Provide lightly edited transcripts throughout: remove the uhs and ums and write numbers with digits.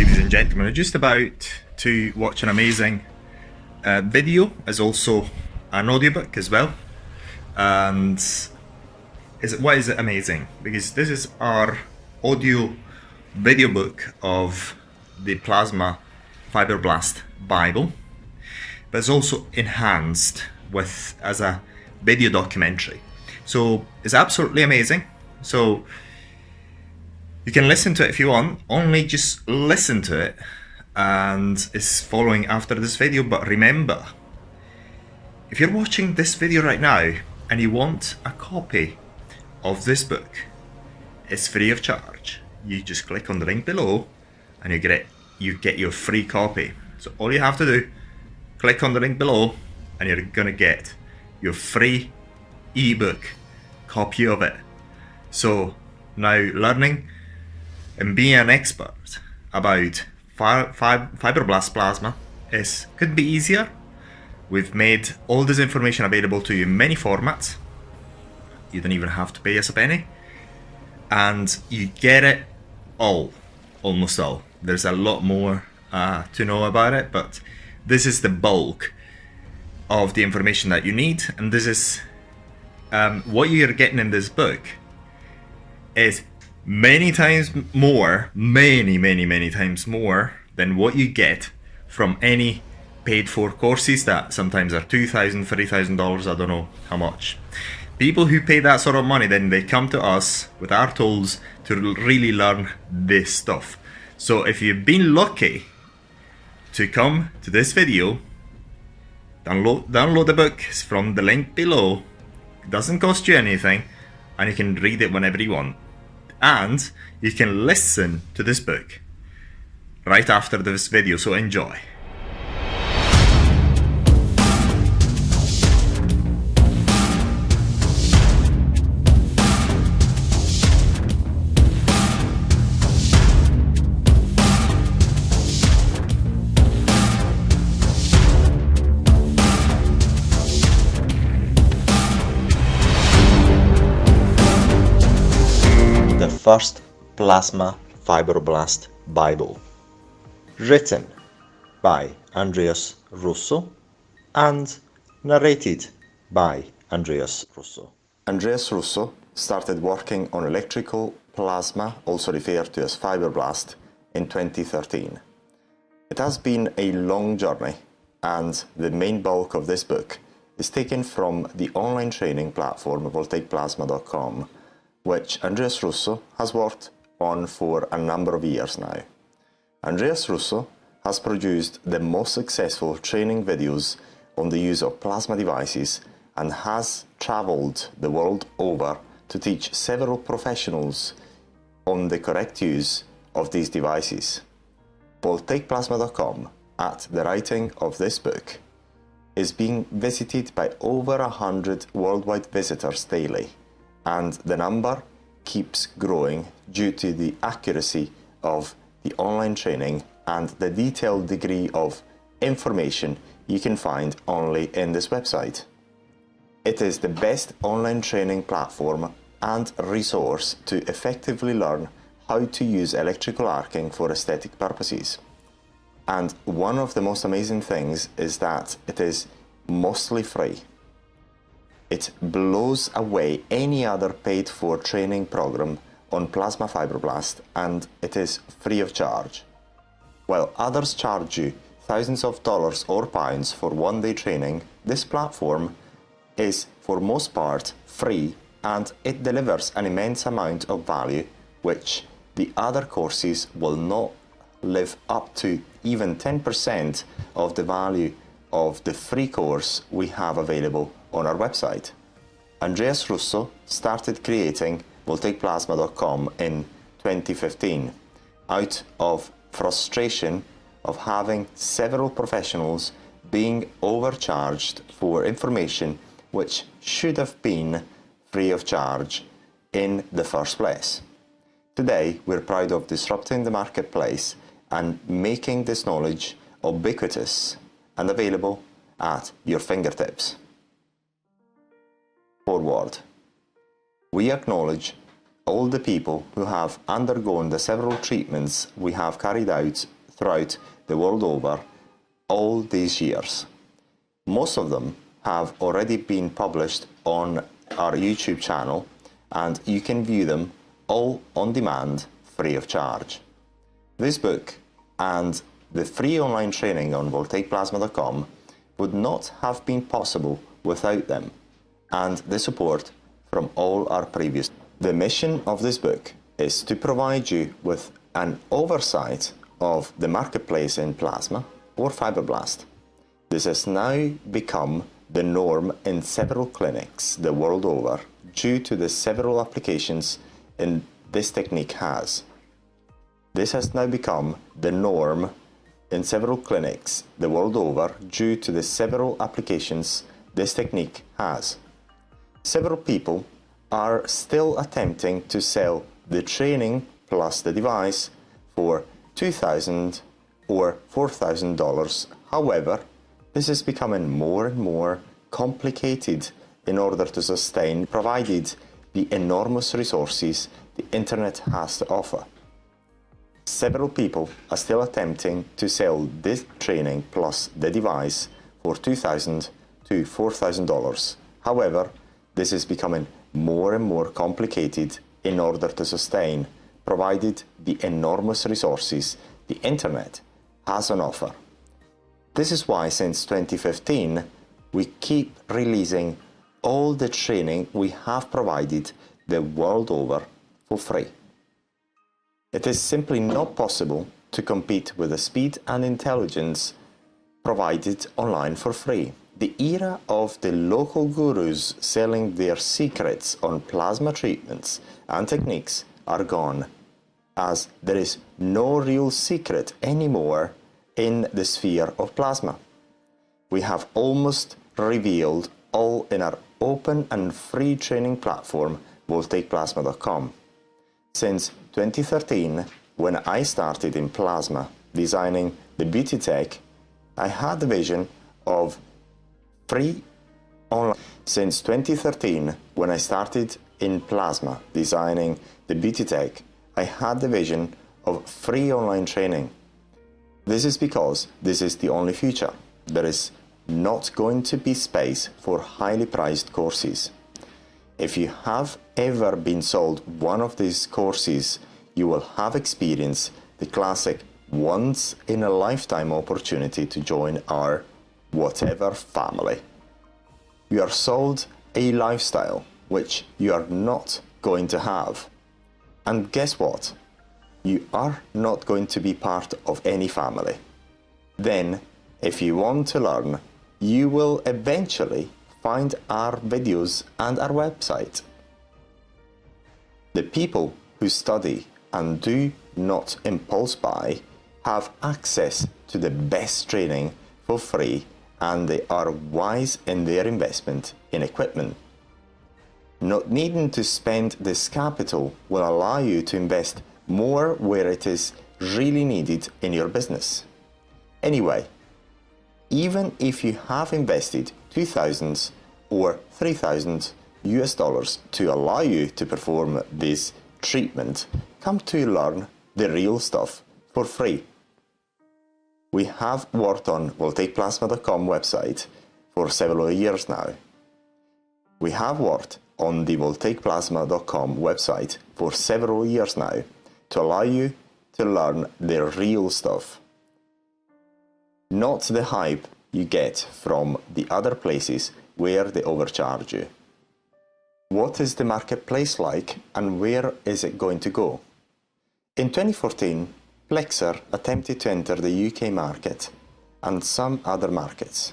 ladies and gentlemen, are just about to watch an amazing video, as also an audiobook as well. And why is it amazing? Because this is our audio video book of the Plasma Fibroblast Bible, but it's also enhanced with as a video documentary. So it's absolutely amazing. So you can listen to it if you want, only just listen to it, and it's following after this video. But remember, if you're watching this video right now and you want a copy of this book, it's free of charge. You just click on the link below and you get your free copy. So all you have to do, click on the link below and you're gonna get your free ebook copy of it. So now learning and being an expert about fibroblast plasma could be easier. We've made all this information available to you in many formats. You don't even have to pay us a penny, and you get it all, almost all. There's a lot more to know about it, but this is the bulk of the information that you need, and this is what you're getting in this book is many times more, many times more than what you get from any paid for courses that sometimes are $2,000, $3,000, I don't know how much. People who pay that sort of money, then they come to us with our tools to really learn this stuff. So if you've been lucky to come to this video, download the book. It's from the link below. It doesn't cost you anything, and you can read it whenever you want. And you can listen to this book right after this video, so enjoy. First Plasma Fibroblast Bible, written by Andreas Russo and narrated by Andreas Russo. Andreas Russo started working on electrical plasma, also referred to as fibroblast, in 2013. It has been a long journey, and the main bulk of this book is taken from the online training platform multiline.com, which Andreas Russo has worked on for a number of years now. Andreas Russo has produced the most successful training videos on the use of plasma devices and has travelled the world over to teach several professionals on the correct use of these devices. voltaicplasma.com, at the writing of this book, is being visited by over 100 worldwide visitors daily, and the number keeps growing due to the accuracy of the online training and the detailed degree of information you can find only in this website. It is the best online training platform and resource to effectively learn how to use electrical arcing for aesthetic purposes. And one of the most amazing things is that it is mostly free. It blows away any other paid-for training program on plasma fibroblast, and it is free of charge. While others charge you thousands of dollars or pounds for one-day training, this platform is for most part free, and it delivers an immense amount of value which the other courses will not live up to even 10% of the value of the free course we have available on our website. Andreas Russo started creating voltaicplasma.com in 2015 out of frustration of having several professionals being overcharged for information which should have been free of charge in the first place. Today, we're proud of disrupting the marketplace and making this knowledge ubiquitous and available at your fingertips. Forward. We acknowledge all the people who have undergone the several treatments we have carried out throughout the world over all these years. Most of them have already been published on our YouTube channel, and you can view them all on demand, free of charge. This book and the free online training on voltaicplasma.com would not have been possible without them and the support from all our previous. The mission of this book is to provide you with an oversight of the marketplace in plasma or fibroblast. This has now become the norm in several clinics the world over due to the several applications in this technique has. This has now become the norm in several clinics the world over due to the several applications this technique has. Several people are still attempting to sell the training plus the device for $2,000 or $4,000. However, this is becoming more and more complicated in order to sustain, provided the enormous resources the internet has to offer. Several people are still attempting to sell this training plus the device for $2,000 to $4,000. However, this is becoming more and more complicated in order to sustain, provided the enormous resources the internet has on offer. This is why since 2015 we keep releasing all the training we have provided the world over for free. It is simply not possible to compete with the speed and intelligence provided online for free. The era of the local gurus selling their secrets on plasma treatments and techniques are gone, as there is no real secret anymore in the sphere of plasma. We have almost revealed all in our open and free training platform, voltaicplasma.com. Since 2013, when I started in plasma designing the beauty tech, I had the vision of free online. Since 2013, when I started in plasma designing the beauty tech, I had the vision of free online training. This is because this is the only future. There is not going to be space for highly priced courses. If you have ever been sold one of these courses, you will have experienced the classic once-in-a-lifetime opportunity to join our whatever family. You are sold a lifestyle which you are not going to have. And guess what? You are not going to be part of any family. Then, if you want to learn, you will eventually find our videos and our website. The people who study and do not impulse buy have access to the best training for free, and they are wise in their investment in equipment. Not needing to spend this capital will allow you to invest more where it is really needed in your business. Anyway, even if you have invested $2,000 or $3,000 US to allow you to perform this treatment, come to learn the real stuff for free. We have worked on voltaicplasma.com website for several years now. We have worked on the voltaicplasma.com website for several years now to allow you to learn the real stuff. Not the hype you get from the other places where they overcharge you. What is the marketplace like and where is it going to go? In 2014, Plexer attempted to enter the UK market and some other markets.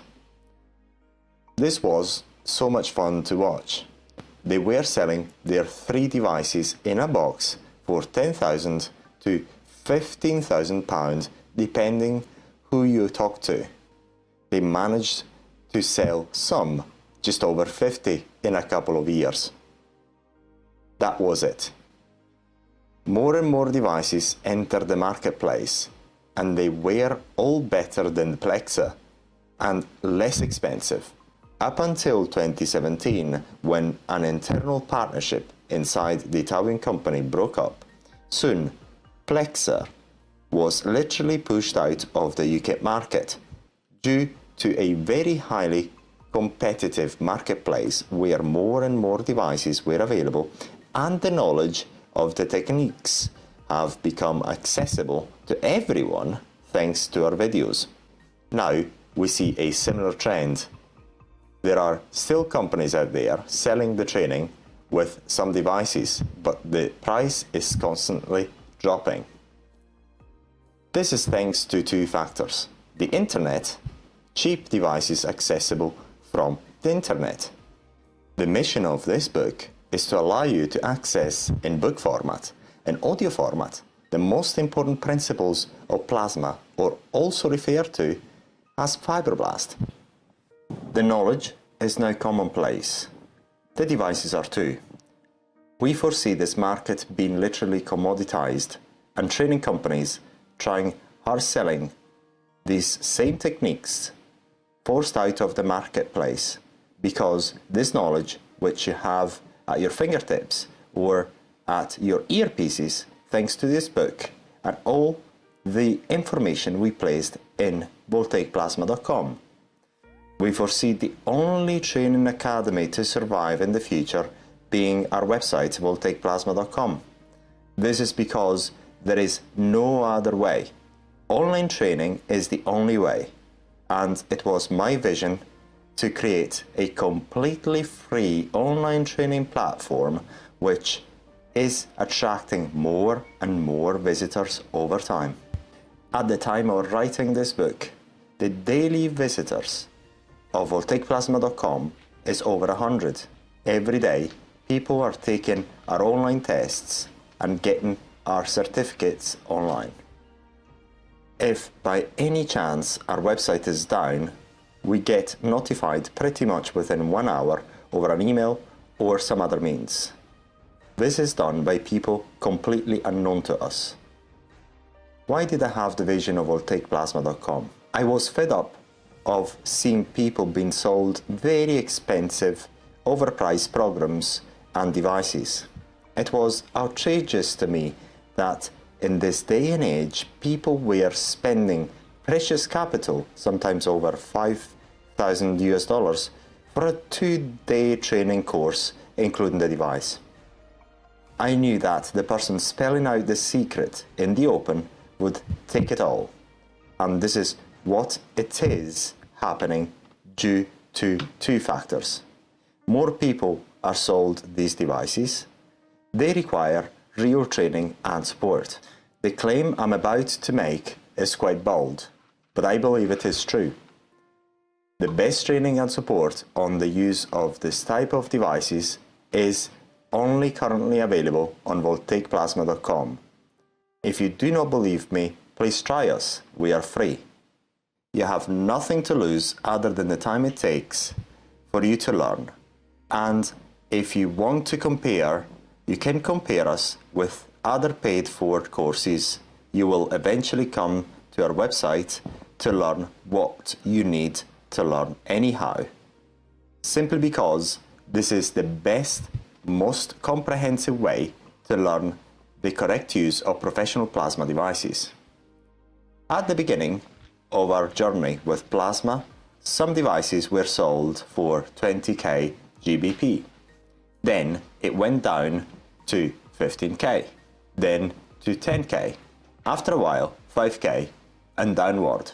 This was so much fun to watch. They were selling their 3 devices in a box for £10,000 to £15,000 depending who you talk to. They managed to sell some just over 50 in a couple of years. That was it. More and more devices entered the marketplace, and they were all better than the Plexer and less expensive. Up until 2017, when an internal partnership inside the Italian company broke up, soon Plexer was literally pushed out of the UK market due to a very highly competitive marketplace where more and more devices were available and the knowledge of the techniques have become accessible to everyone thanks to our videos. Now we see a similar trend. There are still companies out there selling the training with some devices, but the price is constantly dropping. This is thanks to two factors: the internet, cheap devices accessible from the internet. The mission of this book is to allow you to access in book format and audio format the most important principles of plasma, or also referred to as Fibroblast. The knowledge is now commonplace. The devices are too. We foresee this market being literally commoditized and training companies trying hard selling these same techniques forced out of the marketplace because this knowledge which you have at your fingertips or at your earpieces thanks to this book and all the information we placed in voltaicplasma.com. We foresee the only training academy to survive in the future being our website voltaicplasma.com. This is because there is no other way. Online training is the only way, and it was my vision to create a completely free online training platform which is attracting more and more visitors over time. At the time of writing this book, the daily visitors of voltaicplasma.com is over 100. Every day, people are taking our online tests and getting our certificates online. If by any chance our website is down, we get notified pretty much within 1 hour over an email or some other means. This is done by people completely unknown to us. Why did I have the vision of voltaicplasma.com? I was fed up of seeing people being sold very expensive, overpriced programs and devices. It was outrageous to me that in this day and age, people were spending precious capital, sometimes over $5,000 for a 2-day training course, including the device. I knew that the person spelling out the secret in the open would take it all. And this is what it is happening due to two factors. More people are sold these devices. They require real training and support. The claim I'm about to make is quite bold, but I believe it is true. The best training and support on the use of this type of devices is only currently available on voltaicplasma.com. If you do not believe me, please try us. We are free. You have nothing to lose other than the time it takes for you to learn. And if you want to compare, you can compare us with other paid-for courses. You will eventually come to our website to learn what you need to learn anyhow. Simply because this is the best, most comprehensive way to learn the correct use of professional plasma devices. At the beginning of our journey with plasma, some devices were sold for 20k GBP. Then it went down to 15k, then to 10k, after a while 5k and downward.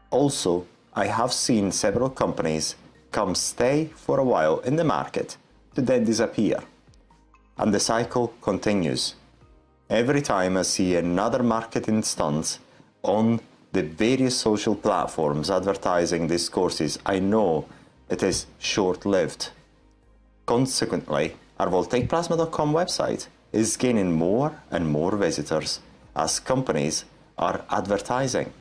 Also, I have seen several companies come stay for a while in the market to then disappear. And the cycle continues. Every time I see another marketing stunt on the various social platforms advertising these courses, I know it is short-lived. Consequently, our voltaicplasma.com website is gaining more and more visitors as companies are advertising.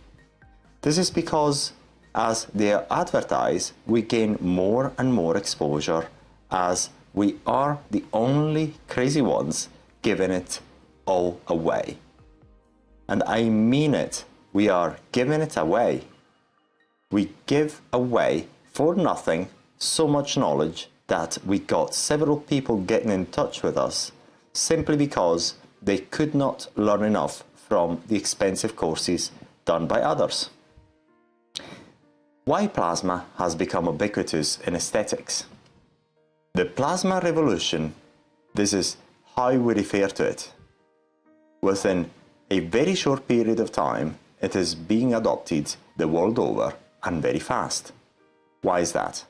This is because as they advertise, we gain more and more exposure as we are the only crazy ones giving it all away. And I mean it, we are giving it away. We give away for nothing so much knowledge that we got several people getting in touch with us simply because they could not learn enough from the expensive courses done by others. Why plasma has become ubiquitous in aesthetics? The plasma revolution, this is how we refer to it. Within a very short period of time, it is being adopted the world over and very fast. Why is that?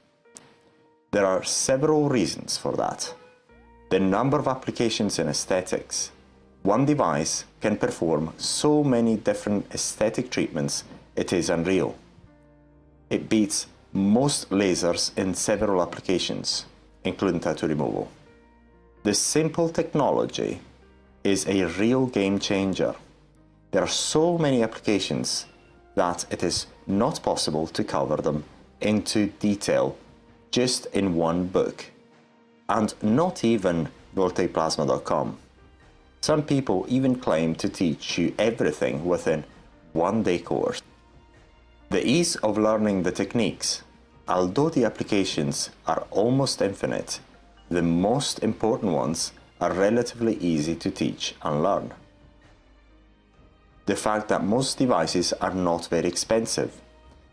There are several reasons for that. The number of applications in aesthetics. One device can perform so many different aesthetic treatments, it is unreal. It beats most lasers in several applications, including tattoo removal. The simple technology is a real game changer. There are so many applications that it is not possible to cover them into detail just in one book, and not even voltaicplasma.com. Some people even claim to teach you everything within one day course. The ease of learning the techniques, although the applications are almost infinite, the most important ones are relatively easy to teach and learn. The fact that most devices are not very expensive.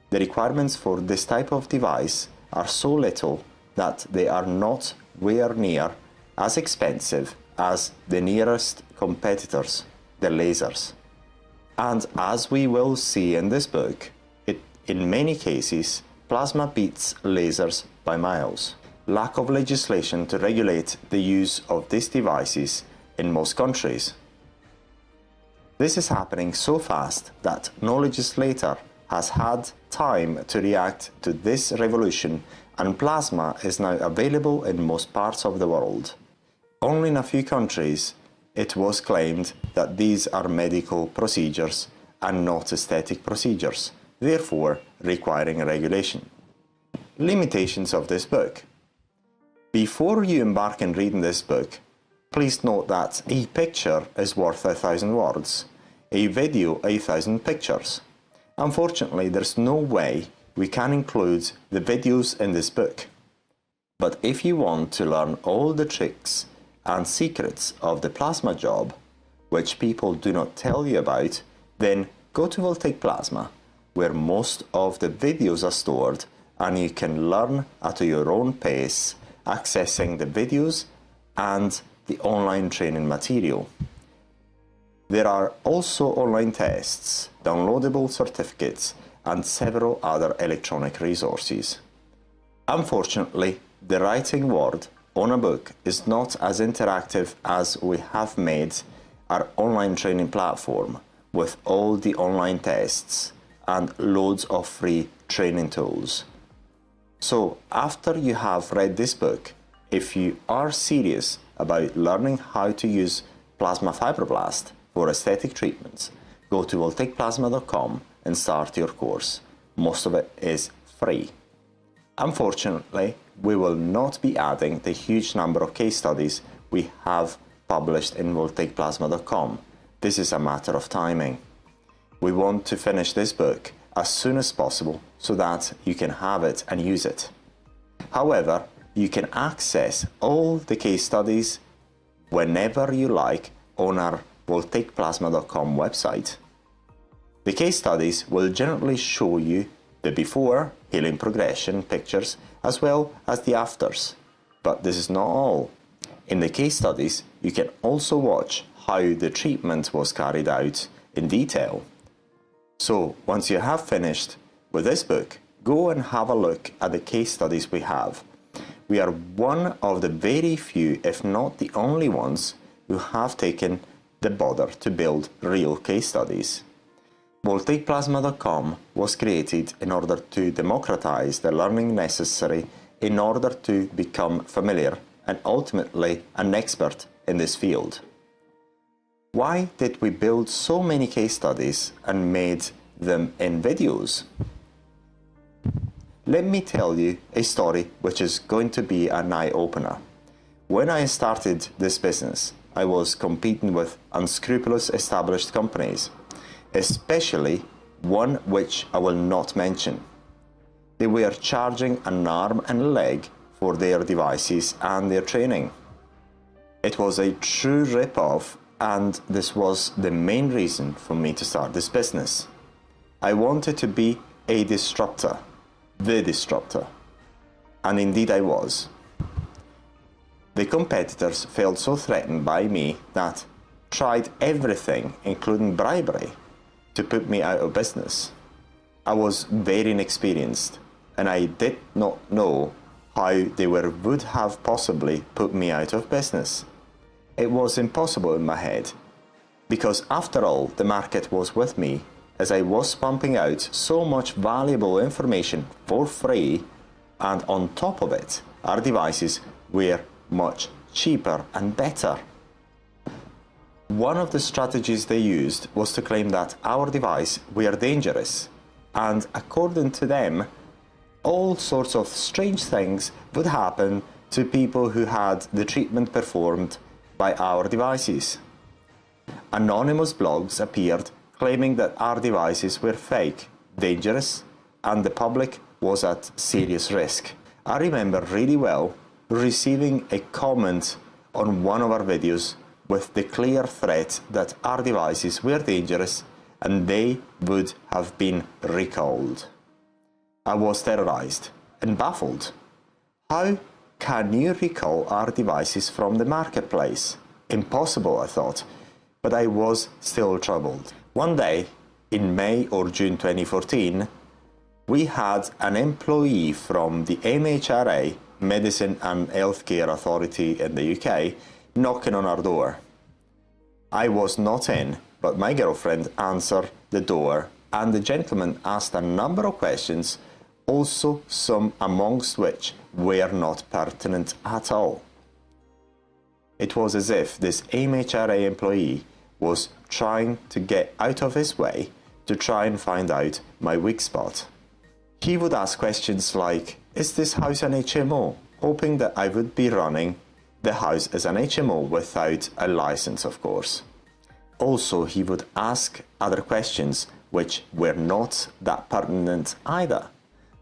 The requirements for this type of device are so little that they are not nowhere near as expensive as the nearest competitors, the lasers. And as we will see in this book, in many cases, plasma beats lasers by miles. Lack of legislation to regulate the use of these devices in most countries. This is happening so fast that no legislator has had time to react to this revolution, and plasma is now available in most parts of the world. Only in a few countries it was claimed that these are medical procedures and not aesthetic procedures, therefore requiring regulation. Limitations of this book. Before you embark in reading this book, please note that a picture is worth 1,000 words, a video 1,000 pictures. Unfortunately, there's no way we can include the videos in this book. But if you want to learn all the tricks and secrets of the plasma job, which people do not tell you about, then go to Voltaic Plasma, where most of the videos are stored, and you can learn at your own pace, accessing the videos and the online training material. There are also online tests, downloadable certificates, and several other electronic resources. Unfortunately, the writing word on a book is not as interactive as we have made our online training platform with all the online tests and loads of free training tools. So after you have read this book, if you are serious about learning how to use plasma fibroblast for aesthetic treatments, go to voltaicplasma.com and start your course. Most of it is free. Unfortunately, we will not be adding the huge number of case studies we have published in voltaicplasma.com. This is a matter of timing. We want to finish this book as soon as possible so that you can have it and use it. However, you can access all the case studies whenever you like on our voltaicplasma.com website. The case studies will generally show you the before healing progression pictures as well as the afters. But this is not all. In the case studies, you can also watch how the treatment was carried out in detail. So once you have finished with this book, go and have a look at the case studies we have. We are one of the very few, if not the only ones, who have taken the bother to build real case studies. voltaicplasma.com was created in order to democratize the learning necessary in order to become familiar and ultimately an expert in this field. Why did we build so many case studies and made them in videos? Let me tell you a story which is going to be an eye-opener. When I started this business, I was competing with unscrupulous established companies, especially one which I will not mention. They were charging an arm and a leg for their devices and their training. It was a true rip-off, and this was the main reason for me to start this business. I wanted to be a disruptor, the disruptor, and indeed I was. The competitors felt so threatened by me that tried everything, including bribery, to put me out of business. I was very inexperienced, and I did not know how they would have possibly put me out of business. It was impossible in my head, because after all, the market was with me, as I was pumping out so much valuable information for free, and on top of it, our devices were much cheaper and better. One of the strategies they used was to claim that our device were dangerous, and according to them, all sorts of strange things would happen to people who had the treatment performed by our devices. Anonymous blogs appeared claiming that our devices were fake, dangerous, and the public was at serious risk. I remember really well receiving a comment on one of our videos with the clear threat that our devices were dangerous and they would have been recalled. I was terrorized and baffled. How can you recall our devices from the marketplace? Impossible, I thought, but I was still troubled. One day, in May or June 2014, we had an employee from the MHRA, Medicine and Healthcare Authority in the UK, knocking on our door. I was not in, but my girlfriend answered the door, and the gentleman asked a number of questions, also some amongst which were not pertinent at all. It was as if this MHRA employee was trying to get out of his way to try and find out my weak spot. He would ask questions like, "Is this house an HMO?" hoping that I would be running the house as an HMO without a license, of course. Also, he would ask other questions which were not that pertinent either,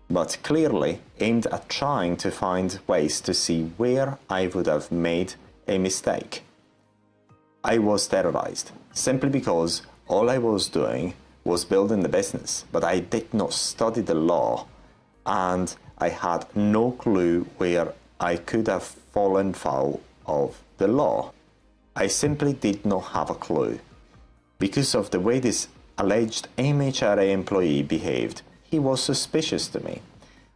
but clearly aimed at trying to find ways to see where I would have made a mistake. I was terrorized, simply because all I was doing was building the business, but I did not study the law, and I had no clue where I could have fallen foul of the law. I simply did not have a clue. Because of the way this alleged MHRA employee behaved, he was suspicious to me.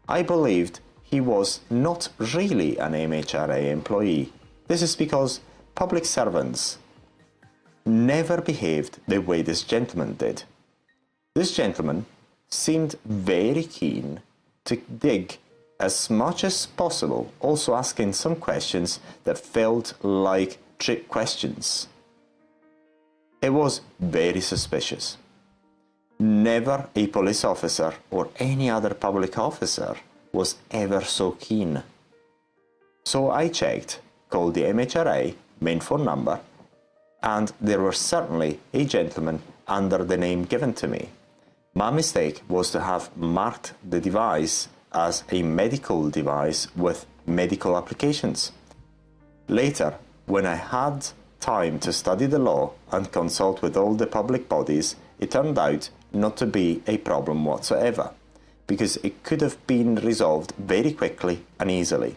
I believed he was not really an MHRA employee. This is because public servants never behaved the way this gentleman did. This gentleman seemed very keen to dig as much as possible, also asking some questions that felt like trick questions. It was very suspicious. Never a police officer or any other public officer was ever so keen. So I checked, called the MHRA main phone number, and there was certainly a gentleman under the name given to me. My mistake was to have marked the device as a medical device with medical applications. Later, when I had time to study the law and consult with all the public bodies, it turned out not to be a problem whatsoever, because it could have been resolved very quickly and easily.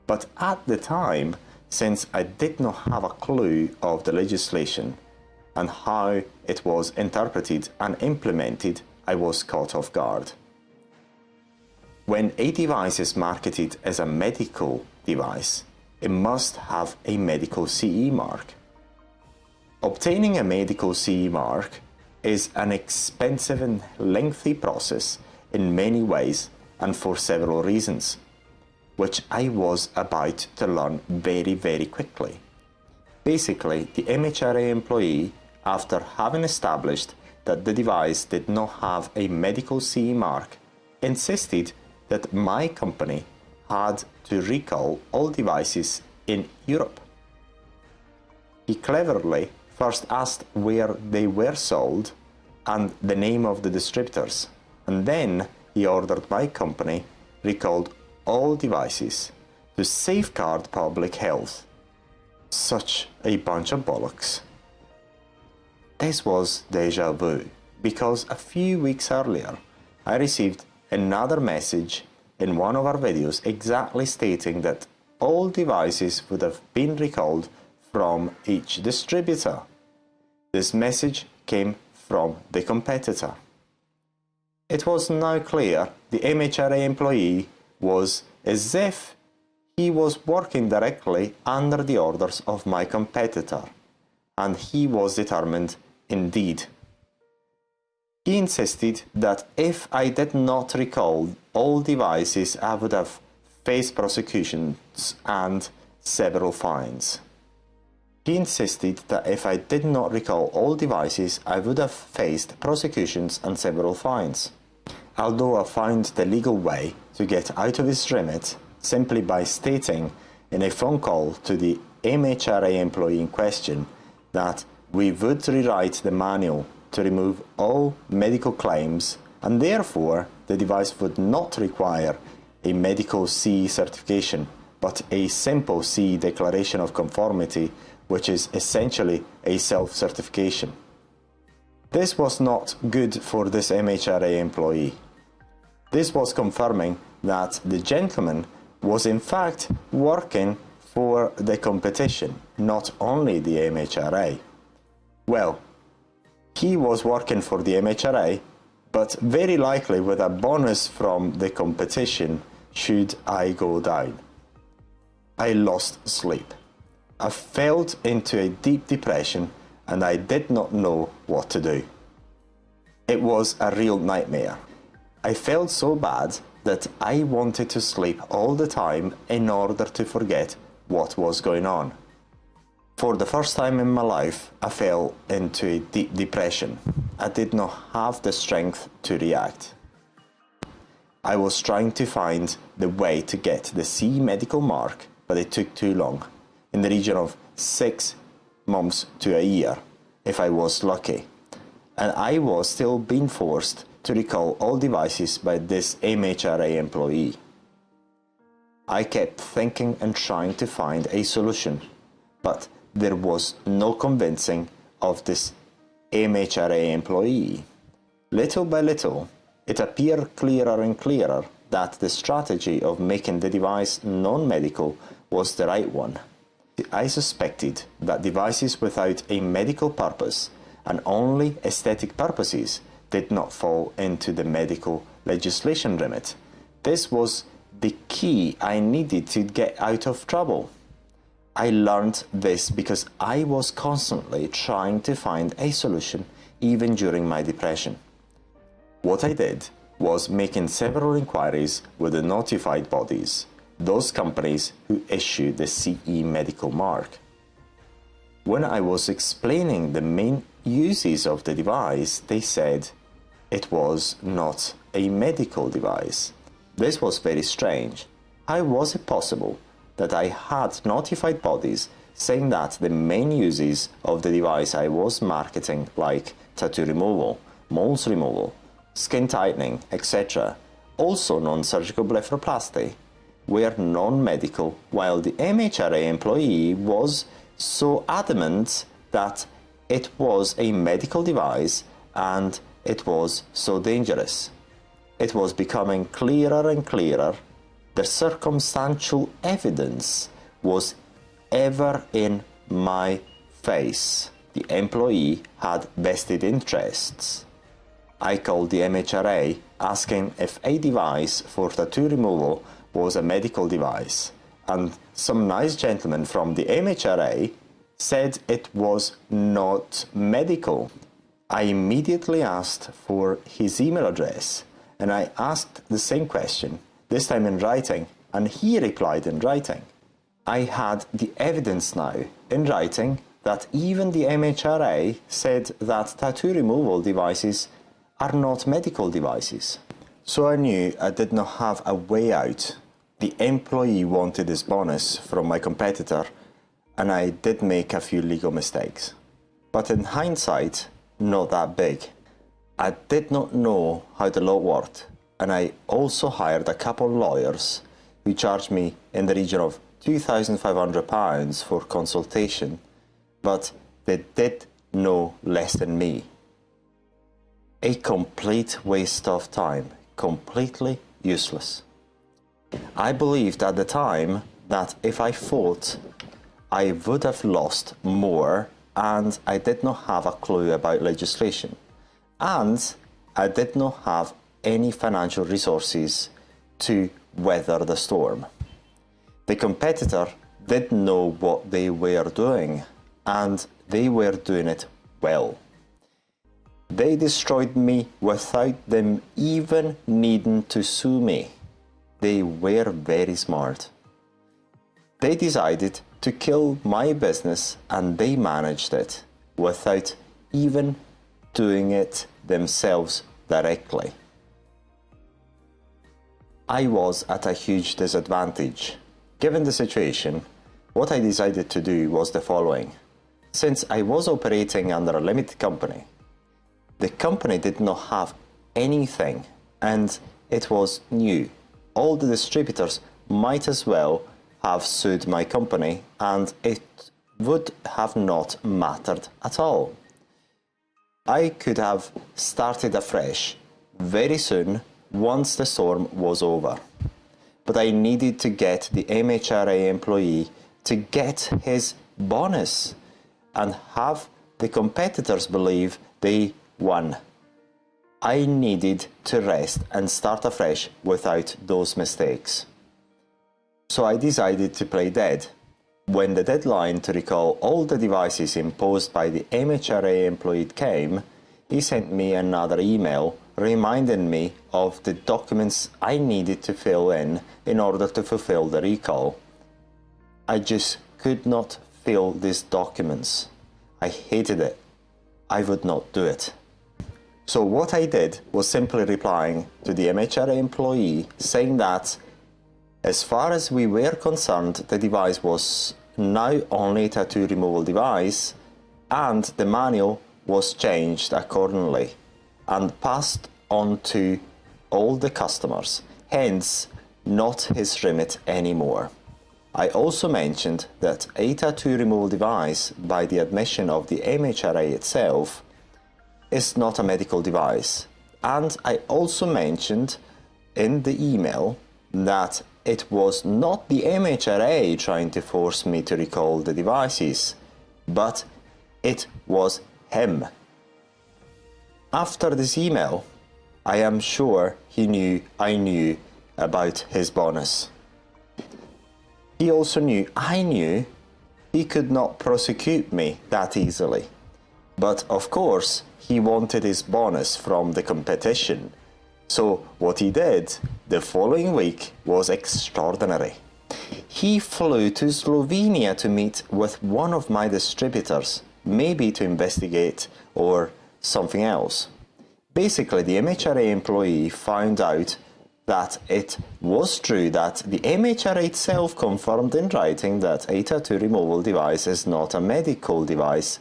But at the time, since I did not have a clue of the legislation and how it was interpreted and implemented, I was caught off guard. When a device is marketed as a medical device, it must have a medical CE mark. Obtaining a medical CE mark is an expensive and lengthy process in many ways and for several reasons, which I was about to learn very, very quickly. Basically, the MHRA employee, after having established that the device did not have a medical CE mark, insisted that my company had to recall all devices in Europe. He cleverly first asked where they were sold and the name of the distributors, and then he ordered my company recalled all devices, to safeguard public health. Such a bunch of bollocks. This was deja vu, because a few weeks earlier I received another message in one of our videos exactly stating that all devices would have been recalled from each distributor. This message came from the competitor. It was now clear the MHRA employee was as if he was working directly under the orders of my competitor, and he was determined indeed. He insisted that if I did not recall all devices, I would have faced prosecutions and several fines. He insisted that if I did not recall all devices, I would have faced prosecutions and several fines. Although I found the legal way to get out of his remit simply by stating in a phone call to the MHRA employee in question that we would rewrite the manual to remove all medical claims, and therefore the device would not require a medical CE certification, but a simple CE declaration of conformity, which is essentially a self-certification. This was not good for this MHRA employee. This was confirming that the gentleman was in fact working for the competition, not only the MHRA. Well, he was working for the MHRA, but very likely with a bonus from the competition should I go down. I lost sleep. I fell into a deep depression and I did not know what to do. It was a real nightmare. I felt so bad that I wanted to sleep all the time in order to forget what was going on. For the first time in my life, I fell into a deep depression. I did not have the strength to react. I was trying to find the way to get the CE medical mark, but it took too long, in the region of 6 months to a year, if I was lucky. And I was still being forced to recall all devices by this MHRA employee. I kept thinking and trying to find a solution, but there was no convincing of this MHRA employee. Little by little, it appeared clearer and clearer that the strategy of making the device non-medical was the right one. I suspected that devices without a medical purpose and only aesthetic purposes did not fall into the medical legislation remit. This was the key I needed to get out of trouble. I learned this because I was constantly trying to find a solution even during my depression. What I did was making several inquiries with the notified bodies, those companies who issue the CE medical mark. When I was explaining the main uses of the device, they said it was not a medical device. This was very strange. How was it possible that I had notified bodies saying that the main uses of the device I was marketing, like tattoo removal, moles removal, skin tightening, etc., also non-surgical blepharoplasty, were non-medical, while the MHRA employee was so adamant that it was a medical device and it was so dangerous. It was becoming clearer and clearer. The circumstantial evidence was ever in my face. The employee had vested interests. I called the MHRA asking if a device for tattoo removal was a medical device, and some nice gentleman from the MHRA said it was not medical. I immediately asked for his email address, and I asked the same question, this time in writing, and he replied in writing. I had the evidence now in writing that even the MHRA said that tattoo removal devices are not medical devices. So I knew I did not have a way out. The employee wanted his bonus from my competitor, and I did make a few legal mistakes. But in hindsight, not that big. I did not know how the law worked, and I also hired a couple of lawyers who charged me in the region of £2,500 for consultation, but they did no less than me. A complete waste of time, completely useless. I believed at the time that if I fought, I would have lost more, and I did not have a clue about legislation, and I did not have any financial resources to weather the storm. The competitor didn't know what they were doing, and they were doing it well. They destroyed me without them even needing to sue me. They were very smart. They decided to kill my business, and they managed it without even doing it themselves directly. I was at a huge disadvantage. Given the situation, what I decided to do was the following. Since I was operating under a limited company, the company did not have anything, and it was new. All the distributors might as well have sued my company, and it would have not mattered at all. I could have started afresh very soon once the storm was over. But I needed to get the MHRA employee to get his bonus and have the competitors believe they won. I needed to rest and start afresh without those mistakes. So I decided to play dead. When the deadline to recall all the devices imposed by the MHRA employee came, he sent me another email reminding me of the documents I needed to fill in order to fulfill the recall. I just could not fill these documents. I hated it. I would not do it. So what I did was simply replying to the MHRA employee saying that as far as we were concerned, the device was now only a tattoo removal device, and the manual was changed accordingly and passed on to all the customers, hence not his remit anymore. I also mentioned that a tattoo removal device, by the admission of the MHRA itself, is not a medical device, and I also mentioned in the email that it was not the MHRA trying to force me to recall the devices, but it was him. After this email, I am sure he knew I knew about his bonus. He also knew I knew he could not prosecute me that easily. But of course, he wanted his bonus from the competition. So what he did the following week was extraordinary. He flew to Slovenia to meet with one of my distributors, maybe to investigate or something else. Basically, the MHRA employee found out that it was true that the MHRA itself confirmed in writing that a tattoo removal device is not a medical device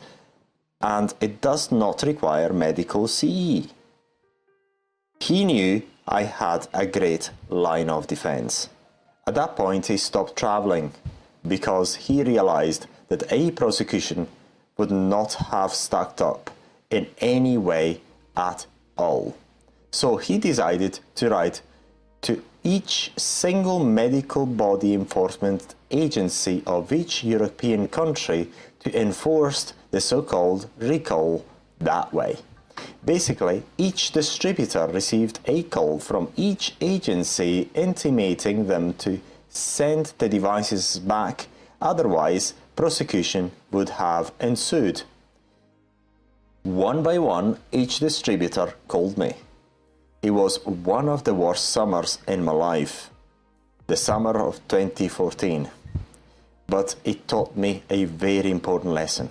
and it does not require medical CE. He knew I had a great line of defense. At that point, he stopped traveling because he realized that a prosecution would not have stacked up in any way at all. So he decided to write to each single medical body enforcement agency of each European country to enforce the so-called recall that way. Basically, each distributor received a call from each agency intimating them to send the devices back, otherwise prosecution would have ensued. One by one, each distributor called me. It was one of the worst summers in my life, the summer of 2014. But it taught me a very important lesson.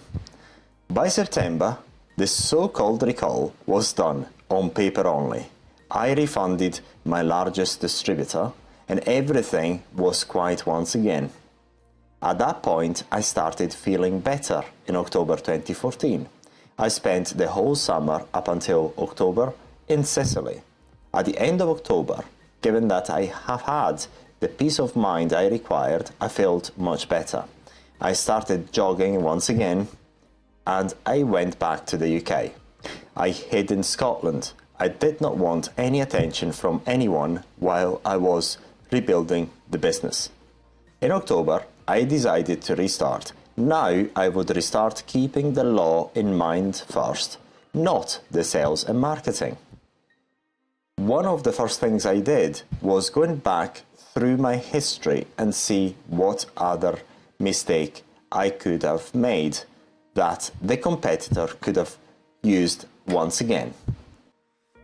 By September, the so-called recall was done on paper only. I refunded my largest distributor and everything was quiet once again. At that point, I started feeling better in October 2014. I spent the whole summer up until October in Sicily. At the end of October, given that I have had the peace of mind I required, I felt much better. I started jogging once again, and I went back to the UK. I hid in Scotland. I did not want any attention from anyone while I was rebuilding the business. In October, I decided to restart. Now I would restart keeping the law in mind first, not the sales and marketing. One of the first things I did was going back through my history and see what other mistake I could have made that the competitor could have used once again.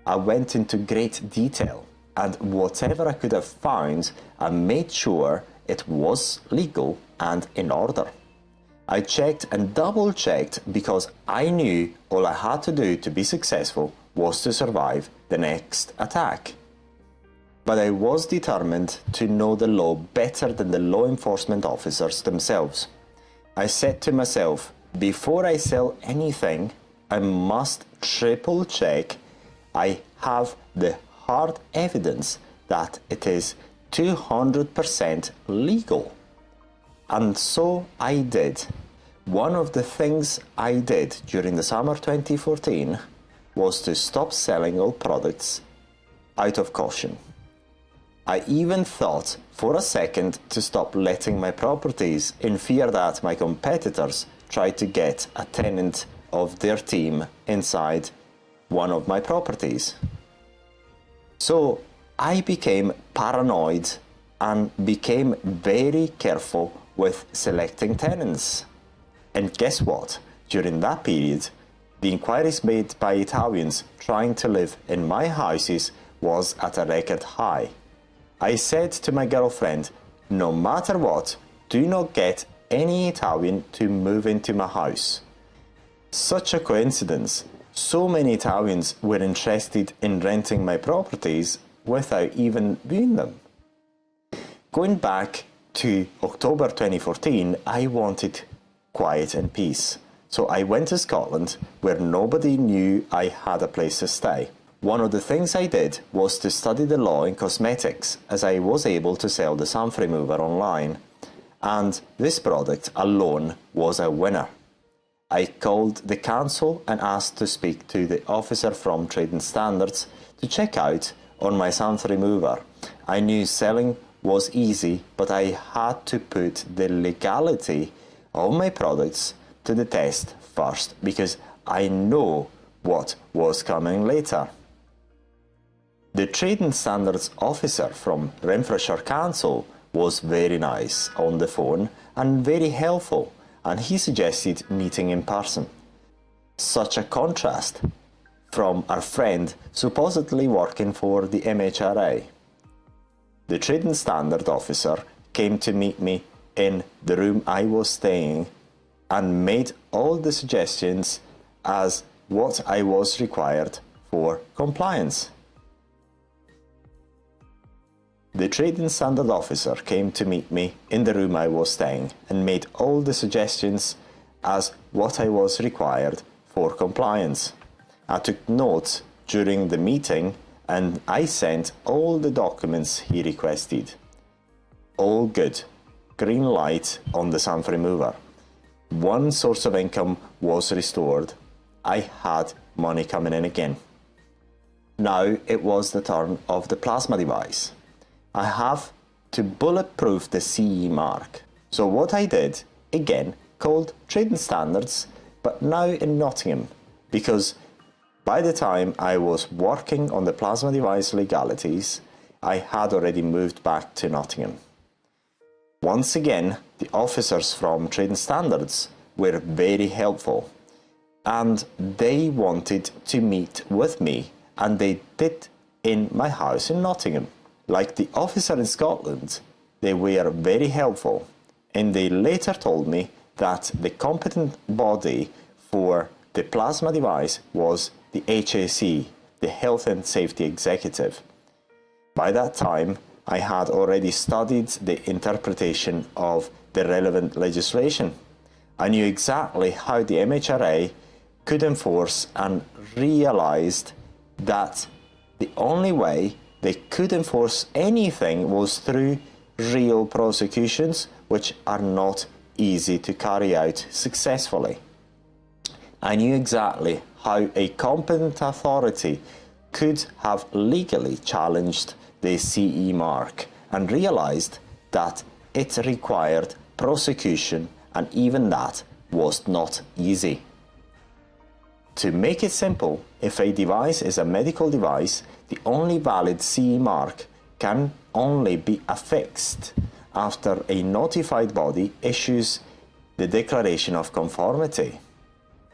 I went into great detail, and whatever I could have found, I made sure it was legal and in order. I checked and double checked because I knew all I had to do to be successful was to survive the next attack. But I was determined to know the law better than the law enforcement officers themselves. I said to myself, before I sell anything, I must triple check I have the hard evidence that it is 200% legal. And so I did. One of the things I did during the summer 2014 was to stop selling all products out of caution. I even thought for a second to stop letting my properties in fear that my competitors tried to get a tenant of their team inside one of my properties. So I became paranoid and became very careful with selecting tenants. And guess what? During that period, the inquiries made by Italians trying to live in my houses was at a record high. I said to my girlfriend, no matter what, do not get any Italian to move into my house. Such a coincidence. So many Italians were interested in renting my properties without even viewing them. Going back to October 2014, I wanted quiet and peace. So I went to Scotland, where nobody knew I had a place to stay. One of the things I did was to study the law in cosmetics, as I was able to sell the sun remover online. And this product alone was a winner. I called the council and asked to speak to the officer from Trading Standards to check out on my sun remover. I knew selling was easy, but I had to put the legality of my products to the test first, because I know what was coming later. The Trading Standards officer from Renfrewshire Council was very nice on the phone and very helpful, and he suggested meeting in person. Such a contrast from our friend supposedly working for the MHRA. The Trading Standard officer came to meet me in the room I was staying and made all the suggestions as what I was required for compliance. The Trading Standard officer came to meet me in the room I was staying and made all the suggestions as what I was required for compliance. I took notes during the meeting and I sent all the documents he requested. All good. Green light on the sun remover. One source of income was restored. I had money coming in again. Now it was the turn of the plasma device. I have to bulletproof the CE mark. So what I did, again, called Trading Standards, but now in Nottingham, because by the time I was working on the plasma device legalities, I had already moved back to Nottingham. Once again, the officers from Trading Standards were very helpful, and they wanted to meet with me, and they did in my house in Nottingham. Like the officer in Scotland, they were very helpful, and they later told me that the competent body for the plasma device was the HSE, the Health and Safety Executive. By that time, I had already studied the interpretation of the relevant legislation. I knew exactly how the MHRA could enforce and realized that the only way they could enforce anything was through real prosecutions which are not easy to carry out successfully. I knew exactly how a competent authority could have legally challenged the CE mark and realized that it required prosecution, and even that was not easy. To make it simple, if a device is a medical device, the only valid CE mark can only be affixed after a notified body issues the Declaration of Conformity.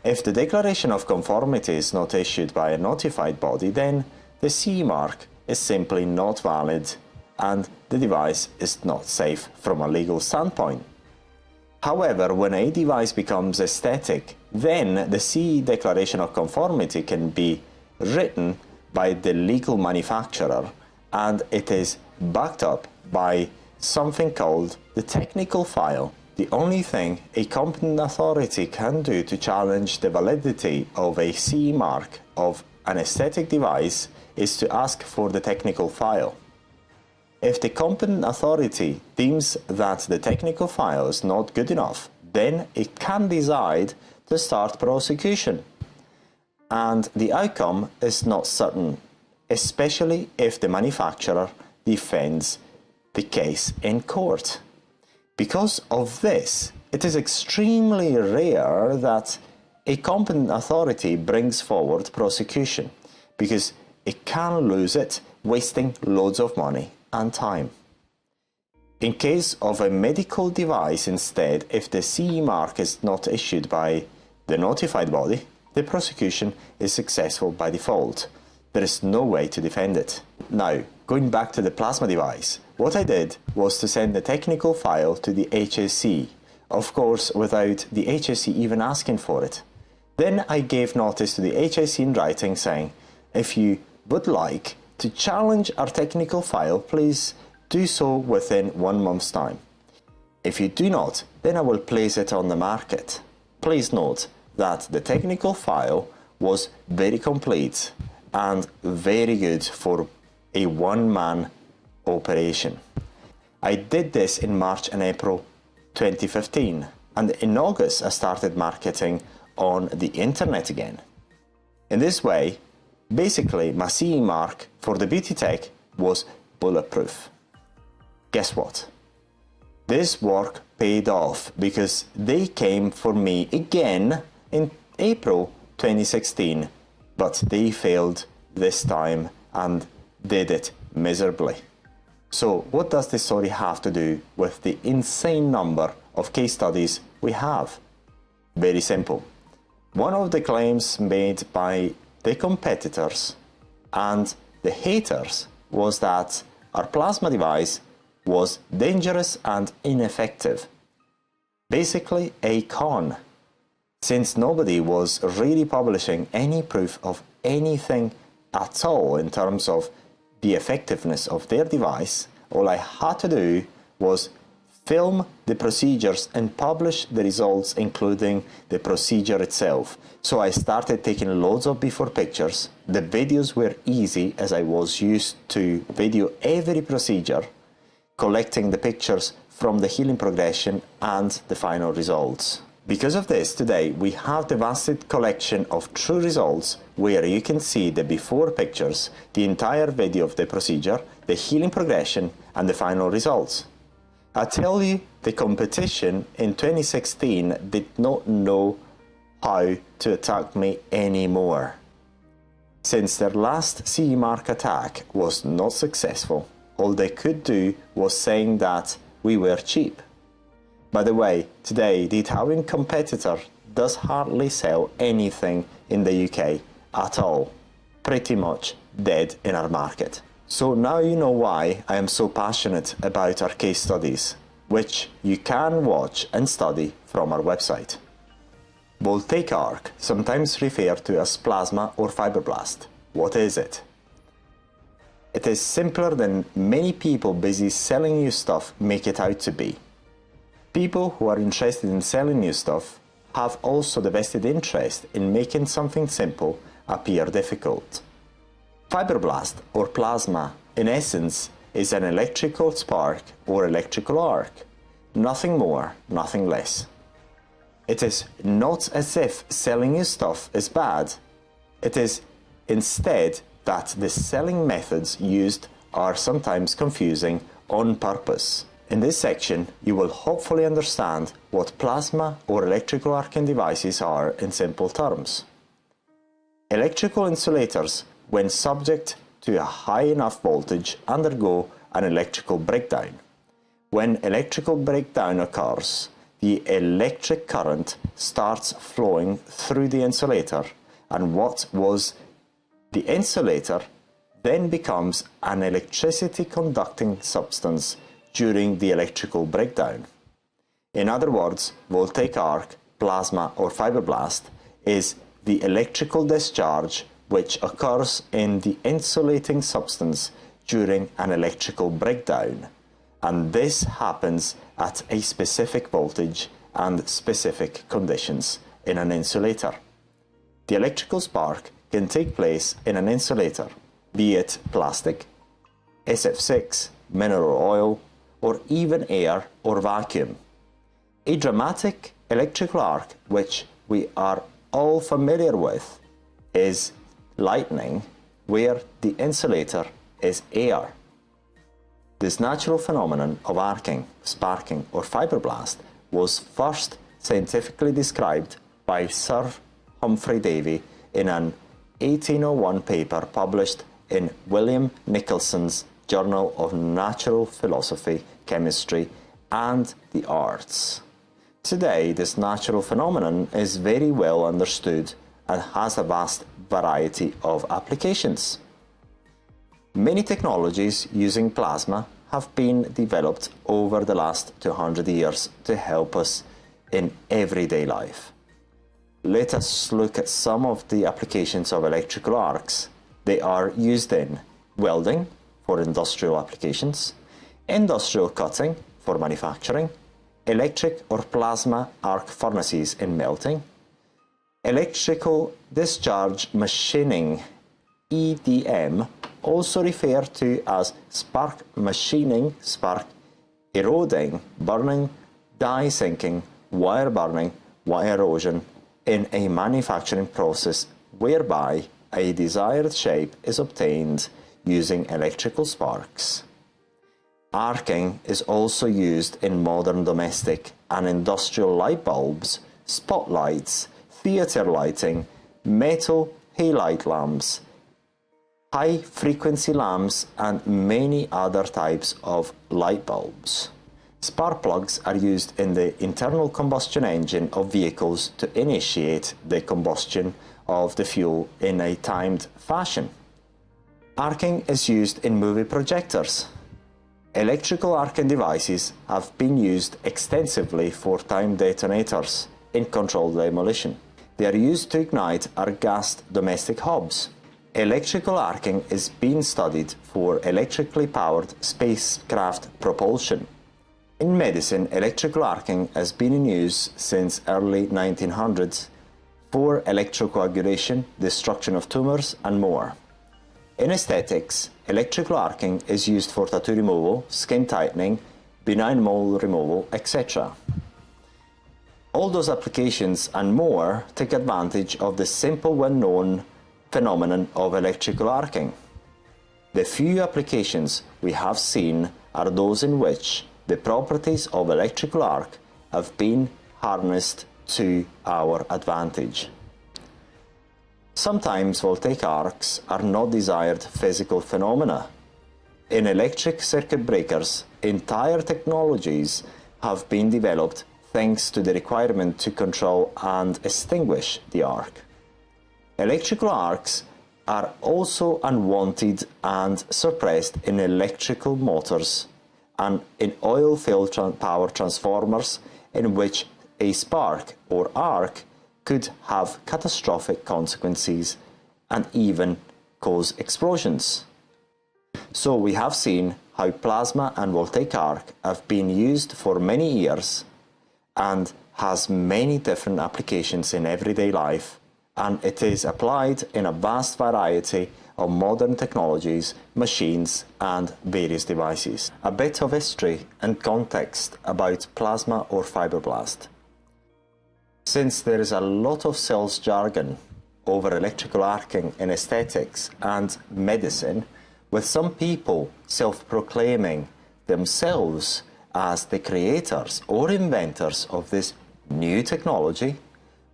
If the Declaration of Conformity is not issued by a notified body, then the CE mark is simply not valid and the device is not safe from a legal standpoint. However, when a device becomes aesthetic, then the CE Declaration of Conformity can be written by the legal manufacturer, and it is backed up by something called the technical file. The only thing a competent authority can do to challenge the validity of a CE mark of an aesthetic device is to ask for the technical file. If the competent authority deems that the technical file is not good enough, then it can decide to start prosecution. And the outcome is not certain, especially if the manufacturer defends the case in court. Because of this, it is extremely rare that a competent authority brings forward prosecution, because it can lose it, wasting loads of money and time. In case of a medical device instead, if the CE mark is not issued by the notified body, the prosecution is successful by default. There is no way to defend it. Now, going back to the plasma device, what I did was to send the technical file to the HSE, of course without the HSE even asking for it. Then I gave notice to the HSE in writing saying, if you would like to challenge our technical file, please do so within 1 month's time. If you do not, then I will place it on the market. Please note that the technical file was very complete and very good for a one-man operation. I did this in March and April 2015, and in August I started marketing on the internet again. In this way, basically my CE mark for the beauty tech was bulletproof. Guess what? This work paid off because they came for me again in April 2016, but they failed this time and did it miserably. So what does this story have to do with the insane number of case studies we have? Very simple. One of the claims made by the competitors and the haters was that our plasma device was dangerous and ineffective. Basically a con, since nobody was really publishing any proof of anything at all in terms of the effectiveness of their device. All I had to do was film the procedures and publish the results, including the procedure itself. So I started taking loads of before pictures. The videos were easy as I was used to video every procedure, collecting the pictures from the healing progression and the final results. Because of this, today we have the vast collection of true results where you can see the before pictures, the entire video of the procedure, the healing progression and the final results. I tell you, the competition in 2016 did not know how to attack me anymore. Since their last CE mark attack was not successful, all they could do was saying that we were cheap. By the way, today the Italian competitor does hardly sell anything in the UK at all. Pretty much dead in our market. So now you know why I am so passionate about our case studies, which you can watch and study from our website. Voltaic arc, sometimes referred to as plasma or fibroblast. What is it? It is simpler than many people busy selling you stuff make it out to be. People who are interested in selling you stuff have also the vested interest in making something simple appear difficult. Fibroblast or plasma, in essence, is an electrical spark or electrical arc. Nothing more, nothing less. It is not as if selling you stuff is bad. It is instead that the selling methods used are sometimes confusing on purpose. In this section, you will hopefully understand what plasma or electrical arcing devices are in simple terms. Electrical insulators, when subject to a high enough voltage, undergo an electrical breakdown. When electrical breakdown occurs, the electric current starts flowing through the insulator, and what was the insulator then becomes an electricity conducting substance during the electrical breakdown. In other words, voltaic arc, plasma or fibroblast is the electrical discharge which occurs in the insulating substance during an electrical breakdown, and this happens at a specific voltage and specific conditions in an insulator. The electrical spark can take place in an insulator, be it plastic, SF6, mineral oil, or even air or vacuum. A dramatic electrical arc, which we are all familiar with, is lightning, where the insulator is air. This natural phenomenon of arcing, sparking, or fibroblast was first scientifically described by Sir Humphrey Davy in an 1801 paper published in William Nicholson's Journal of Natural Philosophy, Chemistry, and the Arts. Today, this natural phenomenon is very well understood and has a vast variety of applications. Many technologies using plasma have been developed over the last 200 years to help us in everyday life. Let us look at some of the applications of electrical arcs. They are used in welding for industrial applications, industrial cutting for manufacturing, electric or plasma arc furnaces in melting, electrical discharge machining, EDM, also referred to as spark machining, spark eroding, burning, die sinking, wire burning, wire erosion in a manufacturing process whereby a desired shape is obtained using electrical sparks. Arcing is also used in modern domestic and industrial light bulbs, spotlights, theatre lighting, metal halide lamps, high-frequency lamps, and many other types of light bulbs. Spark plugs are used in the internal combustion engine of vehicles to initiate the combustion of the fuel in a timed fashion. Arcing is used in movie projectors. Electrical arcing devices have been used extensively for time detonators in controlled demolition. They are used to ignite our-gassed domestic hobs. Electrical arcing is being studied for electrically powered spacecraft propulsion. In medicine, electrical arcing has been in use since early 1900s for electrocoagulation, destruction of tumors, and more. In aesthetics, electrical arcing is used for tattoo removal, skin tightening, benign mole removal, etc. All those applications and more take advantage of the simple, well-known phenomenon of electrical arcing. The few applications we have seen are those in which the properties of electrical arc have been harnessed to our advantage. Sometimes voltaic arcs are not desired physical phenomena. In electric circuit breakers, entire technologies have been developed thanks to the requirement to control and extinguish the arc. Electrical arcs are also unwanted and suppressed in electrical motors and in oil-filled power transformers, in which a spark or arc could have catastrophic consequences and even cause explosions. So we have seen how plasma and voltaic arc have been used for many years and has many different applications in everyday life, and it is applied in a vast variety of modern technologies, machines and various devices. A bit of history and context about plasma or fibroblast. Since there is a lot of sales jargon over electrical arcing in aesthetics and medicine, with some people self-proclaiming themselves as the creators or inventors of this new technology,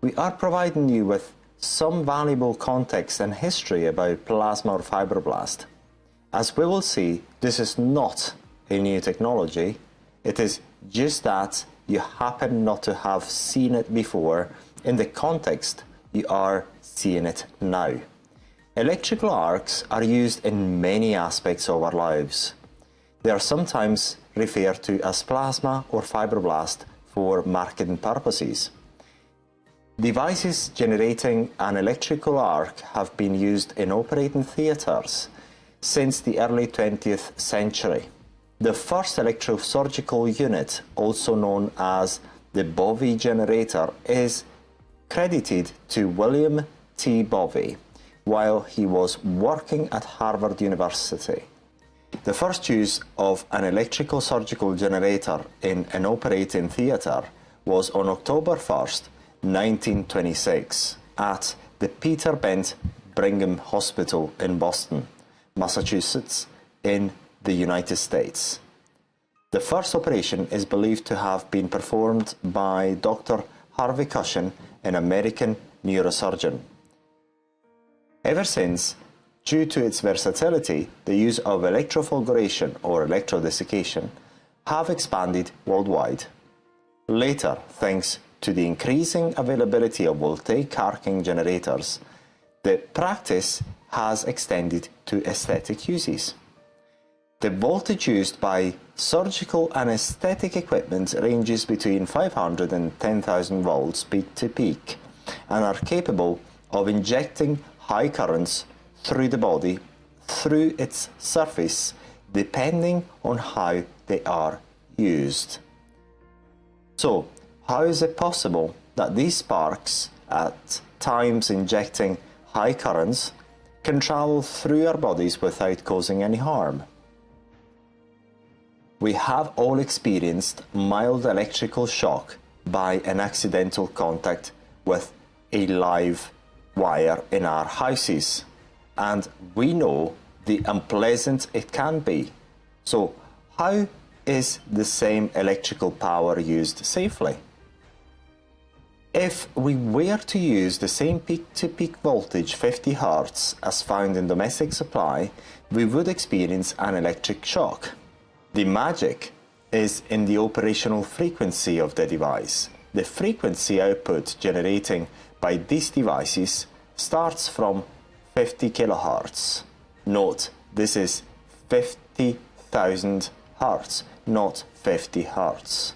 we are providing you with some valuable context and history about plasma or fibroblast. As we will see, this is not a new technology, it is just that you happen not to have seen it before in the context you are seeing it now. Electrical arcs are used in many aspects of our lives. They are sometimes referred to as plasma or fibroblast for marketing purposes. Devices generating an electrical arc have been used in operating theatres since the early 20th century. The first electrosurgical unit, also known as the Bovie generator, is credited to William T. Bovie while he was working at Harvard University. The first use of an electrical surgical generator in an operating theatre was on October 1st, 1926 at the Peter Bent Brigham Hospital in Boston, Massachusetts, in the United States. The first operation is believed to have been performed by Dr. Harvey Cushion, an American neurosurgeon. Ever since, due to its versatility, the use of electrofulguration or electrodesiccation have expanded worldwide. Later, thanks to the increasing availability of voltaic arcing generators, the practice has extended to aesthetic uses. The voltage used by surgical and aesthetic equipment ranges between 500 and 10,000 volts peak to peak and are capable of injecting high currents through the body, through its surface, depending on how they are used. So, how is it possible that these sparks, at times injecting high currents, can travel through our bodies without causing any harm? We have all experienced mild electrical shock by an accidental contact with a live wire in our houses, and we know the unpleasant it can be. So, how is the same electrical power used safely? If we were to use the same peak-to-peak voltage 50 Hz as found in domestic supply, we would experience an electric shock. The magic is in the operational frequency of the device. The frequency output generating by these devices starts from 50 kHz. Note, this is 50,000 Hz, not 50 Hz.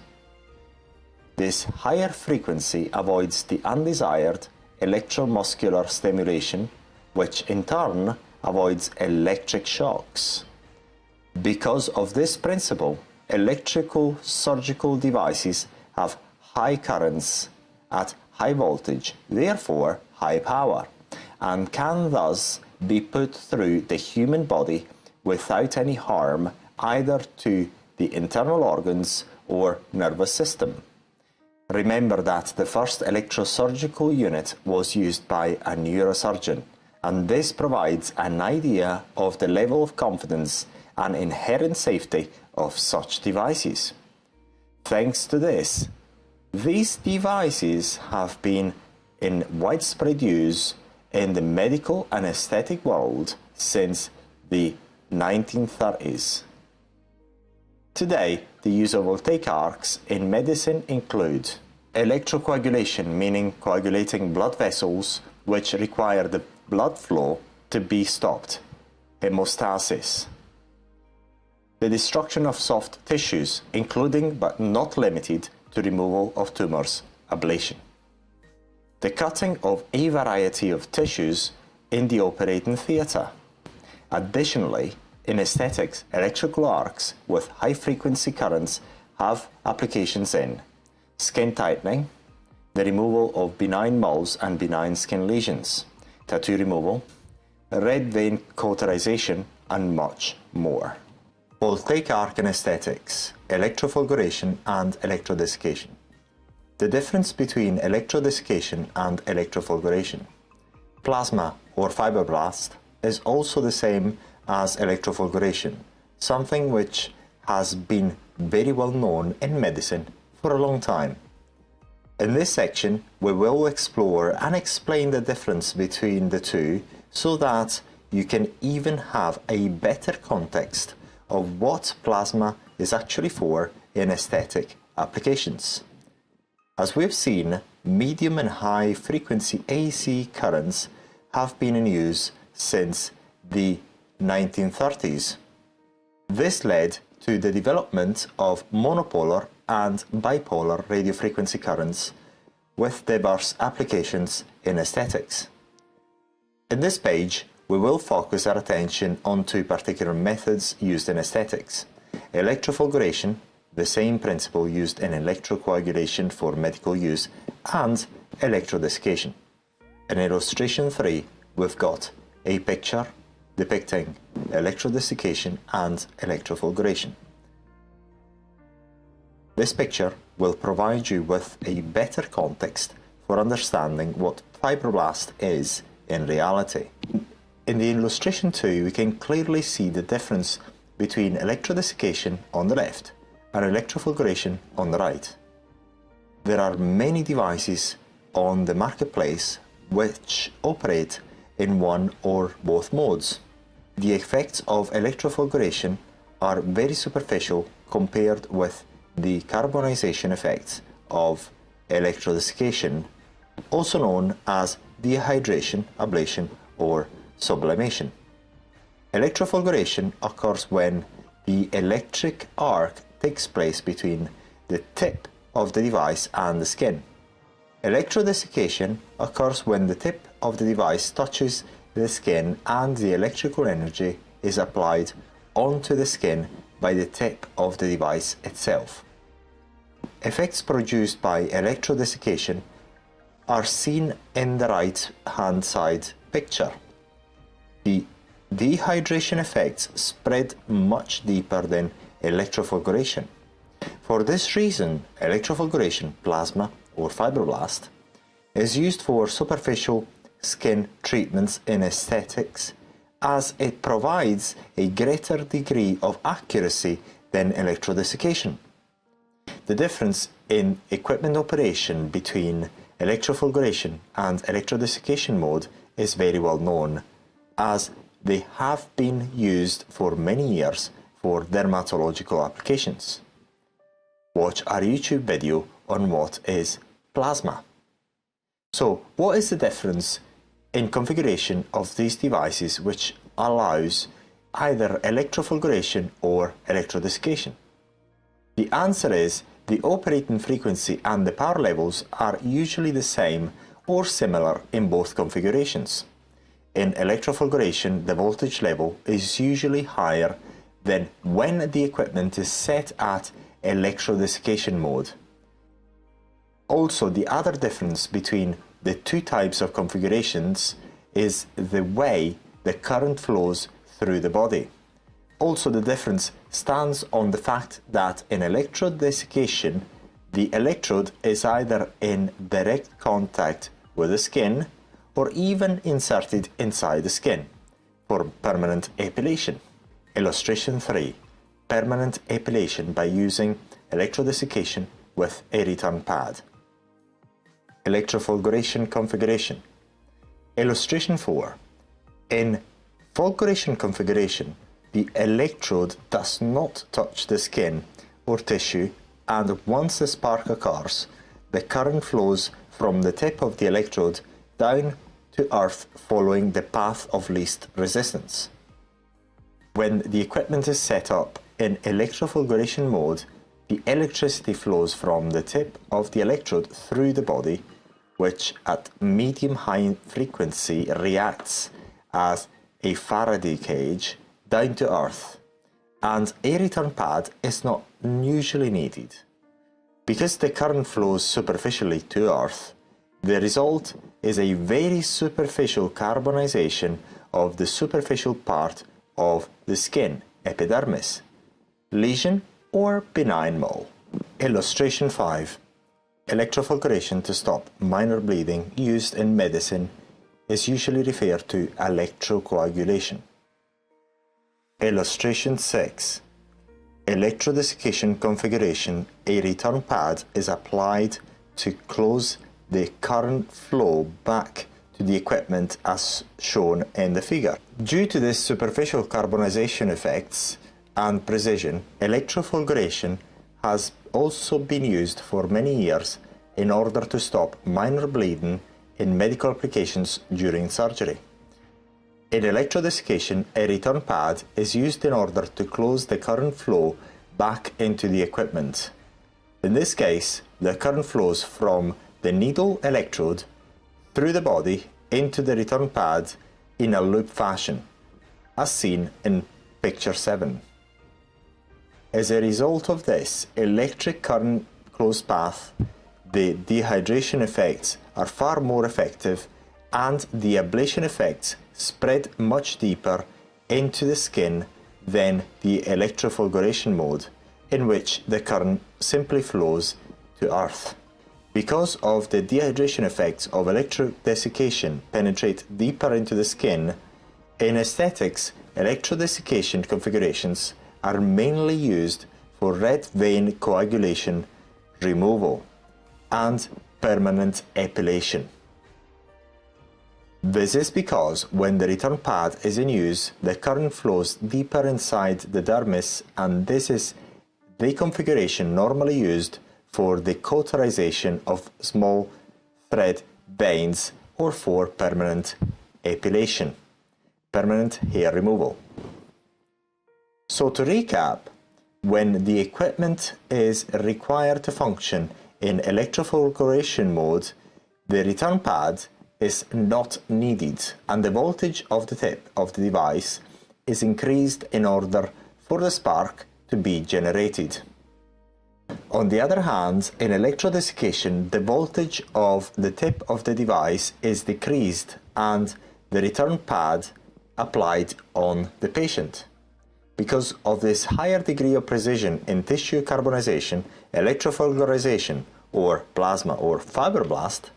This higher frequency avoids the undesired electromuscular stimulation, which in turn avoids electric shocks. Because of this principle, electrical surgical devices have high currents at high voltage, therefore high power, and can thus be put through the human body without any harm either to the internal organs or nervous system. Remember that the first electrosurgical unit was used by a neurosurgeon, and this provides an idea of the level of confidence and inherent safety of such devices. Thanks to this, these devices have been in widespread use in the medical and aesthetic world since the 1930s. Today, the use of voltaic arcs in medicine include electrocoagulation, meaning coagulating blood vessels which require the blood flow to be stopped, hemostasis, the destruction of soft tissues, including but not limited to removal of tumors, ablation, the cutting of a variety of tissues in the operating theatre. Additionally, in aesthetics, electrical arcs with high-frequency currents have applications in skin tightening, the removal of benign moles and benign skin lesions, tattoo removal, red vein cauterization, and much more. We'll take arc in aesthetics, electrofulguration and electrodesiccation. The difference between electrodesiccation and electrofulguration. Plasma or fibroblast is also the same as electrofulguration, something which has been very well known in medicine for a long time. In this section, we will explore and explain the difference between the two so that you can even have a better context of what plasma is actually for in aesthetic applications. As we've seen, medium and high frequency AC currents have been in use since the 1930s. This led to the development of monopolar and bipolar radiofrequency currents with diverse applications in aesthetics. In this page, we will focus our attention on two particular methods used in aesthetics: electrofulguration, the same principle used in electrocoagulation for medical use, and electrodesiccation. In illustration 3, we've got a picture depicting electrodesiccation and electrofulguration. This picture will provide you with a better context for understanding what fibroblast is in reality. In the illustration 2, we can clearly see the difference between electrodesiccation on the left and electrofulguration on the right. There are many devices on the marketplace which operate in one or both modes. The effects of electrofulguration are very superficial compared with the carbonization effects of electrodesiccation, also known as dehydration, ablation, or sublimation. Electrofulguration occurs when the electric arc takes place between the tip of the device and the skin. Electrodesiccation occurs when the tip of the device touches the skin and the electrical energy is applied onto the skin by the tip of the device itself. Effects produced by electrodesiccation are seen in the right hand side picture. The dehydration effects spread much deeper than electrofulguration. For this reason, electrofulguration, plasma or fibroblast, is used for superficial skin treatments in aesthetics, as it provides a greater degree of accuracy than electrodesiccation. The difference in equipment operation between electrofulguration and electrodesiccation mode is very well known, as they have been used for many years for dermatological applications. Watch our YouTube video on what is plasma. So, what is the difference in configuration of these devices which allows either electrofulguration or electrodesiccation? The answer is the operating frequency and the power levels are usually the same or similar in both configurations. In electrofulguration, the voltage level is usually higher than when the equipment is set at electrodesiccation mode. Also, the other difference between the two types of configurations is the way the current flows through the body. Also, the difference stands on the fact that in electrodesiccation, the electrode is either in direct contact with the skin or even inserted inside the skin for permanent epilation. Illustration 3. Permanent epilation by using electrodesiccation with Areton pad. Electrofulguration configuration. Illustration 4. In fulguration configuration, the electrode does not touch the skin or tissue, and once the spark occurs, the current flows from the tip of the electrode down to earth following the path of least resistance. When the equipment is set up in electrofulguration mode, the electricity flows from the tip of the electrode through the body, which at medium-high frequency reacts as a Faraday cage down to earth, and Areton pad is not usually needed. Because the current flows superficially to earth, The result is a very superficial carbonization of the superficial part of the skin, epidermis, lesion or benign mole. Illustration 5. Electrofulguration to stop minor bleeding used in medicine is usually referred to electrocoagulation. Illustration 6. Electrodesiccation configuration, a return pad is applied to close the current flow back to the equipment as shown in the figure. Due to this superficial carbonization effects and precision, electrofulguration has also been used for many years in order to stop minor bleeding in medical applications during surgery. In electrodesiccation, a return pad is used in order to close the current flow back into the equipment. In this case, the current flows from the needle electrode through the body into the return pad in a loop fashion, as seen in picture 7. As a result of this electric current closed path, the dehydration effects are far more effective and the ablation effects spread much deeper into the skin than the electrofulguration mode, in which the current simply flows to earth. Because of the dehydration effects of electrodesiccation penetrate deeper into the skin, in aesthetics, electrodesiccation configurations are mainly used for red vein coagulation removal and permanent epilation. This is because when the return pad is in use, the current flows deeper inside the dermis, and this is the configuration normally used for the cauterization of small thread veins or for permanent epilation, permanent hair removal. So to recap, when the equipment is required to function in electrofulguration mode, the return pad is not needed and the voltage of the tip of the device is increased in order for the spark to be generated. On the other hand, in electrodesiccation, the voltage of the tip of the device is decreased and the return pad applied on the patient. Because of this higher degree of precision in tissue carbonization, electrofulgurization, or plasma or fibroblast,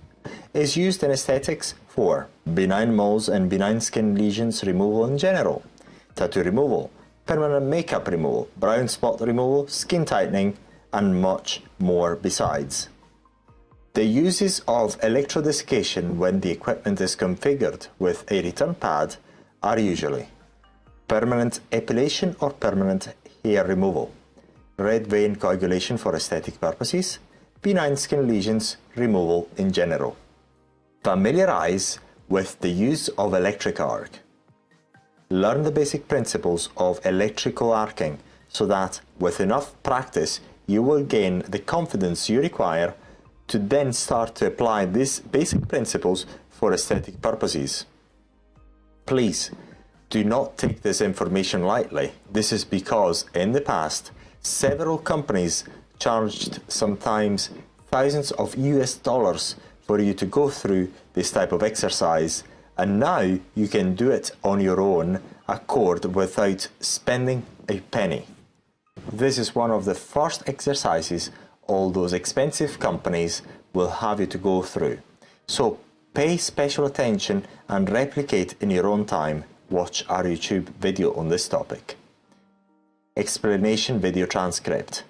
is used in aesthetics for benign moles and benign skin lesions removal in general, tattoo removal, permanent makeup removal, brown spot removal, skin tightening, and much more besides. The uses of electrodesiccation when the equipment is configured with a return pad are usually permanent epilation or permanent hair removal, red vein coagulation for aesthetic purposes, benign skin lesions removal in general. Familiarize with the use of electric arc. Learn the basic principles of electrical arcing so that with enough practice you will gain the confidence you require to then start to apply these basic principles for aesthetic purposes. Please do not take this information lightly. This is because in the past several companies charged sometimes thousands of US dollars for you to go through this type of exercise, and now you can do it on your own accord without spending a penny. This is one of the first exercises all those expensive companies will have you to go through. So pay special attention and replicate in your own time. Watch our YouTube video on this topic. Explanation video transcript.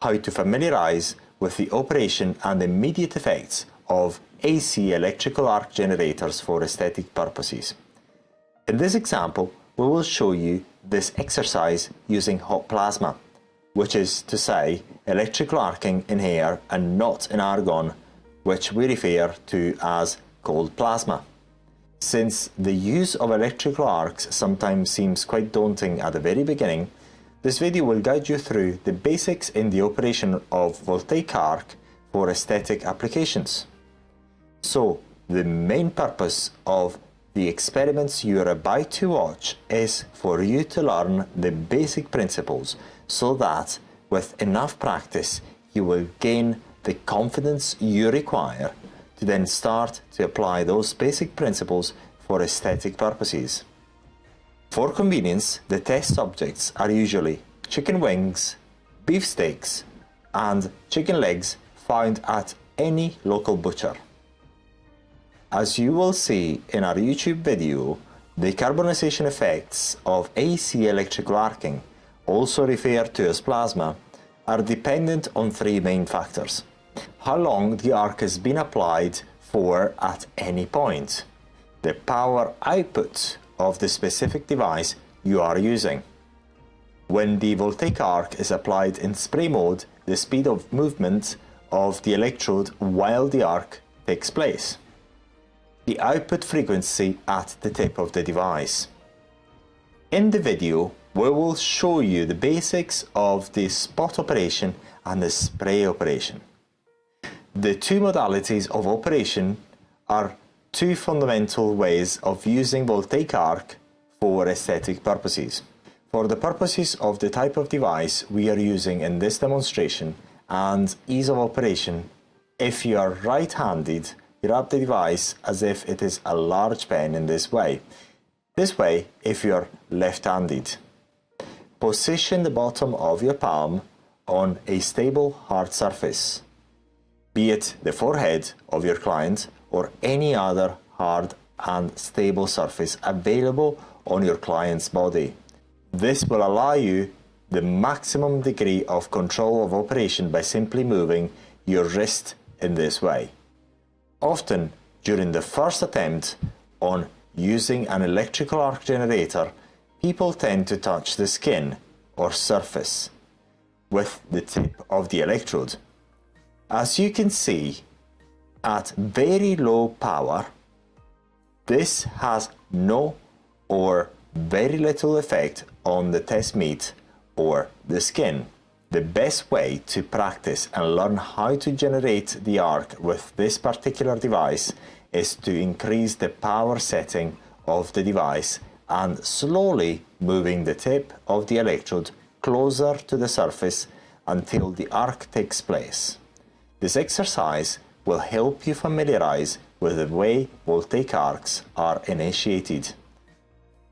How to familiarize with the operation and immediate effects of AC electrical arc generators for aesthetic purposes. In this example, we will show you this exercise using hot plasma, which is to say electrical arcing in hair and not in argon, which we refer to as cold plasma. Since the use of electrical arcs sometimes seems quite daunting at the very beginning, this video will guide you through the basics in the operation of voltaic arc for aesthetic applications. So, the main purpose of the experiments you are about to watch is for you to learn the basic principles so that with enough practice you will gain the confidence you require to then start to apply those basic principles for aesthetic purposes. For convenience, the test subjects are usually chicken wings, beef steaks, and chicken legs found at any local butcher. As you will see in our YouTube video, the carbonization effects of AC electrical arcing, also referred to as plasma, are dependent on three main factors: how long the arc has been applied for at any point, the power output of the specific device you are using. When the voltaic arc is applied in spray mode, the speed of movement of the electrode while the arc takes place, the output frequency at the tip of the device. In the video, we will show you the basics of the spot operation and the spray operation. The two modalities of operation are two fundamental ways of using voltaic arc for aesthetic purposes. For the purposes of the type of device we are using in this demonstration and ease of operation, if you are right-handed, grab the device as if it is a large pen in this way. This way, if you are left-handed. Position the bottom of your palm on a stable hard surface, be it the forehead of your client or any other hard and stable surface available on your client's body. This will allow you the maximum degree of control of operation by simply moving your wrist in this way. Often, during the first attempt on using an electrical arc generator, people tend to touch the skin or surface with the tip of the electrode. As you can see, at very low power, this has no or very little effect on the test meat or the skin. The best way to practice and learn how to generate the arc with this particular device is to increase the power setting of the device and slowly moving the tip of the electrode closer to the surface until the arc takes place. This exercise will help you familiarize with the way voltaic arcs are initiated.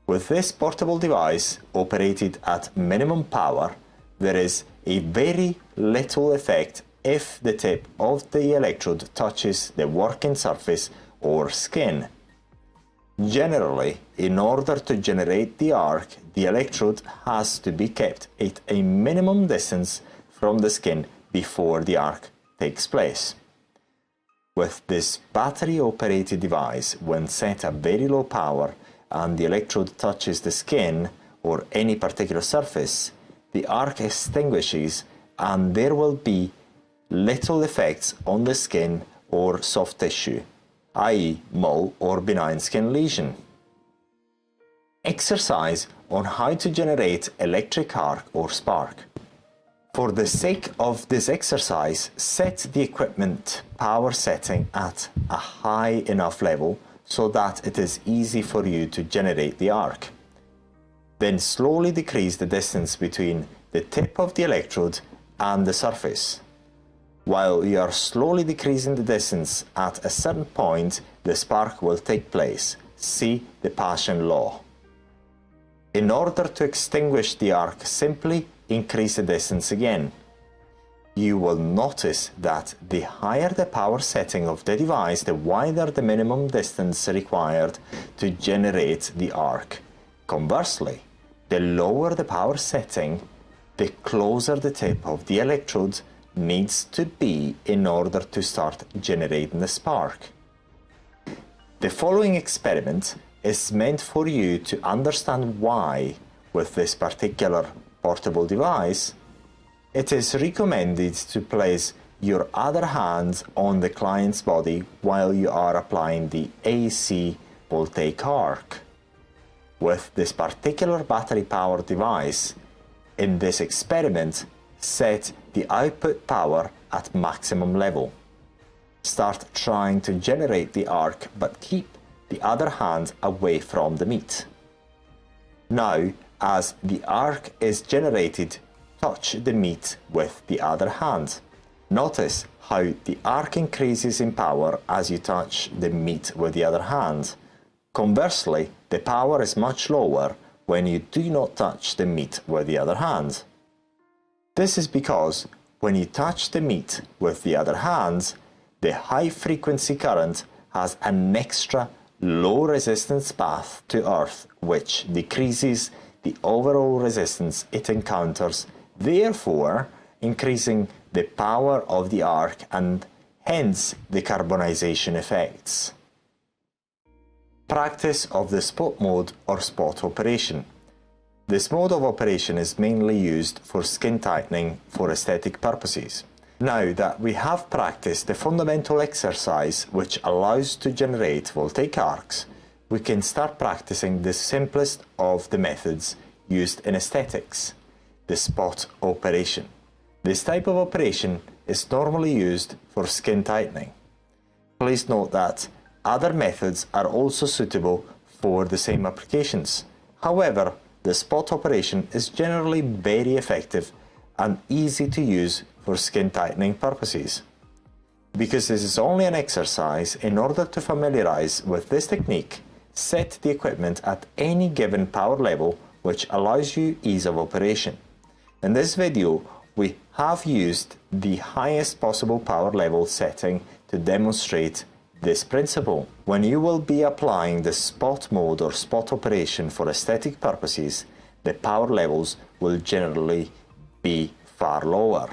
With this portable device operated at minimum power, there is a very little effect if the tip of the electrode touches the working surface or skin. Generally, in order to generate the arc, the electrode has to be kept at a minimum distance from the skin before the arc takes place. With this battery-operated device, when set at very low power and the electrode touches the skin or any particular surface, the arc extinguishes and there will be little effects on the skin or soft tissue, i.e. mole or benign skin lesion. Exercise on how to generate electric arc or spark. For the sake of this exercise, set the equipment power setting at a high enough level so that it is easy for you to generate the arc. Then slowly decrease the distance between the tip of the electrode and the surface. While you are slowly decreasing the distance, at a certain point the spark will take place. See the Paschen law. In order to extinguish the arc, simply increase the distance again. You will notice that the higher the power setting of the device, the wider the minimum distance required to generate the arc. Conversely, the lower the power setting, the closer the tip of the electrode needs to be in order to start generating the spark. The following experiment is meant for you to understand why, with this particular portable device, it is recommended to place your other hand on the client's body while you are applying the AC voltaic arc. With this particular battery-powered device, in this experiment, set the output power at maximum level. Start trying to generate the arc, but keep the other hand away from the meat. Now, as the arc is generated, touch the meat with the other hand. Notice how the arc increases in power as you touch the meat with the other hand. Conversely, the power is much lower when you do not touch the meat with the other hand. This is because when you touch the meat with the other hand, the high frequency current has an extra low resistance path to Earth, which decreases the overall resistance it encounters, therefore increasing the power of the arc and hence the carbonization effects. Practice of the spot mode or spot operation. This mode of operation is mainly used for skin tightening for aesthetic purposes. Now that we have practiced the fundamental exercise which allows to generate voltaic arcs, we can start practicing the simplest of the methods used in aesthetics, the spot operation. This type of operation is normally used for skin tightening. Please note that other methods are also suitable for the same applications. However, the spot operation is generally very effective and easy to use for skin tightening purposes. Because this is only an exercise, in order to familiarize with this technique, set the equipment at any given power level which allows you ease of operation. In this video, we have used the highest possible power level setting to demonstrate this principle. When you will be applying the spot mode or spot operation for aesthetic purposes, the power levels will generally be far lower.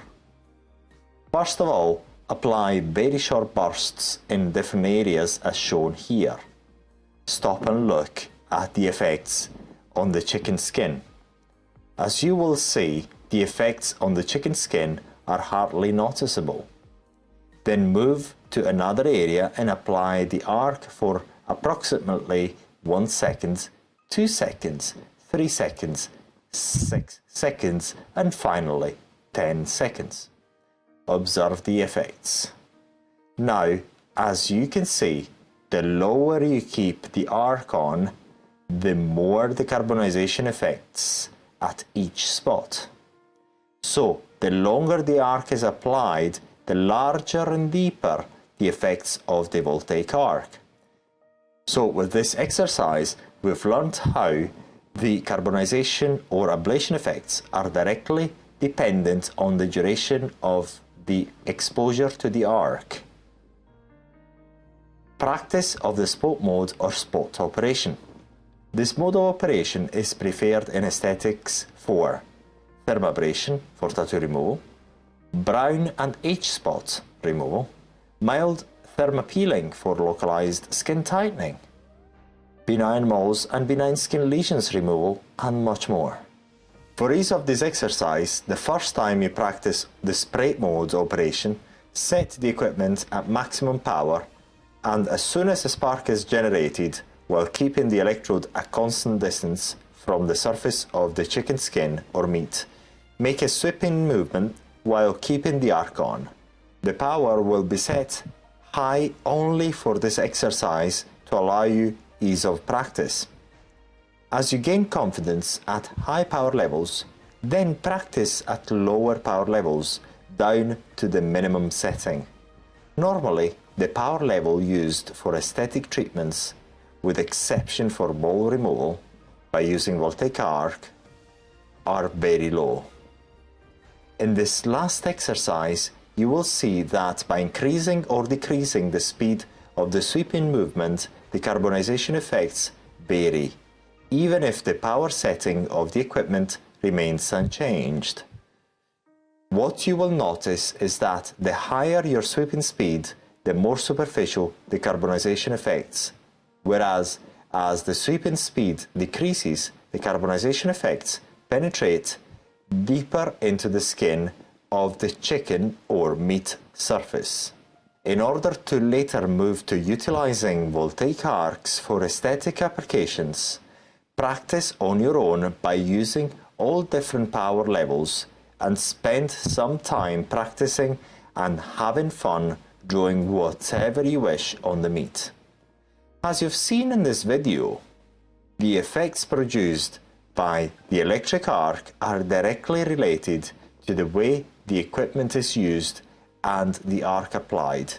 First of all, apply very short bursts in different areas as shown here. Stop and look at the effects on the chicken skin. As you will see, the effects on the chicken skin are hardly noticeable. Then move to another area and apply the arc for approximately 1 second, 2 seconds, 3 seconds, 6 seconds, and finally 10 seconds. Observe the effects. Now, as you can see, the lower you keep the arc on, the more the carbonization effects at each spot. So, the longer the arc is applied, the larger and deeper the effects of the voltaic arc. So, with this exercise, we've learned how the carbonization or ablation effects are directly dependent on the duration of the exposure to the arc. Practice of the spot mode or spot operation. This mode of operation is preferred in aesthetics for thermabrasion for tattoo removal, brown and H-spot removal, mild thermapeeling for localized skin tightening, benign moles and benign skin lesions removal, and much more. For ease of this exercise, the first time you practice the spray mode operation, set the equipment at maximum power, and as soon as a spark is generated, while keeping the electrode a constant distance from the surface of the chicken skin or meat, make a sweeping movement while keeping the arc on. The power will be set high only for this exercise to allow you ease of practice. As you gain confidence at high power levels, then practice at lower power levels down to the minimum setting. Normally, the power level used for aesthetic treatments, with exception for mole removal by using voltaic arc, are very low. In this last exercise, you will see that by increasing or decreasing the speed of the sweeping movement, the carbonization effects vary, even if the power setting of the equipment remains unchanged. What you will notice is that the higher your sweeping speed, the more superficial the carbonization effects, whereas as the sweeping speed decreases, the carbonization effects penetrate deeper into the skin of the chicken or meat surface. In order to later move to utilizing voltaic arcs for aesthetic applications, practice on your own by using all different power levels and spend some time practicing and having fun drawing whatever you wish on the meat. As you've seen in this video, the effects produced by the electric arc are directly related to the way the equipment is used and the arc applied.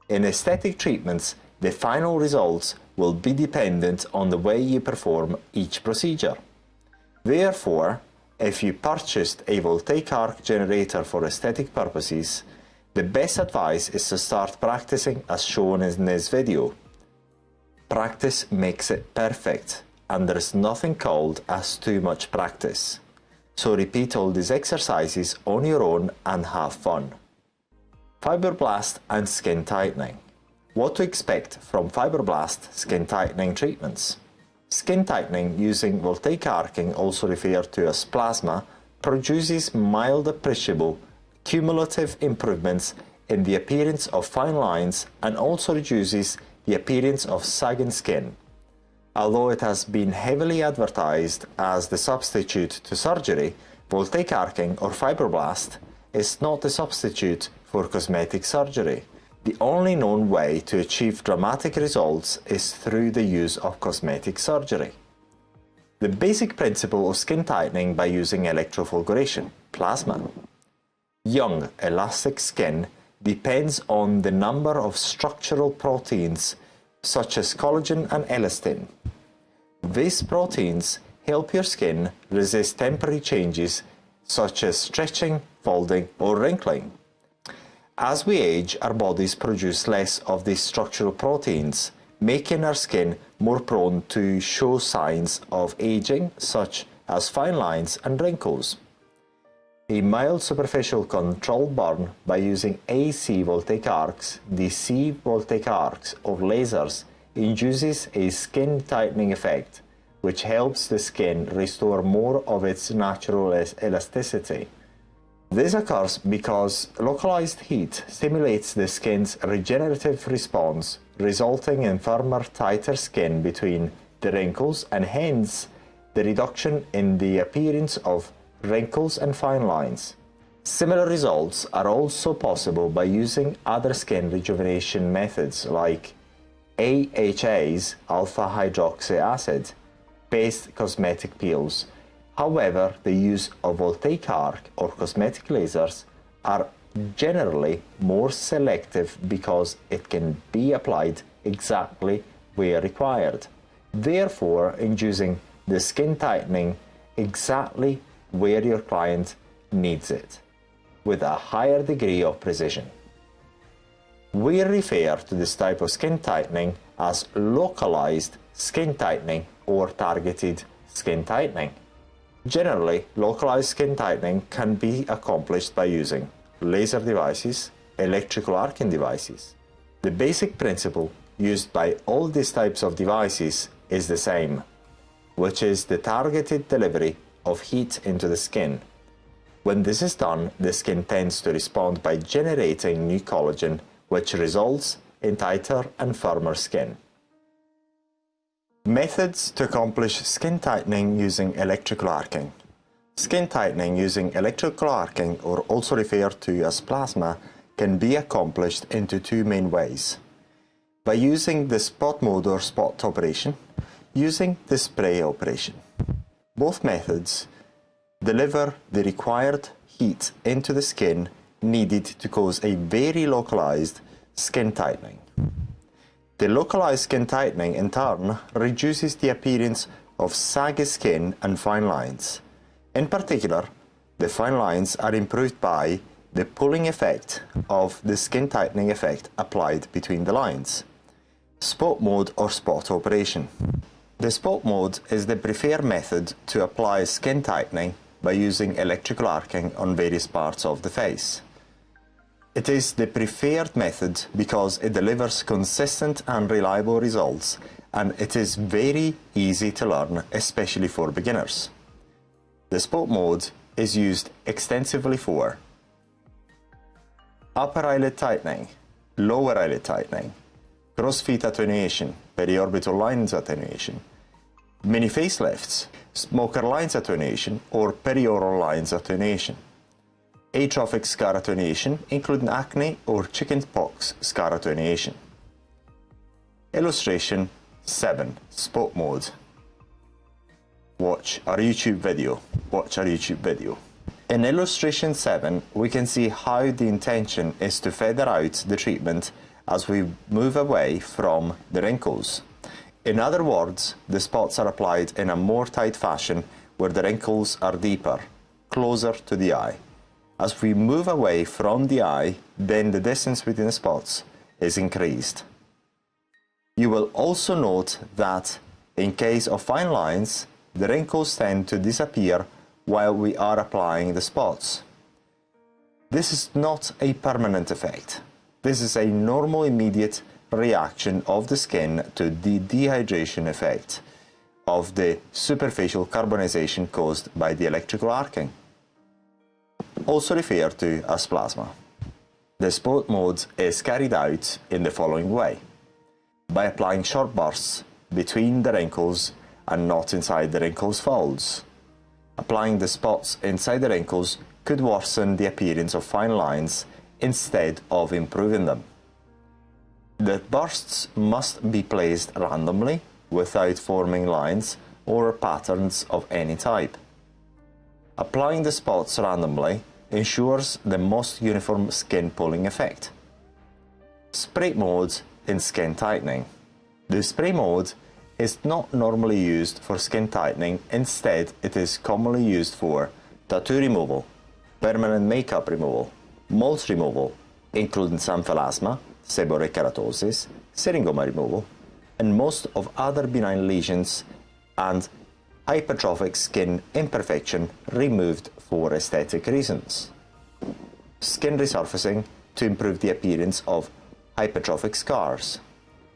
In aesthetic treatments, the final results will be dependent on the way you perform each procedure. Therefore, if you purchased a voltaic arc generator for aesthetic purposes, the best advice is to start practicing as shown in this video. Practice makes it perfect, and there is nothing called as too much practice. So repeat all these exercises on your own and have fun. Fibroblast and skin tightening. What to expect from fibroblast skin tightening treatments? Skin tightening using voltaic arcing, also referred to as plasma, produces mild appreciable cumulative improvements in the appearance of fine lines and also reduces the appearance of sagging skin. Although it has been heavily advertised as the substitute to surgery, voltaic arcing or fibroblast is not a substitute for cosmetic surgery. The only known way to achieve dramatic results is through the use of cosmetic surgery. The basic principle of skin tightening by using electrofulguration, plasma. Young, elastic skin depends on the number of structural proteins such as collagen and elastin. These proteins help your skin resist temporary changes such as stretching, folding, or wrinkling. As we age, our bodies produce less of these structural proteins, making our skin more prone to show signs of aging, such as fine lines and wrinkles. A mild superficial controlled burn by using AC voltaic arcs, DC voltaic arcs, or lasers induces a skin tightening effect, which helps the skin restore more of its natural elasticity. This occurs because localized heat stimulates the skin's regenerative response, resulting in firmer, tighter skin between the wrinkles and hence the reduction in the appearance of wrinkles and fine lines. Similar results are also possible by using other skin rejuvenation methods like AHAs, alpha hydroxy acid, based cosmetic peels. However, the use of voltaic arc or cosmetic lasers are generally more selective because it can be applied exactly where required, therefore inducing the skin tightening exactly where your client needs it, with a higher degree of precision. We refer to this type of skin tightening as localized skin tightening or targeted skin tightening. Generally, localized skin tightening can be accomplished by using laser devices, electrical arcing devices. The basic principle used by all these types of devices is the same, which is the targeted delivery of heat into the skin. When this is done, the skin tends to respond by generating new collagen, which results in tighter and firmer skin. Methods to accomplish skin tightening using electrical arcing. Skin tightening using electrical arcing, or also referred to as plasma, can be accomplished into two main ways. By using the spot mode or spot operation, using the spray operation. Both methods deliver the required heat into the skin needed to cause a very localized skin tightening. The localized skin tightening, in turn, reduces the appearance of saggy skin and fine lines. In particular, the fine lines are improved by the pulling effect of the skin tightening effect applied between the lines. Spot mode or spot operation. The spot mode is the preferred method to apply skin tightening by using electrical arcing on various parts of the face. It is the preferred method because it delivers consistent and reliable results, and it is very easy to learn, especially for beginners. The spot mode is used extensively for upper eyelid tightening, lower eyelid tightening, crossfeet attenuation, periorbital lines attenuation, mini facelifts, smoker lines attenuation, or perioral lines attenuation. Atrophic scar attenuation, including acne or chickenpox scar attenuation. Illustration 7. Spot mode. Watch our YouTube video. Watch our YouTube video. In illustration 7, we can see how the intention is to feather out the treatment as we move away from the wrinkles. In other words, the spots are applied in a more tight fashion where the wrinkles are deeper, closer to the eye. As we move away from the eye, then the distance between the spots is increased. You will also note that in case of fine lines, the wrinkles tend to disappear while we are applying the spots. This is not a permanent effect. This is a normal immediate reaction of the skin to the dehydration effect of the superficial carbonization caused by the electrical arcing, also referred to as plasma. The spot mode is carried out in the following way: by applying short bursts between the wrinkles and not inside the wrinkles folds. Applying the spots inside the wrinkles could worsen the appearance of fine lines instead of improving them. The bursts must be placed randomly without forming lines or patterns of any type. Applying the spots randomly ensures the most uniform skin pulling effect. Spray mode in skin tightening. The spray mode is not normally used for skin tightening. Instead, it is commonly used for tattoo removal, permanent makeup removal, moles removal, including xanthelasma, seborrheic keratosis, syringoma removal, and most of other benign lesions and hypertrophic skin imperfection removed for aesthetic reasons. Skin resurfacing to improve the appearance of hypertrophic scars.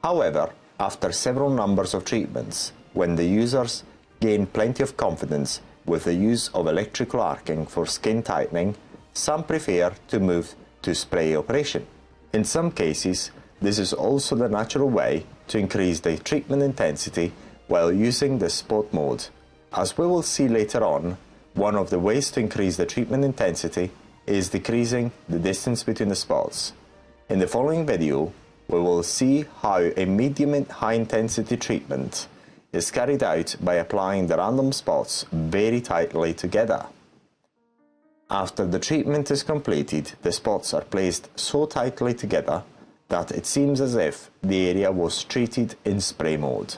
However, after several numbers of treatments, when the users gain plenty of confidence with the use of electrical arcing for skin tightening, some prefer to move to spray operation. In some cases, this is also the natural way to increase the treatment intensity while using the spot mode. As we will see later on, one of the ways to increase the treatment intensity is decreasing the distance between the spots. In the following video, we will see how a medium and high intensity treatment is carried out by applying the random spots very tightly together. After the treatment is completed, the spots are placed so tightly together that it seems as if the area was treated in spray mode.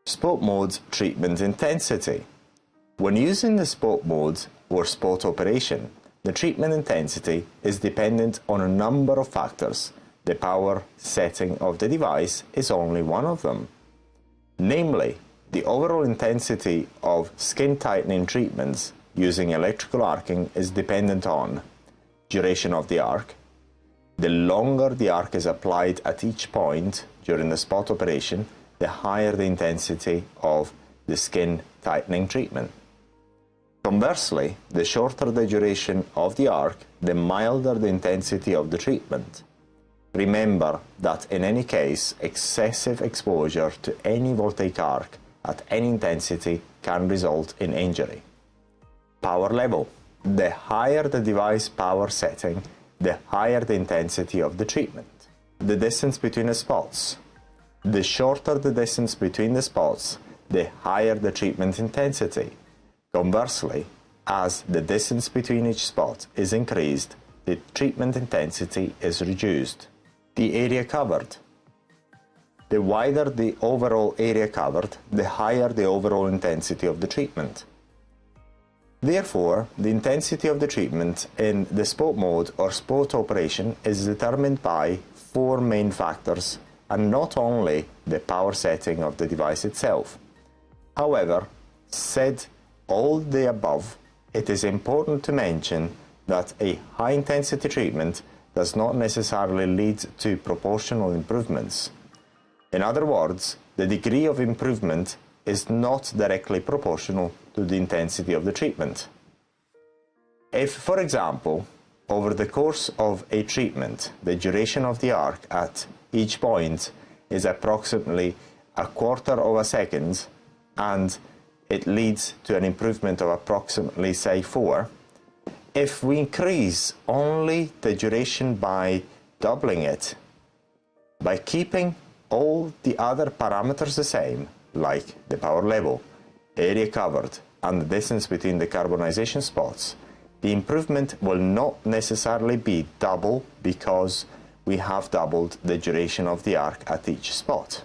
Spot mode treatment intensity. When using the spot mode or spot operation, the treatment intensity is dependent on a number of factors. The power setting of the device is only one of them. Namely, the overall intensity of skin tightening treatments using electrical arcing is dependent on duration of the arc. The longer the arc is applied at each point during the spot operation, the higher the intensity of the skin tightening treatment. Conversely, the shorter the duration of the arc, the milder the intensity of the treatment. Remember that in any case, excessive exposure to any voltaic arc at any intensity can result in injury. Power level. The higher the device power setting, the higher the intensity of the treatment. The distance between the spots. The shorter the distance between the spots, the higher the treatment intensity. Conversely, as the distance between each spot is increased, the treatment intensity is reduced. The area covered. The wider the overall area covered, the higher the overall intensity of the treatment. Therefore, the intensity of the treatment in the spot mode or spot operation is determined by 4 main factors, and not only the power setting of the device itself. However, said all the above, it is important to mention that a high-intensity treatment does not necessarily lead to proportional improvements. In other words, the degree of improvement is not directly proportional to the intensity of the treatment. If, for example, over the course of a treatment, the duration of the arc at each point is approximately a quarter of a second, and it leads to an improvement of approximately, say, 4, if we increase only the duration by doubling it, by keeping all the other parameters the same, like the power level, area covered, and the distance between the carbonization spots, the improvement will not necessarily be double because we have doubled the duration of the arc at each spot.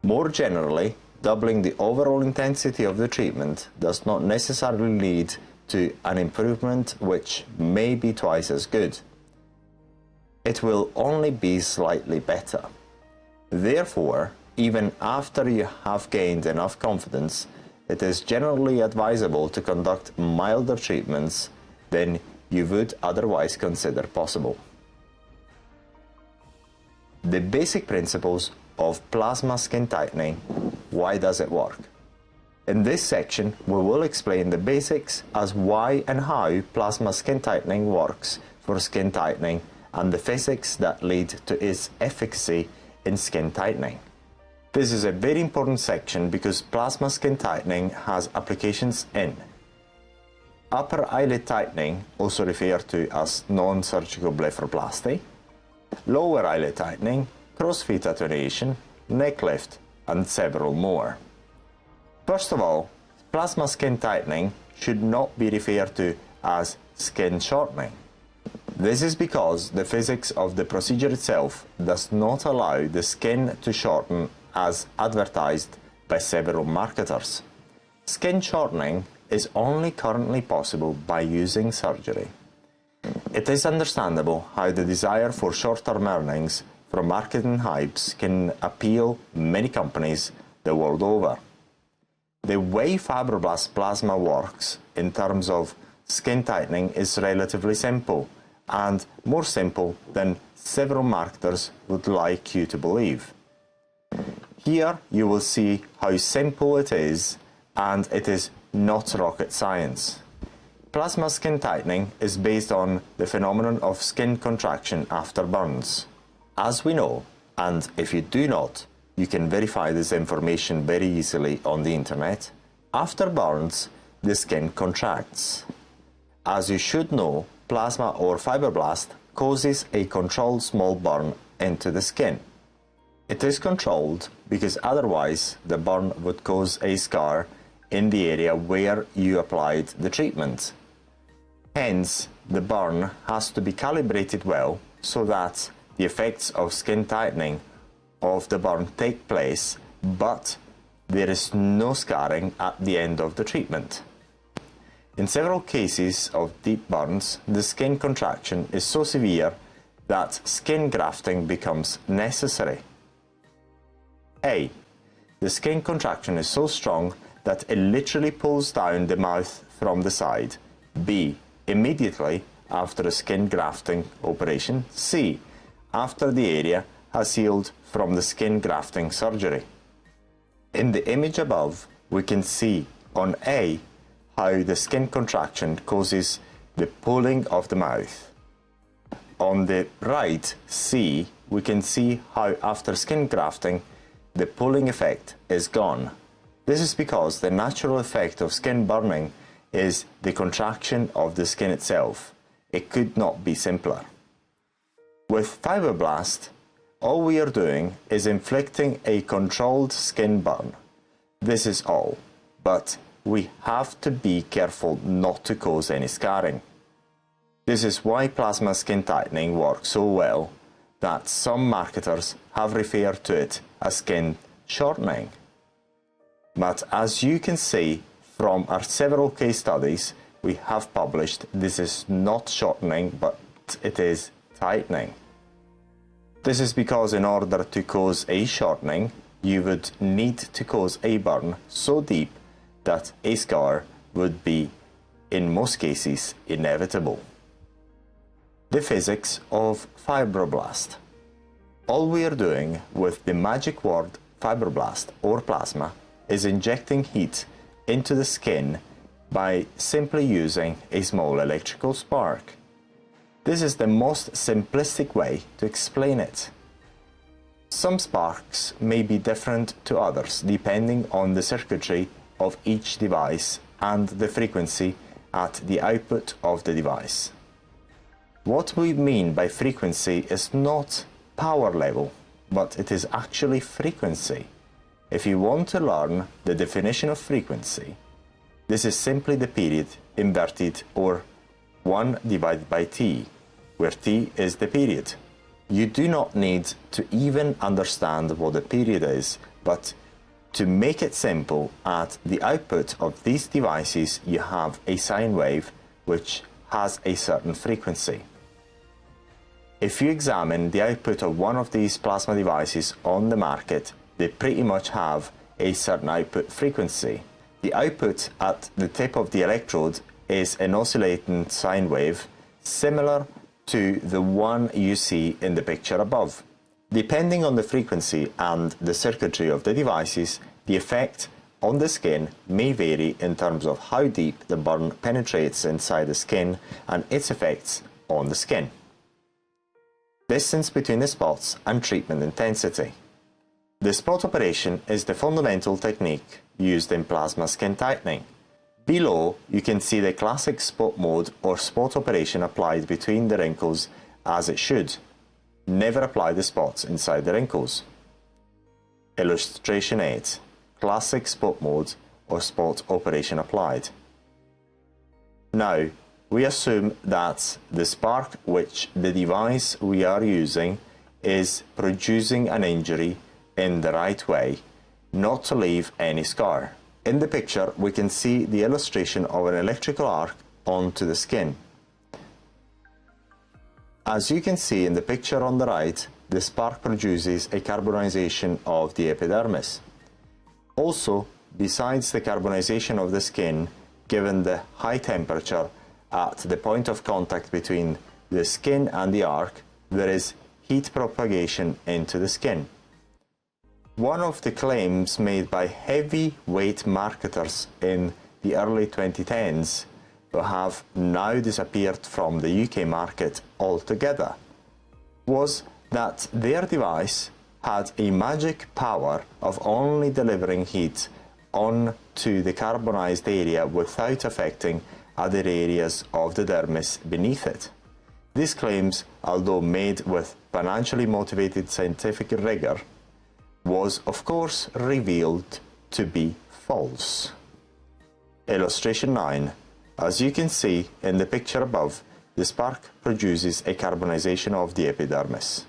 More generally, doubling the overall intensity of the treatment does not necessarily lead to an improvement which may be twice as good. It will only be slightly better. Therefore, even after you have gained enough confidence, it is generally advisable to conduct milder treatments than you would otherwise consider possible. The basic principles of plasma skin tightening. Why does it work? In this section, we will explain the basics as why and how plasma skin tightening works for skin tightening and the physics that lead to its efficacy in skin tightening. This is a very important section because plasma skin tightening has applications in upper eyelid tightening, also referred to as non-surgical blepharoplasty, lower eyelid tightening, crossfeet attenuation, neck lift, and several more. First of all, plasma skin tightening should not be referred to as skin shortening. This is because the physics of the procedure itself does not allow the skin to shorten as advertised by several marketers. Skin shortening is only currently possible by using surgery. It is understandable how the desire for short-term earnings from marketing hypes can appeal many companies the world over. The way Fibroblast plasma works in terms of skin tightening is relatively simple, and more simple than several marketers would like you to believe. Here you will see how simple it is, and it is not rocket science. Plasma skin tightening is based on the phenomenon of skin contraction after burns. As we know, and if you do not, you can verify this information very easily on the internet, after burns, the skin contracts. As you should know, plasma or fibroblast causes a controlled small burn into the skin. It is controlled because otherwise the burn would cause a scar in the area where you applied the treatment. Hence, the burn has to be calibrated well so that the effects of skin tightening of the burn take place, but there is no scarring at the end of the treatment. In several cases of deep burns, the skin contraction is so severe that skin grafting becomes necessary. A. The skin contraction is so strong that it literally pulls down the mouth from the side. B. Immediately after a skin grafting operation. C. After the area has healed from the skin grafting surgery. In the image above, we can see on A how the skin contraction causes the pulling of the mouth. On the right, C, we can see how after skin grafting, the pulling effect is gone. This is because the natural effect of skin burning is the contraction of the skin itself. It could not be simpler. With Fibroblast, all we are doing is inflicting a controlled skin burn. This is all, but we have to be careful not to cause any scarring. This is why plasma skin tightening works so well that some marketers have referred to it as skin shortening. But as you can see from our several case studies we have published, this is not shortening, but it is tightening. This is because in order to cause a shortening, you would need to cause a burn so deep that a scar would be, in most cases, inevitable. The physics of fibroblast. All we are doing with the magic word fibroblast or plasma is injecting heat into the skin by simply using a small electrical spark. This is the most simplistic way to explain it. Some sparks may be different to others depending on the circuitry of each device and the frequency at the output of the device. What we mean by frequency is not power level, but it is actually frequency. If you want to learn the definition of frequency, this is simply the period inverted, or 1 divided by t, where t is the period. You do not need to even understand what a period is, but to make it simple, at the output of these devices you have a sine wave which has a certain frequency. If you examine the output of one of these plasma devices on the market, they pretty much have a certain output frequency. The output at the tip of the electrode is an oscillating sine wave similar to the one you see in the picture above. Depending on the frequency and the circuitry of the devices, the effect on the skin may vary in terms of how deep the burn penetrates inside the skin and its effects on the skin. Distance between the spots and treatment intensity. The spot operation is the fundamental technique used in plasma skin tightening. Below, you can see the classic spot mode or spot operation applied between the wrinkles as it should. Never apply the spots inside the wrinkles. Illustration 8. Classic spot mode or spot operation applied. Now, we assume that the spark which the device we are using is producing an injury in the right way, not to leave any scar. In the picture, we can see the illustration of an electrical arc onto the skin. As you can see in the picture on the right, the spark produces a carbonization of the epidermis. Also, besides the carbonization of the skin, given the high temperature at the point of contact between the skin and the arc, there is heat propagation into the skin. One of the claims made by heavyweight marketers in the early 2010s, who have now disappeared from the UK market altogether, was that their device had a magic power of only delivering heat onto the carbonized area without affecting other areas of the dermis beneath it. These claims, although made with financially motivated scientific rigor, was of course revealed to be false. Illustration 9. As you can see in the picture above, the spark produces a carbonization of the epidermis.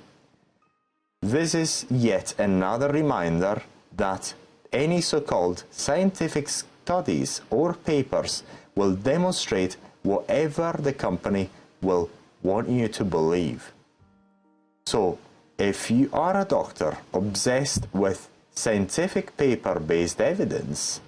This is yet another reminder that any so-called scientific studies or papers will demonstrate whatever the company will want you to believe. So, if you are a doctor obsessed with scientific paper-based evidence,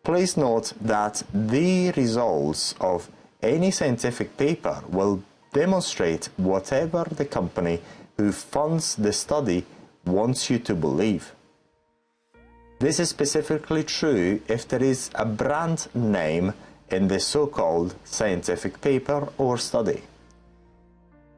please note that the results of any scientific paper will demonstrate whatever the company who funds the study wants you to believe. This is specifically true if there is a brand name in the so-called scientific paper or study.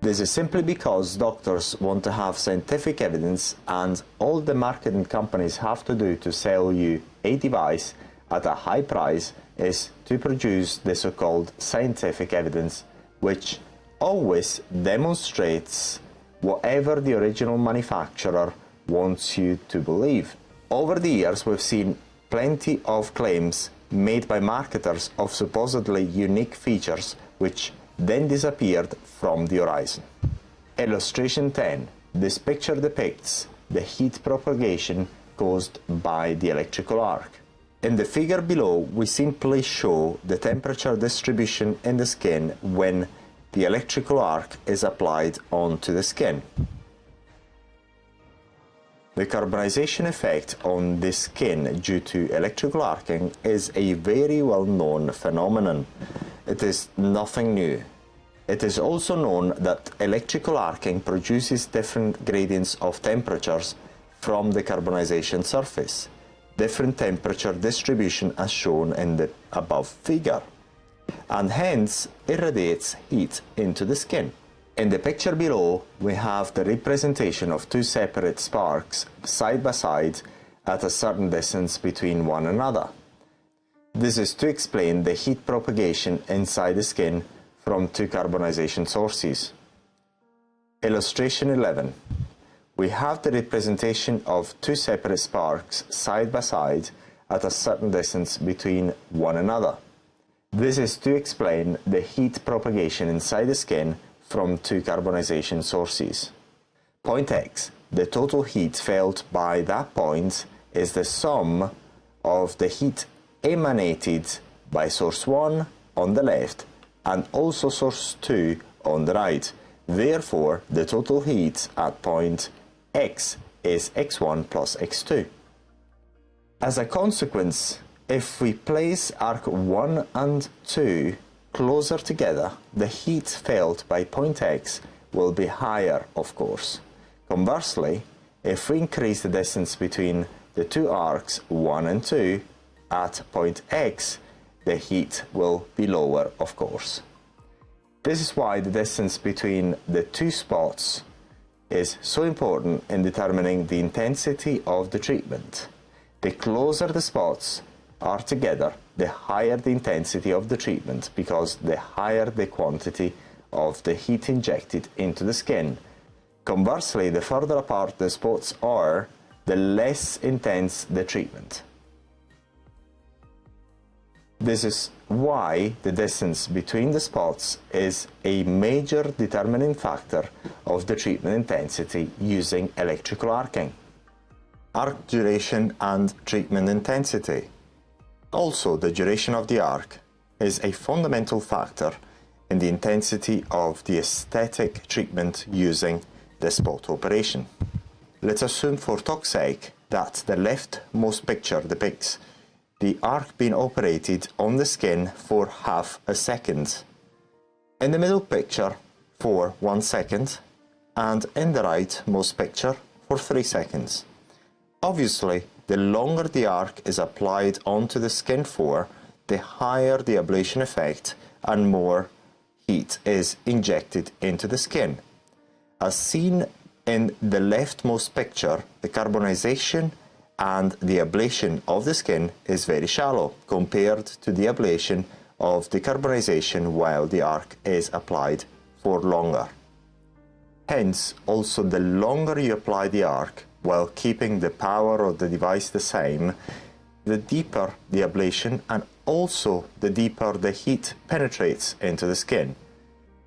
This is simply because doctors want to have scientific evidence, and all the marketing companies have to do to sell you a device at a high price is to produce the so-called scientific evidence, which always demonstrates whatever the original manufacturer wants you to believe. Over the years, we've seen plenty of claims made by marketers of supposedly unique features which then disappeared from the horizon. Illustration 10. This picture depicts the heat propagation caused by the electrical arc. In the figure below, we simply show the temperature distribution in the skin when the electrical arc is applied onto the skin. The carbonization effect on the skin due to electrical arcing is a very well-known phenomenon. It is nothing new. It is also known that electrical arcing produces different gradients of temperatures from the carbonization surface. Different temperature distribution as shown in the above figure, and hence irradiates heat into the skin. In the picture below, we have the representation of two separate sparks side by side at a certain distance between one another. This is to explain the heat propagation inside the skin from two carbonization sources. Illustration 11. we have the representation of two separate sparks side by side at a certain distance between one another. This is to explain the heat propagation inside the skin from two carbonization sources. Point X, the total heat felt by that point, is the sum of the heat emanated by source 1 on the left and also source 2 on the right. Therefore, the total heat at point X is X1 plus X2. As a consequence, if we place arc 1 and 2 closer together, the heat felt by point X will be higher, of course. Conversely, if we increase the distance between the two arcs 1 and 2 at point X, the heat will be lower, of course. This is why the distance between the two spots is so important in determining the intensity of the treatment. The closer the spots are together, the higher the intensity of the treatment, because the higher the quantity of the heat injected into the skin. Conversely, the further apart the spots are, the less intense the treatment. This is why the distance between the spots is a major determining factor of the treatment intensity using electrical arcing. Arc duration and treatment intensity. Also, the duration of the arc is a fundamental factor in the intensity of the aesthetic treatment using the spot operation. Let's assume for talk's sake that the leftmost picture depicts the arc being operated on the skin for half a second, in the middle picture for 1 second, and in the rightmost picture for 3 seconds. Obviously, the longer the arc is applied onto the skin for, the higher the ablation effect and more heat is injected into the skin. As seen in the leftmost picture, the carbonization and the ablation of the skin is very shallow compared to the ablation of the carbonization while the arc is applied for longer. Hence, also the longer you apply the arc while keeping the power of the device the same, the deeper the ablation and also the deeper the heat penetrates into the skin.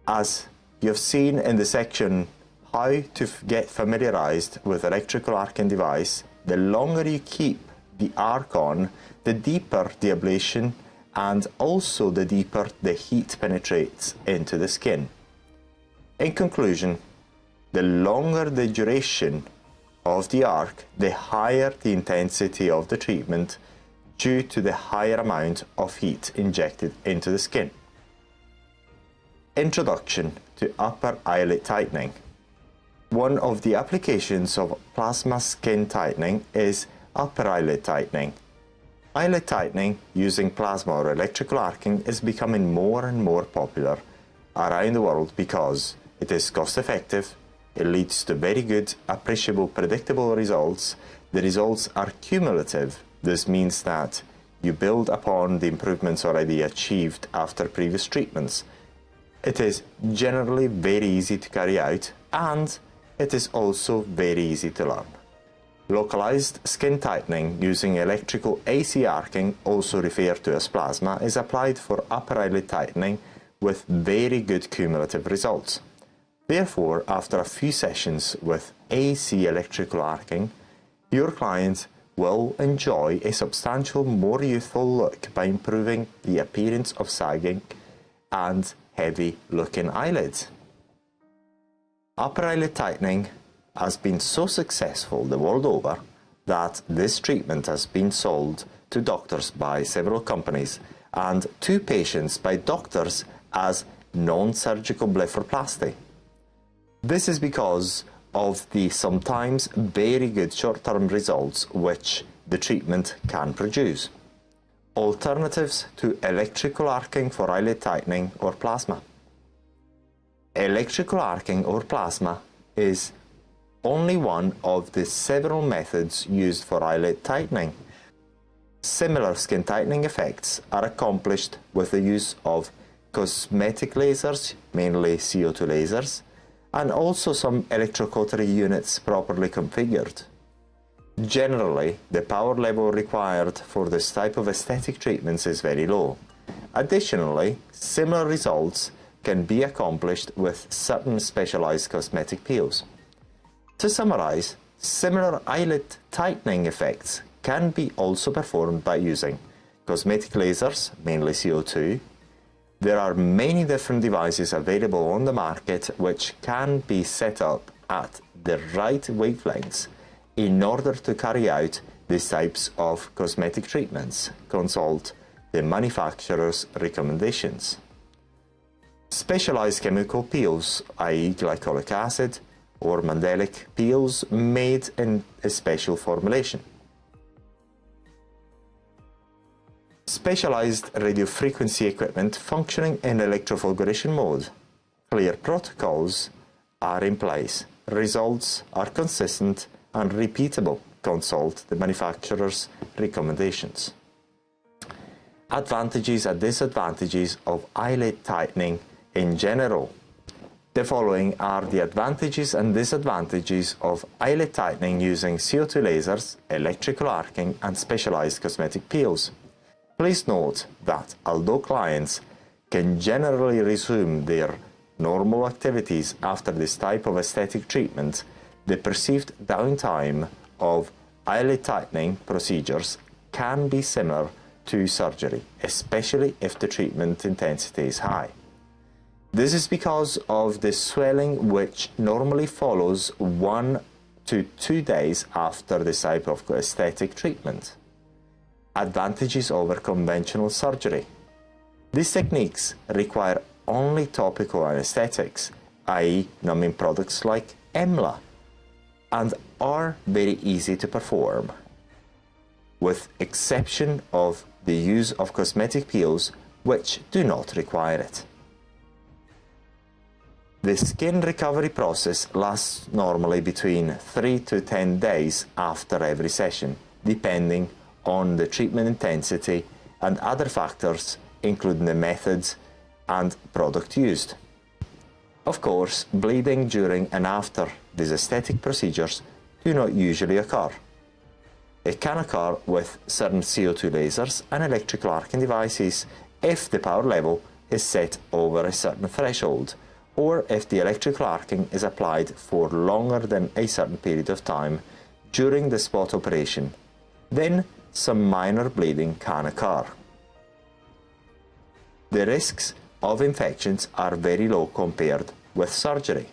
As you have seen in the section how to get familiarized with electrical arcing device, the longer you keep the arc on, the deeper the ablation and also the deeper the heat penetrates into the skin. In conclusion, the longer the duration of the arc, the higher the intensity of the treatment due to the higher amount of heat injected into the skin. Introduction to upper eyelid tightening. One of the applications of plasma skin tightening is upper eyelid tightening. Eyelid tightening using plasma or electrical arcing is becoming more and more popular around the world because it is cost effective, it leads to very good, appreciable, predictable results. The results are cumulative. This means that you build upon the improvements already achieved after previous treatments. It is generally very easy to carry out and it is also very easy to learn. Localized skin tightening using electrical AC arcing, also referred to as plasma, is applied for upper eyelid tightening with very good cumulative results. Therefore, after a few sessions with AC electrical arcing, your client will enjoy a substantial, more youthful look by improving the appearance of sagging and heavy-looking eyelids. Upper eyelid tightening has been so successful the world over that this treatment has been sold to doctors by several companies and to patients by doctors as non-surgical blepharoplasty. This is because of the sometimes very good short-term results which the treatment can produce. Alternatives to electrical arcing for eyelid tightening or plasma. Electrical arcing or plasma is only one of the several methods used for eyelid tightening. Similar skin tightening effects are accomplished with the use of cosmetic lasers, mainly CO2 lasers, and also some electrocautery units properly configured. Generally, the power level required for this type of aesthetic treatments is very low. Additionally, similar results can be accomplished with certain specialized cosmetic peels. To summarize, similar eyelid tightening effects can be also performed by using cosmetic lasers, mainly CO2. There are many different devices available on the market which can be set up at the right wavelengths in order to carry out these types of cosmetic treatments. Consult the manufacturer's recommendations. Specialized chemical peels, i.e. glycolic acid or mandelic peels made in a special formulation. Specialized radiofrequency equipment functioning in electrofulguration mode. Clear protocols are in place. Results are consistent and repeatable. Consult the manufacturer's recommendations. Advantages and disadvantages of eyelid tightening in general. The following are the advantages and disadvantages of eyelid tightening using CO2 lasers, electrical arcing, and specialized cosmetic peels. Please note that although clients can generally resume their normal activities after this type of aesthetic treatment, the perceived downtime of eyelid tightening procedures can be similar to surgery, especially if the treatment intensity is high. This is because of the swelling which normally follows 1 to 2 days after this type of aesthetic treatment. Advantages over conventional surgery. These techniques require only topical anesthetics, i.e. numbing products like EMLA, and are very easy to perform, with exception of the use of cosmetic peels which do not require it. The skin recovery process lasts normally between 3 to 10 days after every session, depending on the treatment intensity and other factors, including the methods and product used. Of course, bleeding during and after these aesthetic procedures do not usually occur. It can occur with certain CO2 lasers and electrical arcing devices if the power level is set over a certain threshold, or if the electrical arcing is applied for longer than a certain period of time during the spot operation. Then some minor bleeding can occur. The risks of infections are very low compared with surgery.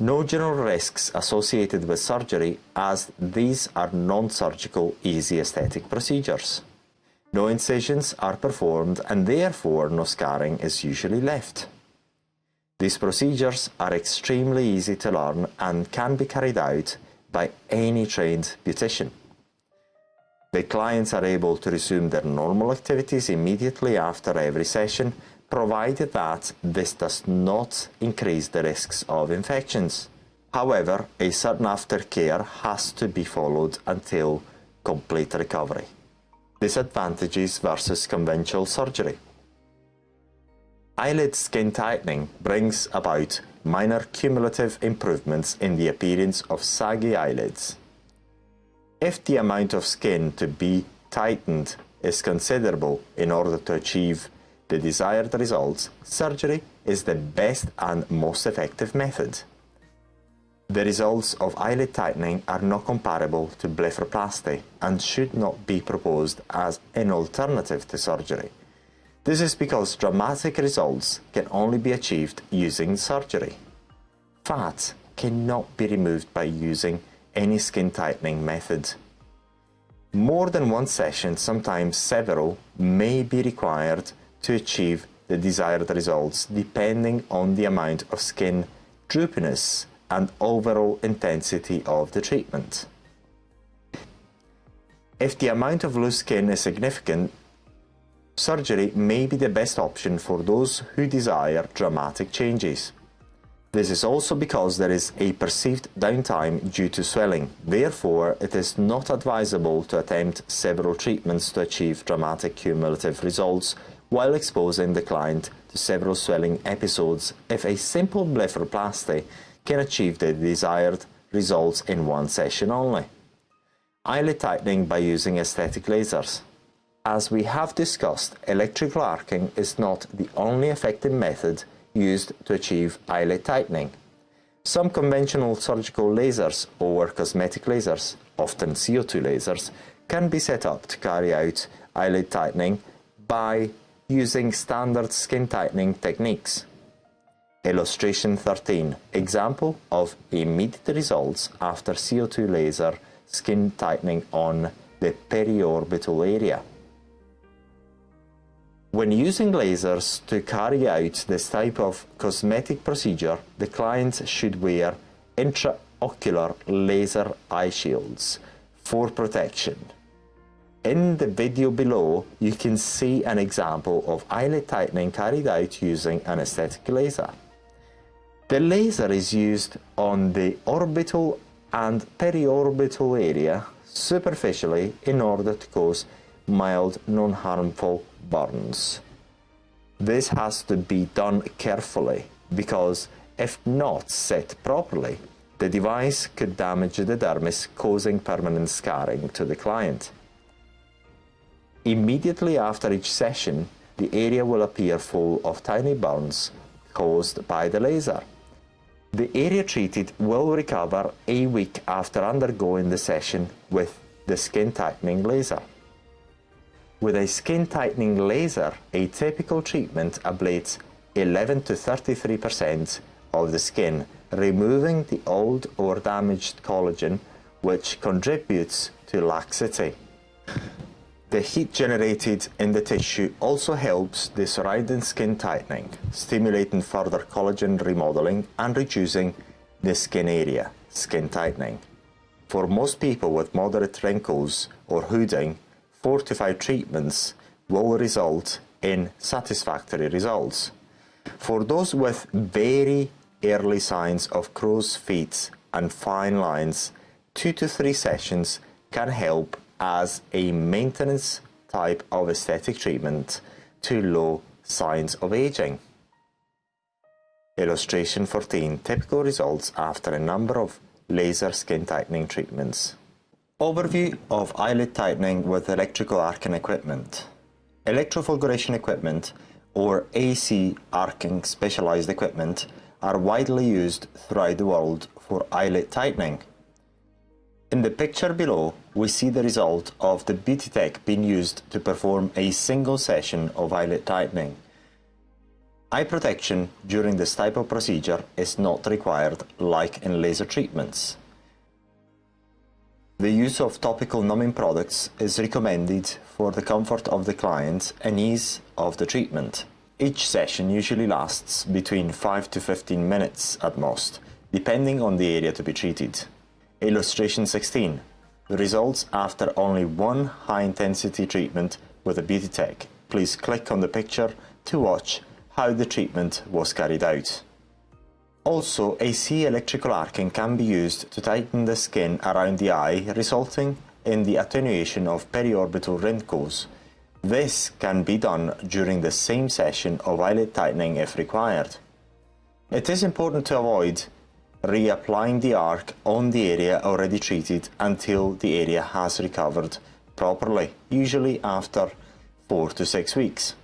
No general risks associated with surgery, as these are non-surgical easy aesthetic procedures. No incisions are performed and therefore no scarring is usually left. These procedures are extremely easy to learn and can be carried out by any trained beautician. The clients are able to resume their normal activities immediately after every session, provided that this does not increase the risks of infections. However, a certain aftercare has to be followed until complete recovery. Disadvantages versus conventional surgery. Eyelid skin tightening brings about minor cumulative improvements in the appearance of saggy eyelids. If the amount of skin to be tightened is considerable in order to achieve the desired results, surgery is the best and most effective method. The results of eyelid tightening are not comparable to blepharoplasty and should not be proposed as an alternative to surgery. This is because dramatic results can only be achieved using surgery. Fat cannot be removed by using any skin tightening method. More than one session, sometimes several, may be required to achieve the desired results depending on the amount of skin droopiness and overall intensity of the treatment. If the amount of loose skin is significant, surgery may be the best option for those who desire dramatic changes. This is also because there is a perceived downtime due to swelling. Therefore, it is not advisable to attempt several treatments to achieve dramatic cumulative results while exposing the client to several swelling episodes if a simple blepharoplasty can achieve the desired results in one session only. Eyelid tightening by using aesthetic lasers. As we have discussed, electrical arcing is not the only effective method used to achieve eyelid tightening. Some conventional surgical lasers or cosmetic lasers, often CO2 lasers, can be set up to carry out eyelid tightening by using standard skin tightening techniques. Illustration 13. Example of immediate results after CO2 laser skin tightening on the periorbital area. When using lasers to carry out this type of cosmetic procedure, the client should wear intraocular laser eye shields for protection. In the video below, you can see an example of eyelid tightening carried out using an aesthetic laser. The laser is used on the orbital and periorbital area superficially in order to cause mild, non-harmful burns. This has to be done carefully because if not set properly, the device could damage the dermis, causing permanent scarring to the client. Immediately after each session, the area will appear full of tiny burns caused by the laser. The area treated will recover a week after undergoing the session with the skin tightening laser. With a skin tightening laser, a typical treatment ablates 11 to 33% of the skin, removing the old or damaged collagen, which contributes to laxity. The heat generated in the tissue also helps the surrounding skin tightening, stimulating further collagen remodeling and reducing the skin area, skin tightening. For most people with moderate wrinkles or hooding, 4 to 5 treatments will result in satisfactory results. For those with very early signs of crow's feet and fine lines, 2 to 3 sessions can help as a maintenance type of aesthetic treatment to low signs of aging. Illustration 14. Typical results after a number of laser skin tightening treatments. Overview of eyelid tightening with electrical arcing equipment. Electrofulguration equipment, or AC arcing specialized equipment, are widely used throughout the world for eyelid tightening. In the picture below, we see the result of the beauty tech being used to perform a single session of eyelid tightening. Eye protection during this type of procedure is not required like in laser treatments. The use of topical numbing products is recommended for the comfort of the client and ease of the treatment. Each session usually lasts between 5 to 15 minutes at most, depending on the area to be treated. Illustration 16. The results after only one high-intensity treatment with a beauty tech. Please click on the picture to watch how the treatment was carried out. Also, AC electrical arcing can be used to tighten the skin around the eye, resulting in the attenuation of periorbital wrinkles. This can be done during the same session of eyelid tightening if required. It is important to avoid reapplying the arc on the area already treated until the area has recovered properly, usually after 4 to 6 weeks.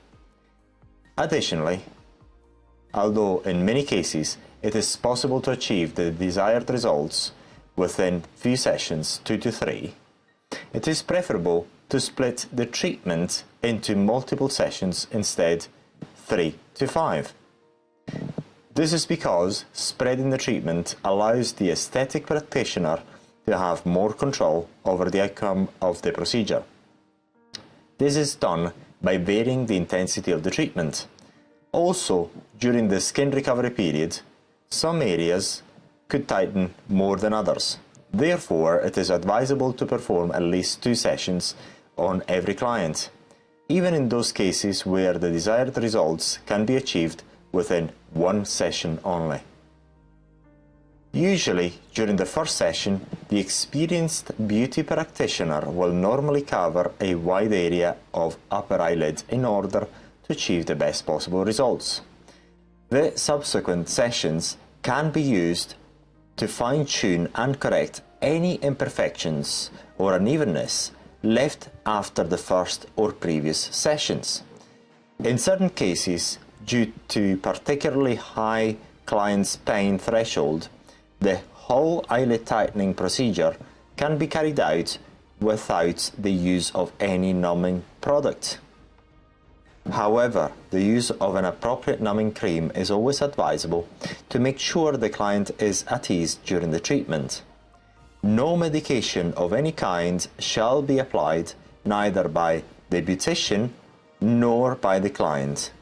Additionally, although in many cases it is possible to achieve the desired results within few sessions, 2 to 3, it is preferable to split the treatment into multiple sessions instead, 3 to 5. This is because spreading the treatment allows the aesthetic practitioner to have more control over the outcome of the procedure. This is done by varying the intensity of the treatment. Also, during the skin recovery period, some areas could tighten more than others. Therefore, it is advisable to perform at least 2 sessions on every client, even in those cases where the desired results can be achieved within 1 session only. Usually, during the first session, the experienced beauty practitioner will normally cover a wide area of upper eyelid in order to achieve the best possible results. The subsequent sessions can be used to fine-tune and correct any imperfections or unevenness left after the first or previous sessions. In certain cases, due to particularly high client's pain threshold, the whole eyelid tightening procedure can be carried out without the use of any numbing product. However, the use of an appropriate numbing cream is always advisable to make sure the client is at ease during the treatment. No medication of any kind shall be applied neither by the beautician nor by the client,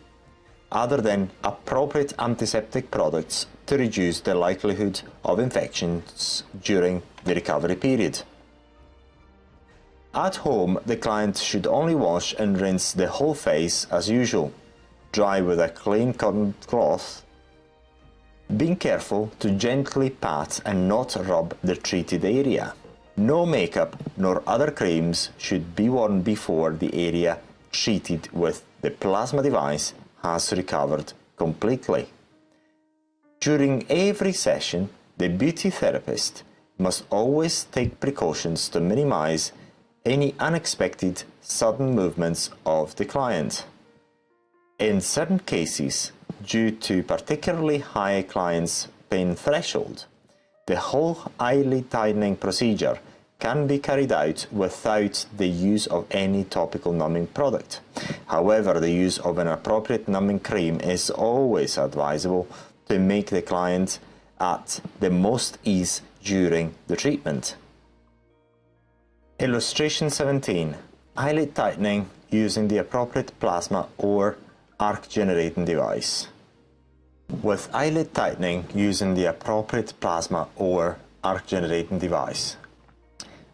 other than appropriate antiseptic products to reduce the likelihood of infections during the recovery period. At home, the client should only wash and rinse the whole face as usual, dry with a clean cotton cloth, being careful to gently pat and not rub the treated area. No makeup nor other creams should be worn before the area treated with the plasma device has recovered completely. During every session, the beauty therapist must always take precautions to minimize any unexpected sudden movements of the client. In certain cases, due to particularly high client's pain threshold, the whole eyelid tightening procedure can be carried out without the use of any topical numbing product. However, the use of an appropriate numbing cream is always advisable to make the client at the most ease during the treatment. Illustration 17. Eyelid tightening using the appropriate plasma or arc generating device. With eyelid tightening using the appropriate plasma or arc generating device,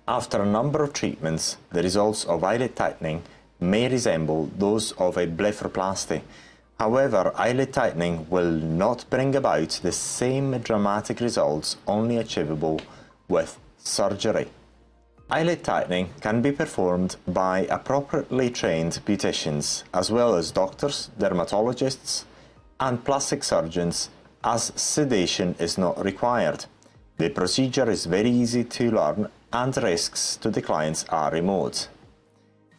after a number of treatments, the results of eyelid tightening may resemble those of a blepharoplasty. However, eyelid tightening will not bring about the same dramatic results only achievable with surgery. Eyelid tightening can be performed by appropriately trained beauticians as well as doctors, dermatologists, and plastic surgeons, as sedation is not required. The procedure is very easy to learn and risks to the clients are remote.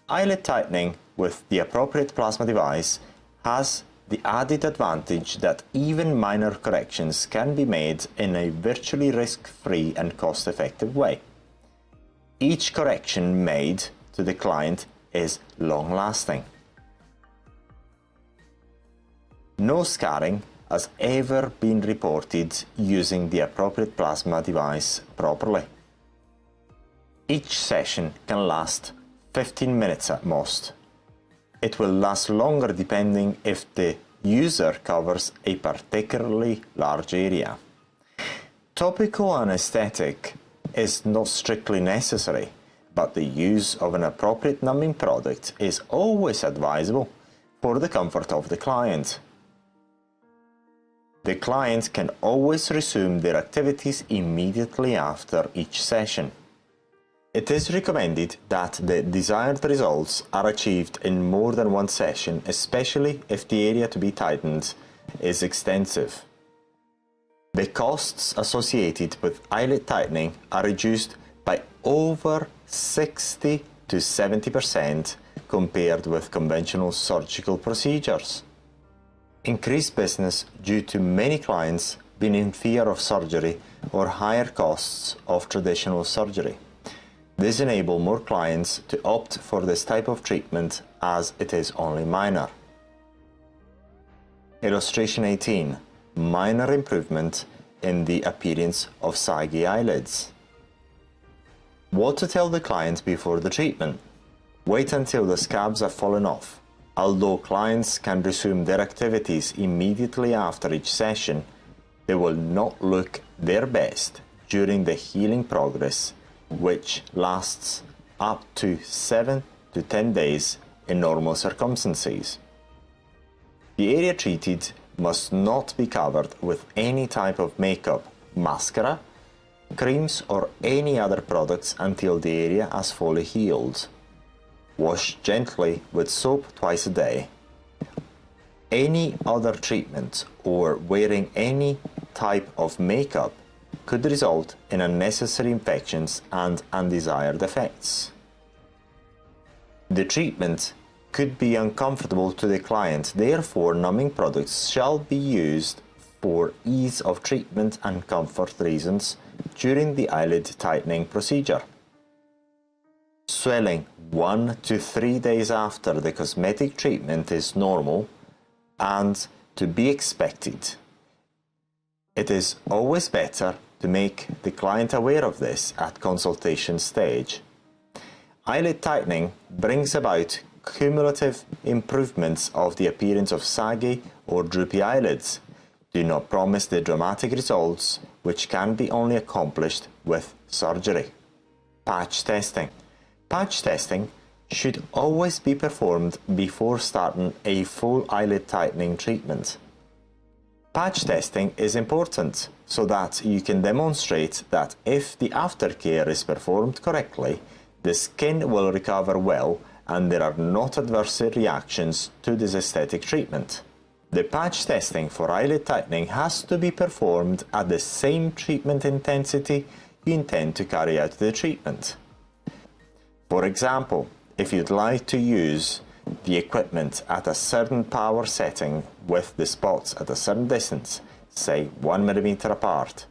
Eyelid tightening with the appropriate plasma device has the added advantage that even minor corrections can be made in a virtually risk-free and cost-effective way. Each correction made to the client is long-lasting. No scarring has ever been reported using the appropriate plasma device properly. Each session can last 15 minutes at most. It will last longer depending if the user covers a particularly large area. Topical anesthetic is not strictly necessary, but the use of an appropriate numbing product is always advisable for the comfort of the client. The client can always resume their activities immediately after each session. It is recommended that the desired results are achieved in more than one session, especially if the area to be tightened is extensive. The costs associated with eyelid tightening are reduced by over 60 to 70% compared with conventional surgical procedures. Increased business due to many clients being in fear of surgery or higher costs of traditional surgery. This enables more clients to opt for this type of treatment as it is only minor. Illustration 18. Minor improvement in the appearance of saggy eyelids. What to tell the client before the treatment? Wait until the scabs have fallen off. Although clients can resume their activities immediately after each session, they will not look their best during the healing progress, which lasts up to 7 to 10 days in normal circumstances. The area treated must not be covered with any type of makeup, mascara, creams or any other products until the area has fully healed. Wash gently with soap twice a day. any other treatment or wearing any type of makeup could result in unnecessary infections and undesired effects. The treatment could be uncomfortable to the client, therefore numbing products shall be used for ease of treatment and comfort reasons during the eyelid tightening procedure. Swelling 1 to 3 days after the cosmetic treatment is normal and to be expected. It is always better to make the client aware of this at consultation stage. Eyelid tightening brings about cumulative improvements of the appearance of saggy or droopy eyelids. Do not promise the dramatic results which can be only accomplished with surgery. Patch testing. Patch testing should always be performed before starting a full eyelid tightening treatment. Patch testing is important so that you can demonstrate that if the aftercare is performed correctly, the skin will recover well and there are not adverse reactions to this aesthetic treatment. The patch testing for eyelid tightening has to be performed at the same treatment intensity you intend to carry out the treatment. For example, if you'd like to use the equipment at a certain power setting with the spots at a certain distance, say 1 mm apart,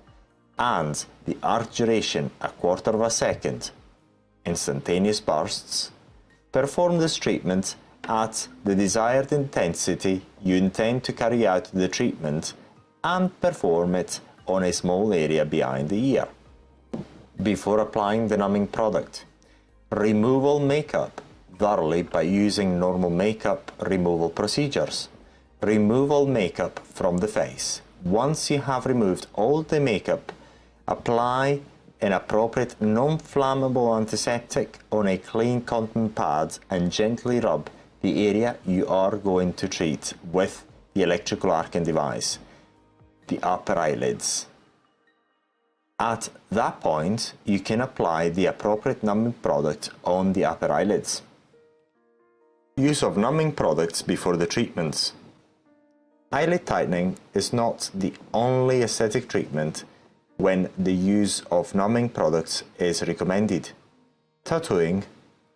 and the arc duration 1/4 of a second, instantaneous bursts, perform this treatment at the desired intensity you intend to carry out the treatment and perform it on a small area behind the ear. Before applying the numbing product, removal makeup thoroughly by using normal makeup removal procedures. Removal makeup from the face. Once you have removed all the makeup, apply an appropriate non-flammable antiseptic on a clean cotton pad and gently rub the area you are going to treat with the electrical arcing device, the upper eyelids. At that point, you can apply the appropriate numbing product on the upper eyelids. Use of numbing products before the treatments. Eyelid tightening is not the only aesthetic treatment when the use of numbing products is recommended. Tattooing,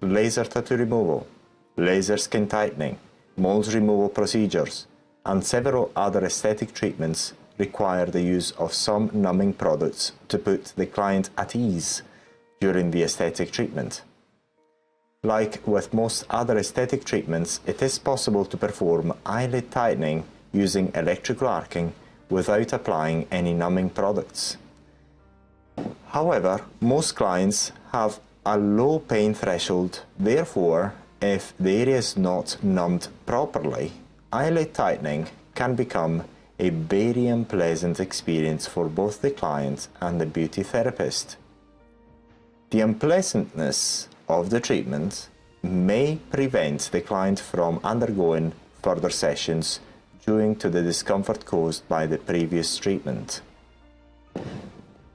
laser tattoo removal, laser skin tightening, mold removal procedures, and several other aesthetic treatments require the use of some numbing products to put the client at ease during the aesthetic treatment. Like with most other aesthetic treatments, it is possible to perform eyelid tightening using electrical arcing without applying any numbing products. However, most clients have a low pain threshold, therefore, if the area is not numbed properly, eyelid tightening can become a very unpleasant experience for both the client and the beauty therapist. The unpleasantness of the treatment may prevent the client from undergoing further sessions due to the discomfort caused by the previous treatment.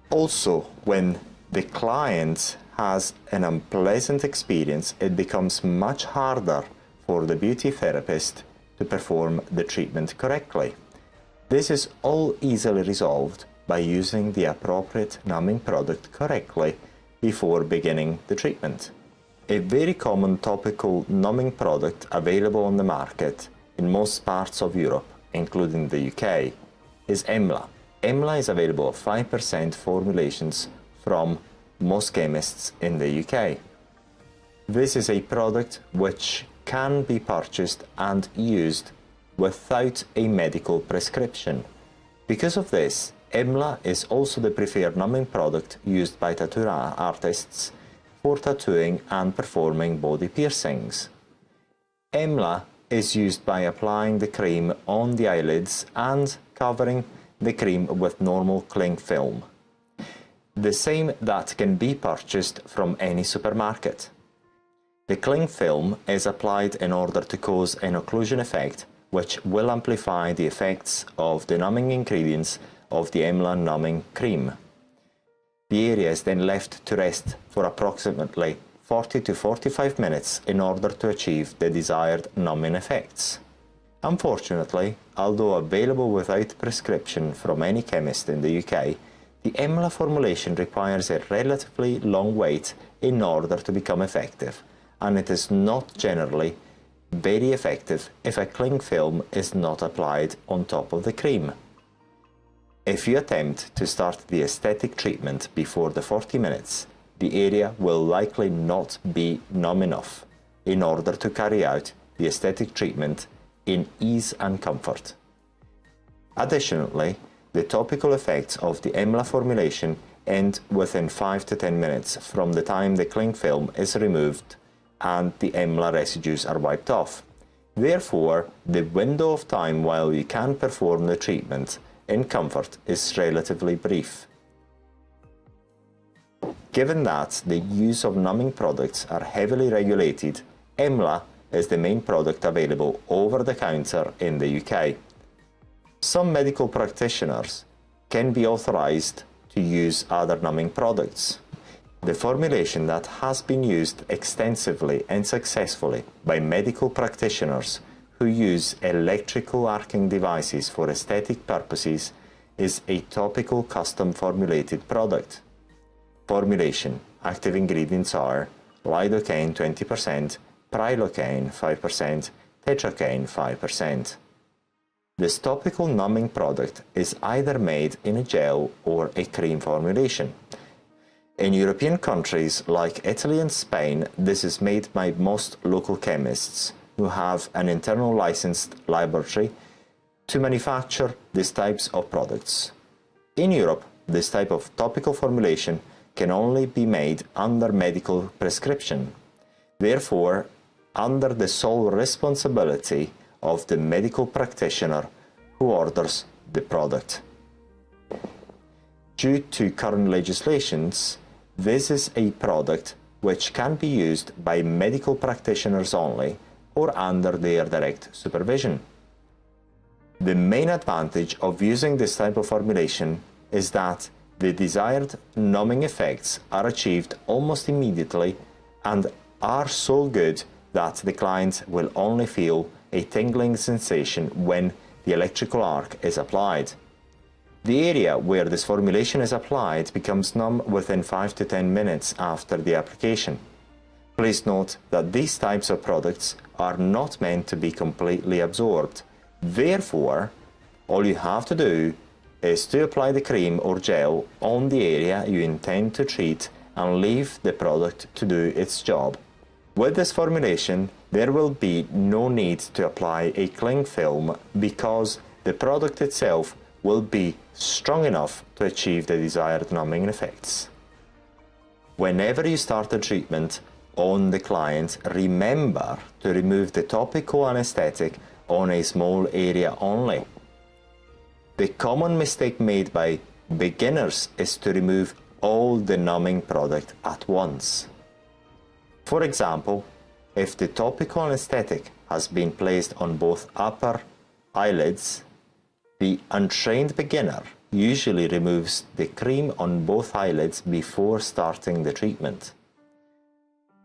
Also, when the client has an unpleasant experience, it becomes much harder for the beauty therapist to perform the treatment correctly. This is all easily resolved by using the appropriate numbing product correctly before beginning the treatment. A very common topical numbing product available on the market in most parts of Europe, including the UK, is EMLA. EMLA is available of 5% formulations from most chemists in the UK. This is a product which can be purchased and used without a medical prescription. Because of this, EMLA is also the preferred numbing product used by tattoo artists for tattooing and performing body piercings. EMLA is used by applying the cream on the eyelids and covering the cream with normal cling film, the same that can be purchased from any supermarket. The cling film is applied in order to cause an occlusion effect, which will amplify the effects of the numbing ingredients of the EMLA numbing cream. The area is then left to rest for approximately 40 to 45 minutes in order to achieve the desired numbing effects. Unfortunately, although available without prescription from any chemist in the UK, the EMLA formulation requires a relatively long wait in order to become effective, and it is not generally very effective if a cling film is not applied on top of the cream. If you attempt to start the aesthetic treatment before the 40 minutes, the area will likely not be numb enough in order to carry out the aesthetic treatment in ease and comfort. Additionally, the topical effects of the EMLA formulation end within 5 to 10 minutes from the time the cling film is removed and the EMLA residues are wiped off. Therefore, the window of time while you can perform the treatment in comfort is relatively brief. Given that the use of numbing products are heavily regulated, EMLA is the main product available over the counter in the UK. Some medical practitioners can be authorized to use other numbing products. The formulation that has been used extensively and successfully by medical practitioners who use electrical arcing devices for aesthetic purposes is a topical custom formulated product. Formulation: active ingredients are lidocaine 20%, prilocaine 5%, tetracaine 5%. This topical numbing product is either made in a gel or a cream formulation. In European countries like Italy and Spain, this is made by most local chemists who have an internal licensed laboratory to manufacture these types of products. In Europe, this type of topical formulation can only be made under medical prescription, therefore under the sole responsibility of the medical practitioner who orders the product. Due to current legislations, this is a product which can be used by medical practitioners only or under their direct supervision. The main advantage of using this type of formulation is that the desired numbing effects are achieved almost immediately and are so good that the client will only feel a tingling sensation when the electrical arc is applied. The area where this formulation is applied becomes numb within 5 to 10 minutes after the application. Please note that these types of products are not meant to be completely absorbed. Therefore, all you have to do is to apply the cream or gel on the area you intend to treat and leave the product to do its job. With this formulation, there will be no need to apply a cling film because the product itself will be strong enough to achieve the desired numbing effects. Whenever you start a treatment on the client, remember to remove the topical anesthetic on a small area only. The common mistake made by beginners is to remove all the numbing product at once. For example, if the topical anesthetic has been placed on both upper eyelids, the untrained beginner usually removes the cream on both eyelids before starting the treatment.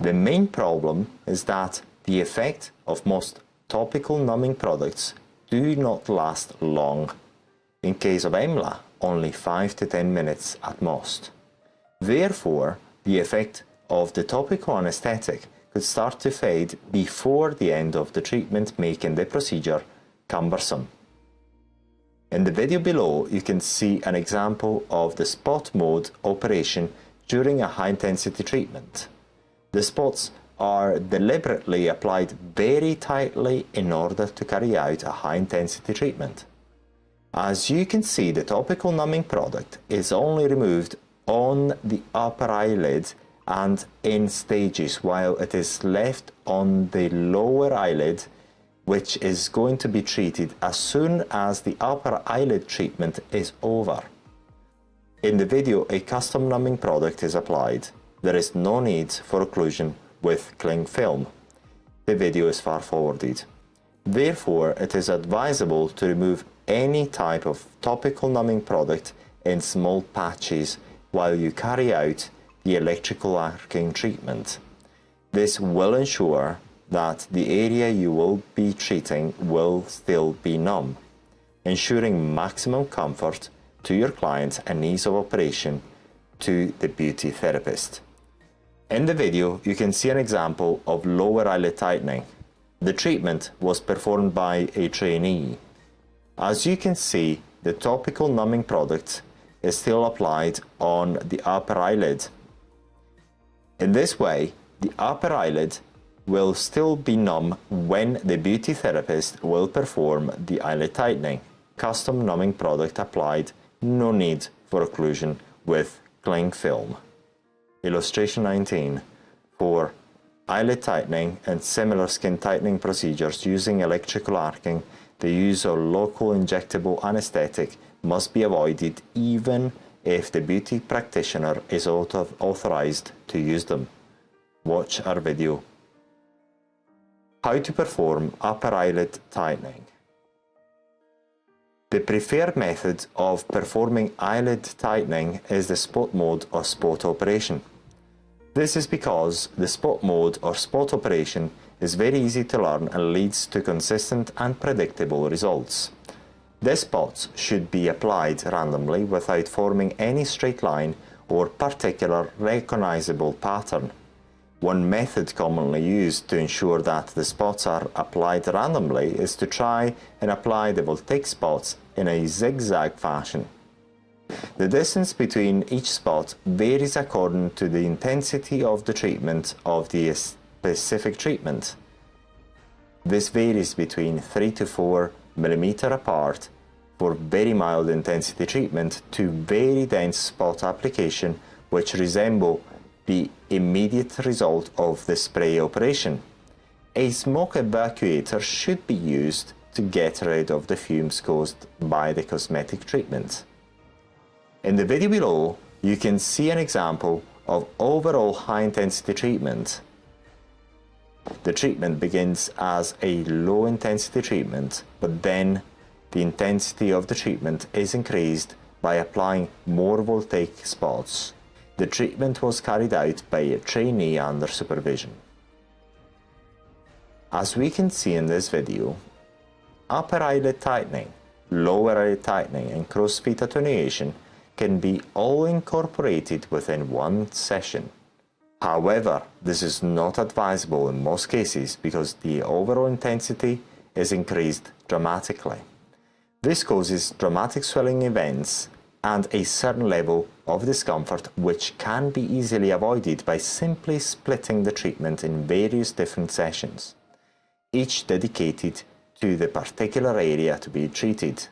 The main problem is that the effect of most topical numbing products do not last long. In case of EMLA, only 5 to 10 minutes at most. Therefore, the effect of the topical anesthetic could start to fade before the end of the treatment, making the procedure cumbersome. In the video below, you can see an example of the spot mode operation during a high-intensity treatment. The spots are deliberately applied very tightly in order to carry out a high-intensity treatment. As you can see, the topical numbing product is only removed on the upper eyelid and in stages, while it is left on the lower eyelid, which is going to be treated as soon as the upper eyelid treatment is over. In the video, a custom numbing product is applied. There is no need for occlusion with cling film. The video is fast forwarded. Therefore, it is advisable to remove any type of topical numbing product in small patches while you carry out the electrical arcing treatment. This will ensure that the area you will be treating will still be numb, ensuring maximum comfort to your client and ease of operation to the beauty therapist. In the video, you can see an example of lower eyelid tightening. The treatment was performed by a trainee. As you can see, the topical numbing product is still applied on the upper eyelid. In this way, the upper eyelid will still be numb when the beauty therapist will perform the eyelid tightening. Custom numbing product applied, no need for occlusion with cling film. Illustration 19. For eyelid tightening and similar skin tightening procedures using electrical arcing, the use of local injectable anesthetic must be avoided even if the beauty practitioner is authorized to use them. Watch our video. How to perform upper eyelid tightening. The preferred method of performing eyelid tightening is the spot mode or spot operation. This is because the spot mode or spot operation is very easy to learn and leads to consistent and predictable results. The spots should be applied randomly without forming any straight line or particular recognizable pattern. One method commonly used to ensure that the spots are applied randomly is to try and apply the voltaic spots in a zigzag fashion. The distance between each spot varies according to the intensity of the treatment of the specific treatment. This varies between 3 to 4 mm apart for very mild intensity treatment to very dense spot application which resemble the immediate result of the spray operation. A smoke evacuator should be used to get rid of the fumes caused by the cosmetic treatment. In the video below, you can see an example of overall high-intensity treatment. The treatment begins as a low-intensity treatment, but then the intensity of the treatment is increased by applying more voltaic spots. The treatment was carried out by a trainee under supervision. As we can see in this video, upper eyelid tightening, lower eyelid tightening, and cross-feet attenuation can be all incorporated within one session. However, this is not advisable in most cases because the overall intensity is increased dramatically. This causes dramatic swelling events and a certain level of discomfort which can be easily avoided by simply splitting the treatment in various different sessions, each dedicated to the particular area to be treated.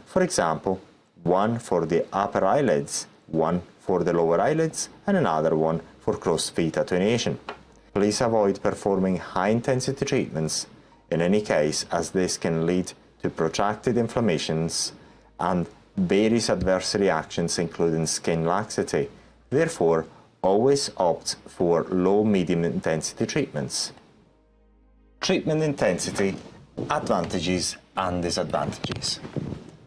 For example, one for the upper eyelids, one for the lower eyelids, and another one for cross-feet attenuation. Please avoid performing high-intensity treatments in any case, as this can lead to protracted inflammations and various adverse reactions including skin laxity. Therefore, always opt for low-medium intensity treatments. Treatment intensity, advantages and disadvantages.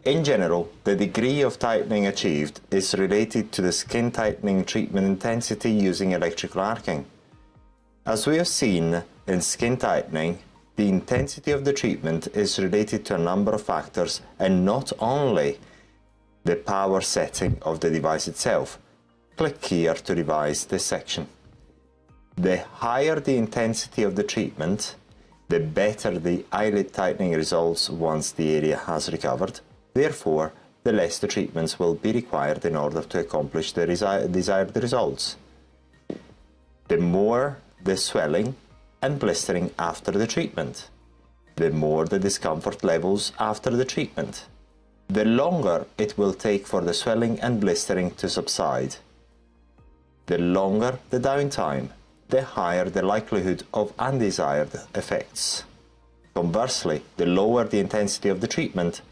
In general, the degree of tightening achieved is related to the skin tightening treatment intensity using electrical arcing. As we have seen in skin tightening, the intensity of the treatment is related to a number of factors and not only the power setting of the device itself. Click here to revise this section. The higher the intensity of the treatment, the better the eyelid tightening results once the area has recovered. Therefore, the less the treatments will be required in order to accomplish the desired results. The more the swelling and blistering after the treatment, the more the discomfort levels after the treatment, the longer it will take for the swelling and blistering to subside. The longer the downtime, the higher the likelihood of undesired effects. Conversely, the lower the intensity of the treatment,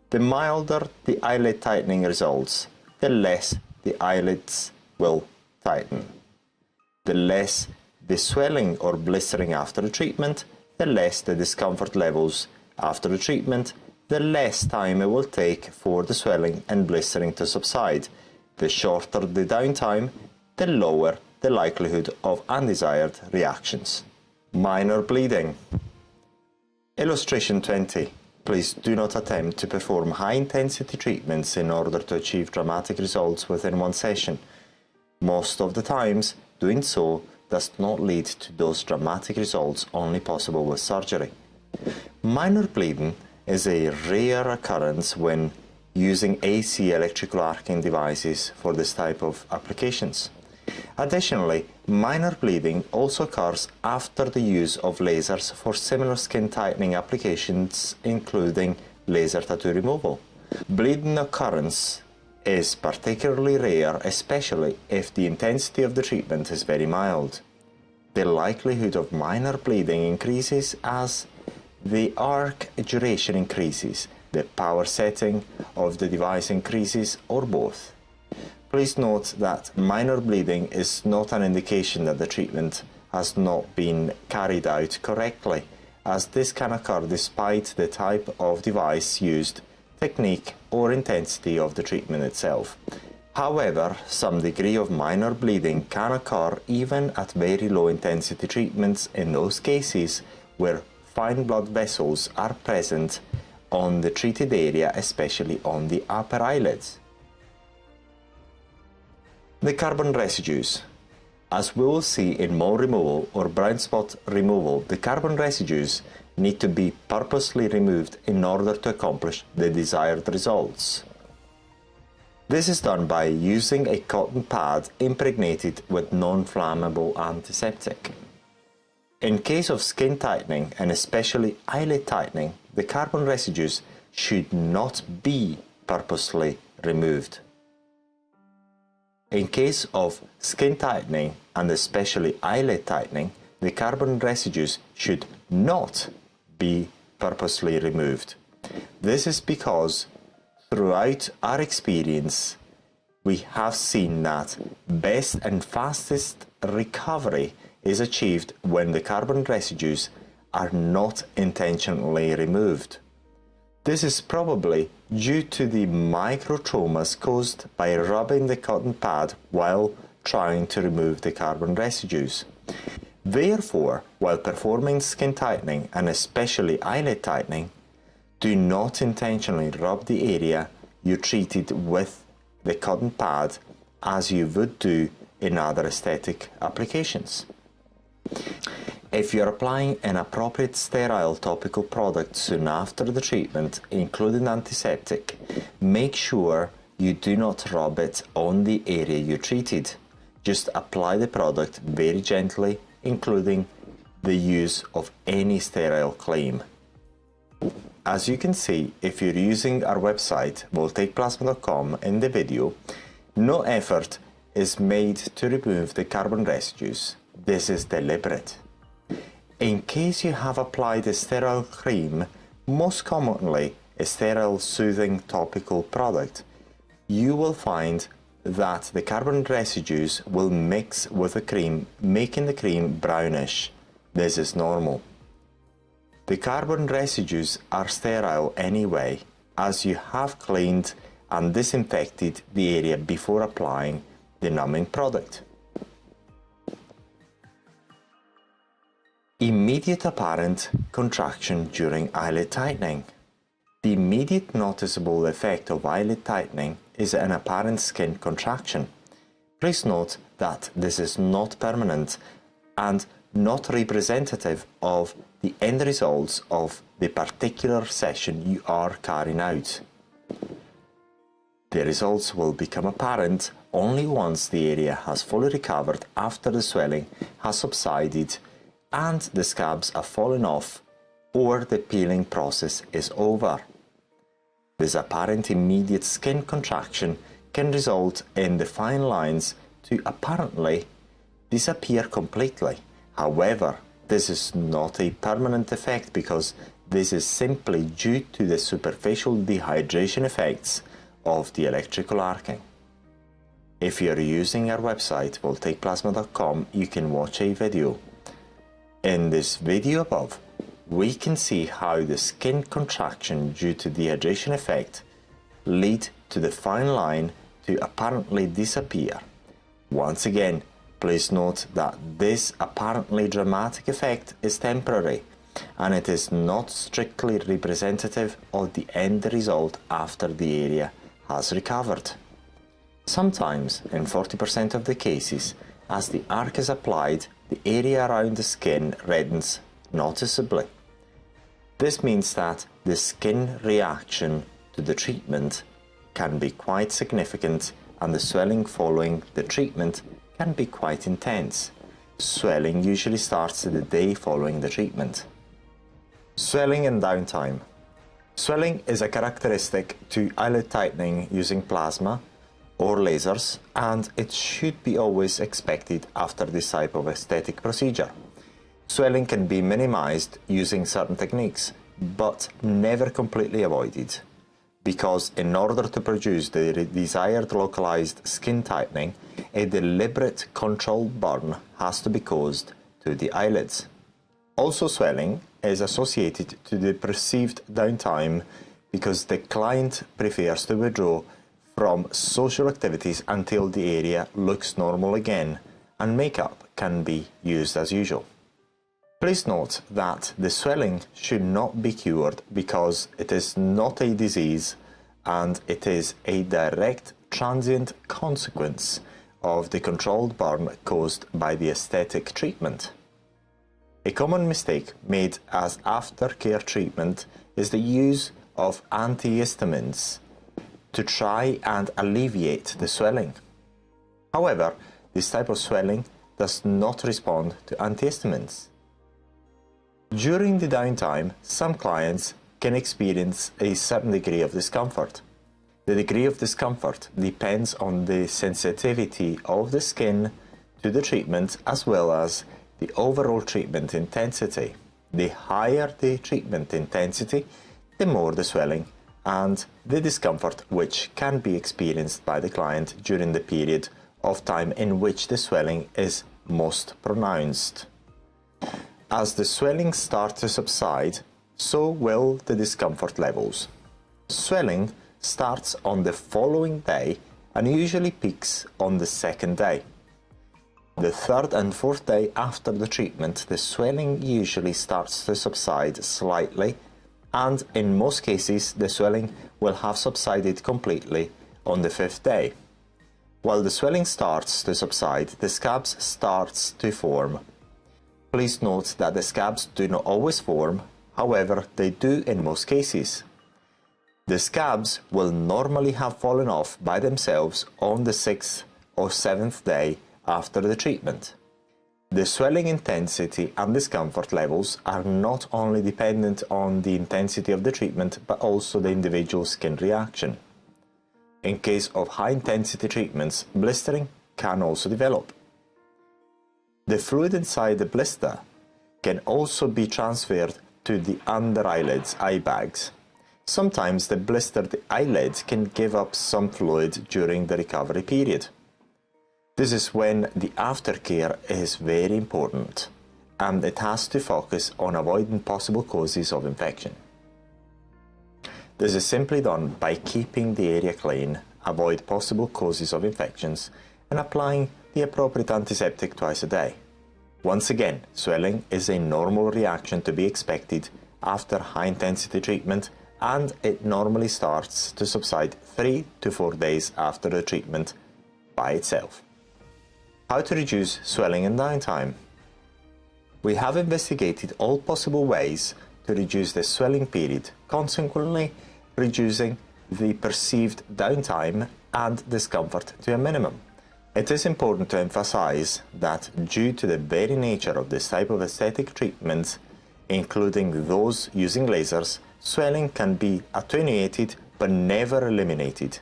the milder the eyelid tightening results, the less the eyelids will tighten. The less the swelling or blistering after the treatment, the less the discomfort levels after the treatment, the less time it will take for the swelling and blistering to subside. The shorter the downtime, the lower the likelihood of undesired reactions. Minor bleeding. Illustration 20. Please do not attempt to perform high-intensity treatments in order to achieve dramatic results within one session. Most of the times, doing so does not lead to those dramatic results only possible with surgery. Minor bleeding is a rare occurrence when using AC electrical arcing devices for this type of applications. Additionally, minor bleeding also occurs after the use of lasers for similar skin tightening applications, including laser tattoo removal. Bleeding occurrence is particularly rare, especially if the intensity of the treatment is very mild. The likelihood of minor bleeding increases as the arc duration increases, the power setting of the device increases, or both. Please note that minor bleeding is not an indication that the treatment has not been carried out correctly, as this can occur despite the type of device used, technique, or intensity of the treatment itself. However, some degree of minor bleeding can occur even at very low intensity treatments in those cases where fine blood vessels are present on the treated area, especially on the upper eyelids. The carbon residues. As we will see in mole removal or brown spot removal, the carbon residues need to be purposely removed in order to accomplish the desired results. This is done by using a cotton pad impregnated with non-flammable antiseptic. In case of skin tightening and especially eyelid tightening, the carbon residues should not be purposely removed. In case of skin tightening and especially eyelid tightening, the carbon residues should not be purposely removed. This is because throughout our experience, we have seen that best and fastest recovery is achieved when the carbon residues are not intentionally removed. This is probably due to the microtraumas caused by rubbing the cotton pad while trying to remove the carbon residues. Therefore, while performing skin tightening and especially eyelid tightening, do not intentionally rub the area you treated with the cotton pad as you would do in other aesthetic applications. If you are applying an appropriate sterile topical product soon after the treatment, including antiseptic, make sure you do not rub it on the area you treated. Just apply the product very gently, including the use of any sterile cream. As you can see, if you're using our website voltaicplasma.com in the video, no effort is made to remove the carbon residues. This is deliberate. In case you have applied a sterile cream, most commonly a sterile soothing topical product, you will find that the carbon residues will mix with the cream, making the cream brownish. This is normal. The carbon residues are sterile anyway, as you have cleaned and disinfected the area before applying the numbing product. Immediate apparent contraction during eyelid tightening. The immediate noticeable effect of eyelid tightening is an apparent skin contraction. Please note that this is not permanent and not representative of the end results of the particular session you are carrying out. The results will become apparent only once the area has fully recovered after the swelling has subsided and the scabs have fallen off or the peeling process is over. This apparent immediate skin contraction can result in the fine lines to apparently disappear completely. However, this is not a permanent effect because this is simply due to the superficial dehydration effects of the electrical arcing. If you are using our website voltaicplasma.com, you can watch a video. In this video above, we can see how the skin contraction due to dehydration effect lead to the fine line to apparently disappear. Once again, Please note that this apparently dramatic effect is temporary, and it is not strictly representative of the end result after the area has recovered. Sometimes, in 40% of the cases, as the arc is applied, the area around the skin reddens noticeably. This means that the skin reaction to the treatment can be quite significant, and the swelling following the treatment can be quite intense. Swelling usually starts the day following the treatment. Swelling and downtime. Swelling is a characteristic to eyelid tightening using plasma or lasers, and it should be always expected after this type of aesthetic procedure. Swelling can be minimized using certain techniques, but never completely avoided, because in order to produce the desired localized skin tightening, a deliberate controlled burn has to be caused to the eyelids. Also, swelling is associated to the perceived downtime because the client prefers to withdraw from social activities until the area looks normal again, and makeup can be used as usual. Please note that the swelling should not be cured because it is not a disease, and it is a direct transient consequence of the controlled burn caused by the aesthetic treatment. A common mistake made as aftercare treatment is the use of antihistamines to try and alleviate the swelling. However, this type of swelling does not respond to antihistamines. During the downtime, some clients can experience a certain degree of discomfort. The degree of discomfort depends on the sensitivity of the skin to the treatment as well as the overall treatment intensity. The higher the treatment intensity, the more the swelling and the discomfort which can be experienced by the client during the period of time in which the swelling is most pronounced. As the swelling starts to subside, so will the discomfort levels. Swelling starts on the following day and usually peaks on the second day. The third and fourth day after the treatment, the swelling usually starts to subside slightly, and in most cases the swelling will have subsided completely on the fifth day. While the swelling starts to subside, the scabs starts to form. Please note that the scabs do not always form, however they do in most cases. The scabs will normally have fallen off by themselves on the 6th or 7th day after the treatment. The swelling intensity and discomfort levels are not only dependent on the intensity of the treatment but also the individual skin reaction. In case of high intensity treatments, blistering can also develop. The fluid inside the blister can also be transferred to the under eyelids eye bags. Sometimes the blistered eyelid can give up some fluid during the recovery period. This is when the aftercare is very important, and it has to focus on avoiding possible causes of infection. This is simply done by keeping the area clean, avoid possible causes of infections, and applying the appropriate antiseptic twice a day. Once again, swelling is a normal reaction to be expected after high-intensity treatment, and it normally starts to subside 3 to 4 days after the treatment by itself. How to reduce swelling and downtime? We have investigated all possible ways to reduce the swelling period, consequently reducing the perceived downtime and discomfort to a minimum. It is important to emphasize that due to the very nature of this type of aesthetic treatments, including those using lasers, swelling can be attenuated but never eliminated.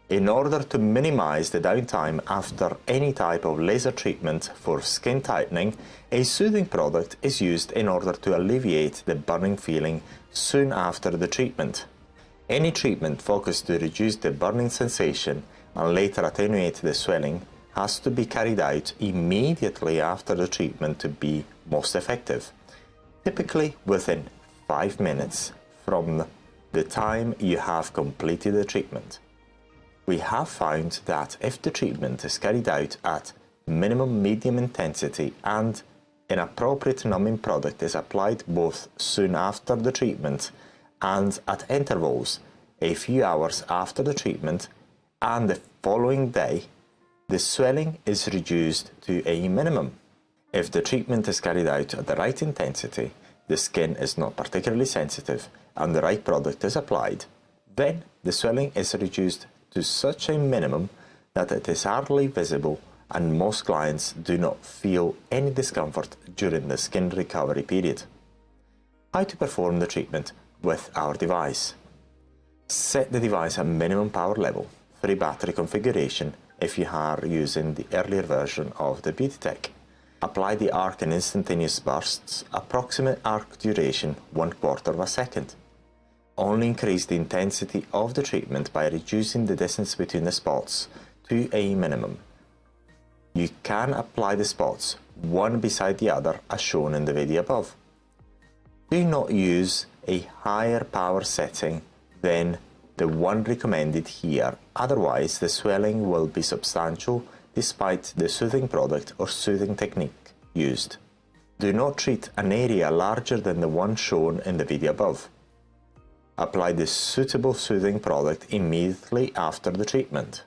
In order to minimize the downtime after any type of laser treatment for skin tightening, a soothing product is used in order to alleviate the burning feeling soon after the treatment. Any treatment focused to reduce the burning sensation and later attenuate the swelling has to be carried out immediately after the treatment to be most effective, typically within 5 minutes from the time you have completed the treatment. We have found that if the treatment is carried out at minimum medium intensity and an appropriate numbing product is applied both soon after the treatment and at intervals a few hours after the treatment and the following day, the swelling is reduced to a minimum. If the treatment is carried out at the right intensity, the skin is not particularly sensitive and the right product is applied, then the swelling is reduced to such a minimum that it is hardly visible and most clients do not feel any discomfort during the skin recovery period. How to perform the treatment with our device. Set the device at minimum power level, free battery configuration if you are using the earlier version of the Beauty Tech. Apply the arc in instantaneous bursts, approximate arc duration 1/4 of a second. Only increase the intensity of the treatment by reducing the distance between the spots to a minimum. You can apply the spots one beside the other as shown in the video above. Do not use a higher power setting than the one recommended here, otherwise the swelling will be substantial despite the soothing product or soothing technique used. Do not treat an area larger than the one shown in the video above. Apply the suitable soothing product immediately after the treatment.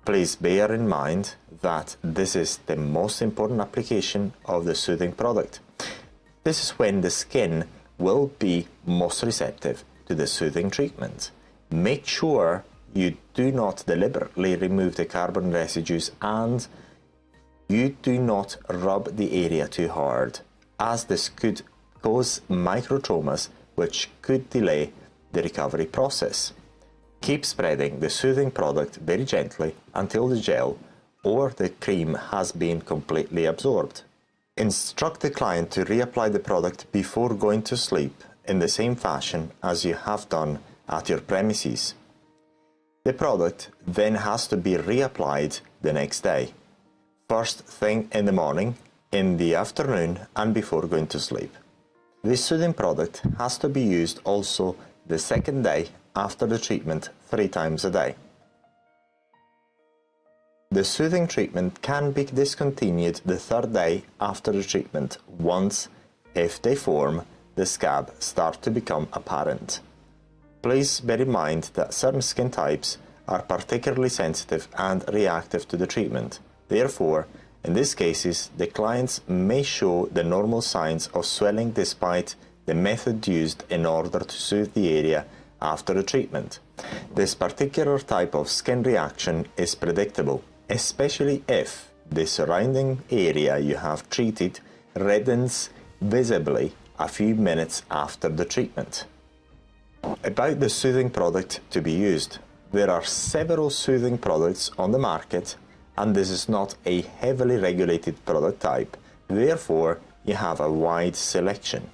Please bear in mind that this is the most important application of the soothing product. This is when the skin will be most receptive to the soothing treatment. Make sure you do not deliberately remove the carbon residues and you do not rub the area too hard, as this could cause microtraumas which could delay the recovery process. Keep spreading the soothing product very gently until the gel or the cream has been completely absorbed. Instruct the client to reapply the product before going to sleep in the same fashion as you have done at your premises. The product then has to be reapplied the next day, first thing in the morning, in the afternoon and before going to sleep. This soothing product has to be used also the second day after the treatment 3 times a day. The soothing treatment can be discontinued the 3rd day after the treatment once, if they form, the scab start to become apparent. Please bear in mind that certain skin types are particularly sensitive and reactive to the treatment. Therefore, in these cases, the clients may show the normal signs of swelling despite the method used in order to soothe the area after the treatment. This particular type of skin reaction is predictable, especially if the surrounding area you have treated reddens visibly a few minutes after the treatment. About the soothing product to be used. There are several soothing products on the market and this is not a heavily regulated product type, therefore you have a wide selection.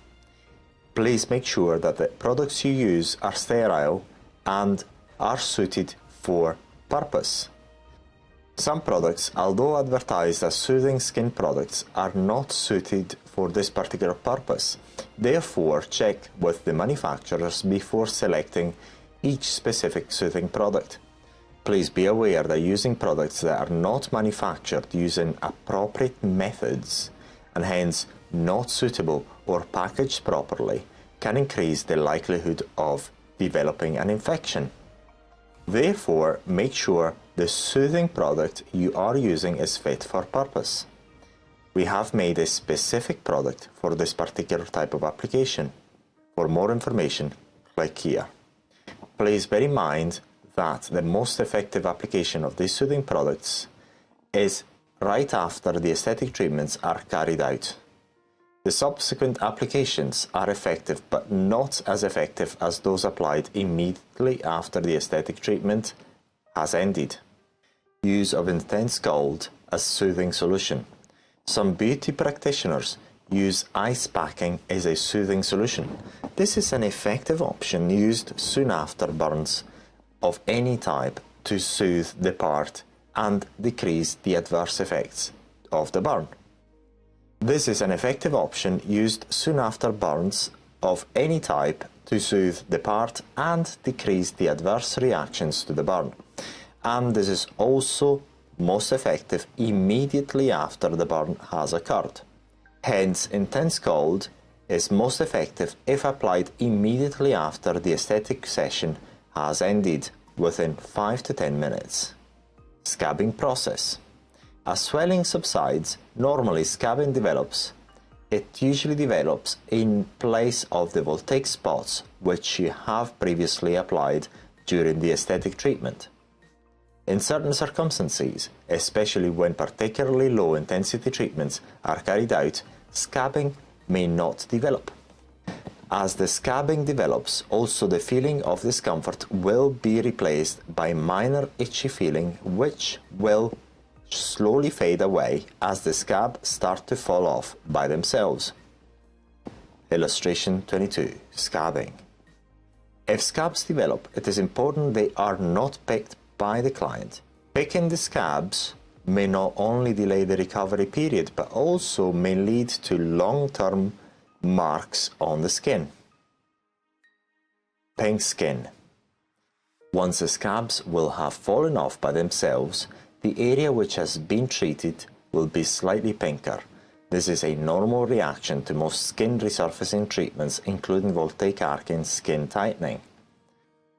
Please make sure that the products you use are sterile and are suited for purpose. Some products, although advertised as soothing skin products, are not suited for this particular purpose. Therefore, check with the manufacturers before selecting each specific soothing product. Please be aware that using products that are not manufactured using appropriate methods and hence not suitable or packaged properly can increase the likelihood of developing an infection. Therefore, make sure the soothing product you are using is fit for purpose. We have made a specific product for this particular type of application. For more information, click here. Please bear in mind that the most effective application of these soothing products is right after the aesthetic treatments are carried out. The subsequent applications are effective but not as effective as those applied immediately after the aesthetic treatment has ended. Use of intense gold as soothing solution. Some beauty practitioners use ice packing as a soothing solution. This is an effective option used soon after burns of any type to soothe the part and decrease the adverse effects of the burn. This is an effective option used soon after burns of any type to soothe the part and decrease the adverse reactions to the burn. And this is also most effective immediately after the burn has occurred. Hence, intense cold is most effective if applied immediately after the aesthetic session has ended, within 5 to 10 minutes. Scabbing process. As swelling subsides, normally scabbing develops. It usually develops in place of the voltaic spots which you have previously applied during the aesthetic treatment. In certain circumstances, especially when particularly low intensity treatments are carried out, scabbing may not develop. As the scabbing develops, also the feeling of discomfort will be replaced by minor itchy feeling which will slowly fade away as the scabs start to fall off by themselves. Illustration 22. Scabbing. If scabs develop, it is important they are not picked by the client. Picking the scabs may not only delay the recovery period but also may lead to long-term marks on the skin. Pink skin. Once the scabs will have fallen off by themselves, the area which has been treated will be slightly pinker. This is a normal reaction to most skin resurfacing treatments, including voltaic arcing skin tightening.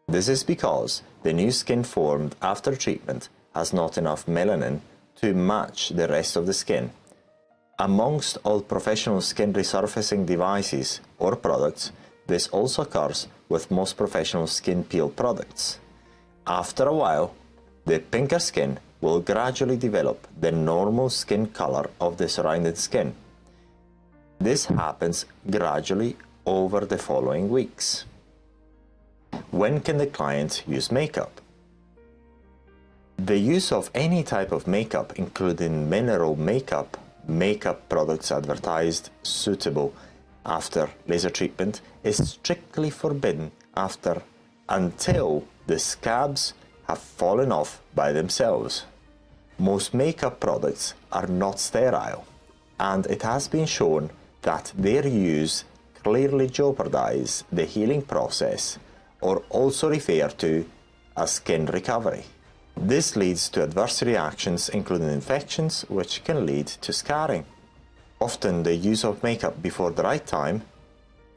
This is because the new skin formed after treatment has not enough melanin to match the rest of the skin. Amongst all professional skin resurfacing devices or products, this also occurs with most professional skin peel products. After a while, the pinker skin will gradually develop the normal skin color of the surrounding skin. This happens gradually over the following weeks. When can the client use makeup? The use of any type of makeup, including mineral makeup, makeup products advertised suitable after laser treatment, is strictly forbidden until the scabs have fallen off by themselves. Most makeup products are not sterile, and it has been shown that their use clearly jeopardizes the healing process, or also referred to as skin recovery. This leads to adverse reactions, including infections, which can lead to scarring. Often the use of makeup before the right time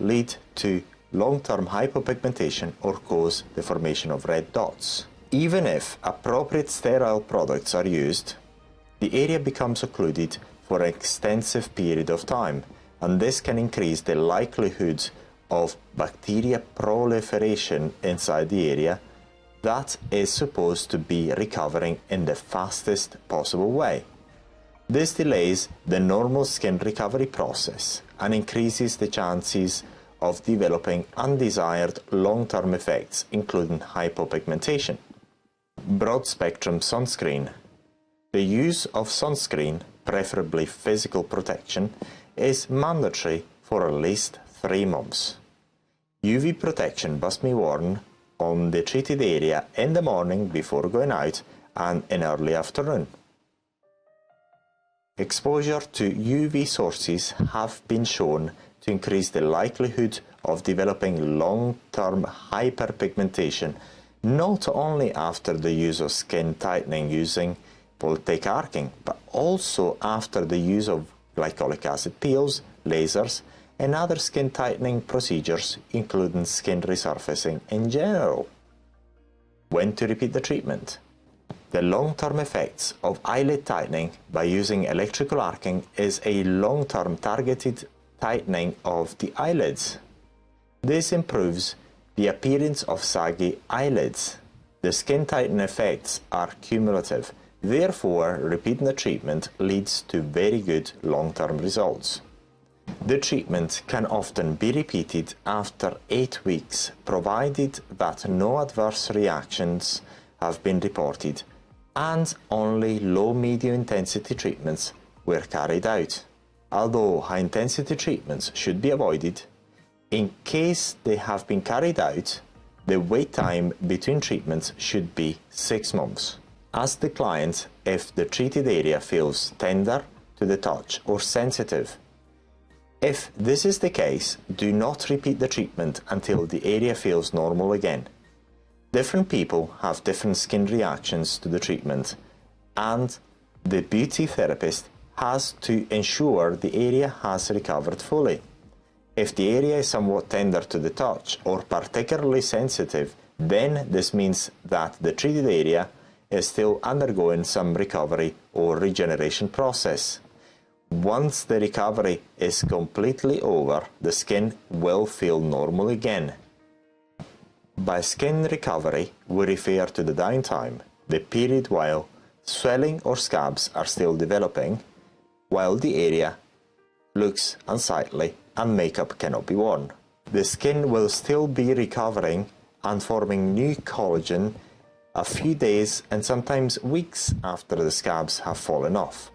lead to long-term hypopigmentation or cause the formation of red dots. Even if appropriate sterile products are used, the area becomes occluded for an extensive period of time, and this can increase the likelihood of bacteria proliferation inside the area that is supposed to be recovering in the fastest possible way. This delays the normal skin recovery process and increases the chances of developing undesired long-term effects, including hypopigmentation. Broad-spectrum sunscreen. The use of sunscreen, preferably physical protection, is mandatory for at least 3 months. UV protection must be worn on the treated area in the morning before going out and in early afternoon. Exposure to UV sources have been shown to increase the likelihood of developing long-term hyperpigmentation, not only after the use of skin tightening using voltaic arcing, but also after the use of glycolic acid peels, lasers, and other skin tightening procedures, including skin resurfacing in general. When to repeat the treatment? The long-term effects of eyelid tightening by using electrical arcing is a long-term targeted tightening of the eyelids. This improves the appearance of saggy eyelids. The skin tightening effects are cumulative, therefore repeating the treatment leads to very good long-term results. The treatment can often be repeated after 8 weeks, provided that no adverse reactions have been reported and only low-medium intensity treatments were carried out. Although high-intensity treatments should be avoided, in case they have been carried out, the wait time between treatments should be 6 months. Ask the client if the treated area feels tender to the touch or sensitive. If this is the case, do not repeat the treatment until the area feels normal again. Different people have different skin reactions to the treatment, and the beauty therapist has to ensure the area has recovered fully. If the area is somewhat tender to the touch or particularly sensitive, then this means that the treated area is still undergoing some recovery or regeneration process. Once the recovery is completely over, the skin will feel normal again. By skin recovery, we refer to the downtime, the period while swelling or scabs are still developing, while the area looks unsightly and makeup cannot be worn. The skin will still be recovering and forming new collagen a few days and sometimes weeks after the scabs have fallen off.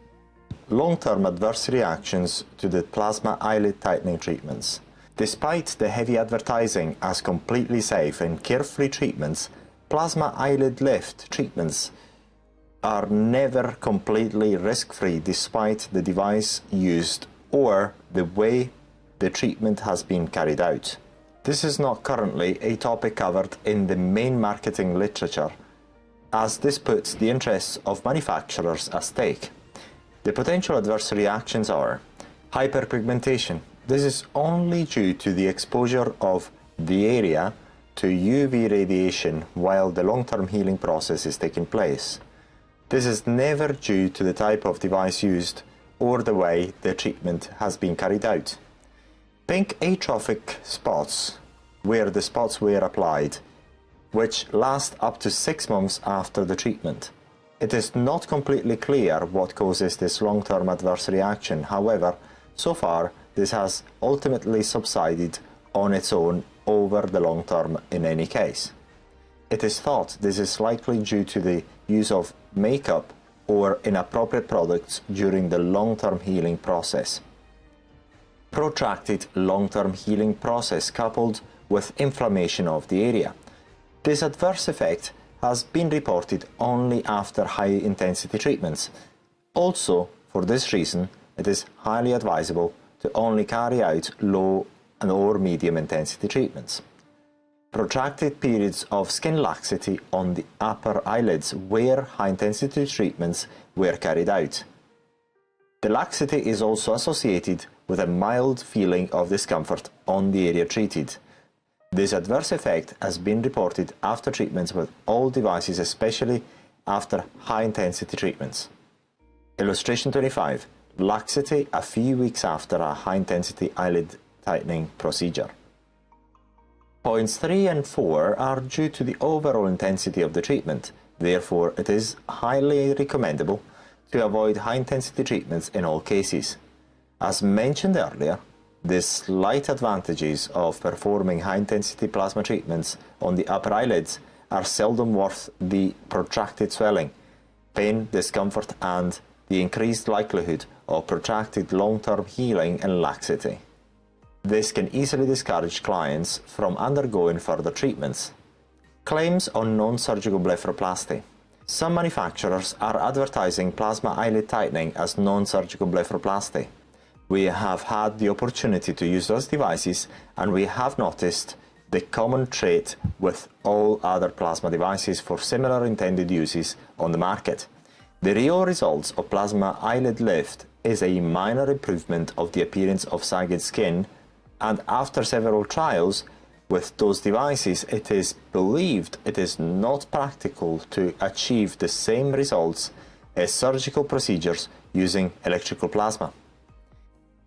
Long-term adverse reactions to the plasma eyelid tightening treatments. Despite the heavy advertising as completely safe and carefree treatments, plasma eyelid lift treatments are never completely risk-free despite the device used or the way the treatment has been carried out. This is not currently a topic covered in the main marketing literature, as this puts the interests of manufacturers at stake. The potential adverse reactions are hyperpigmentation. This is only due to the exposure of the area to UV radiation while the long-term healing process is taking place. This is never due to the type of device used or the way the treatment has been carried out. Pink atrophic spots, where the spots were applied, which last up to 6 months after the treatment. It is not completely clear what causes this long-term adverse reaction. However, so far, this has ultimately subsided on its own over the long term in any case. It is thought this is likely due to the use of makeup or inappropriate products during the long-term healing process. Protracted long-term healing process coupled with inflammation of the area. This adverse effect has been reported only after high-intensity treatments. Also, for this reason, it is highly advisable to only carry out low and or medium-intensity treatments. Protracted periods of skin laxity on the upper eyelids where high-intensity treatments were carried out. The laxity is also associated with a mild feeling of discomfort on the area treated. This adverse effect has been reported after treatments with all devices, especially after high-intensity treatments. Illustration 25. Laxity a few weeks after a high-intensity eyelid tightening procedure. Points 3 and 4 are due to the overall intensity of the treatment. Therefore, it is highly recommendable to avoid high-intensity treatments in all cases. As mentioned earlier, the slight advantages of performing high-intensity plasma treatments on the upper eyelids are seldom worth the protracted swelling, pain, discomfort, and the increased likelihood of protracted long-term healing and laxity. This can easily discourage clients from undergoing further treatments. Claims on non-surgical blepharoplasty. Some manufacturers are advertising plasma eyelid tightening as non-surgical blepharoplasty. We have had the opportunity to use those devices, and we have noticed the common trait with all other plasma devices for similar intended uses on the market. The real results of plasma eyelid lift is a minor improvement of the appearance of sagged skin, and after several trials with those devices, it is believed it is not practical to achieve the same results as surgical procedures using electrical plasma.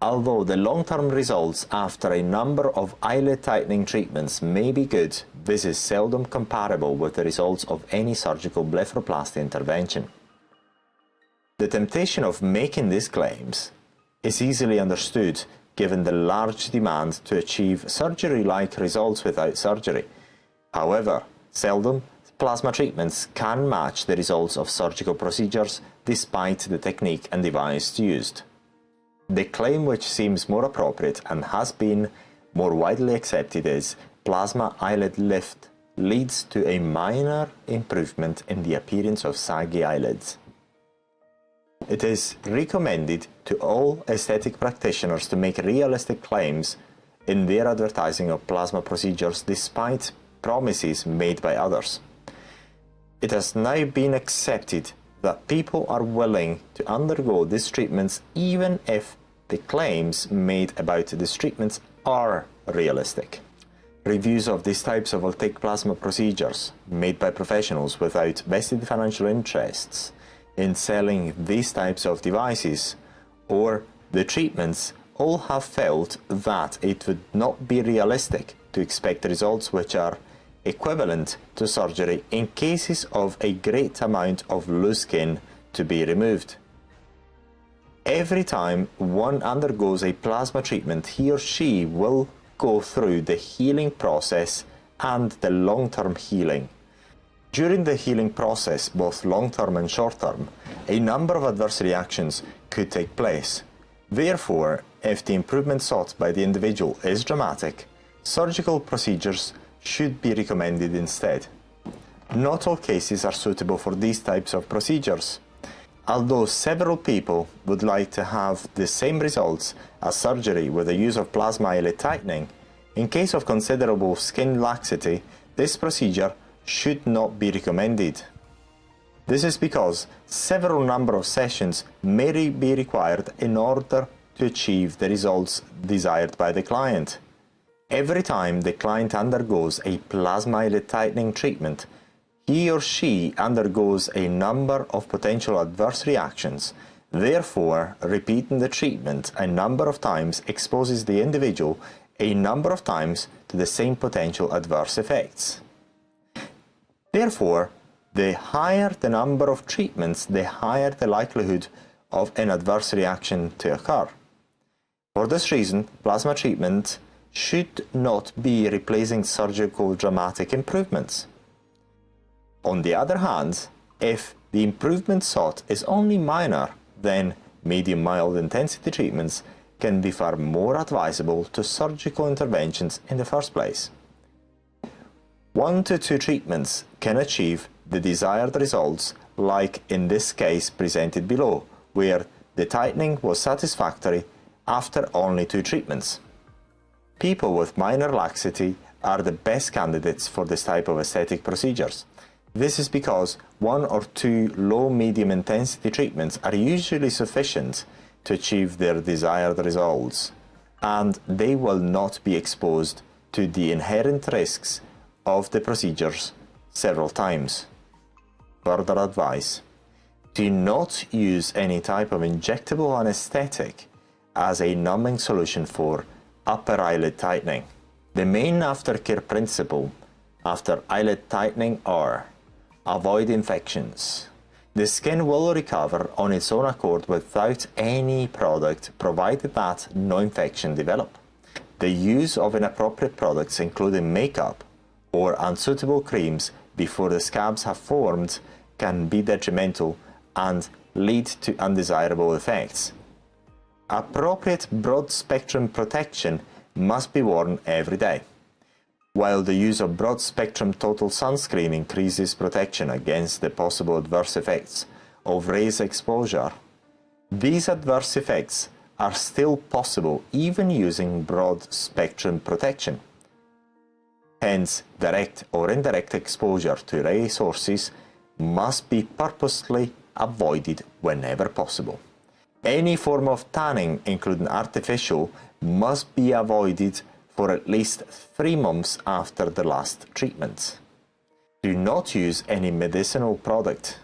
Although the long-term results after a number of eyelid tightening treatments may be good, this is seldom comparable with the results of any surgical blepharoplasty intervention. The temptation of making these claims is easily understood given the large demand to achieve surgery-like results without surgery. However, seldom plasma treatments can match the results of surgical procedures despite the technique and device used. The claim which seems more appropriate and has been more widely accepted is plasma eyelid lift leads to a minor improvement in the appearance of saggy eyelids. It is recommended to all aesthetic practitioners to make realistic claims in their advertising of plasma procedures despite promises made by others. It has now been accepted that people are willing to undergo these treatments even if the claims made about these treatments are realistic. Reviews of these types of voltaic plasma procedures made by professionals without vested financial interests in selling these types of devices or the treatments all have felt that it would not be realistic to expect results which are equivalent to surgery in cases of a great amount of loose skin to be removed. Every time one undergoes a plasma treatment, he or she will go through the healing process and the long-term healing. During the healing process, both long-term and short-term, a number of adverse reactions could take place. Therefore, if the improvement sought by the individual is dramatic, surgical procedures should be recommended instead. Not all cases are suitable for these types of procedures. Although several people would like to have the same results as surgery with the use of plasma eyelid tightening, in case of considerable skin laxity, this procedure should not be recommended. This is because several number of sessions may be required in order to achieve the results desired by the client. Every time the client undergoes a plasma eyelid tightening treatment, he or she undergoes a number of potential adverse reactions. Therefore, repeating the treatment a number of times exposes the individual a number of times to the same potential adverse effects. Therefore, the higher the number of treatments, the higher the likelihood of an adverse reaction to occur. For this reason, plasma treatment should not be replacing surgical dramatic improvements. On the other hand, if the improvement sought is only minor, then medium-mild intensity treatments can be far more advisable to surgical interventions in the first place. 1 to 2 treatments can achieve the desired results, like in this case presented below, where the tightening was satisfactory after only 2 treatments. People with minor laxity are the best candidates for this type of aesthetic procedures. This is because 1 or 2 low-medium intensity treatments are usually sufficient to achieve their desired results, and they will not be exposed to the inherent risks of the procedures several times. Further advice: do not use any type of injectable anesthetic as a numbing solution for upper eyelid tightening. The main aftercare principle after eyelid tightening are: avoid infections. The skin will recover on its own accord without any product, provided that no infection develop. The use of inappropriate products, including makeup or unsuitable creams before the scabs have formed, can be detrimental and lead to undesirable effects. Appropriate broad-spectrum protection must be worn every day. While the use of broad-spectrum total sunscreen increases protection against the possible adverse effects of rays exposure, these adverse effects are still possible even using broad-spectrum protection. Hence, direct or indirect exposure to ray sources must be purposely avoided whenever possible. Any form of tanning, including artificial, must be avoided for at least 3 months after the last treatment. Do not use any medicinal product.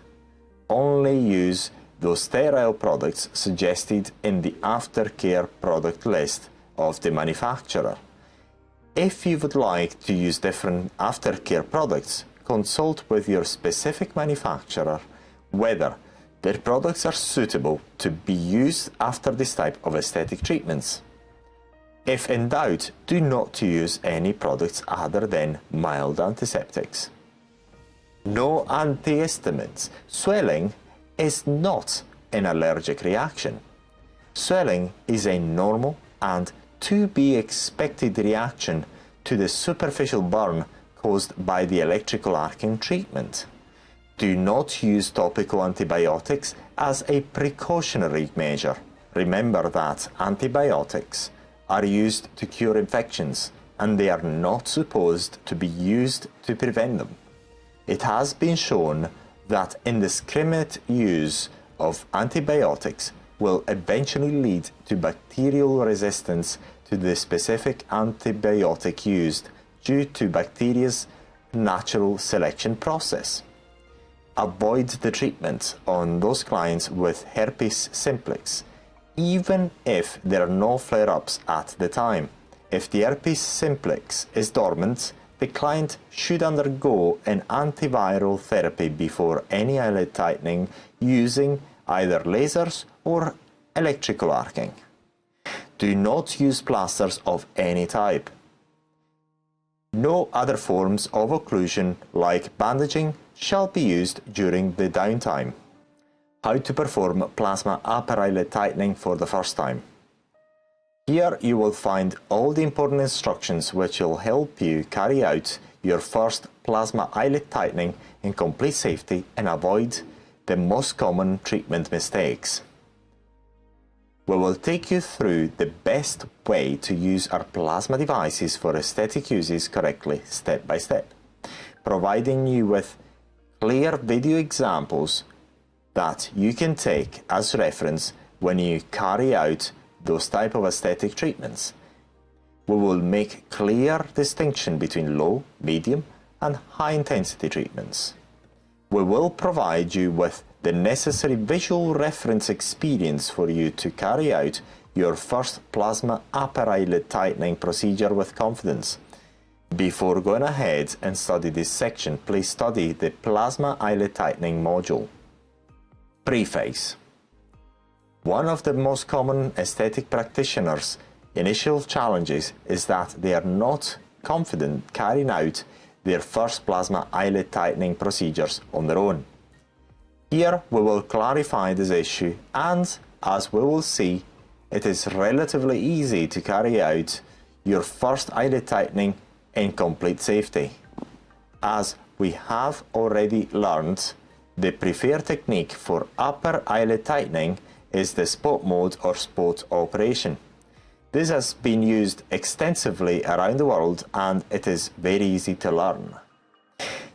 Only use those sterile products suggested in the aftercare product list of the manufacturer. If you would like to use different aftercare products, consult with your specific manufacturer whether their products are suitable to be used after this type of aesthetic treatments. If in doubt, do not use any products other than mild antiseptics. No antihistamines. Swelling is not an allergic reaction. Swelling is a normal and to be expected reaction to the superficial burn caused by the electrical arcing treatment. Do not use topical antibiotics as a precautionary measure. Remember that antibiotics are used to cure infections, and they are not supposed to be used to prevent them. It has been shown that indiscriminate use of antibiotics will eventually lead to bacterial resistance to the specific antibiotic used due to bacteria's natural selection process. Avoid the treatment on those clients with herpes simplex, even if there are no flare-ups at the time. If the herpes simplex is dormant, the client should undergo an antiviral therapy before any eyelid tightening using either lasers or electrical arcing. Do not use plasters of any type. No other forms of occlusion like bandaging shall be used during the downtime. How to perform plasma upper eyelid tightening for the first time. Here you will find all the important instructions which will help you carry out your first plasma eyelid tightening in complete safety and avoid the most common treatment mistakes. We will take you through the best way to use our plasma devices for aesthetic uses correctly step by step, providing you with clear video examples that you can take as reference when you carry out those type of aesthetic treatments. We will make clear distinction between low, medium and high intensity treatments. We will provide you with the necessary visual reference experience for you to carry out your first plasma upper eyelid tightening procedure with confidence. Before going ahead and study this section, please study the plasma eyelid tightening module. Preface. One of the most common aesthetic practitioners' initial challenges is that they are not confident carrying out their first plasma eyelid tightening procedures on their own. Here we will clarify this issue, and as we will see, it is relatively easy to carry out your first eyelid tightening in complete safety. As we have already learned, the preferred technique for upper eyelid tightening is the spot mode or spot operation. This has been used extensively around the world and it is very easy to learn.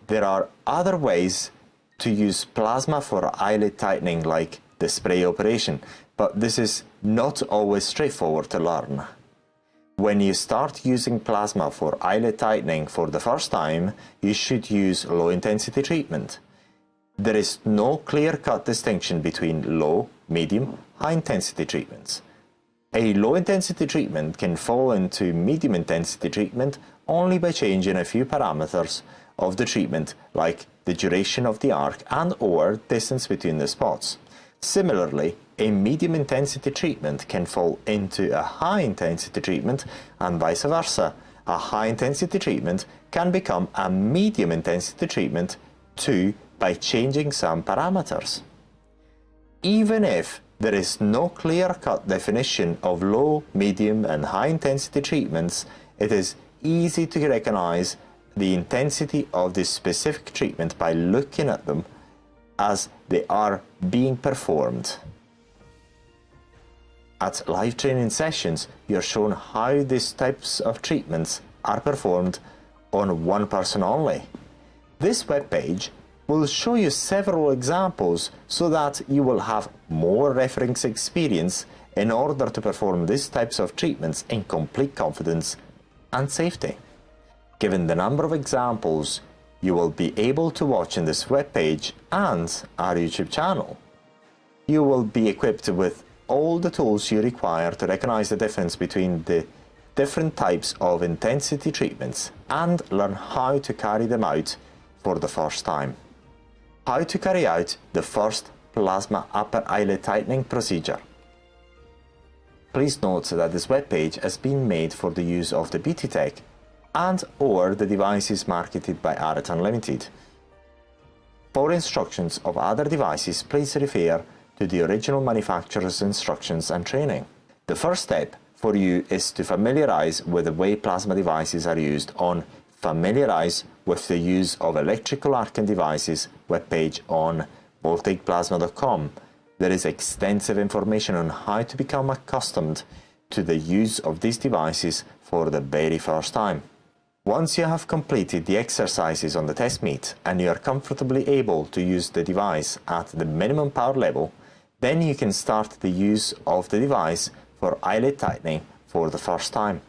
There are other ways to use plasma for eyelid tightening like the spray operation, but this is not always straightforward to learn. When you start using plasma for eyelid tightening for the first time, you should use low intensity treatment. There is no clear-cut distinction between low, medium, high intensity treatments. A low intensity treatment can fall into medium intensity treatment only by changing a few parameters of the treatment like the duration of the arc and or distance between the spots. Similarly, a medium intensity treatment can fall into a high intensity treatment and vice versa. A high intensity treatment can become a medium intensity treatment too by changing some parameters. Even if there is no clear-cut definition of low, medium and high intensity treatments, it is easy to recognize the intensity of this specific treatment by looking at them as they are being performed. At live training sessions, you are shown how these types of treatments are performed on one person only. This webpage will show you several examples so that you will have more reference experience in order to perform these types of treatments in complete confidence and safety. Given the number of examples you will be able to watch in this webpage and our YouTube channel, you will be equipped with all the tools you require to recognize the difference between the different types of intensity treatments and learn how to carry them out for the first time. How to carry out the first plasma upper eyelid tightening procedure. Please note that this webpage has been made for the use of the BT Tech and or the devices marketed by Areton Ltd. For instructions of other devices, please refer to the original manufacturer's instructions and training. The first step for you is to familiarize with the way plasma devices are used on Familiarize with the use of electrical arcing devices webpage on voltaicplasma.com. There is extensive information on how to become accustomed to the use of these devices for the very first time. Once you have completed the exercises on the test meet and you are comfortably able to use the device at the minimum power level, then you can start the use of the device for eyelid tightening for the first time.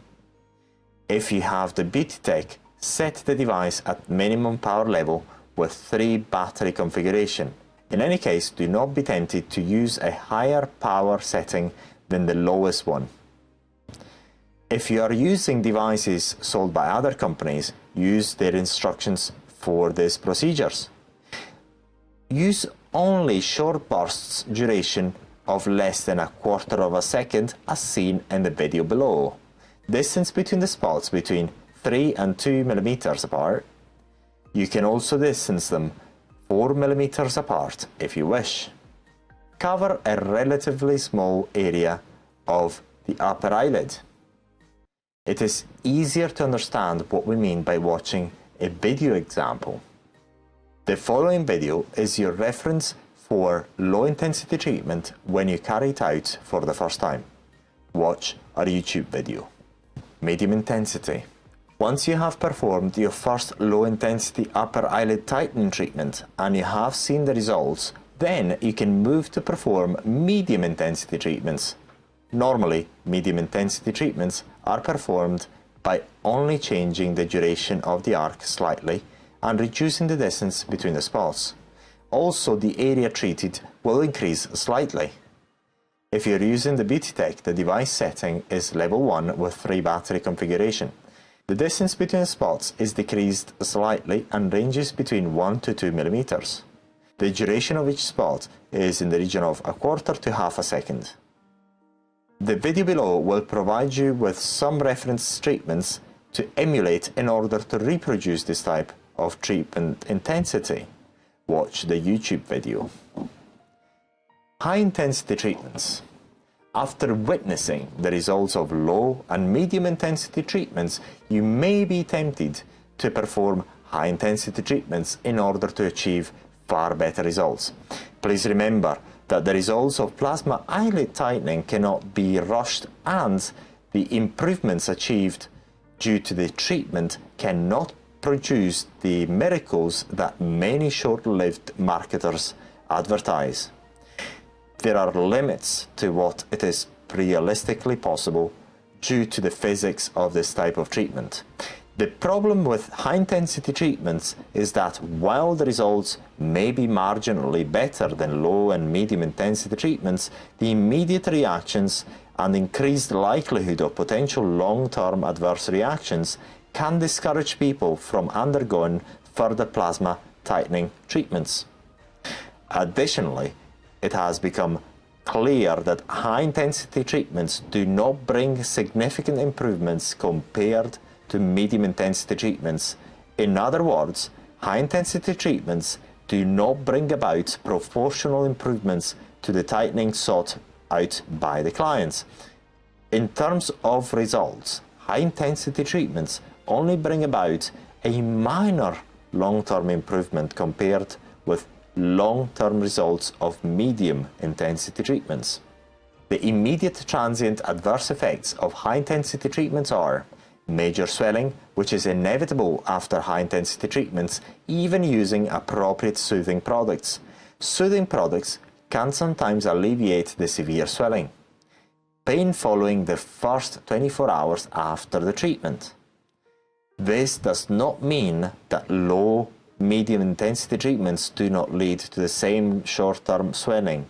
If you have the Beauty Tech, set the device at minimum power level with 3 battery configuration. In any case, do not be tempted to use a higher power setting than the lowest one. If you are using devices sold by other companies, use their instructions for these procedures. Use only short bursts duration of less than 1/4 of a second as seen in the video below. Distance between the spots between 3 and 2 millimeters apart. You can also distance them 4 millimeters apart if you wish. Cover a relatively small area of the upper eyelid. It is easier to understand what we mean by watching a video example. The following video is your reference for low intensity treatment when you carry it out for the first time. Watch our YouTube video. Medium intensity. Once you have performed your first low intensity upper eyelid tightening treatment and you have seen the results, then you can move to perform medium intensity treatments. Normally, medium intensity treatments are performed by only changing the duration of the arc slightly and reducing the distance between the spots. Also, the area treated will increase slightly. If you're using the Beauty Tech, the device setting is level 1 with 3 battery configuration. The distance between spots is decreased slightly and ranges between 1 to 2 millimeters. The duration of each spot is in the region of 1/4 to half a second. The video below will provide you with some reference treatments to emulate in order to reproduce this type of treatment intensity. Watch the YouTube video. High intensity treatments. After witnessing the results of low and medium intensity treatments, you may be tempted to perform high intensity treatments in order to achieve far better results. Please remember that the results of plasma eyelid tightening cannot be rushed, and the improvements achieved due to the treatment cannot produce the miracles that many short-lived marketers advertise. There are limits to what it is realistically possible due to the physics of this type of treatment. The problem with high-intensity treatments is that while the results may be marginally better than low and medium-intensity treatments, the immediate reactions and increased likelihood of potential long-term adverse reactions can discourage people from undergoing further plasma tightening treatments. Additionally, it has become clear that high-intensity treatments do not bring significant improvements compared to medium-intensity treatments. In other words, high-intensity treatments do not bring about proportional improvements to the tightening sought out by the clients. In terms of results, high-intensity treatments only bring about a minor long-term improvement compared with long-term results of medium-intensity treatments. The immediate transient adverse effects of high-intensity treatments are major swelling, which is inevitable after high-intensity treatments, even using appropriate soothing products. Soothing products can sometimes alleviate the severe swelling. Pain following the first 24 hours after the treatment. This does not mean that low, medium intensity treatments do not lead to the same short-term swelling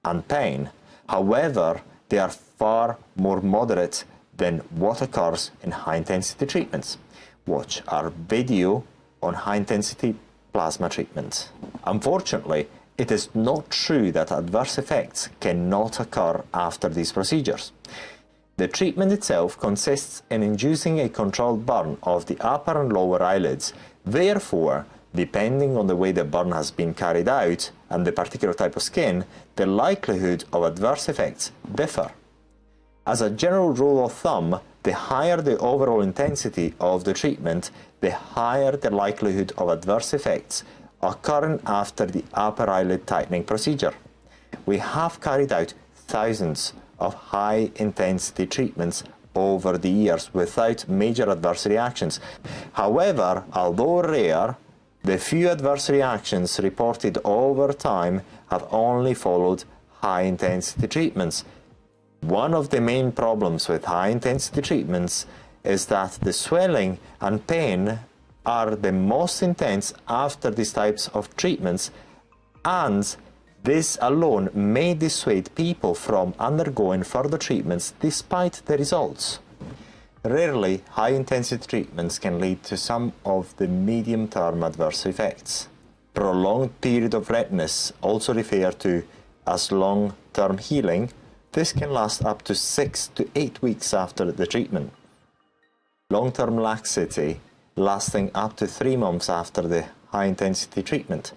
and pain. However, they are far more moderate than what occurs in high-intensity treatments. Watch our video on high-intensity plasma treatment. Unfortunately, it is not true that adverse effects cannot occur after these procedures. The treatment itself consists in inducing a controlled burn of the upper and lower eyelids. Therefore, depending on the way the burn has been carried out and the particular type of skin, the likelihood of adverse effects differ. As a general rule of thumb, the higher the overall intensity of the treatment, the higher the likelihood of adverse effects occurring after the upper eyelid tightening procedure. We have carried out thousands of high-intensity treatments over the years without major adverse reactions. However, although rare, the few adverse reactions reported over time have only followed high-intensity treatments. One of the main problems with high-intensity treatments is that the swelling and pain are the most intense after these types of treatments, and this alone may dissuade people from undergoing further treatments despite the results. Rarely, high-intensity treatments can lead to some of the medium-term adverse effects. Prolonged period of redness, also referred to as long-term healing, this can last up to 6 to 8 weeks after the treatment. Long-term laxity, lasting up to 3 months after the high-intensity treatment.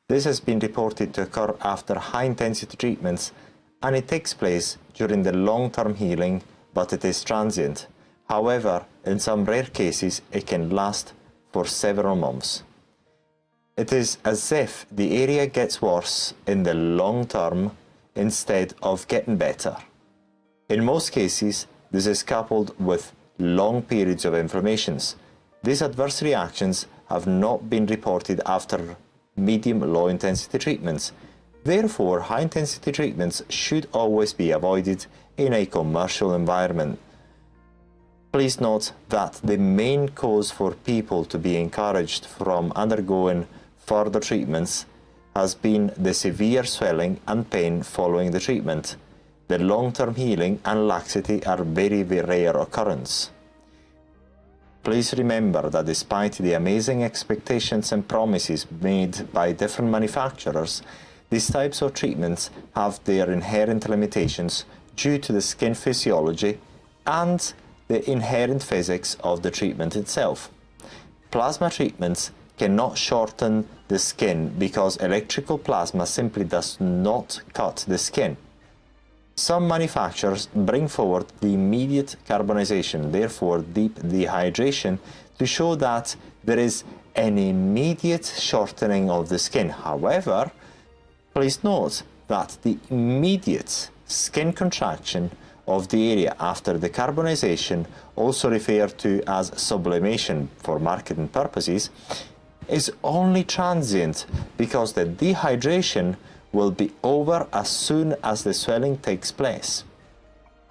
This has been reported to occur after high-intensity treatments, and it takes place during the long-term healing, but it is transient. However, in some rare cases, it can last for several months. It is as if the area gets worse in the long term instead of getting better. In most cases, this is coupled with long periods of inflammations. These adverse reactions have not been reported after medium-low intensity treatments. Therefore, high-intensity treatments should always be avoided in a commercial environment. Please note that the main cause for people to be encouraged from undergoing further treatments has been the severe swelling and pain following the treatment. The long-term healing and laxity are very rare occurrence. Please remember that despite the amazing expectations and promises made by different manufacturers, these types of treatments have their inherent limitations due to the skin physiology and the inherent physics of the treatment itself. Plasma treatments cannot shorten the skin because electrical plasma simply does not cut the skin. Some manufacturers bring forward the immediate carbonization, therefore deep dehydration, to show that there is an immediate shortening of the skin. However, please note that the immediate skin contraction of the area after the carbonization, also referred to as sublimation for marketing purposes, is only transient because the dehydration will be over as soon as the swelling takes place.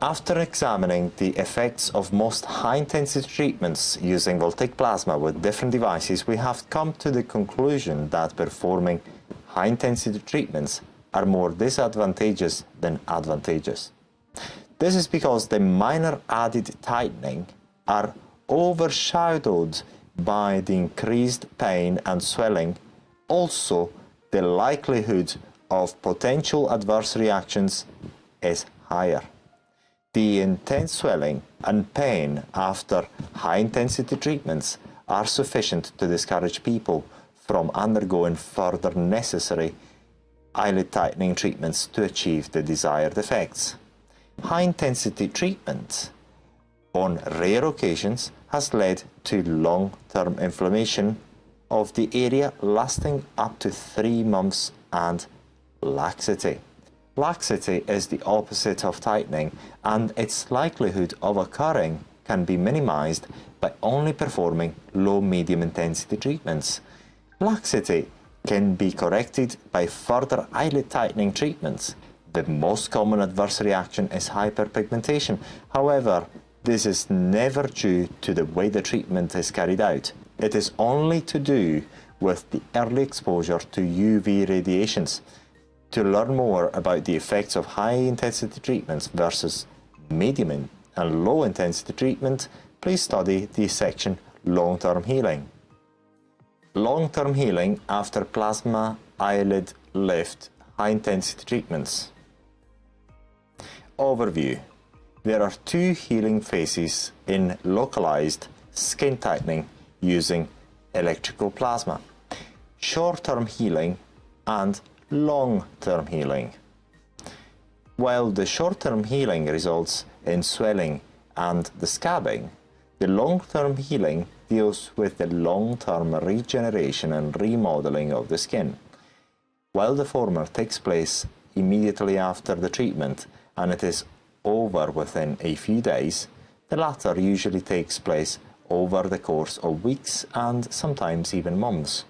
After examining the effects of most high-intensity treatments using voltaic plasma with different devices, we have come to the conclusion that performing high-intensity treatments are more disadvantageous than advantageous. This is because the minor added tightening are overshadowed by the increased pain and swelling. Also, the likelihood of potential adverse reactions is higher. The intense swelling and pain after high-intensity treatments are sufficient to discourage people from undergoing further necessary eyelid tightening treatments to achieve the desired effects. High-intensity treatment, on rare occasions, has led to long-term inflammation of the area lasting up to 3 months and laxity. Laxity is the opposite of tightening, and its likelihood of occurring can be minimized by only performing low-medium intensity treatments. Laxity can be corrected by further eyelid tightening treatments. The most common adverse reaction is hyperpigmentation. However, this is never due to the way the treatment is carried out. It is only to do with the early exposure to UV radiations. To learn more about the effects of high-intensity treatments versus medium and low-intensity treatment, please study the section Long-Term Healing. Long-term healing after plasma eyelid lift high-intensity treatments. Overview. There are 2 healing phases in localized skin tightening using electrical plasma: short-term healing and long-term healing. While the short-term healing results in swelling and the scabbing, the long-term healing deals with the long-term regeneration and remodeling of the skin. While the former takes place immediately after the treatment and it is over within a few days, The latter usually takes place over the course of weeks and sometimes even months.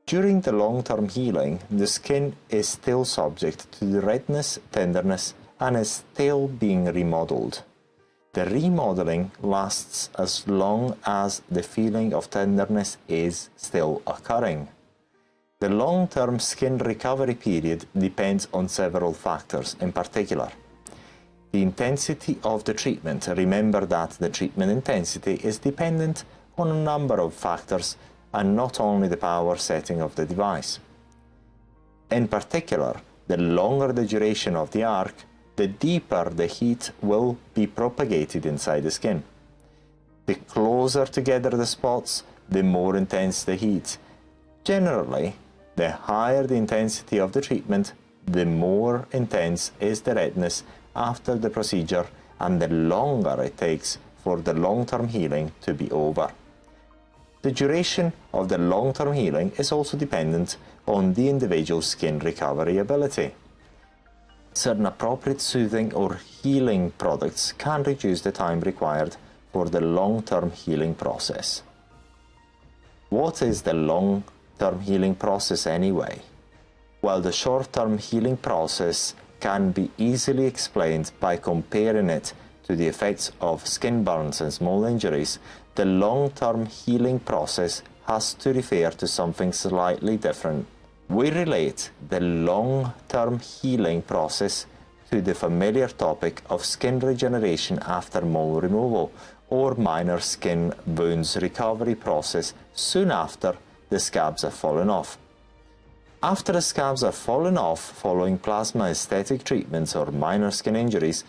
During the long-term healing, the skin is still subject to the redness, tenderness, and is still being remodeled. The remodeling lasts as long as the feeling of tenderness is still occurring. The long-term skin recovery period depends on several factors, in particular the intensity of the treatment. Remember that the treatment intensity is dependent on a number of factors and not only the power setting of the device. In particular, the longer the duration of the arc, the deeper the heat will be propagated inside the skin. The closer together the spots, the more intense the heat. Generally, the higher the intensity of the treatment, the more intense is the redness after the procedure and the longer it takes for the long-term healing to be over. The duration of the long-term healing is also dependent on the individual's skin recovery ability. Certain appropriate soothing or healing products can reduce the time required for the long-term healing process. What is the long-term healing process anyway? Well, the short-term healing process can be easily explained by comparing it to the effects of skin burns and small injuries. The long-term healing process has to refer to something slightly different. We relate the long-term healing process to the familiar topic of skin regeneration after mole removal or minor skin wounds recovery process soon after the scabs have fallen off. After the scabs have fallen off following plasma aesthetic treatments or minor skin injuries,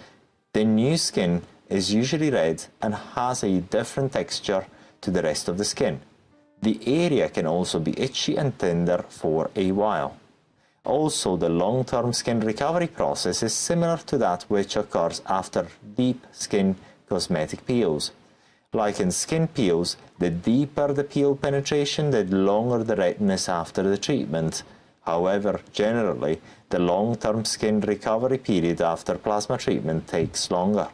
the new skin is usually red and has a different texture to the rest of the skin. The area can also be itchy and tender for a while. Also, the long-term skin recovery process is similar to that which occurs after deep skin cosmetic peels. Like in skin peels, the deeper the peel penetration, the longer the redness after the treatment. However, generally, the long-term skin recovery period after plasma treatment takes longer.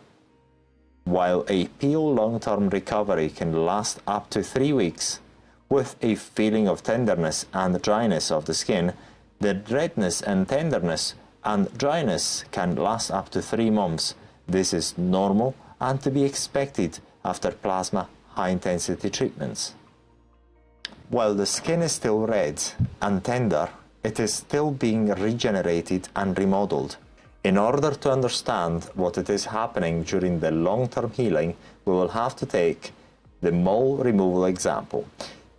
While a peel long-term recovery can last up to 3 weeks, with a feeling of tenderness and dryness of the skin, the redness and tenderness and dryness can last up to 3 months. This is normal and to be expected after plasma high-intensity treatments. While the skin is still red and tender, it is still being regenerated and remodeled. In order to understand what it is happening during the long-term healing, we will have to take the mole removal example.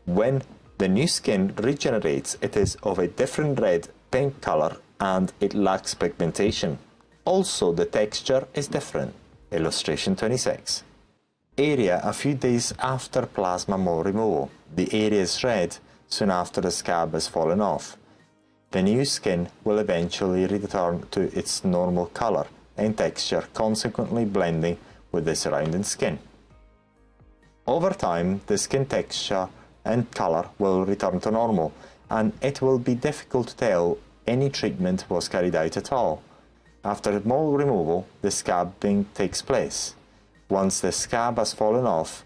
When the new skin regenerates, it is of a different red-pink color and it lacks pigmentation. Also, the texture is different. Illustration 26. Area a few days after plasma mole removal. The area is red soon after the scab has fallen off. The new skin will eventually return to its normal color and texture, consequently blending with the surrounding skin. Over time, the skin texture and color will return to normal, and it will be difficult to tell any treatment was carried out at all. After mole removal, the scabbing takes place. Once the scab has fallen off,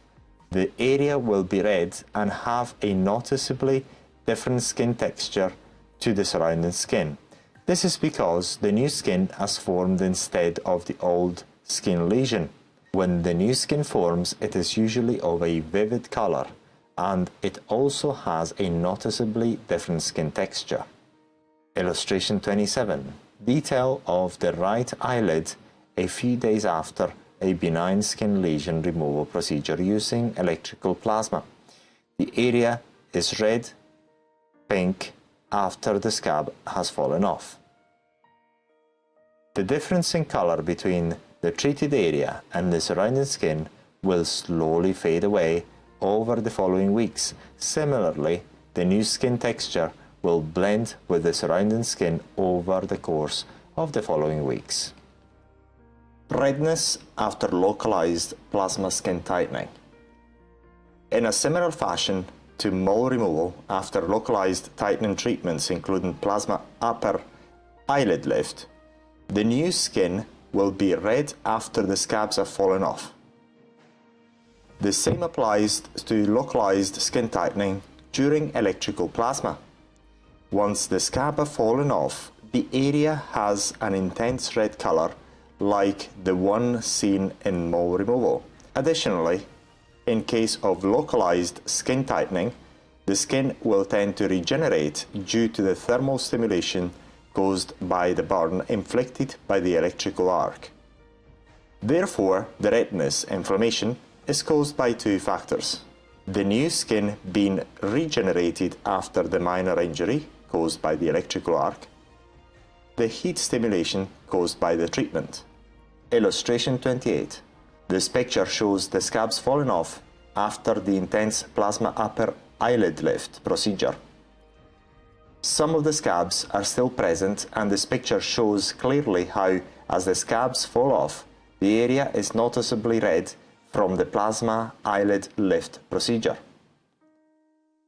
the area will be red and have a noticeably different skin texture to the surrounding skin. This is because the new skin has formed instead of the old skin lesion. When the new skin forms, it is usually of a vivid color, and it also has a noticeably different skin texture. Illustration 27. Detail of the right eyelid a few days after a benign skin lesion removal procedure using electrical plasma. The area is red, pink, after the scab has fallen off. The difference in color between the treated area and the surrounding skin will slowly fade away over the following weeks. Similarly, the new skin texture will blend with the surrounding skin over the course of the following weeks. Redness after localized plasma skin tightening. In a similar fashion to mole removal after localized tightening treatments including plasma upper eyelid lift, the new skin will be red after the scabs have fallen off. The same applies to localized skin tightening during electrical plasma. Once the scab has fallen off, the area has an intense red color like the one seen in mole removal. Additionally, in case of localized skin tightening, the skin will tend to regenerate due to the thermal stimulation caused by the burn inflicted by the electrical arc. Therefore, the redness inflammation is caused by two factors: the new skin being regenerated after the minor injury caused by the electrical arc, the heat stimulation caused by the treatment. Illustration 28. This picture shows the scabs falling off after the intense plasma upper eyelid lift procedure. Some of the scabs are still present, and this picture shows clearly how, as the scabs fall off, the area is noticeably red from the plasma eyelid lift procedure.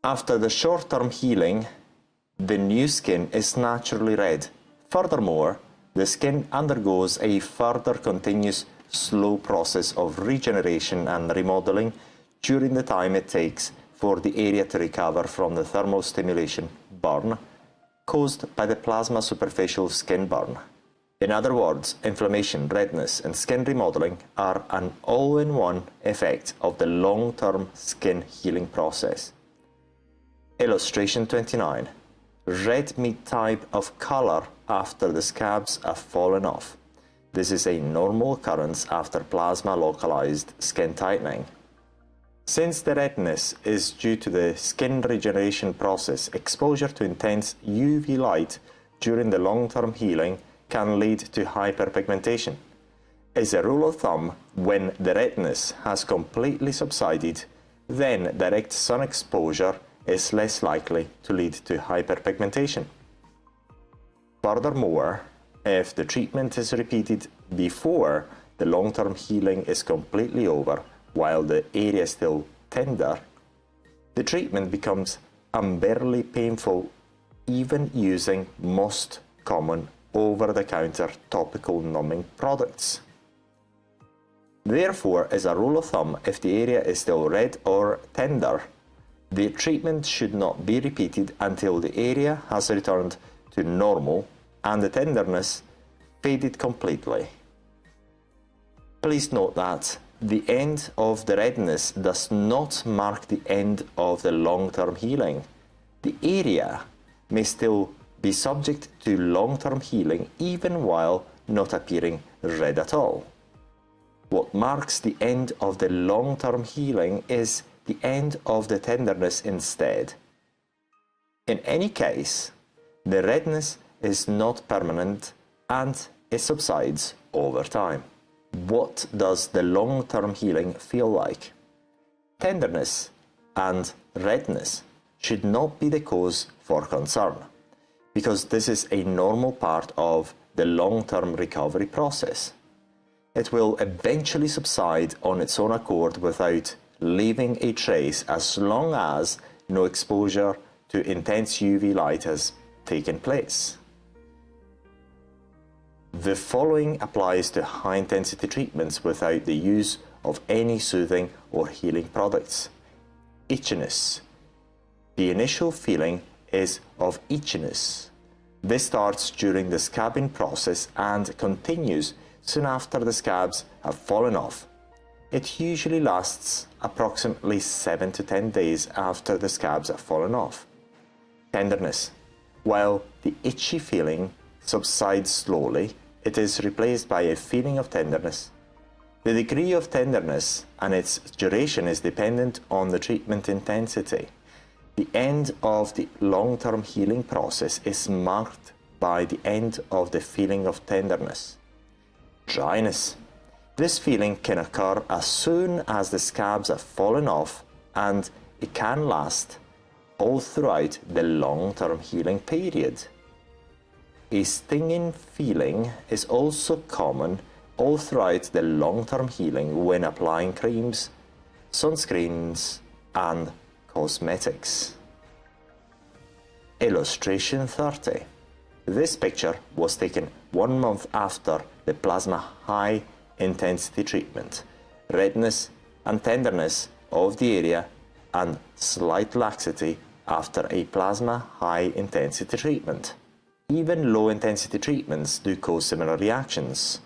After the short-term healing, the new skin is naturally red. Furthermore, the skin undergoes a further continuous slow process of regeneration and remodeling during the time it takes for the area to recover from the thermal stimulation burn caused by the plasma superficial skin burn. In other words, inflammation, redness, and skin remodeling are an all-in-one effect of the long-term skin healing process. Illustration 29. Red meat type of color after the scabs have fallen off. This is a normal occurrence after plasma localized skin tightening. Since the redness is due to the skin regeneration process, exposure to intense UV light during the long-term healing can lead to hyperpigmentation. As a rule of thumb, when the redness has completely subsided, then direct sun exposure is less likely to lead to hyperpigmentation. Furthermore, if the treatment is repeated before the long-term healing is completely over while the area is still tender, the treatment becomes unbearably painful even using most common over-the-counter topical numbing products. Therefore, as a rule of thumb, if the area is still red or tender, the treatment should not be repeated until the area has returned to normal and the tenderness faded completely. Please note that the end of the redness does not mark the end of the long-term healing. The area may still be subject to long-term healing even while not appearing red at all. What marks the end of the long-term healing is the end of the tenderness instead. In any case, the redness is not permanent and it subsides over time. What does the long-term healing feel like? Tenderness and redness should not be the cause for concern, because this is a normal part of the long-term recovery process. It will eventually subside on its own accord without leaving a trace as long as no exposure to intense UV light has taken place. The following applies to high-intensity treatments without the use of any soothing or healing products. Itchiness. The initial feeling is of itchiness. This starts during the scabbing process and continues soon after the scabs have fallen off. It usually lasts approximately 7 to 10 days after the scabs have fallen off. Tenderness. While the itchy feeling subsides slowly, it is replaced by a feeling of tenderness. The degree of tenderness and its duration is dependent on the treatment intensity. The end of the long-term healing process is marked by the end of the feeling of tenderness. Dryness. This feeling can occur as soon as the scabs have fallen off, and it can last all throughout the long-term healing period. A stinging feeling is also common all throughout the long-term healing when applying creams, sunscreens, and cosmetics. Illustration 30. This picture was taken 1 month after the plasma high intensity treatment, redness and tenderness of the area, and slight laxity after a plasma high intensity treatment. Even low intensity treatments do cause similar reactions.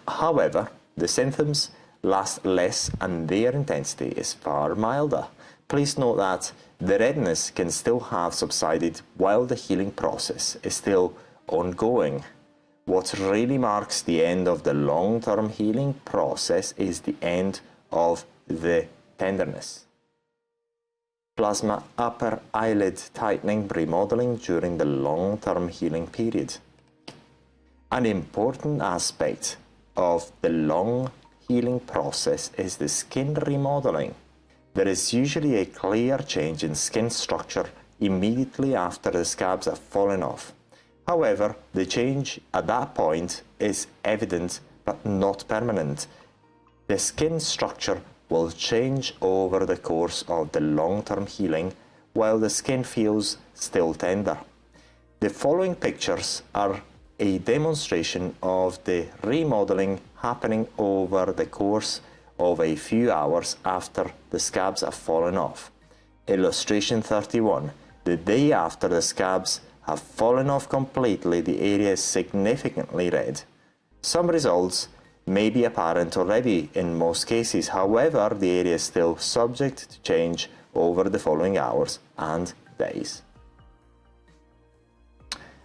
However, the symptoms last less and their intensity is far milder. Please note that the redness can still have subsided while the healing process is still ongoing. What really marks the end of the long-term healing process is the end of the tenderness. Plasma upper eyelid tightening remodeling during the long-term healing period. An important aspect of the long healing process is the skin remodeling. There is usually a clear change in skin structure immediately after the scabs have fallen off. However, the change at that point is evident but not permanent. The skin structure will change over the course of the long-term healing while the skin feels still tender. The following pictures are a demonstration of the remodeling happening over the course of a few hours after the scabs have fallen off. Illustration 31. The day after the scabs have fallen off completely, the area is significantly red. Some results may be apparent already in most cases, however, the area is still subject to change over the following hours and days.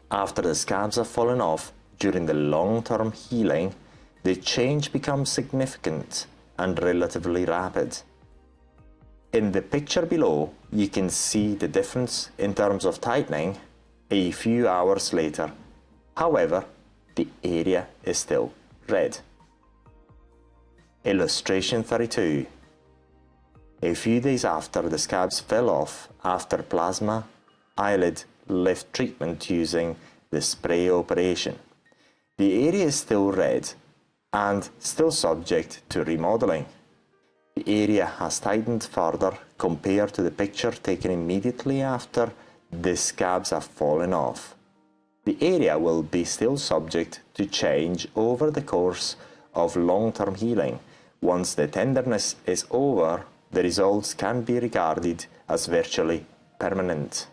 After the scabs have fallen off during the long-term healing, the change becomes significant and relatively rapid. In the picture below, you can see the difference in terms of tightening a few hours later. However, the area is still red. Illustration 32. A few days after the scabs fell off after plasma eyelid lift treatment using the spray operation. The area is still red and still subject to remodeling. The area has tightened further compared to the picture taken immediately after the scabs have fallen off. The area will be still subject to change over the course of long-term healing. Once the tenderness is over, the results can be regarded as virtually permanent.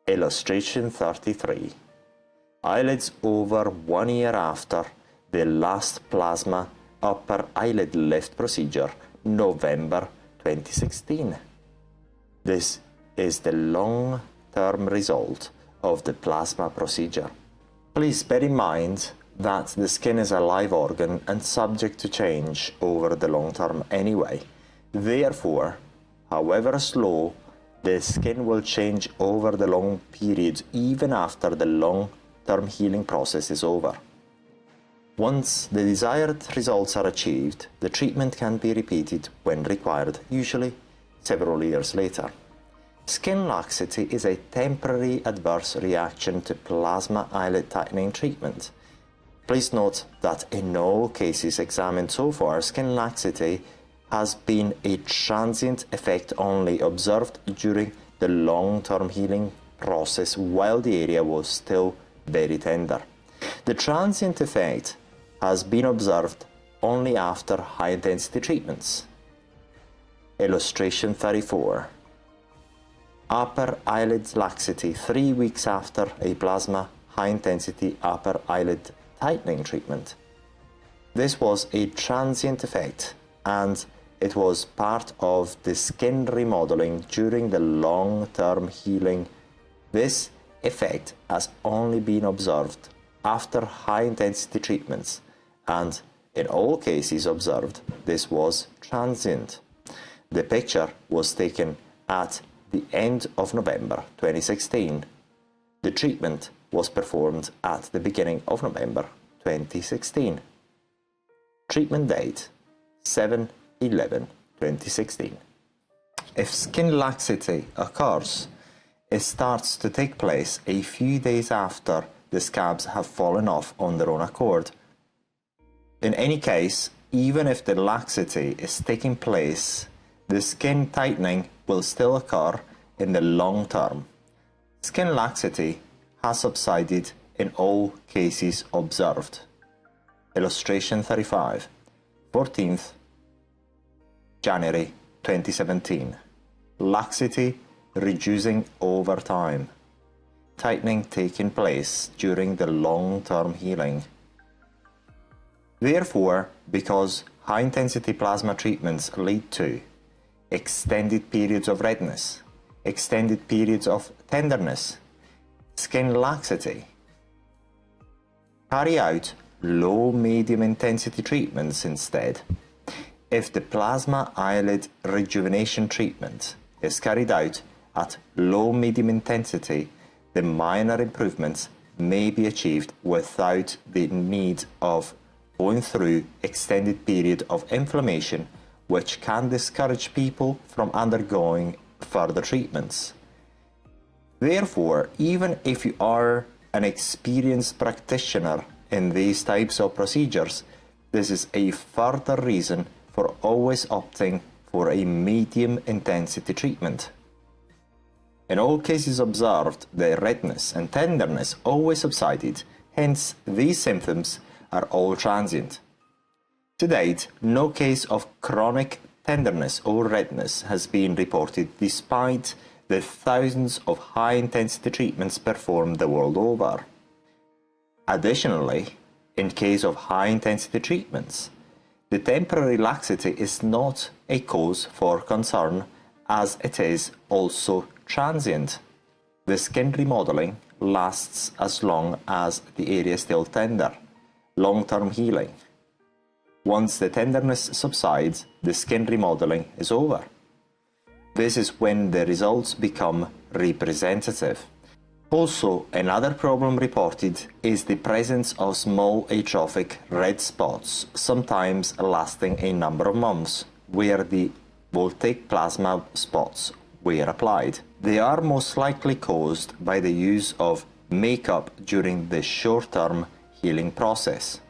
Illustration 33. Eyelids over 1 year after the last plasma upper eyelid lift procedure, November 2016. This is the long-term result of the plasma procedure. Please bear in mind that the skin is a live organ and subject to change over the long term anyway. Therefore, however slow, the skin will change over the long period even after the long-term healing process is over. Once the desired results are achieved, the treatment can be repeated when required, usually several years later. Skin laxity is a temporary adverse reaction to plasma eyelid tightening treatment. Please note that in all cases examined so far, skin laxity has been a transient effect only observed during the long-term healing process while the area was still very tender. The transient effect has been observed only after high-intensity treatments. Illustration 34. Upper eyelid laxity 3 weeks after a plasma high-intensity upper eyelid tightening treatment. This was a transient effect and it was part of the skin remodeling during the long-term healing. This effect has only been observed after high-intensity treatments, and in all cases observed, this was transient. The picture was taken at the end of November 2016. The treatment was performed at the beginning of November 2016. Treatment date 7/11/2016. If skin laxity occurs, it starts to take place a few days after the scabs have fallen off on their own accord. In any case, even if the laxity is taking place, the skin tightening will still occur in the long term. Skin laxity has subsided in all cases observed. Illustration 35, 14th January 2017. Laxity reducing over time. Tightening taking place during the long-term healing. Therefore, because high-intensity plasma treatments lead to extended periods of redness, extended periods of tenderness, skin laxity, carry out low-medium intensity treatments instead. If the plasma eyelid rejuvenation treatment is carried out at low-medium intensity, the minor improvements may be achieved without the need of going through extended period of inflammation, which can discourage people from undergoing further treatments. Therefore, even if you are an experienced practitioner in these types of procedures, this is a further reason for always opting for a medium intensity treatment. In all cases observed, the redness and tenderness always subsided, hence these symptoms are all transient. To date, no case of chronic tenderness or redness has been reported despite the thousands of high-intensity treatments performed the world over. Additionally, in case of high-intensity treatments, the temporary laxity is not a cause for concern, as it is also transient. The skin remodeling lasts as long as the area is still tender. Long-term healing. Once the tenderness subsides, the skin remodeling is over. This is when the results become representative. Also, another problem reported is the presence of small atrophic red spots, sometimes lasting a number of months, where the voltaic plasma spots were applied. They are most likely caused by the use of makeup during the short-term healing process.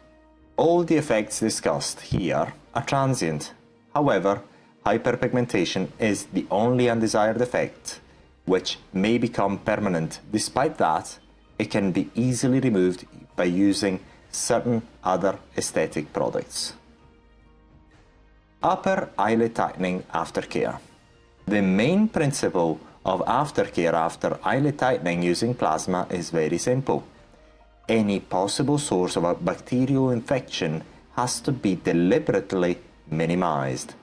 All the effects discussed here are transient. However, hyperpigmentation is the only undesired effect, which may become permanent. Despite that, it can be easily removed by using certain other aesthetic products. Upper eyelid tightening aftercare. The main principle of aftercare after eyelid tightening using plasma is very simple. Any possible source of a bacterial infection has to be deliberately minimized.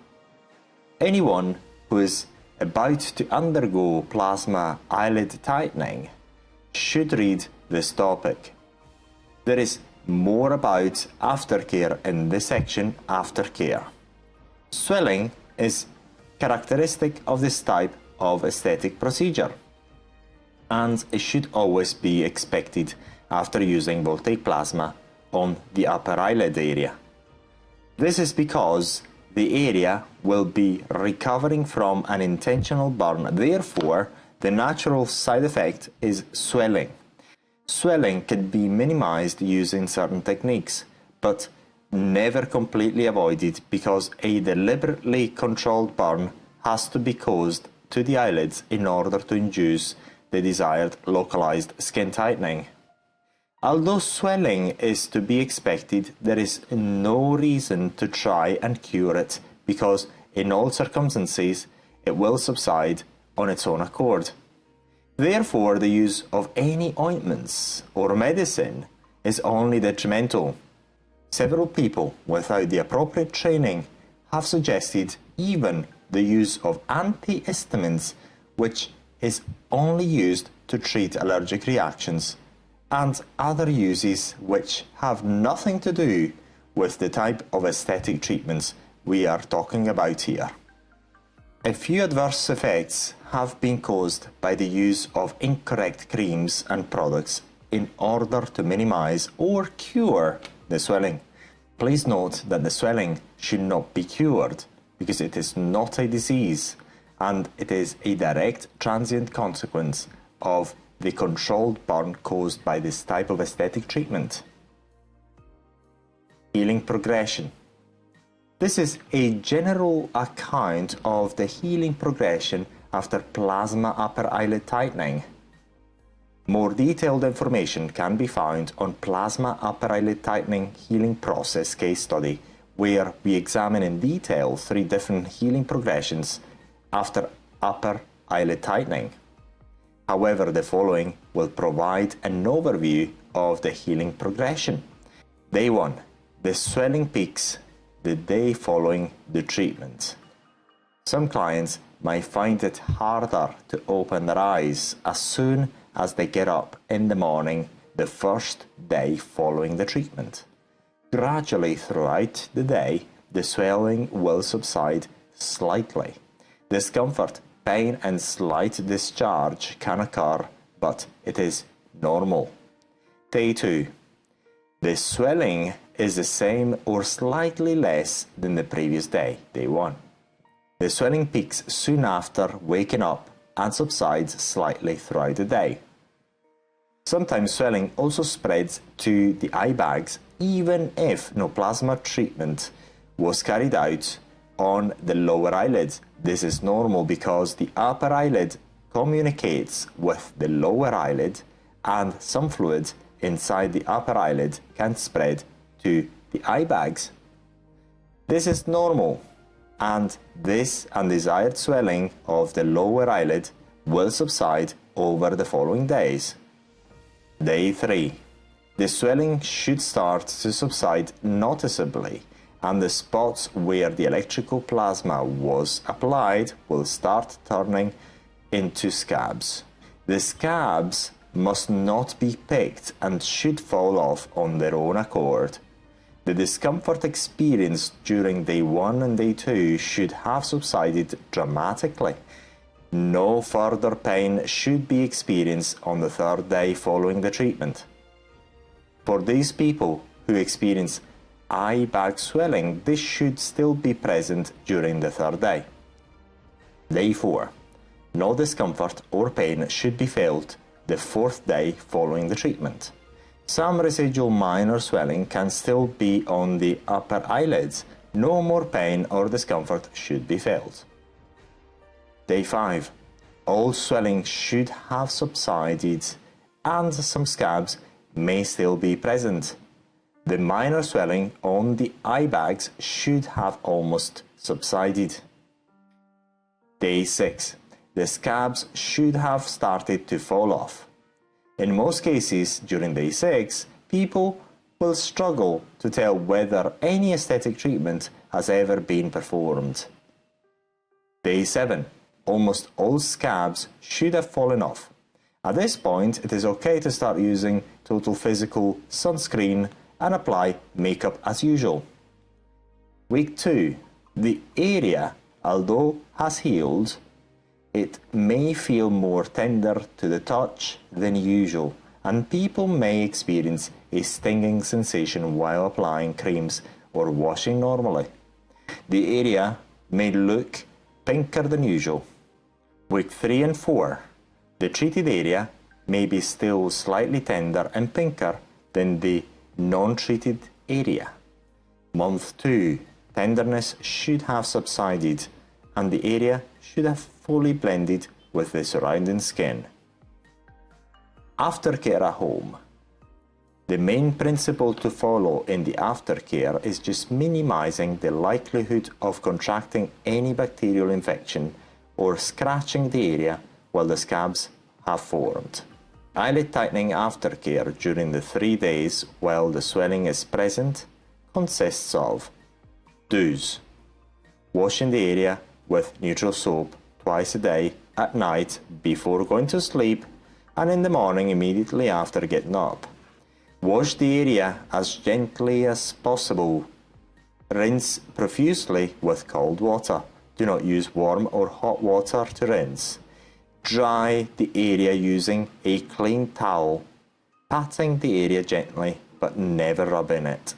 Anyone who is about to undergo plasma eyelid tightening should read this topic. There is more about aftercare in this section, aftercare. Swelling is characteristic of this type of aesthetic procedure, and it should always be expected after using voltaic plasma on the upper eyelid area. This is because the area will be recovering from an intentional burn. Therefore, the natural side effect is swelling. Swelling can be minimized using certain techniques, but never completely avoided, because a deliberately controlled burn has to be caused to the eyelids in order to induce the desired localized skin tightening. Although swelling is to be expected, there is no reason to try and cure it, because in all circumstances it will subside on its own accord. Therefore, the use of any ointments or medicine is only detrimental. Several people without the appropriate training have suggested even the use of antihistamines, which is only used to treat allergic reactions, and other uses which have nothing to do with the type of aesthetic treatments we are talking about here. A few adverse effects have been caused by the use of incorrect creams and products in order to minimize or cure the swelling. Please note that the swelling should not be cured, because it is not a disease, and it is a direct transient consequence of the controlled burn caused by this type of aesthetic treatment. Healing progression. This is a general account of the healing progression after plasma upper eyelid tightening. More detailed information can be found on Plasma Upper Eyelid Tightening Healing Process case study, where we examine in detail 3 different healing progressions after upper eyelid tightening. However, the following will provide an overview of the healing progression. Day 1. The swelling peaks the day following the treatment. Some clients might find it harder to open their eyes as soon as they get up in the morning the first day following the treatment. Gradually throughout the day, the swelling will subside slightly. Discomfort, pain and slight discharge can occur, but it is normal. Day 2. The swelling is the same or slightly less than the previous day, day 1. The swelling peaks soon after waking up and subsides slightly throughout the day. Sometimes swelling also spreads to the eye bags even if no plasma treatment was carried out on the lower eyelid. This is normal because the upper eyelid communicates with the lower eyelid, and some fluid inside the upper eyelid can spread to the eye bags. This is normal, and this undesired swelling of the lower eyelid will subside over the following days. Day 3. The swelling should start to subside noticeably, and the spots where the electrical plasma was applied will start turning into scabs. The scabs must not be picked and should fall off on their own accord. The discomfort experienced during day 1 and day 2 should have subsided dramatically. No further pain should be experienced on the 3rd day following the treatment. For these people who experience eye bag swelling, this should still be present during the 3rd day. Day 4. No discomfort or pain should be felt the 4th day following the treatment. Some residual minor swelling can still be on the upper eyelids. No more pain or discomfort should be felt. Day 5. All swelling should have subsided, and some scabs may still be present. The minor swelling on the eye bags should have almost subsided. Day 6. The scabs should have started to fall off. In most cases, during day 6, people will struggle to tell whether any aesthetic treatment has ever been performed. Day 7. Almost all scabs should have fallen off. At this point, it is okay to start using total physical sunscreen and apply makeup as usual. Week 2. The area, although has healed, it may feel more tender to the touch than usual, and people may experience a stinging sensation while applying creams or washing normally. The area may look pinker than usual. Week 3 and 4. The treated area may be still slightly tender and pinker than the non-treated area. Month 2. Tenderness should have subsided, and the area should have fully blended with the surrounding skin. Aftercare at home. The main principle to follow in the aftercare is just minimizing the likelihood of contracting any bacterial infection or scratching the area while the scabs have formed. Eyelid tightening aftercare during the 3 days while the swelling is present consists of do's: washing the area with neutral soap twice a day at night before going to sleep and in the morning immediately after getting up. Wash the area as gently as possible. Rinse profusely with cold water. Do not use warm or hot water to rinse. Dry the area using a clean towel, patting the area gently but never rubbing it.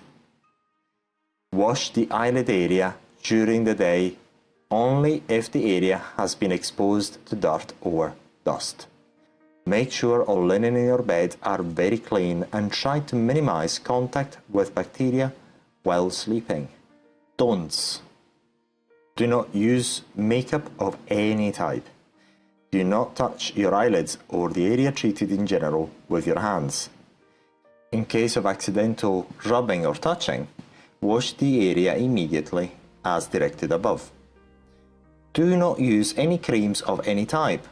Wash the eyelid area during the day only if the area has been exposed to dirt or dust. Make sure all linen in your bed are very clean and try to minimize contact with bacteria while sleeping. Don'ts: do not use makeup of any type. Do not touch your eyelids or the area treated in general with your hands. In case of accidental rubbing or touching, wash the area immediately as directed above. Do not use any creams of any type.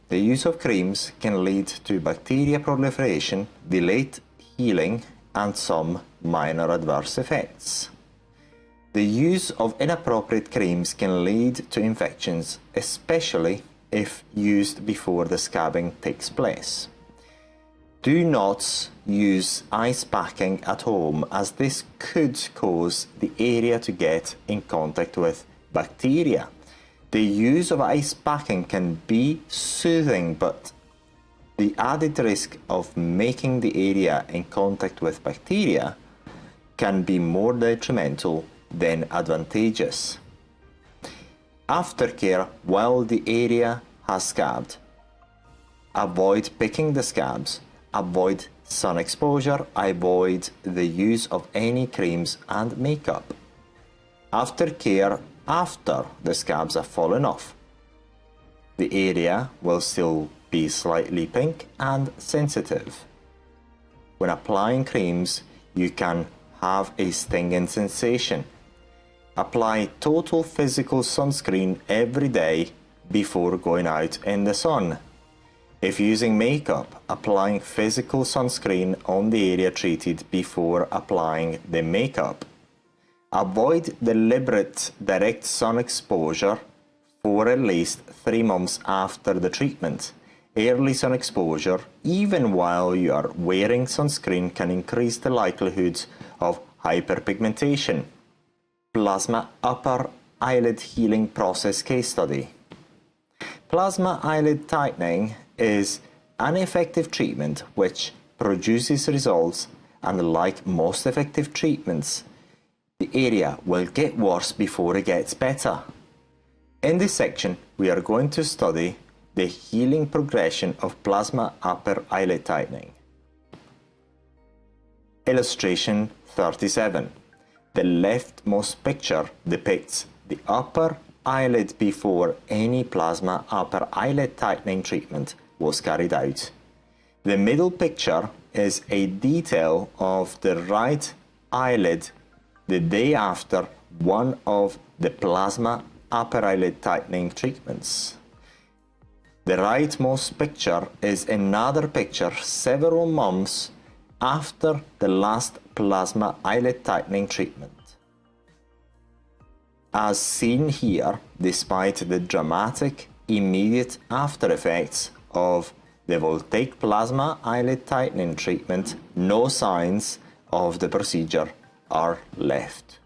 The use of creams can lead to bacteria proliferation, delayed healing, and some minor adverse effects. The use of inappropriate creams can lead to infections, especially if used before the scabbing takes place. Do not use ice packing at home, as this could cause the area to get in contact with bacteria. The use of ice packing can be soothing, but the added risk of making the area in contact with bacteria can be more detrimental than advantageous. Aftercare while the area has scabbed. Avoid picking the scabs, avoid sun exposure, avoid the use of any creams and makeup. Aftercare after the scabs have fallen off. The area will still be slightly pink and sensitive. When applying creams, you can have a stinging sensation. Apply total physical sunscreen every day before going out in the sun. If using makeup, applying physical sunscreen on the area treated before applying the makeup. Avoid deliberate direct sun exposure for at least 3 months after the treatment. Early sun exposure, even while you are wearing sunscreen, can increase the likelihood of hyperpigmentation. Plasma upper eyelid healing process case study. Plasma eyelid tightening is an effective treatment which produces results, and like most effective treatments, the area will get worse before it gets better. In this section, we are going to study the healing progression of plasma upper eyelid tightening. Illustration 37. The leftmost picture depicts the upper eyelid before any plasma upper eyelid tightening treatment was carried out. The middle picture is a detail of the right eyelid the day after one of the plasma upper eyelid tightening treatments. The rightmost picture is another picture several months after the last plasma eyelid tightening treatment. As seen here, despite the dramatic immediate after effects of the voltaic plasma eyelid tightening treatment, no signs of the procedure are left.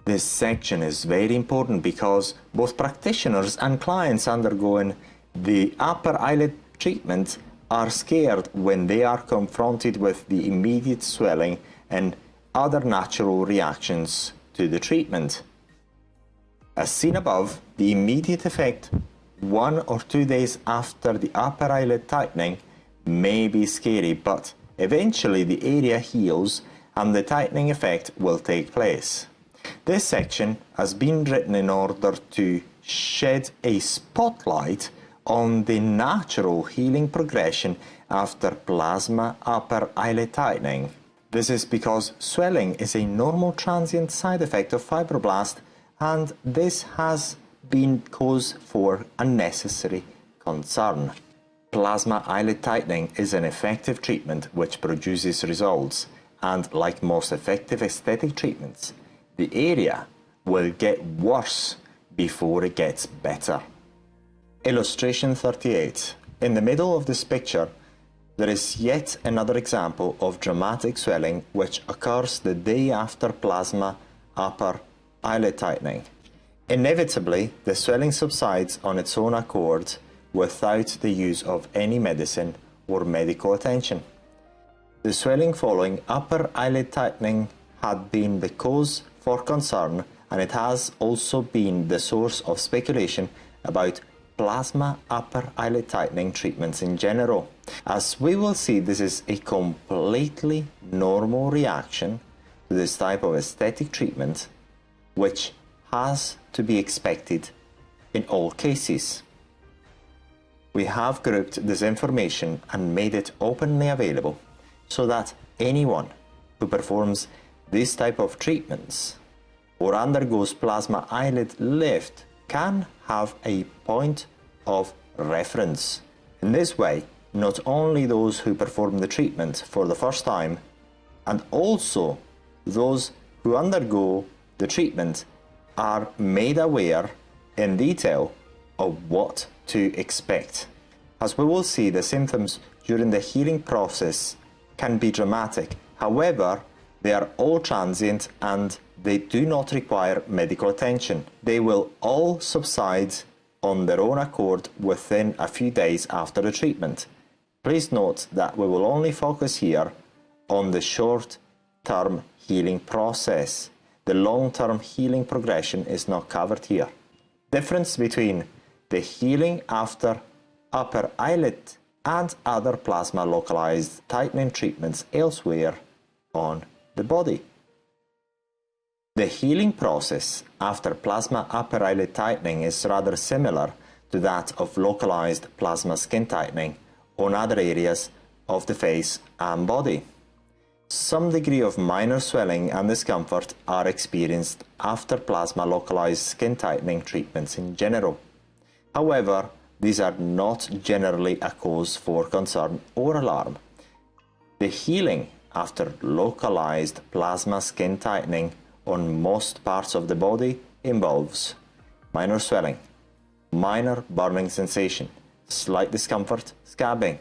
This section is very important because both practitioners and clients undergoing the upper eyelid treatment are scared when they are confronted with the immediate swelling and other natural reactions to the treatment. As seen above, the immediate effect 1 or 2 days after the upper eyelid tightening may be scary, but eventually the area heals and the tightening effect will take place. This section has been written in order to shed a spotlight on the natural healing progression after plasma upper eyelid tightening. This is because swelling is a normal transient side effect of fibroblast, and this has been cause for unnecessary concern. Plasma eyelid tightening is an effective treatment which produces results, and like most effective aesthetic treatments, the area will get worse before it gets better. Illustration 38. In the middle of this picture, there is yet another example of dramatic swelling which occurs the day after plasma upper eyelid tightening. Inevitably, the swelling subsides on its own accord without the use of any medicine or medical attention. The swelling following upper eyelid tightening had been the cause for concern, and it has also been the source of speculation about plasma upper eyelid tightening treatments in general. As we will see, this is a completely normal reaction to this type of aesthetic treatment, which has to be expected in all cases. We have grouped this information and made it openly available so that anyone who performs this type of treatments or undergoes plasma eyelid lift can have a point of reference. In this way, not only those who perform the treatment for the first time, and also those who undergo the treatment are made aware in detail of what to expect. As we will see, the symptoms during the healing process can be dramatic. However, they are all transient and they do not require medical attention. They will all subside on their own accord within a few days after the treatment. Please note that we will only focus here on the short-term healing process. The long-term healing progression is not covered here. Difference between the healing after upper eyelid and other plasma localized tightening treatments elsewhere on the body. The healing process after plasma upper eyelid tightening is rather similar to that of localized plasma skin tightening on other areas of the face and body. Some degree of minor swelling and discomfort are experienced after plasma localized skin tightening treatments in general. However, these are not generally a cause for concern or alarm. The healing after localized plasma skin tightening on most parts of the body involves minor swelling, minor burning sensation, slight discomfort, scabbing.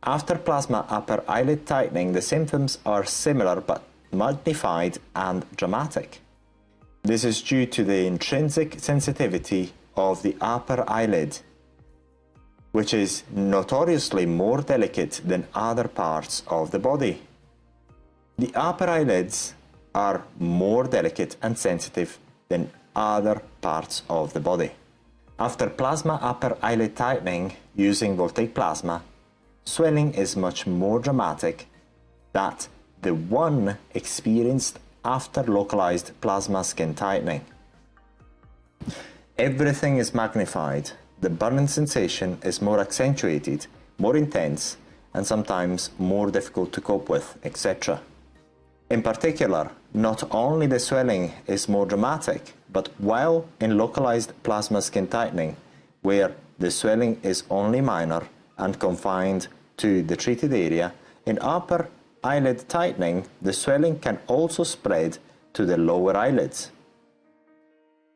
After plasma upper eyelid tightening, the symptoms are similar but magnified and dramatic. This is due to the intrinsic sensitivity of the upper eyelid, which is notoriously more delicate than other parts of the body. The upper eyelids are more delicate and sensitive than other parts of the body. After plasma upper eyelid tightening using voltaic plasma, swelling is much more dramatic than the one experienced after localized plasma skin tightening. Everything is magnified. The burning sensation is more accentuated, more intense, and sometimes more difficult to cope with, etc. In particular, not only the swelling is more dramatic, but while in localized plasma skin tightening, where the swelling is only minor and confined to the treated area, in upper eyelid tightening, the swelling can also spread to the lower eyelids.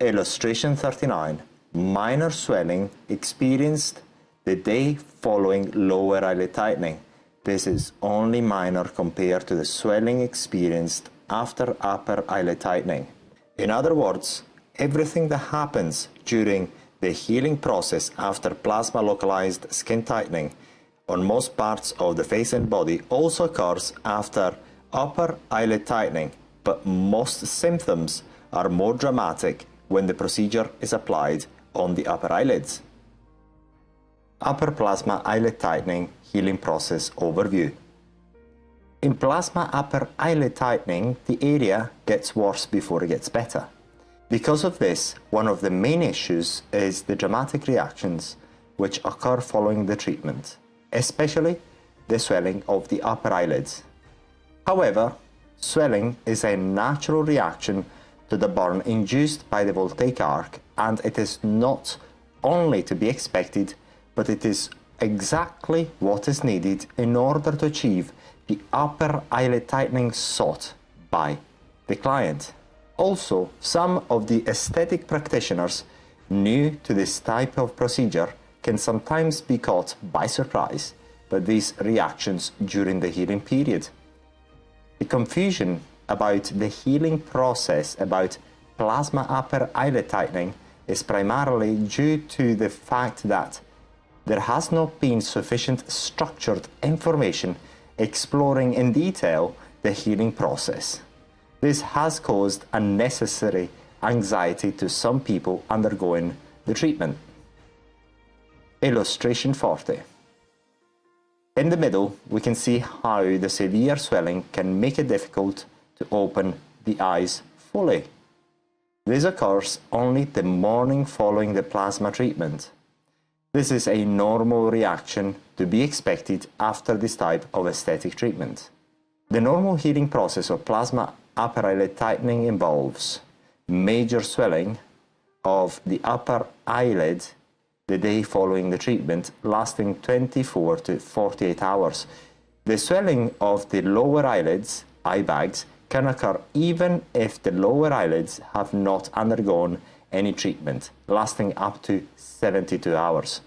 Illustration 39. Minor swelling experienced the day following lower eyelid tightening. This is only minor compared to the swelling experienced after upper eyelid tightening. In other words, everything that happens during the healing process after plasma localized skin tightening on most parts of the face and body also occurs after upper eyelid tightening, but most symptoms are more dramatic when the procedure is applied on the upper eyelids. Upper plasma eyelid tightening healing process overview. In plasma upper eyelid tightening, the area gets worse before it gets better. Because of this, one of the main issues is the dramatic reactions which occur following the treatment, especially the swelling of the upper eyelids. However, swelling is a natural reaction to the burn induced by the voltaic arc, and it is not only to be expected, but it is exactly what is needed in order to achieve the upper eyelid tightening sought by the client. Also, some of the aesthetic practitioners new to this type of procedure can sometimes be caught by surprise by these reactions during the healing period. The confusion about the healing process about plasma upper eyelid tightening is primarily due to the fact that there has not been sufficient structured information exploring in detail the healing process. This has caused unnecessary anxiety to some people undergoing the treatment. Illustration 40. In the middle, we can see how the severe swelling can make it difficult to open the eyes fully. This occurs only the morning following the plasma treatment. This is a normal reaction to be expected after this type of aesthetic treatment. The normal healing process of plasma upper eyelid tightening involves major swelling of the upper eyelid the day following the treatment, lasting 24 to 48 hours. The swelling of the lower eyelids, eye bags, can occur even if the lower eyelids have not undergone any treatment, lasting up to 72 hours.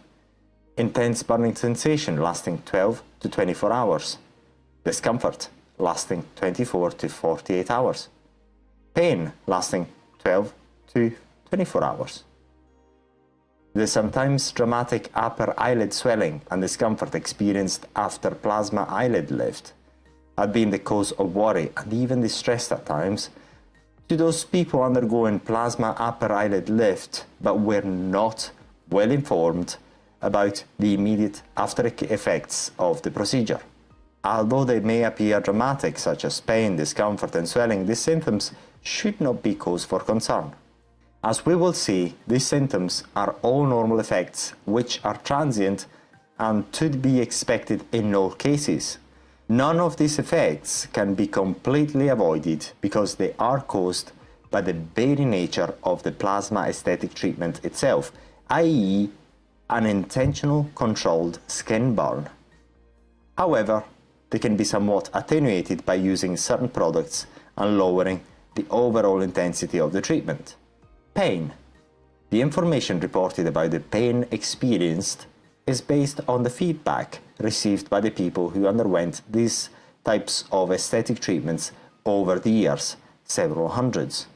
Intense burning sensation lasting 12 to 24 hours. Discomfort lasting 24 to 48 hours. Pain lasting 12 to 24 hours. The sometimes dramatic upper eyelid swelling and discomfort experienced after plasma eyelid lift had been the cause of worry and even distress at times to those people undergoing plasma upper eyelid lift but were not well informed about the immediate after effects of the procedure. Although they may appear dramatic, such as pain, discomfort and swelling, these symptoms should not be cause for concern. As we will see, these symptoms are all normal effects which are transient and to be expected in all cases. None of these effects can be completely avoided because they are caused by the very nature of the plasma aesthetic treatment itself, i.e. an intentional controlled skin burn. However, they can be somewhat attenuated by using certain products and lowering the overall intensity of the treatment. Pain. The information reported about the pain experienced is based on the feedback received by the people who underwent these types of aesthetic treatments over the years, several hundreds.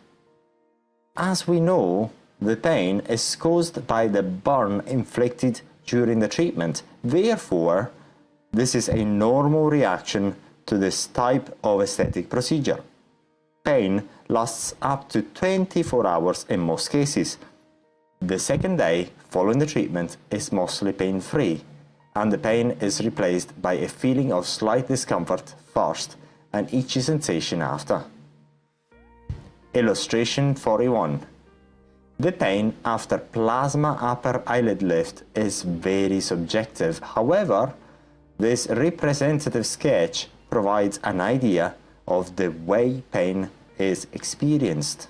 As we know, the pain is caused by the burn inflicted during the treatment. Therefore, this is a normal reaction to this type of aesthetic procedure. Pain lasts up to 24 hours in most cases. The second day following the treatment is mostly pain-free, and the pain is replaced by a feeling of slight discomfort first and itchy sensation after. Illustration 41. The pain after plasma upper eyelid lift is very subjective. However, this representative sketch provides an idea of the way pain is experienced.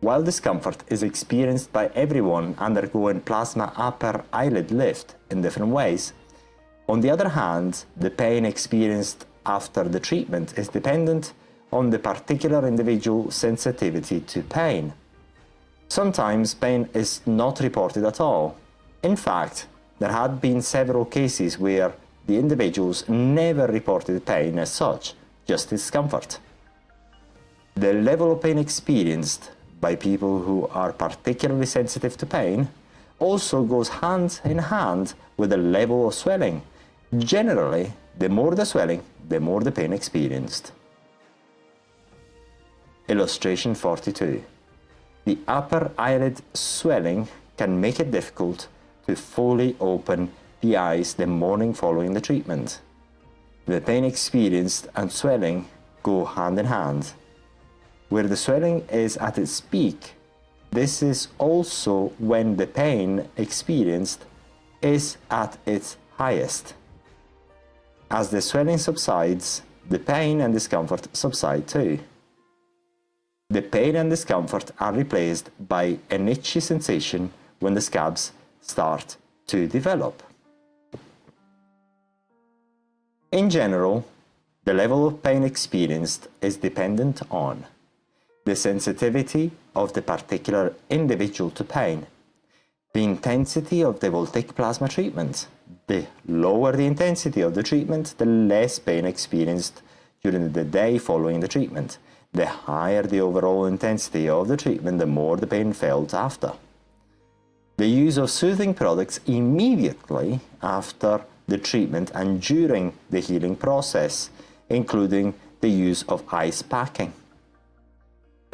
While discomfort is experienced by everyone undergoing plasma upper eyelid lift in different ways, on the other hand, the pain experienced after the treatment is dependent on the particular individual sensitivity to pain. Sometimes pain is not reported at all. In fact, there had been several cases where the individuals never reported pain as such, just discomfort. The level of pain experienced by people who are particularly sensitive to pain also goes hand in hand with the level of swelling. Generally, the more the swelling, the more the pain experienced. Illustration 42. The upper eyelid swelling can make it difficult to fully open the eyes the morning following the treatment. The pain experienced and swelling go hand in hand. Where the swelling is at its peak, this is also when the pain experienced is at its highest. As the swelling subsides, the pain and discomfort subside too. The pain and discomfort are replaced by an itchy sensation when the scabs start to develop. In general, the level of pain experienced is dependent on the sensitivity of the particular individual to pain, the intensity of the voltaic plasma treatment. The lower the intensity of the treatment, the less pain experienced during the day following the treatment. The higher the overall intensity of the treatment, the more the pain felt after. The use of soothing products immediately after the treatment and during the healing process, including the use of ice packing.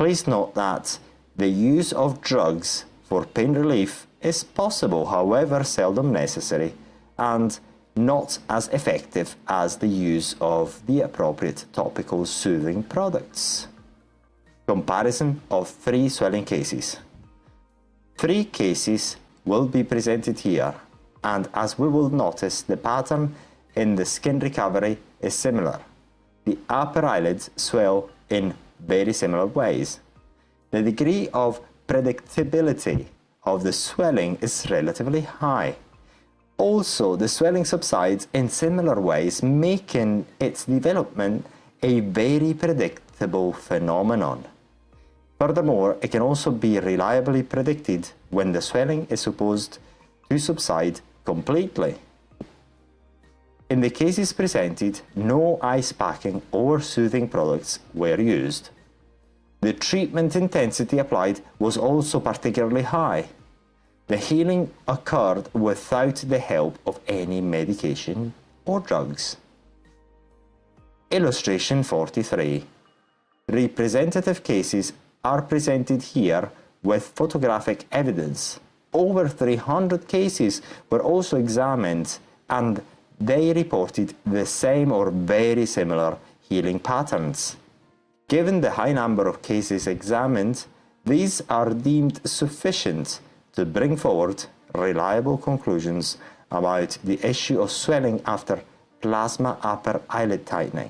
Please note that the use of drugs for pain relief is possible, however seldom necessary, and not as effective as the use of the appropriate topical soothing products. Comparison of 3 swelling cases. 3 cases will be presented here, and as we will notice, the pattern in the skin recovery is similar. The upper eyelids swell in very similar ways. The degree of predictability of the swelling is relatively high. Also, the swelling subsides in similar ways, making its development a very predictable phenomenon. Furthermore, it can also be reliably predicted when the swelling is supposed to subside completely. In the cases presented, no ice packing or soothing products were used. The treatment intensity applied was also particularly high. The healing occurred without the help of any medication or drugs. Illustration 43. Representative cases are presented here with photographic evidence. Over 300 cases were also examined, and they reported the same or very similar healing patterns. Given the high number of cases examined, these are deemed sufficient to bring forward reliable conclusions about the issue of swelling after plasma upper eyelid tightening.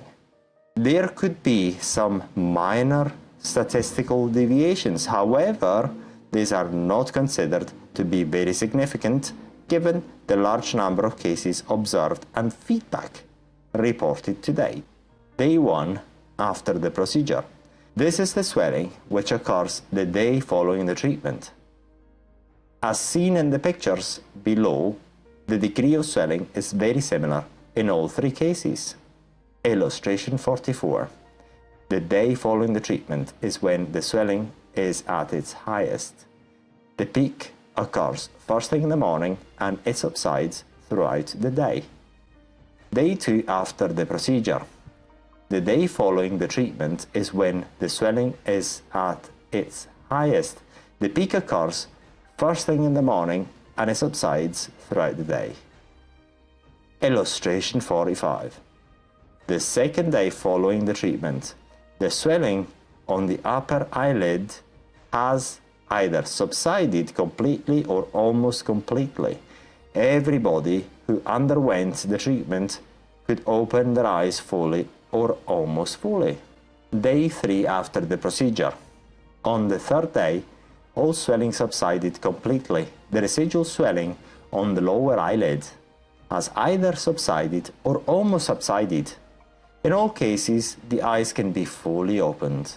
There could be some minor statistical deviations, however, these are not considered to be very significant given the large number of cases observed and feedback reported to date. Day 1 after the procedure. This is the swelling which occurs the day following the treatment. As seen in the pictures below, the degree of swelling is very similar in all 3 cases. Illustration 44. The day following the treatment is when the swelling is at its highest. The peak occurs first thing in the morning and it subsides throughout the day. Day 2 after the procedure. The day following the treatment is when the swelling is at its highest. The peak occurs first thing in the morning and it subsides throughout the day. Illustration 45. The second day following the treatment, the swelling on the upper eyelid has either subsided completely or almost completely. Everybody who underwent the treatment could open their eyes fully or almost fully. Day 3 after the procedure. On the third day, all swelling subsided completely. The residual swelling on the lower eyelid has either subsided or almost subsided. In all cases, the eyes can be fully opened.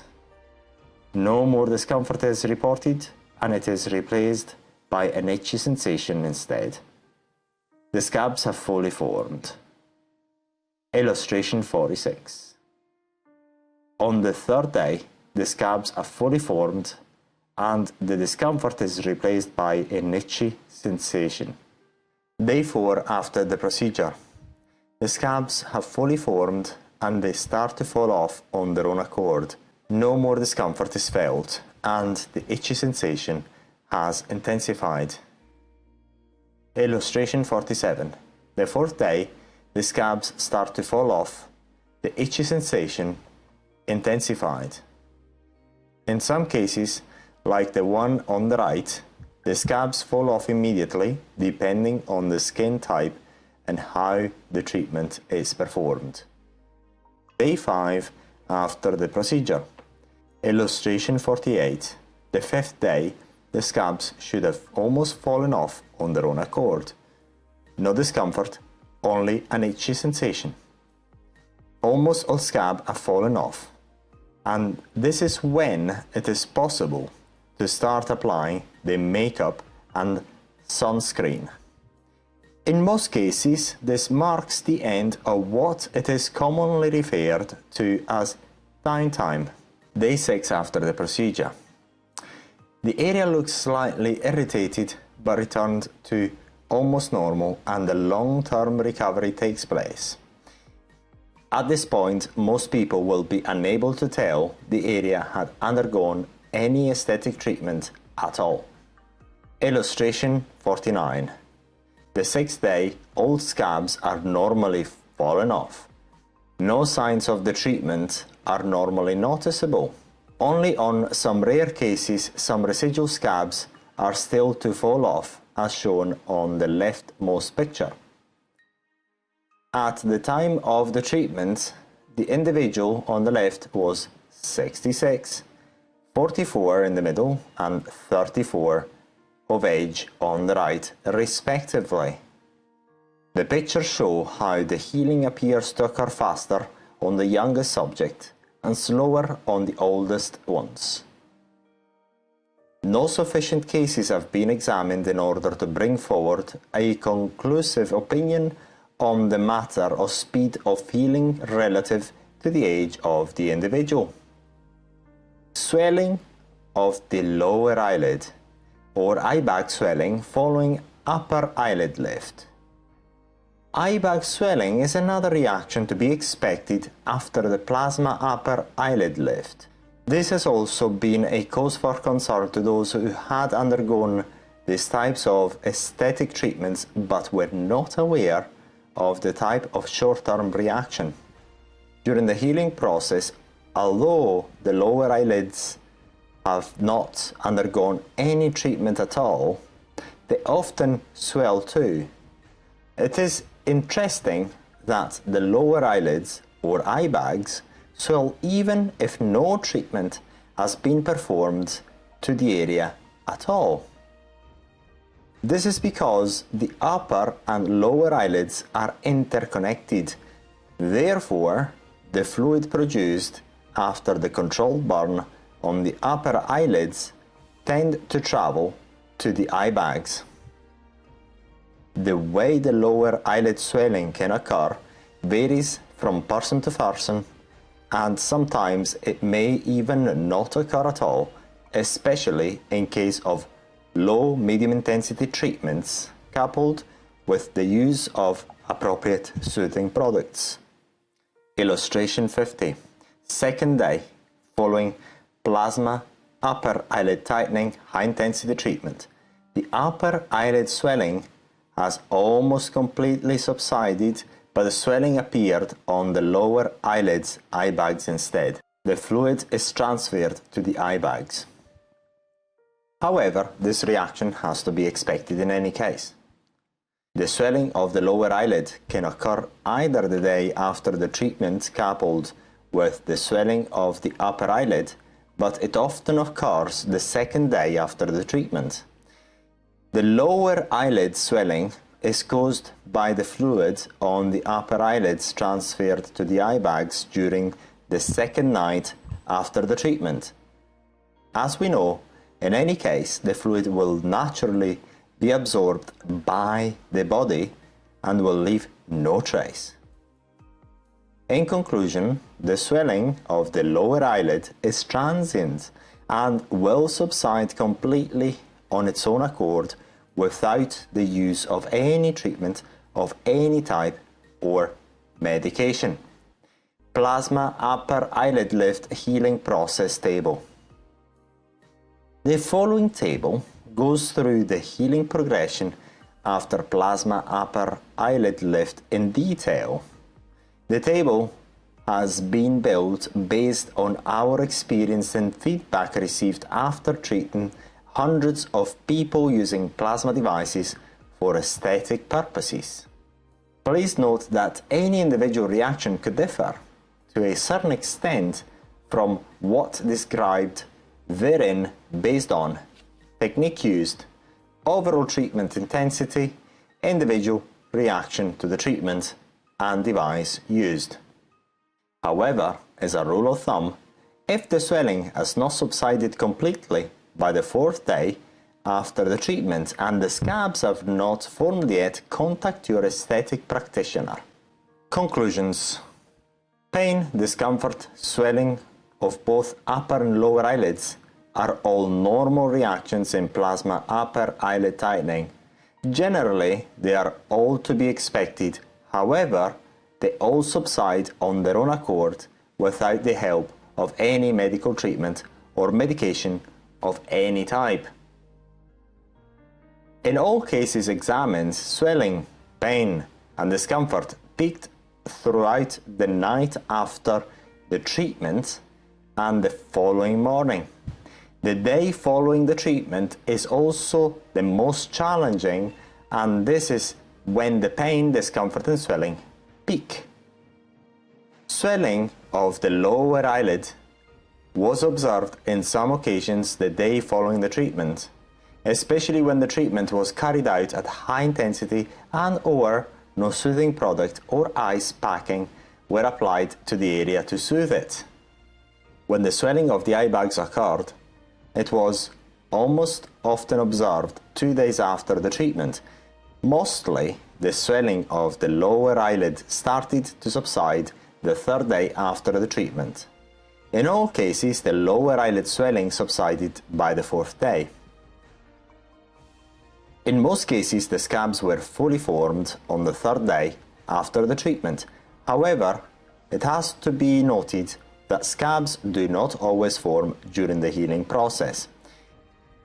No more discomfort is reported, and it is replaced by an itchy sensation instead. The scabs have fully formed. Illustration 46. On the third day, the scabs are fully formed, and the discomfort is replaced by an itchy sensation. Day 4 after the procedure. The scabs have fully formed and they start to fall off on their own accord. No more discomfort is felt and the itchy sensation has intensified. Illustration 47. The fourth day, the scabs start to fall off. The itchy sensation intensified. In some cases, like the one on the right, the scabs fall off immediately depending on the skin type and how the treatment is performed. Day 5 after the procedure. Illustration 48. The fifth day, the scabs should have almost fallen off on their own accord. No discomfort, only an itchy sensation. Almost all scabs have fallen off, and this is when it is possible to start applying the makeup and sunscreen. In most cases, this marks the end of what it is commonly referred to as downtime. Day 6 after the procedure. The area looks slightly irritated but returned to almost normal and the long-term recovery takes place. At this point, most people will be unable to tell the area had undergone any aesthetic treatment at all. Illustration 49. The 6th day, all scabs are normally fallen off. No signs of the treatment are normally noticeable. Only on some rare cases some residual scabs are still to fall off, as shown on the leftmost picture. At the time of the treatment, the individual on the left was 66, 44 in the middle, and 34 of age on the right, respectively. The pictures show how the healing appears to occur faster on the youngest subject and slower on the oldest ones. No sufficient cases have been examined in order to bring forward a conclusive opinion on the matter of speed of healing relative to the age of the individual. Swelling of the lower eyelid or eye bag swelling following upper eyelid lift. Eye bag swelling is another reaction to be expected after the plasma upper eyelid lift. This has also been a cause for concern to those who had undergone these types of aesthetic treatments but were not aware of the type of short-term reaction. During the healing process, although the lower eyelids have not undergone any treatment at all, they often swell too. It is interesting that the lower eyelids or eye bags swell even if no treatment has been performed to the area at all. This is because the upper and lower eyelids are interconnected. Therefore, the fluid produced after the controlled burn on the upper eyelids tend to travel to the eye bags. The way the lower eyelid swelling can occur varies from person to person, and sometimes it may even not occur at all, especially in case of low medium intensity treatments coupled with the use of appropriate soothing products. Illustration 50. Second day following plasma upper eyelid tightening high intensity treatment. The upper eyelid swelling has almost completely subsided, but the swelling appeared on the lower eyelids eye bags instead. The fluid is transferred to the eye bags. However, this reaction has to be expected in any case. The swelling of the lower eyelid can occur either the day after the treatment coupled with the swelling of the upper eyelid, but it often occurs the second day after the treatment. The lower eyelid swelling is caused by the fluid on the upper eyelids transferred to the eye bags during the second night after the treatment. As we know, in any case, the fluid will naturally be absorbed by the body and will leave no trace. In conclusion, the swelling of the lower eyelid is transient and will subside completely on its own accord without the use of any treatment of any type or medication. Plasma upper eyelid lift healing process table. The following table goes through the healing progression after plasma upper eyelid lift in detail. The table has been built based on our experience and feedback received after treating hundreds of people using plasma devices for aesthetic purposes. Please note that any individual reaction could differ to a certain extent from what described therein based on technique used, overall treatment intensity, individual reaction to the treatment, and device used. However, as a rule of thumb, if the swelling has not subsided completely by the fourth day after the treatment and the scabs have not formed yet, contact your aesthetic practitioner. Conclusions. Pain, discomfort, swelling of both upper and lower eyelids are all normal reactions in plasma upper eyelid tightening. Generally, they are all to be expected. However, they all subside on their own accord without the help of any medical treatment or medication of any type. In all cases examined, swelling, pain, and discomfort peaked throughout the night after the treatment, and the following morning. The day following the treatment is also the most challenging, and this is when the pain, discomfort and swelling peak. Swelling of the lower eyelid was observed in some occasions the day following the treatment, especially when the treatment was carried out at high intensity and/or no soothing product or ice packing were applied to the area to soothe it. When the swelling of the eye bags occurred, it was almost often observed 2 days after the treatment. Mostly, the swelling of the lower eyelid started to subside the 3rd day after the treatment. In all cases, the lower eyelid swelling subsided by the 4th day. In most cases, the scabs were fully formed on the 3rd day after the treatment. However, it has to be noted that scabs do not always form during the healing process.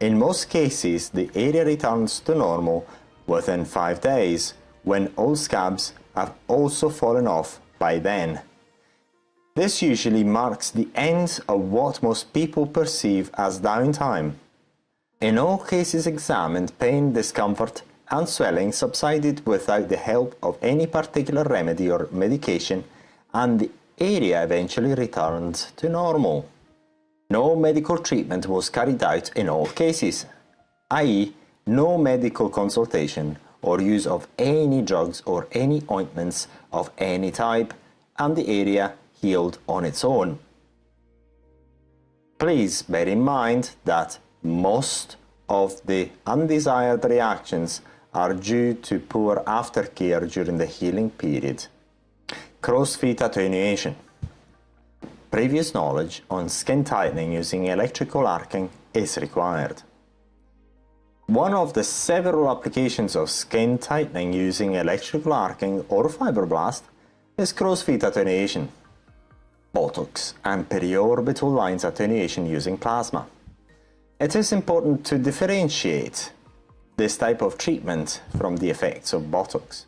In most cases, the area returns to normal within 5 days, when all scabs have also fallen off by then. This usually marks the end of what most people perceive as downtime. In all cases examined, pain, discomfort and swelling subsided without the help of any particular remedy or medication, and the area eventually returned to normal. No medical treatment was carried out in all cases, i.e., no medical consultation or use of any drugs or any ointments of any type, and the area healed on its own. Please bear in mind that most of the undesired reactions are due to poor aftercare during the healing period. Crow's feet attenuation. Previous knowledge on skin tightening using electrical arcing is required. One of the several applications of skin tightening using electrical arcing or fibroblast is crow's feet attenuation, Botox and periorbital lines attenuation using plasma. It is important to differentiate this type of treatment from the effects of Botox.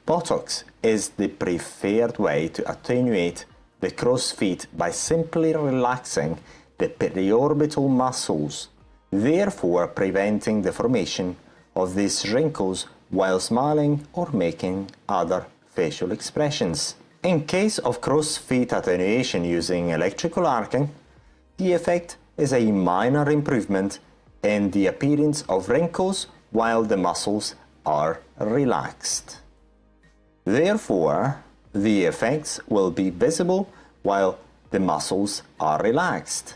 Botox is the preferred way to attenuate the crow's feet by simply relaxing the periorbital muscles, therefore preventing the formation of these wrinkles while smiling or making other facial expressions. In case of crow's feet attenuation using electrical arcing, the effect is a minor improvement in the appearance of wrinkles while the muscles are relaxed. Therefore, the effects will be visible while the muscles are relaxed.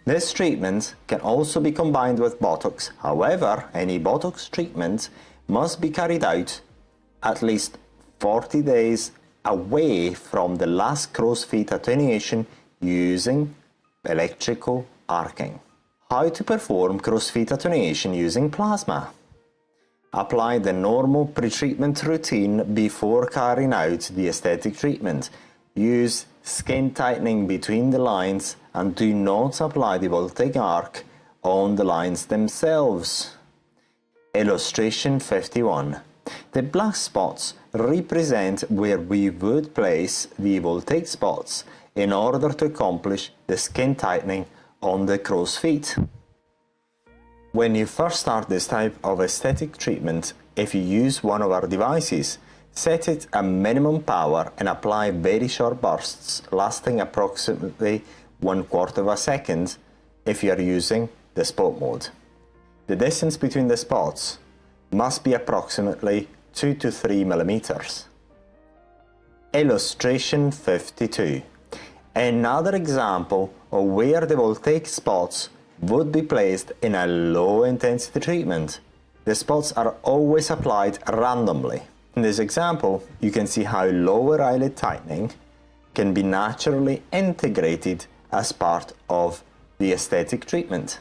This treatment can also be combined with Botox. However, any Botox treatment must be carried out at least 40 days away from the last crow's feet attenuation using electrical arcing. How to perform crow's feet attenuation using plasma? Apply the normal pre-treatment routine before carrying out the aesthetic treatment. Use skin tightening between the lines and do not apply the voltaic arc on the lines themselves. Illustration 51. The black spots represent where we would place the voltaic spots in order to accomplish the skin tightening on the crow's feet. When you first start this type of aesthetic treatment, if you use one of our devices, set it at minimum power and apply very short bursts lasting approximately 1/4 of a second if you are using the spot mode. The distance between the spots must be approximately 2 to 3 millimeters. Illustration 52. Another example of where the voltaic spots would be placed in a low intensity treatment. The spots are always applied randomly. In this example, you can see how lower eyelid tightening can be naturally integrated as part of the aesthetic treatment.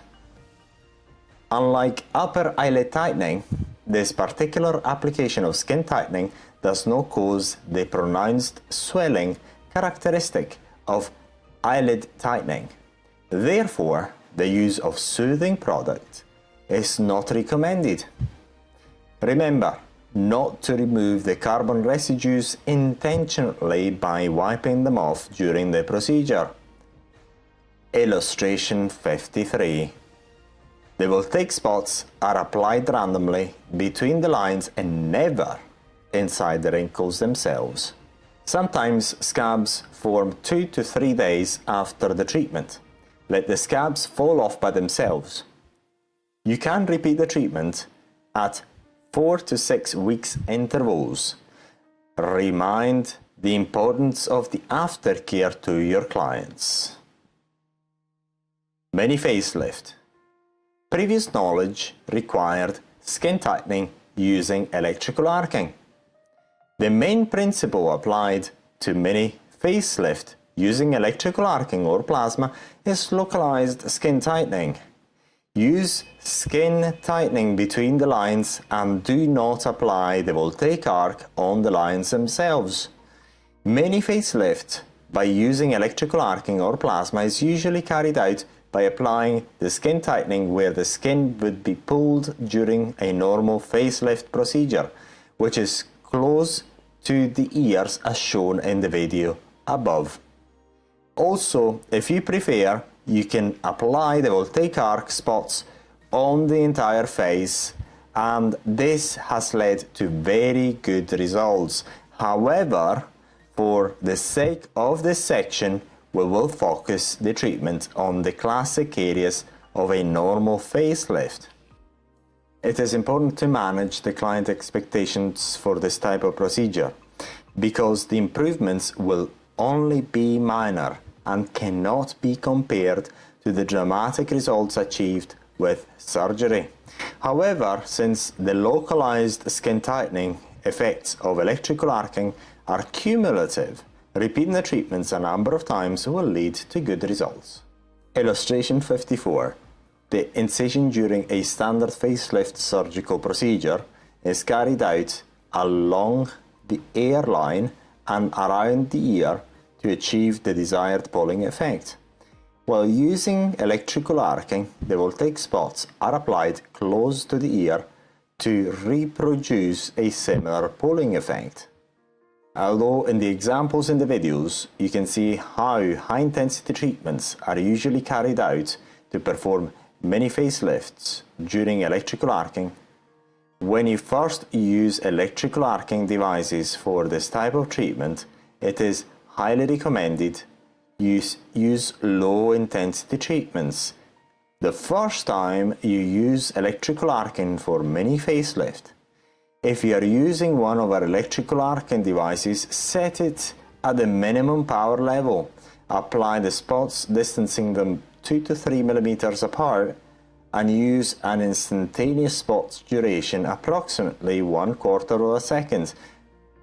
Unlike upper eyelid tightening, this particular application of skin tightening does not cause the pronounced swelling characteristic of eyelid tightening. Therefore, the use of soothing product is not recommended. Remember not to remove the carbon residues intentionally by wiping them off during the procedure. Illustration 53. The voltaic spots are applied randomly between the lines and never inside the wrinkles themselves. Sometimes scabs form 2 to 3 days after the treatment. Let the scabs fall off by themselves. You can repeat the treatment at 4 to 6 weeks intervals. Remind the importance of the aftercare to your clients. Mini facelift. Previous knowledge required skin tightening using electrical arcing. The main principle applied to mini facelift using electrical arcing or plasma is localized skin tightening. Use skin tightening between the lines and do not apply the voltaic arc on the lines themselves. Mini facelift by using electrical arcing or plasma is usually carried out by applying the skin tightening where the skin would be pulled during a normal facelift procedure, which is close to the ears as shown in the video above. Also, if you prefer, you can apply the voltaic arc spots on the entire face, and this has led to very good results. However, for the sake of this section, we will focus the treatment on the classic areas of a normal facelift. It is important to manage the client expectations for this type of procedure because the improvements will only be minor and cannot be compared to the dramatic results achieved with surgery. However, since the localized skin tightening effects of electrical arcing are cumulative, repeating the treatments a number of times will lead to good results. Illustration 54. The incision during a standard facelift surgical procedure is carried out along the hairline and around the ear to achieve the desired pulling effect. While using electrical arcing, the voltaic spots are applied close to the ear to reproduce a similar pulling effect. Although in the examples in the videos, you can see how high-intensity treatments are usually carried out to perform many facelifts during electrical arcing. When you first use electrical arcing devices for this type of treatment, it is highly recommended use low-intensity treatments. The first time you use electrical arcing for mini facelift, if you are using one of our electrical arcing devices, set it at the minimum power level. Apply the spots distancing them 2 to 3 millimeters apart and use an instantaneous spot duration approximately 1/4 of a second.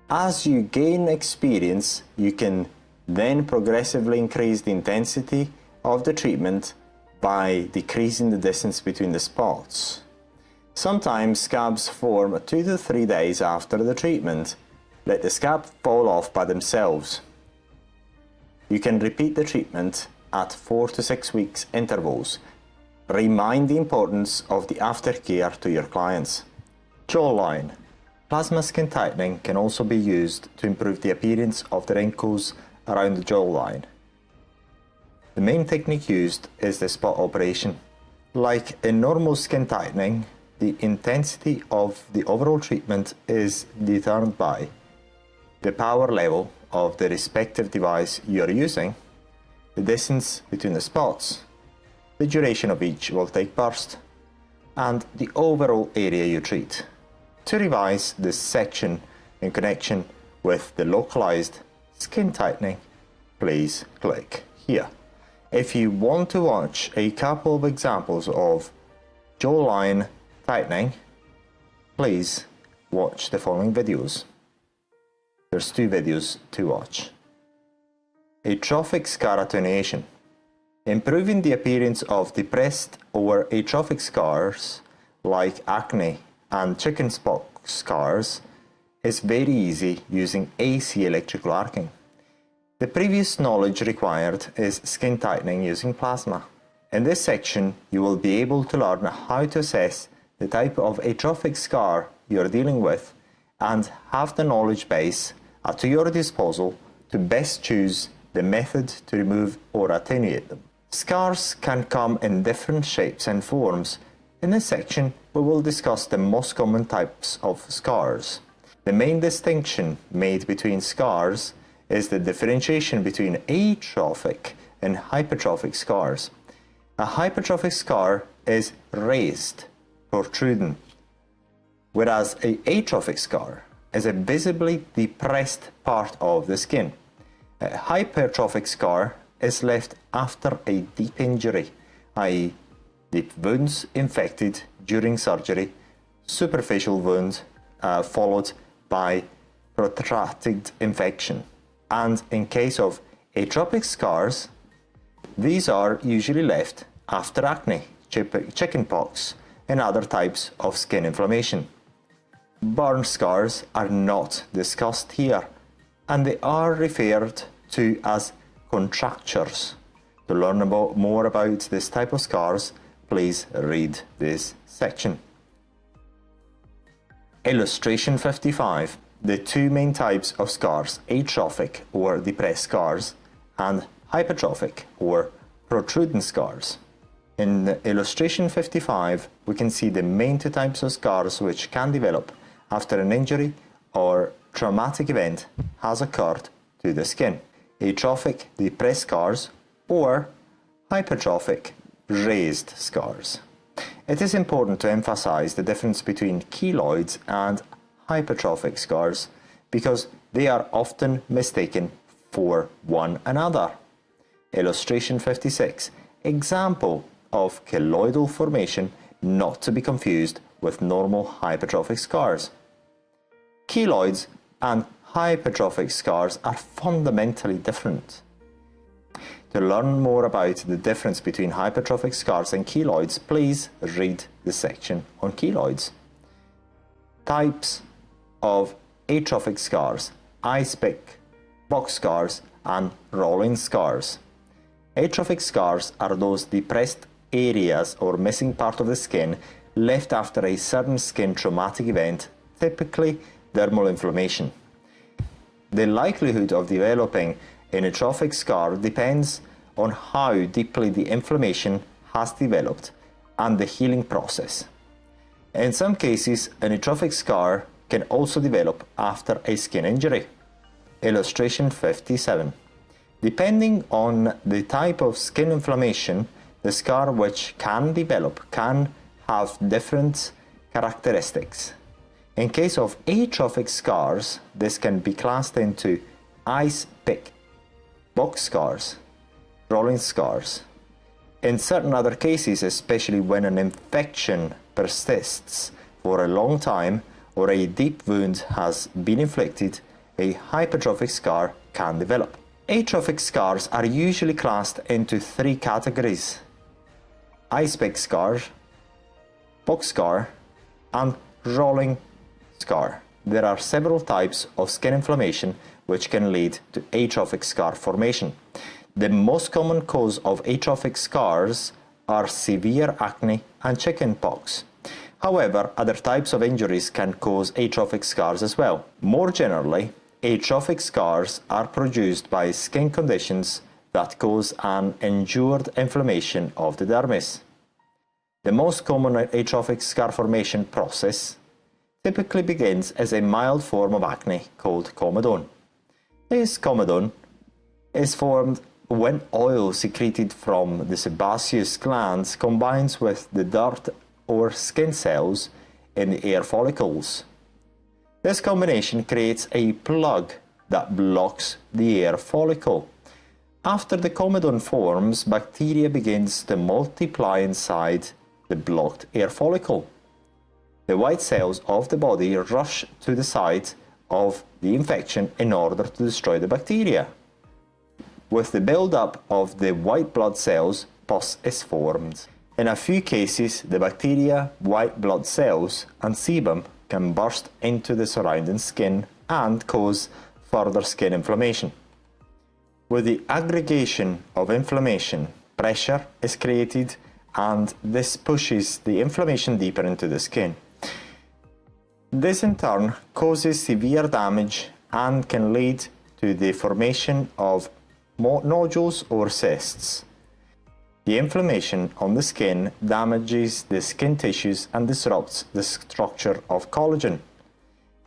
As you gain experience, you can then progressively increase the intensity of the treatment by decreasing the distance between the spots. Sometimes scabs form 2 to 3 days after the treatment. Let the scab fall off by themselves. You can repeat the treatment at 4 to 6 weeks intervals. Remind the importance of the aftercare to your clients. Jawline. Plasma skin tightening can also be used to improve the appearance of the wrinkles around the jawline. The main technique used is the spot operation. Like in normal skin tightening, the intensity of the overall treatment is determined by the power level of the respective device you are using, the distance between the spots, the duration of each voltaic burst, and the overall area you treat. To revise this section in connection with the localized skin tightening, please click here. If you want to watch a couple of examples of jawline tightening, please watch the following videos. There's 2 videos to watch. Atrophic scar attenuation. Improving the appearance of depressed or atrophic scars like acne and chickenpox scars is very easy using AC electrical arcing. The previous knowledge required is skin tightening using plasma. In this section, you will be able to learn how to assess the type of atrophic scar you're dealing with and have the knowledge base at your disposal to best choose the method to remove or attenuate them. Scars can come in different shapes and forms. In this section, we will discuss the most common types of scars. The main distinction made between scars is the differentiation between atrophic and hypertrophic scars. A hypertrophic scar is raised, protruding, whereas an atrophic scar is a visibly depressed part of the skin. A hypertrophic scar is left after a deep injury, i.e. deep wounds infected during surgery, superficial wounds followed by protracted infection. And in case of atrophic scars, these are usually left after acne, chickenpox, and other types of skin inflammation. Burn scars are not discussed here, and they are referred to as contractures. To learn more about this type of scars, please read this section. Illustration 55. The two main types of scars, atrophic or depressed scars, and hypertrophic or protruding scars. In illustration 55, we can see the main two types of scars which can develop after an injury or traumatic event has occurred to the skin. Atrophic depressed scars or hypertrophic raised scars. It is important to emphasize the difference between keloids and hypertrophic scars because they are often mistaken for one another. Illustration 56. Example of keloidal formation, not to be confused with normal hypertrophic scars. Keloids and hypertrophic scars are fundamentally different. To learn more about the difference between hypertrophic scars and keloids, please read the section on keloids. Types of atrophic scars: ice pick, box scars, and rolling scars. Atrophic scars are those depressed areas or missing part of the skin left after a sudden skin traumatic event, typically dermal inflammation. The likelihood of developing an atrophic scar depends on how deeply the inflammation has developed and the healing process. In some cases, an atrophic scar can also develop after a skin injury. Illustration 57. Depending on the type of skin inflammation, the scar which can develop can have different characteristics. In case of atrophic scars, this can be classed into ice pick, box scars, rolling scars. In certain other cases, especially when an infection persists for a long time or a deep wound has been inflicted, a hypertrophic scar can develop. Atrophic scars are usually classed into three categories: ice pick scar, box scar, and rolling scar. There are several types of skin inflammation which can lead to atrophic scar formation. The most common cause of atrophic scars are severe acne and chickenpox. However, other types of injuries can cause atrophic scars as well. More generally, atrophic scars are produced by skin conditions that cause an endured inflammation of the dermis. The most common atrophic scar formation process typically begins as a mild form of acne called comedone. This comedone is formed when oil secreted from the sebaceous glands combines with the dirt or skin cells in the hair follicles. This combination creates a plug that blocks the hair follicle. After the comedone forms, bacteria begins to multiply inside the blocked hair follicle. The white cells of the body rush to the site of the infection in order to destroy the bacteria. With the build-up of the white blood cells, pus is formed. In a few cases, the bacteria, white blood cells, and sebum can burst into the surrounding skin and cause further skin inflammation. With the aggregation of inflammation, pressure is created and this pushes the inflammation deeper into the skin. This in turn causes severe damage and can lead to the formation of nodules or cysts. The inflammation on the skin damages the skin tissues and disrupts the structure of collagen.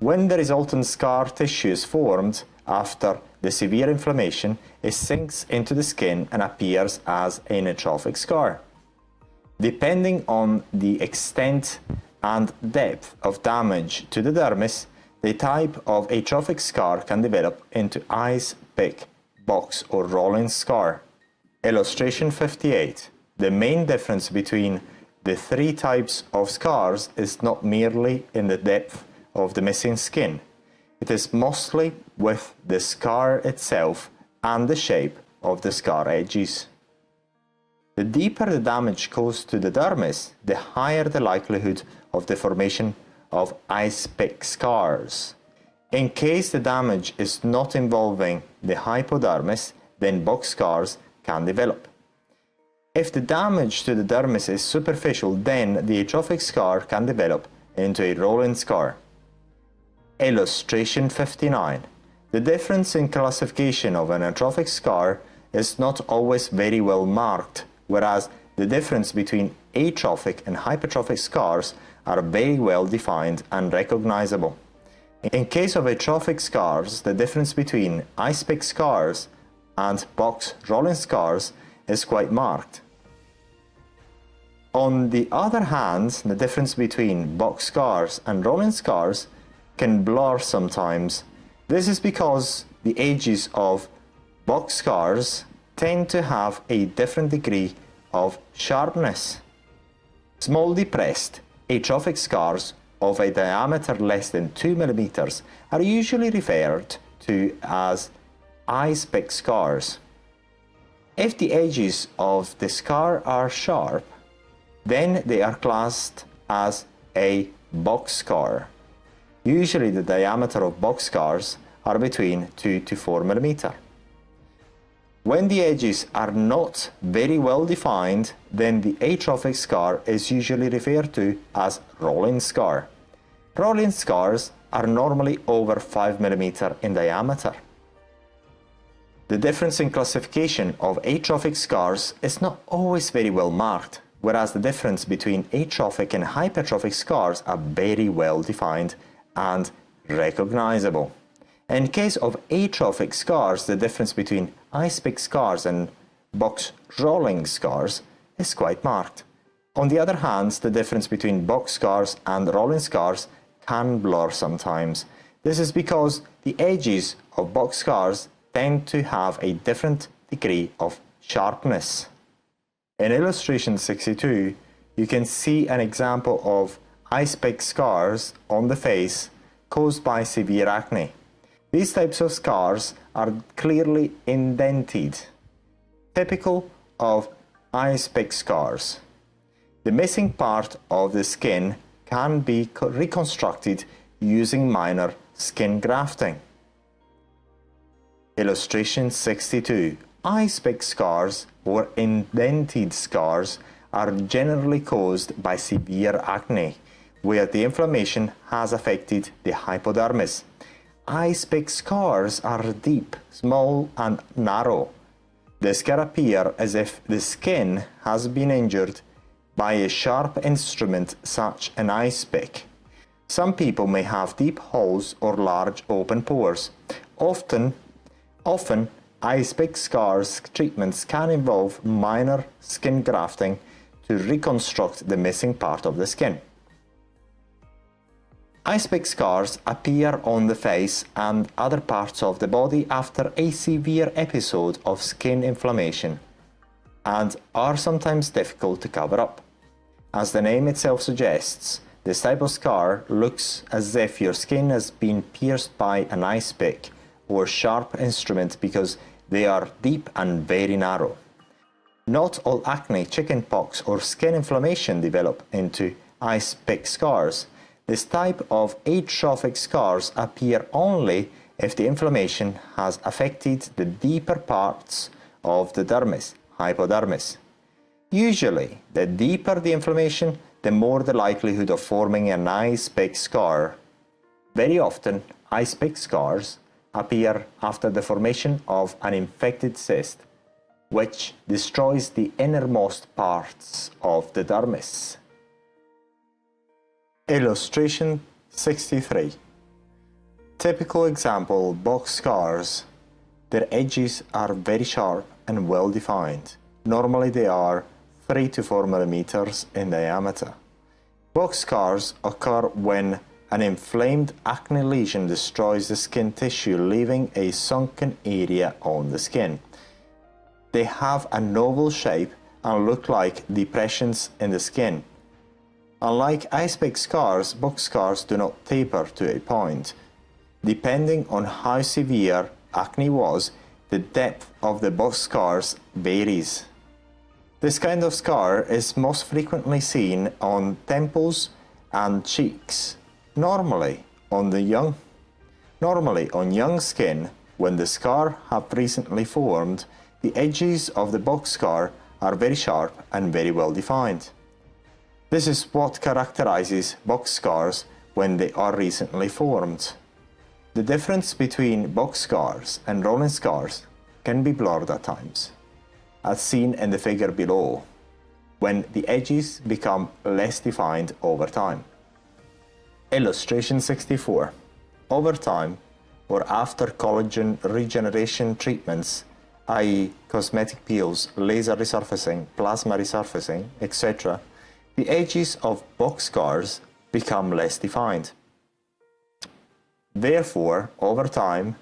When the resultant scar tissue is formed after the severe inflammation, it sinks into the skin and appears as an atrophic scar. Depending on the extent and depth of damage to the dermis, the type of atrophic scar can develop into ice pick, box or rolling scar. Illustration 58. The main difference between the three types of scars is not merely in the depth of the missing skin. It is mostly with the scar itself and the shape of the scar edges. The deeper the damage caused to the dermis, the higher the likelihood of the formation of ice pick scars. In case the damage is not involving the hypodermis, then box scars can develop. If the damage to the dermis is superficial, then the atrophic scar can develop into a rolling scar. Illustration 59. The difference in classification of an atrophic scar is not always very well marked, whereas the difference between atrophic and hypertrophic scars are very well defined and recognizable. In case of atrophic scars, the difference between ice pick scars and box rolling scars is quite marked. On the other hand, the difference between box scars and rolling scars can blur sometimes. This is because the edges of box scars tend to have a different degree of sharpness. Small depressed atrophic scars of a diameter less than 2 mm are usually referred to as ice pick scars. If the edges of the scar are sharp, then they are classed as a box scar. Usually the diameter of box scars are between 2 to 4 mm. When the edges are not very well defined, then the atrophic scar is usually referred to as rolling scar. Rolling scars are normally over 5 mm in diameter. The difference in classification of atrophic scars is not always very well marked, whereas the difference between atrophic and hypertrophic scars are very well defined and recognizable. In case of atrophic scars, the difference between ice pick scars and box rolling scars is quite marked. On the other hand, the difference between box scars and rolling scars can blur sometimes. This is because the edges of box scars tend to have a different degree of sharpness. In illustration 62, you can see an example of ice pick scars on the face caused by severe acne. These types of scars are clearly indented, typical of ice pick scars. The missing part of the skin can be reconstructed using minor skin grafting. Illustration 62. Ice pick scars or indented scars are generally caused by severe acne, where the inflammation has affected the hypodermis. Ice pick scars are deep, small and narrow. The scars appear as if the skin has been injured by a sharp instrument such as an ice pick. Some people may have deep holes or large open pores. Often, ice pick scars treatments can involve minor skin grafting to reconstruct the missing part of the skin. Ice pick scars appear on the face and other parts of the body after a severe episode of skin inflammation and are sometimes difficult to cover up. As the name itself suggests, this type of scar looks as if your skin has been pierced by an ice pick or sharp instrument because they are deep and very narrow. Not all acne, chickenpox or skin inflammation develop into ice pick scars. This type of atrophic scars appear only if the inflammation has affected the deeper parts of the dermis, hypodermis. Usually, the deeper the inflammation, the more the likelihood of forming an ice pick scar. Very often, ice pick scars appear after the formation of an infected cyst. which destroys the innermost parts of the dermis. Illustration 63. Typical example box scars. Their edges are very sharp and well defined. Normally they are 3 to 4 millimeters in diameter. Box scars occur when an inflamed acne lesion destroys the skin tissue, leaving a sunken area on the skin. They have an oval shape and look like depressions in the skin. Unlike ice-pick scars, box scars do not taper to a point. Depending on how severe acne was, the depth of the box scars varies. This kind of scar is most frequently seen on temples and cheeks, normally on young skin. When the scar have recently formed, the edges of the box scar are very sharp and very well defined. This is what characterizes box scars when they are recently formed. The difference between box scars and rolling scars can be blurred at times, as seen in the figure below, when the edges become less defined over time. Illustration 64. Over time, or after collagen regeneration treatments, i.e. cosmetic peels, laser resurfacing, plasma resurfacing, etc., the edges of box scars become less defined. Therefore, over time,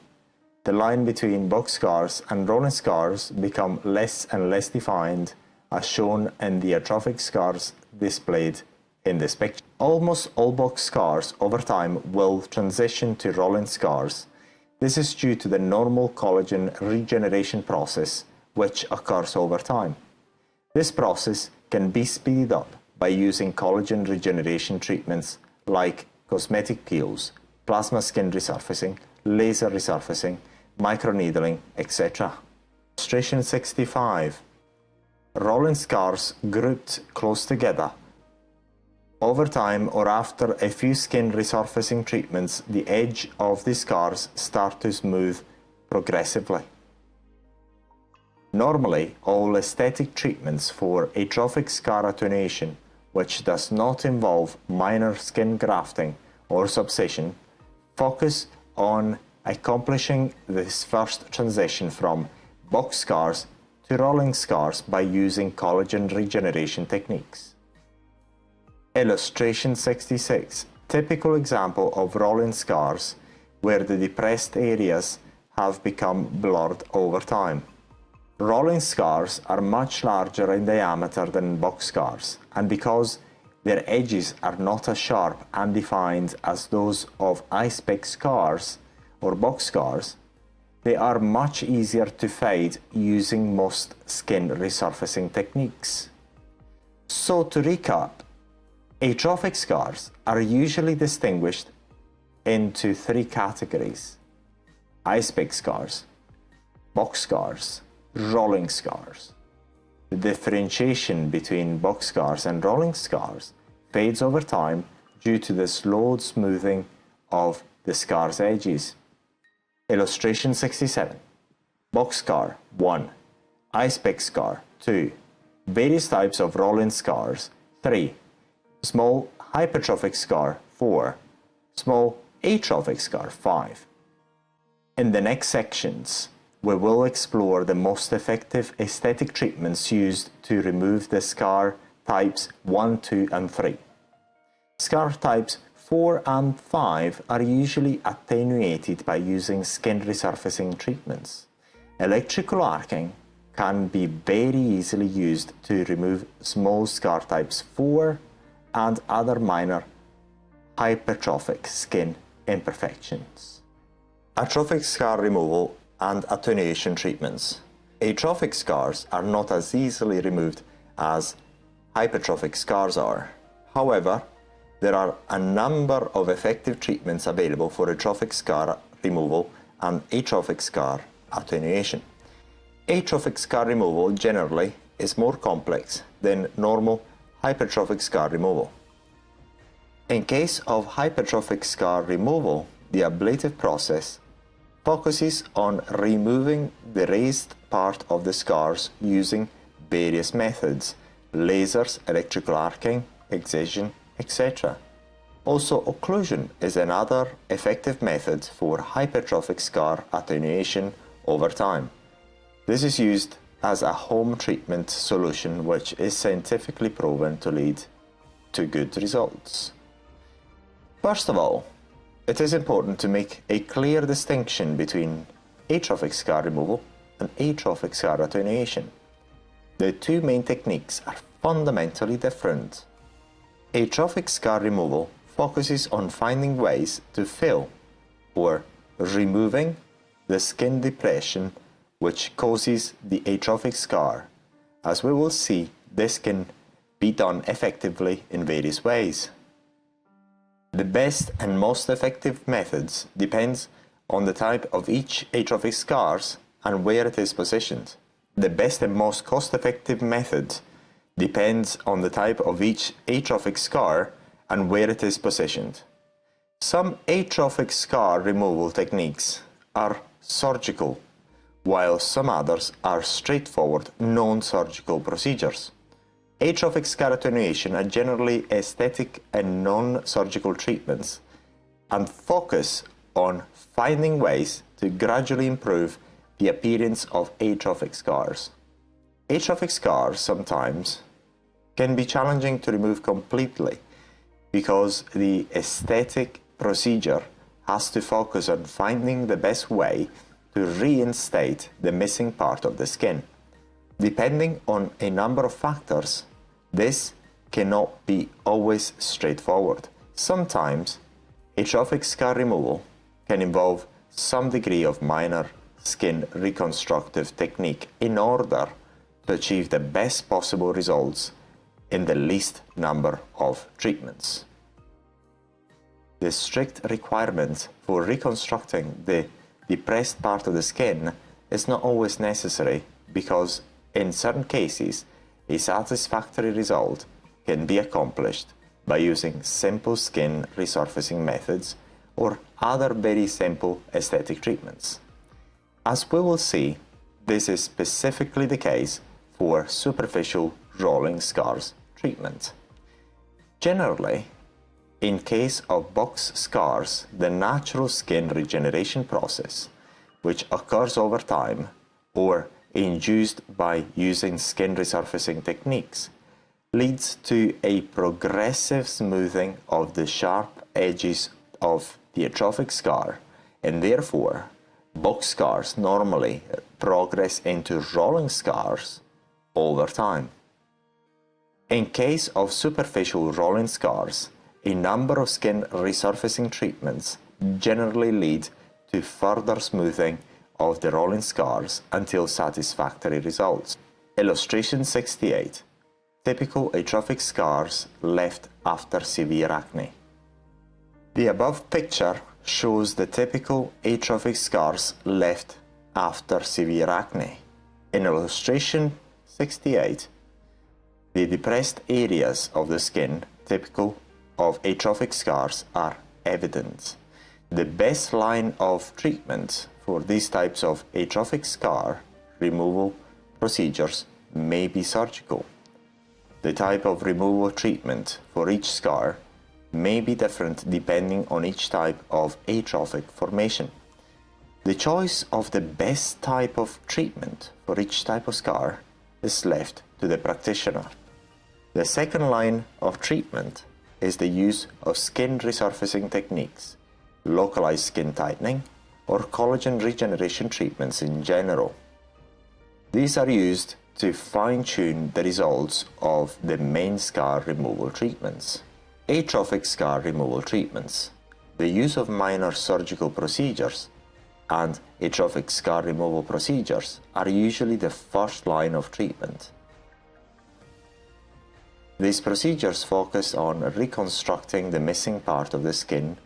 the line between box scars and rolling scars become less and less defined, as shown in the atrophic scars displayed in this picture. Almost all box scars over time will transition to rolling scars. This is due to the normal collagen regeneration process, which occurs over time. This process can be speeded up by using collagen regeneration treatments like cosmetic peels, plasma skin resurfacing, laser resurfacing, microneedling, etc. Illustration 65. Rolling scars grouped close together. Over time or after a few skin resurfacing treatments, the edge of the scars start to smooth progressively. Normally, all aesthetic treatments for atrophic scar attenuation, which does not involve minor skin grafting or subcision, focus on accomplishing this first transition from box scars to rolling scars by using collagen regeneration techniques. Illustration 66. Typical example of rolling scars where the depressed areas have become blurred over time. Rolling scars are much larger in diameter than box scars, and because their edges are not as sharp and defined as those of ice-pick scars or box scars, they are much easier to fade using most skin resurfacing techniques. So to recap, atrophic scars are usually distinguished into 3 categories: ice-pick scars, box scars, rolling scars. The differentiation between box scars and rolling scars fades over time due to the slowed smoothing of the scar's edges. Illustration 67. Box scar 1. Ice-pick scar 2. Various types of rolling scars 3. Small hypertrophic scar 4. Small atrophic scar 5. In the next sections, we will explore the most effective aesthetic treatments used to remove the scar types 1, 2, and 3. Scar types 4 and 5 are usually attenuated by using skin resurfacing treatments. Electrical arcing can be very easily used to remove small scar types 4 and other minor hypertrophic skin imperfections. Atrophic scar removal and attenuation treatments. Atrophic scars are not as easily removed as hypertrophic scars are. However, there are a number of effective treatments available for atrophic scar removal and atrophic scar attenuation. Atrophic scar removal generally is more complex than normal hypertrophic scar removal. In case of hypertrophic scar removal, the ablative process focuses on removing the raised part of the scars using various methods: lasers, electrical arcing, excision, etc. Also, occlusion is another effective method for hypertrophic scar attenuation over time. This is used as a home treatment solution which is scientifically proven to lead to good results. First of all, it is important to make a clear distinction between atrophic scar removal and atrophic scar attenuation. The two main techniques are fundamentally different. Atrophic scar removal focuses on finding ways to fill or removing the skin depression which causes the atrophic scar. As we will see, this can be done effectively in various ways. The best and most effective methods depends on the type of each atrophic scars and where it is positioned. The best and most cost-effective method depends on the type of each atrophic scar and where it is positioned. Some atrophic scar removal techniques are surgical, while some others are straightforward non-surgical procedures. Atrophic scar attenuation are generally aesthetic and non-surgical treatments and focus on finding ways to gradually improve the appearance of atrophic scars. Atrophic scars sometimes can be challenging to remove completely because the aesthetic procedure has to focus on finding the best way to reinstate the missing part of the skin. Depending on a number of factors, this cannot be always straightforward. Sometimes, atrophic scar removal can involve some degree of minor skin reconstructive technique in order to achieve the best possible results in the least number of treatments. The strict requirement for reconstructing the depressed part of the skin is not always necessary because in certain cases, a satisfactory result can be accomplished by using simple skin resurfacing methods or other very simple aesthetic treatments. As we will see, this is specifically the case for superficial rolling scars treatment. Generally, in case of box scars, the natural skin regeneration process, which occurs over time or induced by using skin resurfacing techniques, leads to a progressive smoothing of the sharp edges of the atrophic scar, and therefore box scars normally progress into rolling scars over time. In case of superficial rolling scars, a number of skin resurfacing treatments generally lead to further smoothing of the rolling scars until satisfactory results. Illustration 68. Typical atrophic scars left after severe acne. The above picture shows the typical atrophic scars left after severe acne. In illustration 68, the depressed areas of the skin typical of atrophic scars are evident. The best line of treatment for these types of atrophic scar removal procedures may be surgical. The type of removal treatment for each scar may be different depending on each type of atrophic formation. The choice of the best type of treatment for each type of scar is left to the practitioner. The second line of treatment is the use of skin resurfacing techniques, localized skin tightening, or collagen regeneration treatments in general. These are used to fine-tune the results of the main scar removal treatments. Atrophic scar removal treatments, the use of minor surgical procedures, and atrophic scar removal procedures are usually the first line of treatment. These procedures focus on reconstructing the missing part of the skin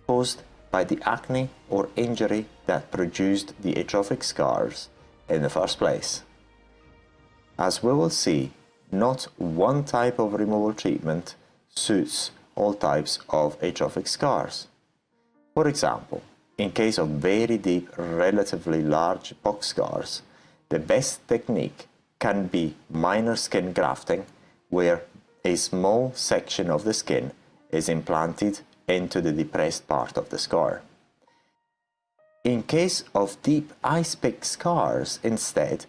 caused by the acne or injury that produced the atrophic scars in the first place. As we will see, not one type of removal treatment suits all types of atrophic scars. For example, in case of very deep, relatively large box scars, the best technique can be minor skin grafting, where a small section of the skin is implanted into the depressed part of the scar. In case of deep ice-pick scars, instead,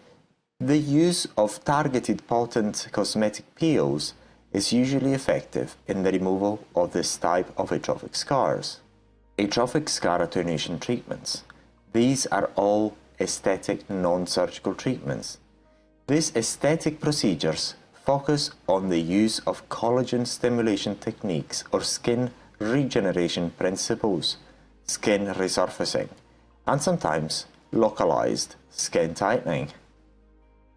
the use of targeted potent cosmetic peels is usually effective in the removal of this type of atrophic scars. Atrophic scar attenuation treatments. These are all aesthetic non-surgical treatments. These aesthetic procedures focus on the use of collagen stimulation techniques or skin regeneration principles, skin resurfacing, and sometimes localized skin tightening.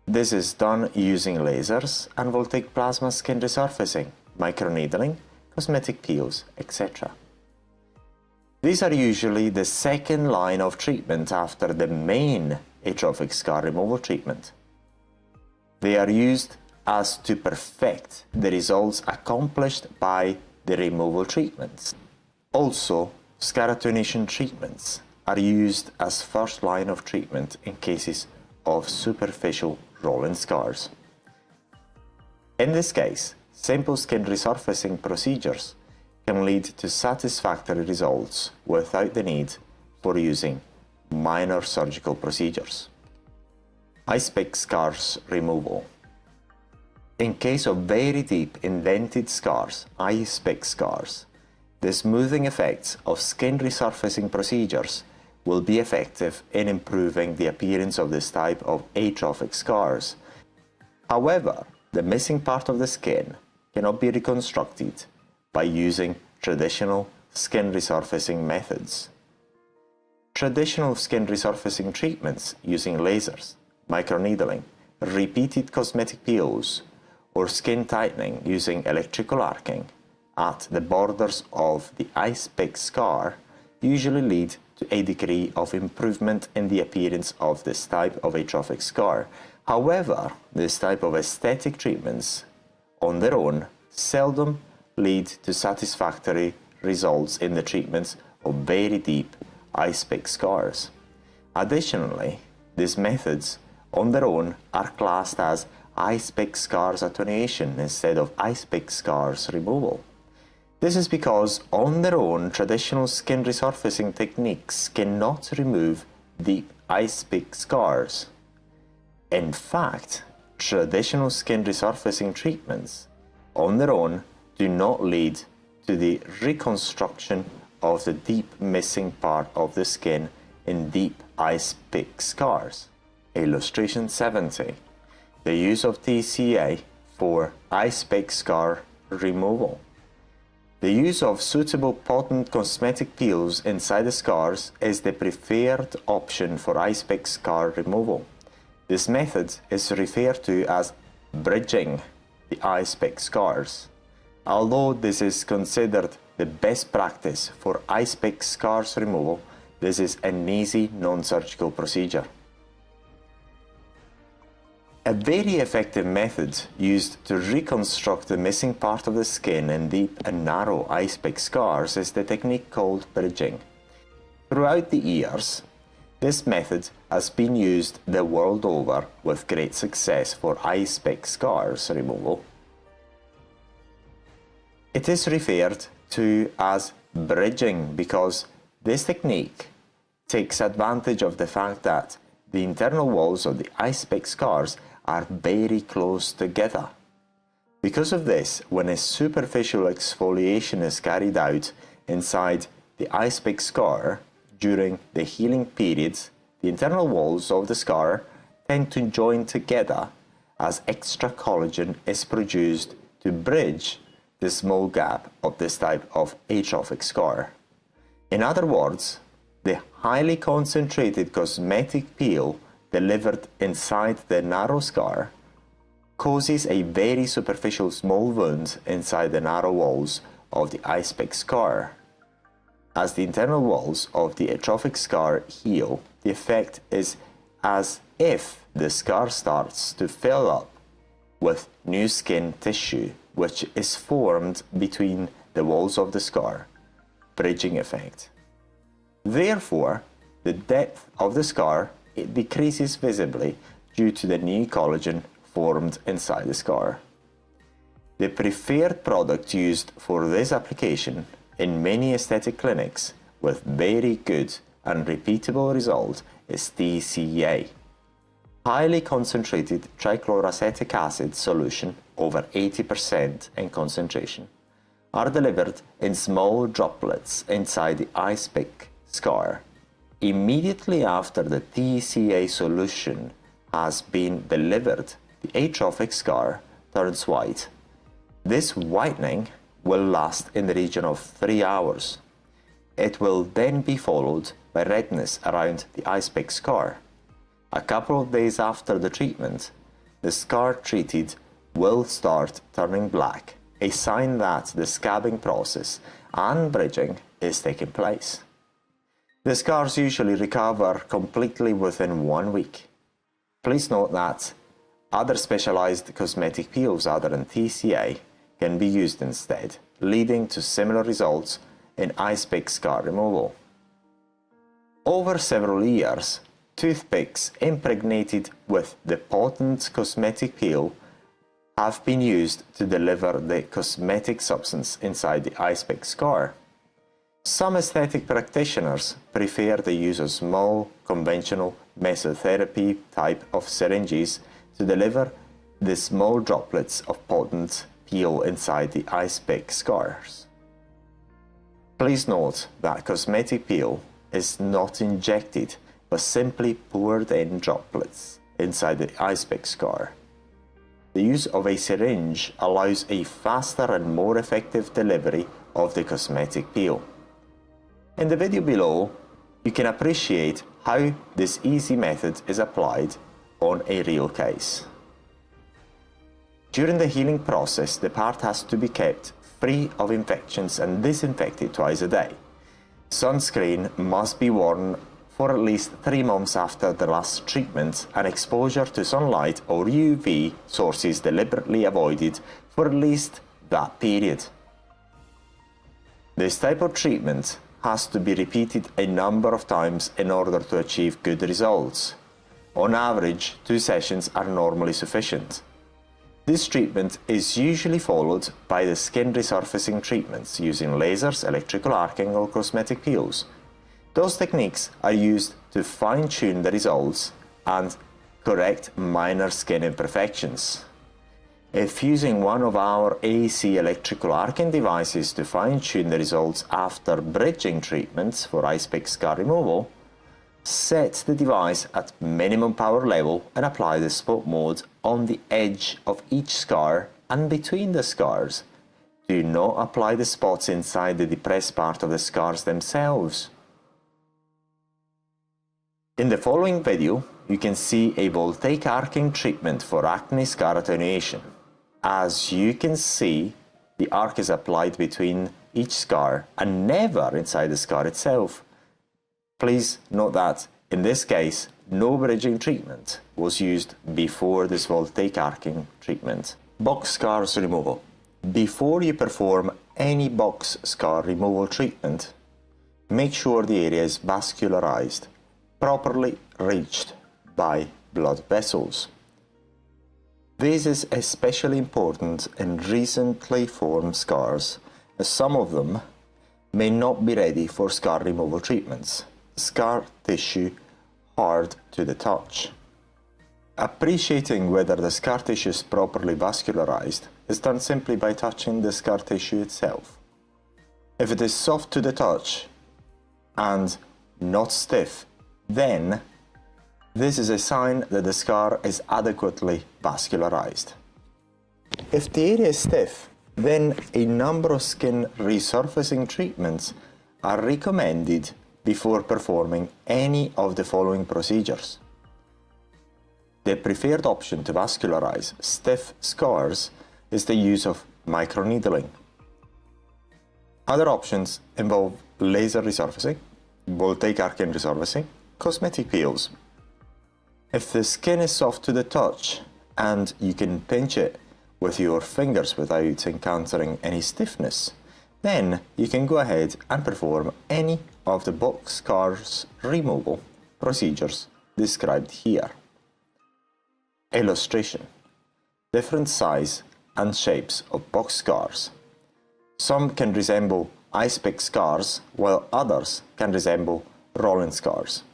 This is done using lasers and voltaic plasma skin resurfacing, microneedling, cosmetic peels, etc. These are usually the second line of treatment after the main atrophic scar removal treatment. They are used as to perfect the results accomplished by the removal treatments. Also, scar attenuation treatments are used as first line of treatment in cases of superficial rolling scars. In this case, simple skin resurfacing procedures can lead to satisfactory results without the need for using minor surgical procedures. Ice-pick scars removal. In case of very deep indented scars, ice-pick scars, the smoothing effects of skin resurfacing procedures will be effective in improving the appearance of this type of atrophic scars. However, the missing part of the skin cannot be reconstructed by using traditional skin resurfacing methods. Traditional skin resurfacing treatments using lasers, microneedling, repeated cosmetic peels, or skin tightening using electrical arcing at the borders of the ice-pick scar usually lead to a degree of improvement in the appearance of this type of atrophic scar. However, this type of aesthetic treatments on their own seldom lead to satisfactory results in the treatments of very deep ice-pick scars. Additionally, these methods on their own are classed as ice-pick scars attenuation instead of ice-pick scars removal. This is because on their own, traditional skin resurfacing techniques cannot remove deep ice-pick scars. In fact, traditional skin resurfacing treatments on their own do not lead to the reconstruction of the deep missing part of the skin in deep ice-pick scars. Illustration 70. The use of TCA for ice-pick scar removal. The use of suitable potent cosmetic peels inside the scars is the preferred option for ice-pick scar removal. This method is referred to as bridging the ice-pick scars. Although this is considered the best practice for ice-pick scars removal, this is an easy non-surgical procedure. A very effective method used to reconstruct the missing part of the skin in deep and narrow ice-pick scars is the technique called bridging. Throughout the years, this method has been used the world over with great success for ice-pick scars removal. It is referred to as bridging because this technique takes advantage of the fact that the internal walls of the ice-pick scars are very close together. Because of this, when a superficial exfoliation is carried out inside the ice-pick scar during the healing periods, the internal walls of the scar tend to join together as extra collagen is produced to bridge the small gap of this type of atrophic scar. In other words, the highly concentrated cosmetic peel delivered inside the narrow scar causes a very superficial small wound inside the narrow walls of the ice-pick scar. As the internal walls of the atrophic scar heal, the effect is as if the scar starts to fill up with new skin tissue, which is formed between the walls of the scar, bridging effect. Therefore, the depth of the scar decreases visibly due to the new collagen formed inside the scar. The preferred product used for this application in many aesthetic clinics with very good and repeatable result is TCA. Highly concentrated trichloroacetic acid solution over 80% in concentration are delivered in small droplets inside the ice pick scar. Immediately after the TCA solution has been delivered, the atrophic scar turns white. This whitening will last in the region of 3 hours. It will then be followed by redness around the ice pick scar. A couple of days after the treatment, the scar treated will start turning black, a sign that the scabbing process and bridging is taking place. The scars usually recover completely within 1 week. Please note that other specialized cosmetic peels other than TCA can be used instead, leading to similar results in ice pick scar removal. Over several years, toothpicks impregnated with the potent cosmetic peel have been used to deliver the cosmetic substance inside the ice pick scar. Some aesthetic practitioners prefer the use of small, conventional mesotherapy type of syringes to deliver the small droplets of potent peel inside the ice pick scars. Please note that cosmetic peel is not injected but simply poured in droplets inside the ice pick scar. The use of a syringe allows a faster and more effective delivery of the cosmetic peel. In the video below, you can appreciate how this easy method is applied on a real case. During the healing process, the part has to be kept free of infections and disinfected twice a day. Sunscreen must be worn for at least 3 months after the last treatment, and exposure to sunlight or UV sources deliberately avoided for at least that period. This type of treatment has to be repeated a number of times in order to achieve good results. On average, 2 sessions are normally sufficient. This treatment is usually followed by the skin resurfacing treatments using lasers, electrical arcing, or cosmetic peels. Those techniques are used to fine-tune the results and correct minor skin imperfections. If using one of our AC electrical arcing devices to fine-tune the results after bridging treatments for ice pick scar removal, set the device at minimum power level and apply the spot mode on the edge of each scar and between the scars. Do not apply the spots inside the depressed part of the scars themselves. In the following video, you can see a voltaic arcing treatment for acne scar attenuation. As you can see, the arc is applied between each scar and never inside the scar itself. Please note that, in this case, no bridging treatment was used before this voltaic arcing treatment. Box scars removal. Before you perform any box scar removal treatment, make sure the area is vascularized, properly reached by blood vessels. This is especially important in recently formed scars, as some of them may not be ready for scar removal treatments. Scar tissue hard to the touch. Appreciating whether the scar tissue is properly vascularized is done simply by touching the scar tissue itself. If it is soft to the touch and not stiff, then this is a sign that the scar is adequately vascularized. If the area is stiff, then a number of skin resurfacing treatments are recommended before performing any of the following procedures. The preferred option to vascularize stiff scars is the use of microneedling. Other options involve laser resurfacing, voltaic arcing resurfacing, cosmetic peels. If the skin is soft to the touch and you can pinch it with your fingers without encountering any stiffness, then you can go ahead and perform any of the box scars removal procedures described here. Illustration: different size and shapes of box scars. Some can resemble ice pick scars, while others can resemble rolling scars.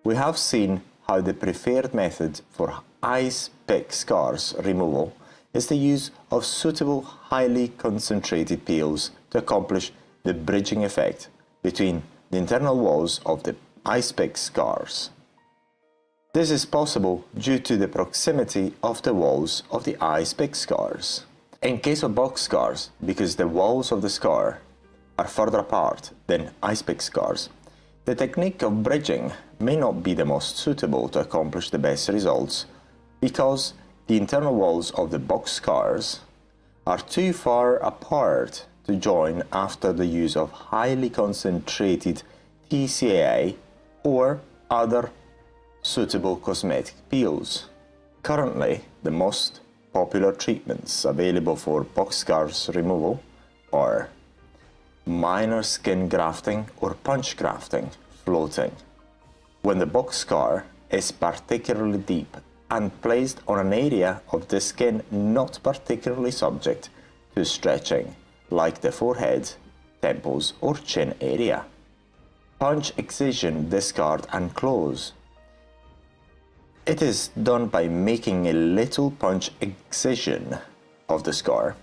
We have seen how the preferred method for ice pick scars removal is the use of suitable highly concentrated peels to accomplish the bridging effect between the internal walls of the ice pick scars. This is possible due to the proximity of the walls of the ice pick scars. In case of box scars, because the walls of the scar are further apart than ice pick scars, the technique of bridging may not be the most suitable to accomplish the best results because the internal walls of the box scars are too far apart to join after the use of highly concentrated TCAA or other suitable cosmetic peels. Currently, the most popular treatments available for box scars removal are minor skin grafting or punch grafting, floating. When the box scar is particularly deep and placed on an area of the skin not particularly subject to stretching, like the forehead, temples, or chin area. Punch excision, discard, and close. It is done by making a little punch excision of the scar.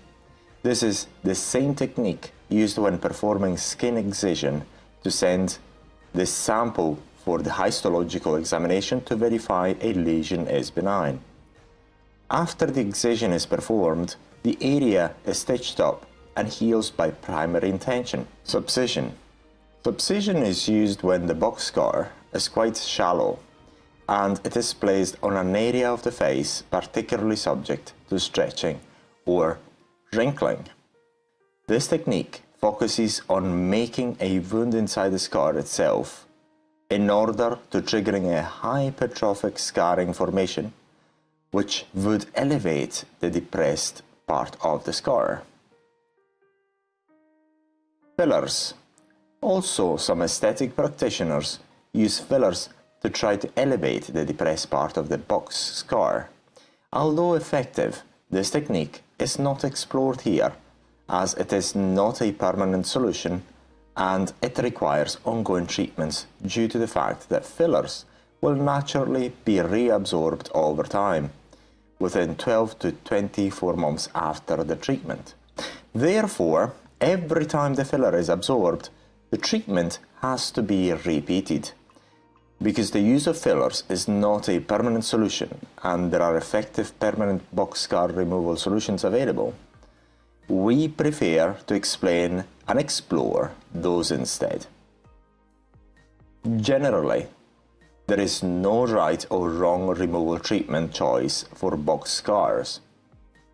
This is the same technique used when performing skin excision to send the sample for the histological examination to verify a lesion is benign. After the excision is performed, the area is stitched up and heals by primary intention. Subcision. Subcision is used when the box scar is quite shallow and it is placed on an area of the face particularly subject to stretching or wrinkling. This technique focuses on making a wound inside the scar itself in order to triggering a hypertrophic scarring formation, which would elevate the depressed part of the scar. Fillers. Also, some aesthetic practitioners use fillers to try to elevate the depressed part of the box scar. Although effective, this technique is not explored here, as it is not a permanent solution and it requires ongoing treatments due to the fact that fillers will naturally be reabsorbed over time, within 12 to 24 months after the treatment. Therefore, every time the filler is absorbed, the treatment has to be repeated. Because the use of fillers is not a permanent solution and there are effective permanent box scar removal solutions available, we prefer to explain and explore those instead. Generally, there is no right or wrong removal treatment choice for box scars.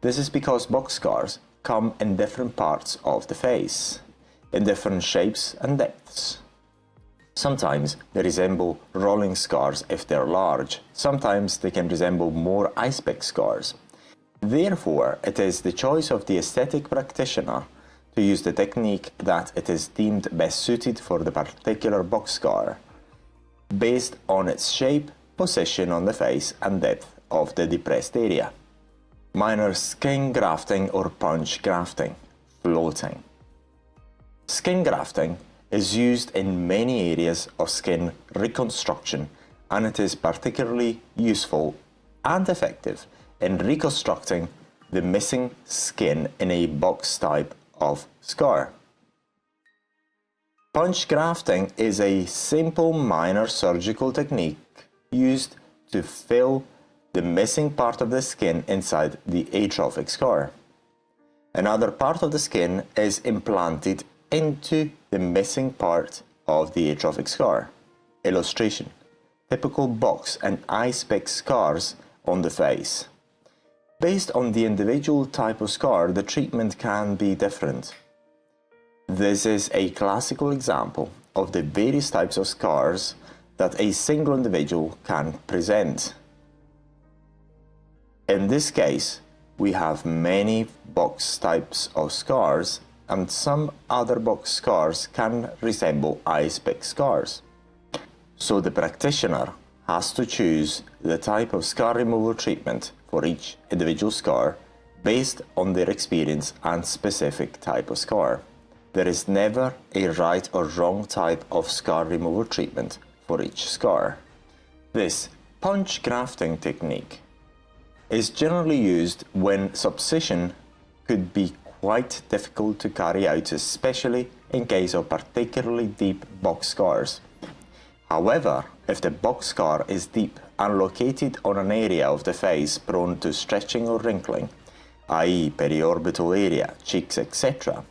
This is because box scars come in different parts of the face, in different shapes and depths. Sometimes they resemble rolling scars if they're large. Sometimes they can resemble more ice pick scars. Therefore, it is the choice of the aesthetic practitioner to use the technique that it is deemed best suited for the particular box scar, based on its shape, position on the face, and depth of the depressed area. Minor skin grafting or punch grafting, floating. Skin grafting is used in many areas of skin reconstruction, and it is particularly useful and effective in reconstructing the missing skin in a box type of scar. Punch grafting is a simple minor surgical technique used to fill the missing part of the skin inside the atrophic scar. Another part of the skin is implanted into the missing part of the atrophic scar. Illustration: typical box and ice pick scars on the face. Based on the individual type of scar, the treatment can be different. This is a classical example of the various types of scars that a single individual can present. In this case, we have many box types of scars, and some other box scars can resemble ice pick scars. So the practitioner has to choose the type of scar removal treatment for each individual scar based on their experience and specific type of scar. There is never a right or wrong type of scar removal treatment for each scar. This punch grafting technique is generally used when subcision could be quite difficult to carry out, especially in case of particularly deep box scars. However, if the box scar is deep and located on an area of the face prone to stretching or wrinkling, i.e. periorbital area, cheeks, etc.,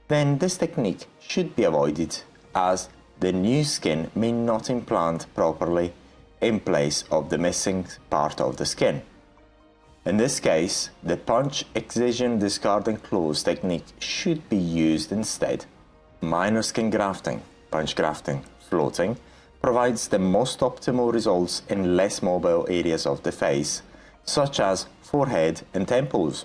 then this technique should be avoided, as the new skin may not implant properly in place of the missing part of the skin. In this case, the punch excision discard and close technique should be used instead. Minor skin grafting, punch grafting, floating, provides the most optimal results in less mobile areas of the face, such as forehead and temples.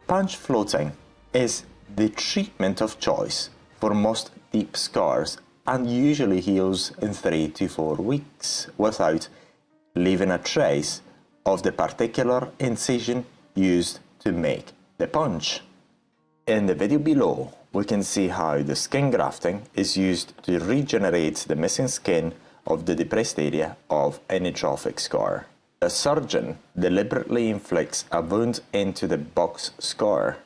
Punch floating is the treatment of choice for most deep scars and usually heals in 3 to 4 weeks without leaving a trace of the particular incision used to make the punch. In the video below, we can see how the skin grafting is used to regenerate the missing skin of the depressed area of an atrophic scar. A surgeon deliberately inflicts a wound into the box scar.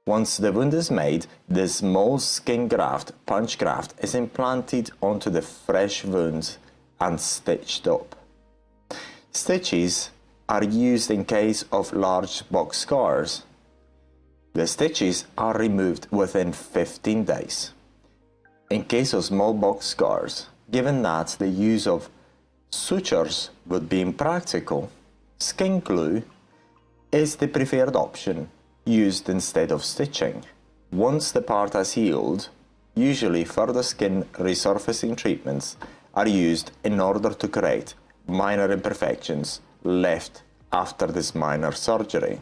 Once the wound is made, the small skin graft, punch graft, is implanted onto the fresh wound and stitched up. Stitches are used in case of large box scars. The stitches are removed within 15 days. In case of small box scars, given that the use of sutures would be impractical, skin glue is the preferred option used instead of stitching. Once the part has healed, usually further skin resurfacing treatments are used in order to correct minor imperfections left after this minor surgery.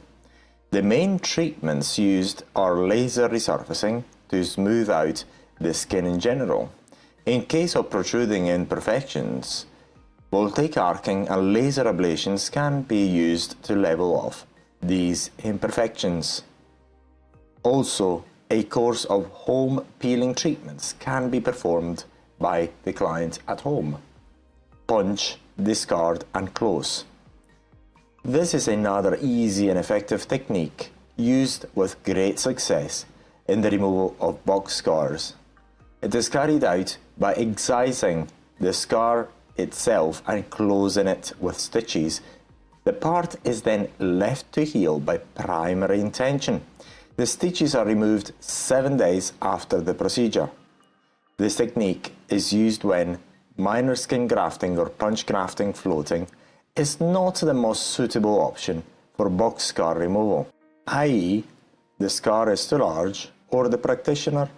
The main treatments used are laser resurfacing to smooth out the skin in general. In case of protruding imperfections, voltaic arcing and laser ablations can be used to level off these imperfections. Also, a course of home peeling treatments can be performed by the client at home. Punch, discard and close. This is another easy and effective technique used with great success in the removal of box scars. It is carried out by excising the scar itself and closing it with stitches. The part is then left to heal by primary intention. The stitches are removed 7 days after the procedure. This technique is used when minor skin grafting or punch grafting floating is not the most suitable option for box scar removal, i.e. the scar is too large or the practitioner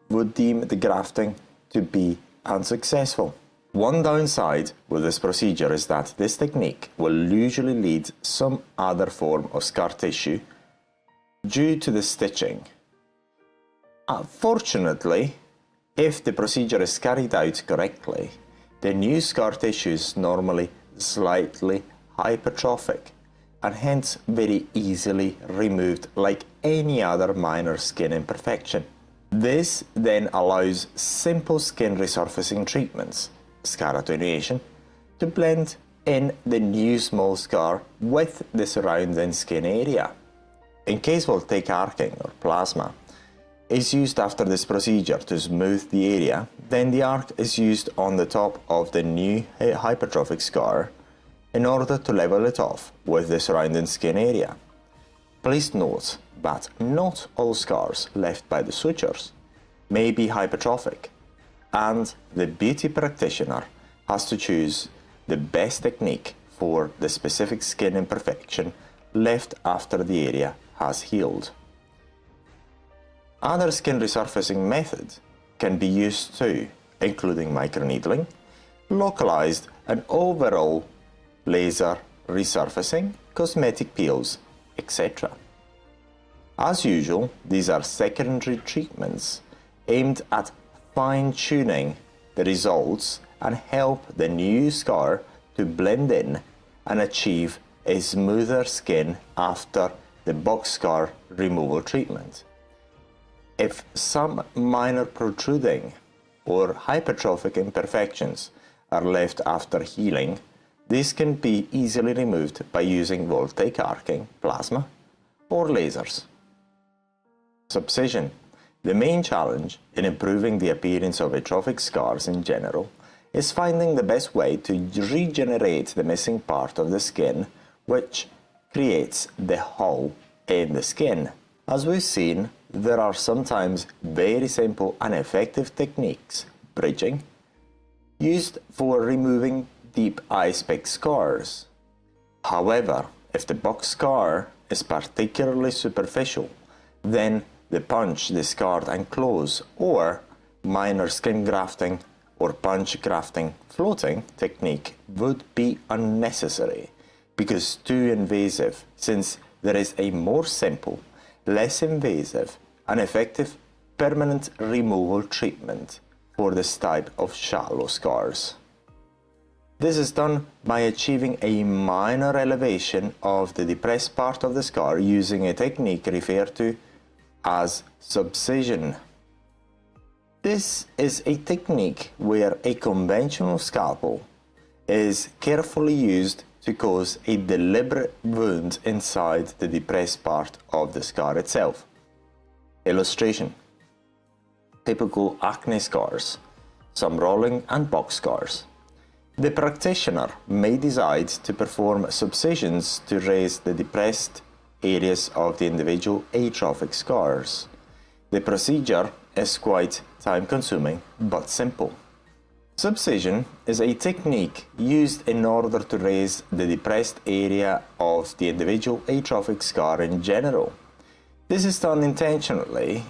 would deem the grafting to be unsuccessful. One downside with this procedure is that this technique will usually lead some other form of scar tissue due to the stitching. Fortunately, if the procedure is carried out correctly, the new scar tissue is normally slightly hypertrophic and hence very easily removed like any other minor skin imperfection. This then allows simple skin resurfacing treatments, scar attenuation, to blend in the new small scar with the surrounding skin area. In case voltaic arcing or plasma is used after this procedure to smooth the area, then the arc is used on the top of the new hypertrophic scar in order to level it off with the surrounding skin area. Please note that not all scars left by the sutures may be hypertrophic, and the beauty practitioner has to choose the best technique for the specific skin imperfection left after the area has healed. Other skin resurfacing methods can be used too, including microneedling, localized and overall laser resurfacing, cosmetic peels, etc. As usual, these are secondary treatments aimed at fine-tuning the results and help the new scar to blend in and achieve a smoother skin after the box scar removal treatment. If some minor protruding or hypertrophic imperfections are left after healing, this can be easily removed by using voltaic arcing, plasma, or lasers. Subcision. The main challenge in improving the appearance of atrophic scars in general is finding the best way to regenerate the missing part of the skin, which creates the hole in the skin. As we've seen, there are sometimes very simple and effective techniques, bridging, used for removing deep eye-spec scars. However, if the box scar is particularly superficial, then the punch, discard and close, or minor skin grafting or punch grafting floating technique would be unnecessary because too invasive, since there is a more simple, less invasive and effective permanent removal treatment for this type of shallow scars. This is done by achieving a minor elevation of the depressed part of the scar using a technique referred to as subcision. This is a technique where a conventional scalpel is carefully used to cause a deliberate wound inside the depressed part of the scar itself. Illustration: typical acne scars, some rolling and box scars. The practitioner may decide to perform subcisions to raise the depressed areas of the individual atrophic scars. The procedure is quite time-consuming but simple. Subcision is a technique used in order to raise the depressed area of the individual atrophic scar in general. This is done intentionally,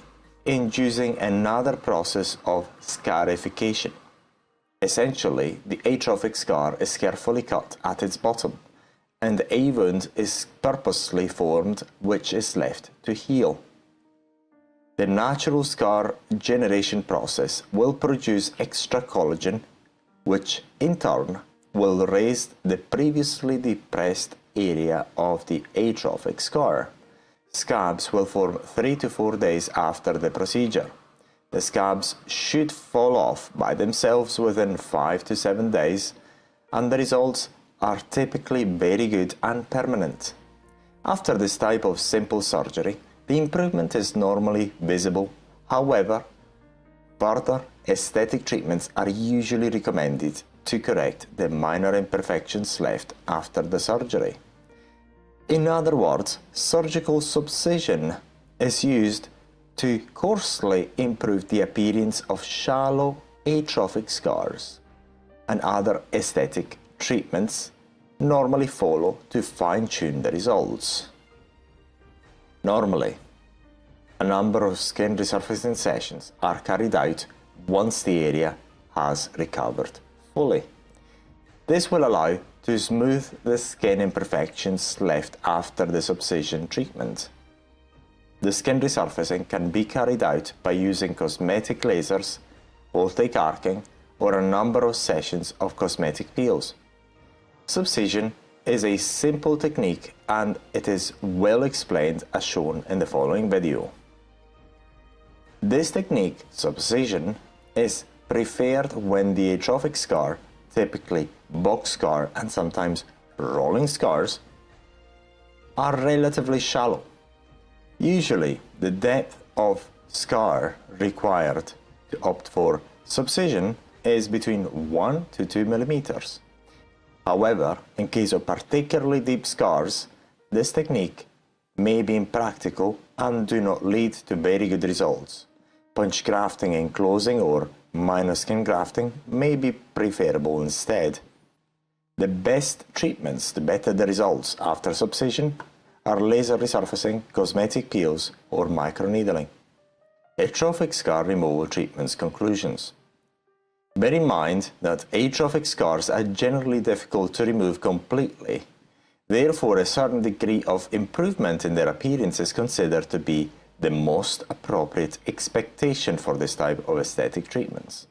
inducing another process of scarification. Essentially, the atrophic scar is carefully cut at its bottom, and a wound is purposely formed which is left to heal. The natural scar generation process will produce extra collagen, which in turn will raise the previously depressed area of the atrophic scar. Scabs will form 3 to 4 days after the procedure. The scabs should fall off by themselves within 5 to 7 days, and the results are typically very good and permanent. After this type of simple surgery, the improvement is normally visible. However, further aesthetic treatments are usually recommended to correct the minor imperfections left after the surgery. In other words, surgical subcision is used to coarsely improve the appearance of shallow atrophic scars, and other aesthetic treatments normally follow to fine-tune the results. Normally, a number of skin resurfacing sessions are carried out once the area has recovered fully. This will allow to smooth the skin imperfections left after the subcision treatment. The skin resurfacing can be carried out by using cosmetic lasers, voltaic arcing, or a number of sessions of cosmetic peels. Subcision is a simple technique and it is well explained as shown in the following video. This technique, subcision, is preferred when the atrophic scar, typically box scar and sometimes rolling scars, are relatively shallow. Usually, the depth of scar required to opt for subcision is between 1 to 2 millimeters. However, in case of particularly deep scars, this technique may be impractical and do not lead to very good results. Punch grafting and closing or minor skin grafting may be preferable instead. The best treatments to better the results after subcision are laser resurfacing, cosmetic peels, or microneedling. Atrophic scar removal treatments conclusions. Bear in mind that atrophic scars are generally difficult to remove completely. Therefore, a certain degree of improvement in their appearance is considered to be the most appropriate expectation for this type of aesthetic treatments.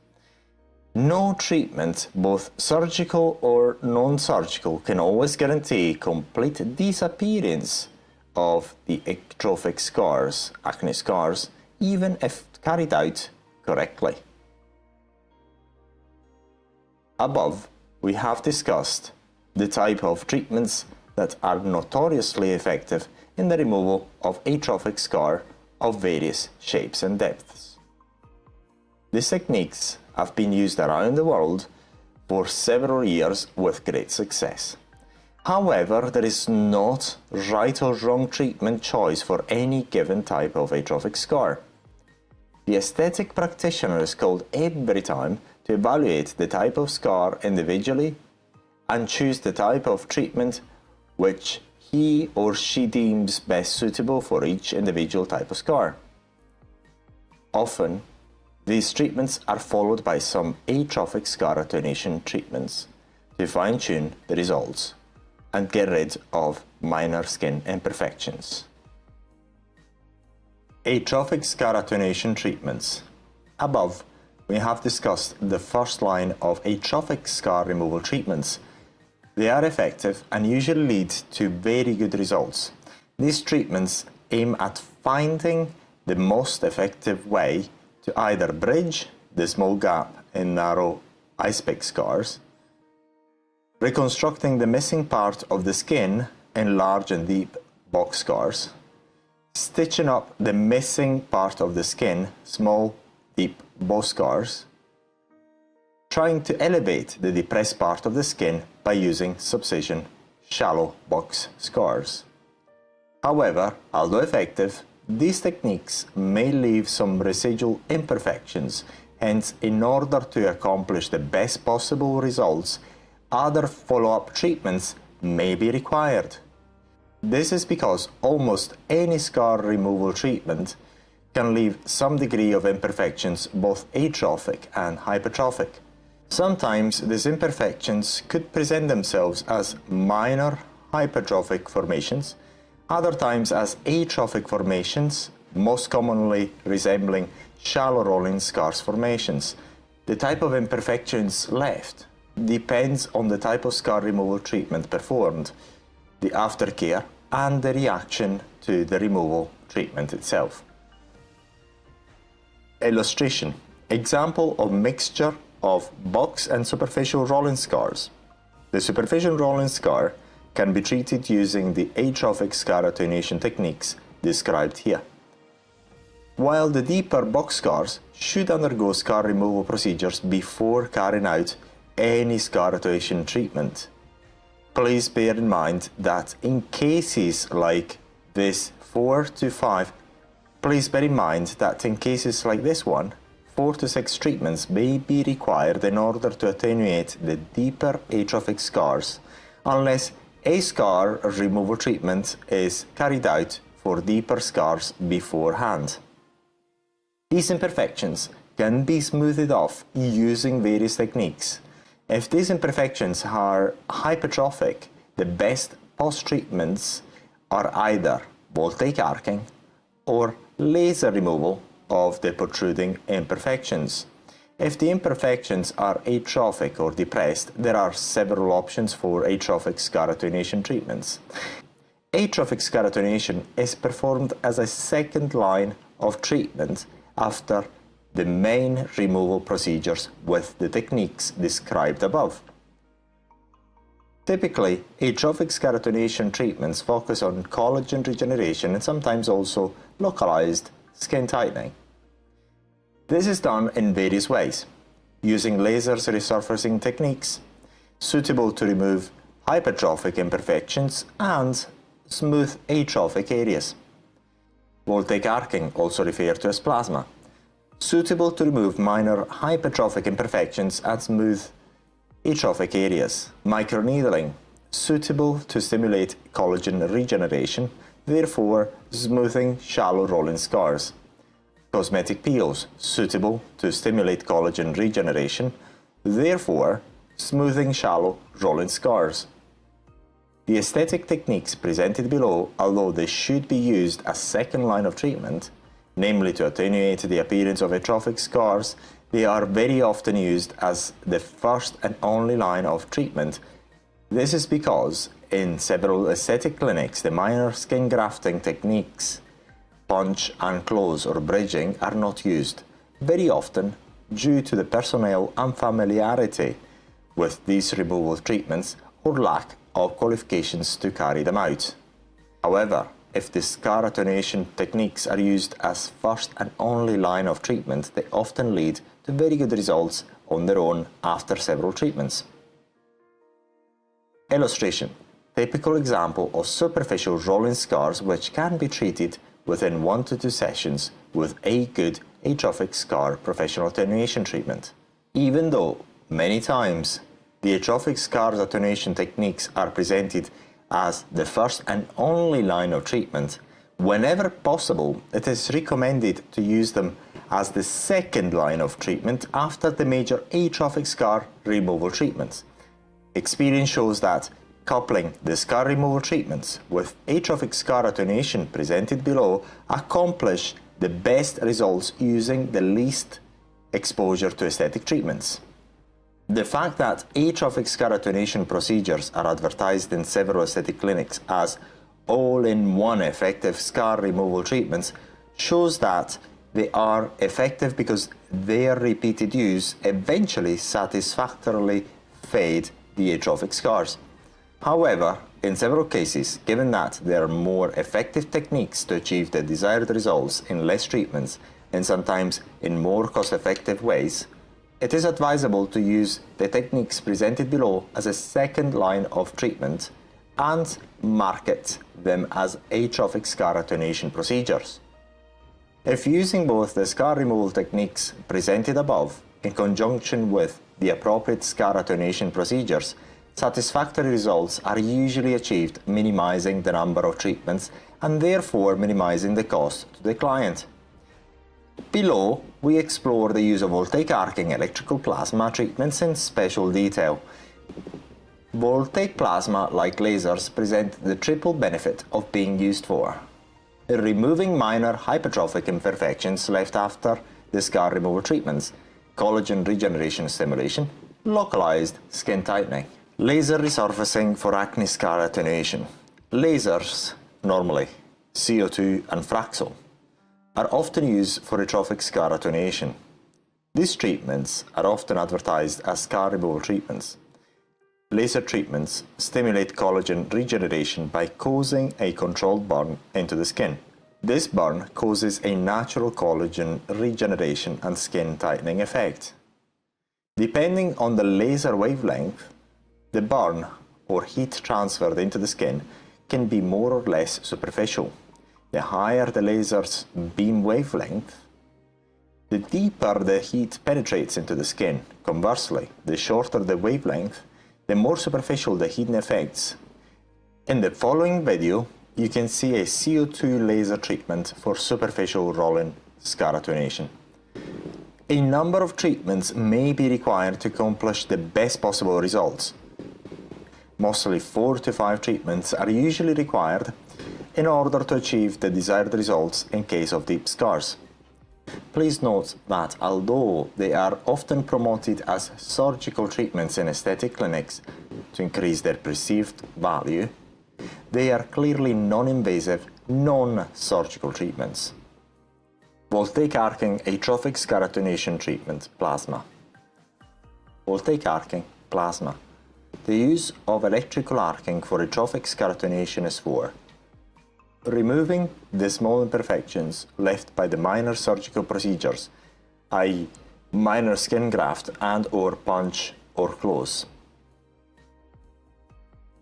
No treatment, both surgical or non-surgical, can always guarantee complete disappearance of the atrophic scars, acne scars, even if carried out correctly. Above, we have discussed the type of treatments that are notoriously effective in the removal of atrophic scar of various shapes and depths. These techniques have been used around the world for several years with great success. However, there is not right or wrong treatment choice for any given type of atrophic scar. The aesthetic practitioner is called every time to evaluate the type of scar individually and choose the type of treatment which he or she deems best suitable for each individual type of scar. Often, these treatments are followed by some atrophic scar attenuation treatments to fine-tune the results and get rid of minor skin imperfections. Atrophic scar attenuation treatments. Above, we have discussed the first line of atrophic scar removal treatments. They are effective and usually lead to very good results. These treatments aim at finding the most effective way to either bridge the small gap in narrow icepick scars, reconstructing the missing part of the skin in large and deep box scars, stitching up the missing part of the skin, small, deep bow scars, trying to elevate the depressed part of the skin by using subcision, shallow box scars. However, although effective, these techniques may leave some residual imperfections, hence in order to accomplish the best possible results, other follow-up treatments may be required. This is because almost any scar removal treatment can leave some degree of imperfections, both atrophic and hypertrophic. Sometimes these imperfections could present themselves as minor hypertrophic formations, other times as atrophic formations, most commonly resembling shallow rolling scars formations. The type of imperfections left depends on the type of scar removal treatment performed, the aftercare, and the reaction to the removal treatment itself. Illustration. Example of mixture of box and superficial rolling scars. The superficial rolling scar can be treated using the atrophic scar attenuation techniques described here, while the deeper box scars should undergo scar removal procedures before carrying out any scar attenuation treatment. Please bear in mind that in cases like this 4 to 5, please bear in mind that in cases like this one, 4 to 6 treatments may be required in order to attenuate the deeper atrophic scars, unless a scar removal treatment is carried out for deeper scars beforehand. These imperfections can be smoothed off using various techniques. If these imperfections are hypertrophic, the best post-treatments are either voltaic arcing or laser removal of the protruding imperfections. If the imperfections are atrophic or depressed, there are several options for atrophic scar attenuation treatments. Atrophic scar attenuation is performed as a second line of treatment after the main removal procedures with the techniques described above. Typically, atrophic scar attenuation treatments focus on collagen regeneration and sometimes also localized skin tightening. This is done in various ways, using laser resurfacing techniques, suitable to remove hypertrophic imperfections and smooth atrophic areas. Voltaic arcing, also referred to as plasma, suitable to remove minor hypertrophic imperfections and smooth atrophic areas. Microneedling, suitable to stimulate collagen regeneration, therefore smoothing shallow rolling scars. Cosmetic peels, suitable to stimulate collagen regeneration, therefore smoothing shallow rolling scars. The aesthetic techniques presented below, although they should be used as second line of treatment, namely to attenuate the appearance of atrophic scars, They are very often used as the first and only line of treatment. This is because in several aesthetic clinics, the minor skin grafting techniques, punch and close or bridging, are not used, very often due to the personnel unfamiliarity with these removal treatments or lack of qualifications to carry them out. However, if the scar attenuation techniques are used as first and only line of treatment, they often lead to very good results on their own after several treatments. Illustration: typical example of superficial rolling scars which can be treated within 1 to 2 sessions with a good atrophic scar professional attenuation treatment. Even though many times the atrophic scars attenuation techniques are presented as the first and only line of treatment, whenever possible it is recommended to use them as the second line of treatment after the major atrophic scar removal treatments. Experience shows that coupling the scar removal treatments with atrophic scar attenuation presented below accomplish the best results using the least exposure to aesthetic treatments. The fact that atrophic scar attenuation procedures are advertised in several aesthetic clinics as all-in-one effective scar removal treatments shows that they are effective because their repeated use eventually satisfactorily fade the atrophic scars. However, in several cases, given that there are more effective techniques to achieve the desired results in less treatments and sometimes in more cost-effective ways, it is advisable to use the techniques presented below as a second line of treatment and market them as atrophic scar attenuation procedures. If using both the scar removal techniques presented above in conjunction with the appropriate scar attenuation procedures, satisfactory results are usually achieved, minimizing the number of treatments and therefore minimizing the cost to the client. Below, we explore the use of voltaic arcing electrical plasma treatments in special detail. Voltaic plasma, like lasers, present the triple benefit of being used for removing minor hypertrophic imperfections left after the scar removal treatments, collagen regeneration stimulation, localized skin tightening, laser resurfacing for acne scar attenuation. Lasers, normally CO2 and Fraxel, are often used for atrophic scar attenuation. These treatments are often advertised as scar removal treatments. Laser treatments stimulate collagen regeneration by causing a controlled burn into the skin. This burn causes a natural collagen regeneration and skin tightening effect. Depending on the laser wavelength, the burn or heat transferred into the skin can be more or less superficial. The higher the laser's beam wavelength, the deeper the heat penetrates into the skin. Conversely, the shorter the wavelength, the more superficial the heating effects. In the following video, you can see a CO2 laser treatment for superficial rolling scar attenuation. A number of treatments may be required to accomplish the best possible results. Mostly 4 to 5 treatments are usually required in order to achieve the desired results in case of deep scars. Please note that although they are often promoted as surgical treatments in aesthetic clinics to increase their perceived value, they are clearly non-invasive, non-surgical treatments. Voltaic arcing atrophic scar attenuation treatment plasma. Voltaic arcing plasma. The use of electrical arcing for atrophic scar attenuation is for removing the small imperfections left by the minor surgical procedures, i.e. minor skin graft and/or punch or close.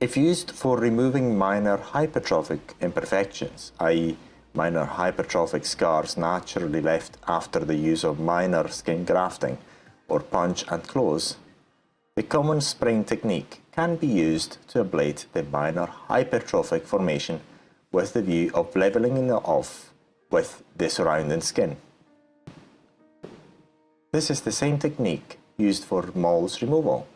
If used for removing minor hypertrophic imperfections, i.e. minor hypertrophic scars naturally left after the use of minor skin grafting or punch and close, the common spring technique can be used to ablate the minor hypertrophic formation with the view of leveling it off with the surrounding skin. This is the same technique used for moles removal.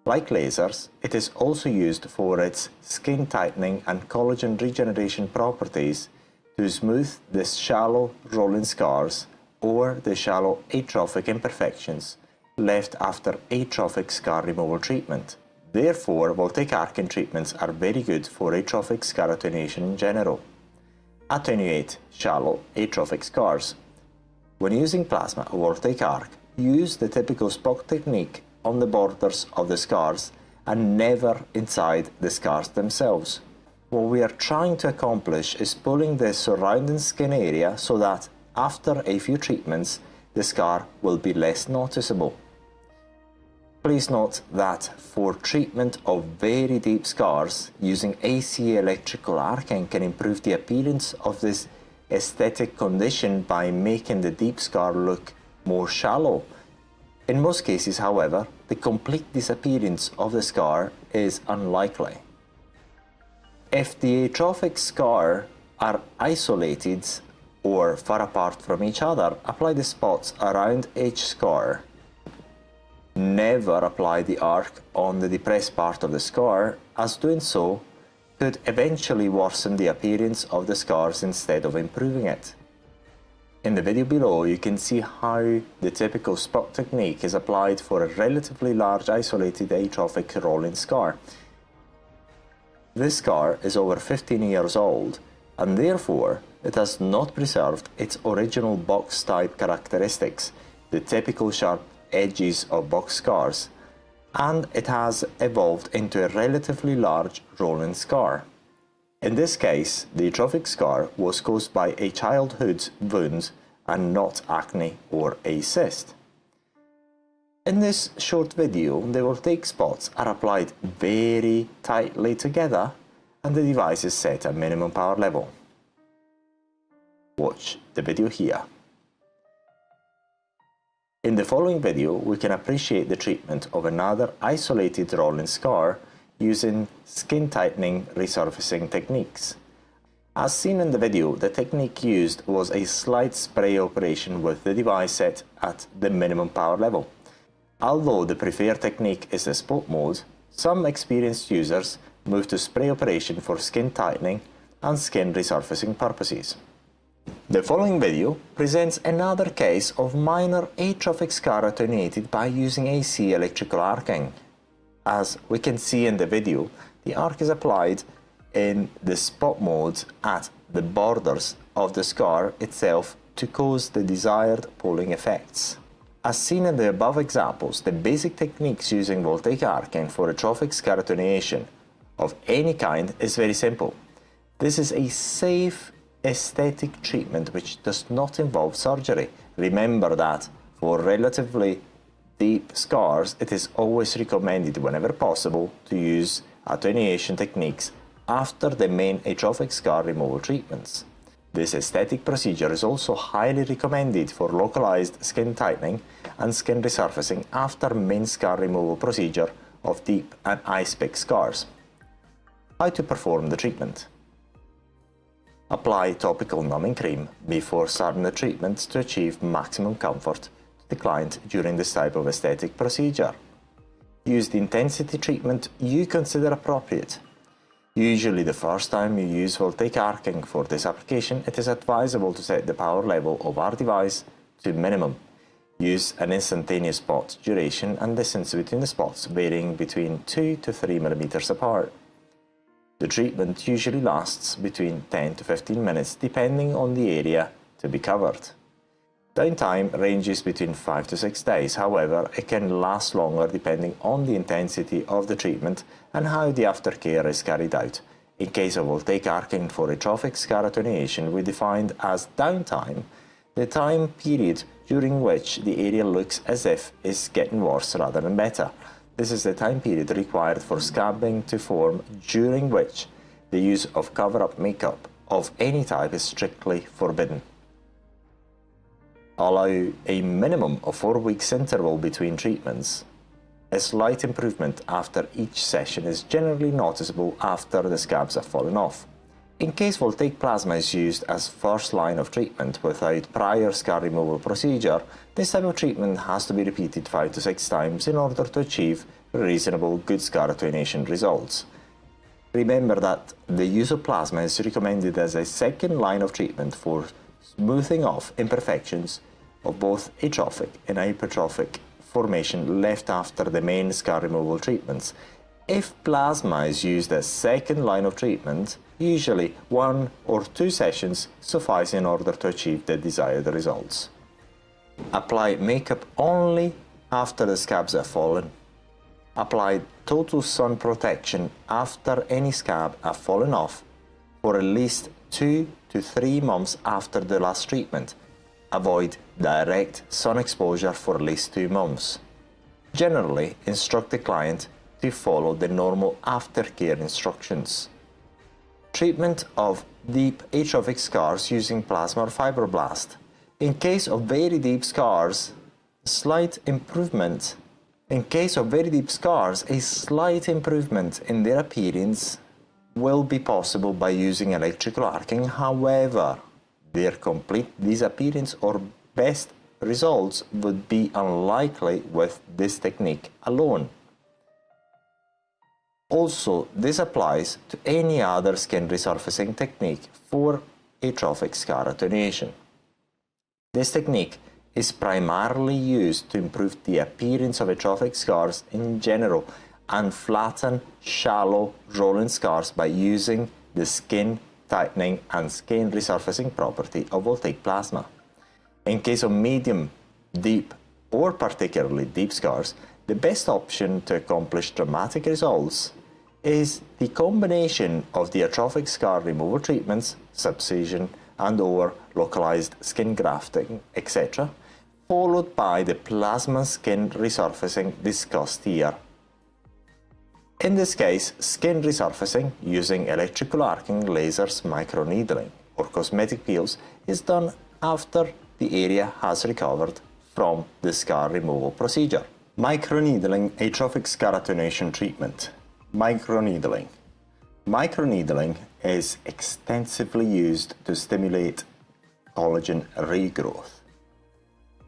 Like lasers, it is also used for its skin tightening and collagen regeneration properties to smooth the shallow rolling scars or the shallow atrophic imperfections left after atrophic scar removal treatment. Therefore, voltaic arcing treatments are very good for atrophic scar attenuation in general. Attenuate shallow atrophic scars. When using plasma or voltaic arc, use the typical Spock technique on the borders of the scars and never inside the scars themselves. What we are trying to accomplish is pulling the surrounding skin area so that after a few treatments, the scar will be less noticeable. Please note that for treatment of very deep scars, using AC electrical arcing can improve the appearance of this aesthetic condition by making the deep scar look more shallow. In most cases, however, the complete disappearance of the scar is unlikely. If the atrophic scars are isolated or far apart from each other, apply the spots around each scar. Never apply the arc on the depressed part of the scar, as doing so could eventually worsen the appearance of the scars instead of improving it. In the video below, you can see how the typical Spock technique is applied for a relatively large isolated atrophic rolling scar. This scar is over 15 years old, and therefore it has not preserved its original box type characteristics, the typical sharp edges of box scars, and it has evolved into a relatively large rolling scar. In this case, the atrophic scar was caused by a childhood wound and not acne or a cyst. In this short video, the voltaic spots are applied very tightly together and the device is set at minimum power level. Watch the video here. In the following video, we can appreciate the treatment of another isolated rolling scar using skin tightening resurfacing techniques. As seen in the video, the technique used was a slight spray operation with the device set at the minimum power level. Although the preferred technique is the spot mode, some experienced users move to spray operation for skin tightening and skin resurfacing purposes. The following video presents another case of minor atrophic scar attenuated by using AC electrical arcing. As we can see in the video, the arc is applied in the spot mode at the borders of the scar itself to cause the desired pulling effects. As seen in the above examples, the basic techniques using voltaic arcing for atrophic scar attenuation of any kind is very simple. This is a safe aesthetic treatment which does not involve surgery. Remember that for relatively deep scars, it is always recommended whenever possible to use attenuation techniques after the main atrophic scar removal treatments. This aesthetic procedure is also highly recommended for localized skin tightening and skin resurfacing after main scar removal procedure of deep and ice-pick scars. How to perform the treatment? Apply topical numbing cream before starting the treatment to achieve maximum comfort to the client during this type of aesthetic procedure. Use the intensity treatment you consider appropriate. Usually the first time you use voltaic arcing for this application, it is advisable to set the power level of our device to minimum. Use an instantaneous spot duration and distance between the spots varying between 2 to 3 millimeters apart. The treatment usually lasts between 10 to 15 minutes depending on the area to be covered. Downtime ranges between 5 to 6 days, however, it can last longer depending on the intensity of the treatment and how the aftercare is carried out. In case of voltaic arcing for atrophic scar attenuation, we defined as downtime the time period during which the area looks as if it's getting worse rather than better. This is the time period required for scabbing to form, during which the use of cover-up makeup of any type is strictly forbidden. Allow a minimum of 4 weeks interval between treatments. A slight improvement after each session is generally noticeable after the scabs have fallen off. In case voltaic plasma is used as first line of treatment without prior scar removal procedure, this type of treatment has to be repeated 5 to 6 times in order to achieve reasonable good scar attenuation results. Remember that the use of plasma is recommended as a second line of treatment for smoothing off imperfections of both atrophic and hypertrophic formation left after the main scar removal treatments. If plasma is used as second line of treatment, usually 1 or 2 sessions suffice in order to achieve the desired results. Apply makeup only after the scabs have fallen. Apply total sun protection after any scab have fallen off for at least 2 to 3 months after the last treatment. Avoid direct sun exposure for at least 2 months. Generally, instruct the client to follow the normal aftercare instructions. Treatment of deep atrophic scars using plasma or fibroblast. In case of very deep scars, a slight improvement in their appearance will be possible by using electrical arcing. However, their complete disappearance or best results would be unlikely with this technique alone. Also, this applies to any other skin resurfacing technique for atrophic scar attenuation. This technique is primarily used to improve the appearance of atrophic scars in general and flatten shallow rolling scars by using the skin tightening and skin resurfacing property of voltaic plasma. In case of medium, deep or particularly deep scars, the best option to accomplish dramatic results is the combination of the atrophic scar removal treatments, subcision and/or localized skin grafting, etc., followed by the plasma skin resurfacing discussed here. In this case, skin resurfacing using electrical arcing, lasers, microneedling, or cosmetic peels is done after the area has recovered from the scar removal procedure. Microneedling atrophic scar attenuation treatment. Microneedling. Microneedling is extensively used to stimulate collagen regrowth.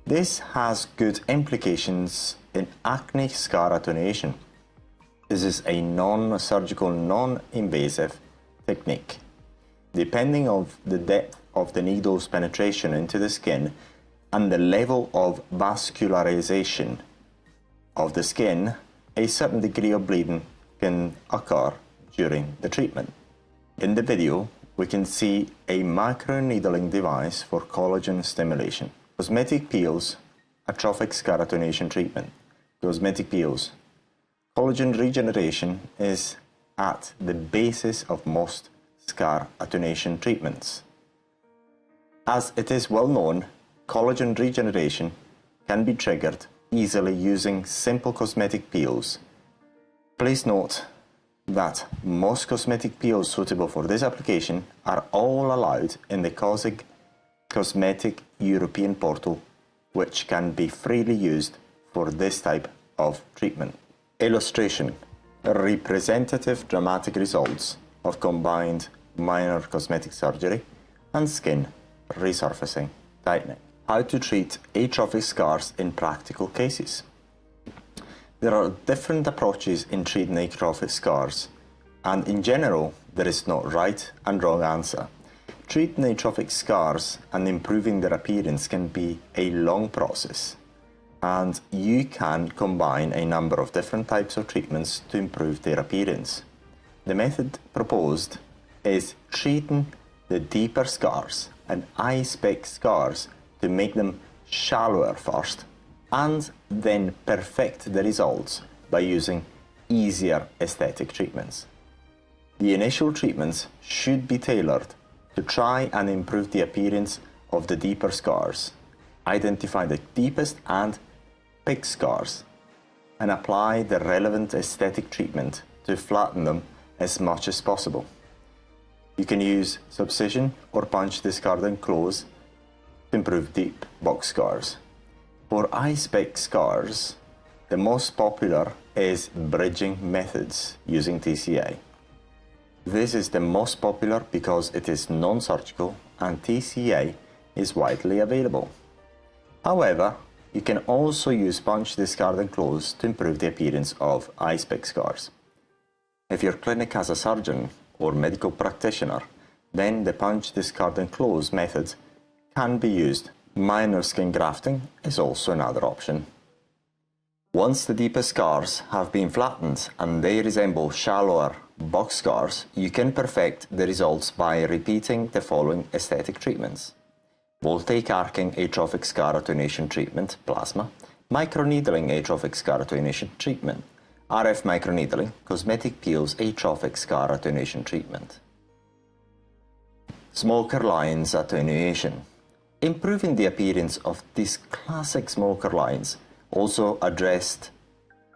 This has good implications in acne scar attenuation. This is a non-surgical, non-invasive technique. Depending on the depth of the needle's penetration into the skin and the level of vascularization of the skin, a certain degree of bleeding can occur during the treatment. In the video, we can see a microneedling device for collagen stimulation. Cosmetic peels, atrophic scar attenuation treatment. Cosmetic peels. Collagen regeneration is at the basis of most scar attenuation treatments. As it is well known, collagen regeneration can be triggered easily using simple cosmetic peels. Please note that most cosmetic peels suitable for this application are all allowed in the Cosmetic European portal, which can be freely used for this type of treatment. Illustration: representative dramatic results of combined minor cosmetic surgery and skin resurfacing tightening. How to treat atrophic scars in practical cases. There are different approaches in treating atrophic scars, and in general, there is no right and wrong answer. Treating atrophic scars and improving their appearance can be a long process, and you can combine a number of different types of treatments to improve their appearance. The method proposed is treating the deeper scars and eye-spec scars to make them shallower first, and then perfect the results by using easier aesthetic treatments. The initial treatments should be tailored to try and improve the appearance of the deeper scars, identify the deepest and big scars, and apply the relevant aesthetic treatment to flatten them as much as possible. You can use subcision or punch discard and close to improve deep box scars. For eye-spec scars, the most popular is bridging methods using TCA. This is the most popular because it is non-surgical and TCA is widely available. However, you can also use punch, discard and close to improve the appearance of eye-spec scars. If your clinic has a surgeon or medical practitioner, then the punch, discard and close method can be used minor skin grafting is also another option. Once the deeper scars have been flattened and they resemble shallower box scars, you can perfect the results by repeating the following aesthetic treatments: voltaic arcing atrophic scar attenuation treatment, plasma; microneedling atrophic scar attenuation treatment; RF microneedling, cosmetic peels atrophic scar attenuation treatment. Smoker lines attenuation. Improving the appearance of these classic smoker lines, also addressed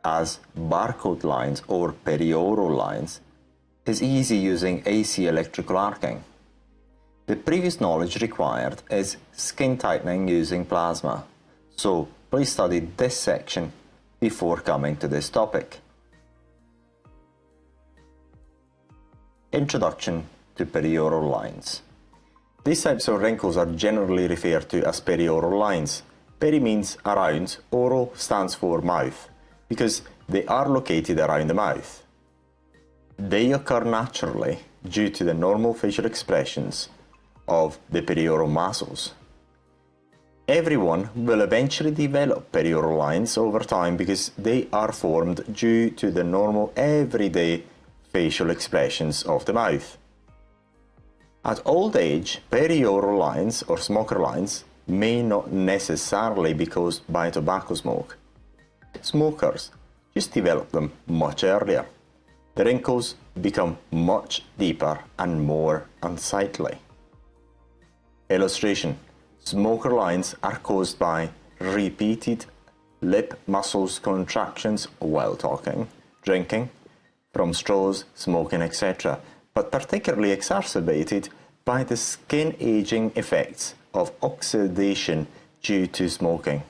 as barcode lines or perioral lines, is easy using AC electrical arcing. The previous knowledge required is skin tightening using plasma, so please study this section before coming to this topic. Introduction to perioral lines. These types of wrinkles are generally referred to as perioral lines. Peri means around, oro stands for mouth, because they are located around the mouth. They occur naturally due to the normal facial expressions of the perioral muscles. Everyone will eventually develop perioral lines over time because they are formed due to the normal everyday facial expressions of the mouth. At old age, perioral lines or smoker lines may not necessarily be caused by tobacco smoke. Smokers just develop them much earlier. The wrinkles become much deeper and more unsightly. Illustration: smoker lines are caused by repeated lip muscles contractions while talking, drinking, from straws, smoking, etc., but particularly exacerbated by the skin aging effects of oxidation due to smoking.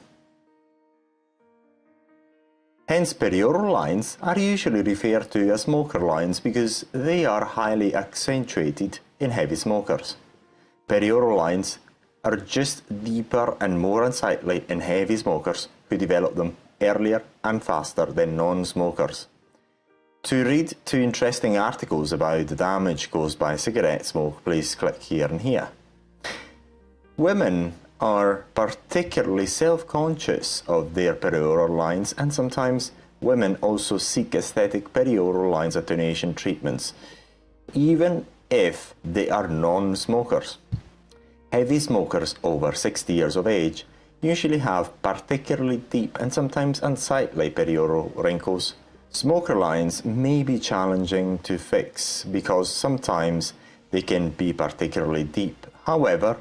Hence, perioral lines are usually referred to as smoker lines because they are highly accentuated in heavy smokers. Perioral lines are just deeper and more unsightly in heavy smokers who develop them earlier and faster than non-smokers. To read two interesting articles about the damage caused by cigarette smoke, please click here and here. Women are particularly self-conscious of their perioral lines, and sometimes women also seek aesthetic perioral lines attenuation treatments, even if they are non-smokers. Heavy smokers over 60 years of age usually have particularly deep and sometimes unsightly perioral wrinkles. Smoker lines may be challenging to fix because sometimes they can be particularly deep. However,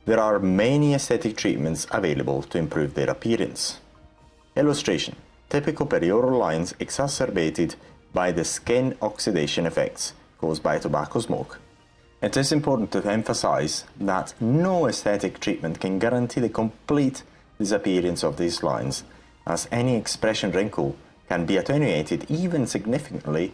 there are many aesthetic treatments available to improve their appearance. Illustration: typical perioral lines exacerbated by the skin oxidation effects caused by tobacco smoke. It is important to emphasize that no aesthetic treatment can guarantee the complete disappearance of these lines, as any expression wrinkle can be attenuated even significantly,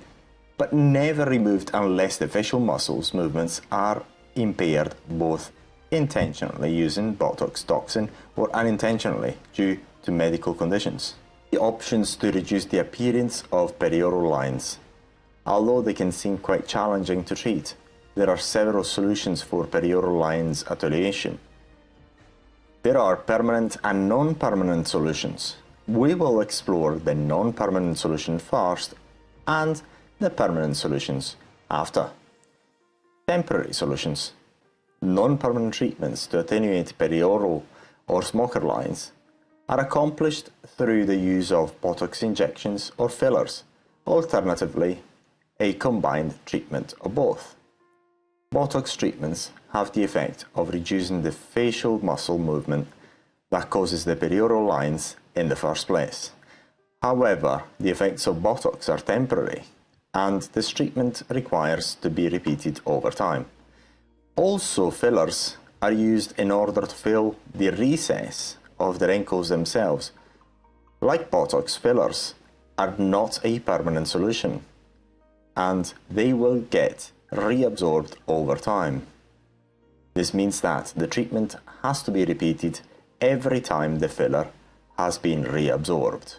but never removed unless the facial muscles movements are impaired, both intentionally using Botox toxin or unintentionally due to medical conditions. The options to reduce the appearance of perioral lines. Although they can seem quite challenging to treat, there are several solutions for perioral lines attenuation. There are permanent and non-permanent solutions. We will explore the non-permanent solution first and the permanent solutions after. Temporary solutions. Non-permanent treatments to attenuate perioral or smoker lines are accomplished through the use of Botox injections or fillers, alternatively a combined treatment of both. Botox treatments have the effect of reducing the facial muscle movement that causes the perioral lines in the first place. However, the effects of Botox are temporary, and this treatment requires to be repeated over time. Also, fillers are used in order to fill the recess of the wrinkles themselves. Like Botox, fillers are not a permanent solution, and they will get reabsorbed over time. This means that the treatment has to be repeated every time the filler has been reabsorbed.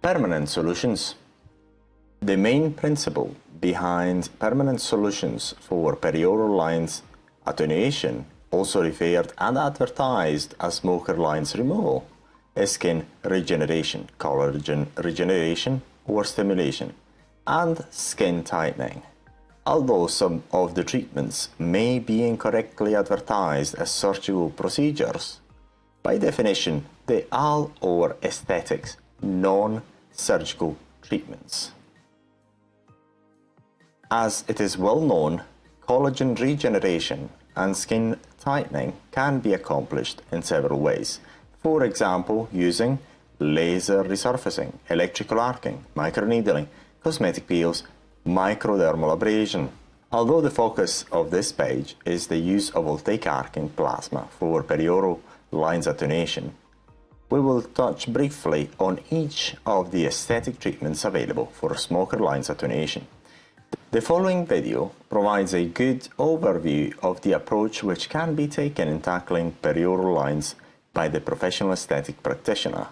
Permanent solutions. The main principle behind permanent solutions for perioral lines attenuation also referred and advertised as smoker lines removal, is skin regeneration, collagen regeneration or stimulation, and skin tightening. Although some of the treatments may be incorrectly advertised as surgical procedures, by definition, they are or aesthetics, non-surgical treatments. As it is well known, collagen regeneration and skin tightening can be accomplished in several ways. For example, using laser resurfacing, electrical arcing, microneedling, cosmetic peels, microdermal abrasion. Although the focus of this page is the use of voltaic arcing plasma for perioral lines attenuation, we will touch briefly on each of the aesthetic treatments available for smoker lines attenuation. The following video provides a good overview of the approach which can be taken in tackling perioral lines by the professional aesthetic practitioner.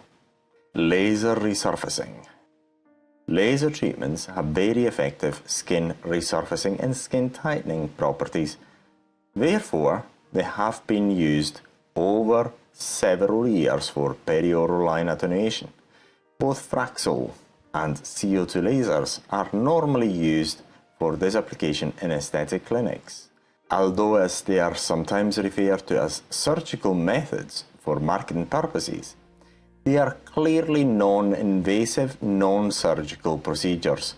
Laser resurfacing. Laser treatments have very effective skin resurfacing and skin tightening properties. Therefore, they have been used over several years for perioral line attenuation. Both Fraxel and CO2 lasers are normally used for this application in aesthetic clinics, although as they are sometimes referred to as surgical methods for marketing purposes. They are clearly non-invasive, non-surgical procedures.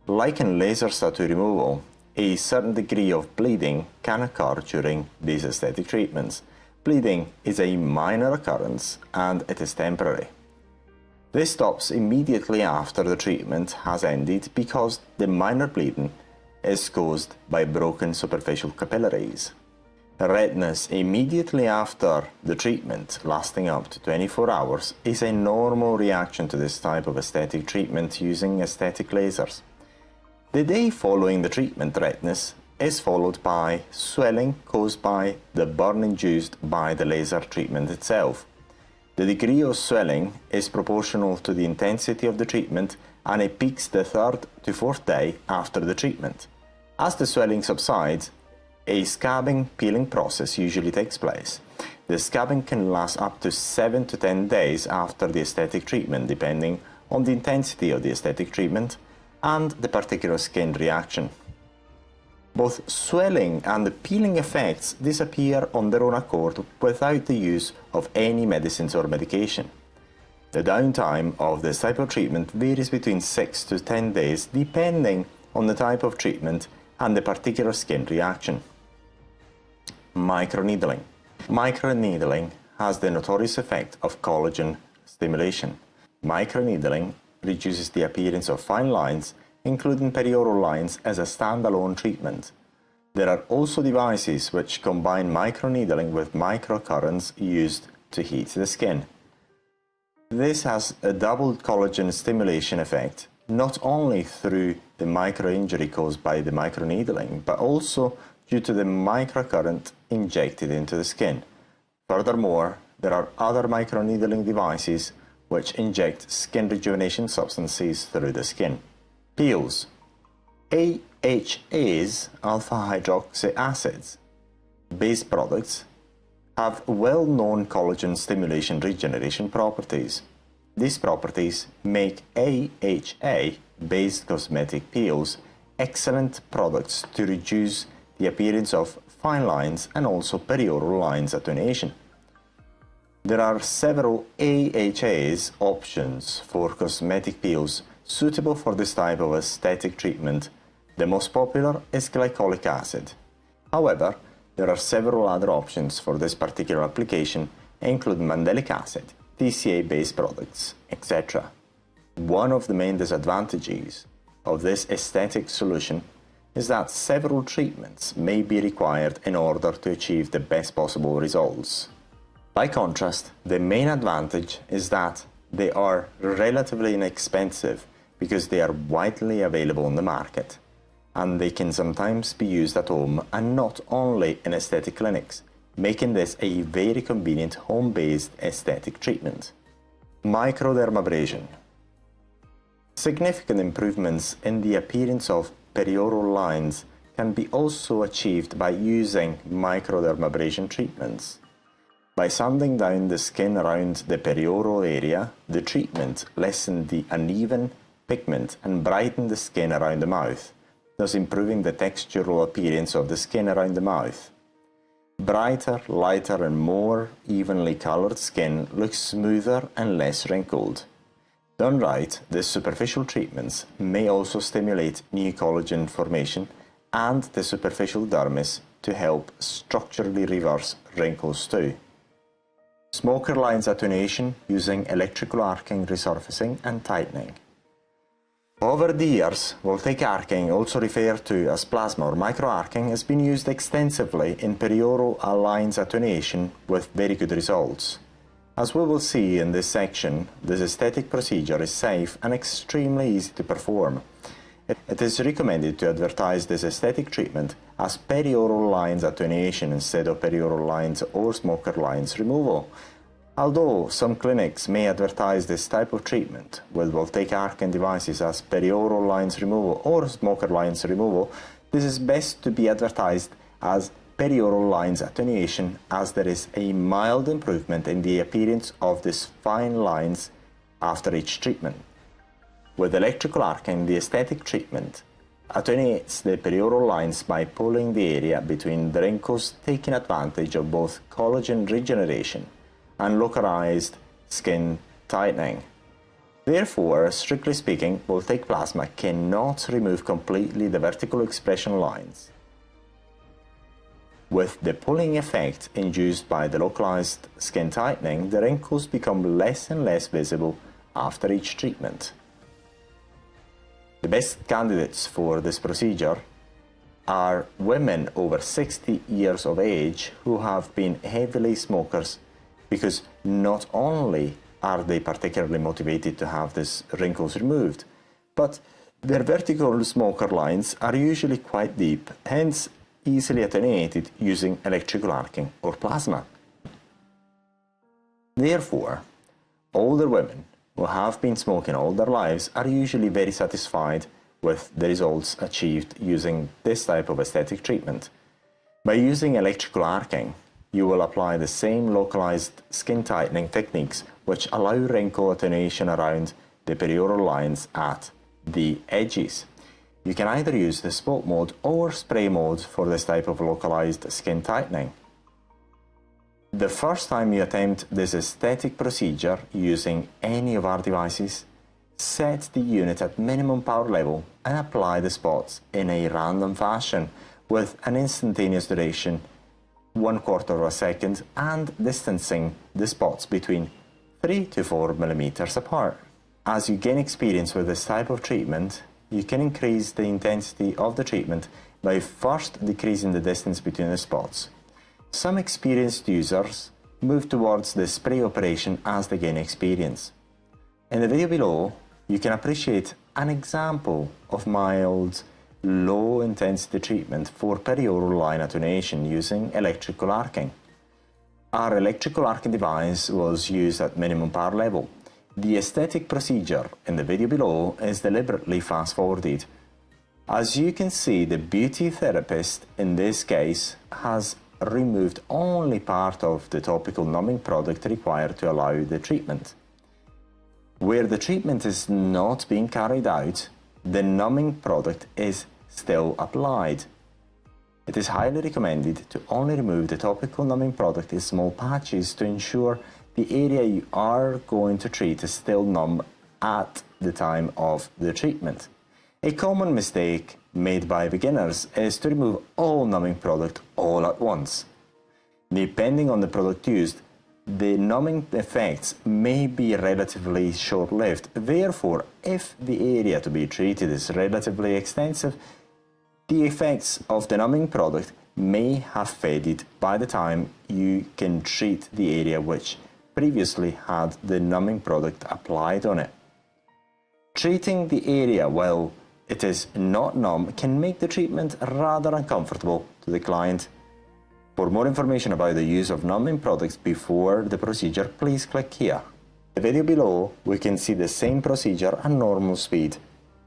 Like in laser tattoo removal, a certain degree of bleeding can occur during these aesthetic treatments. Bleeding is a minor occurrence and it is temporary. This stops immediately after the treatment has ended because the minor bleeding is caused by broken superficial capillaries. Redness immediately after the treatment, lasting up to 24 hours, is a normal reaction to this type of aesthetic treatment using aesthetic lasers. The day following the treatment, redness is followed by swelling caused by the burn induced by the laser treatment itself. The degree of swelling is proportional to the intensity of the treatment and it peaks the third to fourth day after the treatment. As the swelling subsides, a scabbing peeling process usually takes place. The scabbing can last up to 7 to 10 days after the aesthetic treatment, depending on the intensity of the aesthetic treatment and the particular skin reaction. Both swelling and the peeling effects disappear on their own accord without the use of any medicines or medication. The downtime of this type of treatment varies between 6 to 10 days depending on the type of treatment and the particular skin reaction. Microneedling. Microneedling has the notorious effect of collagen stimulation. Microneedling reduces the appearance of fine lines, including perioral lines, as a standalone treatment. There are also devices which combine microneedling with microcurrents used to heat the skin. This has a double collagen stimulation effect, not only through the microinjury caused by the microneedling, but also due to the microcurrent injected into the skin. Furthermore, there are other microneedling devices which inject skin rejuvenation substances through the skin. Peels. AHAs, alpha hydroxy acids, based products have well-known collagen stimulation regeneration properties. These properties make AHA-based cosmetic peels excellent products to reduce the appearance of fine lines and also perioral lines attenuation. There are several AHAs options for cosmetic peels suitable for this type of aesthetic treatment. The most popular is glycolic acid. However, there are several other options for this particular application, including mandelic acid, TCA-based products, etc. One of the main disadvantages of this aesthetic solution is that several treatments may be required in order to achieve the best possible results. By contrast, the main advantage is that they are relatively inexpensive because they are widely available on the market, and they can sometimes be used at home and not only in aesthetic clinics, making this a very convenient home-based aesthetic treatment. Microdermabrasion. Significant improvements in the appearance of perioral lines can be also achieved by using microdermabrasion treatments. By sanding down the skin around the perioral area, the treatment lessened the uneven pigment and brightened the skin around the mouth, thus improving the textural appearance of the skin around the mouth. Brighter, lighter and more evenly colored skin looks smoother and less wrinkled. Done right, these superficial treatments may also stimulate new collagen formation and the superficial dermis to help structurally reverse wrinkles too. Smoker lines attenuation using electrical arcing resurfacing and tightening. Over the years, voltaic arcing, also referred to as plasma or microarcing, has been used extensively in perioral lines attenuation with very good results. As we will see in this section, this aesthetic procedure is safe and extremely easy to perform. It is recommended to advertise this aesthetic treatment as perioral lines attenuation instead of perioral lines or smoker lines removal. Although some clinics may advertise this type of treatment with voltaic arcing devices as perioral lines removal or smoker lines removal, this is best to be advertised as perioral lines attenuation, as there is a mild improvement in the appearance of these fine lines after each treatment. With electrical arcing, the aesthetic treatment attenuates the perioral lines by pulling the area between the wrinkles, taking advantage of both collagen regeneration and localized skin tightening. Therefore, strictly speaking, voltaic plasma cannot remove completely the vertical expression lines. With the pulling effect induced by the localized skin tightening, the wrinkles become less and less visible after each treatment. The best candidates for this procedure are women over 60 years of age who have been heavily smokers, because not only are they particularly motivated to have these wrinkles removed, but their vertical smoker lines are usually quite deep, hence easily attenuated using electrical arcing or plasma. Therefore, older women who have been smoking all their lives are usually very satisfied with the results achieved using this type of aesthetic treatment. By using electrical arcing, you will apply the same localized skin tightening techniques which allow wrinkle attenuation around the perioral lines at the edges. You can either use the spot mode or spray mode for this type of localized skin tightening. The first time you attempt this aesthetic procedure using any of our devices, set the unit at minimum power level and apply the spots in a random fashion with an instantaneous duration 1/4 of a second and distancing the spots between 3 to 4 millimeters apart. As you gain experience with this type of treatment, you can increase the intensity of the treatment by first decreasing the distance between the spots. Some experienced users move towards the spray operation as they gain experience. In the video below, you can appreciate an example of mild, low-intensity treatment for perioral line attenuation using electrical arcing. Our electrical arcing device was used at minimum power level. The aesthetic procedure in the video below is deliberately fast-forwarded. As you can see, the beauty therapist in this case has removed only part of the topical numbing product required to allow the treatment. Where the treatment is not being carried out, the numbing product is still applied. It is highly recommended to only remove the topical numbing product in small patches to ensure the area you are going to treat is still numb at the time of the treatment. A common mistake made by beginners is to remove all numbing product all at once. Depending on the product used, the numbing effects may be relatively short-lived. Therefore, if the area to be treated is relatively extensive, the effects of the numbing product may have faded by the time you can treat the area which previously had the numbing product applied on it. Treating the area while it is not numb can make the treatment rather uncomfortable to the client. For more information about the use of numbing products before the procedure, please click here. In the video below, we can see the same procedure at normal speed.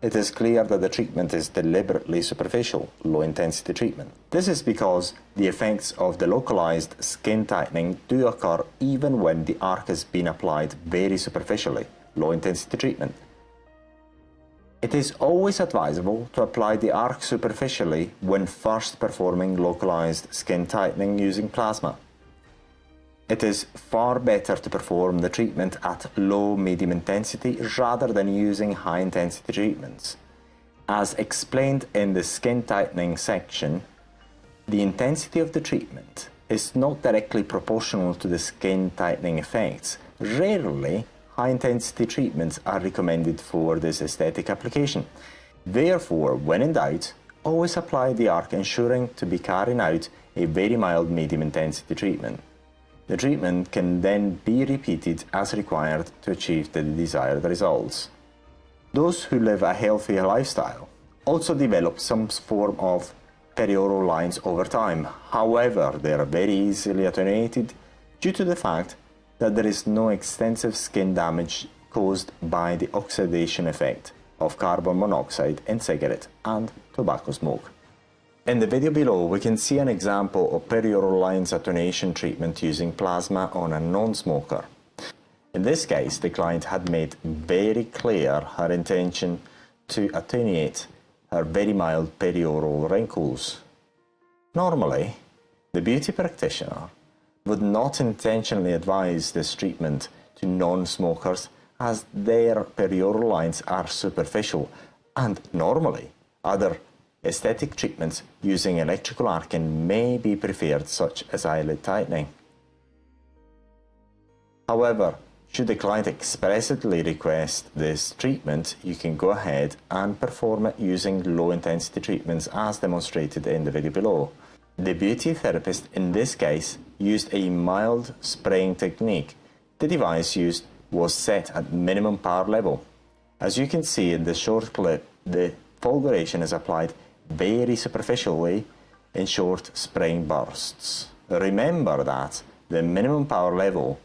it is clear that the treatment is deliberately superficial, low-intensity treatment. This is because the effects of the localized skin tightening do occur even when the arc has been applied very superficially, low-intensity treatment. It is always advisable to apply the arc superficially when first performing localized skin tightening using plasma. It is far better to perform the treatment at low-medium intensity rather than using high-intensity treatments. As explained in the skin tightening section, the intensity of the treatment is not directly proportional to the skin tightening effects. Rarely, high-intensity treatments are recommended for this aesthetic application. Therefore, when in doubt, always apply the arc, ensuring to be carrying out a very mild medium-intensity treatment. The treatment can then be repeated as required to achieve the desired results. Those who live a healthier lifestyle also develop some form of perioral lines over time. However, they are very easily attenuated due to the fact that there is no extensive skin damage caused by the oxidation effect of carbon monoxide in cigarette and tobacco smoke. In the video below, we can see an example of perioral lines attenuation treatment using plasma on a non-smoker. In this case, the client had made very clear her intention to attenuate her very mild perioral wrinkles. Normally, the beauty practitioner would not intentionally advise this treatment to non-smokers as their perioral lines are superficial, and normally other aesthetic treatments using electrical arcing may be preferred, such as eyelid tightening. However, should the client expressly request this treatment, you can go ahead and perform it using low-intensity treatments as demonstrated in the video below. The beauty therapist in this case used a mild spraying technique. The device used was set at minimum power level. As you can see in the short clip, the fulguration is applied very superficially in short spraying bursts. Remember that the minimum power level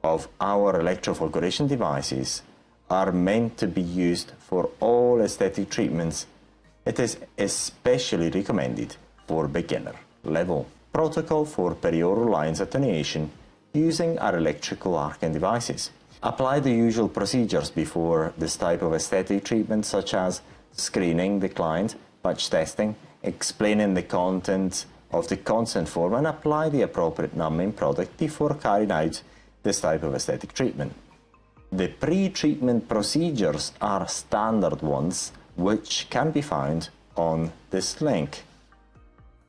of our electrofulguration devices are meant to be used for all aesthetic treatments. It is especially recommended for beginner level. Protocol for perioral lines attenuation using our electrical arcing devices. Apply the usual procedures before this type of aesthetic treatment, such as screening the client, patch testing, explaining the content of the consent form, and apply the appropriate numbing product before carrying out this type of aesthetic treatment. The pre-treatment procedures are standard ones which can be found on this link.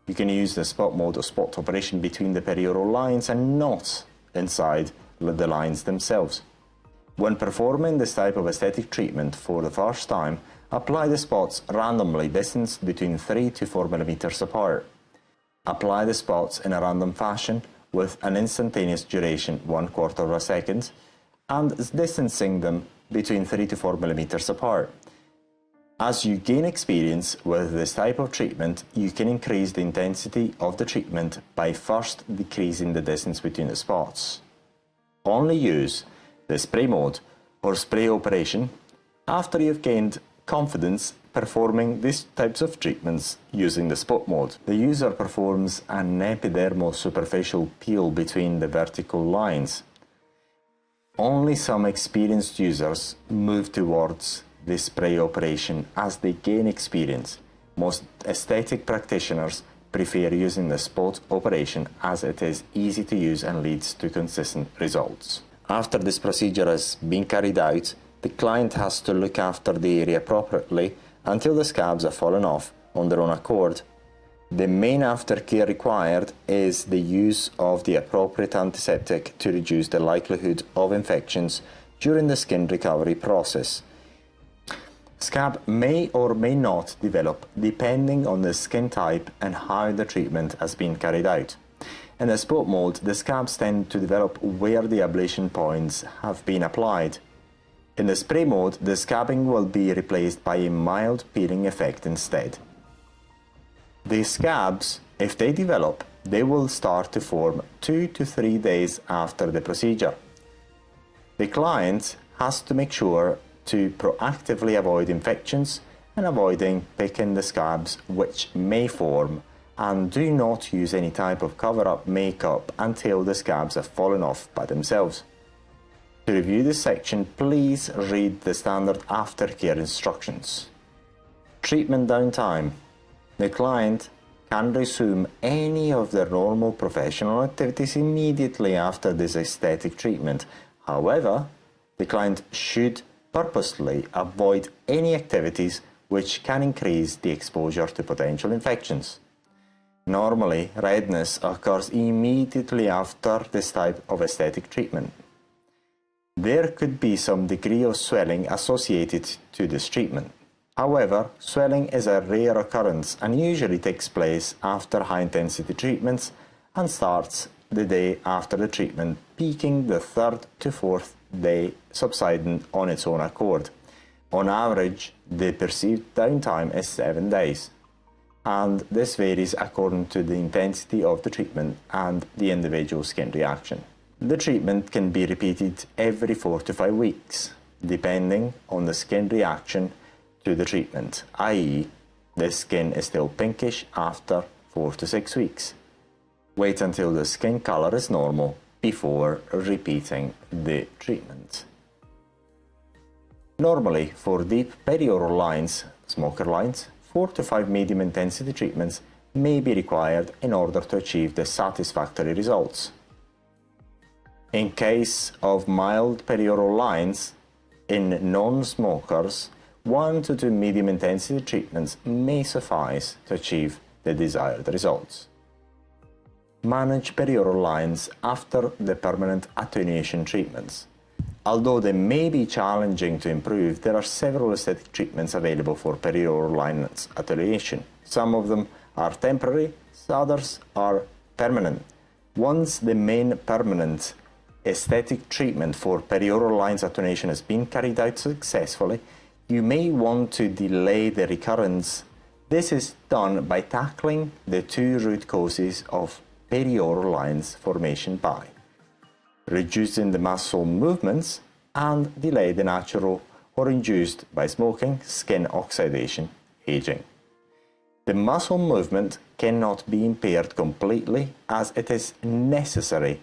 You can use the spot mode or spot operation between the perioral lines and not inside the lines themselves. When performing this type of aesthetic treatment for the first time, apply the spots randomly distanced between 3 to 4 millimeters apart. Apply the spots in a random fashion with an instantaneous duration 1/4 of a second and distancing them between 3 to 4 millimeters apart. As you gain experience with this type of treatment, you can increase the intensity of the treatment by first decreasing the distance between the spots. Only use the spray mode or spray operation after you've gained confidence performing these types of treatments using the spot mode. The user performs an epidermal superficial peel between the vertical lines. Only some experienced users move towards the spray operation as they gain experience. Most aesthetic practitioners prefer using the spot operation as it is easy to use and leads to consistent results. After this procedure has been carried out, the client has to look after the area appropriately until the scabs have fallen off on their own accord. The main aftercare required is the use of the appropriate antiseptic to reduce the likelihood of infections during the skin recovery process. Scab may or may not develop depending on the skin type and how the treatment has been carried out. In the spot mode, the scabs tend to develop where the ablation points have been applied. In the spray mode, the scabbing will be replaced by a mild peeling effect instead. The scabs, if they develop, they will start to form 2 to 3 days after the procedure. The client has to make sure to proactively avoid infections and avoiding picking the scabs which may form, and do not use any type of cover-up makeup until the scabs have fallen off by themselves. To review this section, please read the standard aftercare instructions. Treatment downtime. The client can resume any of their normal professional activities immediately after this aesthetic treatment. However, the client should purposely avoid any activities which can increase the exposure to potential infections. Normally, redness occurs immediately after this type of aesthetic treatment. There could be some degree of swelling associated to this treatment. However, swelling is a rare occurrence and usually takes place after high-intensity treatments and starts the day after the treatment, peaking the third to fourth day, subsiding on its own accord. On average, the perceived downtime is 7 days, and this varies according to the intensity of the treatment and the individual skin reaction. The treatment can be repeated every 4 to 5 weeks, depending on the skin reaction to the treatment, i.e., the skin is still pinkish after 4 to 6 weeks. Wait until the skin color is normal before repeating the treatment. Normally, for deep perioral lines, smoker lines, 4 to 5 medium intensity treatments may be required in order to achieve the satisfactory results. In case of mild perioral lines, in non-smokers, 1 to 2 medium intensity treatments may suffice to achieve the desired results. Manage perioral lines after the permanent attenuation treatments. Although they may be challenging to improve, there are several aesthetic treatments available for perioral lines attenuation. Some of them are temporary, others are permanent. Once the main permanent aesthetic treatment for perioral lines attenuation has been carried out successfully, you may want to delay the recurrence. This is done by tackling the 2 root causes of perioral lines formation by reducing the muscle movements and delay the natural or induced by smoking skin oxidation, aging. The muscle movement cannot be impaired completely as it is necessary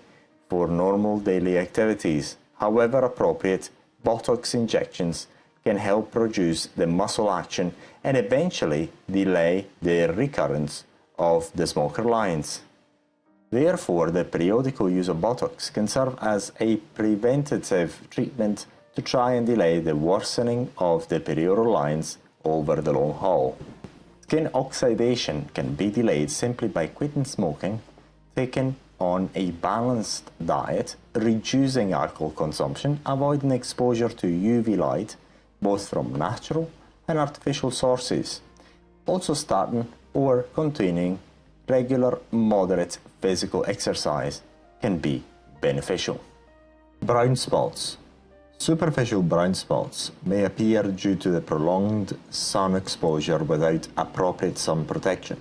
for normal daily activities. However, appropriate Botox injections can help reduce the muscle action and eventually delay the recurrence of the smoker lines. Therefore, the periodical use of Botox can serve as a preventative treatment to try and delay the worsening of the perioral lines over the long haul. Skin oxidation can be delayed simply by quitting smoking, taking on a balanced diet, reducing alcohol consumption, avoiding exposure to UV light, both from natural and artificial sources. Also starting or continuing regular moderate physical exercise can be beneficial. Brown spots. Superficial brown spots may appear due to the prolonged sun exposure without appropriate sun protection.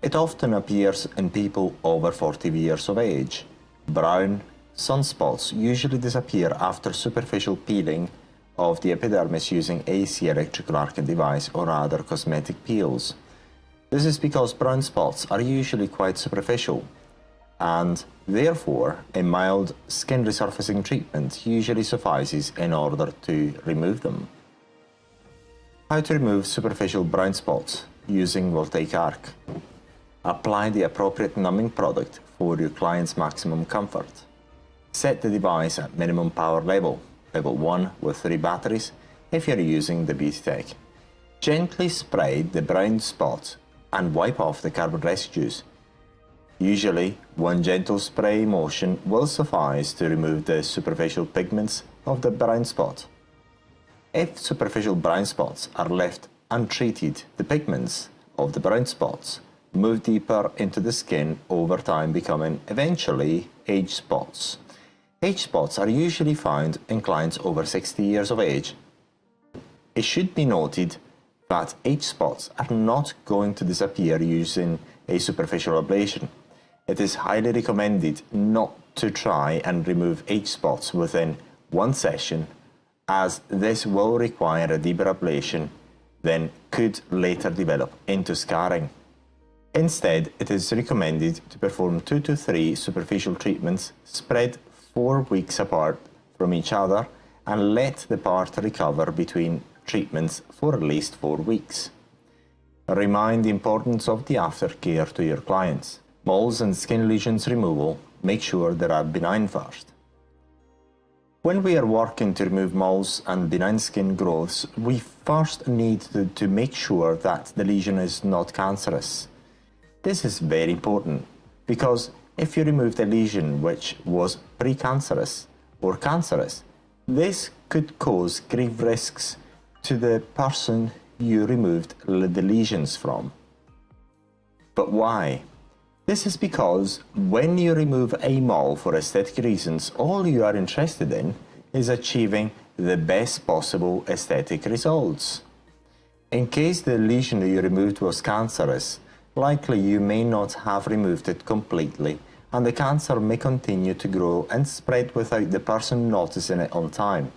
It often appears in people over 40 years of age. Brown sunspots usually disappear after superficial peeling of the epidermis using AC electrical arcing device or other cosmetic peels. This is because brown spots are usually quite superficial, and therefore a mild skin resurfacing treatment usually suffices in order to remove them. How to remove superficial brown spots using voltaic arc. Apply the appropriate numbing product for your client's maximum comfort. Set the device at minimum power level, level 1 with 3 batteries if you're using the BeautyTech. Gently spray the brown spot and wipe off the carbon residues. Usually, one gentle spray motion will suffice to remove the superficial pigments of the brown spot. If superficial brown spots are left untreated, the pigments of the brown spots move deeper into the skin over time, becoming eventually age spots. Age spots are usually found in clients over 60 years of age. It should be noted that age spots are not going to disappear using a superficial ablation. It is highly recommended not to try and remove age spots within one session, as this will require a deeper ablation then could later develop into scarring. Instead, it is recommended to perform 2 to 3 superficial treatments spread 4 weeks apart from each other and let the part recover between treatments for at least 4 weeks. Remind the importance of the aftercare to your clients. Moles and skin lesions removal, make sure they are benign first. When we are working to remove moles and benign skin growths, we first need to make sure that the lesion is not cancerous. This is very important because if you remove the lesion which was precancerous or cancerous, this could cause grave risks to the person you removed the lesions from. But why? This is because when you remove a mole for aesthetic reasons, all you are interested in is achieving the best possible aesthetic results. In case the lesion you removed was cancerous, likely you may not have removed it completely, and the cancer may continue to grow and spread without the person noticing it on time.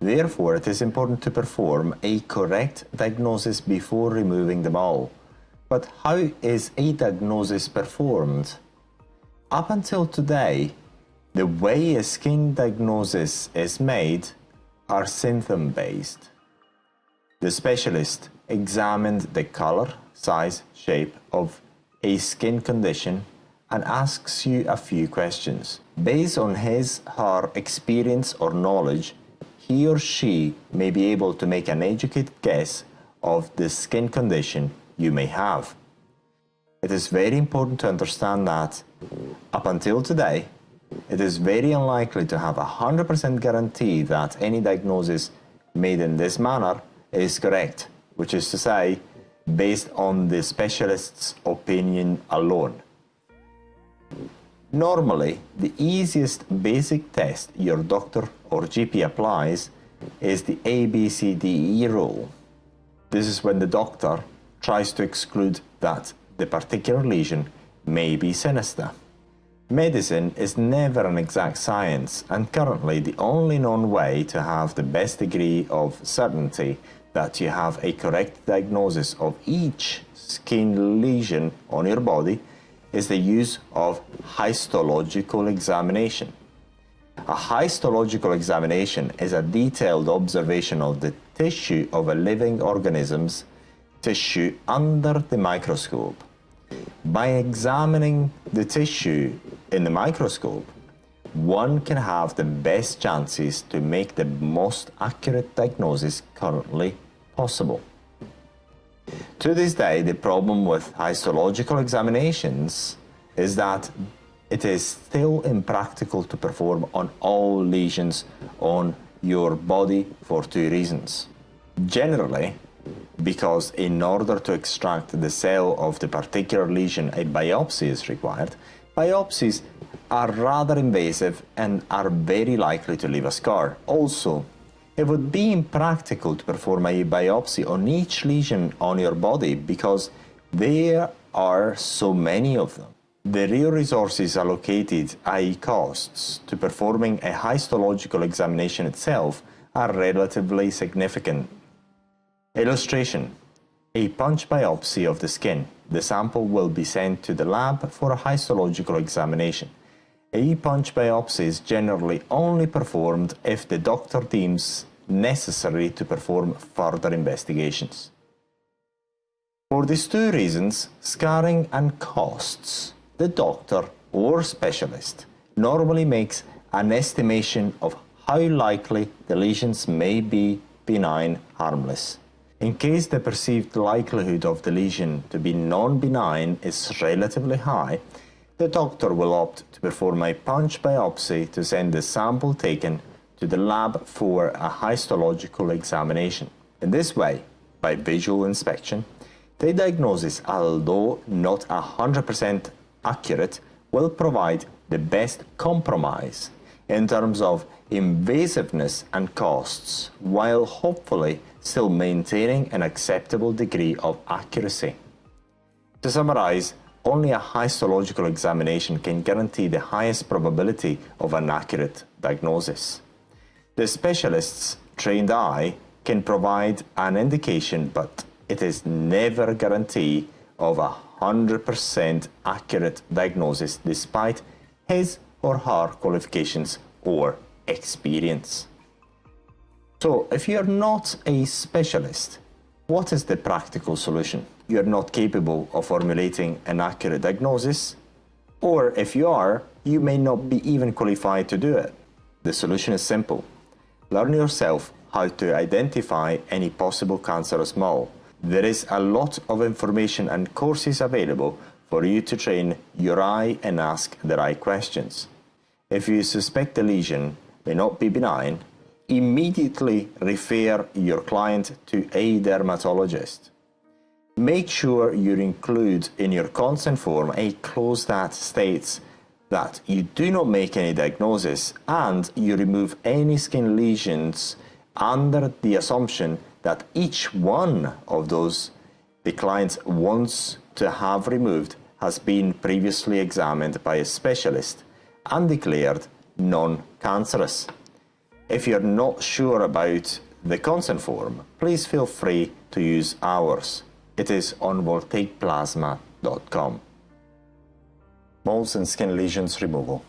Therefore, it is important to perform a correct diagnosis before removing the mole. But how is a diagnosis performed? Up until today, the way a skin diagnosis is made are symptom-based. The specialist examined the color, size, shape of a skin condition and asks you a few questions. Based on his/her experience or knowledge, he or she may be able to make an educated guess of the skin condition you may have. It is very important to understand that, up until today, it is very unlikely to have a 100% guarantee that any diagnosis made in this manner is correct, which is to say, based on the specialist's opinion alone. Normally, the easiest basic test your doctor or GP applies is the ABCDE rule. This is when the doctor tries to exclude that the particular lesion may be sinister. Medicine is never an exact science, and currently the only known way to have the best degree of certainty that you have a correct diagnosis of each skin lesion on your body is the use of histological examination. A histological examination is a detailed observation of the tissue of a living organism's tissue under the microscope. By examining the tissue in the microscope, one can have the best chances to make the most accurate diagnosis currently possible. To this day, the problem with histological examinations is that it is still impractical to perform on all lesions on your body for 2 reasons. Generally, because in order to extract the cell of the particular lesion, a biopsy is required. Biopsies are rather invasive and are very likely to leave a scar. Also, it would be impractical to perform a biopsy on each lesion on your body because there are so many of them. The real resources allocated, i.e. costs, to performing a histological examination itself are relatively significant. Illustration: a punch biopsy of the skin. The sample will be sent to the lab for a histological examination. A punch biopsy is generally only performed if the doctor deems necessary to perform further investigations. For these 2 reasons, scarring and costs, the doctor or specialist normally makes an estimation of how likely the lesions may be benign, harmless. In case the perceived likelihood of the lesion to be non-benign is relatively high, the doctor will opt to perform a punch biopsy to send the sample taken to the lab for a histological examination. In this way, by visual inspection, the diagnosis, although not 100% accurate, will provide the best compromise in terms of invasiveness and costs, while hopefully still maintaining an acceptable degree of accuracy. To summarize, only a histological examination can guarantee the highest probability of an accurate diagnosis. The specialist's trained eye can provide an indication, but it is never a guarantee of 100% accurate diagnosis despite his or her qualifications or experience. So if you're not a specialist, what is the practical solution? You're not capable of formulating an accurate diagnosis, or if you are, you may not be even qualified to do it. The solution is simple. Learn yourself how to identify any possible cancerous mole. There is a lot of information and courses available for you to train your eye and ask the right questions. If you suspect the lesion may not be benign, immediately refer your client to a dermatologist. Make sure you include in your consent form a clause that states that you do not make any diagnosis and you remove any skin lesions under the assumption that each one of those the client wants to have removed has been previously examined by a specialist and declared non-cancerous. If you're not sure about the consent form, please feel free to use ours. It is on voltaicplasma.com. Moles and skin lesions removal.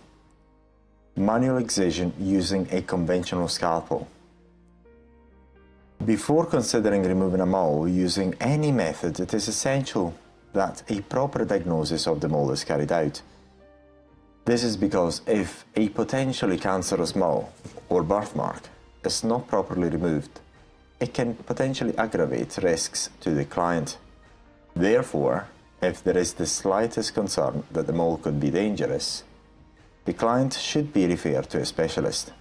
Manual excision using a conventional scalpel. Before considering removing a mole using any method, it is essential that a proper diagnosis of the mole is carried out. This is because if a potentially cancerous mole or birthmark is not properly removed, it can potentially aggravate risks to the client. Therefore, if there is the slightest concern that the mole could be dangerous, the client should be referred to a specialist.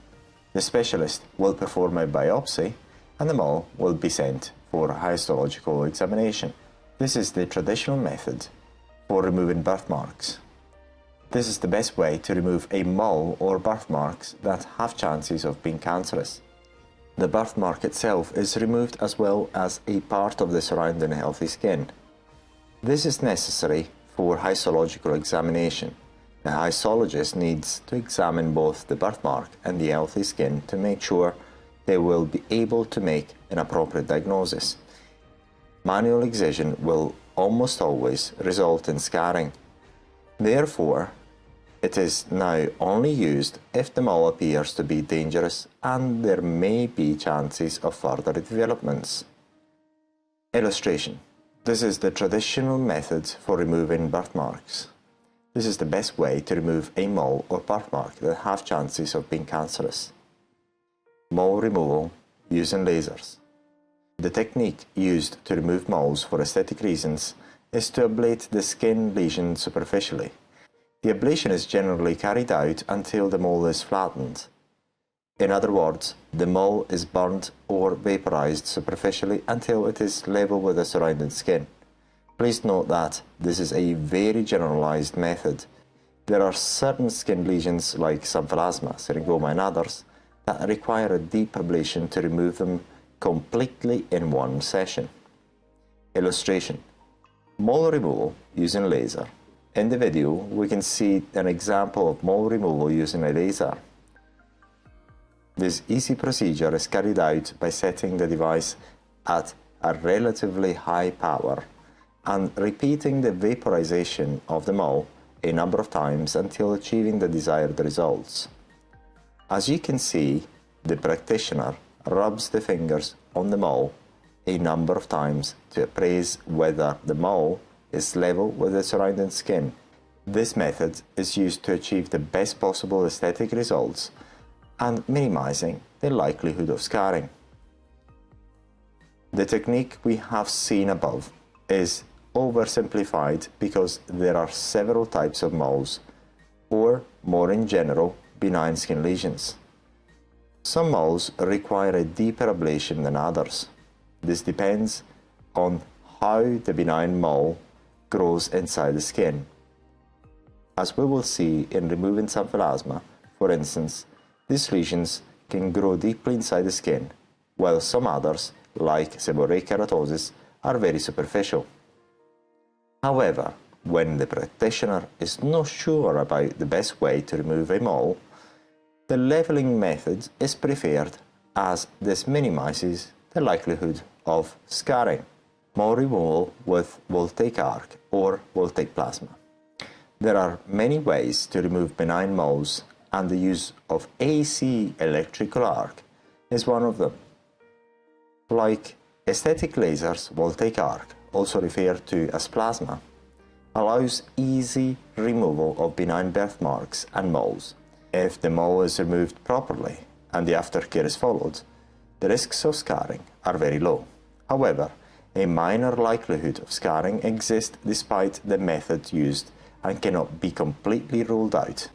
The specialist will perform a biopsy and the mole will be sent for histological examination. This is the traditional method for removing birthmarks. This is the best way to remove a mole or birthmarks that have chances of being cancerous. The birthmark itself is removed as well as a part of the surrounding healthy skin. This is necessary for histological examination. The histologist needs to examine both the birthmark and the healthy skin to make sure they will be able to make an appropriate diagnosis. Manual excision will almost always result in scarring. Therefore, it is now only used if the mole appears to be dangerous and there may be chances of further developments. Illustration. This is the traditional method for removing birthmarks. This is the best way to remove a mole or birthmark that have chances of being cancerous. Mole removal using lasers. The technique used to remove moles for aesthetic reasons is to ablate the skin lesion superficially. The ablation is generally carried out until the mole is flattened. In other words, the mole is burned or vaporized superficially until it is level with the surrounding skin. Please note that this is a very generalized method. There are certain skin lesions like symphilasma, syringoma and others that require a deep ablation to remove them completely in one session. Illustration. Mole removal using laser. In the video, we can see an example of mole removal using a laser. This easy procedure is carried out by setting the device at a relatively high power and repeating the vaporization of the mole a number of times until achieving the desired results. As you can see, the practitioner rubs the fingers on the mole a number of times to appraise whether the mole is level with the surrounding skin. This method is used to achieve the best possible aesthetic results and minimizing the likelihood of scarring. The technique we have seen above is oversimplified because there are several types of moles, or more in general, benign skin lesions. Some moles require a deeper ablation than others. This depends on how the benign mole grows inside the skin. As we will see in removing symphilasma, for instance, these lesions can grow deeply inside the skin, while some others, like seborrheic keratosis, are very superficial. However, when the practitioner is not sure about the best way to remove a mole, the leveling method is preferred as this minimizes the likelihood of scarring. Mole removal with voltaic arc or voltaic plasma. There are many ways to remove benign moles, and the use of AC electrical arc is one of them. Like aesthetic lasers, voltaic arc, also referred to as plasma, allows easy removal of benign birthmarks and moles. If the mole is removed properly and the aftercare is followed, the risks of scarring are very low. However, a minor likelihood of scarring exists despite the method used and cannot be completely ruled out.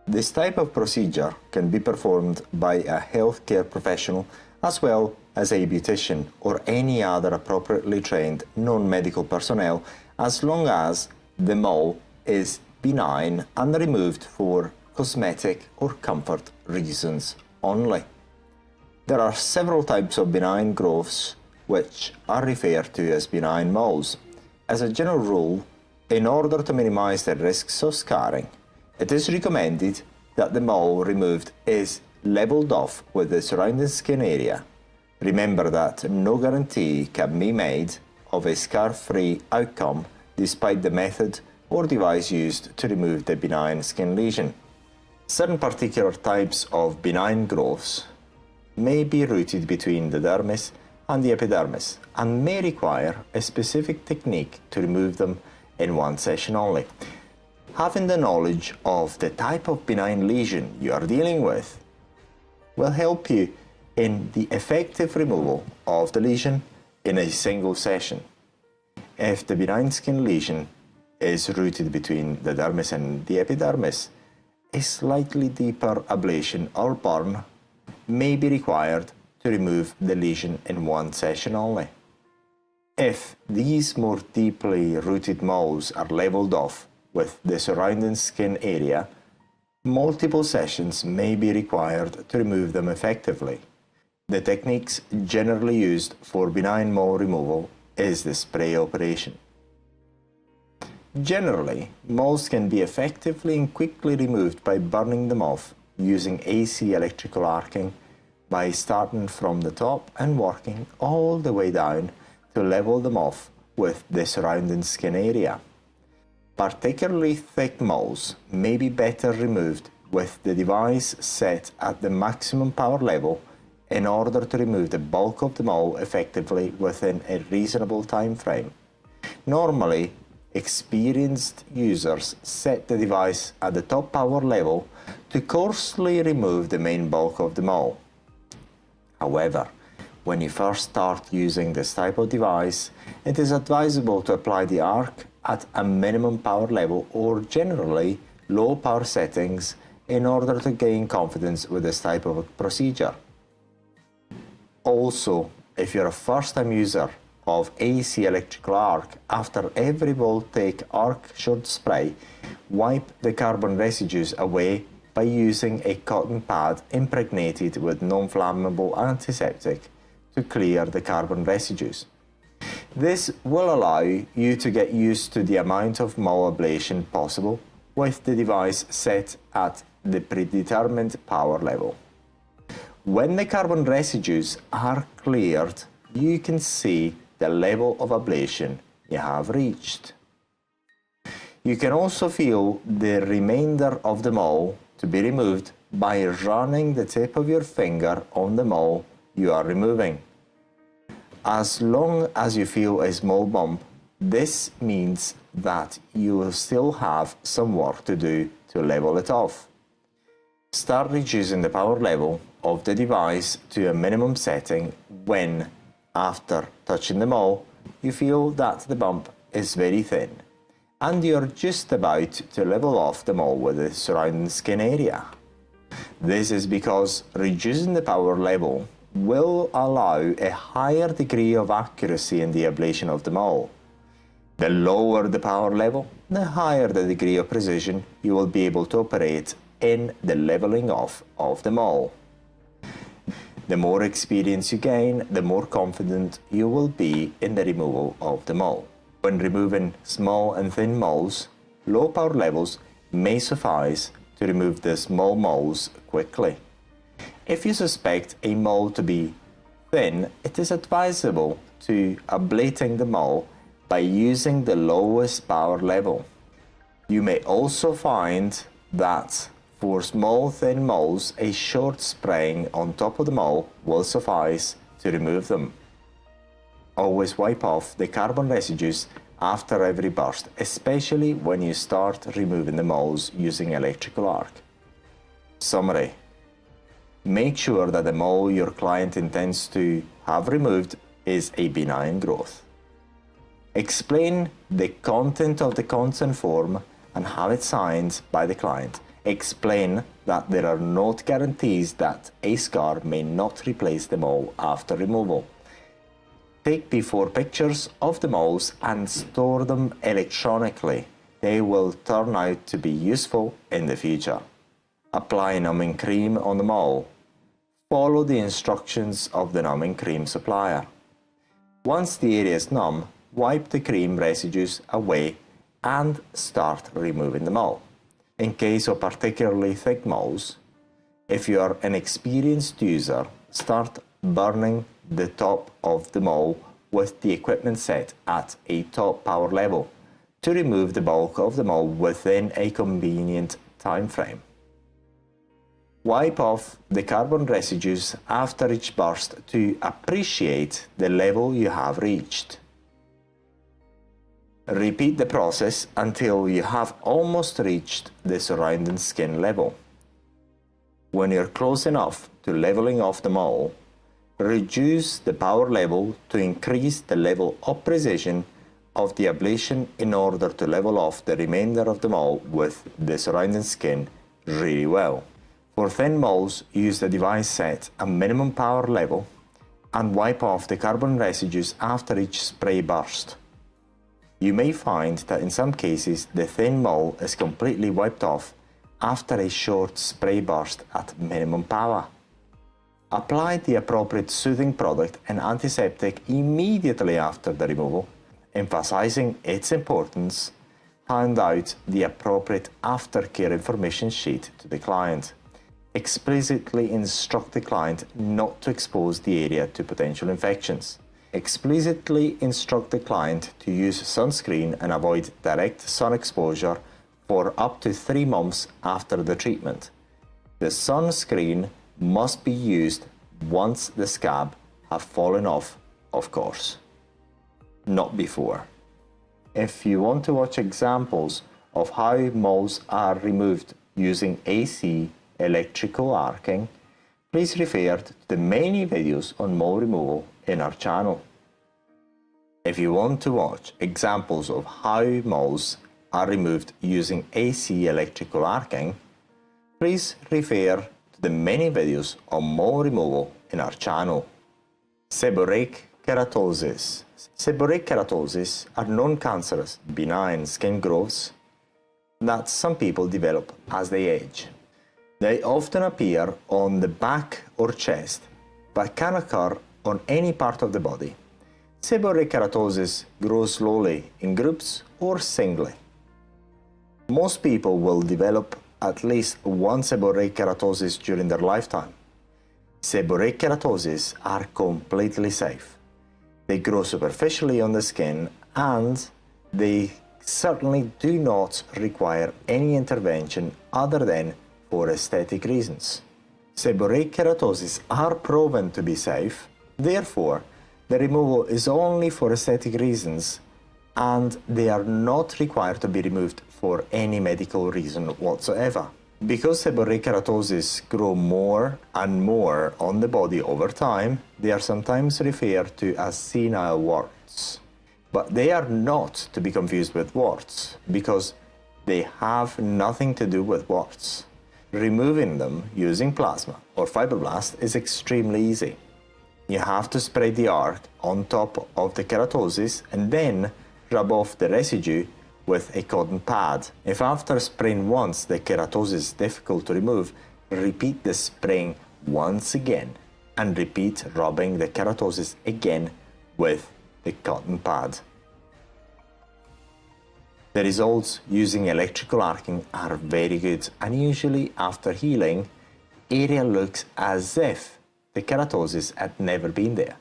This type of procedure can be performed by a healthcare professional as well as a beautician or any other appropriately trained non-medical personnel, as long as the mole is benign and removed for cosmetic or comfort reasons only. There are several types of benign growths which are referred to as benign moles. As a general rule, in order to minimize the risks of scarring, it is recommended that the mole removed is leveled off with the surrounding skin area. Remember that no guarantee can be made of a scar-free outcome despite the method or device used to remove the benign skin lesion. Certain particular types of benign growths may be rooted between the dermis and the epidermis and may require a specific technique to remove them in one session only. Having the knowledge of the type of benign lesion you are dealing with will help you in the effective removal of the lesion in a single session. If the benign skin lesion is rooted between the dermis and the epidermis, a slightly deeper ablation or burn may be required to remove the lesion in one session only. If these more deeply rooted moles are leveled off with the surrounding skin area, multiple sessions may be required to remove them effectively. The techniques generally used for benign mole removal is the spray operation. Generally, moles can be effectively and quickly removed by burning them off using AC electrical arcing, by starting from the top and working all the way down to level them off with the surrounding skin area. Particularly thick moles may be better removed with the device set at the maximum power level in order to remove the bulk of the mole effectively within a reasonable time frame. Normally, experienced users set the device at the top power level to coarsely remove the main bulk of the mole. However, when you first start using this type of device, it is advisable to apply the arc at a minimum power level or generally low power settings in order to gain confidence with this type of procedure. Also, if you're a first-time user of AC electrical arc, after every voltaic arc should spray, wipe the carbon residues away by using a cotton pad impregnated with non-flammable antiseptic to clear the carbon residues. This will allow you to get used to the amount of mole ablation possible with the device set at the predetermined power level. When the carbon residues are cleared, you can see the level of ablation you have reached. You can also feel the remainder of the mole to be removed by running the tip of your finger on the mole you are removing. As long as you feel a small bump, this means that you will still have some work to do to level it off. Start reducing the power level of the device to a minimum setting when, after touching the mole, you feel that the bump is very thin and you're just about to level off the mole with the surrounding skin area. This is because reducing the power level will allow a higher degree of accuracy in the ablation of the mole. The lower the power level, the higher the degree of precision you will be able to operate in the leveling off of the mole. The more experience you gain, the more confident you will be in the removal of the mole. When removing small and thin moles, low power levels may suffice to remove the small moles quickly. If you suspect a mole to be then it is advisable to ablating the mole by using the lowest power level. You may also find that for small thin moles, a short spraying on top of the mole will suffice to remove them. Always wipe off the carbon residues after every burst, especially when you start removing the moles using electrical arc. Summary: make sure that the mole your client intends to have removed is a benign growth. Explain the content of the consent form and have it signed by the client. Explain that there are no guarantees that a scar may not replace the mole after removal. Take before pictures of the moles and store them electronically. They will turn out to be useful in the future. Apply numbing cream on the mole. Follow the instructions of the numbing cream supplier. Once the area is numb, wipe the cream residues away and start removing the mole. In case of particularly thick moles, if you are an experienced user, start burning the top of the mole with the equipment set at a top power level to remove the bulk of the mole within a convenient time frame. Wipe off the carbon residues after each burst to appreciate the level you have reached. Repeat the process until you have almost reached the surrounding skin level. When you're close enough to leveling off the mole, reduce the power level to increase the level of precision of the ablation in order to level off the remainder of the mole with the surrounding skin really well. For thin moles, use the device set a minimum power level and wipe off the carbon residues after each spray burst. You may find that in some cases the thin mole is completely wiped off after a short spray burst at minimum power. Apply the appropriate soothing product and antiseptic immediately after the removal. Emphasizing its importance, hand out the appropriate aftercare information sheet to the client. Explicitly instruct the client not to expose the area to potential infections. Explicitly instruct the client to use sunscreen and avoid direct sun exposure for up to 3 months after the treatment. The sunscreen must be used once the scab have fallen off, of course, not before. If you want to watch examples of how moles are removed using AC electrical arcing, please refer to the many videos on mole removal in our channel. If you want to watch examples of how moles are removed using AC electrical arcing, please refer to the many videos on mole removal in our channel. Seborrheic keratosis. Seborrheic keratosis are non-cancerous, benign skin growths that some people develop as they age. They often appear on the back or chest, but can occur on any part of the body. Seborrheic keratosis grows slowly in groups or singly. Most people will develop at least one seborrheic keratosis during their lifetime. Seborrheic keratosis are completely safe. They grow superficially on the skin and they certainly do not require any intervention other than for aesthetic reasons. Seborrheic keratosis are proven to be safe, therefore the removal is only for aesthetic reasons and they are not required to be removed for any medical reason whatsoever. Because seborrheic keratosis grow more and more on the body over time, they are sometimes referred to as senile warts. But they are not to be confused with warts because they have nothing to do with warts. Removing them using plasma or fibroblast is extremely easy. You have to spray the arc on top of the keratosis and then rub off the residue with a cotton pad. If after spraying once the keratosis is difficult to remove, repeat the spraying once again and repeat rubbing the keratosis again with the cotton pad. The results using electrical arcing are very good and usually after healing, area looks as if the keratosis had never been there.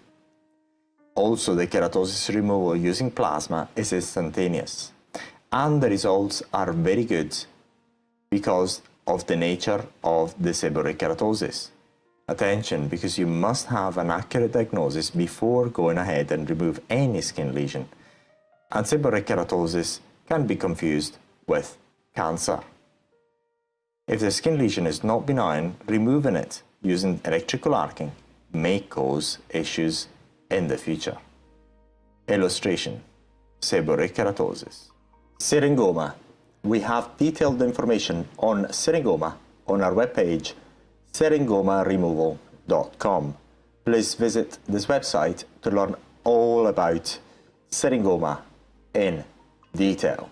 Also, the keratosis removal using plasma is instantaneous, and the results are very good because of the nature of the seborrheic keratosis. Attention, because you must have an accurate diagnosis before going ahead and remove any skin lesion. And seborrheic keratosis can be confused with cancer. If the skin lesion is not benign, removing it using electrical arcing may cause issues in the future. Illustration: seborrheic keratosis. Syringoma. We have detailed information on syringoma on our webpage, syringomaremoval.com. Please visit this website to learn all about syringoma in detail.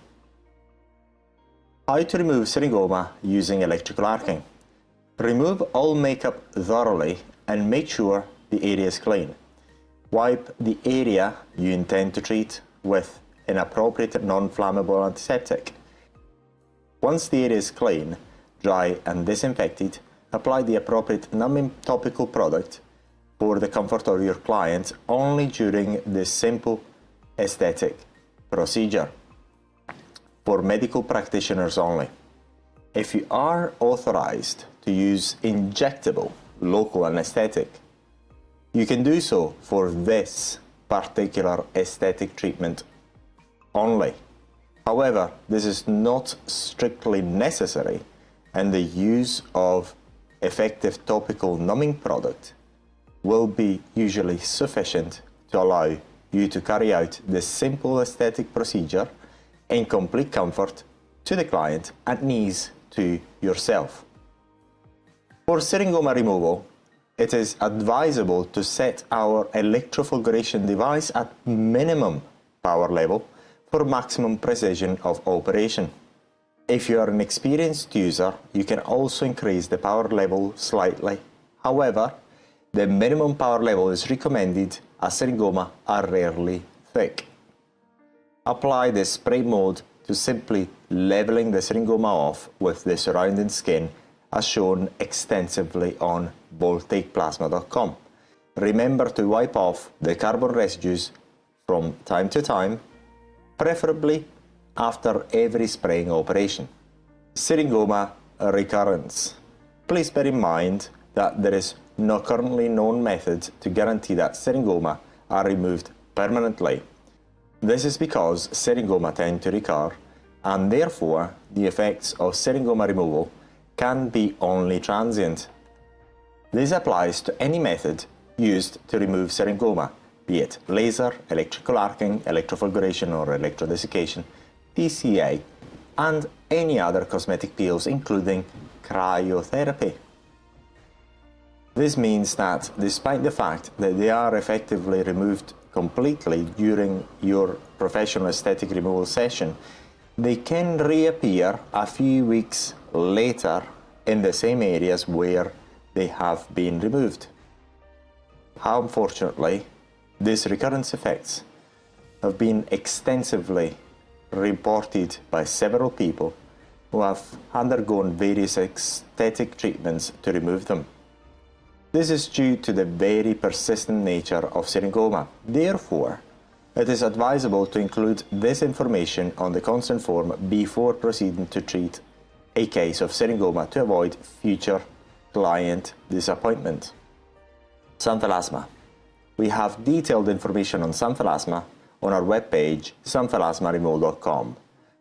How to remove syringoma using electrical arcing. Remove all makeup thoroughly and make sure the area is clean. Wipe the area you intend to treat with an appropriate non-flammable antiseptic. Once the area is clean, dry and disinfected, apply the appropriate numbing topical product for the comfort of your client only during this simple aesthetic procedure. For medical practitioners only. If you are authorized to use injectable local anesthetic, you can do so for this particular aesthetic treatment only. However, this is not strictly necessary, and the use of effective topical numbing product will be usually sufficient to allow you to carry out this simple aesthetic procedure in complete comfort to the client and ease to yourself. For syringoma removal, it is advisable to set our electrofulguration device at minimum power level for maximum precision of operation. If you are an experienced user, you can also increase the power level slightly. However, the minimum power level is recommended as syringoma are rarely thick. Apply the spray mode to simply leveling the syringoma off with the surrounding skin as shown extensively on voltaicplasma.com. Remember to wipe off the carbon residues from time to time, preferably after every spraying operation. Syringoma recurrence. Please bear in mind that there is no currently known method to guarantee that syringoma are removed permanently. This is because syringoma tend to recur, and therefore the effects of syringoma removal can be only transient. This applies to any method used to remove syringoma, be it laser, electrical arcing, electrofulguration or electrodesiccation, TCA, and any other cosmetic peels including cryotherapy. This means that despite the fact that they are effectively removed completely during your professional aesthetic removal session, they can reappear a few weeks later in the same areas where they have been removed. Unfortunately, these recurrence effects have been extensively reported by several people who have undergone various aesthetic treatments to remove them. This is due to the very persistent nature of syringoma. Therefore, it is advisable to include this information on the consent form before proceeding to treat a case of syringoma to avoid future client disappointment. Xanthelasma. We have detailed information on xanthelasma on our webpage, xanthelasmaremoval.com.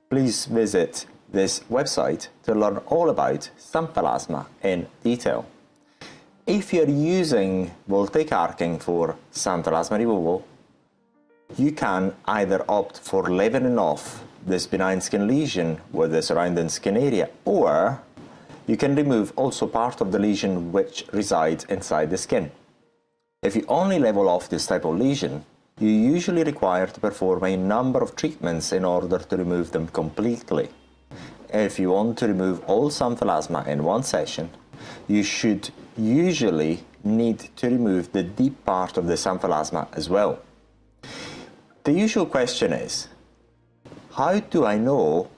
Please visit this website to learn all about xanthelasma in detail. If you're using voltaic arcing for xanthelasma removal, you can either opt for leveling off this benign skin lesion with the surrounding skin area, or you can remove also part of the lesion which resides inside the skin. If you only level off this type of lesion, you usually require to perform a number of treatments in order to remove them completely. If you want to remove all xanthelasma in one session, you should usually need to remove the deep part of the xanthelasma as well. The usual question is, how do I know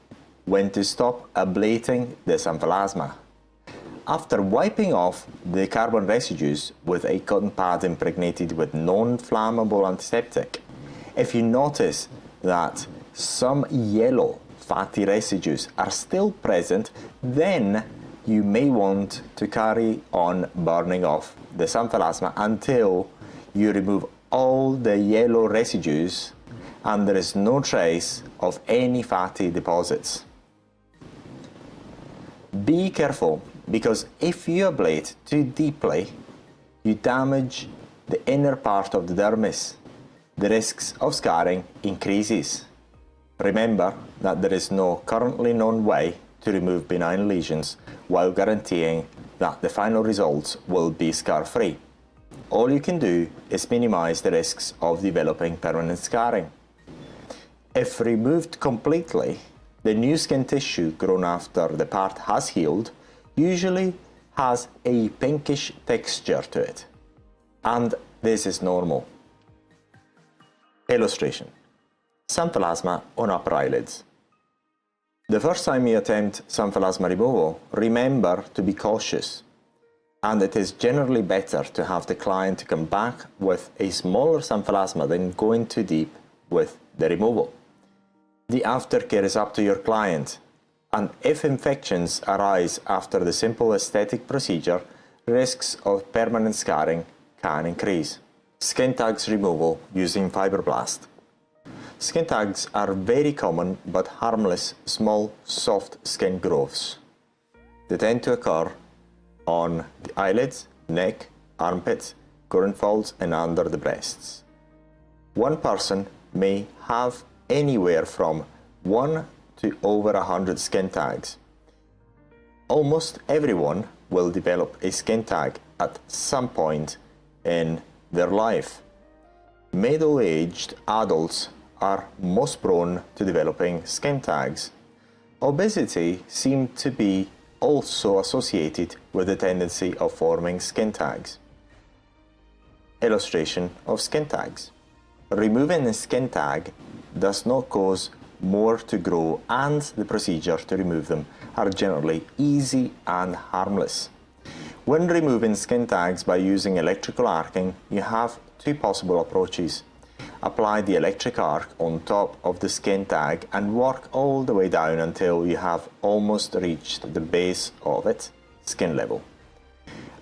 when to stop ablating the xanthelasma? After wiping off the carbon residues with a cotton pad impregnated with non-flammable antiseptic, if you notice that some yellow fatty residues are still present, then you may want to carry on burning off the Symphalasma until you remove all the yellow residues and there is no trace of any fatty deposits. Be careful, because if you ablate too deeply, you damage the inner part of the dermis. The risks of scarring increases. Remember that there is no currently known way to remove benign lesions while guaranteeing that the final results will be scar-free. All you can do is minimize the risks of developing permanent scarring. If removed completely, the new skin tissue grown after the part has healed usually has a pinkish texture to it, and this is normal. Illustration: Symphalasma on upper eyelids. The first time you attempt symphalasma removal, remember to be cautious, and it is generally better to have the client come back with a smaller symphalasma than going too deep with the removal. The aftercare is up to your client, and if infections arise after the simple aesthetic procedure, risks of permanent scarring can increase. Skin tags removal using Fibroblast. Skin tags are very common but harmless small soft skin growths. They tend to occur on the eyelids, neck, armpits, current folds and under the breasts. One person may have anywhere from 1 to over 100 skin tags. Almost everyone will develop a skin tag at some point in their life. Middle-aged adults are most prone to developing skin tags. Obesity seems to be also associated with the tendency of forming skin tags. Illustration of skin tags. Removing a skin tag does not cause more to grow, and the procedure to remove them are generally easy and harmless. When removing skin tags by using electrical arcing, you have two possible approaches. Apply the electric arc on top of the skin tag and work all the way down until you have almost reached the base of it, skin level.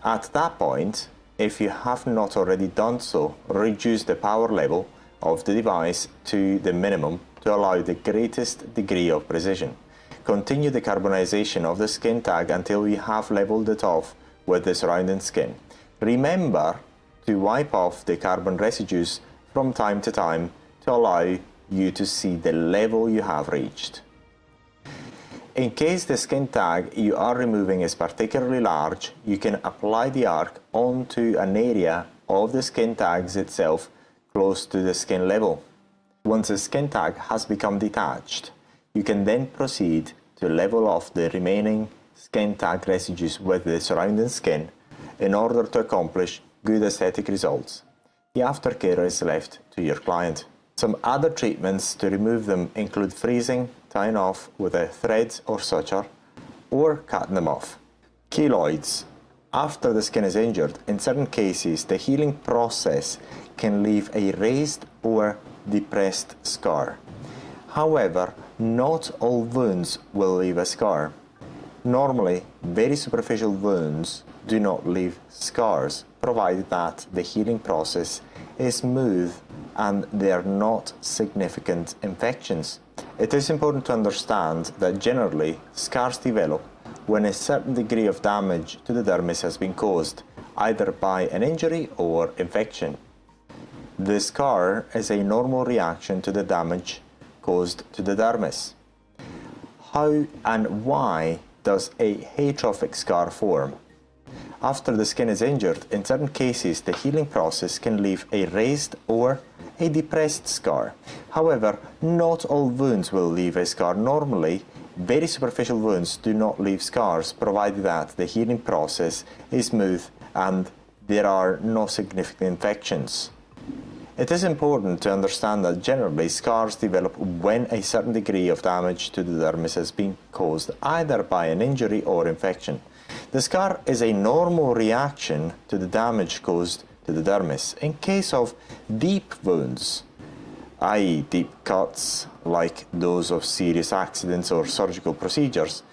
At that point, if you have not already done so, reduce the power level of the device to the minimum to allow the greatest degree of precision. Continue the carbonization of the skin tag until you have leveled it off with the surrounding skin. Remember to wipe off the carbon residues from time to time to allow you to see the level you have reached. In case the skin tag you are removing is particularly large, you can apply the arc onto an area of the skin tags itself close to the skin level. Once the skin tag has become detached, you can then proceed to level off the remaining skin tag residues with the surrounding skin in order to accomplish good aesthetic results. The aftercare is left to your client. Some other treatments to remove them include freezing, tying off with a thread or suture, or cutting them off. Keloids. After the skin is injured, in certain cases the healing process can leave a raised or depressed scar. However, not all wounds will leave a scar. Normally, very superficial wounds do not leave scars, provided that the healing process is smooth and they are not significant infections. It is important to understand that generally scars develop when a certain degree of damage to the dermis has been caused, either by an injury or infection. The scar is a normal reaction to the damage caused to the dermis. How and why does a atrophic scar form? After the skin is injured, in certain cases the healing process can leave a raised or a depressed scar. However, not all wounds will leave a scar. Normally, very superficial wounds do not leave scars, provided that the healing process is smooth and there are no significant infections. It is important to understand that generally scars develop when a certain degree of damage to the dermis has been caused either by an injury or infection. The scar is a normal reaction to the damage caused to the dermis. In case of deep wounds, i.e. deep cuts like those of serious accidents or surgical procedures,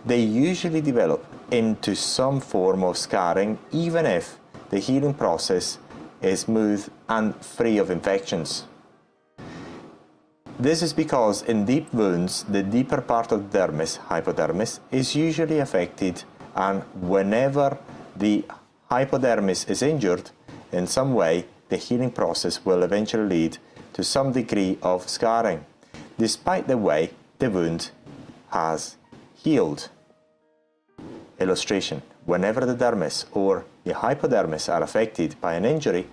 they usually develop into some form of scarring even if the healing process is smooth and free of infections. This is because in deep wounds, the deeper part of the dermis, hypodermis, is usually affected, and whenever the hypodermis is injured in some way, the healing process will eventually lead to some degree of scarring, despite the way the wound has healed. Illustration: whenever the dermis or the hypodermis are affected by an injury,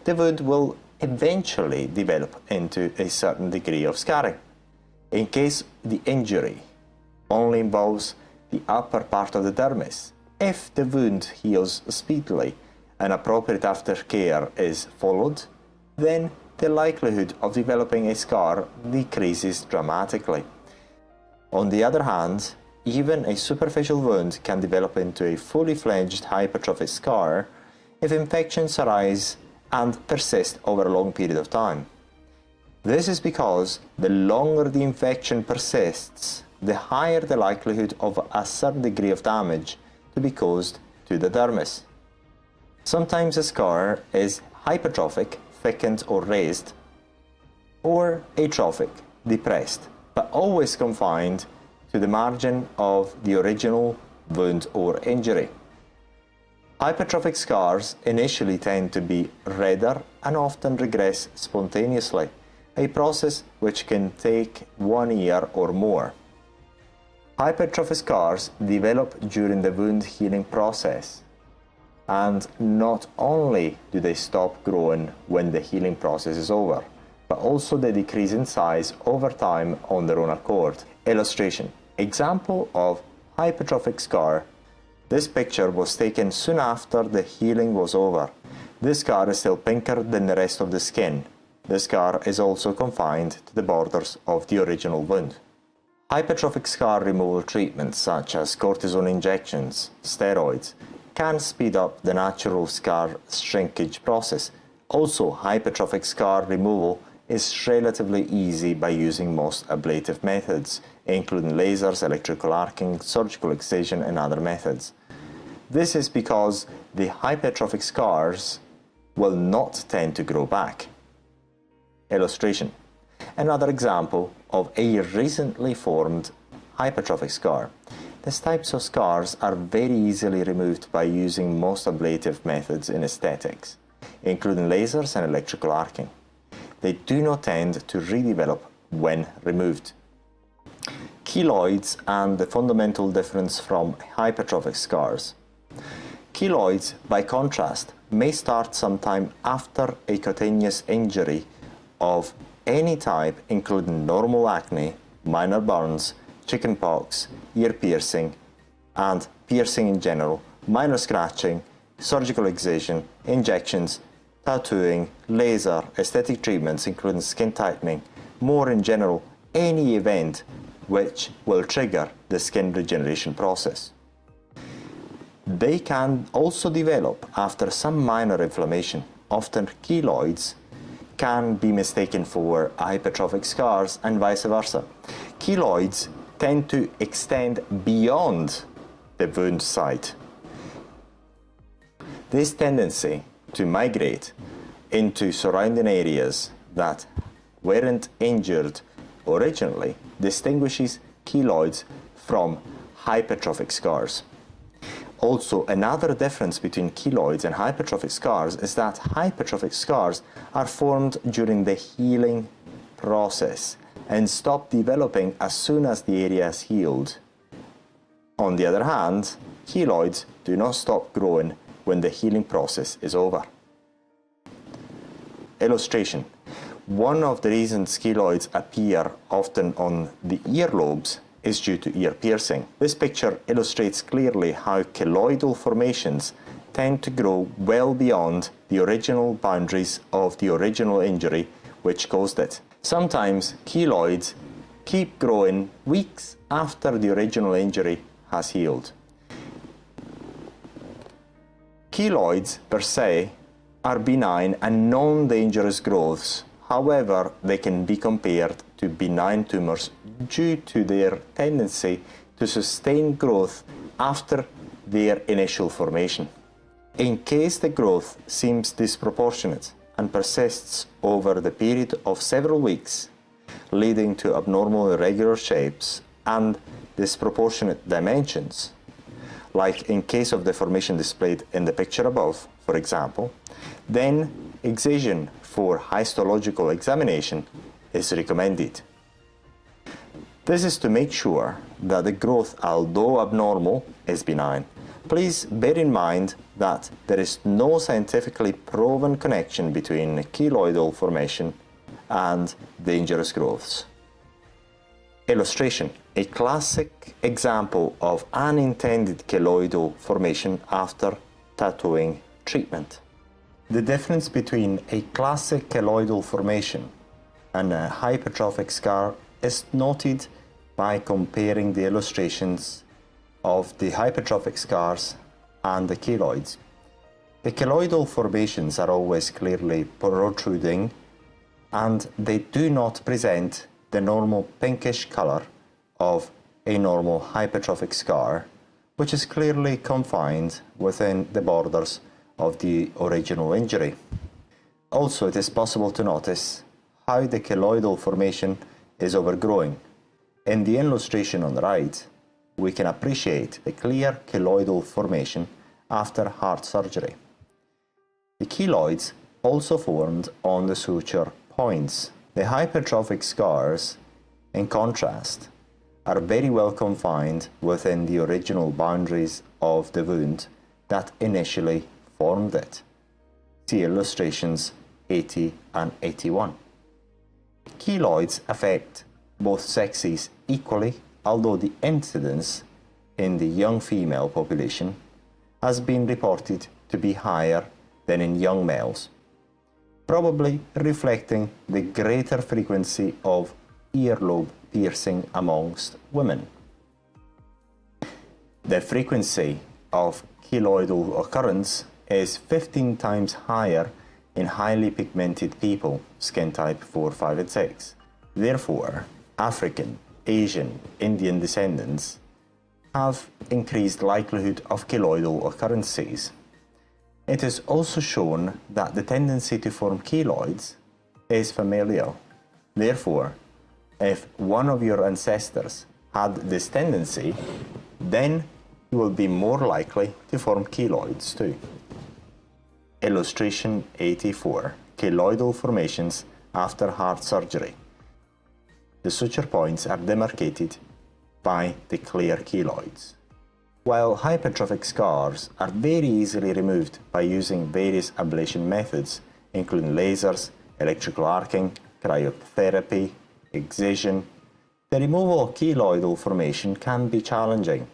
the wound will eventually develop into a certain degree of scarring. In case the injury only involves the upper part of the dermis, if the wound heals speedily and appropriate aftercare is followed, then the likelihood of developing a scar decreases dramatically. On the other hand, even a superficial wound can develop into a fully fledged hypertrophic scar if infections arise and persist over a long period of time. This is because the longer the infection persists, the higher the likelihood of a certain degree of damage to be caused to the dermis. Sometimes a scar is hypertrophic, thickened or raised, or atrophic, depressed, but always confined to the margin of the original wound or injury. Hypertrophic scars initially tend to be redder and often regress spontaneously, a process which can take 1 year or more. Hypertrophic scars develop during the wound healing process, and not only do they stop growing when the healing process is over, but also they decrease in size over time on their own accord. Illustration: example of hypertrophic scar. This picture was taken soon after the healing was over. This scar is still pinker than the rest of the skin. The scar is also confined to the borders of the original wound. Hypertrophic scar removal treatments such as cortisone injections, steroids, can speed up the natural scar shrinkage process. Also, hypertrophic scar removal is relatively easy by using most ablative methods, including lasers, electrical arcing, surgical excision, and other methods. This is because the hypertrophic scars will not tend to grow back. Illustration: another example of a recently formed hypertrophic scar. These types of scars are very easily removed by using most ablative methods in aesthetics, including lasers and electrical arcing. They do not tend to redevelop when removed. Keloids and the fundamental difference from hypertrophic scars. Keloids, by contrast, may start sometime after a cutaneous injury of any type, including normal acne, minor burns, chickenpox, ear piercing, and piercing in general, minor scratching, surgical excision, injections, tattooing, laser, aesthetic treatments including skin tightening, more in general, any event which will trigger the skin regeneration process. They can also develop after some minor inflammation. Often keloids can be mistaken for hypertrophic scars and vice versa. Keloids tend to extend beyond the wound site. This tendency to migrate into surrounding areas that weren't injured originally distinguishes keloids from hypertrophic scars. Also, another difference between keloids and hypertrophic scars is that hypertrophic scars are formed during the healing process and stop developing as soon as the area is healed. On the other hand, keloids do not stop growing when the healing process is over. Illustration: one of the reasons keloids appear often on the earlobes is due to ear piercing. This picture illustrates clearly how keloidal formations tend to grow well beyond the original boundaries of the original injury which caused it. Sometimes keloids keep growing weeks after the original injury has healed. Keloids per se are benign and non-dangerous growths. However, they can be compared to benign tumors due to their tendency to sustain growth after their initial formation. In case the growth seems disproportionate and persists over the period of several weeks, leading to abnormal irregular shapes and disproportionate dimensions, like in case of the formation displayed in the picture above, for example, then excision for histological examination is recommended. This is to make sure that the growth, although abnormal, is benign. Please bear in mind that there is no scientifically proven connection between keloidal formation and dangerous growths. Illustration: a classic example of unintended keloidal formation after tattooing treatment. The difference between a classic keloidal formation and a hypertrophic scar is noted by comparing the illustrations of the hypertrophic scars and the keloids. The keloidal formations are always clearly protruding and they do not present the normal pinkish color of a normal hypertrophic scar, which is clearly confined within the borders of the original injury. Also, it is possible to notice how the keloidal formation is overgrowing. In the illustration on the right, we can appreciate the clear keloidal formation after heart surgery. The keloids also formed on the suture points. The hypertrophic scars, in contrast, are very well confined within the original boundaries of the wound that initially formed it. See illustrations 80 and 81. Keloids affect both sexes equally, although the incidence in the young female population has been reported to be higher than in young males, probably reflecting the greater frequency of earlobe piercing amongst women. The frequency of keloidal occurrence is 15 times higher in highly pigmented people, skin type 4, 5, and 6. Therefore, African, Asian, Indian descendants have increased likelihood of keloidal occurrences. It is also shown that the tendency to form keloids is familial. Therefore, if one of your ancestors had this tendency, then you will be more likely to form keloids too. Illustration 84. Keloidal formations after heart surgery. The suture points are demarcated by the clear keloids. While hypertrophic scars are very easily removed by using various ablation methods, including lasers, electrical arcing, cryotherapy, excision, the removal of keloidal formation can be challenging.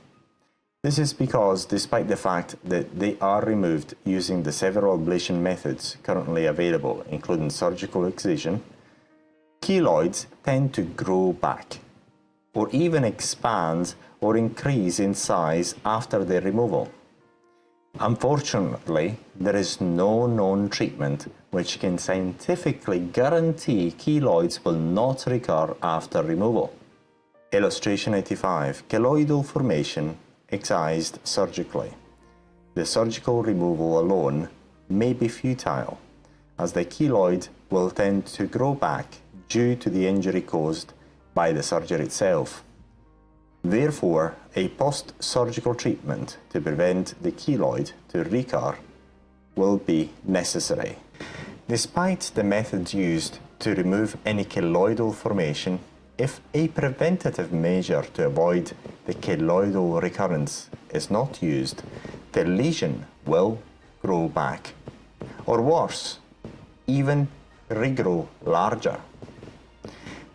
This is because, despite the fact that they are removed using the several ablation methods currently available, including surgical excision, keloids tend to grow back, or even expand or increase in size after their removal. Unfortunately, there is no known treatment which can scientifically guarantee keloids will not recur after removal. Illustration 85. Keloidal formation excised surgically. The surgical removal alone may be futile, as the keloid will tend to grow back due to the injury caused by the surgery itself. Therefore, a post-surgical treatment to prevent the keloid to recur will be necessary. Despite the methods used to remove any keloidal formation, if a preventative measure to avoid the keloidal recurrence is not used, the lesion will grow back, or worse, even regrow larger.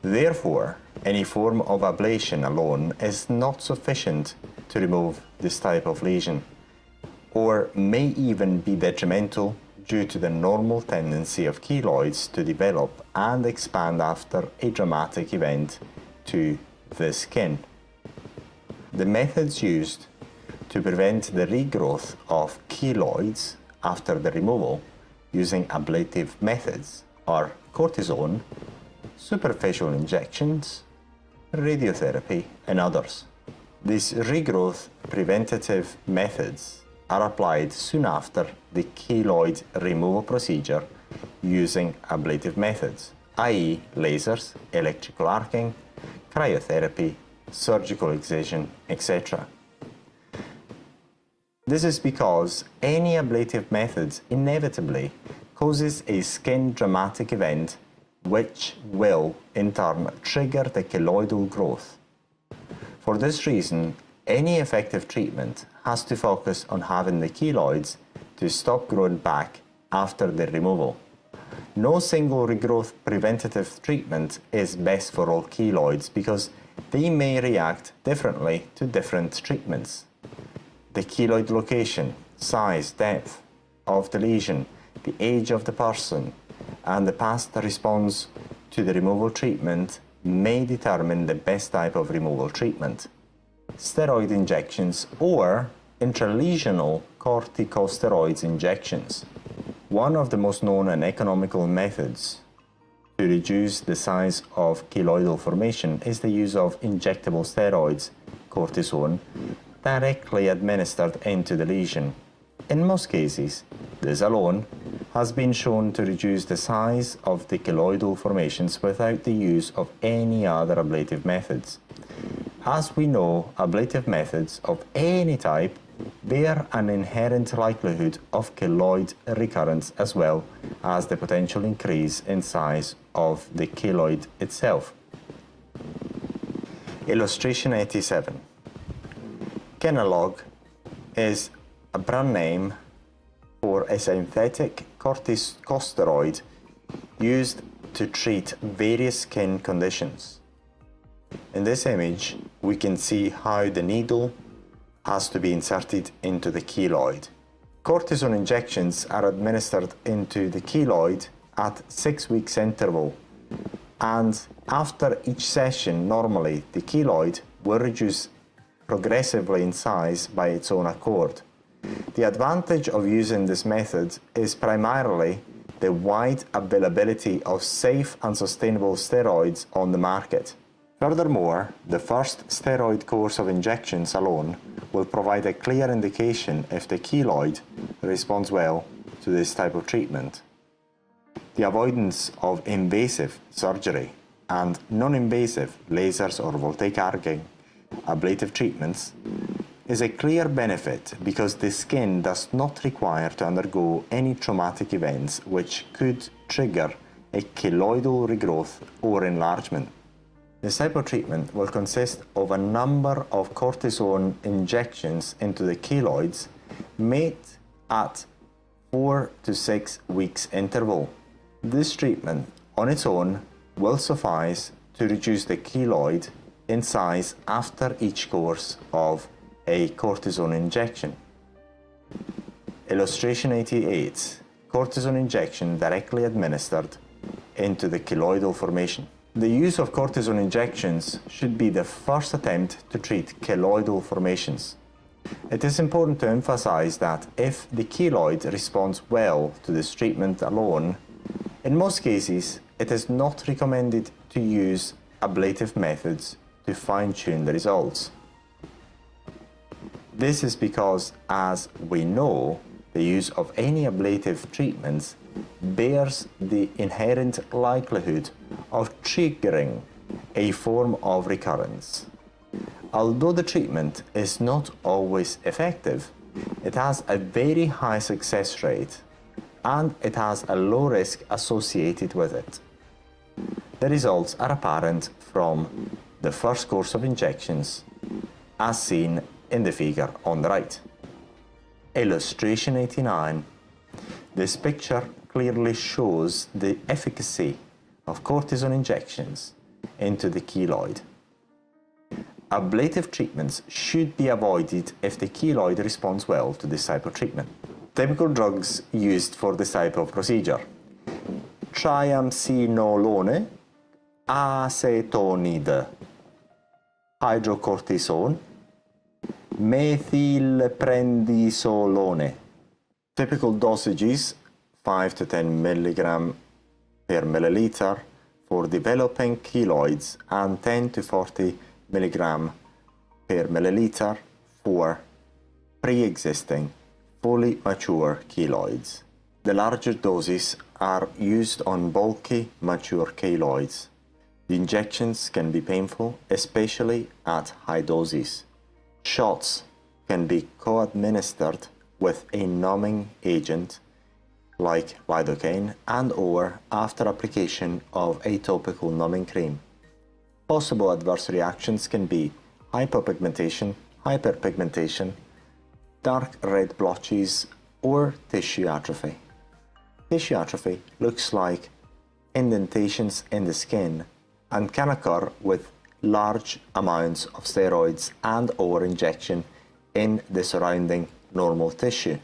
Therefore, any form of ablation alone is not sufficient to remove this type of lesion. or may even be detrimental due to the normal tendency of keloids to develop and expand after a dramatic event to the skin. The methods used to prevent the regrowth of keloids after the removal using ablative methods are cortisone, superficial injections, radiotherapy, and others. These regrowth preventative methods are applied soon after the keloid removal procedure using ablative methods, i.e. lasers, electrical arcing, cryotherapy, surgical excision, etc. This is because any ablative methods inevitably causes a skin dramatic event which will in turn trigger the keloidal growth. For this reason, any effective treatment has to focus on having the keloids to stop growing back after the removal. No single regrowth preventative treatment is best for all keloids because they may react differently to different treatments. The keloid location, size, depth of the lesion, the age of the person, and the past response to the removal treatment may determine the best type of removal treatment. Steroid injections or intralesional corticosteroids injections. One of the most known and economical methods to reduce the size of keloidal formation is the use of injectable steroids, cortisone, directly administered into the lesion. In most cases, this alone has been shown to reduce the size of the keloidal formations without the use of any other ablative methods. As we know, ablative methods of any type bear an inherent likelihood of keloid recurrence as well as the potential increase in size of the keloid itself. Illustration 87. Kenalog is a brand name for a synthetic corticosteroid used to treat various skin conditions. In this image, we can see how the needle has to be inserted into the keloid. Cortisone injections are administered into the keloid at 6 weeks interval, and after each session, normally the keloid will reduce progressively in size by its own accord. The advantage of using this method is primarily the wide availability of safe and sustainable steroids on the market. Furthermore, the first steroid course of injections alone will provide a clear indication if the keloid responds well to this type of treatment. The avoidance of invasive surgery and non-invasive lasers or voltaic arcing ablative treatments is a clear benefit because the skin does not require to undergo any traumatic events which could trigger a keloidal regrowth or enlargement. This type of treatment will consist of a number of cortisone injections into the keloids made at 4 to 6 weeks interval. This treatment on its own will suffice to reduce the keloid in size after each course of a cortisone injection. Illustration 88. Cortisone injection directly administered into the keloidal formation. The use of cortisone injections should be the first attempt to treat keloidal formations. It is important to emphasize that if the keloid responds well to this treatment alone, in most cases it is not recommended to use ablative methods to fine-tune the results. This is because, as we know, the use of any ablative treatments bears the inherent likelihood of triggering a form of recurrence. Although the treatment is not always effective, it has a very high success rate and it has a low risk associated with it. The results are apparent from the first course of injections, as seen in the figure on the right. Illustration 89. This picture clearly shows the efficacy of cortisone injections into the keloid. ablative treatments should be avoided if the keloid responds well to this type of treatment. Typical drugs used for this type of procedure: triamcinolone, acetonide, hydrocortisone, methylprednisolone. Typical dosages 5 to 10 mg per milliliter for developing keloids and 10 to 40 mg per milliliter for pre-existing fully mature keloids. The larger doses are used on bulky mature keloids. The injections can be painful, especially at high doses. Shots can be co-administered with a numbing agent like lidocaine and/or after application of a topical numbing cream. Possible adverse reactions can be hypopigmentation, hyperpigmentation, dark red blotches, or tissue atrophy. Tissue atrophy looks like indentations in the skin and can occur with large amounts of steroids and/or injection in the surrounding normal tissue.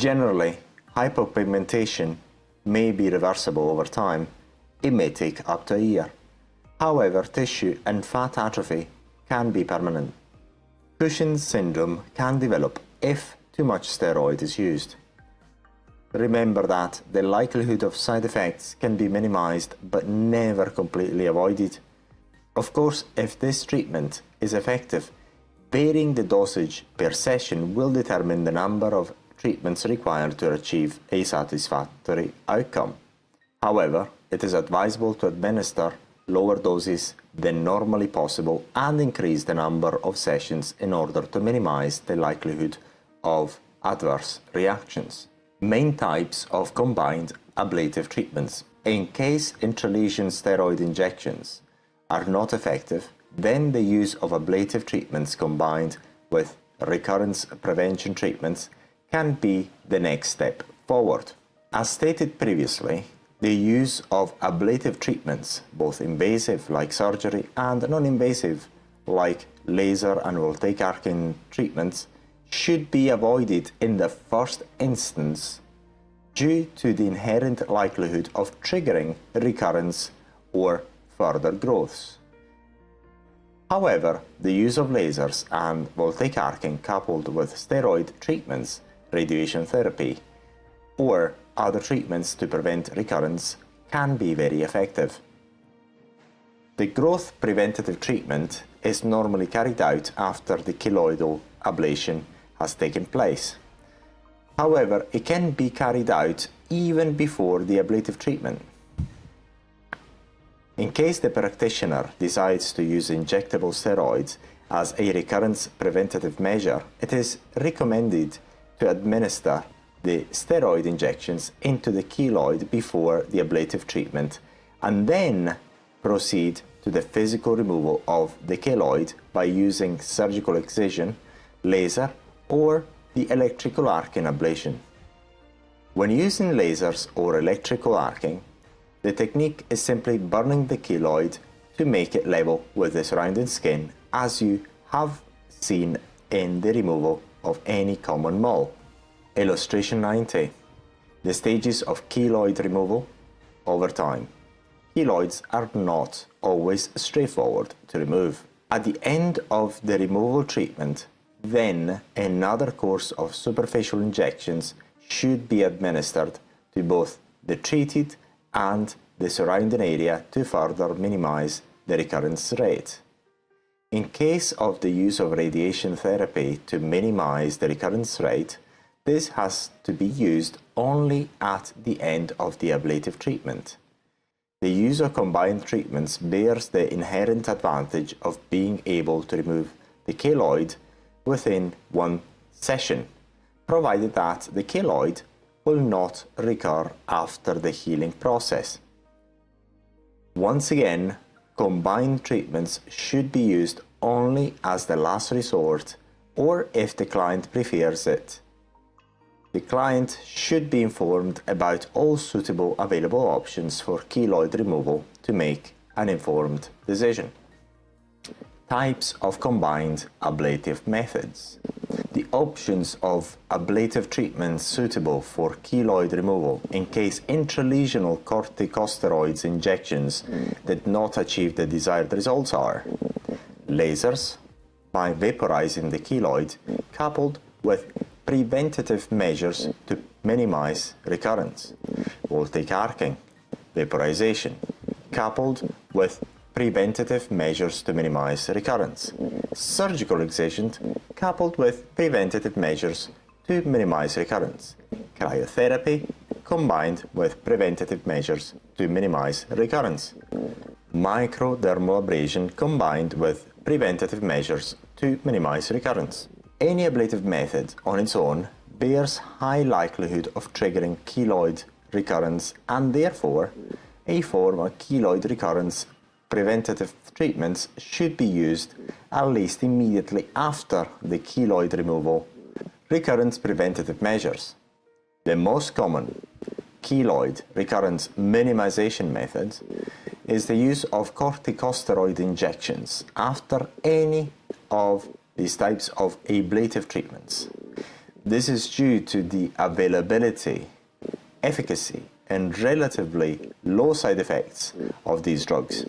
Generally, hypopigmentation may be reversible over time. It may take up to a year. However, tissue and fat atrophy can be permanent. Cushing's syndrome can develop if too much steroid is used. Remember that the likelihood of side effects can be minimized but never completely avoided. Of course, if this treatment is effective, varying the dosage per session will determine the number of treatments required to achieve a satisfactory outcome. However, it is advisable to administer lower doses than normally possible and increase the number of sessions in order to minimize the likelihood of adverse reactions. Main types of combined ablative treatments. In case intralesion steroid injections are not effective, then the use of ablative treatments combined with recurrence prevention treatments can be the next step forward. As stated previously, the use of ablative treatments, both invasive like surgery and non-invasive like laser and voltaic arcing treatments, should be avoided in the first instance due to the inherent likelihood of triggering recurrence or further growths. However, the use of lasers and voltaic arcing coupled with steroid treatments, radiation therapy, or other treatments to prevent recurrence can be very effective. The growth preventative treatment is normally carried out after the keloidal ablation has taken place. However, it can be carried out even before the ablative treatment. In case the practitioner decides to use injectable steroids as a recurrence preventative measure, it is recommended to administer the steroid injections into the keloid before the ablative treatment and then proceed to the physical removal of the keloid by using surgical excision, laser, or the electrical arcing ablation. When using lasers or electrical arcing, the technique is simply burning the keloid to make it level with the surrounding skin, as you have seen in the removal of any common mole. Illustration 90. The stages of keloid removal over time. Keloids are not always straightforward to remove. At the end of the removal treatment, then another course of superficial injections should be administered to both the treated and the surrounding area to further minimize the recurrence rate. In case of the use of radiation therapy to minimize the recurrence rate, this has to be used only at the end of the ablative treatment. The use of combined treatments bears the inherent advantage of being able to remove the keloid within one session, provided that the keloid will not recur after the healing process. Once again, combined treatments should be used only as the last resort or if the client prefers it. The client should be informed about all suitable available options for keloid removal to make an informed decision. Types of combined ablative methods. The options of ablative treatments suitable for keloid removal in case intralesional corticosteroids injections did not achieve the desired results are lasers by vaporizing the keloid coupled with preventative measures to minimize recurrence, voltaic arcing, vaporization, coupled with preventative measures to minimize recurrence, surgical excision coupled with preventative measures to minimize recurrence, cryotherapy combined with preventative measures to minimize recurrence, microdermal abrasion combined with preventative measures to minimize recurrence. Any ablative method on its own bears high likelihood of triggering keloid recurrence, and therefore a form of keloid recurrence preventative treatments should be used at least immediately after the keloid removal. Recurrence preventative measures. The most common keloid recurrence minimization method is the use of corticosteroid injections after any of these types of ablative treatments. This is due to the availability, efficacy, and relatively low side effects of these drugs.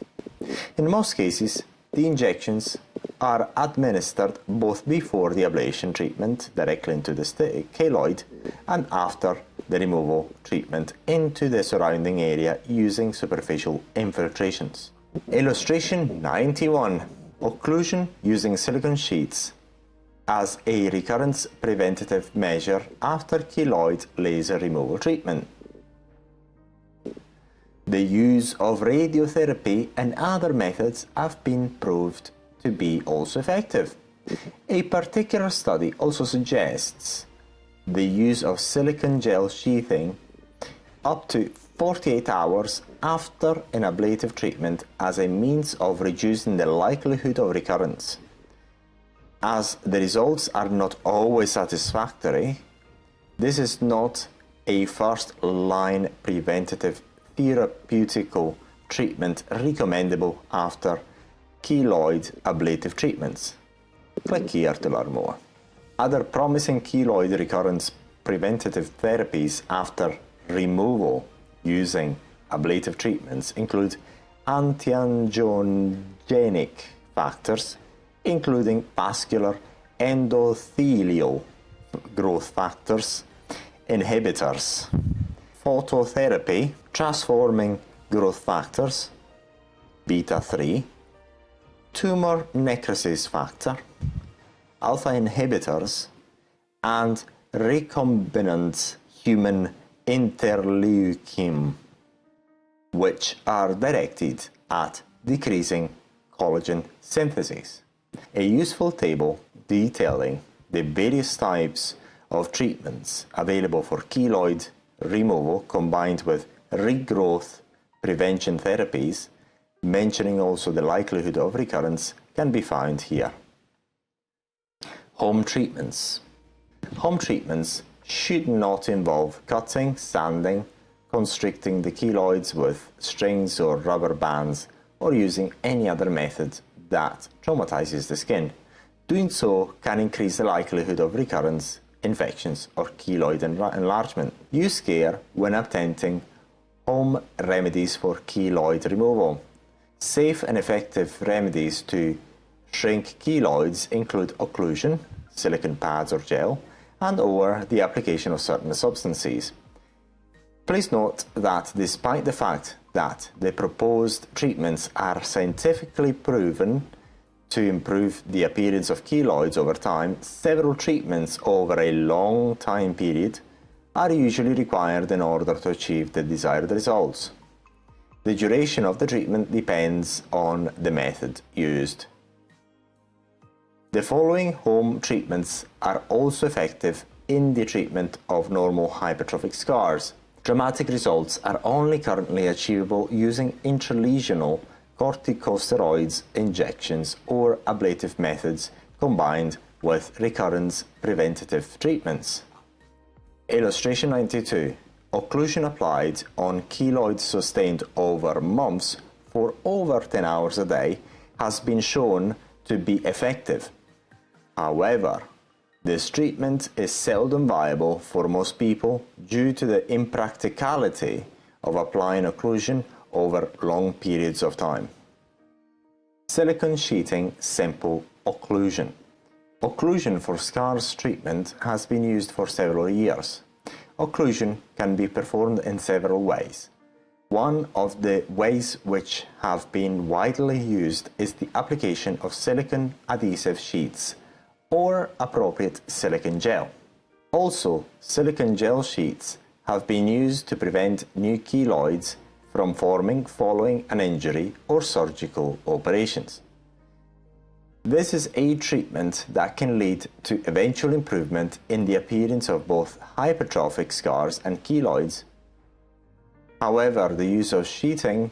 In most cases, the injections are administered both before the ablation treatment directly into the keloid and after the removal treatment into the surrounding area using superficial infiltrations. Illustration 91. Occlusion using silicone sheets as a recurrence preventative measure after keloid laser removal treatment. The use of radiotherapy and other methods have been proved to be also effective. A particular study also suggests the use of silicone gel sheathing up to 48 hours after an ablative treatment as a means of reducing the likelihood of recurrence. As the results are not always satisfactory, this is not a first-line preventative therapeutical treatment recommendable after keloid ablative treatments. Click here to learn more. Other promising keloid recurrence preventative therapies after removal using ablative treatments include anti-angiogenic factors, including vascular endothelial growth factors, inhibitors, phototherapy, transforming growth factors, beta-3, tumor necrosis factor, alpha inhibitors, and recombinant human interleukin, which are directed at decreasing collagen synthesis. A useful table detailing the various types of treatments available for keloid removal combined with regrowth prevention therapies, mentioning also the likelihood of recurrence, can be found here. Home treatments. Home treatments should not involve cutting, sanding, constricting the keloids with strings or rubber bands, or using any other method that traumatizes the skin. Doing so can increase the likelihood of recurrence, infections, or keloid enlargement. Use care when attempting home remedies for keloid removal. Safe and effective remedies to shrink keloids include occlusion, silicone pads or gel, and/or the application of certain substances. Please note that despite the fact that the proposed treatments are scientifically proven to improve the appearance of keloids over time, several treatments over a long time period are usually required in order to achieve the desired results. The duration of the treatment depends on the method used. The following home treatments are also effective in the treatment of normal hypertrophic scars. Dramatic results are only currently achievable using intralesional corticosteroids injections or ablative methods combined with recurrence preventative treatments. Illustration 92. Occlusion applied on keloids sustained over months for over 10 hours a day has been shown to be effective. However, this treatment is seldom viable for most people due to the impracticality of applying occlusion over long periods of time. Silicone sheeting simple occlusion. Occlusion for scars treatment has been used for several years. Occlusion can be performed in several ways. One of the ways which have been widely used is the application of silicone adhesive sheets or appropriate silicone gel. Also, silicone gel sheets have been used to prevent new keloids from forming following an injury or surgical operations. This is a treatment that can lead to eventual improvement in the appearance of both hypertrophic scars and keloids. However, the use of sheeting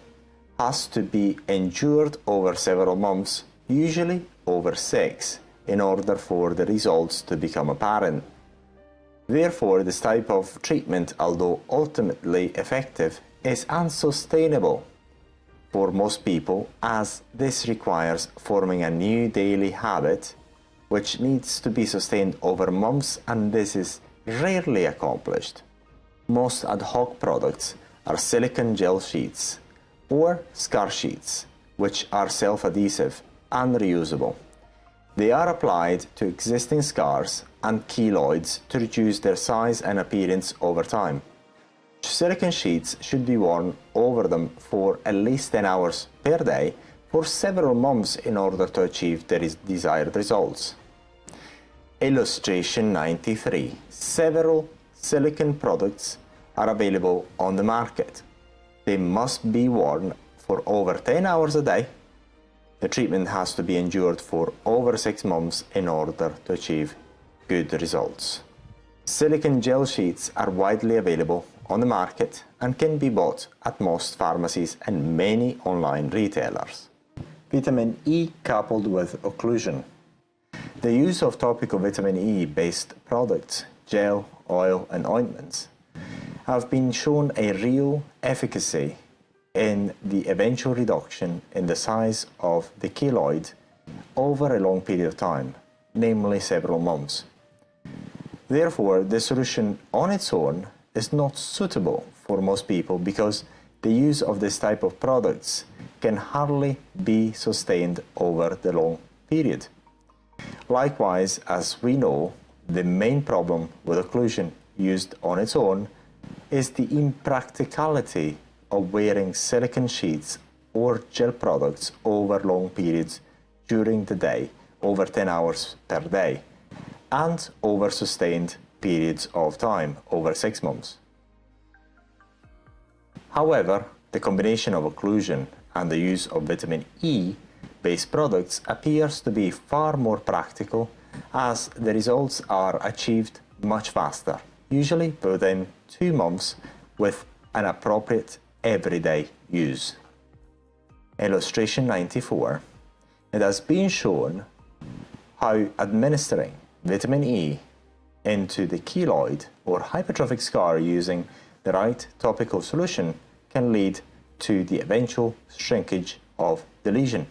has to be endured over several months, usually over 6, in order for the results to become apparent. Therefore, this type of treatment, although ultimately effective, is unsustainable for most people, as this requires forming a new daily habit which needs to be sustained over months, and this is rarely accomplished. Most ad hoc products are silicone gel sheets or scar sheets, which are self-adhesive and reusable. They are applied to existing scars and keloids to reduce their size and appearance over time. Silicone sheets should be worn over them for at least 10 hours per day for several months in order to achieve the desired results. Illustration 93. Several silicone products are available on the market. They must be worn for over 10 hours a day. The treatment has to be endured for over 6 months in order to achieve good results. Silicone gel sheets are widely available on the market and can be bought at most pharmacies and many online retailers. Vitamin E coupled with occlusion. The use of topical vitamin E based products, gel, oil and ointments have been shown a real efficacy in the eventual reduction in the size of the keloid over a long period of time, namely several months. Therefore, the solution on its own is not suitable for most people because the use of this type of products can hardly be sustained over the long period. Likewise, as we know, the main problem with occlusion used on its own is the impracticality of wearing silicone sheets or gel products over long periods during the day, over 10 hours per day, and over sustained periods of time, over 6 months. However, the combination of occlusion and the use of vitamin E based products appears to be far more practical, as the results are achieved much faster, usually within 2 months with an appropriate everyday use. Illustration 94. It has been shown how administering vitamin E into the keloid or hypertrophic scar using the right topical solution can lead to the eventual shrinkage of the lesion.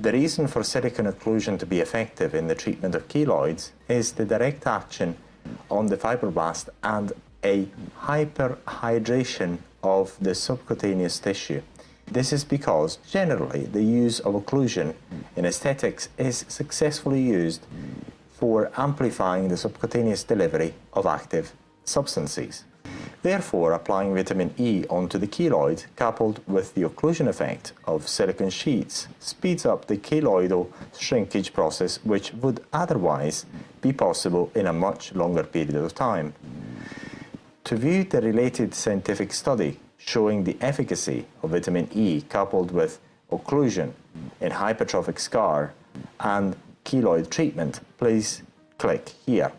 The reason for silicone occlusion to be effective in the treatment of keloids is the direct action on the fibroblast and a hyperhydration of the subcutaneous tissue. This is because generally the use of occlusion in aesthetics is successfully used for amplifying the subcutaneous delivery of active substances. Therefore, applying vitamin E onto the keloid coupled with the occlusion effect of silicone sheets speeds up the keloidal shrinkage process, which would otherwise be possible in a much longer period of time. To view the related scientific study showing the efficacy of vitamin E coupled with occlusion in hypertrophic scar and keloid treatment, please click here.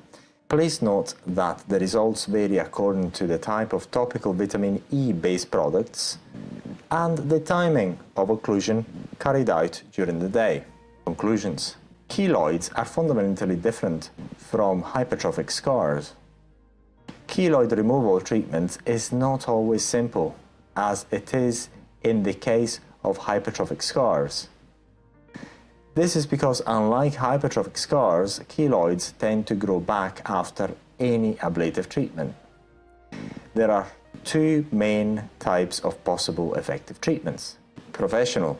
Please note that the results vary according to the type of topical vitamin E based products and the timing of occlusion carried out during the day. Conclusions. Keloids are fundamentally different from hypertrophic scars. Keloid removal treatment is not always simple, as it is in the case of hypertrophic scars. This is because, unlike hypertrophic scars, keloids tend to grow back after any ablative treatment. There are two main types of possible effective treatments. Professional.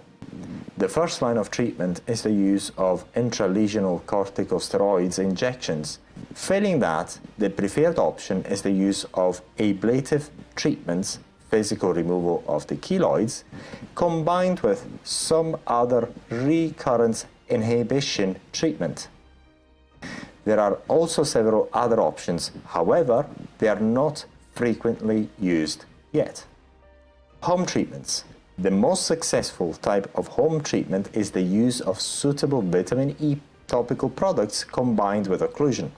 The first line of treatment is the use of intralesional corticosteroids injections. Failing that, the preferred option is the use of ablative treatments, physical removal of the keloids, combined with some other recurrence inhibition treatment. There are also several other options, however, they are not frequently used yet. Home treatments. The most successful type of home treatment is the use of suitable vitamin E topical products combined with occlusion.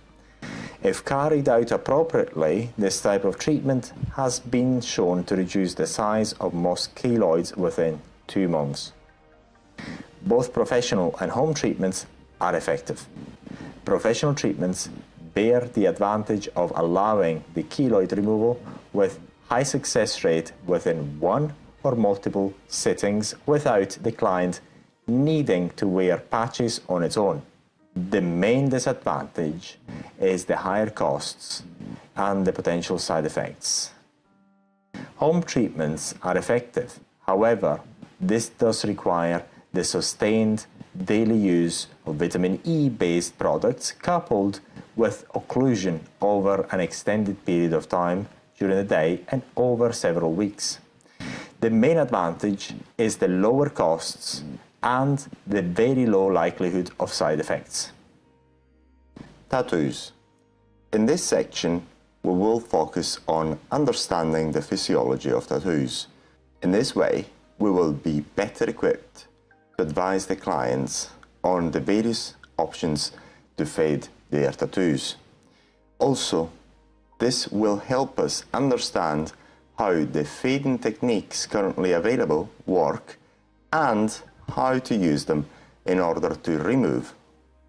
If carried out appropriately, this type of treatment has been shown to reduce the size of most keloids within 2 months. Both professional and home treatments are effective. Professional treatments bear the advantage of allowing the keloid removal with high success rate within 1 or multiple sittings without the client needing to wear patches on its own. The main disadvantage is the higher costs and the potential side effects. Home treatments are effective, however, this does require the sustained daily use of vitamin E based products coupled with occlusion over an extended period of time during the day and over several weeks. The main advantage is the lower costs and the very low likelihood of side effects. Tattoos. In this section, we will focus on understanding the physiology of tattoos. In this way, we will be better equipped to advise the clients on the various options to fade their tattoos. Also, this will help us understand how the fading techniques currently available work and how to use them in order to remove,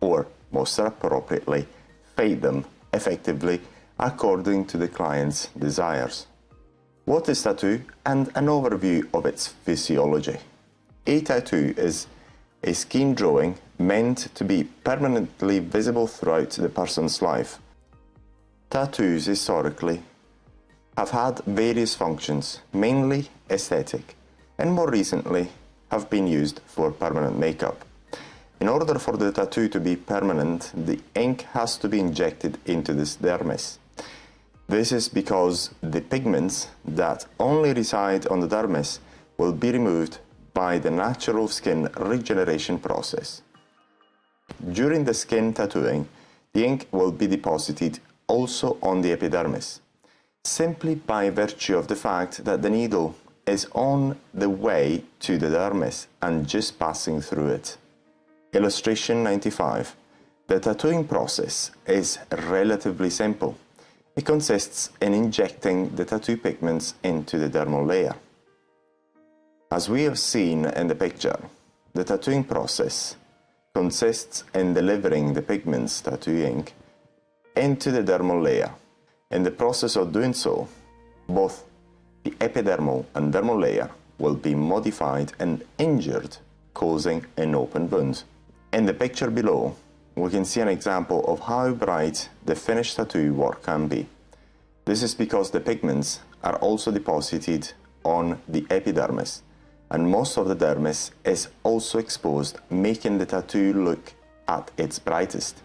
or most appropriately, fade them effectively according to the client's desires. What is tattoo and an overview of its physiology? A tattoo is a skin drawing meant to be permanently visible throughout the person's life. Tattoos historically have had various functions, mainly aesthetic, and more recently have been used for permanent makeup. In order for the tattoo to be permanent, the ink has to be injected into this dermis. This is because the pigments that only reside on the dermis will be removed by the natural skin regeneration process. During the skin tattooing, the ink will be deposited also on the epidermis, simply by virtue of the fact that the needle is on the way to the dermis and just passing through it. Illustration 95. The tattooing process is relatively simple. It consists in injecting the tattoo pigments into the dermal layer. As we have seen in the picture, the tattooing process consists in delivering the pigments tattoo ink into the dermal layer. In the process of doing so, both the epidermal and dermal layer will be modified and injured, causing an open wound. In the picture below, we can see an example of how bright the finished tattoo work can be. This is because the pigments are also deposited on the epidermis, and most of the dermis is also exposed, making the tattoo look at its brightest.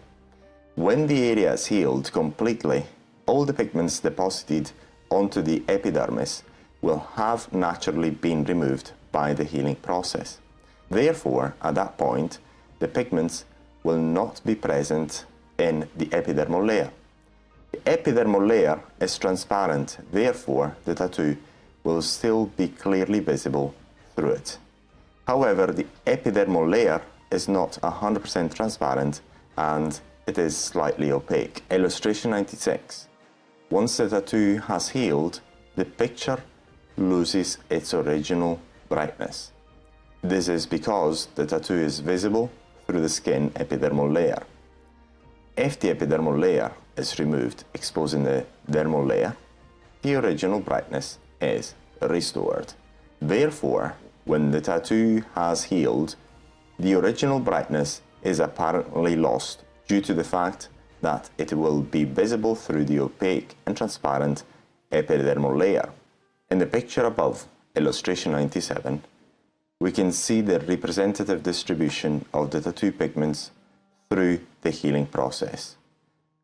When the area is healed completely, all the pigments deposited onto the epidermis will have naturally been removed by the healing process. Therefore, at that point, the pigments will not be present in the epidermal layer. The epidermal layer is transparent, therefore the tattoo will still be clearly visible through it. However, the epidermal layer is not 100% transparent and it is slightly opaque. Illustration 96. Once the tattoo has healed, the picture loses its original brightness. This is because the tattoo is visible through the skin epidermal layer. If the epidermal layer is removed, exposing the dermal layer, the original brightness is restored. Therefore, when the tattoo has healed, The original brightness is apparently lost due to the fact that it will be visible through the opaque and transparent epidermal layer. In the picture above, illustration 97, we can see the representative distribution of the tattoo pigments through the healing process.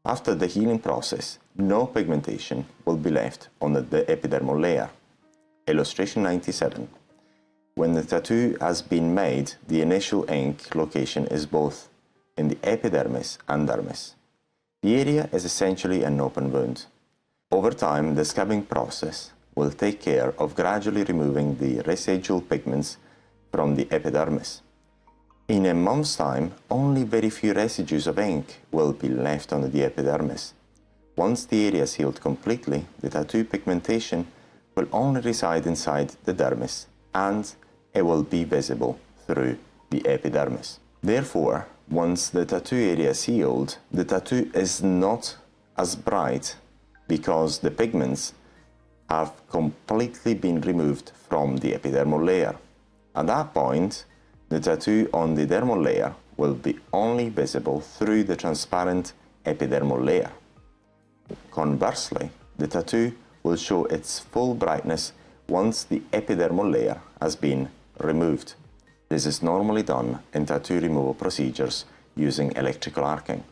After the healing process, no pigmentation will be left on the epidermal layer. Illustration 97. When the tattoo has been made, the initial ink location is both in the epidermis and dermis. The area is essentially an open wound. Over time, the scabbing process will take care of gradually removing the residual pigments from the epidermis. In a month's time, only very few residues of ink will be left on the epidermis. Once the area is healed completely, the tattoo pigmentation will only reside inside the dermis, and it will be visible through the epidermis. Therefore, once the tattoo area is healed, the tattoo is not as bright because the pigments have completely been removed from the epidermal layer. At that point, the tattoo on the dermal layer will be only visible through the transparent epidermal layer. Conversely, the tattoo will show its full brightness once the epidermal layer has been removed. This is normally done in tattoo removal procedures using electrical arcing.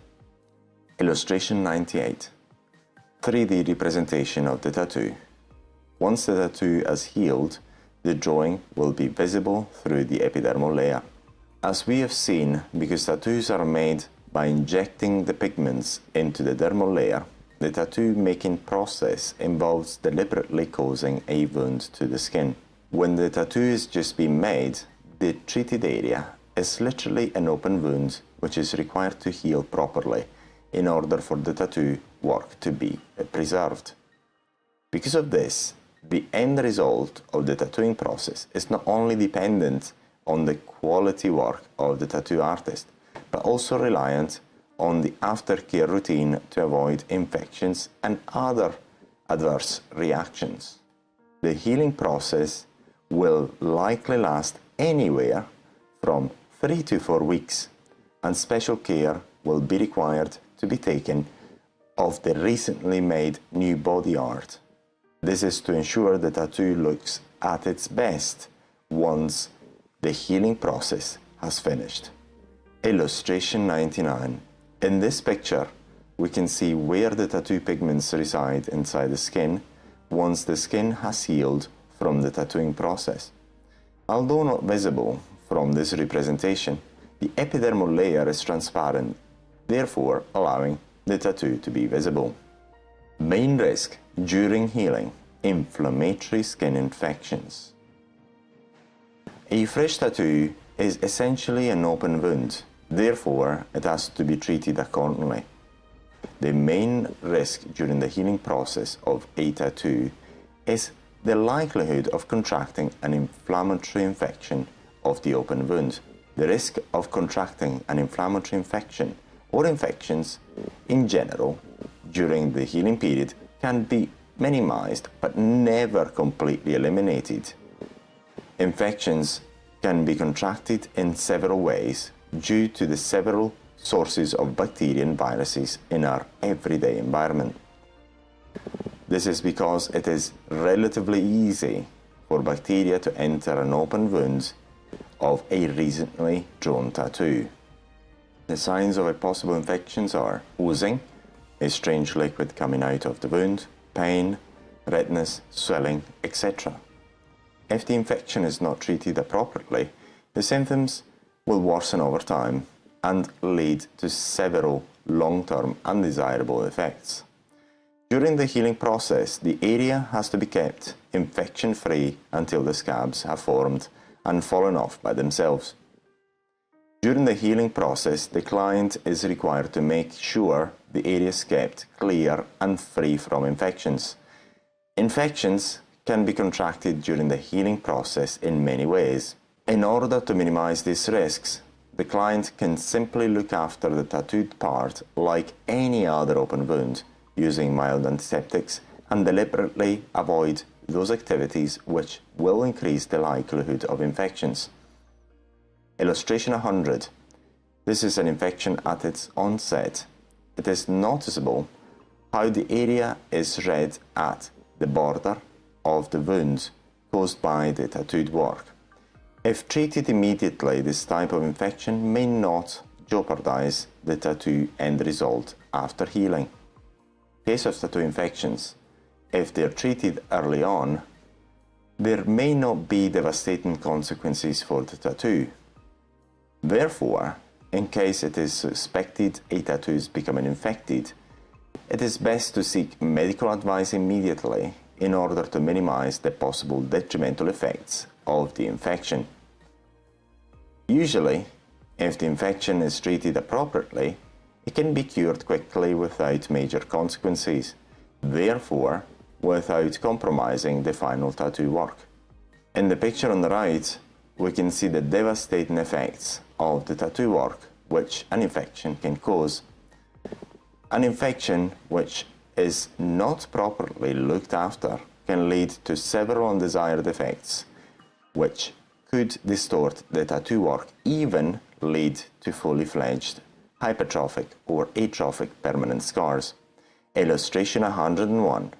Illustration 98. 3D representation of the tattoo. Once the tattoo has healed, the drawing will be visible through the epidermal layer. As we have seen, because tattoos are made by injecting the pigments into the dermal layer, the tattoo making process involves deliberately causing a wound to the skin. When the tattoo is just being made, the treated area is literally an open wound which is required to heal properly in order for the tattoo work to be preserved. Because of this, the end result of the tattooing process is not only dependent on the quality work of the tattoo artist, but also reliant on the aftercare routine to avoid infections and other adverse reactions. The healing process will likely last anywhere from 3 to 4 weeks, and special care will be required to be taken of the recently made new body art. This is to ensure the tattoo looks at its best once the healing process has finished. Illustration 99. In this picture, we can see where the tattoo pigments reside inside the skin once the skin has healed from the tattooing process. Although not visible from this representation, the epidermal layer is transparent, therefore allowing the tattoo to be visible. Main risk during healing: inflammatory skin infections. A fresh tattoo is essentially an open wound, therefore it has to be treated accordingly. The main risk during the healing process of a tattoo is the likelihood of contracting an inflammatory infection of the open wound. The risk of contracting an inflammatory infection or infections in general during the healing period can be minimized but never completely eliminated. Infections can be contracted in several ways due to the several sources of bacteria and viruses in our everyday environment. This is because it is relatively easy for bacteria to enter an open wound of a recently drawn tattoo. The signs of a possible infections are oozing, a strange liquid coming out of the wound, pain, redness, swelling, etc. If the infection is not treated appropriately, the symptoms will worsen over time and lead to several long-term undesirable effects. During the healing process, the area has to be kept infection-free until the scabs have formed and fallen off by themselves. During the healing process, the client is required to make sure the area is kept clear and free from infections. Infections can be contracted during the healing process in many ways. In order to minimize these risks, the client can simply look after the tattooed part like any other open wound, using mild antiseptics, and deliberately avoid those activities which will increase the likelihood of infections. Illustration 100. This is an infection at its onset. It is noticeable how the area is red at the border of the wound caused by the tattooed work. If treated immediately, this type of infection may not jeopardize the tattoo end result after healing. In case of tattoo infections, if they are treated early on, there may not be devastating consequences for the tattoo. Therefore, in case it is suspected a tattoo is becoming infected, it is best to seek medical advice immediately in order to minimize the possible detrimental effects of the infection. Usually, if the infection is treated appropriately, it can be cured quickly without major consequences, therefore without compromising the final tattoo work. In the picture on the right, we can see the devastating effects of the tattoo work which an infection can cause. An infection which is not properly looked after can lead to several undesired effects, which could distort the tattoo work, even lead to fully fledged hypertrophic or atrophic permanent scars. Illustration 101.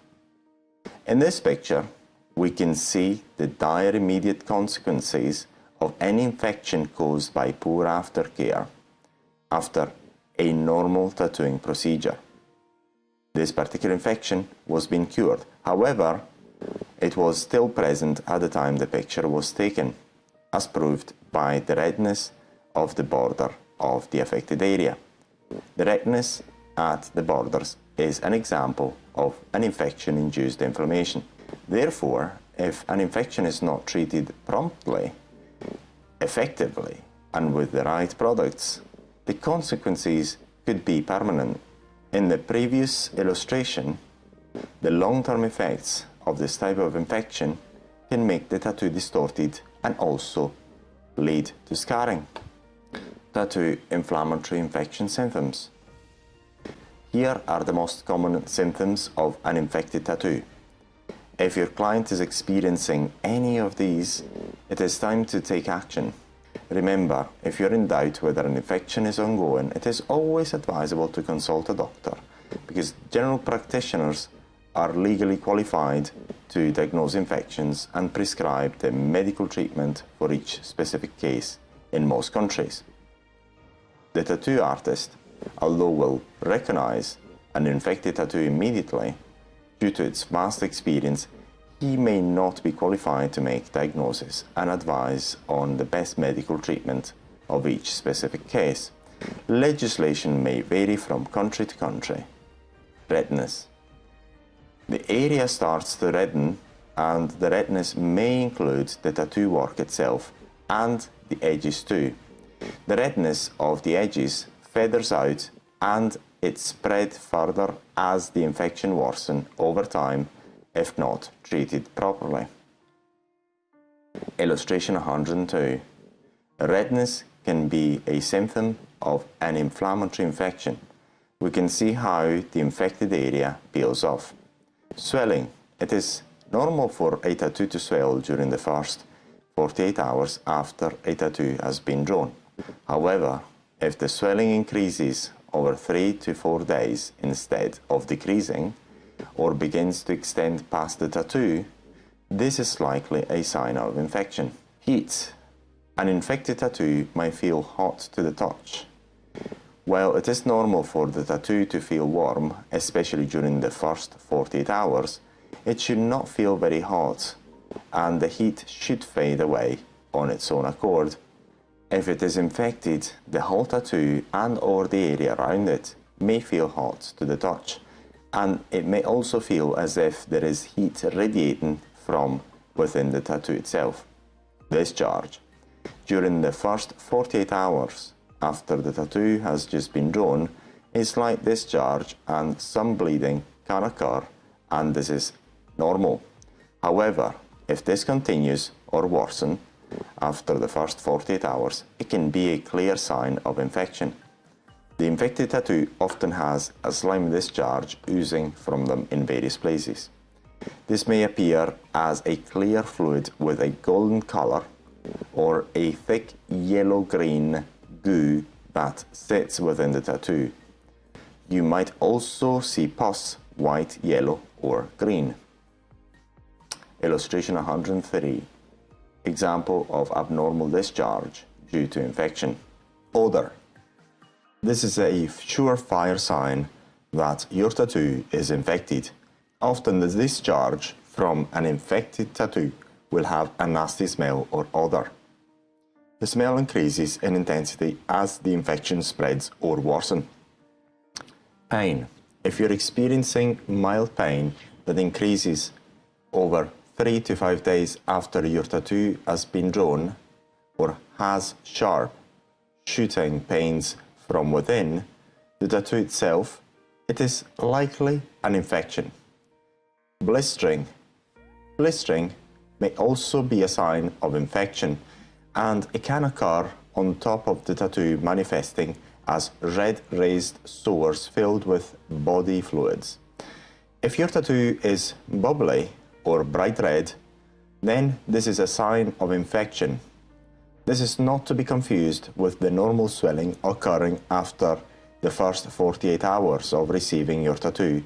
In this picture, we can see the dire immediate consequences of any infection caused by poor aftercare after a normal tattooing procedure. This particular infection was being cured. However, it was still present at the time the picture was taken, as proved by the redness of the border of the affected area. The redness at the borders is an example of an infection-induced inflammation. Therefore, if an infection is not treated promptly, effectively, and with the right products, the consequences could be permanent. In the previous illustration, the long-term effects of this type of infection can make the tattoo distorted and also lead to scarring. Tattoo inflammatory infection symptoms. Here are the most common symptoms of an infected tattoo. If your client is experiencing any of these, it is time to take action. Remember, if you're in doubt whether an infection is ongoing, it is always advisable to consult a doctor, because general practitioners are legally qualified to diagnose infections and prescribe the medical treatment for each specific case in most countries. The tattoo artist, although will recognize an infected tattoo immediately, due to its vast experience, he may not be qualified to make diagnosis and advise on the best medical treatment of each specific case. Legislation may vary from country to country. Redness. The area starts to redden, and the redness may include the tattoo work itself and the edges too. The redness of the edges feathers out, and it spread further as the infection worsens over time if not treated properly. Illustration 102. Redness can be a symptom of an inflammatory infection. We can see how the infected area peels off. Swelling. It is normal for a tattoo to swell during the first 48 hours after a tattoo has been drawn. However, if the swelling increases over 3 to 4 days instead of decreasing, or begins to extend past the tattoo, this is likely a sign of infection. Heat. An infected tattoo may feel hot to the touch. While it is normal for the tattoo to feel warm, especially during the first 48 hours, it should not feel very hot, and the heat should fade away on its own accord. If it is infected, the whole tattoo and/or the area around it may feel hot to the touch, and it may also feel as if there is heat radiating from within the tattoo itself. Discharge. During the first 48 hours after the tattoo has just been drawn, a slight discharge and some bleeding can occur, and this is normal. However, if this continues or worsens after the first 48 hours, it can be a clear sign of infection. The infected tattoo often has a slimy discharge oozing from them in various places. This may appear as a clear fluid with a golden color or a thick yellow-green goo that sits within the tattoo. You might also see pus, white, yellow, or green. Illustration 103. Example of abnormal discharge due to infection. Odor. This is a surefire sign that your tattoo is infected. Often the discharge from an infected tattoo will have a nasty smell or odor. The smell increases in intensity as the infection spreads or worsens. Pain. If you're experiencing mild pain that increases over 3 to 5 days after your tattoo has been drawn, or has sharp, shooting pains from within the tattoo itself, it is likely an infection. Blistering. Blistering may also be a sign of infection, and it can occur on top of the tattoo, manifesting as red raised sores filled with body fluids. If your tattoo is bubbly or bright red, then this is a sign of infection. This is not to be confused with the normal swelling occurring after the first 48 hours of receiving your tattoo.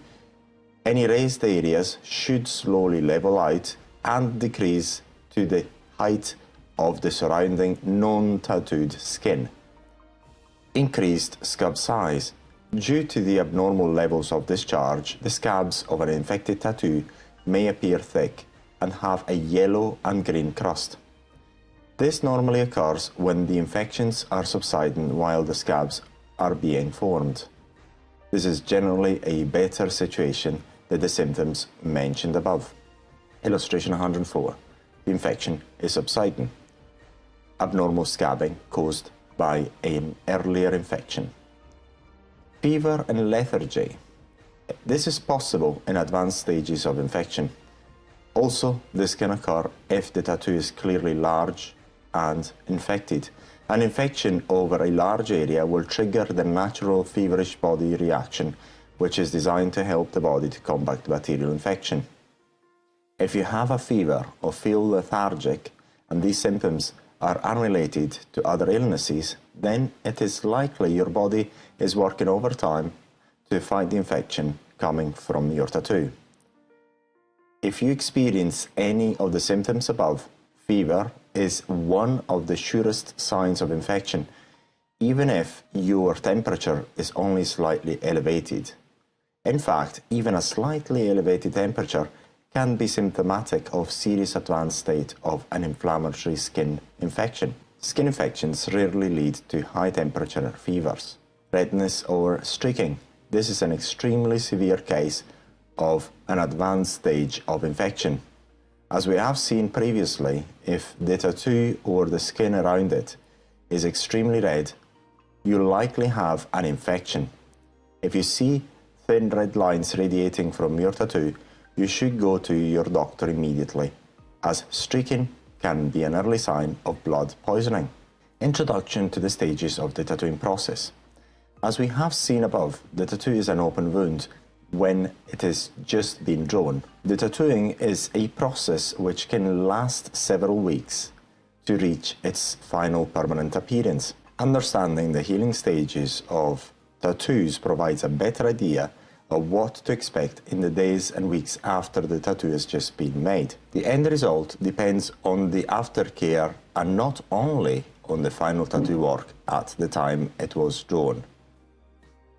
Any raised areas should slowly level out and decrease to the height of the surrounding non-tattooed skin. Increased scab size. Due to the abnormal levels of discharge, the scabs of an infected tattoo may appear thick and have a yellow and green crust. This normally occurs when the infections are subsiding while the scabs are being formed. This is generally a better situation than the symptoms mentioned above. Illustration 104. The infection is subsiding. Abnormal scabbing caused by an earlier infection. Fever and lethargy. This is possible in advanced stages of infection. Also, this can occur if the tattoo is clearly large and infected. An infection over a large area will trigger the natural feverish body reaction, which is designed to help the body to combat bacterial infection. If you have a fever or feel lethargic and these symptoms are unrelated to other illnesses, then it is likely your body is working overtime to fight the infection coming from your tattoo. If you experience any of the symptoms above, fever is one of the surest signs of infection, even if your temperature is only slightly elevated. In fact, even a slightly elevated temperature can be symptomatic of serious advanced state of an inflammatory skin infection. Skin infections rarely lead to high temperature fevers. Redness or streaking. This is an extremely severe case of an advanced stage of infection. As we have seen previously, if the tattoo or the skin around it is extremely red, you likely have an infection. If you see thin red lines radiating from your tattoo, you should go to your doctor immediately, as streaking can be an early sign of blood poisoning. Introduction to the stages of the tattooing process. As we have seen above, the tattoo is an open wound when it is just been drawn. The tattooing is a process which can last several weeks to reach its final permanent appearance. Understanding the healing stages of tattoos provides a better idea of what to expect in the days and weeks after the tattoo has just been made. The end result depends on the aftercare and not only on the final tattoo work at the time it was drawn.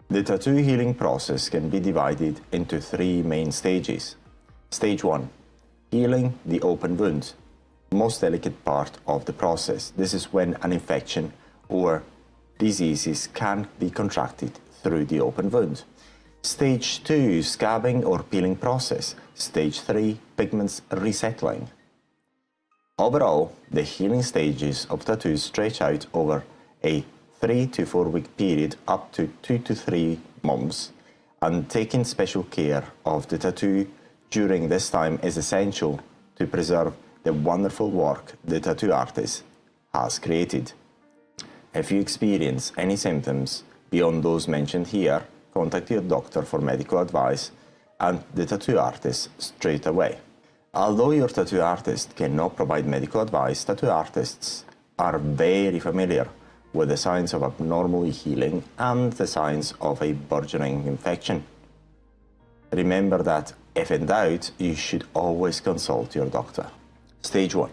The tattoo healing process can be divided into 3 main stages. Stage 1. Healing the open wound. Most delicate part of the process. This is when an infection or diseases can be contracted through the open wound. Stage 2, scabbing or peeling process. Stage 3, pigments resettling. Overall, the healing stages of tattoos stretch out over a 3 to 4 week period up to 2 to 3 months, and taking special care of the tattoo during this time is essential to preserve the wonderful work the tattoo artist has created. If you experience any symptoms beyond those mentioned here, contact your doctor for medical advice and the tattoo artist straight away. Although your tattoo artist cannot provide medical advice, tattoo artists are very familiar with the signs of abnormal healing and the signs of a burgeoning infection. Remember that if in doubt, you should always consult your doctor. Stage 1.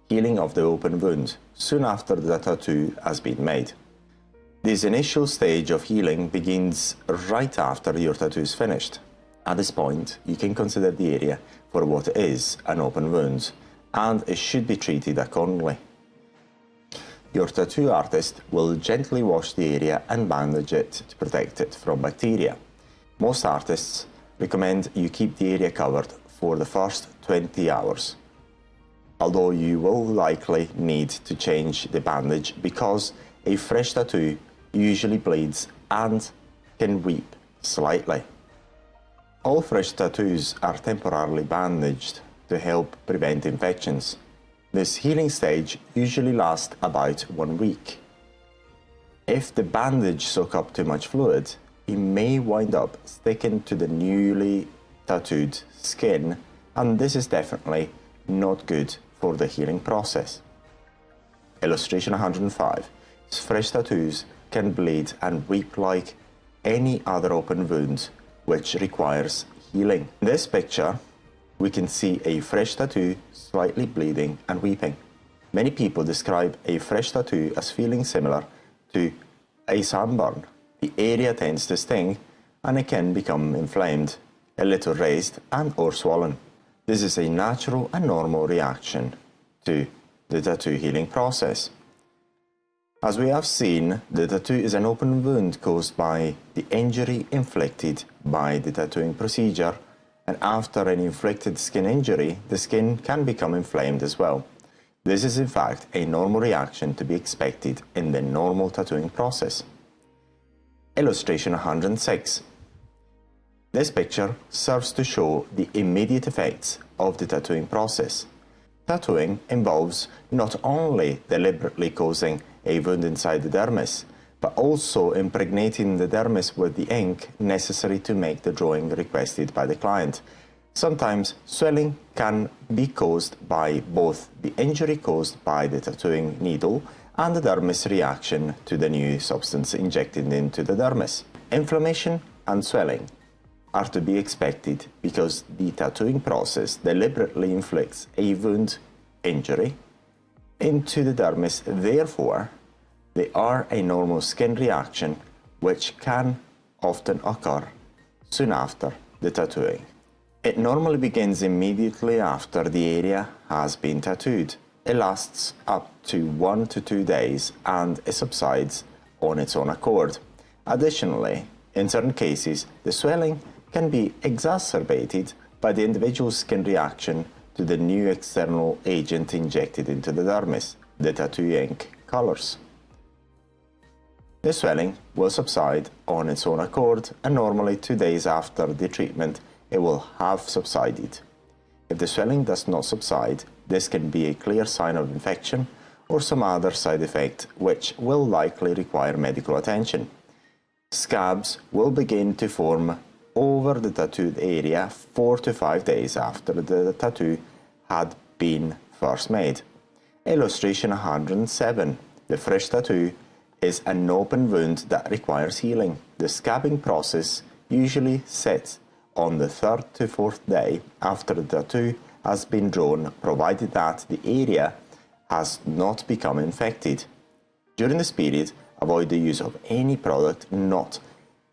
Healing of the open wound soon after the tattoo has been made. This initial stage of healing begins right after your tattoo is finished. At this point, you can consider the area for what is an open wound, and it should be treated accordingly. Your tattoo artist will gently wash the area and bandage it to protect it from bacteria. Most artists recommend you keep the area covered for the first 20 hours. Although you will likely need to change the bandage because a fresh tattoo usually bleeds and can weep slightly. All fresh tattoos are temporarily bandaged to help prevent infections. This healing stage usually lasts about 1 week. If the bandage soaks up too much fluid, it may wind up sticking to the newly tattooed skin, and this is definitely not good for the healing process. Illustration 105. Fresh tattoos can bleed and weep like any other open wound, which requires healing. In this picture, we can see a fresh tattoo slightly bleeding and weeping. Many people describe a fresh tattoo as feeling similar to a sunburn. The area tends to sting and it can become inflamed, a little raised and or swollen. This is a natural and normal reaction to the tattoo healing process. As we have seen, the tattoo is an open wound caused by the injury inflicted by the tattooing procedure, and after an inflicted skin injury, the skin can become inflamed as well. This is in fact a normal reaction to be expected in the normal tattooing process. Illustration 106. This picture serves to show the immediate effects of the tattooing process. Tattooing involves not only deliberately causing a wound inside the dermis, but also impregnating the dermis with the ink necessary to make the drawing requested by the client. Sometimes swelling can be caused by both the injury caused by the tattooing needle and the dermis reaction to the new substance injected into the dermis. Inflammation and swelling are to be expected because the tattooing process deliberately inflicts a wound injury into the dermis. Therefore, they are a normal skin reaction which can often occur soon after the tattooing. It normally begins immediately after the area has been tattooed. It lasts up to 1 to 2 days and it subsides on its own accord. Additionally, in certain cases, the swelling can be exacerbated by the individual's skin reaction to the new external agent injected into the dermis, the tattoo ink colors. The swelling will subside on its own accord, and normally 2 days after the treatment it will have subsided. If the swelling does not subside, this can be a clear sign of infection or some other side effect which will likely require medical attention. Scabs will begin to form over the tattooed area 4 to 5 days after the tattoo had been first made. Illustration 107. The fresh tattoo is an open wound that requires healing. The scabbing process usually sets on the 3rd to 4th day after the tattoo has been drawn, provided that the area has not become infected. During this period, avoid the use of any product not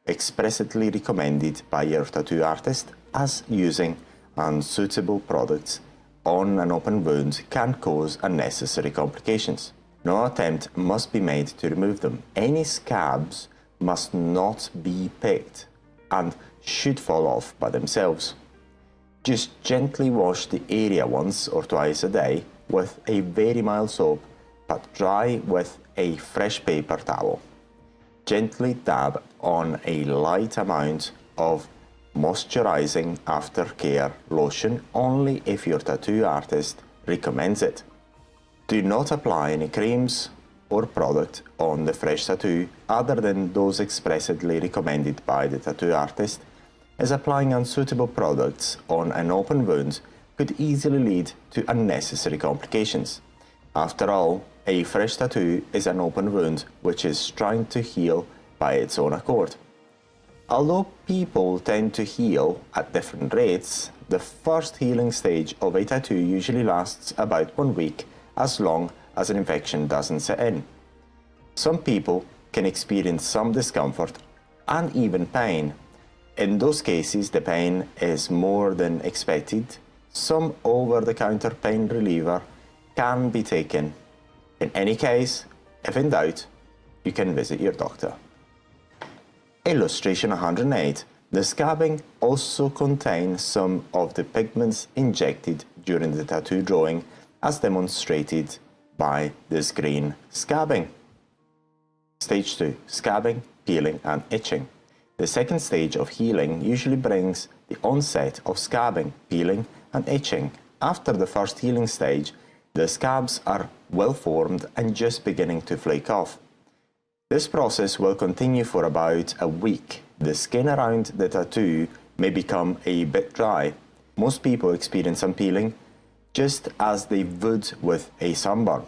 expressly recommended by your tattoo artist, as using unsuitable products on an open wound can cause unnecessary complications. No attempt must be made to remove them. Any scabs must not be picked and should fall off by themselves. Just gently wash the area once or twice a day with a very mild soap, but dry with a fresh paper towel. Gently dab on a light amount of moisturizing aftercare lotion only if your tattoo artist recommends it. Do not apply any creams or product on the fresh tattoo other than those expressly recommended by the tattoo artist, as applying unsuitable products on an open wound could easily lead to unnecessary complications. After all, a fresh tattoo is an open wound which is trying to heal by its own accord. Although people tend to heal at different rates, the first healing stage of a tattoo usually lasts about 1 week, as long as an infection doesn't set in. Some people can experience some discomfort and even pain. In those cases, the pain is more than expected. Some over-the-counter pain reliever can be taken. In any case, if in doubt, you can visit your doctor. Illustration 108. The scabbing also contains some of the pigments injected during the tattoo drawing, as demonstrated by this green scabbing. Stage 2. Scabbing, peeling and itching. The second stage of healing usually brings the onset of scabbing, peeling and itching. After the first healing stage, the scabs are well formed and just beginning to flake off. This process will continue for about a week. The skin around the tattoo may become a bit dry. Most people experience some peeling, just as they would with a sunburn.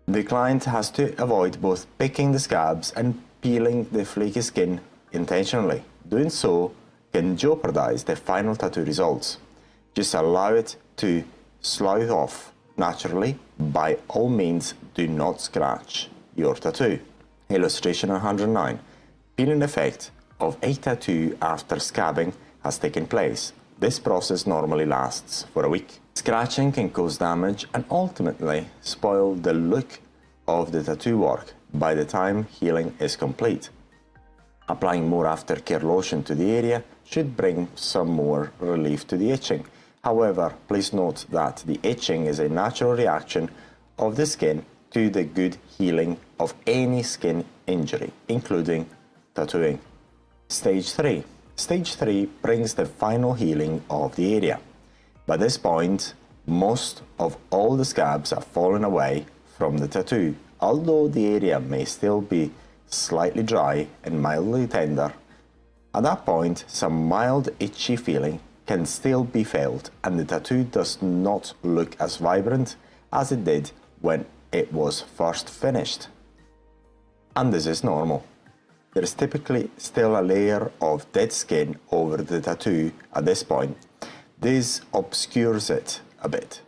The client has to avoid both picking the scabs and peeling the flaky skin intentionally. Doing so can jeopardize the final tattoo results. Just allow it to slough off naturally. By all means, do not scratch your tattoo. Illustration 109. Peeling effect of a tattoo after scabbing has taken place. This process normally lasts for a week. Scratching can cause damage and ultimately spoil the look of the tattoo work by the time healing is complete. Applying more aftercare lotion to the area should bring some more relief to the itching. However, please note that the itching is a natural reaction of the skin to the good healing of any skin injury, including tattooing. Stage 3. Stage 3 brings the final healing of the area. By this point, most of all the scabs have fallen away from the tattoo, although the area may still be slightly dry and mildly tender. At that point, some mild itchy feeling can still be felt, and the tattoo does not look as vibrant as it did when it was first finished. And this is normal. There is typically still a layer of dead skin over the tattoo at this point. This obscures it a bit,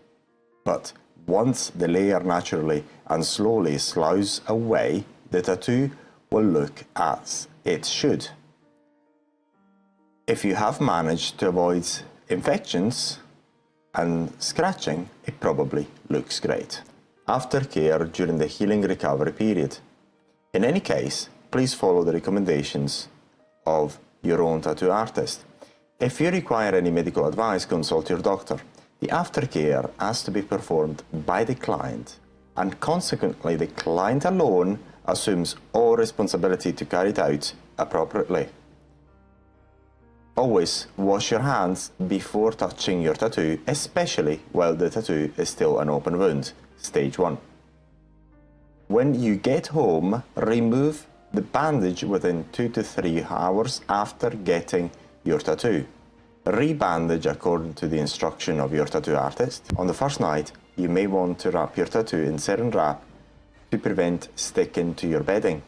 but once the layer naturally and slowly sloughs away, the tattoo will look as it should. If you have managed to avoid infections and scratching, it probably looks great. Aftercare during the healing recovery period. In any case, please follow the recommendations of your own tattoo artist. If you require any medical advice, consult your doctor. The aftercare has to be performed by the client, and consequently the client alone assumes all responsibility to carry it out appropriately. Always wash your hands before touching your tattoo, especially while the tattoo is still an open wound. Stage 1. When you get home, remove the bandage within 2 to 3 hours after getting your tattoo. Rebandage according to the instruction of your tattoo artist. On the first night, you may want to wrap your tattoo in saran wrap to prevent sticking to your bedding.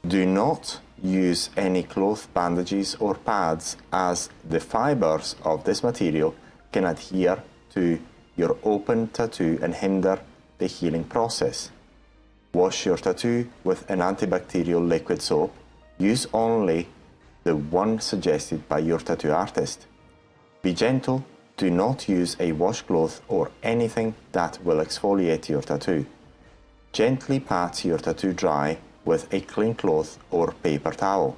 Do not use any cloth bandages or pads, as the fibers of this material can adhere to your open tattoo and hinder the healing process. Wash your tattoo with an antibacterial liquid soap. Use only the one suggested by your tattoo artist. Be gentle. Do not use a washcloth or anything that will exfoliate your tattoo. Gently pat your tattoo dry with a clean cloth or paper towel.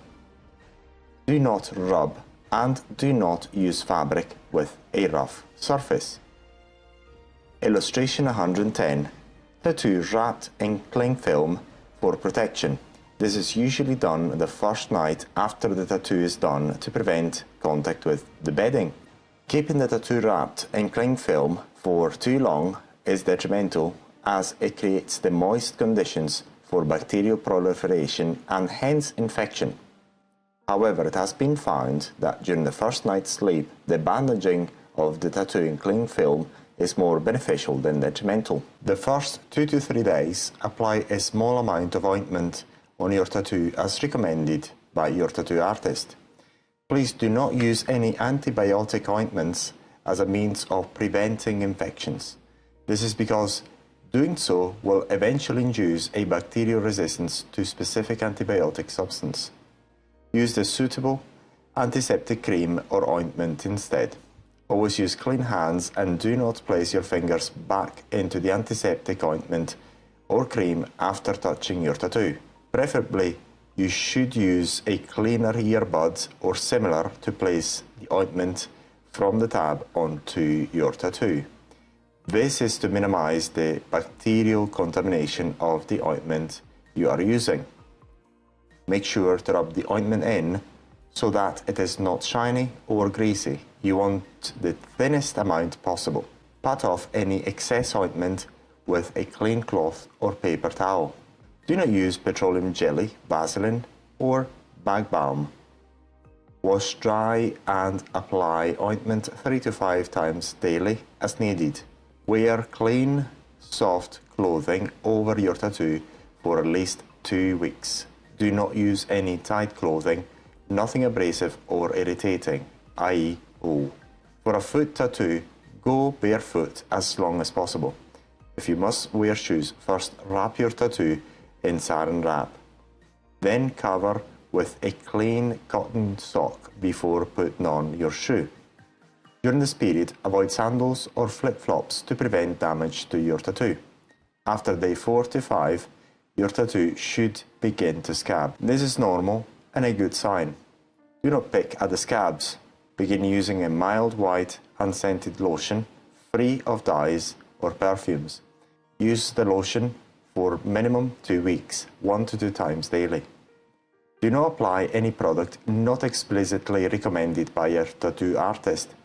Do not rub and do not use fabric with a rough surface. Illustration 110. Tattoo wrapped in cling film for protection. This is usually done the first night after the tattoo is done to prevent contact with the bedding. Keeping the tattoo wrapped in cling film for too long is detrimental, as it creates the moist conditions for bacterial proliferation and hence infection. However, it has been found that during the first night's sleep, the bandaging of the tattoo in cling film is more beneficial than detrimental. The first 2 to 3 days, apply a small amount of ointment on your tattoo as recommended by your tattoo artist. Please do not use any antibiotic ointments as a means of preventing infections. This is because doing so will eventually induce a bacterial resistance to specific antibiotic substance. Use the suitable antiseptic cream or ointment instead. Always use clean hands and do not place your fingers back into the antiseptic ointment or cream after touching your tattoo. Preferably, you should use a cleaner earbud or similar to place the ointment from the tab onto your tattoo. This is to minimize the bacterial contamination of the ointment you are using. Make sure to rub the ointment in so that it is not shiny or greasy. You want the thinnest amount possible. Pat off any excess ointment with a clean cloth or paper towel. Do not use petroleum jelly, Vaseline, or bag balm. Wash dry and apply ointment 3 to 5 times daily as needed. Wear clean, soft clothing over your tattoo for at least 2 weeks. Do not use any tight clothing, nothing abrasive or irritating, i.e. wool. For a foot tattoo, go barefoot as long as possible. If you must wear shoes, first wrap your tattoo in saran wrap. Then cover with a clean cotton sock before putting on your shoe. During this period, avoid sandals or flip-flops to prevent damage to your tattoo. After day 4 to 5, your tattoo should begin to scab. This is normal and a good sign. Do not pick at the scabs. Begin using a mild white unscented lotion, free of dyes or perfumes. Use the lotion for minimum 2 weeks, 1 to 2 times daily. Do not apply any product not explicitly recommended by your tattoo artist,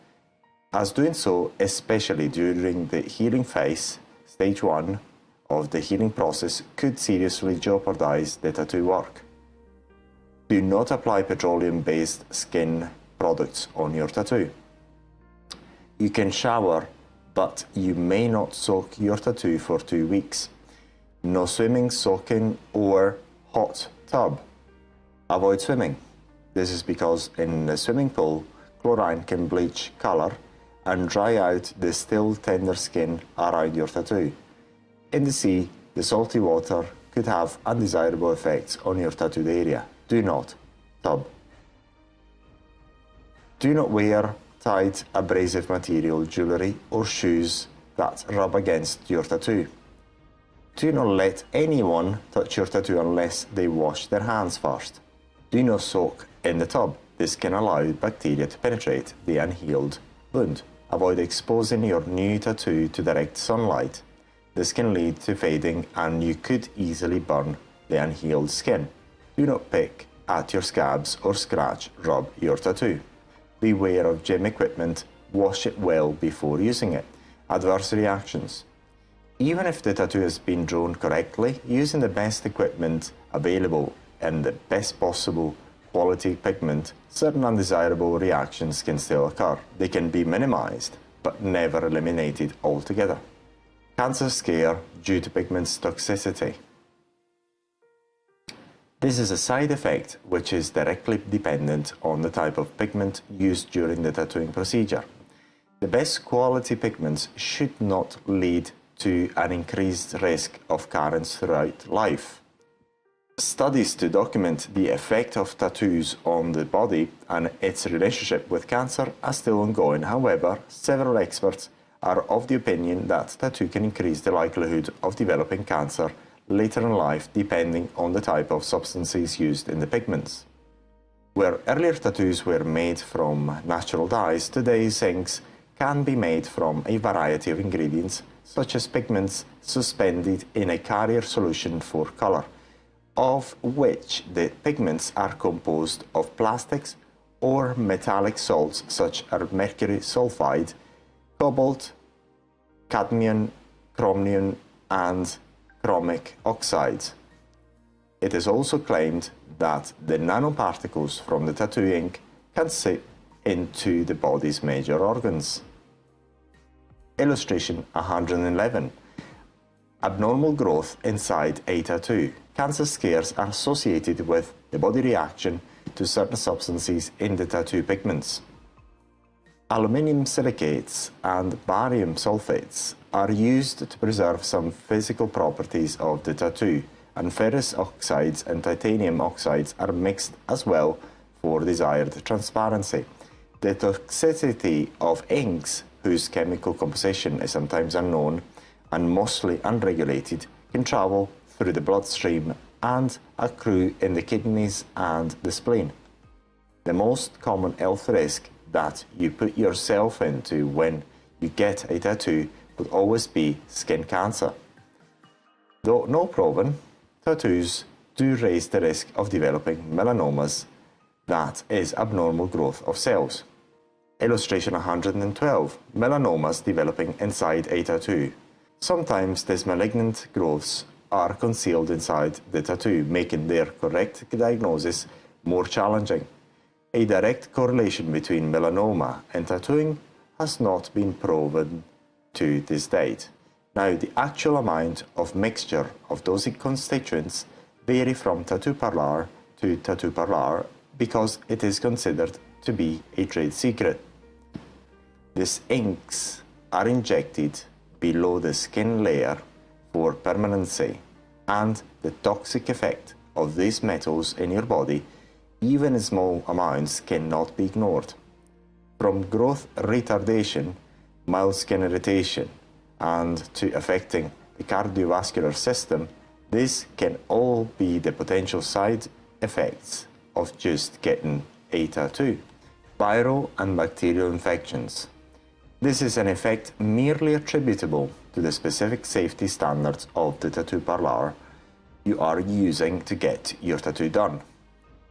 as doing so, especially during the healing phase, stage 1 of the healing process, could seriously jeopardize the tattoo work. Do not apply petroleum-based skin products on your tattoo. You can shower, but you may not soak your tattoo for 2 weeks. No swimming, soaking, or hot tub. Avoid swimming. This is because in the swimming pool, chlorine can bleach color and dry out the still tender skin around your tattoo. In the sea, the salty water could have undesirable effects on your tattooed area. Do not tub. Do not wear tight abrasive material jewelry or shoes that rub against your tattoo. Do not let anyone touch your tattoo unless they wash their hands first. Do not soak in the tub. This can allow bacteria to penetrate the unhealed wound. Avoid exposing your new tattoo to direct sunlight. This can lead to fading and you could easily burn the unhealed skin. Do not pick at your scabs or scratch rub your tattoo. Beware of gym equipment. Wash it well before using it. Adverse reactions. Even if the tattoo has been drawn correctly, using the best equipment available and the best possible quality pigment, certain undesirable reactions can still occur. They can be minimized, but never eliminated altogether. Cancer scare due to pigment toxicity. This is a side effect which is directly dependent on the type of pigment used during the tattooing procedure. The best quality pigments should not lead to an increased risk of recurrence throughout life. Studies to document the effect of tattoos on the body and its relationship with cancer are still ongoing. However, several experts are of the opinion that tattoo can increase the likelihood of developing cancer later in life depending on the type of substances used in the pigments. Where earlier tattoos were made from natural dyes, today's inks can be made from a variety of ingredients such as pigments suspended in a carrier solution for color, of which the pigments are composed of plastics or metallic salts such as mercury sulfide, cobalt, cadmium, chromium, and chromic oxides. It is also claimed that the nanoparticles from the tattoo ink can seep into the body's major organs. Illustration 111. Abnormal growth inside a tattoo. Cancer scares are associated with the body reaction to certain substances in the tattoo pigments. Aluminium silicates and barium sulfates are used to preserve some physical properties of the tattoo, and ferrous oxides and titanium oxides are mixed as well for desired transparency. The toxicity of inks, whose chemical composition is sometimes unknown and mostly unregulated, can travel through the bloodstream and accrue in the kidneys and the spleen. The most common health risk that you put yourself into when you get a tattoo would always be skin cancer. Though no proven, tattoos do raise the risk of developing melanomas, that is abnormal growth of cells. Illustration 112. Melanomas developing inside a tattoo. Sometimes these malignant growths are concealed inside the tattoo, making their correct diagnosis more challenging. A direct correlation between melanoma and tattooing has not been proven to this date. Now, the actual amount of mixture of those constituents vary from tattoo parlor to tattoo parlor because it is considered to be a trade secret. These inks are injected below the skin layer for permanency, and the toxic effect of these metals in your body, even in small amounts, cannot be ignored. From growth retardation, mild skin irritation, and to affecting the cardiovascular system, this can all be the potential side effects of just getting a tattoo. Viral and bacterial infections. This is an effect merely attributable to the specific safety standards of the tattoo parlor you are using to get your tattoo done.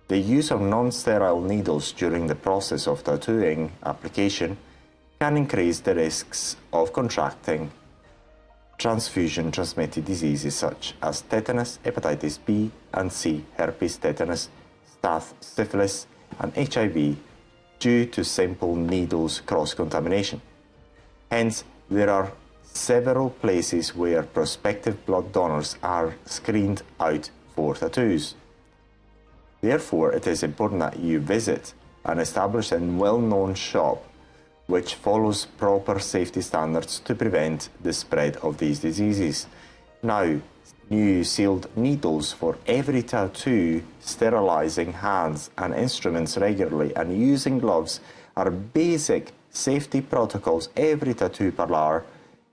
The use of non-sterile needles during the process of tattooing application can increase the risks of contracting transfusion-transmitted diseases such as tetanus, hepatitis B and C, herpes, tetanus, staph, syphilis, and HIV due to simple needles cross-contamination. Hence, there are several places where prospective blood donors are screened out for tattoos. Therefore, it is important that you visit an established and well-known shop which follows proper safety standards to prevent the spread of these diseases. Now, new sealed needles for every tattoo, sterilizing hands and instruments regularly, and using gloves are basic safety protocols every tattoo parlor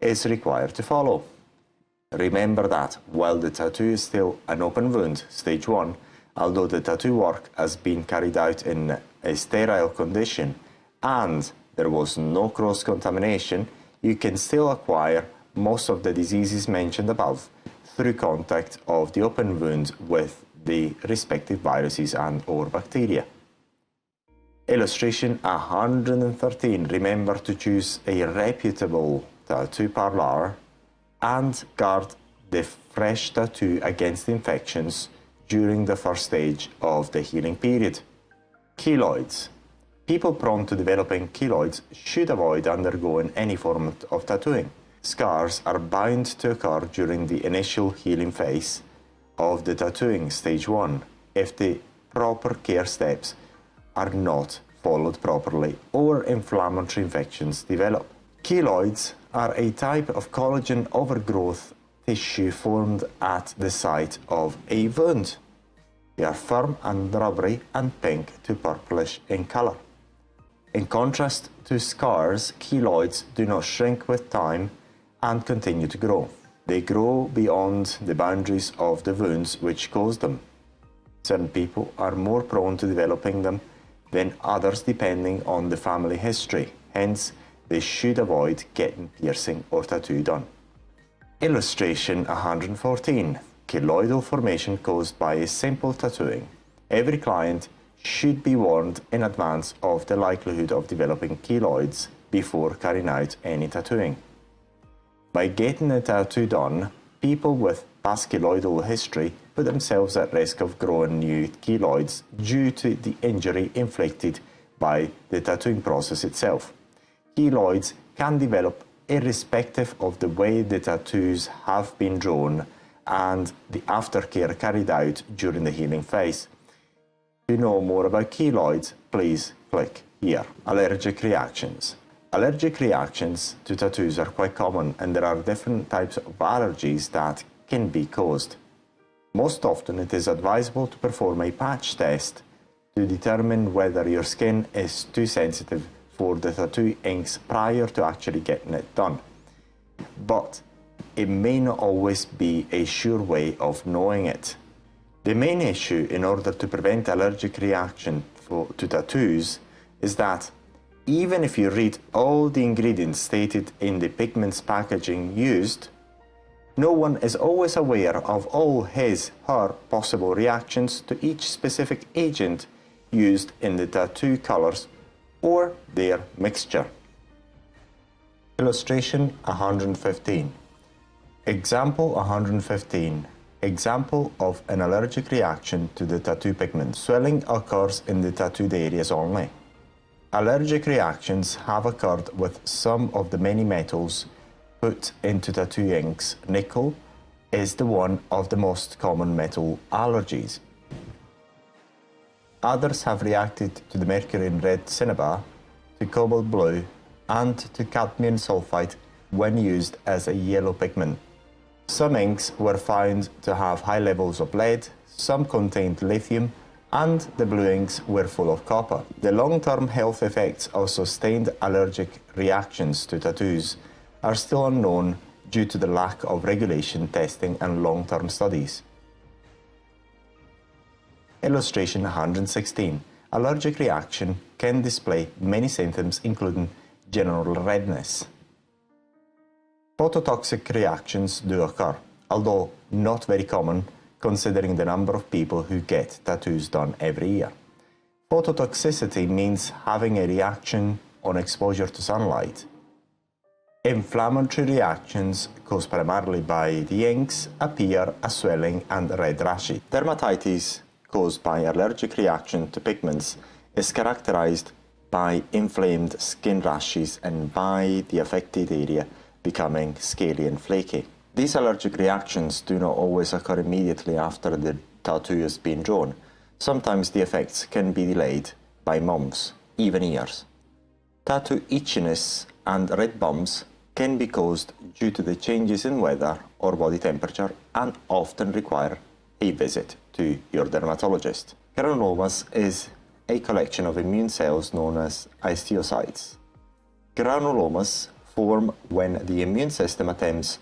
is required to follow. Remember that while the tattoo is still an open wound, stage 1, although the tattoo work has been carried out in a sterile condition and there was no cross-contamination, you can still acquire most of the diseases mentioned above through contact of the open wound with the respective viruses and or bacteria. Illustration 113. Remember to choose a reputable tattoo parlor and guard the fresh tattoo against infections during the first stage of the healing period. Keloids. People prone to developing keloids should avoid undergoing any form of tattooing. Scars are bound to occur during the initial healing phase of the tattooing, stage 1, if the proper care steps are not followed properly or inflammatory infections develop. Keloids are a type of collagen overgrowth tissue formed at the site of a wound. They are firm and rubbery and pink to purplish in color. In contrast to scars, keloids do not shrink with time and continue to grow. They grow beyond the boundaries of the wounds which caused them. Certain people are more prone to developing them than others depending on the family history. Hence, they should avoid getting piercing or tattoo done. Illustration 114. Keloidal formation caused by a simple tattooing. Every client should be warned in advance of the likelihood of developing keloids before carrying out any tattooing. By getting a tattoo done, people with past keloidal history put themselves at risk of growing new keloids due to the injury inflicted by the tattooing process itself. Keloids can develop irrespective of the way the tattoos have been drawn and the aftercare carried out during the healing phase. To know more about keloids, please click here. Allergic reactions. Allergic reactions to tattoos are quite common, and there are different types of allergies that can be caused. Most often it is advisable to perform a patch test to determine whether your skin is too sensitive for the tattoo inks prior to actually getting it done. But it may not always be a sure way of knowing it. The main issue in order to prevent allergic reaction to tattoos is that even if you read all the ingredients stated in the pigments packaging used, no one is always aware of all his/her possible reactions to each specific agent used in the tattoo colors or their mixture. Illustration 115. Example 115. Example of an allergic reaction to the tattoo pigment. Swelling occurs in the tattooed areas only. Allergic reactions have occurred with some of the many metals put into tattoo inks. Nickel is the one of the most common metal allergies. Others have reacted to the mercury in red cinnabar, to cobalt blue, and to cadmium sulfite when used as a yellow pigment. Some inks were found to have high levels of lead, some contained lithium, and the blue inks were full of copper. The long-term health effects of sustained allergic reactions to tattoos are still unknown due to the lack of regulation, testing, and long-term studies. Illustration 116. Allergic reaction can display many symptoms including general redness. Phototoxic reactions do occur, although not very common considering the number of people who get tattoos done every year. Phototoxicity means having a reaction on exposure to sunlight. Inflammatory reactions caused primarily by the inks appear as swelling and red rashes. Dermatitis caused by allergic reaction to pigments is characterized by inflamed skin rashes and by the affected area becoming scaly and flaky. These allergic reactions do not always occur immediately after the tattoo has been drawn. Sometimes the effects can be delayed by months, even years. Tattoo itchiness and red bumps can be caused due to the changes in weather or body temperature and often require a visit to your dermatologist. Granulomas is a collection of immune cells known as histiocytes. Granulomas form when the immune system attempts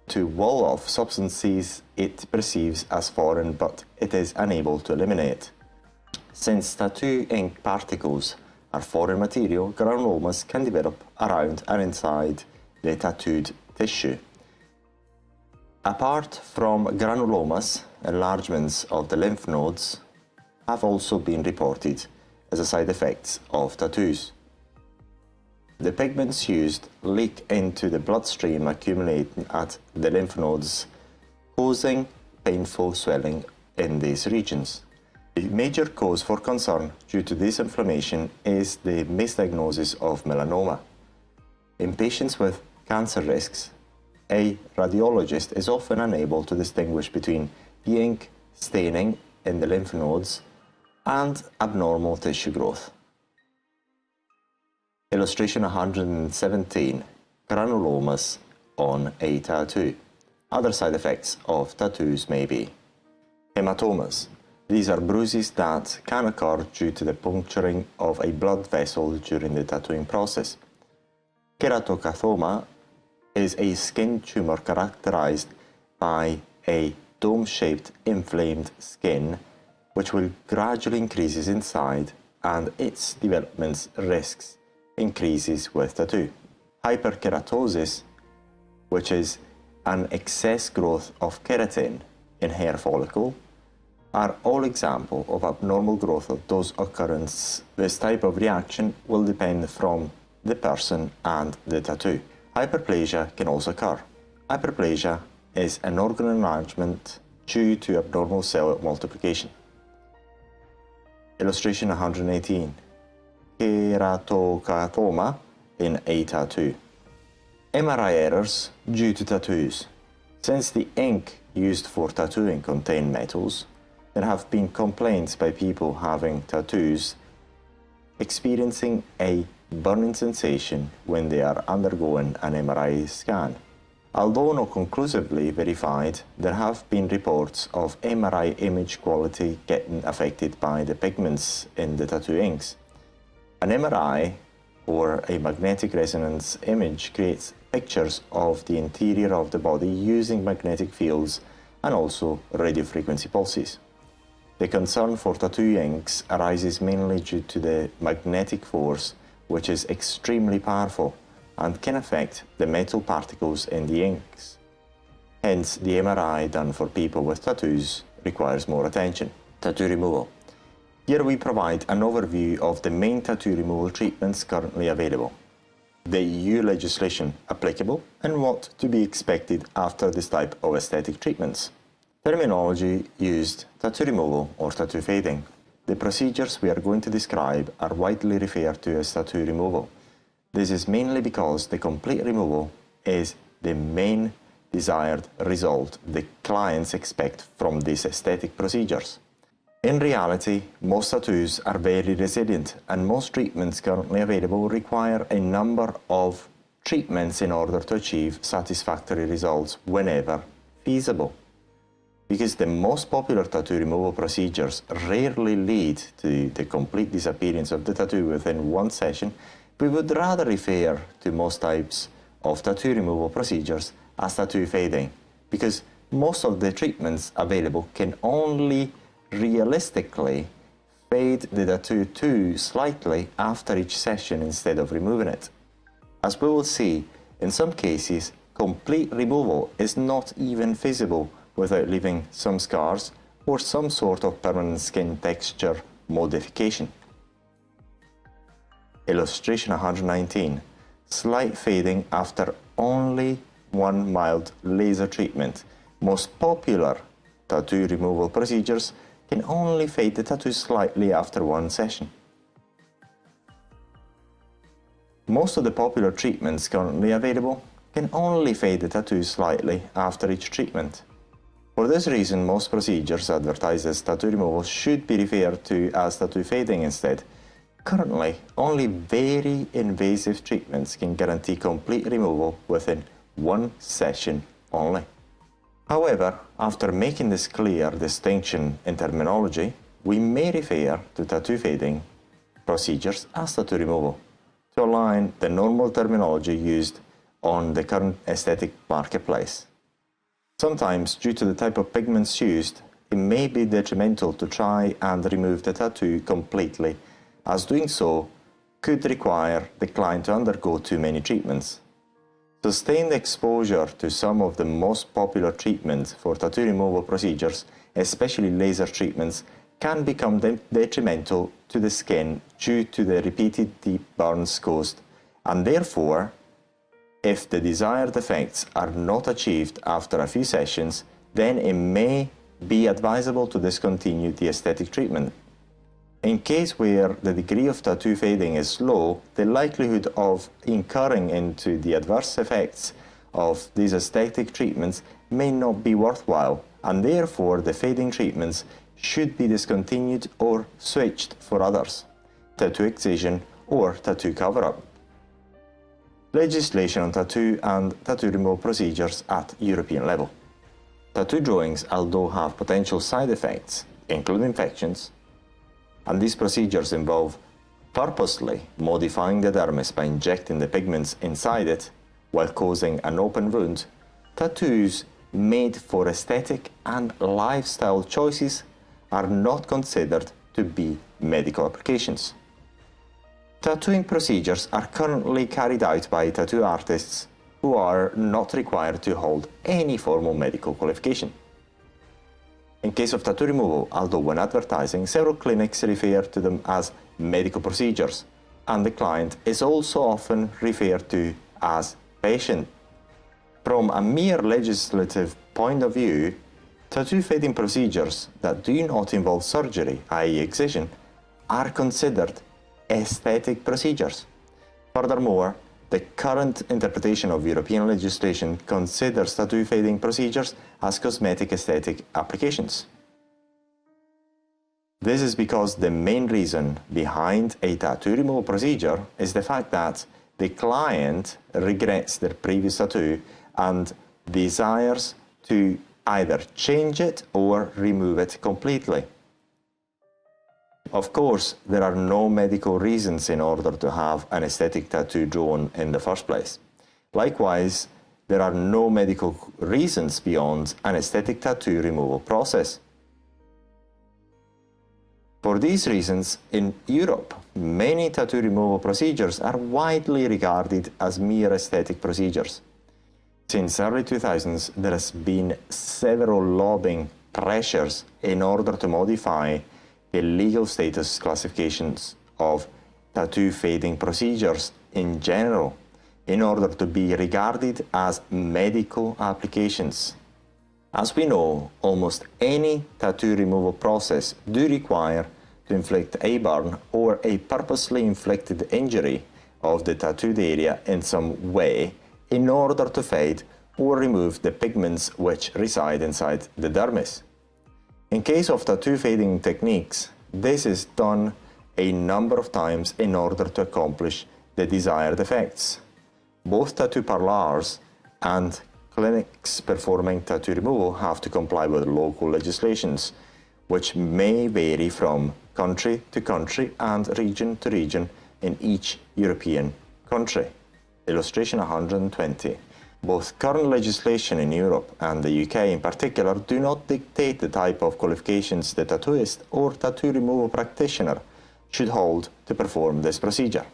to wall off substances it perceives as foreign but it is unable to eliminate. Since tattoo ink particles are foreign material, granulomas can develop around and inside the tattooed tissue. Apart from granulomas, enlargements of the lymph nodes have also been reported as a side effect of tattoos. The pigments used leak into the bloodstream, accumulating at the lymph nodes, causing painful swelling in these regions. The major cause for concern due to this inflammation is the misdiagnosis of melanoma. In patients with cancer risks, a radiologist is often unable to distinguish between the ink staining in the lymph nodes and abnormal tissue growth. Illustration 117. Granulomas on a tattoo. Other side effects of tattoos may be hematomas. These are bruises that can occur due to the puncturing of a blood vessel during the tattooing process. Keratocathoma is a skin tumor characterized by a dome-shaped inflamed skin which will gradually increase in size and its development risks increases with tattoo. Hyperkeratosis, which is an excess growth of keratin in hair follicle, are all examples of abnormal growth of those occurrences. This type of reaction will depend from the person and the tattoo. Hyperplasia can also occur. Hyperplasia is an organ enlargement due to abnormal cell multiplication. Illustration 118. Keratocathoma in a tattoo. MRI errors due to tattoos. Since the ink used for tattooing contain metals, there have been complaints by people having tattoos experiencing a burning sensation when they are undergoing an MRI scan. Although not conclusively verified, there have been reports of MRI image quality getting affected by the pigments in the tattoo inks. An MRI, or a magnetic resonance image, creates pictures of the interior of the body using magnetic fields and also radio frequency pulses. The concern for tattoo inks arises mainly due to the magnetic force, which is extremely powerful and can affect the metal particles in the inks. Hence, the MRI done for people with tattoos requires more attention. Tattoo removal. Here we provide an overview of the main tattoo removal treatments currently available, the EU legislation applicable, and what to be expected after this type of aesthetic treatments. Terminology used: tattoo removal or tattoo fading. The procedures we are going to describe are widely referred to as tattoo removal. This is mainly because the complete removal is the main desired result the clients expect from these aesthetic procedures. In reality, most tattoos are very resilient, and most treatments currently available require a number of treatments in order to achieve satisfactory results whenever feasible. Because the most popular tattoo removal procedures rarely lead to the complete disappearance of the tattoo within one session, we would rather refer to most types of tattoo removal procedures as tattoo fading, because most of the treatments available can only realistically fade the tattoo too slightly after each session instead of removing it. As we will see, in some cases, complete removal is not even feasible without leaving some scars or some sort of permanent skin texture modification. Illustration 119. Slight fading after only one mild laser treatment. Most popular tattoo removal procedures can only fade the tattoo slightly after one session. Most of the popular treatments currently available can only fade the tattoo slightly after each treatment. For this reason, most procedures advertised as tattoo removal should be referred to as tattoo fading instead. Currently, only very invasive treatments can guarantee complete removal within one session only. However, after making this clear distinction in terminology, we may refer to tattoo fading procedures as tattoo removal to align the normal terminology used on the current aesthetic marketplace. Sometimes, due to the type of pigments used, it may be detrimental to try and remove the tattoo completely, as doing so could require the client to undergo too many treatments. Sustained exposure to some of the most popular treatments for tattoo removal procedures, especially laser treatments, can become detrimental to the skin due to the repeated deep burns caused, and therefore, if the desired effects are not achieved after a few sessions, then it may be advisable to discontinue the aesthetic treatment. In case where the degree of tattoo fading is low, the likelihood of incurring into the adverse effects of these aesthetic treatments may not be worthwhile, and therefore the fading treatments should be discontinued or switched for others, tattoo excision or tattoo cover-up. Legislation on tattoo and tattoo removal procedures at European level. Tattoo drawings, although have potential side effects, include infections, and these procedures involve purposely modifying the dermis by injecting the pigments inside it while causing an open wound. Tattoos made for aesthetic and lifestyle choices are not considered to be medical applications. Tattooing procedures are currently carried out by tattoo artists who are not required to hold any formal medical qualification. In case of tattoo removal, although when advertising, several clinics refer to them as medical procedures, and the client is also often referred to as patient. From a mere legislative point of view, tattoo fading procedures that do not involve surgery, i.e. excision, are considered aesthetic procedures. Furthermore, the current interpretation of European legislation considers tattoo fading procedures as cosmetic aesthetic applications. This is because the main reason behind a tattoo removal procedure is the fact that the client regrets their previous tattoo and desires to either change it or remove it completely. Of course, there are no medical reasons in order to have an aesthetic tattoo drawn in the first place. Likewise, there are no medical reasons beyond an aesthetic tattoo removal process. For these reasons, in Europe, many tattoo removal procedures are widely regarded as mere aesthetic procedures. Since early 2000s, there has been several lobbying pressures in order to modify the legal status classifications of tattoo fading procedures in general in order to be regarded as medical applications. As we know, almost any tattoo removal process do require to inflict a burn or a purposely inflicted injury of the tattooed area in some way in order to fade or remove the pigments which reside inside the dermis. In case of tattoo fading techniques, this is done a number of times in order to accomplish the desired effects. Both tattoo parlors and clinics performing tattoo removal have to comply with local legislations, which may vary from country to country and region to region in each European country. Illustration 120. Both current legislation in Europe and the UK in particular do not dictate the type of qualifications the tattooist or tattoo removal practitioner should hold to perform this procedure.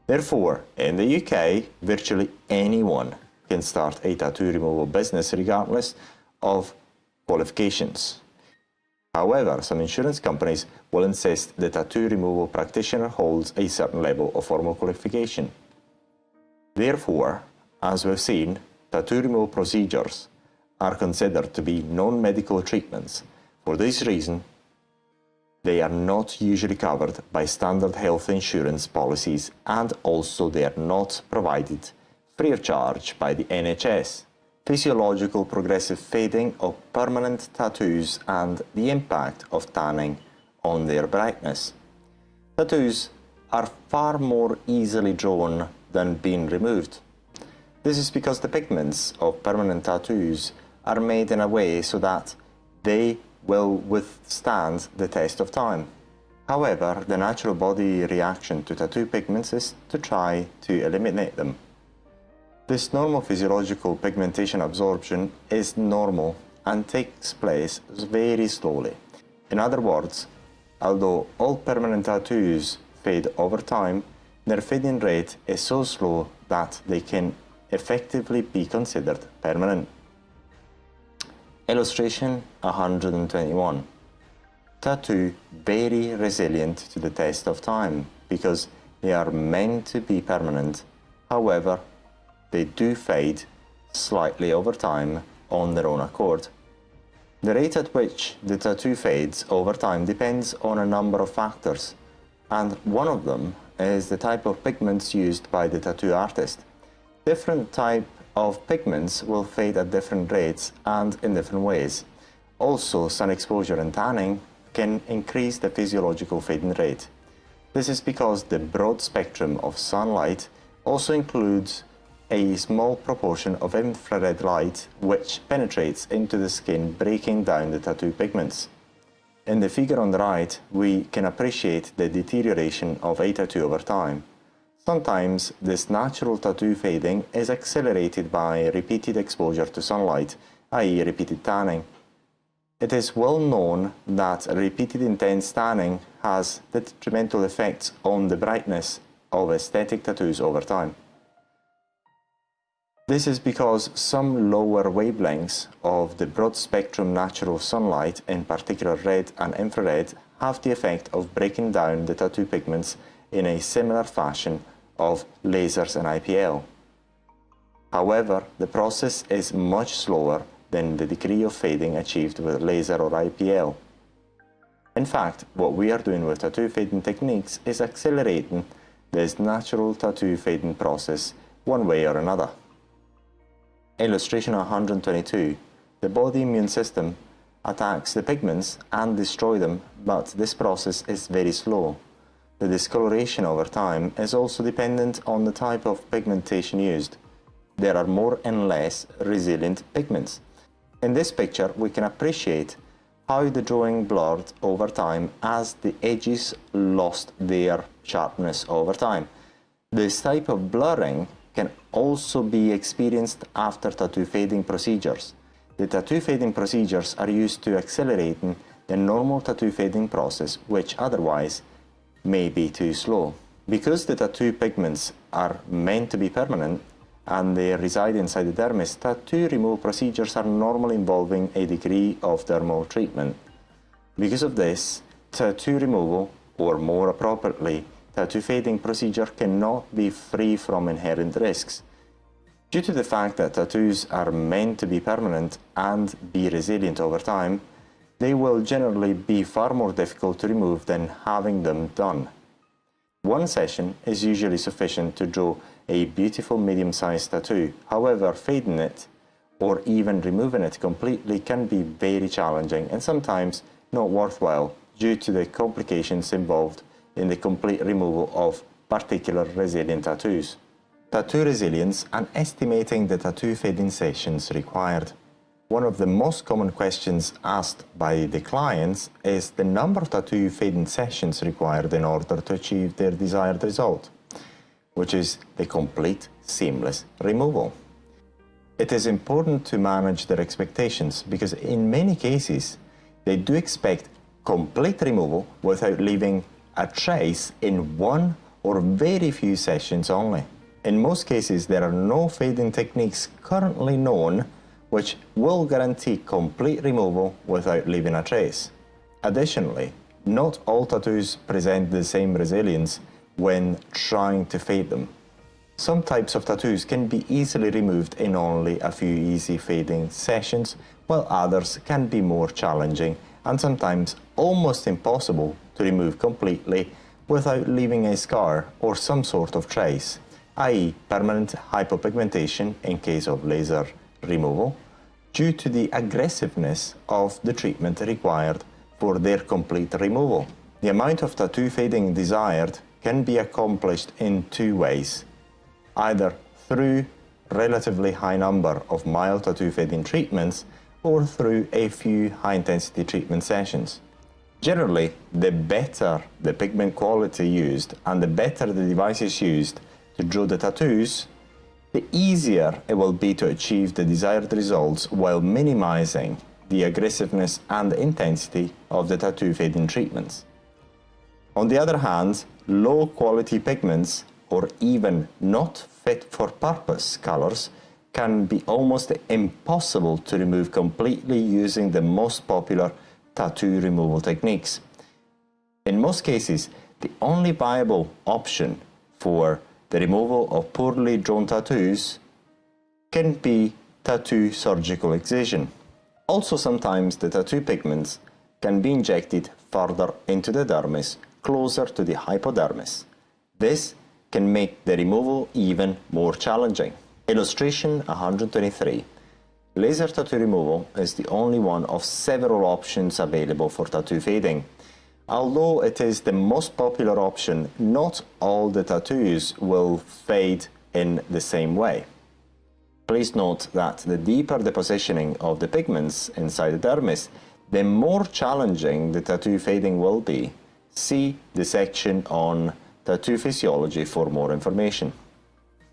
Therefore, in the UK, virtually anyone can start a tattoo removal business regardless of qualifications. However, some insurance companies will insist the tattoo removal practitioner holds a certain level of formal qualification. Therefore, as we've seen, tattoo removal procedures are considered to be non-medical treatments. For this reason, they are not usually covered by standard health insurance policies, and also they are not provided free of charge by the NHS. Physiological progressive fading of permanent tattoos and the impact of tanning on their brightness. Tattoos are far more easily drawn than being removed. This is because the pigments of permanent tattoos are made in a way so that they will withstand the test of time. However, the natural body reaction to tattoo pigments is to try to eliminate them. This normal physiological pigmentation absorption is normal and takes place very slowly. In other words, although all permanent tattoos fade over time, their fading rate is so slow that they can effectively be considered permanent. Illustration 121. Tattoo very resilient to the test of time because they are meant to be permanent. However, they do fade slightly over time on their own accord. The rate at which the tattoo fades over time depends on a number of factors, and one of them is the type of pigments used by the tattoo artist. Different type of pigments will fade at different rates and in different ways. Also, sun exposure and tanning can increase the physiological fading rate. This is because the broad spectrum of sunlight also includes a small proportion of infrared light which penetrates into the skin, breaking down the tattoo pigments. In the figure on the right, we can appreciate the deterioration of a tattoo over time. Sometimes this natural tattoo fading is accelerated by repeated exposure to sunlight, i.e. repeated tanning. It is well known that repeated intense tanning has detrimental effects on the brightness of aesthetic tattoos over time. This is because some lower wavelengths of the broad spectrum natural sunlight, in particular red and infrared, have the effect of breaking down the tattoo pigments in a similar fashion of lasers and IPL. However, the process is much slower than the degree of fading achieved with laser or IPL. In fact, what we are doing with tattoo fading techniques is accelerating this natural tattoo fading process one way or another. Illustration 122. The body immune system attacks the pigments and destroys them, but this process is very slow. The discoloration over time is also dependent on the type of pigmentation used. There are more and less resilient pigments. In this picture, we can appreciate how the drawing blurred over time as the edges lost their sharpness over time. This type of blurring can also be experienced after tattoo fading procedures. The tattoo fading procedures are used to accelerate the normal tattoo fading process, which otherwise may be too slow. Because the tattoo pigments are meant to be permanent and they reside inside the dermis, tattoo removal procedures are normally involving a degree of dermal treatment. Because of this, tattoo removal, or more appropriately, tattoo fading procedure cannot be free from inherent risks. Due to the fact that tattoos are meant to be permanent and be resilient over time, they will generally be far more difficult to remove than having them done. One session is usually sufficient to draw a beautiful medium-sized tattoo. However, fading it or even removing it completely can be very challenging and sometimes not worthwhile due to the complications involved in the complete removal of particular resilient tattoos. Tattoo resilience and estimating the tattoo fading sessions required. One of the most common questions asked by the clients is the number of tattoo fading sessions required in order to achieve their desired result, which is the complete seamless removal. It is important to manage their expectations because in many cases they do expect complete removal without leaving a trace in one or very few sessions only. In most cases, there are no fading techniques currently known which will guarantee complete removal without leaving a trace. Additionally, not all tattoos present the same resilience when trying to fade them. Some types of tattoos can be easily removed in only a few easy fading sessions, while others can be more challenging and sometimes almost impossible to remove completely without leaving a scar or some sort of trace, i.e. permanent hypopigmentation in case of laser removal, due to the aggressiveness of the treatment required for their complete removal. The amount of tattoo fading desired can be accomplished in two ways, either through relatively high number of mild tattoo fading treatments or through a few high-intensity treatment sessions. Generally, the better the pigment quality used and the better the devices used to draw the tattoos, the easier it will be to achieve the desired results while minimizing the aggressiveness and intensity of the tattoo fading treatments. On the other hand, low-quality pigments or even not fit-for-purpose colors can be almost impossible to remove completely using the most popular tattoo removal techniques. In most cases, the only viable option for the removal of poorly drawn tattoos can be tattoo surgical excision. Also, sometimes the tattoo pigments can be injected further into the dermis, closer to the hypodermis. This can make the removal even more challenging. Illustration 123. Laser tattoo removal is the only one of several options available for tattoo fading. Although it is the most popular option, not all the tattoos will fade in the same way. Please note that the deeper the positioning of the pigments inside the dermis, the more challenging the tattoo fading will be. See the section on tattoo physiology for more information.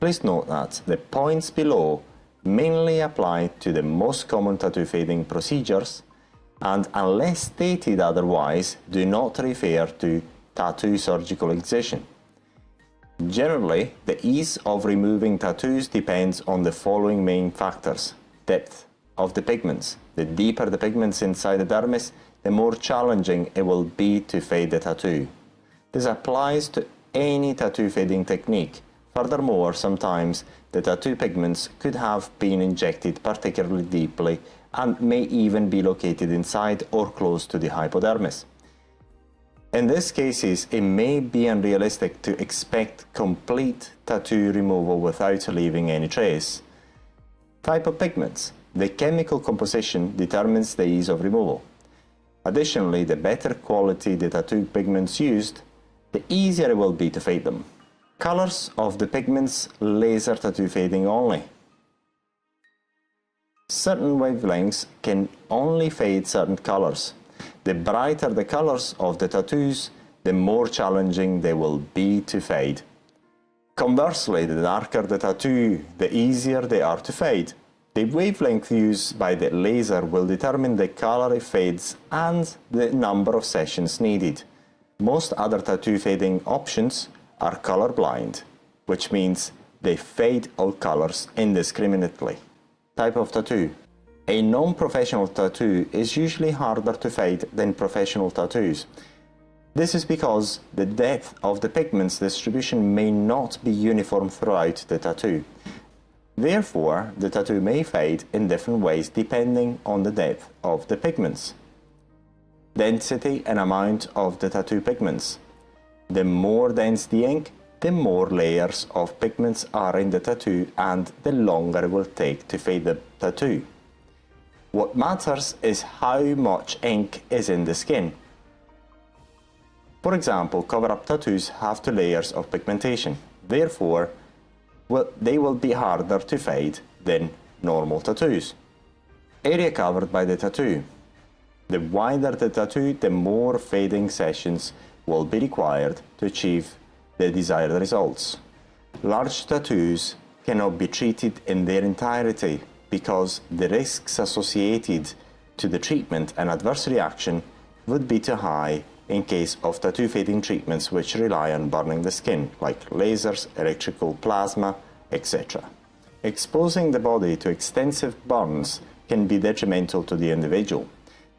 Please note that the points below mainly apply to the most common tattoo fading procedures, and unless stated otherwise, do not refer to tattoo surgical excision. Generally, the ease of removing tattoos depends on the following main factors: depth of the pigments. The deeper the pigments inside the dermis, the more challenging it will be to fade the tattoo. This applies to any tattoo fading technique. Furthermore, sometimes the tattoo pigments could have been injected particularly deeply and may even be located inside or close to the hypodermis. In these cases, it may be unrealistic to expect complete tattoo removal without leaving any trace. Type of pigments. The chemical composition determines the ease of removal. Additionally, the better quality the tattoo pigments used, the easier it will be to fade them. Colors of the pigments, laser tattoo fading only. Certain wavelengths can only fade certain colors. The brighter the colors of the tattoos, the more challenging they will be to fade. Conversely, the darker the tattoo, the easier they are to fade. The wavelength used by the laser will determine the color it fades and the number of sessions needed. Most other tattoo fading options are colorblind, which means they fade all colors indiscriminately. Type of tattoo. A non-professional tattoo is usually harder to fade than professional tattoos. This is because the depth of the pigment's distribution may not be uniform throughout the tattoo. Therefore, the tattoo may fade in different ways depending on the depth of the pigments. Density and amount of the tattoo pigments. The more dense the ink, the more layers of pigments are in the tattoo and the longer it will take to fade the tattoo. What matters is how much ink is in the skin. For example, cover-up tattoos have 2 layers of pigmentation. Therefore, they will be harder to fade than normal tattoos. Area covered by the tattoo. The wider the tattoo, the more fading sessions will be required to achieve the desired results. Large tattoos cannot be treated in their entirety because the risks associated to the treatment and adverse reaction would be too high in case of tattoo fading treatments which rely on burning the skin, like lasers, electrical plasma, etc. Exposing the body to extensive burns can be detrimental to the individual.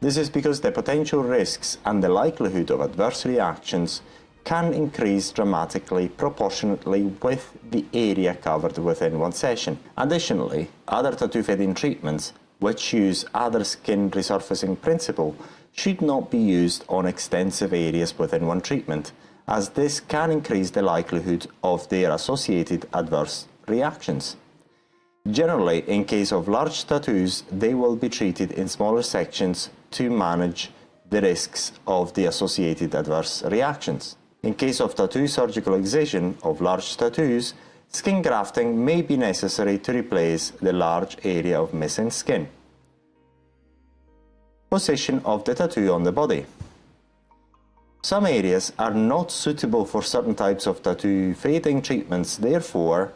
This is because the potential risks and the likelihood of adverse reactions can increase dramatically proportionately with the area covered within one session. Additionally, other tattoo fading treatments, which use other skin resurfacing principle, should not be used on extensive areas within one treatment, as this can increase the likelihood of their associated adverse reactions. Generally, in case of large tattoos, they will be treated in smaller sections to manage the risks of the associated adverse reactions. In case of tattoo surgical excision of large tattoos, skin grafting may be necessary to replace the large area of missing skin. Position of the tattoo on the body. Some areas are not suitable for certain types of tattoo fading treatments, therefore,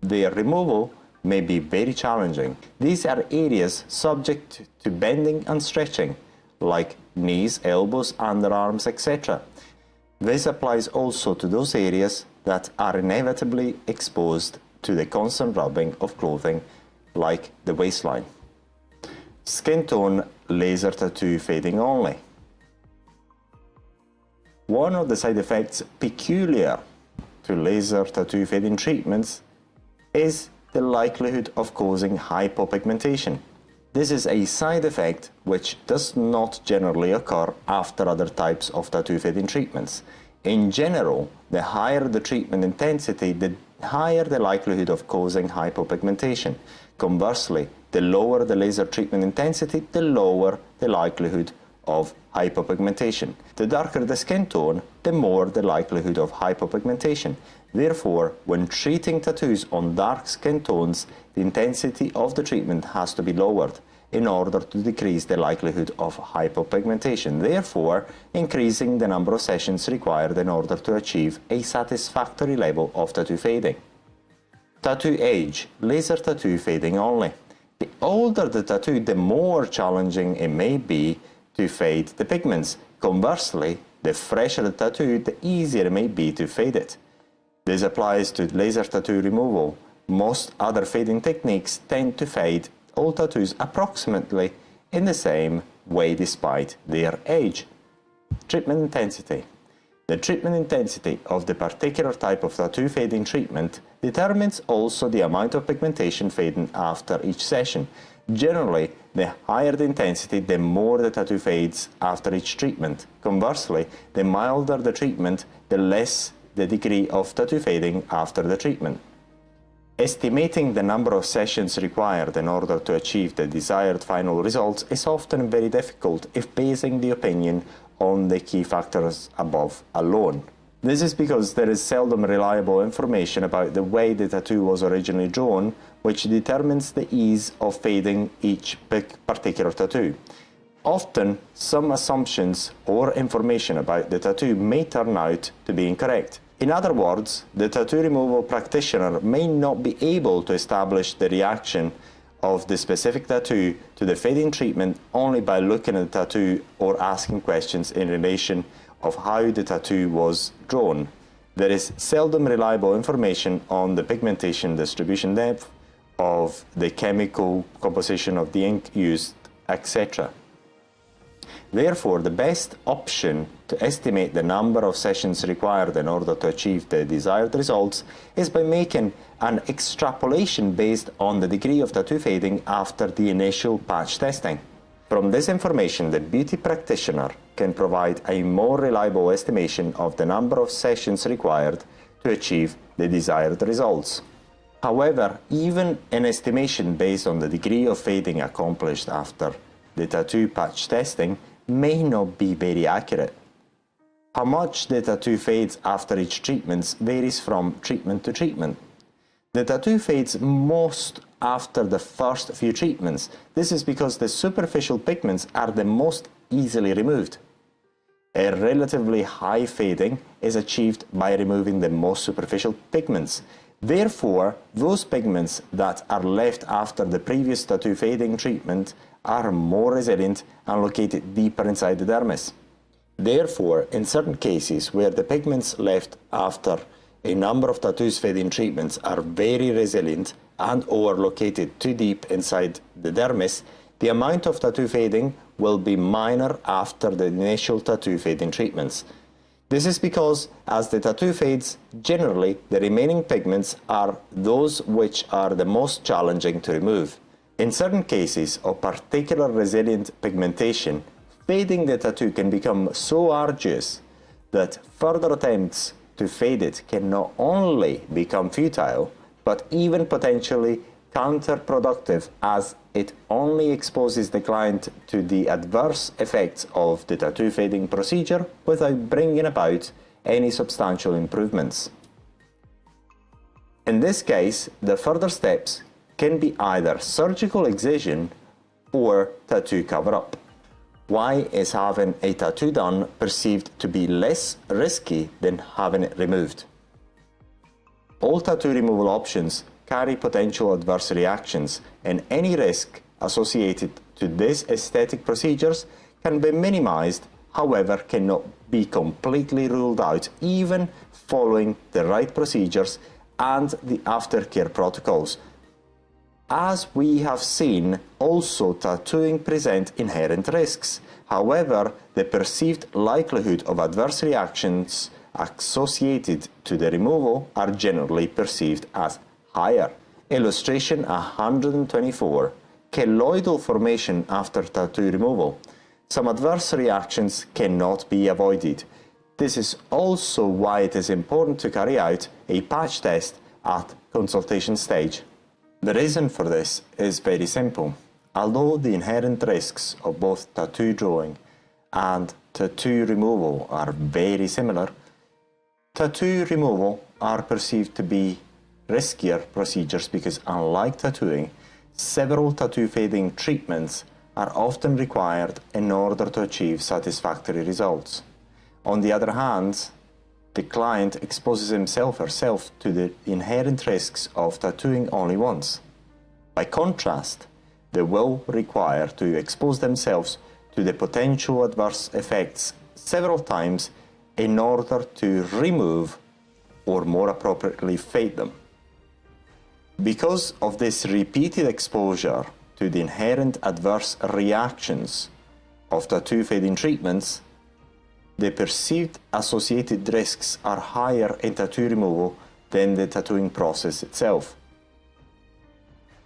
their removal may be very challenging. These are areas subject to bending and stretching, like knees, elbows, underarms, etc. This applies also to those areas that are inevitably exposed to the constant rubbing of clothing, like the waistline. Skin tone laser tattoo fading only. One of the side effects peculiar to laser tattoo fading treatments is the likelihood of causing hypopigmentation. This is a side effect which does not generally occur after other types of tattoo fading treatments. In general, the higher the treatment intensity, the higher the likelihood of causing hypopigmentation. Conversely, the lower the laser treatment intensity, the lower the likelihood of hypopigmentation. The darker the skin tone, the more the likelihood of hypopigmentation. Therefore, when treating tattoos on dark skin tones, the intensity of the treatment has to be lowered in order to decrease the likelihood of hypopigmentation, therefore increasing the number of sessions required in order to achieve a satisfactory level of tattoo fading. Tattoo age, laser tattoo fading only. The older the tattoo, the more challenging it may be to fade the pigments. Conversely, the fresher the tattoo, the easier it may be to fade it. This applies to laser tattoo removal. Most other fading techniques tend to fade all tattoos approximately in the same way despite their age. Treatment intensity. The treatment intensity of the particular type of tattoo fading treatment determines also the amount of pigmentation fading after each session. Generally, the higher the intensity, the more the tattoo fades after each treatment. Conversely, the milder the treatment, the less the degree of tattoo fading after the treatment. Estimating the number of sessions required in order to achieve the desired final results is often very difficult if basing the opinion on the key factors above alone. This is because there is seldom reliable information about the way the tattoo was originally drawn, which determines the ease of fading each particular tattoo. Often, some assumptions or information about the tattoo may turn out to be incorrect. In other words, the tattoo removal practitioner may not be able to establish the reaction of the specific tattoo to the fading treatment only by looking at the tattoo or asking questions in relation of how the tattoo was drawn. There is seldom reliable information on the pigmentation distribution depth, of the chemical composition of the ink used, etc. Therefore, the best option to estimate the number of sessions required in order to achieve the desired results is by making an extrapolation based on the degree of tattoo fading after the initial patch testing. From this information, the beauty practitioner can provide a more reliable estimation of the number of sessions required to achieve the desired results. However, even an estimation based on the degree of fading accomplished after the tattoo patch testing may not be very accurate. How much the tattoo fades after each treatment varies from treatment to treatment. The tattoo fades most after the first few treatments. This is because the superficial pigments are the most easily removed. A relatively high fading is achieved by removing the most superficial pigments. Therefore, those pigments that are left after the previous tattoo fading treatment are more resilient and located deeper inside the dermis. Therefore, in certain cases where the pigments left after a number of tattoos fading treatments are very resilient and or located too deep inside the dermis, the amount of tattoo fading will be minor after the initial tattoo fading treatments. This is because, as the tattoo fades, generally the remaining pigments are those which are the most challenging to remove. In certain cases of particular resilient pigmentation, fading the tattoo can become so arduous that further attempts to fade it can not only become futile, but even potentially counterproductive, as it only exposes the client to the adverse effects of the tattoo fading procedure without bringing about any substantial improvements. In this case, the further steps can be either surgical excision or tattoo cover-up. Why is having a tattoo done perceived to be less risky than having it removed? All tattoo removal options carry potential adverse reactions, and any risk associated to these aesthetic procedures can be minimized, however cannot be completely ruled out even following the right procedures and the aftercare protocols. As we have seen, also tattooing presents inherent risks. However, the perceived likelihood of adverse reactions associated to the removal are generally perceived as higher. Illustration 124. Keloidal formation after tattoo removal. Some adverse reactions cannot be avoided. This is also why it is important to carry out a patch test at consultation stage. The reason for this is very simple. Although the inherent risks of both tattoo drawing and tattoo removal are very similar, tattoo removal are perceived to be riskier procedures because, unlike tattooing, several tattoo fading treatments are often required in order to achieve satisfactory results. On the other hand, the client exposes himself or herself to the inherent risks of tattooing only once. By contrast, they will require to expose themselves to the potential adverse effects several times in order to remove, or more appropriately, fade them. Because of this repeated exposure to the inherent adverse reactions of tattoo fading treatments, the perceived associated risks are higher in tattoo removal than the tattooing process itself.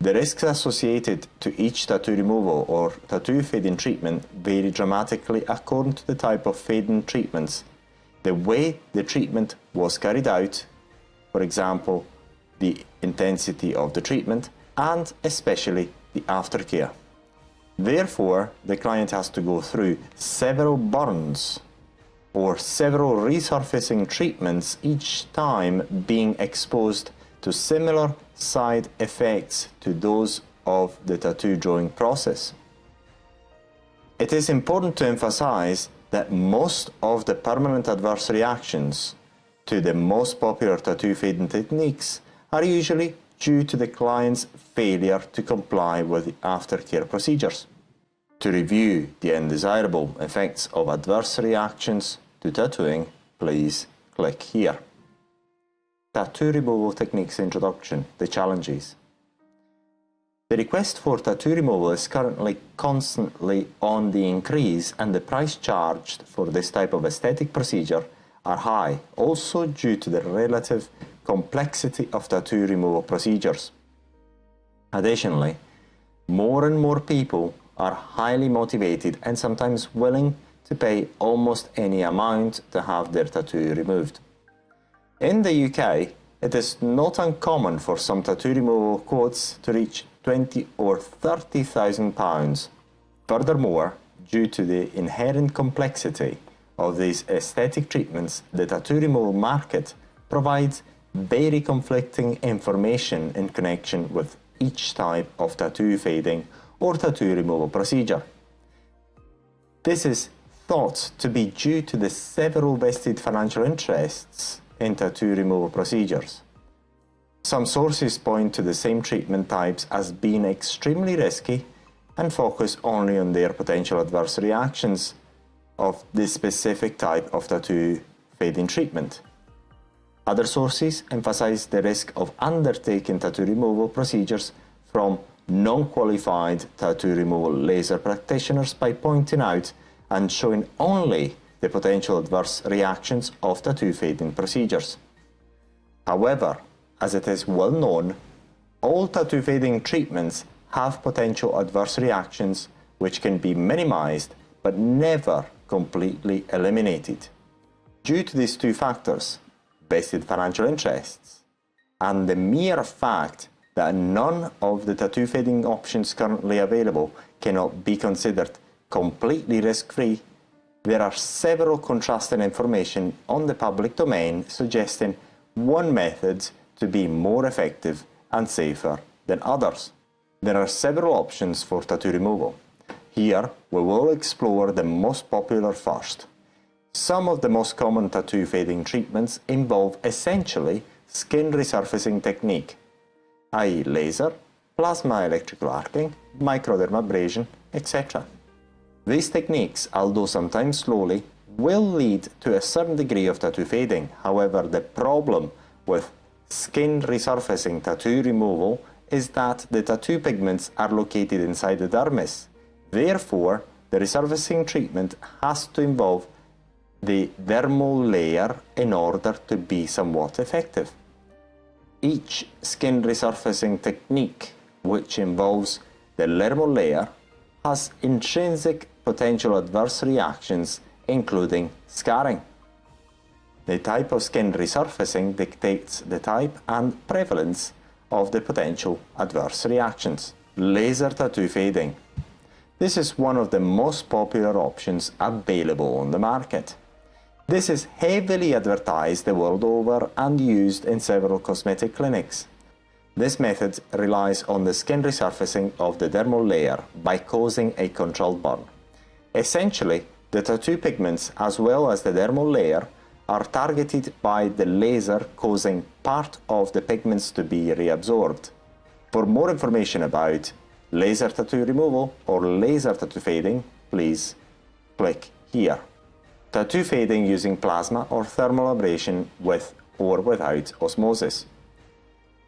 The risks associated to each tattoo removal or tattoo fading treatment vary dramatically according to the type of fading treatments, the way the treatment was carried out, for example, the intensity of the treatment, and especially the aftercare. Therefore, the client has to go through several burns or several resurfacing treatments each time, being exposed to similar side effects to those of the tattoo drawing process. It is important to emphasize that most of the permanent adverse reactions to the most popular tattoo fading techniques are usually due to the client's failure to comply with the aftercare procedures. To review the undesirable effects of adverse reactions to tattooing, please click here. Tattoo removal techniques introduction, the challenges. The request for tattoo removal is currently constantly on the increase, and the price charged for this type of aesthetic procedure are high, also due to the relative complexity of tattoo removal procedures. Additionally, more and more people are highly motivated and sometimes willing to pay almost any amount to have their tattoo removed. In the UK, it is not uncommon for some tattoo removal quotes to reach £20,000 or £30,000. Furthermore, due to the inherent complexity of these aesthetic treatments, the tattoo removal market provides very conflicting information in connection with each type of tattoo fading or tattoo removal procedure. This is thought to be due to the several vested financial interests in tattoo removal procedures. Some sources point to the same treatment types as being extremely risky and focus only on their potential adverse reactions of this specific type of tattoo fading treatment. Other sources emphasize the risk of undertaking tattoo removal procedures from non-qualified tattoo removal laser practitioners by pointing out and showing only the potential adverse reactions of tattoo fading procedures. However, as it is well known, all tattoo fading treatments have potential adverse reactions which can be minimized but never completely eliminated. Due to these two factors, vested financial interests, and the mere fact that none of the tattoo fading options currently available cannot be considered completely risk-free, there are several contrasting information on the public domain suggesting one method to be more effective and safer than others. There are several options for tattoo removal. Here, we will explore the most popular first. Some of the most common tattoo fading treatments involve essentially skin resurfacing technique, i.e. laser, plasma electrical arcing, microdermabrasion, etc. These techniques, although sometimes slowly, will lead to a certain degree of tattoo fading. However, the problem with skin resurfacing tattoo removal is that the tattoo pigments are located inside the dermis. Therefore, the resurfacing treatment has to involve the dermal layer in order to be somewhat effective. Each skin resurfacing technique, which involves the dermal layer, has intrinsic potential adverse reactions, including scarring. The type of skin resurfacing dictates the type and prevalence of the potential adverse reactions. Laser tattoo fading. This is one of the most popular options available on the market. This is heavily advertised the world over and used in several cosmetic clinics. This method relies on the skin resurfacing of the dermal layer by causing a controlled burn. Essentially, the tattoo pigments as well as the dermal layer are targeted by the laser, causing part of the pigments to be reabsorbed. For more information about laser tattoo removal or laser tattoo fading, please click here. Tattoo fading using plasma or thermal abrasion with or without osmosis.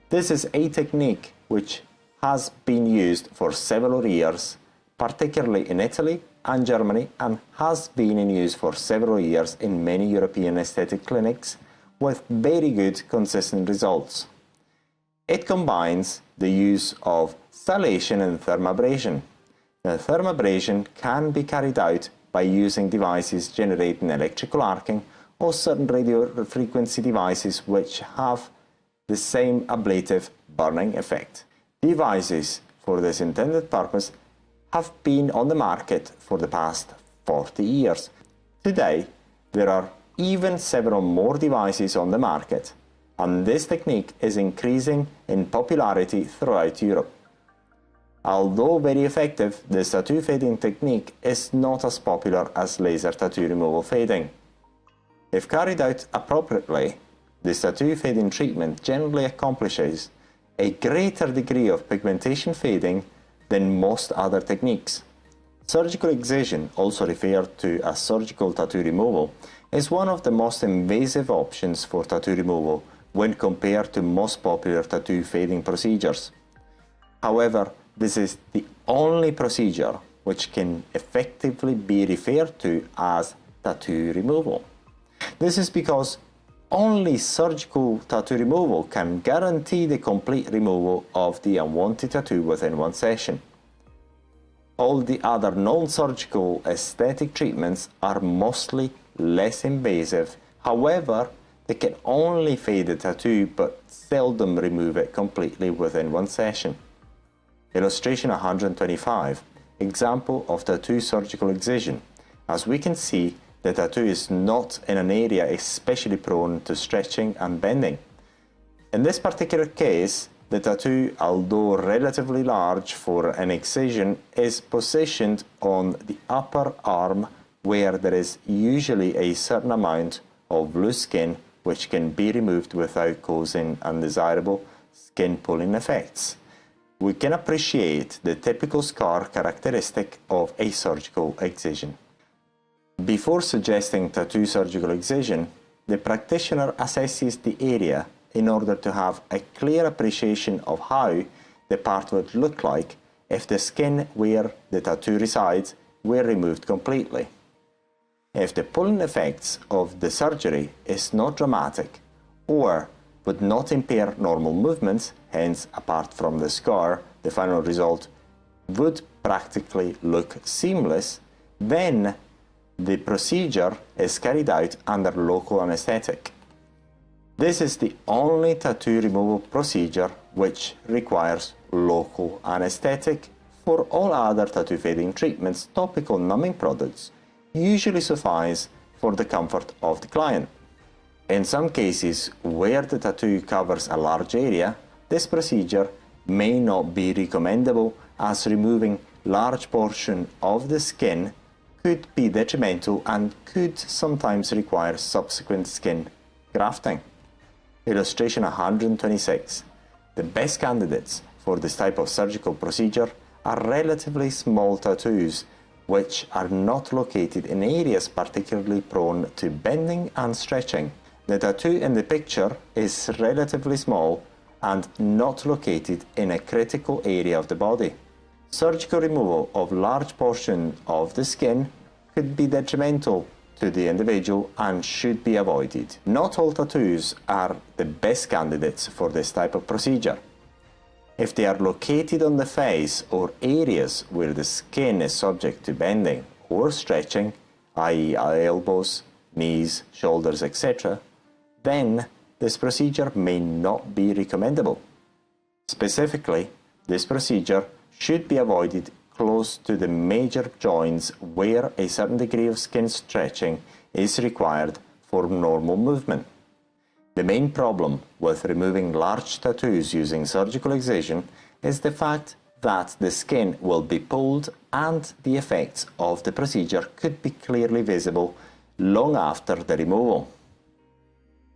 This is a technique which has been used for several years, particularly in Italy and Germany, and has been in use for several years in many European aesthetic clinics with very good consistent results. It combines the use of stellation and thermabrasion. Now, thermabrasion can be carried out by using devices generating electrical arcing or certain radio frequency devices which have the same ablative burning effect. Devices for this intended purpose have been on the market for the past 40 years. Today, there are even several more devices on the market, and this technique is increasing in popularity throughout Europe. Although very effective, this tattoo fading technique is not as popular as laser tattoo removal fading. If carried out appropriately, this tattoo fading treatment generally accomplishes a greater degree of pigmentation fading than most other techniques. Surgical excision, also referred to as surgical tattoo removal, is one of the most invasive options for tattoo removal when compared to most popular tattoo fading procedures. However, this is the only procedure which can effectively be referred to as tattoo removal. This is because only surgical tattoo removal can guarantee the complete removal of the unwanted tattoo within one session. All the other non-surgical aesthetic treatments are mostly less invasive. However, they can only fade the tattoo but seldom remove it completely within one session. Illustration 125, example of tattoo surgical excision. As we can see, the tattoo is not in an area especially prone to stretching and bending. In this particular case, the tattoo, although relatively large for an excision, is positioned on the upper arm where there is usually a certain amount of loose skin which can be removed without causing undesirable skin pulling effects. We can appreciate the typical scar characteristic of a surgical excision. Before suggesting tattoo surgical excision, the practitioner assesses the area in order to have a clear appreciation of how the part would look like if the skin where the tattoo resides were removed completely. If the pulling effects of the surgery is not dramatic or would not impair normal movements, hence apart from the scar, the final result would practically look seamless, then the procedure is carried out under local anesthetic. This is the only tattoo removal procedure which requires local anesthetic. For all other tattoo fading treatments, topical numbing products usually suffice for the comfort of the client. In some cases where the tattoo covers a large area, this procedure may not be recommendable as removing large portion of the skin could be detrimental and could sometimes require subsequent skin grafting. Illustration 126. The best candidates for this type of surgical procedure are relatively small tattoos which are not located in areas particularly prone to bending and stretching. The tattoo in the picture is relatively small and not located in a critical area of the body. Surgical removal of large portion of the skin could be detrimental to the individual and should be avoided. Not all tattoos are the best candidates for this type of procedure. If they are located on the face or areas where the skin is subject to bending or stretching, i.e. elbows, knees, shoulders, etc., then this procedure may not be recommendable. Specifically, this procedure should be avoided close to the major joints where a certain degree of skin stretching is required for normal movement. The main problem with removing large tattoos using surgical excision is the fact that the skin will be pulled and the effects of the procedure could be clearly visible long after the removal.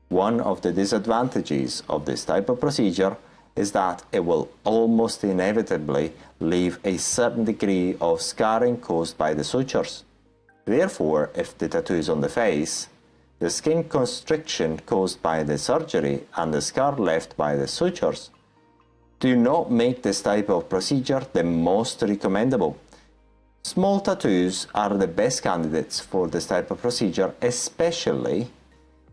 One of the disadvantages of this type of procedure is that it will almost inevitably leave a certain degree of scarring caused by the sutures. Therefore, if the tattoo is on the face, the skin constriction caused by the surgery and the scar left by the sutures do not make this type of procedure the most recommendable. Small tattoos are the best candidates for this type of procedure, especially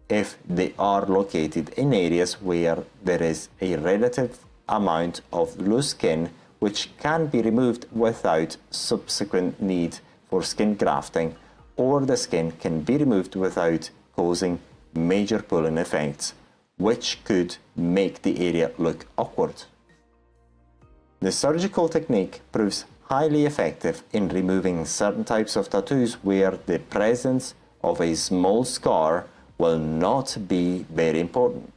if they are located in areas where there is a relative amount of loose skin which can be removed without subsequent need for skin grafting, or the skin can be removed without causing major pulling effects, which could make the area look awkward. The surgical technique proves highly effective in removing certain types of tattoos where the presence of a small scar will not be very important.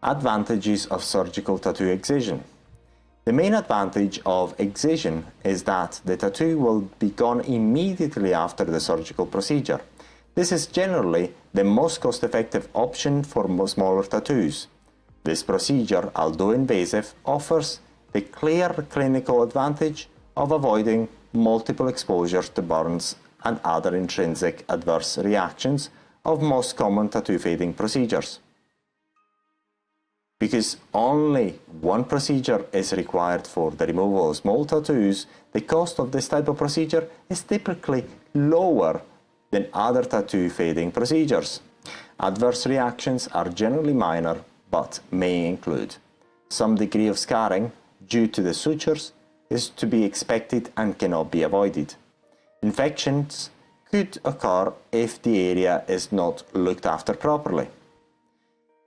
Advantages of surgical tattoo excision. The main advantage of excision is that the tattoo will be gone immediately after the surgical procedure. This is generally the most cost-effective option for smaller tattoos. This procedure, although invasive, offers the clear clinical advantage of avoiding multiple exposures to burns and other intrinsic adverse reactions of most common tattoo fading procedures. Because only one procedure is required for the removal of small tattoos, the cost of this type of procedure is typically lower than other tattoo fading procedures. Adverse reactions are generally minor but may include some degree of scarring due to the sutures is to be expected and cannot be avoided. Infections could occur if the area is not looked after properly.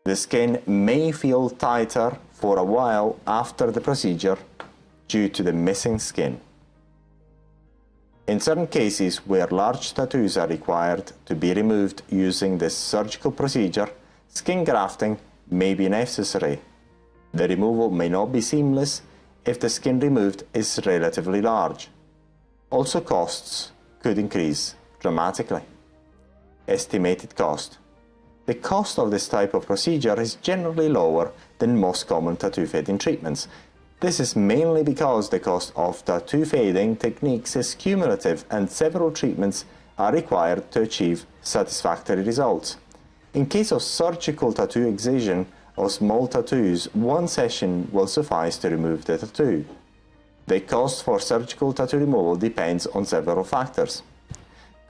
The skin may feel tighter for a while after the procedure due to the missing skin. In certain cases where large tattoos are required to be removed using this surgical procedure, skin grafting may be necessary. The removal may not be seamless if the skin removed is relatively large. Also, costs could increase dramatically. Estimated cost. The cost of this type of procedure is generally lower than most common tattoo fading treatments. This is mainly because the cost of tattoo fading techniques is cumulative and several treatments are required to achieve satisfactory results. In case of surgical tattoo excision of small tattoos, one session will suffice to remove the tattoo. The cost for surgical tattoo removal depends on several factors.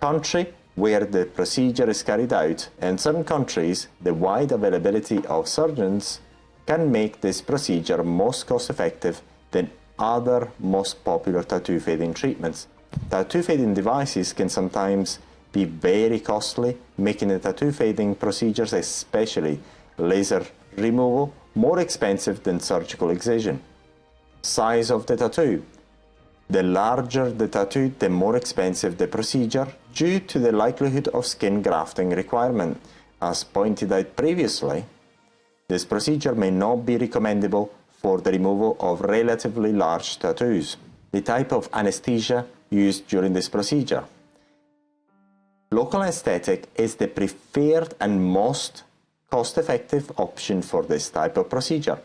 Country where the procedure is carried out. In certain countries, the wide availability of surgeons can make this procedure most cost-effective than other most popular tattoo fading treatments. Tattoo fading devices can sometimes be very costly, making the tattoo fading procedures, especially laser removal, more expensive than surgical excision. Size of the tattoo. The larger the tattoo, the more expensive the procedure due to the likelihood of skin grafting requirement. As pointed out previously, this procedure may not be recommendable for the removal of relatively large tattoos. The type of anesthesia used during this procedure. Local anesthetic is the preferred and most cost-effective option for this type of procedure.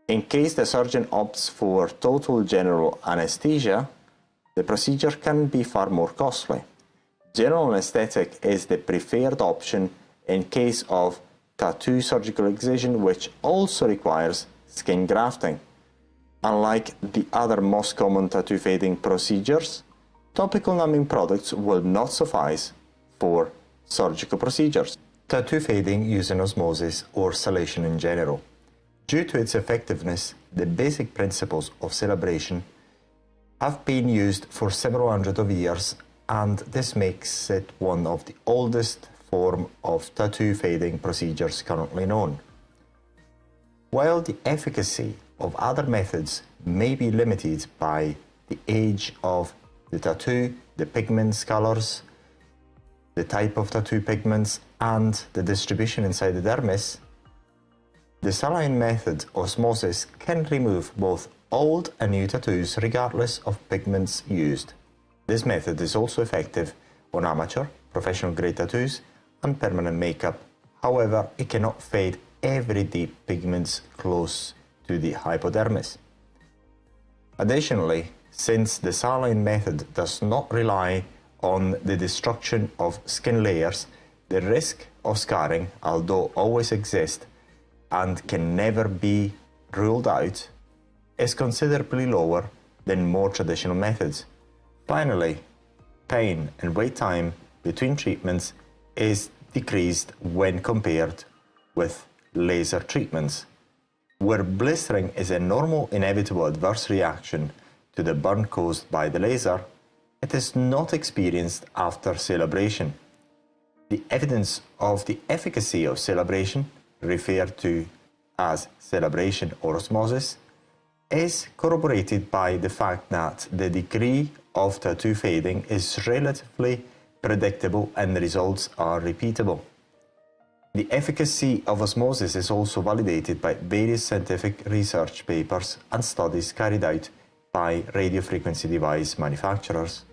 In case the surgeon opts for total general anesthesia, the procedure can be far more costly. General anesthetic is the preferred option in case of tattoo surgical excision, which also requires skin grafting. Unlike the other most common tattoo fading procedures, topical numbing products will not suffice for surgical procedures. Tattoo fading using osmosis or salation in general. Due to its effectiveness, the basic principles of celebration have been used for several hundred of years, and this makes it one of the oldest form of tattoo fading procedures currently known. While the efficacy of other methods may be limited by the age of the tattoo, the pigments colors, the type of tattoo pigments, and the distribution inside the dermis, the saline method osmosis can remove both old and new tattoos regardless of pigments used. This method is also effective on amateur, professional grade tattoos and permanent makeup. However, it cannot fade every deep pigments close to the hypodermis. Additionally, since the saline method does not rely on the destruction of skin layers, the risk of scarring, although always exists and can never be ruled out, is considerably lower than more traditional methods. Finally, pain and wait time between treatments is decreased when compared with laser treatments. Where blistering is a normal, inevitable adverse reaction to the burn caused by the laser, it is not experienced after cell abrasion. The evidence of the efficacy of cell abrasion, referred to as cell abrasion or osmosis, is corroborated by the fact that the degree of tattoo fading is relatively predictable and the results are repeatable. The efficacy of osmosis is also validated by various scientific research papers and studies carried out by radiofrequency device manufacturers.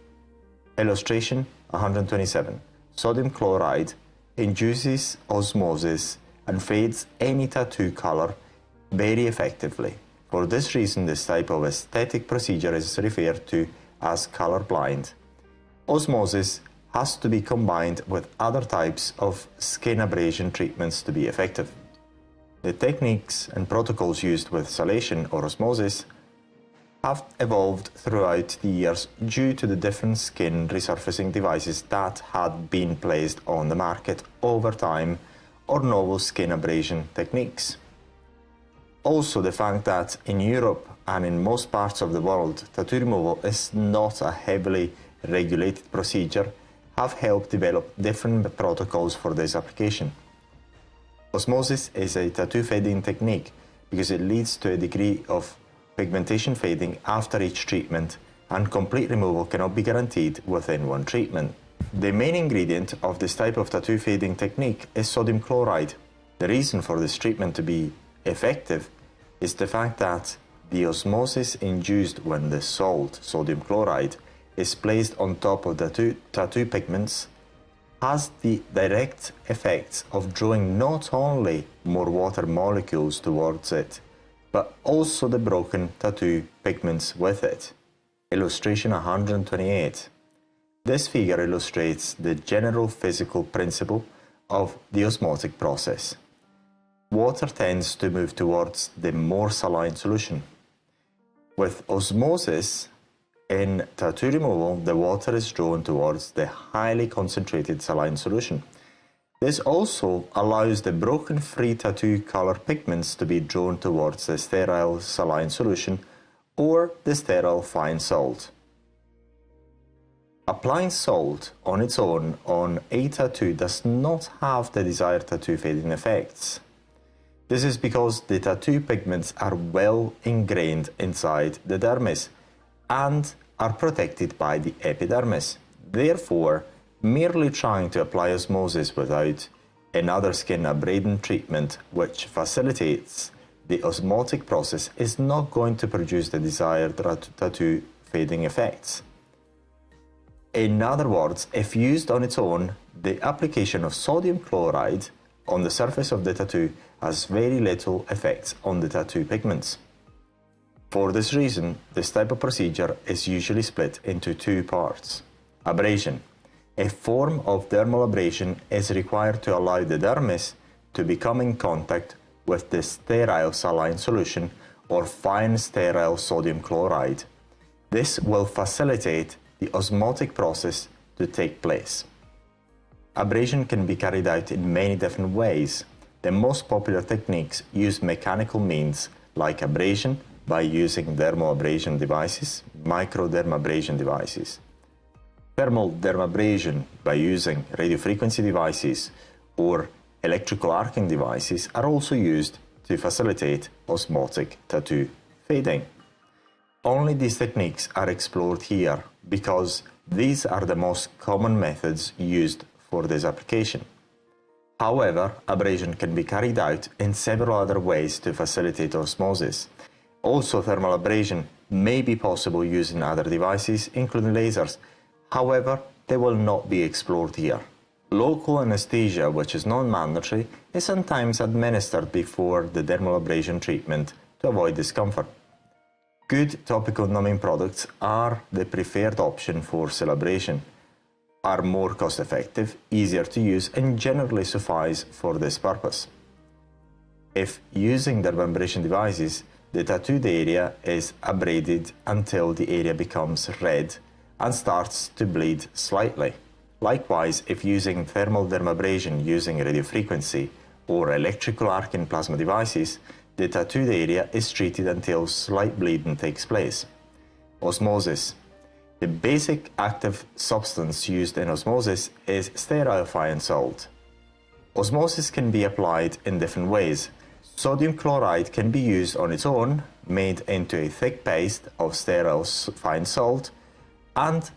Illustration 127. Sodium chloride induces osmosis and fades any tattoo color very effectively. For this reason, this type of aesthetic procedure is referred to as color blind. Osmosis has to be combined with other types of skin abrasion treatments to be effective. The techniques and protocols used with salation or osmosis have evolved throughout the years due to the different skin resurfacing devices that had been placed on the market over time or novel skin abrasion techniques. Also, the fact that in Europe and in most parts of the world, tattoo removal is not a heavily regulated procedure have helped develop different protocols for this application. Osmosis is a tattoo fading technique because it leads to a degree of pigmentation fading after each treatment, and complete removal cannot be guaranteed within one treatment. The main ingredient of this type of tattoo fading technique is sodium chloride. The reason for this treatment to be effective is the fact that the osmosis induced when the salt, sodium chloride, is placed on top of the tattoo pigments has the direct effects of drawing not only more water molecules towards it, but also the broken tattoo pigments with it. Illustration 128. This figure illustrates the general physical principle of the osmotic process. Water tends to move towards the more saline solution. With osmosis, in tattoo removal, the water is drawn towards the highly concentrated saline solution. This also allows the broken free tattoo color pigments to be drawn towards the sterile saline solution or the sterile fine salt. Applying salt on its own on a tattoo does not have the desired tattoo fading effects. This is because the tattoo pigments are well ingrained inside the dermis and are protected by the epidermis. Therefore, merely trying to apply osmosis without another skin abrading treatment which facilitates the osmotic process is not going to produce the desired tattoo fading effects. In other words, if used on its own, the application of sodium chloride on the surface of the tattoo has very little effects on the tattoo pigments. For this reason, this type of procedure is usually split into two parts. Abrasion. A form of dermal abrasion is required to allow the dermis to become in contact with the sterile saline solution or fine sterile sodium chloride. This will facilitate the osmotic process to take place. Abrasion can be carried out in many different ways. The most popular techniques use mechanical means like abrasion by using dermoabrasion devices, microdermabrasion devices. Thermal dermabrasion by using radiofrequency devices or electrical arcing devices are also used to facilitate osmotic tattoo fading. Only these techniques are explored here because these are the most common methods used for this application. However, abrasion can be carried out in several other ways to facilitate osmosis. Also, thermal abrasion may be possible using other devices, including lasers. However, they will not be explored here. Local anesthesia, which is non-mandatory, is sometimes administered before the dermal abrasion treatment to avoid discomfort. Good topical numbing products are the preferred option for cell abrasion, are more cost-effective, easier to use, and generally suffice for this purpose. If using dermabrasion devices, the tattooed area is abraded until the area becomes red and starts to bleed slightly. Likewise, if using thermal dermabrasion using radiofrequency or electrical arcing plasma devices, the tattooed area is treated until slight bleeding takes place. Osmosis. The basic active substance used in osmosis is sterile fine salt. Osmosis can be applied in different ways. Sodium chloride can be used on its own, made into a thick paste of sterile fine salt and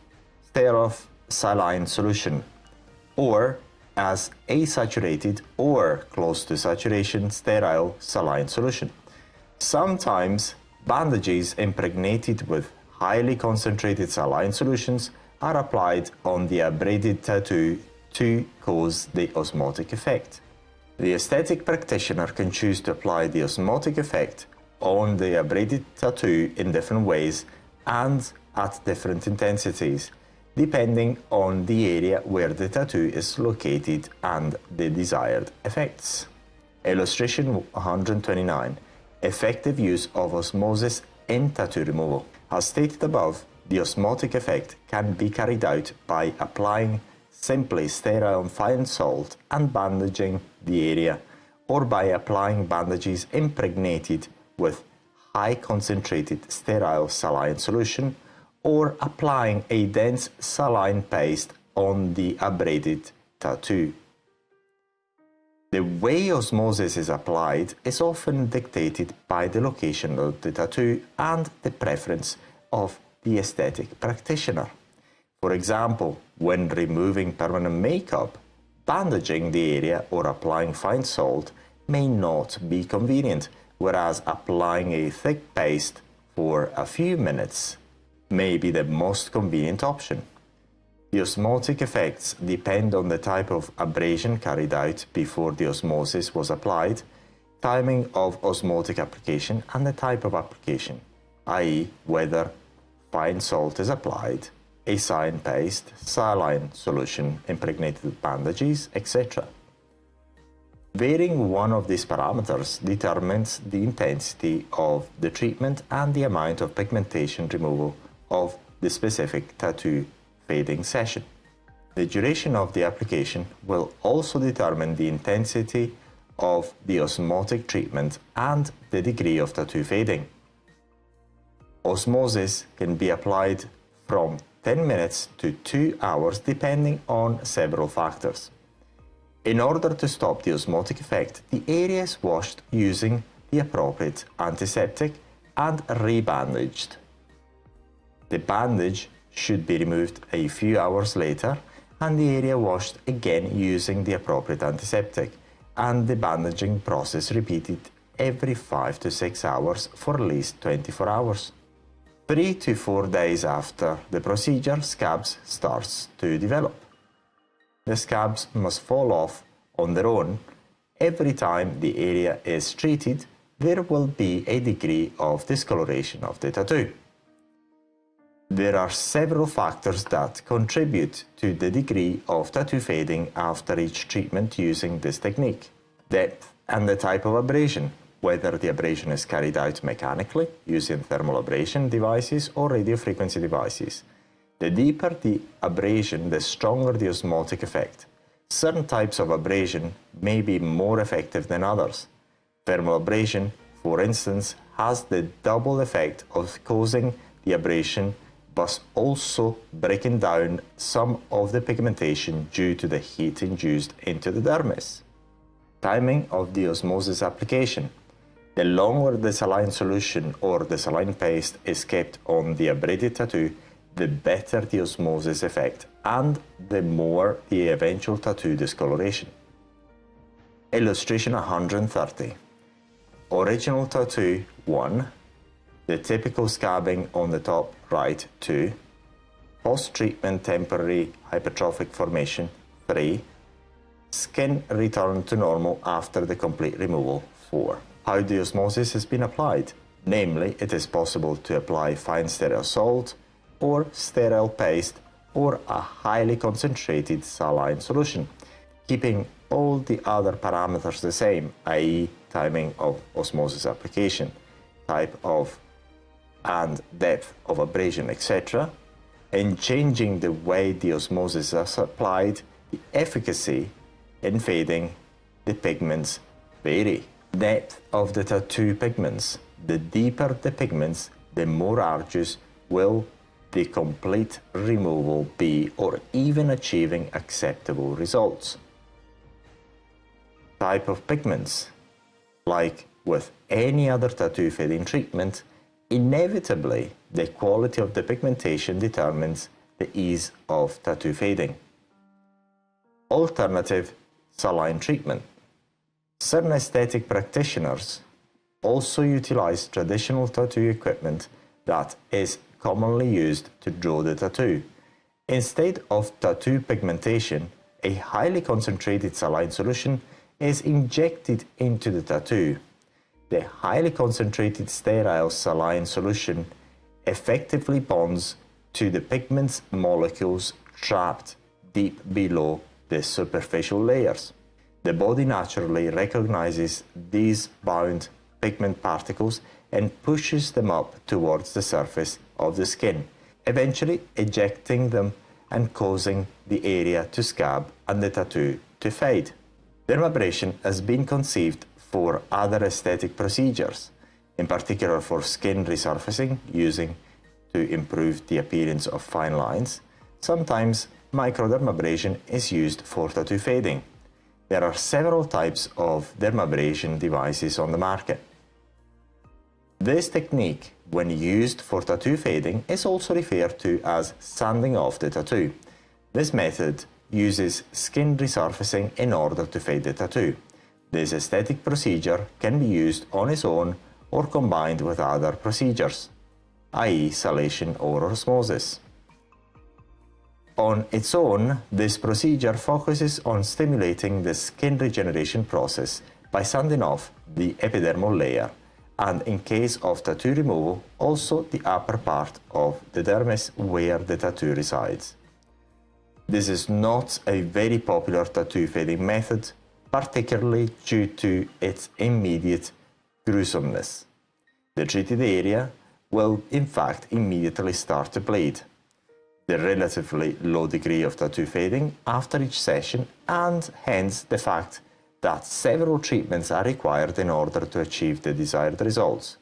sterile saline solution, or as asaturated or close to saturation sterile saline solution. Sometimes bandages impregnated with highly concentrated saline solutions are applied on the abraded tattoo to cause the osmotic effect. The aesthetic practitioner can choose to apply the osmotic effect on the abraded tattoo in different ways and at different intensities, depending on the area where the tattoo is located and the desired effects. Illustration 129. Effective use of osmosis in tattoo removal. As stated above, the osmotic effect can be carried out by applying simply sterile fine salt and bandaging the area, or by applying bandages impregnated with high concentrated sterile saline solution, or applying a dense saline paste on the abraded tattoo. The way osmosis is applied is often dictated by the location of the tattoo and the preference of the aesthetic practitioner. For example, when removing permanent makeup, bandaging the area or applying fine salt may not be convenient, whereas applying a thick paste for a few minutes may be the most convenient option. The osmotic effects depend on the type of abrasion carried out before the osmosis was applied, timing of osmotic application, and the type of application, i.e. whether fine salt is applied, a saline paste, saline solution impregnated with bandages, etc. Varying one of these parameters determines the intensity of the treatment and the amount of pigmentation removal of the specific tattoo fading session. The duration of the application will also determine the intensity of the osmotic treatment and the degree of tattoo fading. Osmosis can be applied from 10 minutes to 2 hours depending on several factors. In order to stop the osmotic effect, the area is washed using the appropriate antiseptic and rebandaged. The bandage should be removed a few hours later and the area washed again using the appropriate antiseptic, and the bandaging process repeated every 5 to 6 hours for at least 24 hours. 3 to 4 days after the procedure, scabs starts to develop. The scabs must fall off on their own. Every time the area is treated, there will be a degree of discoloration of the tattoo. There are several factors that contribute to the degree of tattoo fading after each treatment using this technique. Depth and the type of abrasion, whether the abrasion is carried out mechanically using thermal abrasion devices or radiofrequency devices. The deeper the abrasion, the stronger the osmotic effect. Certain types of abrasion may be more effective than others. Thermal abrasion, for instance, has the double effect of causing the abrasion but also breaking down some of the pigmentation due to the heat induced into the dermis. Timing of the osmosis application. The longer the saline solution or the saline paste is kept on the abraded tattoo, the better the osmosis effect and the more the eventual tattoo discoloration. Illustration 130. Original tattoo 1. The typical scabbing on the top right 2. Post-treatment temporary hypertrophic formation 3. Skin return to normal after the complete removal 4. How the osmosis has been applied. Namely, it is possible to apply fine sterile salt or sterile paste or a highly concentrated saline solution, keeping all the other parameters the same, i.e. timing of osmosis application, type of and depth of abrasion, etc., and changing the way the osmosis is applied, the efficacy in fading the pigments vary. Depth of the tattoo pigments. The deeper the pigments, the more arduous will the complete removal be, or even achieving acceptable results. Type of pigments. Like with any other tattoo fading treatment, inevitably the quality of the pigmentation determines the ease of tattoo fading. Alternative saline treatment. Certain aesthetic practitioners also utilize traditional tattoo equipment that is commonly used to draw the tattoo. Instead of tattoo pigmentation, a highly concentrated saline solution is injected into the tattoo. The highly concentrated sterile saline solution effectively bonds to the pigment's molecules trapped deep below the superficial layers. The body naturally recognizes these bound pigment particles and pushes them up towards the surface of the skin, eventually ejecting them and causing the area to scab and the tattoo to fade. Dermabrasion has been conceived for other aesthetic procedures, in particular for skin resurfacing, using to improve the appearance of fine lines. Sometimes microdermabrasion is used for tattoo fading. There are several types of dermabrasion devices on the market. This technique, when used for tattoo fading, is also referred to as sanding off the tattoo. This method uses skin resurfacing in order to fade the tattoo. This aesthetic procedure can be used on its own or combined with other procedures, i.e. salation or osmosis. On its own, this procedure focuses on stimulating the skin regeneration process by sanding off the epidermal layer, and in case of tattoo removal, also the upper part of the dermis where the tattoo resides. This is not a very popular tattoo fading method, particularly due to its immediate gruesomeness. The treated area will in fact immediately start to bleed. The relatively low degree of tattoo fading after each session, and hence the fact that several treatments are required in order to achieve the desired results,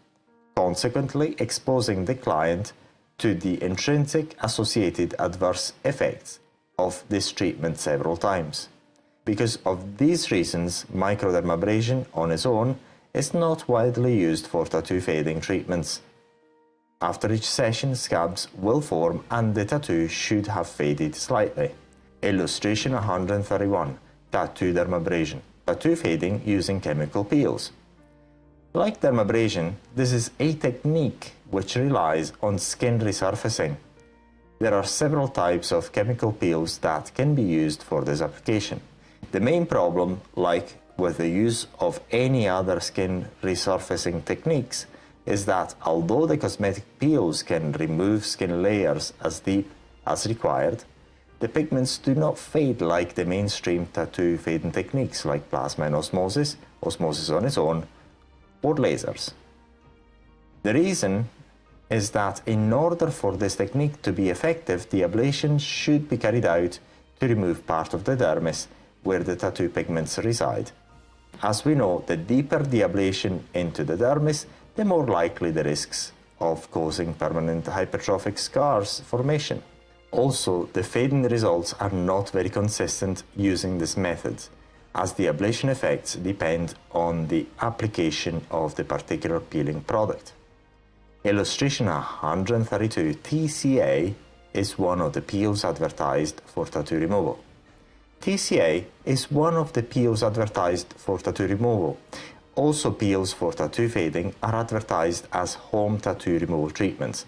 consequently exposing the client to the intrinsic associated adverse effects of this treatment several times. Because of these reasons, microdermabrasion on its own is not widely used for tattoo fading treatments. After each session, scabs will form and the tattoo should have faded slightly. Illustration 131. Tattoo dermabrasion. Tattoo fading using chemical peels. Like dermabrasion, this is a technique which relies on skin resurfacing. There are several types of chemical peels that can be used for this application. The main problem, like with the use of any other skin resurfacing techniques, is that although the cosmetic peels can remove skin layers as deep as required, the pigments do not fade like the mainstream tattoo fading techniques like plasma and osmosis, osmosis on its own, or lasers. The reason is that in order for this technique to be effective, the ablation should be carried out to remove part of the dermis where the tattoo pigments reside. As we know, the deeper the ablation into the dermis, the more likely the risks of causing permanent hypertrophic scars formation. Also, the fading results are not very consistent using this method, as the ablation effects depend on the application of the particular peeling product. Illustration 132. TCA is one of the peels advertised for tattoo removal. TCA is one of the peels advertised for tattoo removal. Also, peels for tattoo fading are advertised as home tattoo removal treatments.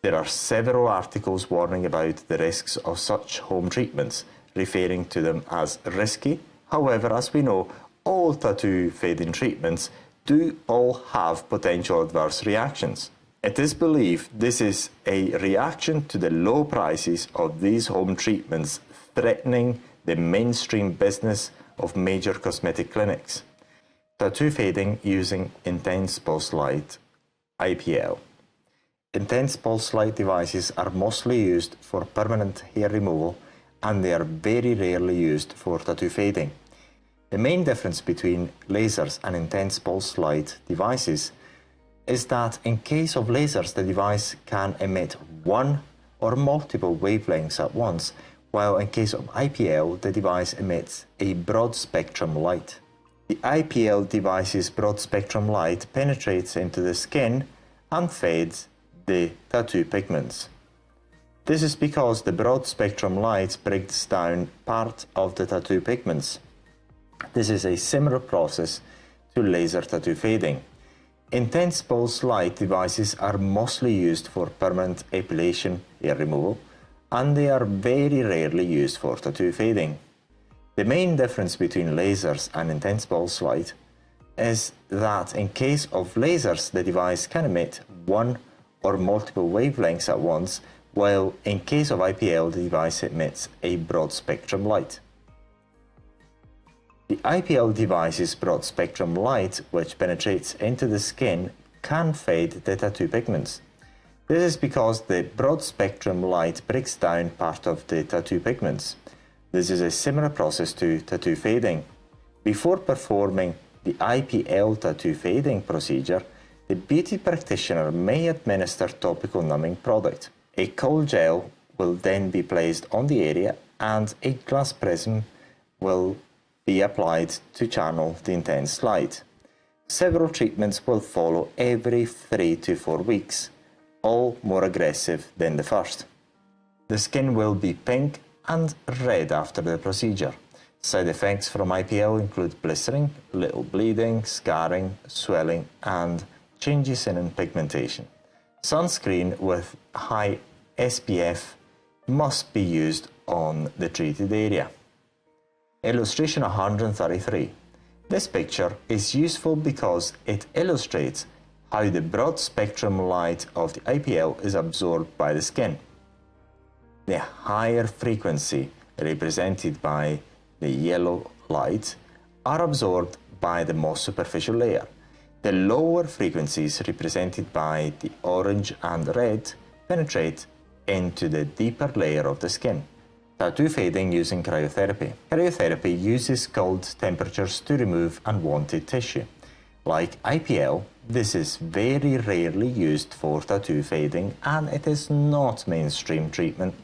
There are several articles warning about the risks of such home treatments, referring to them as risky. However, as we know, all tattoo fading treatments do all have potential adverse reactions. It is believed this is a reaction to the low prices of these home treatments threatening the mainstream business of major cosmetic clinics. Tattoo fading using intense pulse light, IPL. Intense pulse light devices are mostly used for permanent hair removal, and they are very rarely used for tattoo fading. The main difference between lasers and intense pulse light devices is that in case of lasers, the device can emit one or multiple wavelengths at once, while in case of IPL, the device emits a broad spectrum light. The IPL device's broad spectrum light penetrates into the skin and fades the tattoo pigments. This is because the broad spectrum light breaks down part of the tattoo pigments. This is a similar process to laser tattoo fading. Intense pulse light devices are mostly used for permanent epilation, hair removal, and they are very rarely used for tattoo fading. The main difference between lasers and intense pulse light is that in case of lasers, the device can emit one or multiple wavelengths at once, while in case of IPL, the device emits a broad spectrum light. The IPL device's broad spectrum light, which penetrates into the skin, can fade the tattoo pigments. This is because the broad spectrum light breaks down part of the tattoo pigments. This is a similar process to tattoo fading. Before performing the IPL tattoo fading procedure, the beauty practitioner may administer topical numbing product. A cold gel will then be placed on the area and a glass prism will be applied to channel the intense light. Several treatments will follow every 3 to 4 weeks, all more aggressive than the first. The skin will be pink and red after the procedure. Side effects from IPL include blistering, little bleeding, scarring, swelling, and changes in pigmentation. Sunscreen with high SPF must be used on the treated area. Illustration 133. This picture is useful because it illustrates how the broad spectrum light of the IPL is absorbed by the skin. The higher frequency, represented by the yellow light, are absorbed by the most superficial layer. The lower frequencies, represented by the orange and red, penetrate into the deeper layer of the skin. Tattoo fading using cryotherapy. Cryotherapy uses cold temperatures to remove unwanted tissue. Like IPL, this is very rarely used for tattoo fading and it is not mainstream treatment.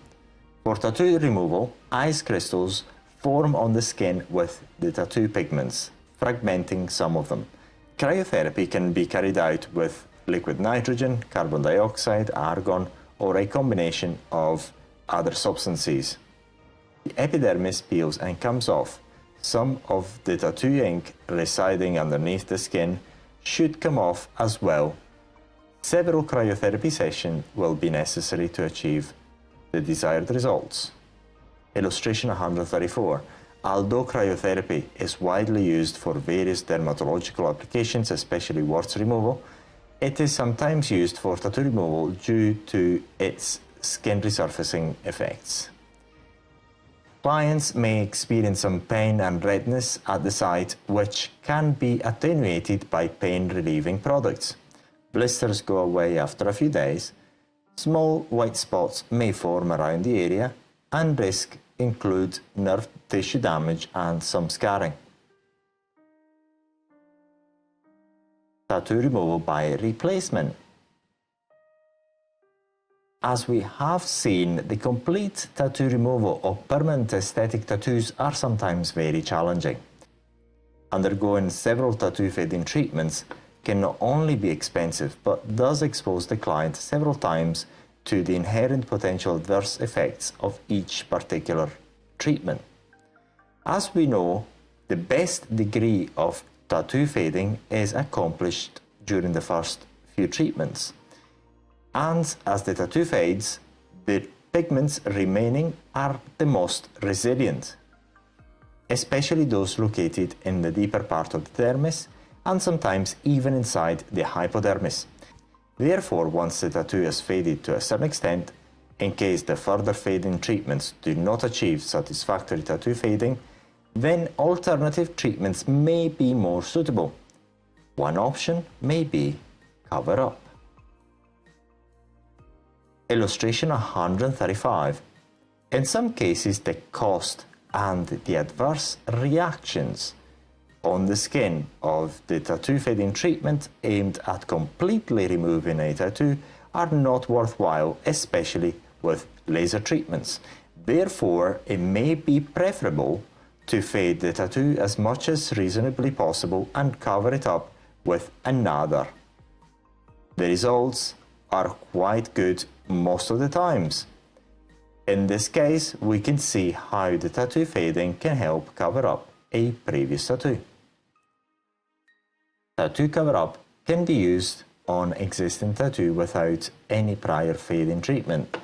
For tattoo removal, ice crystals form on the skin with the tattoo pigments, fragmenting some of them. Cryotherapy can be carried out with liquid nitrogen, carbon dioxide, argon, or a combination of other substances. The epidermis peels and comes off. Some of the tattoo ink residing underneath the skin should come off as well. Several cryotherapy sessions will be necessary to achieve the desired results. Illustration 134. Although cryotherapy is widely used for various dermatological applications, especially warts removal, it is sometimes used for tattoo removal due to its skin resurfacing effects. Clients may experience some pain and redness at the site, which can be attenuated by pain-relieving products. Blisters go away after a few days. Small white spots may form around the area, and risk include nerve tissue damage and some scarring. Tattoo removal by replacement. As we have seen, the complete tattoo removal of permanent aesthetic tattoos are sometimes very challenging. Undergoing several tattoo fading treatments can not only be expensive, but does expose the client several times to the inherent potential adverse effects of each particular treatment. As we know, the best degree of tattoo fading is accomplished during the first few treatments. And as the tattoo fades, the pigments remaining are the most resilient, especially those located in the deeper part of the dermis and sometimes even inside the hypodermis. Therefore, once the tattoo has faded to a certain extent, in case the further fading treatments do not achieve satisfactory tattoo fading, then alternative treatments may be more suitable. One option may be cover-up. Illustration 135. In some cases, the cost and the adverse reactions on the skin of the tattoo fading treatment aimed at completely removing a tattoo are not worthwhile, especially with laser treatments. Therefore, it may be preferable to fade the tattoo as much as reasonably possible and cover it up with another. The results are quite good most of the times. In this case, we can see how the tattoo fading can help cover up a previous tattoo. Tattoo cover-up can be used on existing tattoo without any prior fading treatment.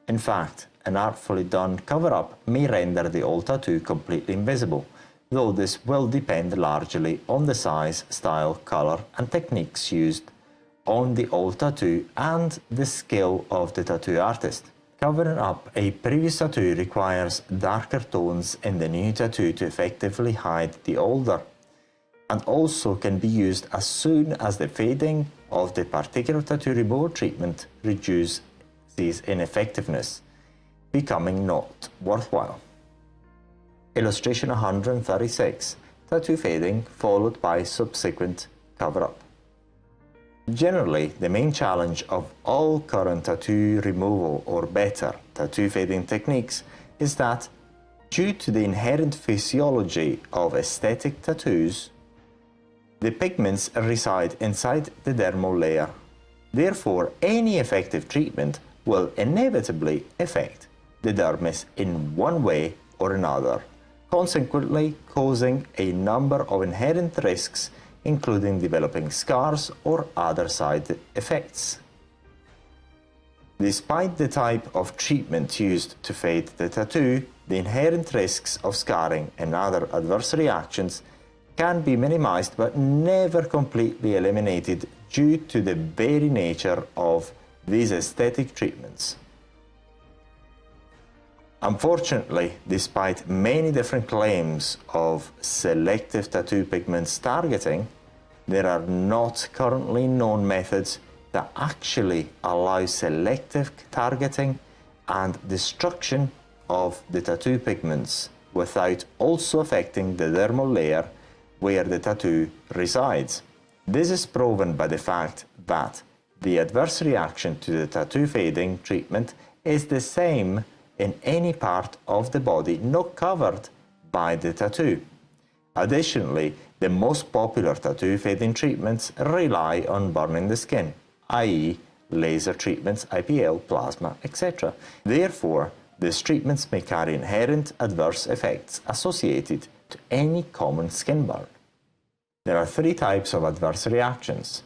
In fact, an artfully done cover-up may render the old tattoo completely invisible, though this will depend largely on the size, style, color, and techniques used on the old tattoo and the skill of the tattoo artist. Covering up a previous tattoo requires darker tones in the new tattoo to effectively hide the older, and also can be used as soon as the fading of the particular tattoo removal treatment reduces in effectiveness, becoming not worthwhile. Illustration 136. Tattoo fading followed by subsequent cover-up. Generally, the main challenge of all current tattoo removal or better tattoo fading techniques is that, due to the inherent physiology of aesthetic tattoos, the pigments reside inside the dermal layer. Therefore, any effective treatment will inevitably affect the dermis in one way or another, consequently causing a number of inherent risks, including developing scars or other side effects. Despite the type of treatment used to fade the tattoo, the inherent risks of scarring and other adverse reactions can be minimized but never completely eliminated due to the very nature of these aesthetic treatments. Unfortunately, despite many different claims of selective tattoo pigments targeting, there are not currently known methods that actually allow selective targeting and destruction of the tattoo pigments without also affecting the dermal layer where the tattoo resides. This is proven by the fact that the adverse reaction to the tattoo fading treatment is the same in any part of the body not covered by the tattoo. Additionally, the most popular tattoo fading treatments rely on burning the skin, i.e. laser treatments, IPL, plasma, etc. Therefore, these treatments may carry inherent adverse effects associated to any common skin burn. There are three types of adverse reactions.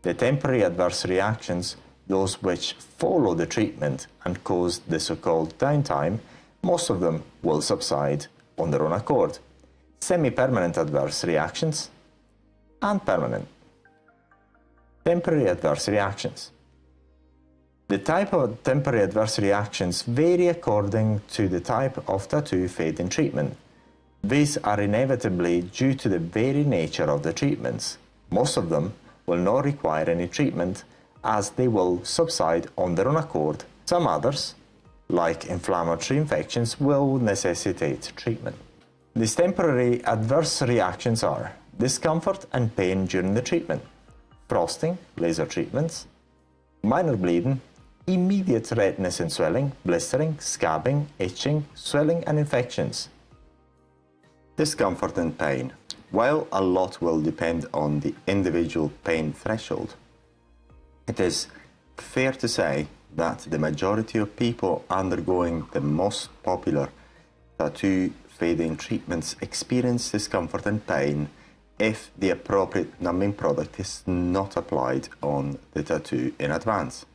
The temporary adverse reactions, those which follow the treatment and cause the so-called downtime, most of them will subside on their own accord. Semi-permanent adverse reactions and permanent. Temporary adverse reactions. The type of temporary adverse reactions vary according to the type of tattoo fading treatment. These are inevitably due to the very nature of the treatments. Most of them will not require any treatment as they will subside on their own accord. Some others, like inflammatory infections, will necessitate treatment. These temporary adverse reactions are discomfort and pain during the treatment, frosting, laser treatments, minor bleeding, immediate redness and swelling, blistering, scabbing, itching, swelling and infections. Discomfort and pain. While a lot will depend on the individual pain threshold, it is fair to say that the majority of people undergoing the most popular tattoo fading treatments experience discomfort and pain if the appropriate numbing product is not applied on the tattoo in advance.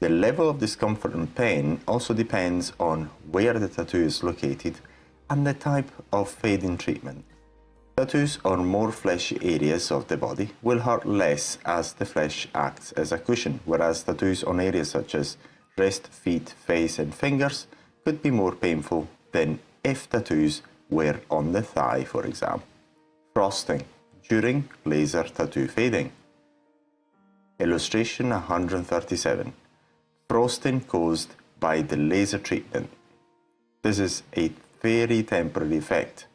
The level of discomfort and pain also depends on where the tattoo is located and the type of fading treatment. Tattoos on more fleshy areas of the body will hurt less as the flesh acts as a cushion, whereas tattoos on areas such as wrist, feet, face and fingers could be more painful than if tattoos were on the thigh, for example. Frosting during laser tattoo fading. Illustration 137. Frosting caused by the laser treatment. This is a very temporary effect.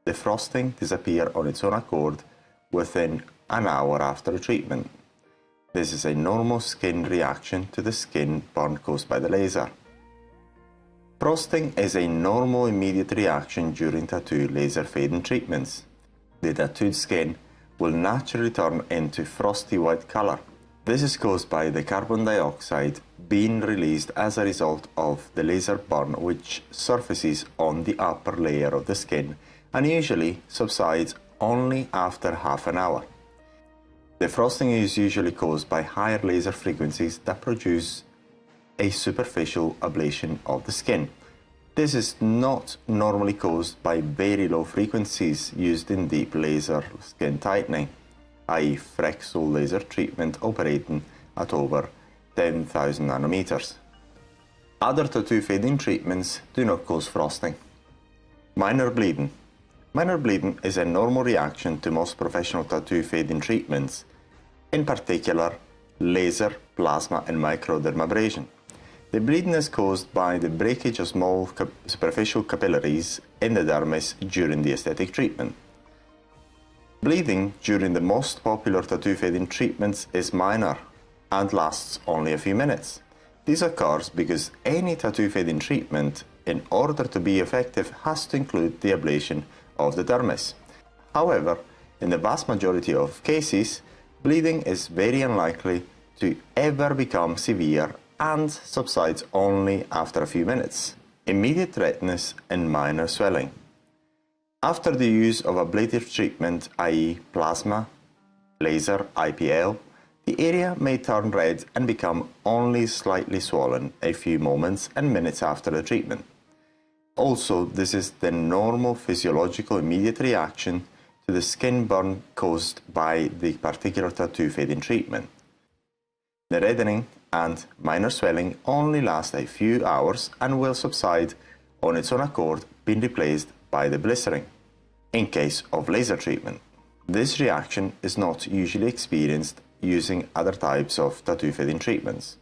the frosting disappears on its own accord within an hour after the treatment. This is a normal skin reaction to the skin burn caused by the laser. Frosting is a normal immediate reaction during tattoo laser fading treatments. The tattooed skin will naturally turn into frosty white color. This is caused by the carbon dioxide being released as a result of the laser burn, which surfaces on the upper layer of the skin and usually subsides only after half an hour. The frosting is usually caused by higher laser frequencies that produce a superficial ablation of the skin. This is not normally caused by very low frequencies used in deep laser skin tightening, i.e. Frexel laser treatment operating at over 10,000 nanometers. Other tattoo fading treatments do not cause frosting. Minor bleeding. Minor bleeding is a normal reaction to most professional tattoo fading treatments, in particular laser, plasma and microdermabrasion. The bleeding is caused by the breakage of small superficial capillaries in the dermis during the aesthetic treatment. Bleeding during the most popular tattoo fading treatments is minor and lasts only a few minutes. This occurs because any tattoo fading treatment, in order to be effective, has to include the ablation of the dermis. However, in the vast majority of cases, bleeding is very unlikely to ever become severe and subsides only after a few minutes. Immediate redness and minor swelling. After the use of ablative treatment, i.e. plasma, laser, IPL, the area may turn red and become only slightly swollen a few moments and minutes after the treatment. Also, this is the normal physiological immediate reaction to the skin burn caused by the particular tattoo fading treatment. The reddening and minor swelling only last a few hours and will subside on its own accord, being replaced by the blistering. In case of laser treatment, this reaction is not usually experienced using other types of tattoo fading treatments.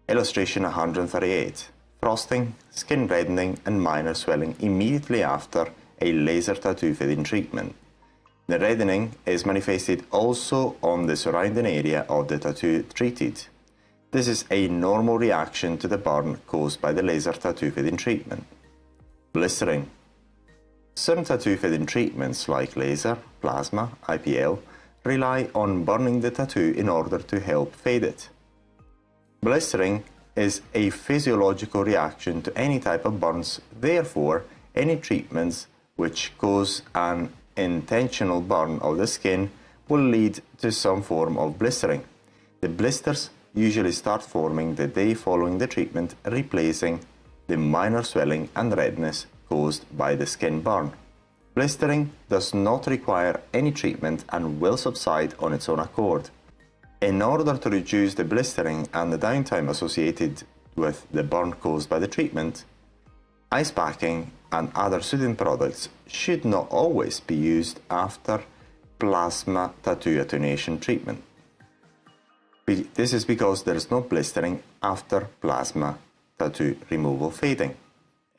Illustration 138. Frosting, skin reddening and minor swelling immediately after a laser tattoo fading treatment. The reddening is manifested also on the surrounding area of the tattoo treated. This is a normal reaction to the burn caused by the laser tattoo fading treatment. Blistering. Some tattoo fading treatments like laser, plasma, IPL rely on burning the tattoo in order to help fade it. Blistering is a physiological reaction to any type of burns. Therefore, any treatments which cause an intentional burn of the skin will lead to some form of blistering. The blisters usually start forming the day following the treatment, replacing the minor swelling and redness caused by the skin burn. Blistering does not require any treatment and will subside on its own accord. In order to reduce the blistering and the downtime associated with the burn caused by the treatment, ice packing and other soothing products should not always be used after plasma tattoo attenuation treatment. This is because there is no blistering after plasma tattoo removal fading.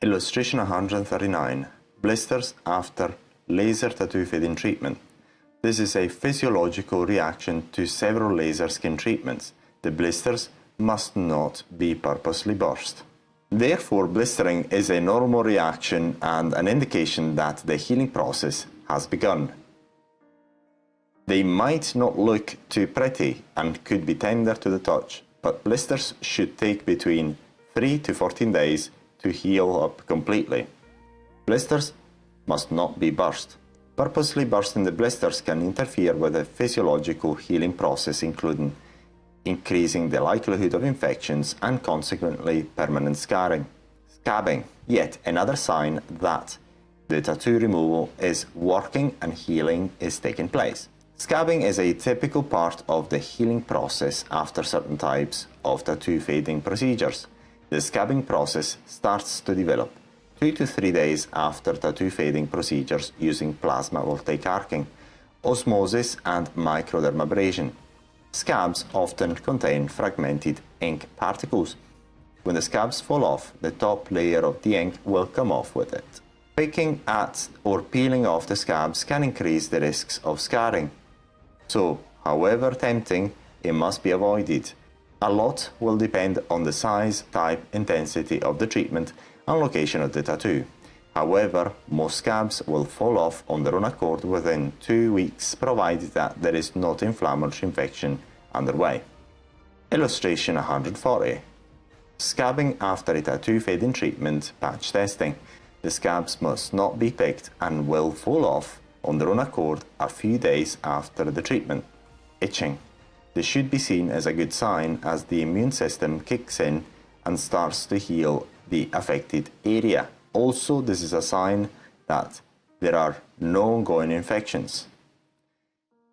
Illustration 139. Blisters after laser tattoo fading treatment. This is a physiological reaction to several laser skin treatments. The blisters must not be purposely burst. Therefore, blistering is a normal reaction and an indication that the healing process has begun. They might not look too pretty and could be tender to the touch, but blisters should take between 3 to 14 days to heal up completely. Blisters must not be burst. Purposely bursting the blisters can interfere with the physiological healing process, including increasing the likelihood of infections and consequently permanent scarring. Scabbing, yet another sign that the tattoo removal is working and healing is taking place. Scabbing is a typical part of the healing process after certain types of tattoo fading procedures. The scabbing process starts to develop 2 to 3 days after tattoo fading procedures using plasma voltaic arcing, osmosis and microdermabrasion. Scabs often contain fragmented ink particles. When the scabs fall off, the top layer of the ink will come off with it. Picking at or peeling off the scabs can increase the risks of scarring. So, however tempting, it must be avoided. A lot will depend on the size, type, intensity of the treatment and location of the tattoo. However, most scabs will fall off on their own accord within 2 weeks, provided that there is not inflammatory infection underway. Illustration 140. Scabbing after a tattoo fading treatment patch testing. The scabs must not be picked and will fall off on their own accord a few days after the treatment. Itching. This should be seen as a good sign as the immune system kicks in and starts to heal the affected area. Also, this is a sign that there are no ongoing infections.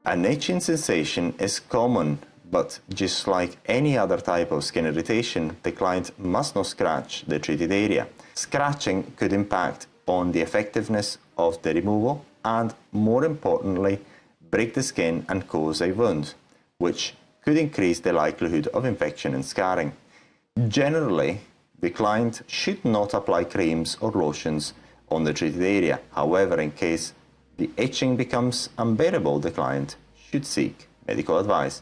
An itching sensation is common, but just like any other type of skin irritation, the client must not scratch the treated area. Scratching could impact on the effectiveness of the removal and, more importantly, break the skin and cause a wound, which could increase the likelihood of infection and scarring. Generally, the client should not apply creams or lotions on the treated area. However, in case the itching becomes unbearable, the client should seek medical advice.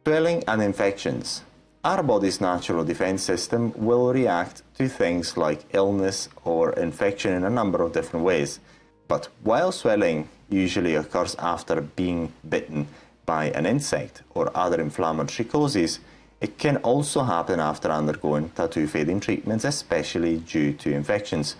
Swelling and infections. Our body's natural defense system will react to things like illness or infection in a number of different ways. But while swelling usually occurs after being bitten by an insect or other inflammatory causes, it can also happen after undergoing tattoo fading treatments, especially due to infections.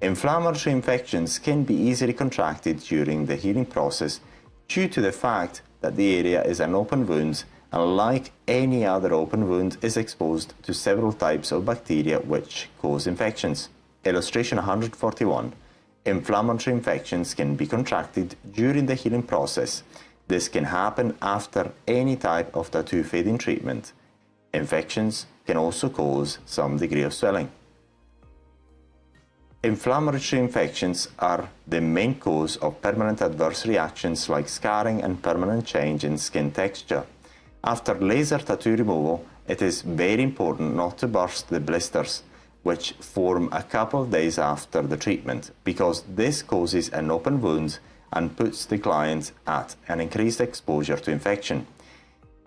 Inflammatory infections can be easily contracted during the healing process due to the fact that the area is an open wound and, like any other open wound, is exposed to several types of bacteria which cause infections. Illustration 141. Inflammatory infections can be contracted during the healing process. This can happen after any type of tattoo fading treatment. Infections can also cause some degree of swelling. Inflammatory infections are the main cause of permanent adverse reactions like scarring and permanent change in skin texture. After laser tattoo removal, it is very important not to burst the blisters, which form a couple of days after the treatment, because this causes an open wound and puts the client at an increased exposure to infection.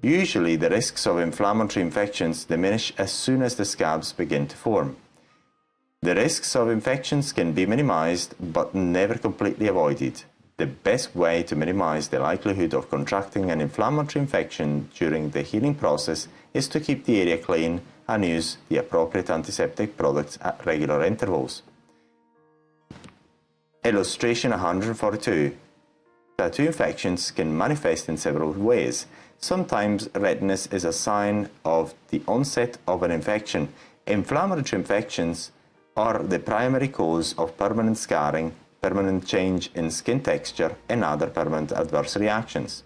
Usually, the risks of inflammatory infections diminish as soon as the scabs begin to form. The risks of infections can be minimized but never completely avoided. The best way to minimize the likelihood of contracting an inflammatory infection during the healing process is to keep the area clean and use the appropriate antiseptic products at regular intervals. Illustration 142. Tattoo infections can manifest in several ways. Sometimes redness is a sign of the onset of an infection. Inflammatory infections are the primary cause of permanent scarring, permanent change in skin texture, and other permanent adverse reactions.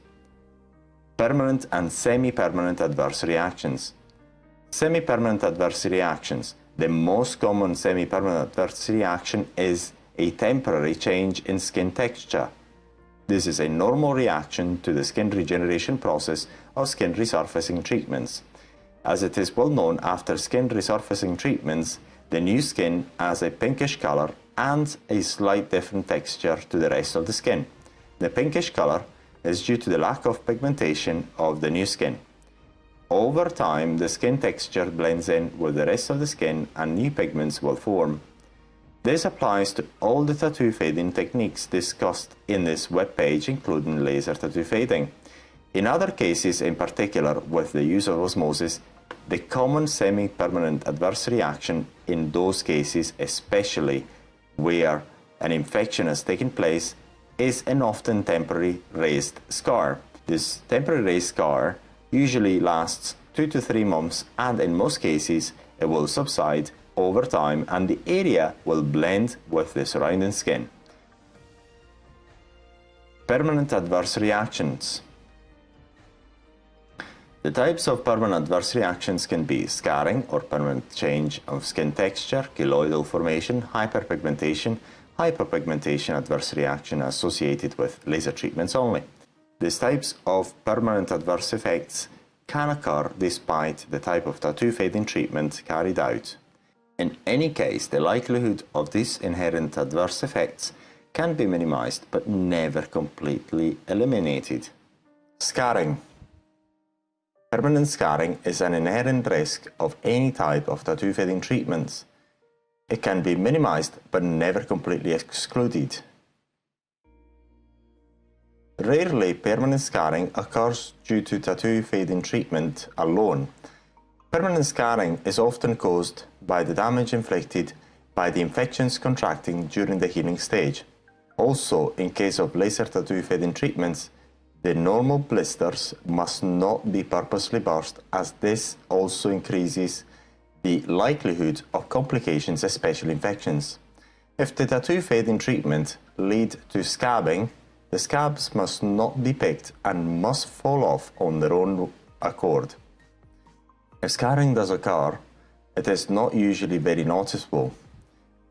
Permanent and semi-permanent adverse reactions. Semi-permanent adverse reactions. The most common semi-permanent adverse reaction is a temporary change in skin texture. This is a normal reaction to the skin regeneration process of skin resurfacing treatments. As it is well known, after skin resurfacing treatments, the new skin has a pinkish color and a slight different texture to the rest of the skin. The pinkish color is due to the lack of pigmentation of the new skin. Over time, the skin texture blends in with the rest of the skin and new pigments will form. This applies to all the tattoo fading techniques discussed in this webpage, including laser tattoo fading. In other cases, in particular with the use of osmosis, the common semi-permanent adverse reaction in those cases, especially where an infection has taken place, is an often temporary raised scar. This temporary raised scar usually lasts 2 to 3 months, and in most cases it will subside over time and the area will blend with the surrounding skin. Permanent adverse reactions. The types of permanent adverse reactions can be scarring or permanent change of skin texture, keloidal formation, hyperpigmentation, hyperpigmentation adverse reaction associated with laser treatments only. These types of permanent adverse effects can occur despite the type of tattoo fading treatment carried out. In any case, the likelihood of these inherent adverse effects can be minimized but never completely eliminated. Scarring. Permanent scarring is an inherent risk of any type of tattoo fading treatments. It can be minimized but never completely excluded. Rarely, permanent scarring occurs due to tattoo fading treatment alone. Permanent scarring is often caused by the damage inflicted by the infections contracting during the healing stage. Also, in case of laser tattoo fading treatments, the normal blisters must not be purposely burst, as this also increases the likelihood of complications, especially infections. If the tattoo fading treatment lead to scabbing, the scabs must not be picked and must fall off on their own accord. If scarring does occur, it is not usually very noticeable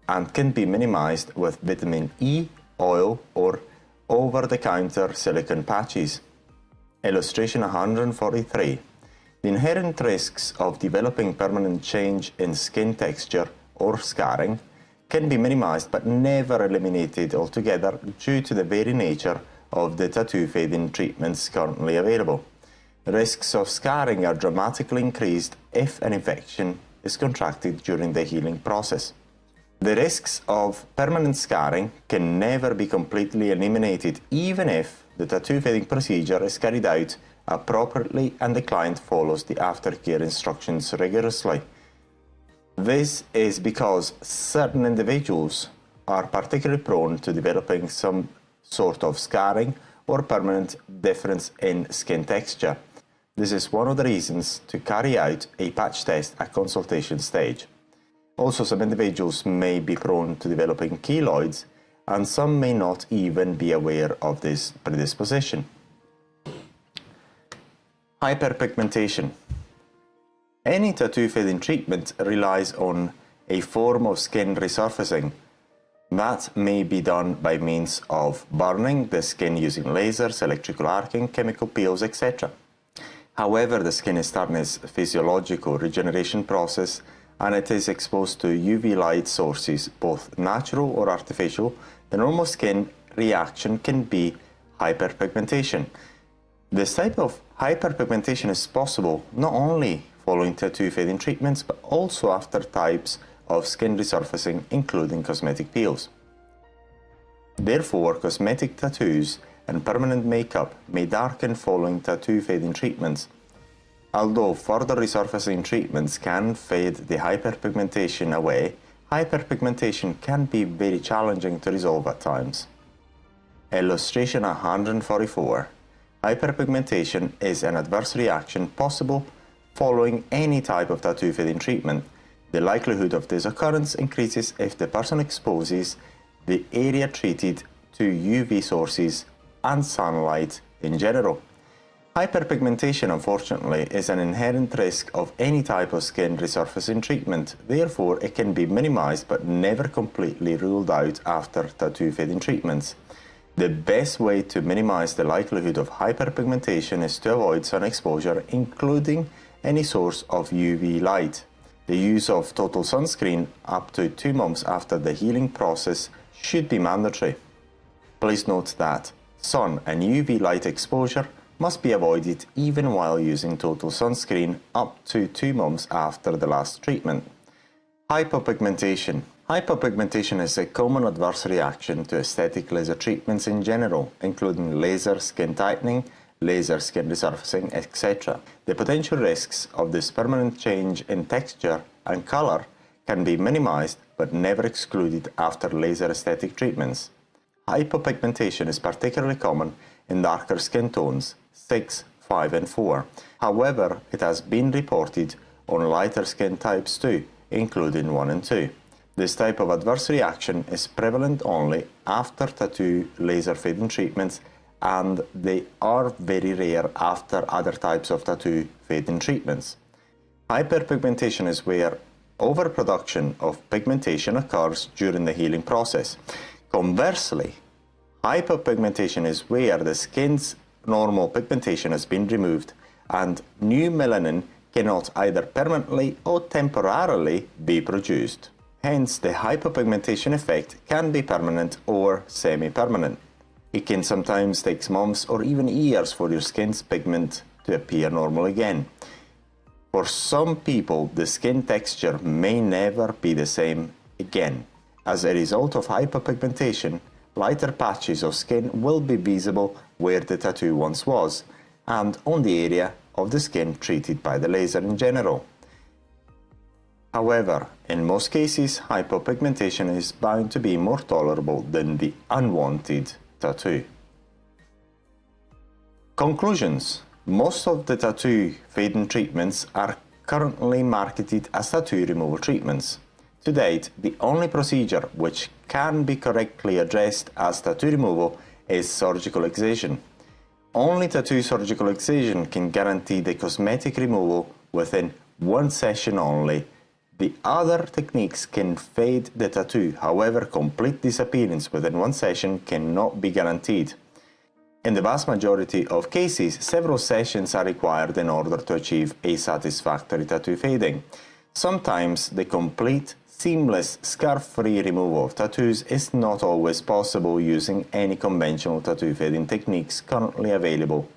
and can be minimized with vitamin E, oil, or over-the-counter silicone patches. Illustration 143. The inherent risks of developing permanent change in skin texture or scarring can be minimized but never eliminated altogether due to the very nature of the tattoo fading treatments currently available. Risks of scarring are dramatically increased if an infection is contracted during the healing process. The risks of permanent scarring can never be completely eliminated even if the tattoo fading procedure is carried out appropriately and the client follows the aftercare instructions rigorously. This is because certain individuals are particularly prone to developing some sort of scarring or permanent difference in skin texture. This is one of the reasons to carry out a patch test at consultation stage. Also, some individuals may be prone to developing keloids, and some may not even be aware of this predisposition. Hyperpigmentation. Any tattoo fading treatment relies on a form of skin resurfacing. That may be done by means of burning the skin using lasers, electrical arcing, chemical peels, etc. However, the skin is starting its physiological regeneration process and it is exposed to UV light sources, both natural or artificial. The normal skin reaction can be hyperpigmentation. This type of hyperpigmentation is possible not only following tattoo fading treatments, but also after types of skin resurfacing, including cosmetic peels. Therefore, cosmetic tattoos and permanent makeup may darken following tattoo fading treatments. Although further resurfacing treatments can fade the hyperpigmentation away, hyperpigmentation can be very challenging to resolve at times. Illustration 144. Hyperpigmentation is an adverse reaction possible following any type of tattoo fading treatment. The likelihood of this occurrence increases if the person exposes the area treated to UV sources and sunlight in general. Hyperpigmentation, unfortunately, is an inherent risk of any type of skin resurfacing treatment. Therefore, it can be minimized but never completely ruled out after tattoo fading treatments. The best way to minimize the likelihood of hyperpigmentation is to avoid sun exposure, including any source of UV light. The use of total sunscreen up to 2 months after the healing process should be mandatory. Please note that sun and UV light exposure must be avoided even while using total sunscreen up to 2 months after the last treatment. Hypopigmentation. Hypopigmentation is a common adverse reaction to aesthetic laser treatments in general, including laser skin tightening, laser skin resurfacing, etc. The potential risks of this permanent change in texture and color can be minimized but never excluded after laser aesthetic treatments. Hypopigmentation is particularly common in darker skin tones 6, 5, and 4. However, it has been reported on lighter skin types too, including 1 and 2. This type of adverse reaction is prevalent only after tattoo laser fading treatments, and they are very rare after other types of tattoo fading treatments. Hyperpigmentation is where overproduction of pigmentation occurs during the healing process. Conversely, hypopigmentation is where the skin's normal pigmentation has been removed and new melanin cannot either permanently or temporarily be produced. Hence, the hypopigmentation effect can be permanent or semi-permanent. It can sometimes take months or even years for your skin's pigment to appear normal again. For some people, the skin texture may never be the same again. As a result of hyperpigmentation, lighter patches of skin will be visible where the tattoo once was, and on the area of the skin treated by the laser in general. However, in most cases, hypopigmentation is bound to be more tolerable than the unwanted tattoo. Conclusions. Most of the tattoo fading treatments are currently marketed as tattoo removal treatments. To date, the only procedure which can be correctly addressed as tattoo removal is surgical excision. Only tattoo surgical excision can guarantee the cosmetic removal within one session only. The other techniques can fade the tattoo, however, complete disappearance within one session cannot be guaranteed. In the vast majority of cases, several sessions are required in order to achieve a satisfactory tattoo fading. Sometimes the complete, seamless, scar-free removal of tattoos is not always possible using any conventional tattoo fading techniques currently available.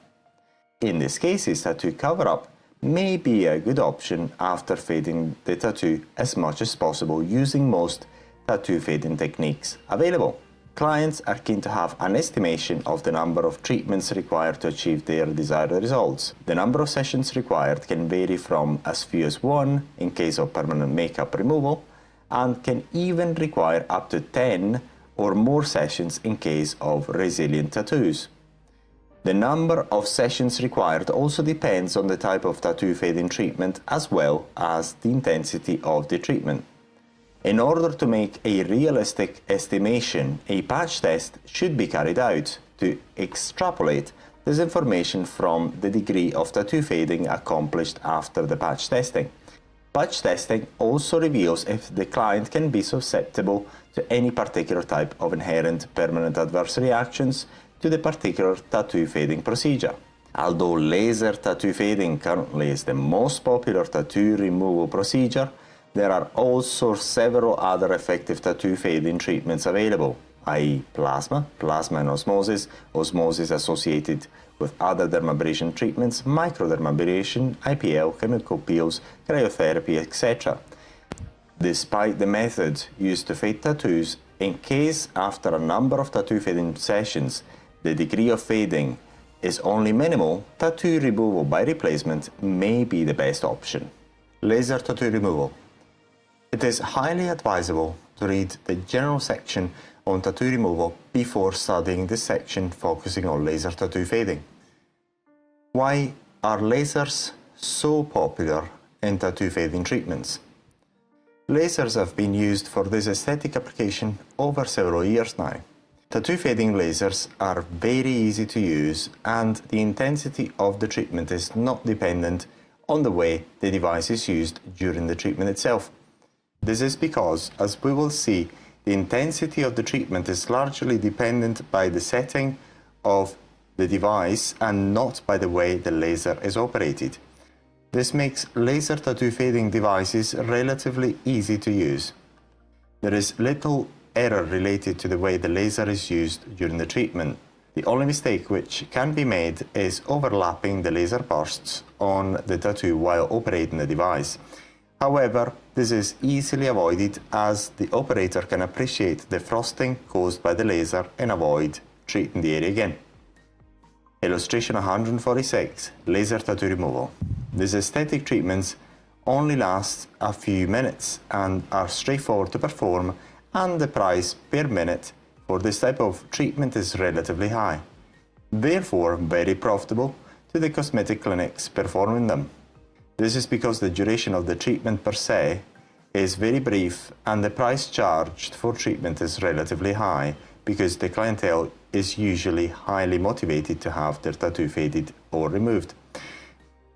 In these cases, tattoo cover-up may be a good option after fading the tattoo as much as possible using most tattoo fading techniques available. Clients are keen to have an estimation of the number of treatments required to achieve their desired results. The number of sessions required can vary from as few as 1 in case of permanent makeup removal, and can even require up to 10 or more sessions in case of resilient tattoos. The number of sessions required also depends on the type of tattoo fading treatment as well as the intensity of the treatment. In order to make a realistic estimation, a patch test should be carried out to extrapolate this information from the degree of tattoo fading accomplished after the patch testing. Patch testing also reveals if the client can be susceptible to any particular type of inherent permanent adverse reactions to the particular tattoo fading procedure. Although laser tattoo fading currently is the most popular tattoo removal procedure, there are also several other effective tattoo fading treatments available, i.e. plasma and osmosis, osmosis associated with other dermabrasion treatments, microdermabrasion, IPL, chemical peels, cryotherapy, etc. Despite the method used to fade tattoos, in case after a number of tattoo fading sessions, the degree of fading is only minimal, tattoo removal by replacement may be the best option. Laser tattoo removal. It is highly advisable to read the general section on tattoo removal before studying the section focusing on laser tattoo fading. Why are lasers so popular in tattoo fading treatments? Lasers have been used for this aesthetic application over several years now. Tattoo fading lasers are very easy to use, and the intensity of the treatment is not dependent on the way the device is used during the treatment itself. This is because, as we will see, the intensity of the treatment is largely dependent by the setting of the device and not by the way the laser is operated. This makes laser tattoo fading devices relatively easy to use. There is little error related to the way the laser is used during the treatment. The only mistake which can be made is overlapping the laser bursts on the tattoo while operating the device. However, this is easily avoided as the operator can appreciate the frosting caused by the laser and avoid treating the area again. Illustration 146. Laser tattoo removal. These aesthetic treatments only last a few minutes and are straightforward to perform, and the price per minute for this type of treatment is relatively high. Therefore, very profitable to the cosmetic clinics performing them. This is because the duration of the treatment per se is very brief and the price charged for treatment is relatively high because the clientele is usually highly motivated to have their tattoo faded or removed.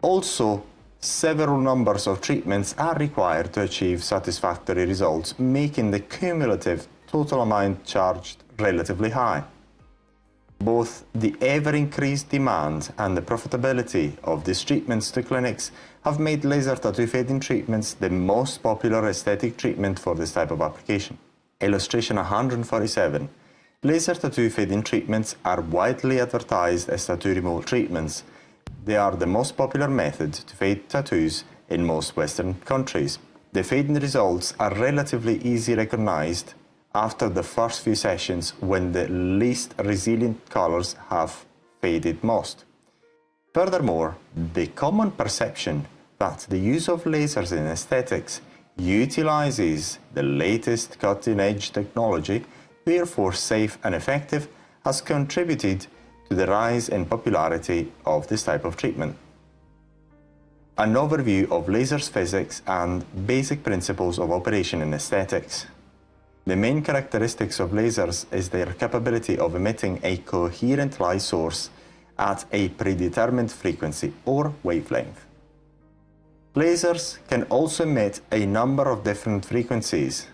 Also, several numbers of treatments are required to achieve satisfactory results, making the cumulative total amount charged relatively high. Both the ever-increased demand and the profitability of these treatments to clinics have made laser tattoo fading treatments the most popular aesthetic treatment for this type of application. Illustration 147. Laser tattoo fading treatments are widely advertised as tattoo removal treatments. They are the most popular method to fade tattoos in most Western countries. The fading results are relatively easily recognized after the first few sessions when the least resilient colors have faded most. Furthermore, the common perception that the use of lasers in aesthetics utilizes the latest cutting-edge technology, therefore safe and effective, has contributed to the rise in popularity of this type of treatment. An overview of lasers physics and basic principles of operation in aesthetics. The main characteristics of lasers is their capability of emitting a coherent light source at a predetermined frequency or wavelength. Lasers can also emit a number of different frequencies.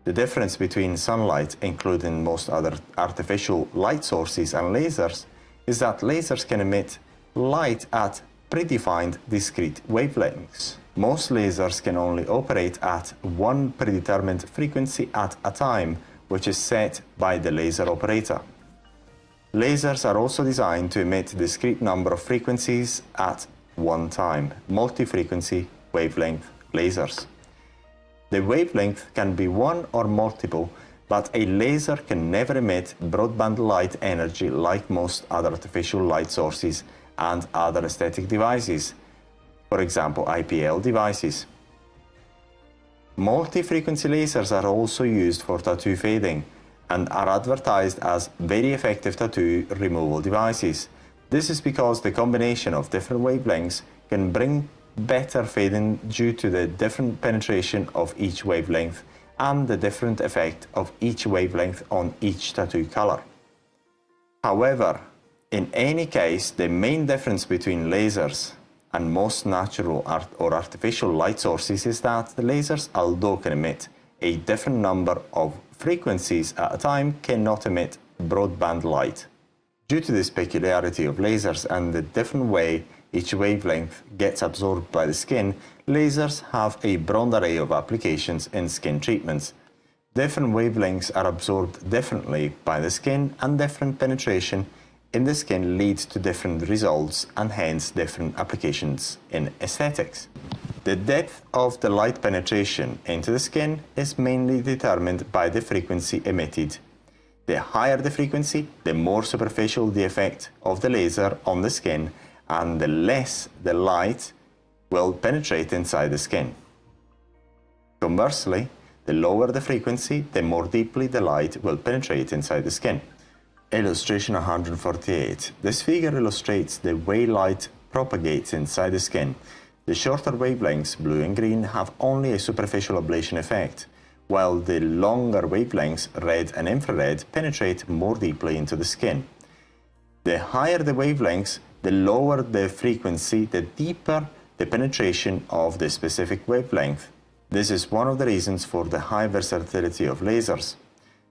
The difference between sunlight, including most other artificial light sources, and lasers is that lasers can emit light at predefined discrete wavelengths. Most lasers can only operate at one predetermined frequency at a time, which is set by the laser operator. Lasers are also designed to emit a discrete number of frequencies at one time, multi-frequency wavelength lasers. The wavelength can be one or multiple, but a laser can never emit broadband light energy like most other artificial light sources and other aesthetic devices, for example IPL devices. Multi-frequency lasers are also used for tattoo fading and are advertised as very effective tattoo removal devices. This is because the combination of different wavelengths can bring better fading due to the different penetration of each wavelength and the different effect of each wavelength on each tattoo color. However, in any case, the main difference between lasers and most natural or artificial light sources is that the lasers, although can emit a different number of frequencies at a time, cannot emit broadband light. Due to this peculiarity of lasers and the different way each wavelength gets absorbed by the skin, lasers have a broad array of applications in skin treatments. Different wavelengths are absorbed differently by the skin, and different penetration in the skin leads to different results and hence different applications in aesthetics. The depth of the light penetration into the skin is mainly determined by the frequency emitted. The higher the frequency, the more superficial the effect of the laser on the skin, and the less the light will penetrate inside the skin. Conversely, the lower the frequency, the more deeply the light will penetrate inside the skin. Illustration 148. This figure illustrates the way light propagates inside the skin. The shorter wavelengths, blue and green, have only a superficial ablation effect, while the longer wavelengths, red and infrared, penetrate more deeply into the skin. The higher the wavelengths, the lower the frequency, the deeper the penetration of the specific wavelength. This is one of the reasons for the high versatility of lasers.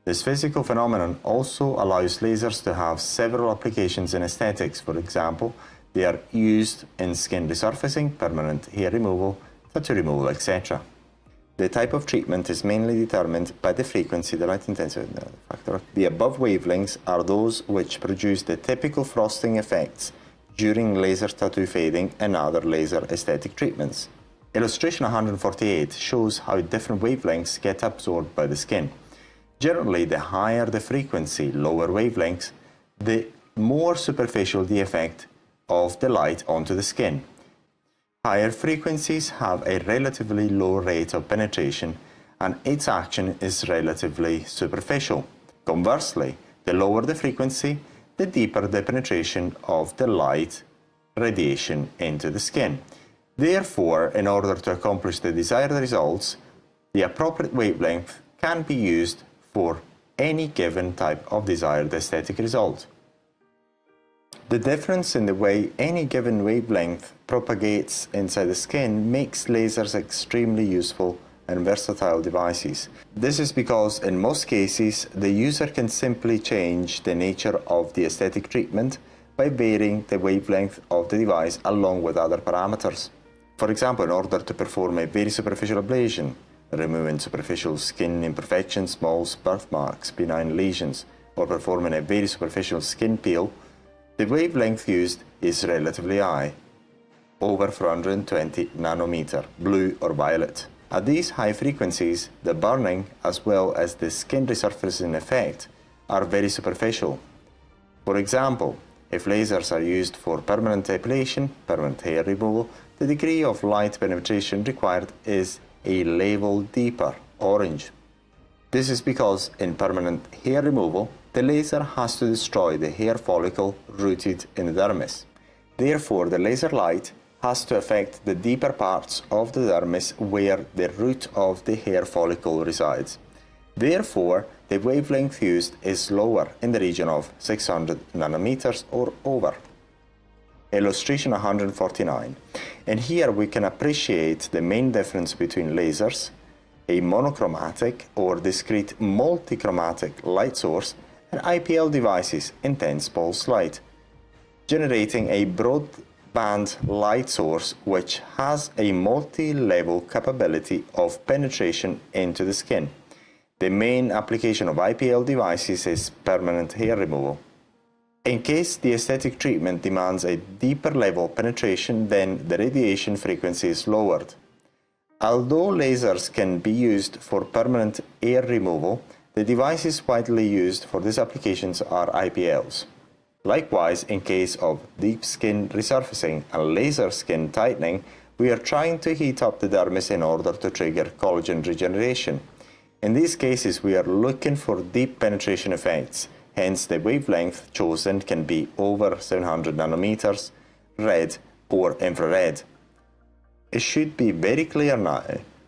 This physical phenomenon also allows lasers to have several applications in aesthetics. For example, they are used in skin resurfacing, permanent hair removal, tattoo removal, etc. The type of treatment is mainly determined by the frequency, the light intensity factor. The above wavelengths are those which produce the typical frosting effects during laser tattoo fading and other laser aesthetic treatments. Illustration 148 shows how different wavelengths get absorbed by the skin. Generally, the higher the frequency, lower wavelengths, the more superficial the effect of the light onto the skin. Higher frequencies have a relatively low rate of penetration, and its action is relatively superficial. Conversely, the lower the frequency, the deeper the penetration of the light radiation into the skin. Therefore, in order to accomplish the desired results, the appropriate wavelength can be used for any given type of desired aesthetic result. The difference in the way any given wavelength propagates inside the skin makes lasers extremely useful and versatile devices. This is because in most cases, the user can simply change the nature of the aesthetic treatment by varying the wavelength of the device along with other parameters. For example, in order to perform a very superficial ablation, removing superficial skin imperfections, moles, birthmarks, benign lesions, or performing a very superficial skin peel, the wavelength used is relatively high, over 420 nanometer, blue or violet. At these high frequencies, the burning as well as the skin resurfacing effect are very superficial. For example, if lasers are used for permanent epilation, permanent hair removal, the degree of light penetration required is a level deeper, orange. This is because in permanent hair removal, the laser has to destroy the hair follicle rooted in the dermis. Therefore, the laser light has to affect the deeper parts of the dermis where the root of the hair follicle resides. Therefore, the wavelength used is lower in the region of 600 nanometers or over. Illustration 149. And here we can appreciate the main difference between lasers, a monochromatic or discrete multichromatic light source, and IPL devices, intense pulse light, generating a broadband light source which has a multi-level capability of penetration into the skin. The main application of IPL devices is permanent hair removal. In case the aesthetic treatment demands a deeper level penetration, then the radiation frequency is lowered. Although lasers can be used for permanent hair removal, the devices widely used for these applications are IPLs. Likewise, in case of deep skin resurfacing and laser skin tightening, we are trying to heat up the dermis in order to trigger collagen regeneration. In these cases, we are looking for deep penetration effects. Hence, the wavelength chosen can be over 700 nanometers, red or infrared. It should be very clear now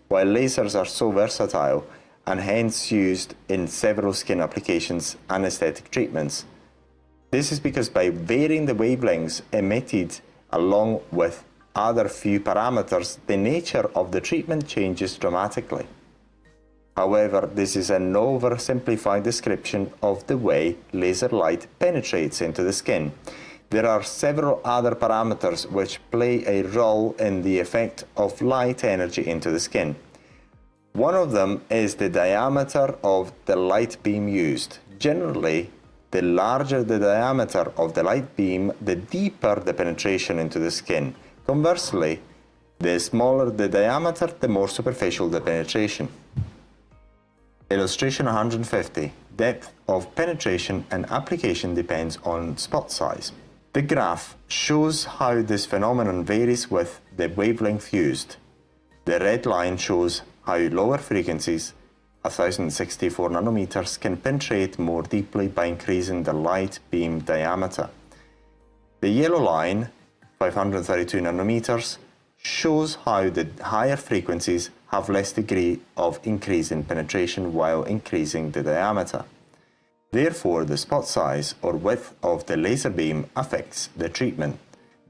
why lasers are so versatile and hence used in several skin applications and aesthetic treatments. This is because by varying the wavelengths emitted along with other few parameters, the nature of the treatment changes dramatically. However, this is an oversimplified description of the way laser light penetrates into the skin. There are several other parameters which play a role in the effect of light energy into the skin. One of them is the diameter of the light beam used. Generally, the larger the diameter of the light beam, the deeper the penetration into the skin. Conversely, the smaller the diameter, the more superficial the penetration. Illustration 150. Depth of penetration and application depends on spot size. The graph shows how this phenomenon varies with the wavelength used. The red line shows how lower frequencies, 1064 nanometers, can penetrate more deeply by increasing the light beam diameter. The yellow line, 532 nanometers, shows how the higher frequencies have less degree of increase in penetration while increasing the diameter. Therefore, the spot size or width of the laser beam affects the treatment.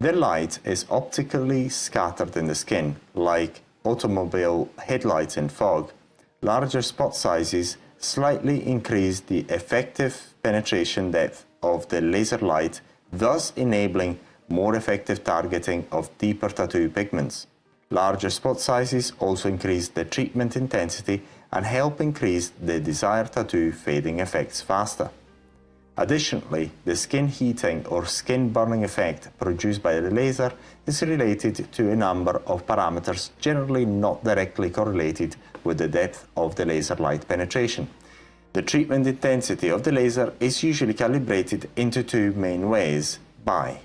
The light is optically scattered in the skin, like automobile headlights in fog. Larger spot sizes slightly increase the effective penetration depth of the laser light, thus enabling more effective targeting of deeper tattoo pigments. Larger spot sizes also increase the treatment intensity and help increase the desired tattoo fading effects faster. Additionally, the skin heating or skin burning effect produced by the laser is related to a number of parameters generally not directly correlated with the depth of the laser light penetration. The treatment intensity of the laser is usually calibrated into two main ways: by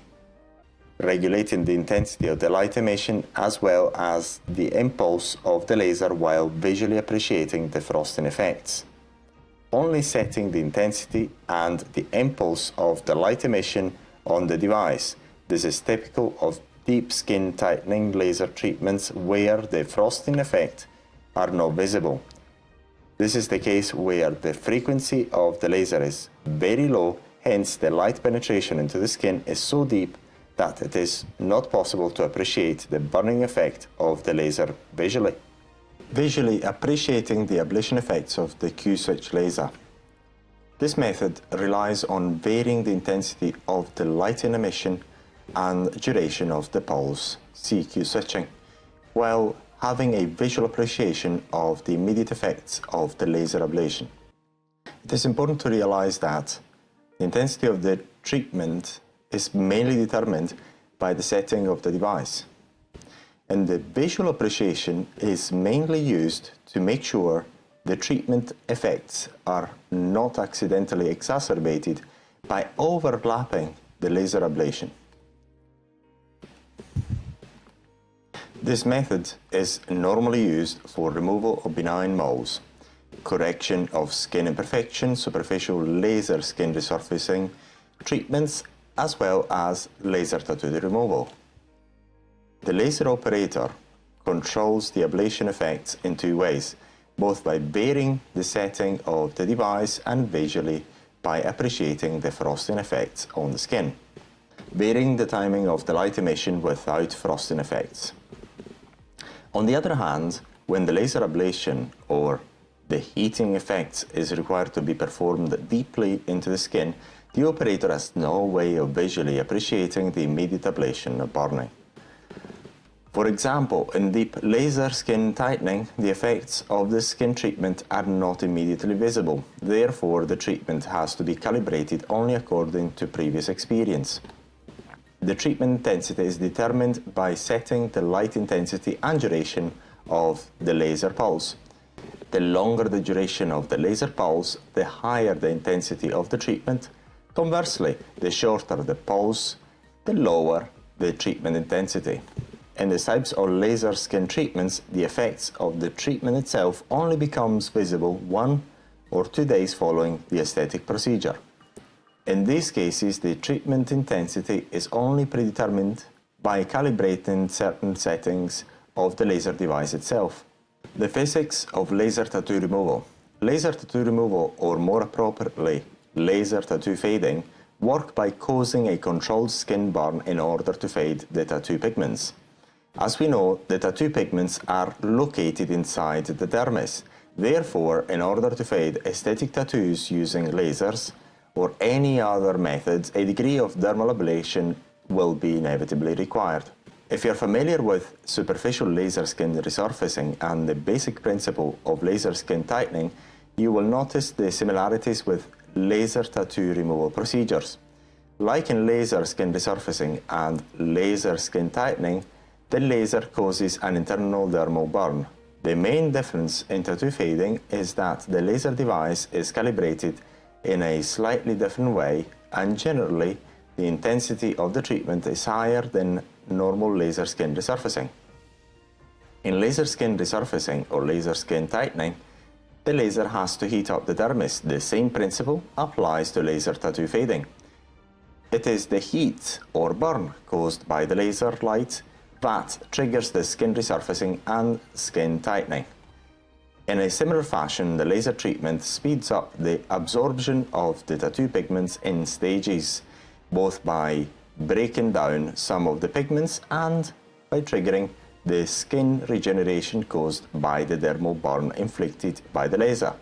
regulating the intensity of the light emission as well as the impulse of the laser while visually appreciating the frosting effects. Only setting the intensity and the impulse of the light emission on the device. This is typical of deep skin tightening laser treatments where the frosting effect are not visible. This is the case where the frequency of the laser is very low, hence the light penetration into the skin is so deep that it is not possible to appreciate the burning effect of the laser visually. visually appreciating the ablation effects of the Q-switch laser. This method relies on varying the intensity of the light in emission and duration of the pulse, CQ switching, while having a visual appreciation of the immediate effects of the laser ablation. It is important to realize that the intensity of the treatment is mainly determined by the setting of the device, and the visual appreciation is mainly used to make sure the treatment effects are not accidentally exacerbated by overlapping the laser ablation. This method is normally used for removal of benign moles, correction of skin imperfections, superficial laser skin resurfacing treatments, as well as laser tattoo removal. The laser operator controls the ablation effects in two ways, both by varying the setting of the device and visually by appreciating the frosting effects on the skin, varying the timing of the light emission without frosting effects. On the other hand, when the laser ablation or the heating effects is required to be performed deeply into the skin, the operator has no way of visually appreciating the immediate ablation or burning. For example, in deep laser skin tightening, the effects of the skin treatment are not immediately visible. Therefore, the treatment has to be calibrated only according to previous experience. The treatment intensity is determined by setting the light intensity and duration of the laser pulse. The longer the duration of the laser pulse, the higher the intensity of the treatment. Conversely, the shorter the pulse, the lower the treatment intensity. In the types of laser skin treatments, the effects of the treatment itself only becomes visible 1 or 2 days following the aesthetic procedure. In these cases, the treatment intensity is only predetermined by calibrating certain settings of the laser device itself. The physics of laser tattoo removal. Laser tattoo removal, or more appropriately, laser tattoo fading, work by causing a controlled skin burn in order to fade the tattoo pigments. As we know, the tattoo pigments are located inside the dermis. Therefore, in order to fade aesthetic tattoos using lasers or any other methods, a degree of dermal ablation will be inevitably required. If you're familiar with superficial laser skin resurfacing and the basic principle of laser skin tightening, you will notice the similarities with laser tattoo removal procedures. Like in laser skin resurfacing and laser skin tightening, the laser causes an internal dermal burn. The main difference in tattoo fading is that the laser device is calibrated in a slightly different way, and generally the intensity of the treatment is higher than normal laser skin resurfacing. In laser skin resurfacing or laser skin tightening, the laser has to heat up the dermis. The same principle applies to laser tattoo fading. It is the heat or burn caused by the laser light that triggers the skin resurfacing and skin tightening. In a similar fashion, the laser treatment speeds up the absorption of the tattoo pigments in stages, both by breaking down some of the pigments and by triggering the skin regeneration caused by the dermal burn inflicted by the laser.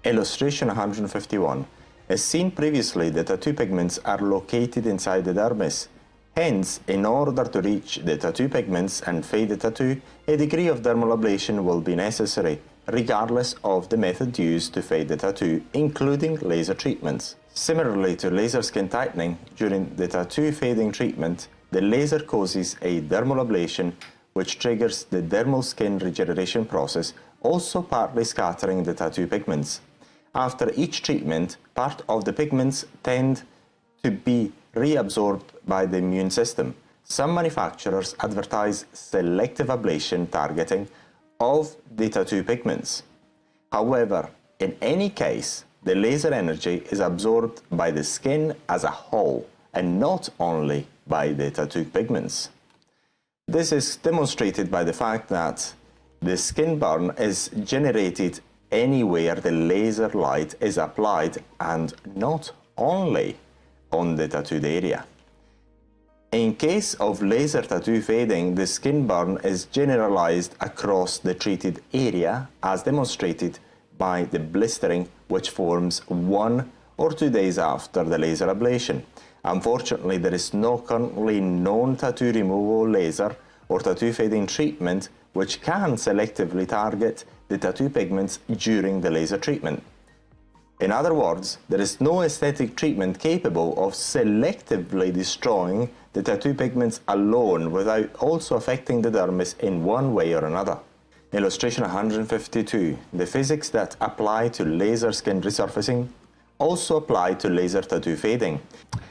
Illustration 151. As seen previously, the tattoo pigments are located inside the dermis. Hence, in order to reach the tattoo pigments and fade the tattoo, a degree of dermal ablation will be necessary, regardless of the method used to fade the tattoo, including laser treatments. Similarly to laser skin tightening, during the tattoo fading treatment, the laser causes a dermal ablation which triggers the dermal skin regeneration process, also partly scattering the tattoo pigments. After each treatment, part of the pigments tend to be reabsorbed by the immune system. Some manufacturers advertise selective ablation targeting of the tattoo pigments. However, in any case, the laser energy is absorbed by the skin as a whole and not only by the tattoo pigments. This is demonstrated by the fact that the skin burn is generated anywhere the laser light is applied and not only on the tattooed area. In case of laser tattoo fading, the skin burn is generalized across the treated area as demonstrated by the blistering which forms 1 or 2 days after the laser ablation. Unfortunately, there is no currently known tattoo removal laser or tattoo fading treatment which can selectively target the tattoo pigments during the laser treatment. In other words, there is no aesthetic treatment capable of selectively destroying the tattoo pigments alone without also affecting the dermis in one way or another. Illustration 152. The physics that apply to laser skin resurfacing also apply to laser tattoo fading.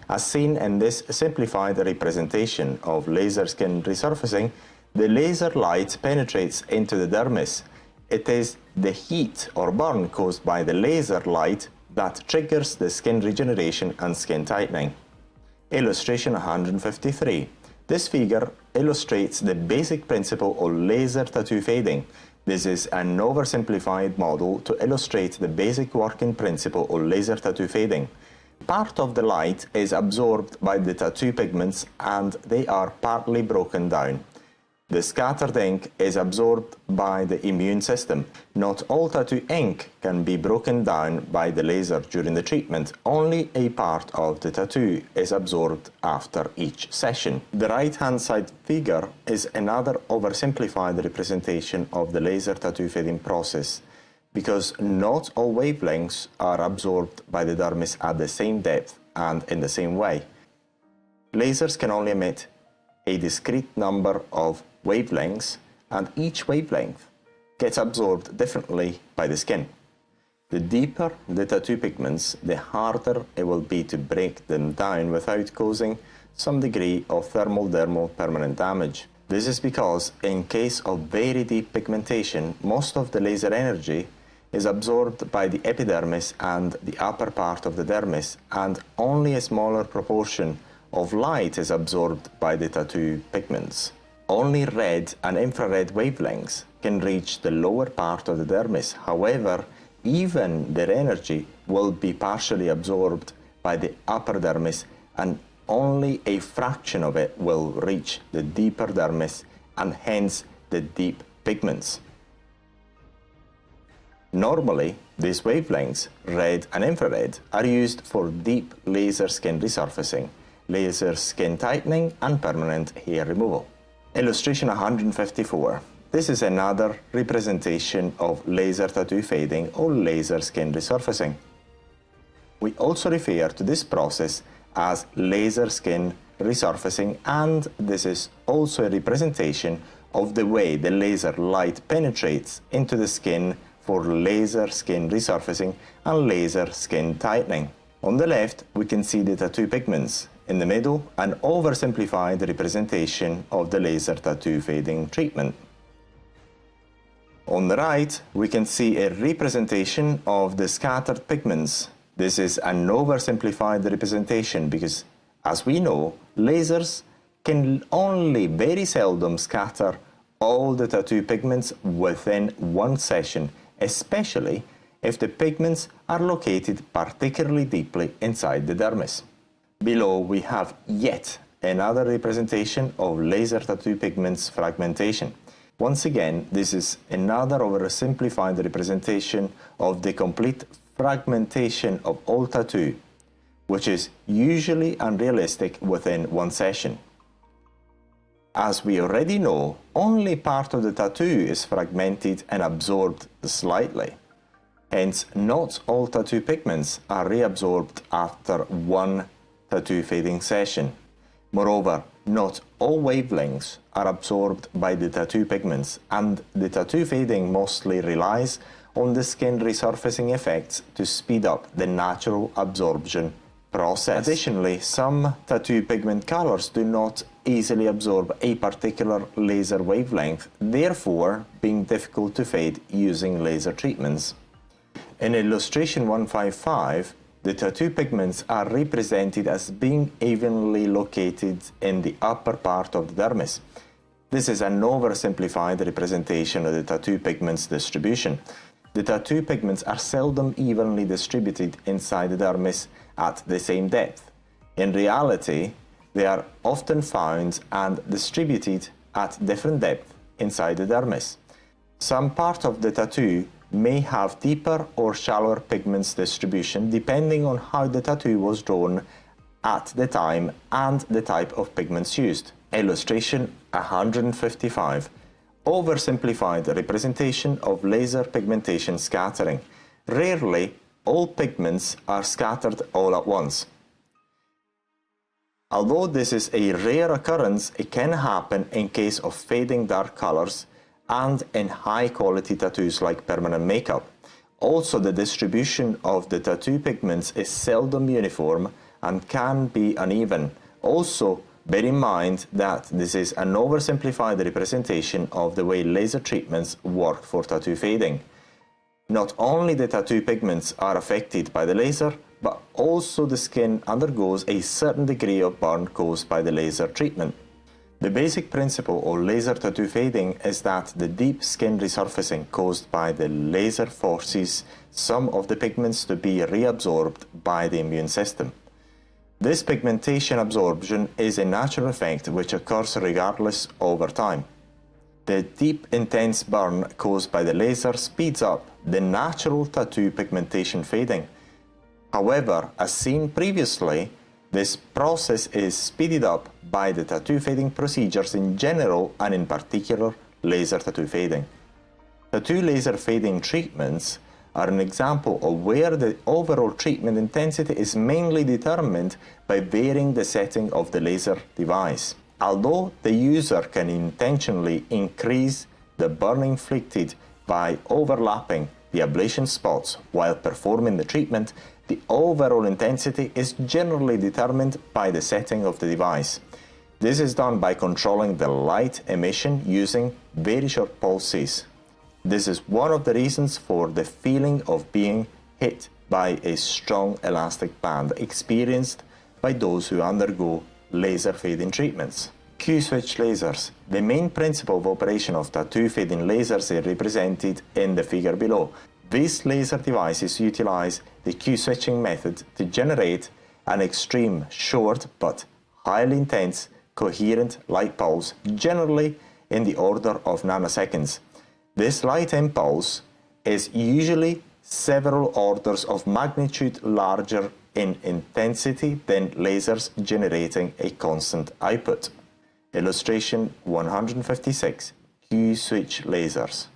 As seen in this simplified representation of laser skin resurfacing, the laser light penetrates into the dermis. It is the heat or burn caused by the laser light that triggers the skin regeneration and skin tightening. Illustration 153. This figure illustrates the basic principle of laser tattoo fading. This is an oversimplified model to illustrate the basic working principle of laser tattoo fading. Part of the light is absorbed by the tattoo pigments and they are partly broken down. The scattered ink is absorbed by the immune system. Not all tattoo ink can be broken down by the laser during the treatment. Only a part of the tattoo is absorbed after each session. The right-hand side figure is another oversimplified representation of the laser tattoo fading process, because not all wavelengths are absorbed by the dermis at the same depth and in the same way. Lasers can only emit a discrete number of wavelengths, and each wavelength gets absorbed differently by the skin. The deeper the tattoo pigments, the harder it will be to break them down without causing some degree of thermal dermal permanent damage. This is because in case of very deep pigmentation, most of the laser energy is absorbed by the epidermis and the upper part of the dermis, and only a smaller proportion of light is absorbed by the tattoo pigments. Only red and infrared wavelengths can reach the lower part of the dermis. However, even their energy will be partially absorbed by the upper dermis, and only a fraction of it will reach the deeper dermis and hence the deep pigments. Normally, these wavelengths, red and infrared, are used for deep laser skin resurfacing, laser skin tightening and permanent hair removal. Illustration 154. This is another representation of laser tattoo fading or laser skin resurfacing. We also refer to this process as laser skin resurfacing, and this is also a representation of the way the laser light penetrates into the skin for laser skin resurfacing and laser skin tightening. On the left, we can see the tattoo pigments. In the middle, an oversimplified representation of the laser tattoo fading treatment. On the right, we can see a representation of the scattered pigments. This is an oversimplified representation because, as we know, lasers can only very seldom scatter all the tattoo pigments within one session, especially if the pigments are located particularly deeply inside the dermis. Below, we have yet another representation of laser tattoo pigments fragmentation. Once again, this is another oversimplified representation of the complete fragmentation of all tattoo, which is usually unrealistic within one session. As we already know, only part of the tattoo is fragmented and absorbed slightly. Hence, not all tattoo pigments are reabsorbed after one tattoo fading session. Moreover, not all wavelengths are absorbed by the tattoo pigments, and the tattoo fading mostly relies on the skin resurfacing effects to speed up the natural absorption process. Additionally, some tattoo pigment colors do not easily absorb a particular laser wavelength, therefore being difficult to fade using laser treatments. In illustration 155, the tattoo pigments are represented as being evenly located in the upper part of the dermis. This is an oversimplified representation of the tattoo pigments distribution. The tattoo pigments are seldom evenly distributed inside the dermis at the same depth. In reality, They are often found and distributed at different depth inside the dermis. Some part of the tattoo may have deeper or shallower pigments distribution depending on how the tattoo was drawn at the time and the type of pigments used. Illustration 155. Oversimplified representation of laser pigmentation scattering. Rarely, all pigments are scattered all at once. Although this is a rare occurrence, it can happen in case of fading dark colors and in high-quality tattoos like permanent makeup. Also, the distribution of the tattoo pigments is seldom uniform and can be uneven. Also, bear in mind that this is an oversimplified representation of the way laser treatments work for tattoo fading. Not only the tattoo pigments are affected by the laser, but also the skin undergoes a certain degree of burn caused by the laser treatment. The basic principle of laser tattoo fading is that the deep skin resurfacing caused by the laser forces some of the pigments to be reabsorbed by the immune system. This pigmentation absorption is a natural effect which occurs regardless over time. The deep intense burn caused by the laser speeds up the natural tattoo pigmentation fading. However, as seen previously, this process is speeded up by the tattoo fading procedures in general and in particular laser tattoo fading. Tattoo laser fading treatments are an example of where the overall treatment intensity is mainly determined by varying the setting of the laser device. Although the user can intentionally increase the burn inflicted by overlapping the ablation spots while performing the treatment, the overall intensity is generally determined by the setting of the device. This is done by controlling the light emission using very short pulses. This is one of the reasons for the feeling of being hit by a strong elastic band experienced by those who undergo laser fading treatments. Q-switch lasers. The main principle of operation of tattoo fading lasers is represented in the figure below. These laser devices utilize the Q-switching method to generate an extreme, short but highly intense, coherent light pulse, generally in the order of nanoseconds. This light impulse is usually several orders of magnitude larger in intensity than lasers generating a constant output. Illustration 156. Q-switch lasers.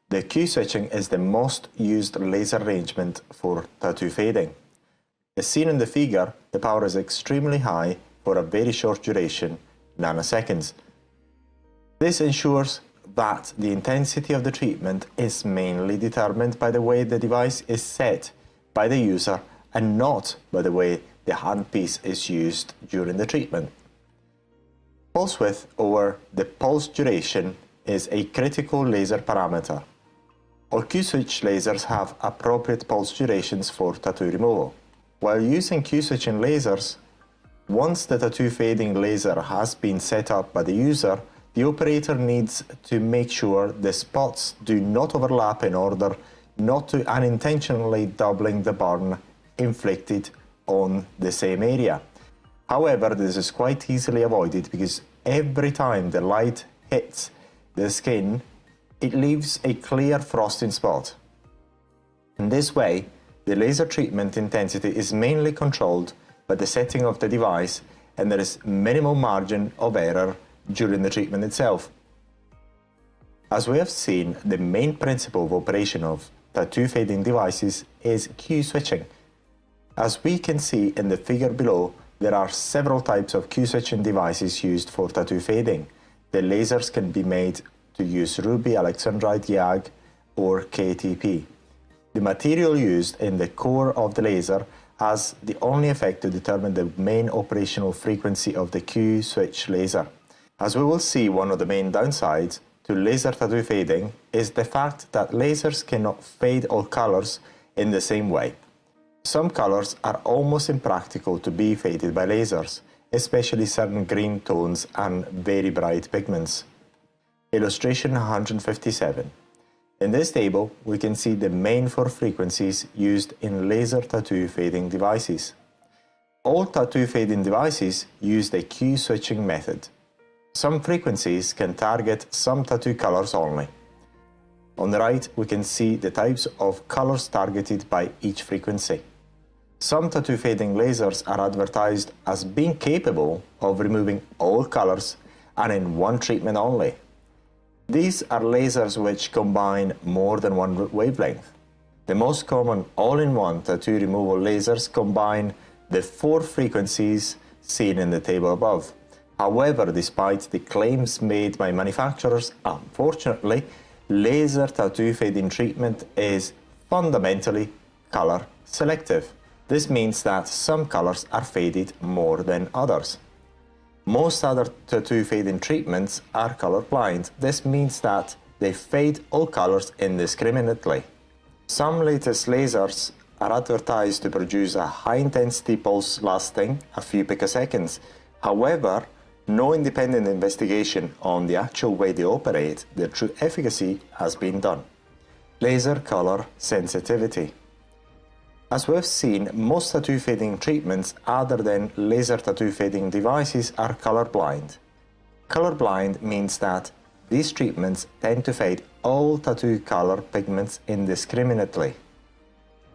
The Q-switching is the most used laser arrangement for tattoo fading. As seen in the figure, the power is extremely high for a very short duration, nanoseconds. This ensures that the intensity of the treatment is mainly determined by the way the device is set by the user and not by the way the handpiece is used during the treatment. Pulse width or the pulse duration is a critical laser parameter. All Q-switch lasers have appropriate pulse durations for tattoo removal. While using Q-switching lasers, once the tattoo fading laser has been set up by the user, the operator needs to make sure the spots do not overlap in order not to unintentionally doubling the burn inflicted on the same area. However, this is quite easily avoided because every time the light hits the skin, it leaves a clear frosting spot. In this way, the laser treatment intensity is mainly controlled by the setting of the device and there is minimal margin of error during the treatment itself. As we have seen, the main principle of operation of tattoo fading devices is Q-switching. As we can see in the figure below, there are several types of Q-switching devices used for tattoo fading. The lasers can be made to use ruby, alexandrite, YAG, or KTP. The material used in the core of the laser has the only effect to determine the main operational frequency of the Q-switch laser. As we will see, one of the main downsides to laser tattoo fading is the fact that lasers cannot fade all colors in the same way. Some colors are almost impractical to be faded by lasers, especially certain green tones and very bright pigments. Illustration 157. In this table, we can see the main four frequencies used in laser tattoo fading devices. All tattoo fading devices use the Q switching method. Some frequencies can target some tattoo colors only. On the right, we can see the types of colors targeted by each frequency. Some tattoo fading lasers are advertised as being capable of removing all colors and in one treatment only. These are lasers which combine more than one wavelength. The most common all-in-one tattoo removal lasers combine the 4 frequencies seen in the table above. However, despite the claims made by manufacturers, unfortunately, laser tattoo fading treatment is fundamentally color selective. This means that some colors are faded more than others. Most other tattoo fading treatments are color blind. This means that they fade all colors indiscriminately. Some latest lasers are advertised to produce a high-intensity pulse lasting a few picoseconds. However, no independent investigation on the actual way they operate, their true efficacy, has been done. Laser color sensitivity. As we've seen, most tattoo fading treatments other than laser tattoo fading devices are colorblind. Colorblind means that these treatments tend to fade all tattoo color pigments indiscriminately.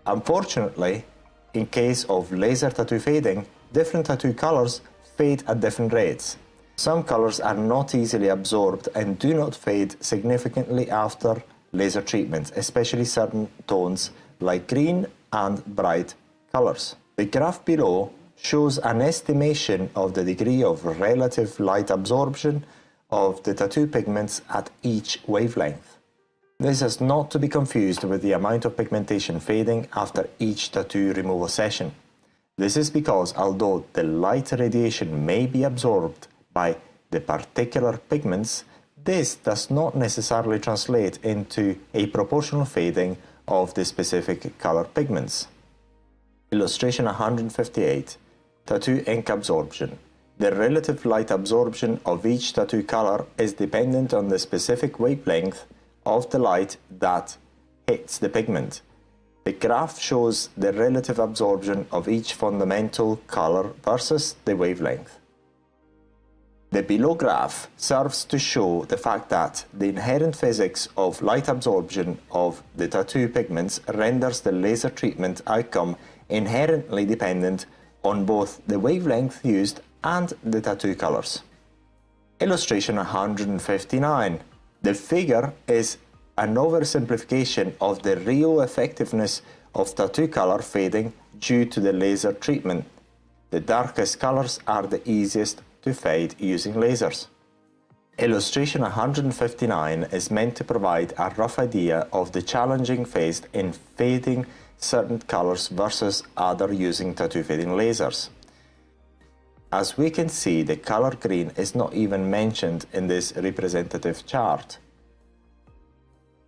Unfortunately, in case of laser tattoo fading, different tattoo colors fade at different rates. Some colors are not easily absorbed and do not fade significantly after laser treatments, especially certain tones like green and bright colors. The graph below shows an estimation of the degree of relative light absorption of the tattoo pigments at each wavelength. This is not to be confused with the amount of pigmentation fading after each tattoo removal session. This is because although the light radiation may be absorbed by the particular pigments, this does not necessarily translate into a proportional fading of the specific color pigments. Illustration 158. Tattoo ink absorption. The relative light absorption of each tattoo color is dependent on the specific wavelength of the light that hits the pigment. The graph shows the relative absorption of each fundamental color versus the wavelength. The below graph serves to show the fact that the inherent physics of light absorption of the tattoo pigments renders the laser treatment outcome inherently dependent on both the wavelength used and the tattoo colors. Illustration 159. The figure is an oversimplification of the real effectiveness of tattoo color fading due to the laser treatment. The darkest colors are the easiest to fade using lasers. Illustration 159 is meant to provide a rough idea of the challenging faced in fading certain colors versus other using tattoo fading lasers. As we can see, the color green is not even mentioned in this representative chart.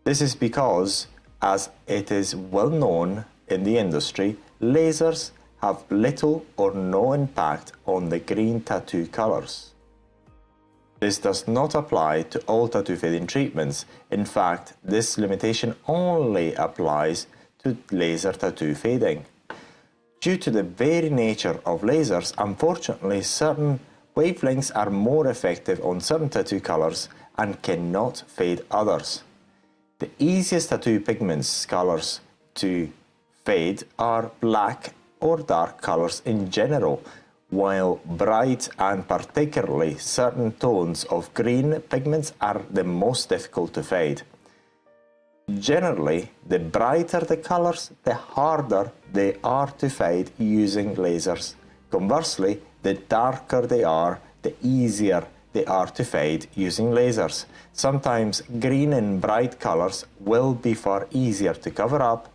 This is because, as it is well known in the industry, lasers have little or no impact on the green tattoo colors. This does not apply to all tattoo fading treatments. In fact, this limitation only applies to laser tattoo fading. Due to the very nature of lasers, unfortunately, certain wavelengths are more effective on certain tattoo colors and cannot fade others. The easiest tattoo pigments colors to fade are black or dark colors in general, while bright and particularly certain tones of green pigments are the most difficult to fade. Generally, the brighter the colors, the harder they are to fade using lasers. Conversely, the darker they are, the easier they are to fade using lasers. Sometimes green and bright colors will be far easier to cover up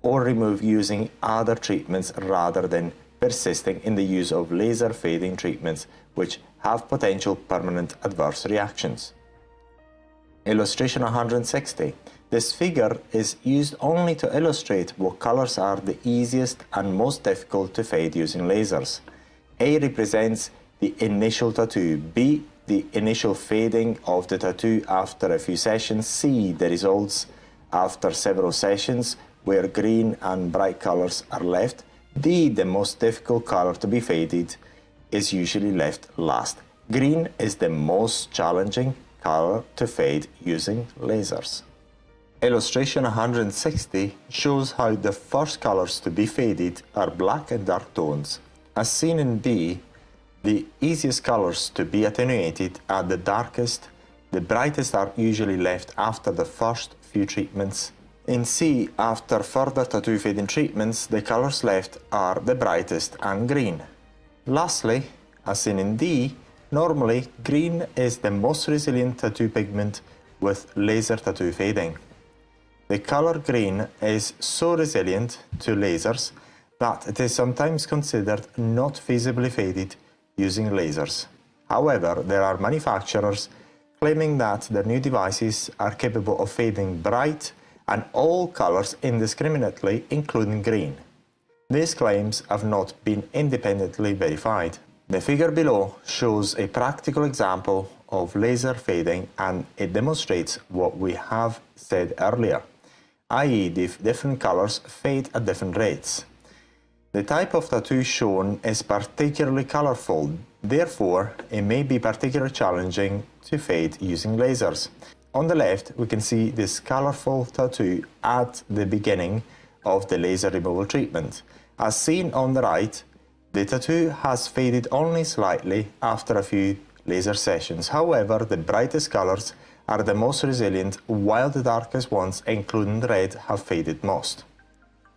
or remove using other treatments rather than persisting in the use of laser fading treatments, which have potential permanent adverse reactions. Illustration 160. This figure is used only to illustrate what colors are the easiest and most difficult to fade using lasers. A represents the initial tattoo, B the initial fading of the tattoo after a few sessions, C the results after several sessions where green and bright colors are left, D, the most difficult color to be faded, is usually left last. Green is the most challenging color to fade using lasers. Illustration 160 shows how the first colors to be faded are black and dark tones. As seen in B, the easiest colors to be attenuated are the darkest. The brightest are usually left after the first few treatments. In C, after further tattoo fading treatments, the colors left are the brightest and green. Lastly, as seen in D, normally green is the most resilient tattoo pigment with laser tattoo fading. The color green is so resilient to lasers that it is sometimes considered not feasibly faded using lasers. However, there are manufacturers claiming that their new devices are capable of fading bright and all colors indiscriminately, including green. These claims have not been independently verified. The figure below shows a practical example of laser fading, and it demonstrates what we have said earlier, i.e. the different colors fade at different rates. The type of tattoo shown is particularly colorful, therefore it may be particularly challenging to fade using lasers. On the left, we can see this colorful tattoo at the beginning of the laser removal treatment. As seen on the right, the tattoo has faded only slightly after a few laser sessions. However, the brightest colors are the most resilient, while the darkest ones, including red, have faded most.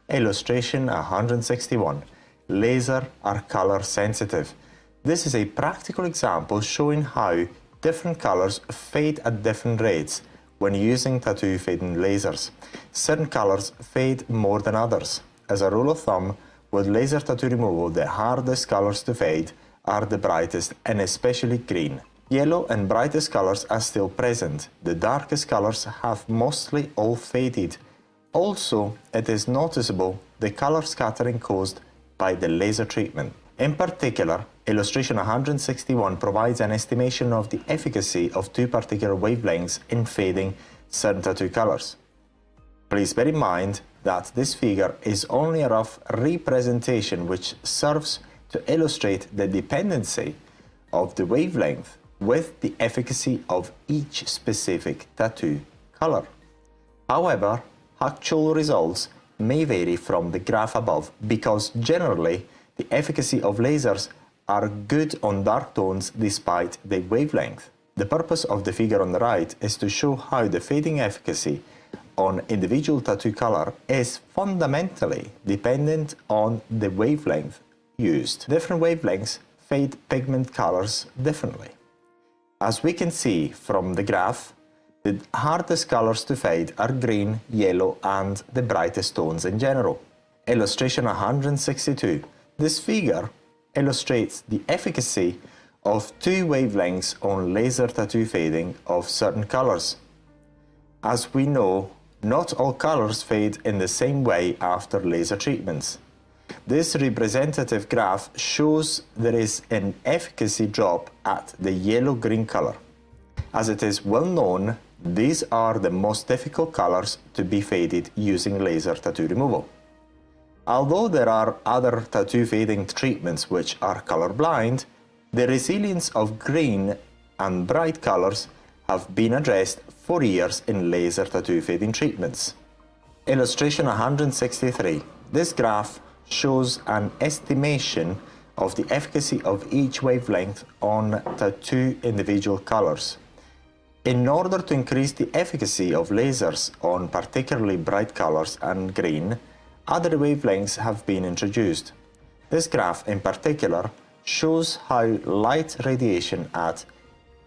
Illustration 161. Lasers are color sensitive. This is a practical example showing how different colors fade at different rates when using tattoo fading lasers. Certain colors fade more than others. As a rule of thumb, with laser tattoo removal, the hardest colors to fade are the brightest, and especially green. Yellow and brightest colors are still present. The darkest colors have mostly all faded. Also, it is noticeable the color scattering caused by the laser treatment. In particular, illustration 161 provides an estimation of the efficacy of two particular wavelengths in fading certain tattoo colors. Please bear in mind that this figure is only a rough representation which serves to illustrate the dependency of the wavelength with the efficacy of each specific tattoo color. However, actual results may vary from the graph above because generally the efficacy of lasers are good on dark tones despite the wavelength. The purpose of the figure on the right is to show how the fading efficacy on individual tattoo color is fundamentally dependent on the wavelength used. Different wavelengths fade pigment colors differently. As we can see from the graph, the hardest colors to fade are green, yellow, and the brightest tones in general. Illustration 162. This figure illustrates the efficacy of two wavelengths on laser tattoo fading of certain colors. As we know, not all colors fade in the same way after laser treatments. This representative graph shows there is an efficacy drop at the yellow-green color. As it is well known, these are the most difficult colors to be faded using laser tattoo removal. Although there are other tattoo fading treatments which are colorblind, the resilience of green and bright colors have been addressed for years in laser tattoo fading treatments. Illustration 163. This graph shows an estimation of the efficacy of each wavelength on tattoo individual colors. In order to increase the efficacy of lasers on particularly bright colors and green, other wavelengths have been introduced. This graph in particular shows how light radiation at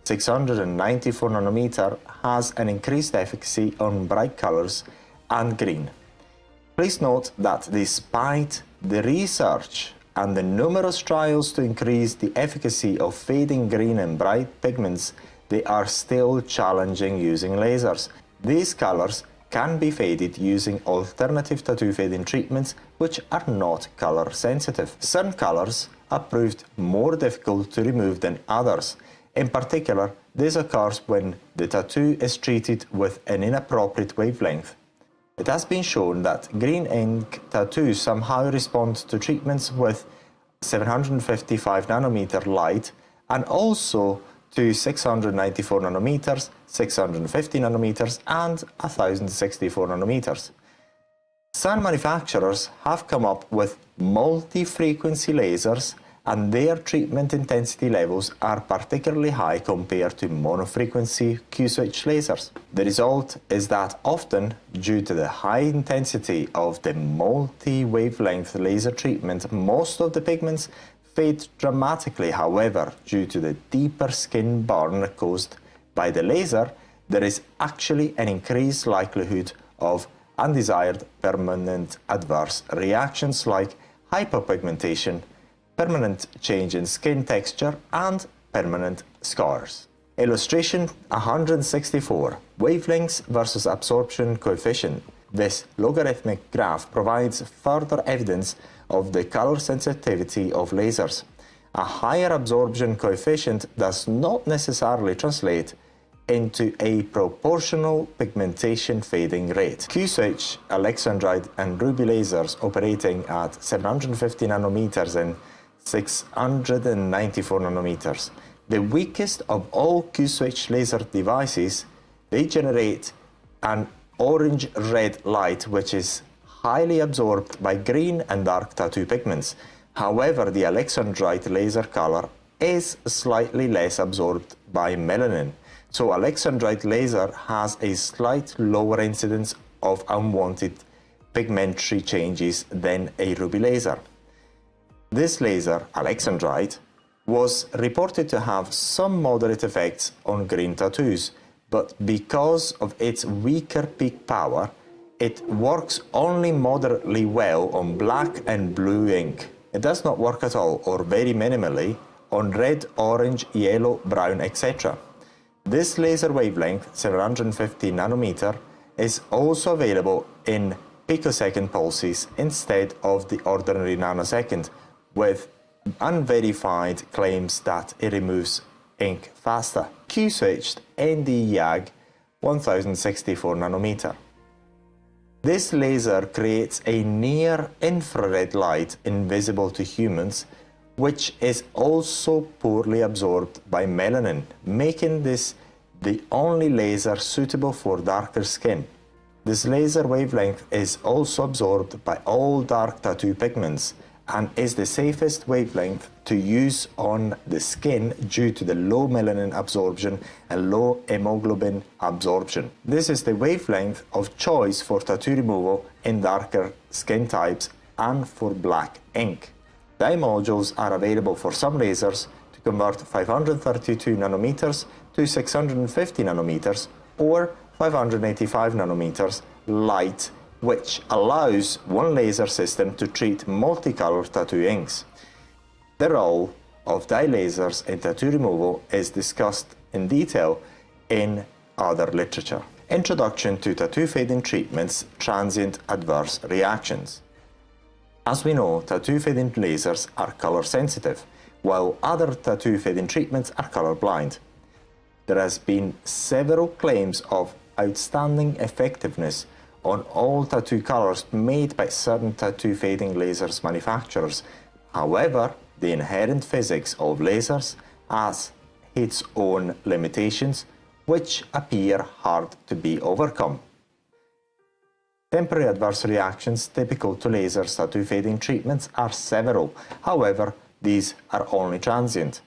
694 nanometer has an increased efficacy on bright colors and green. Please note that despite the research and the numerous trials to increase the efficacy of fading green and bright pigments, they are still challenging using lasers. These colors can be faded using alternative tattoo fading treatments which are not color sensitive. Certain colors are proved more difficult to remove than others. In particular, this occurs when the tattoo is treated with an inappropriate wavelength. It has been shown that green ink tattoos somehow respond to treatments with 755 nanometer light and also to 694 nanometers, 650 nanometers and 1064 nanometers. Some manufacturers have come up with multi-frequency lasers, and their treatment intensity levels are particularly high compared to monofrequency Q-switch lasers. The result is that often, due to the high intensity of the multi-wavelength laser treatment, most of the pigments fade dramatically. However, due to the deeper skin burn caused by the laser, there is actually an increased likelihood of undesired permanent adverse reactions like hyperpigmentation, permanent change in skin texture and permanent scars. Illustration 164. Wavelengths versus absorption coefficient. This logarithmic graph provides further evidence of the color sensitivity of lasers. A higher absorption coefficient does not necessarily translate into a proportional pigmentation fading rate. Q-switch, alexandrite and ruby lasers operating at 750 nanometers and 694 nanometers. The weakest of all Q-switch laser devices, they generate an orange-red light which is highly absorbed by green and dark tattoo pigments. However, the alexandrite laser color is slightly less absorbed by melanin. So alexandrite laser has a slight lower incidence of unwanted pigmentary changes than a ruby laser. This laser, alexandrite, was reported to have some moderate effects on green tattoos, but because of its weaker peak power, it works only moderately well on black and blue ink. It does not work at all or very minimally on red, orange, yellow, brown, etc. This laser wavelength, 750 nanometer, is also available in picosecond pulses instead of the ordinary nanosecond, with unverified claims that it removes ink faster. Q-switched ND-YAG 1064 nanometer. This laser creates a near-infrared light invisible to humans, which is also poorly absorbed by melanin, making this the only laser suitable for darker skin. This laser wavelength is also absorbed by all dark tattoo pigments and is the safest wavelength to use on the skin due to the low melanin absorption and low hemoglobin absorption. This is the wavelength of choice for tattoo removal in darker skin types and for black ink. Dye modules are available for some lasers to convert 532 nanometers to 650 nanometers or 585 nanometers light, which allows one laser system to treat multicolored tattoo inks. The role of dye lasers in tattoo removal is discussed in detail in other literature. Introduction to tattoo fading treatments, transient adverse reactions. As we know, tattoo fading lasers are color sensitive, while other tattoo fading treatments are color blind. There has been several claims of outstanding effectiveness on all tattoo colors made by certain tattoo fading lasers manufacturers. However, the inherent physics of lasers has its own limitations, which appear hard to be overcome. Temporary adverse reactions typical to lasers tattoo fading treatments are several. However, these are only transient.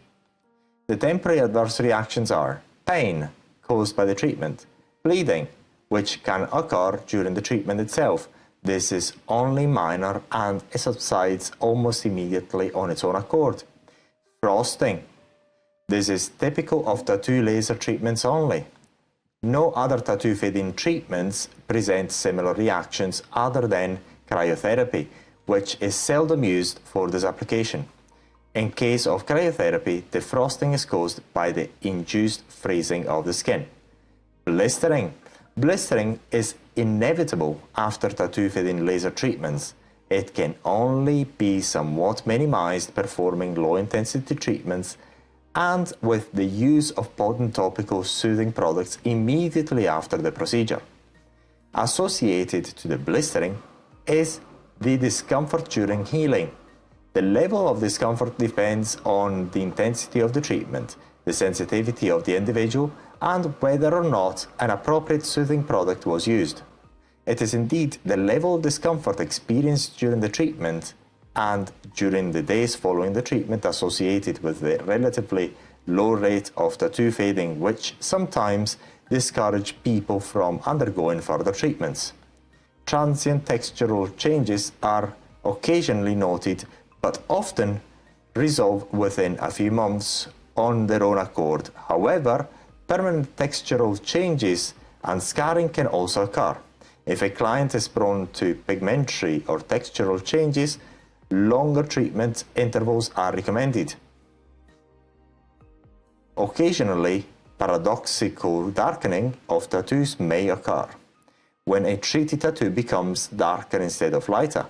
The temporary adverse reactions are pain caused by the treatment, bleeding, which can occur during the treatment itself. This is only minor and it subsides almost immediately on its own accord. Frosting. This is typical of tattoo laser treatments only. No other tattoo fading treatments present similar reactions other than cryotherapy, which is seldom used for this application. In case of cryotherapy, the frosting is caused by the induced freezing of the skin. Blistering. Blistering is inevitable after tattoo fading laser treatments. It can only be somewhat minimized performing low-intensity treatments and with the use of potent topical soothing products immediately after the procedure. Associated to the blistering is the discomfort during healing. The level of discomfort depends on the intensity of the treatment, the sensitivity of the individual, and whether or not an appropriate soothing product was used. It is indeed the level of discomfort experienced during the treatment and during the days following the treatment associated with the relatively low rate of tattoo fading, which sometimes discourage people from undergoing further treatments. Transient textural changes are occasionally noted, but often resolve within a few months on their own accord. However, permanent textural changes and scarring can also occur. If a client is prone to pigmentary or textural changes, longer treatment intervals are recommended. Occasionally, paradoxical darkening of tattoos may occur when a treated tattoo becomes darker instead of lighter.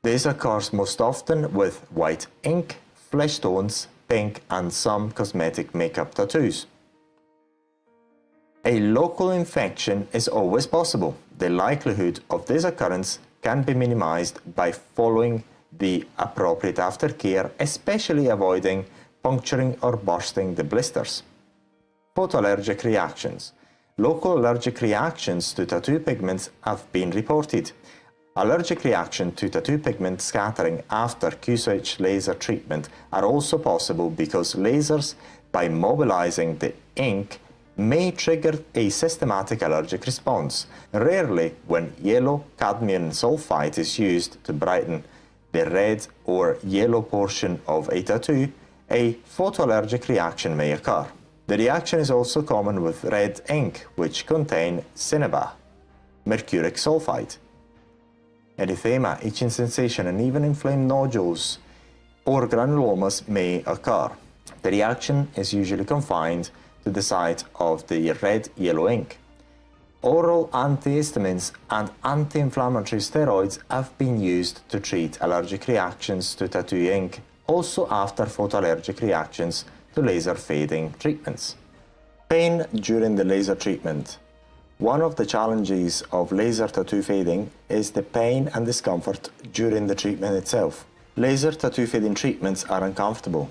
This occurs most often with white ink, flesh tones, pink, and some cosmetic makeup tattoos. A local infection is always possible. The likelihood of this occurrence can be minimized by following the appropriate aftercare, especially avoiding puncturing or bursting the blisters. Photoallergic reactions. Local allergic reactions to tattoo pigments have been reported. Allergic reaction to tattoo pigment scattering after Q-switch laser treatment are also possible because lasers, by mobilizing the ink, may trigger a systematic allergic response. Rarely, when yellow cadmium sulfite is used to brighten the red or yellow portion of a tattoo, a photoallergic reaction may occur. The reaction is also common with red ink, which contain cinnabar, mercuric sulfide. Erythema, itching sensation, and even inflamed nodules or granulomas may occur. The reaction is usually confined to the site of the red-yellow ink. Oral antihistamines and anti-inflammatory steroids have been used to treat allergic reactions to tattoo ink, also after photoallergic reactions to laser fading treatments. Pain during the laser treatment. One of the challenges of laser tattoo fading is the pain and discomfort during the treatment itself. Laser tattoo fading treatments are uncomfortable.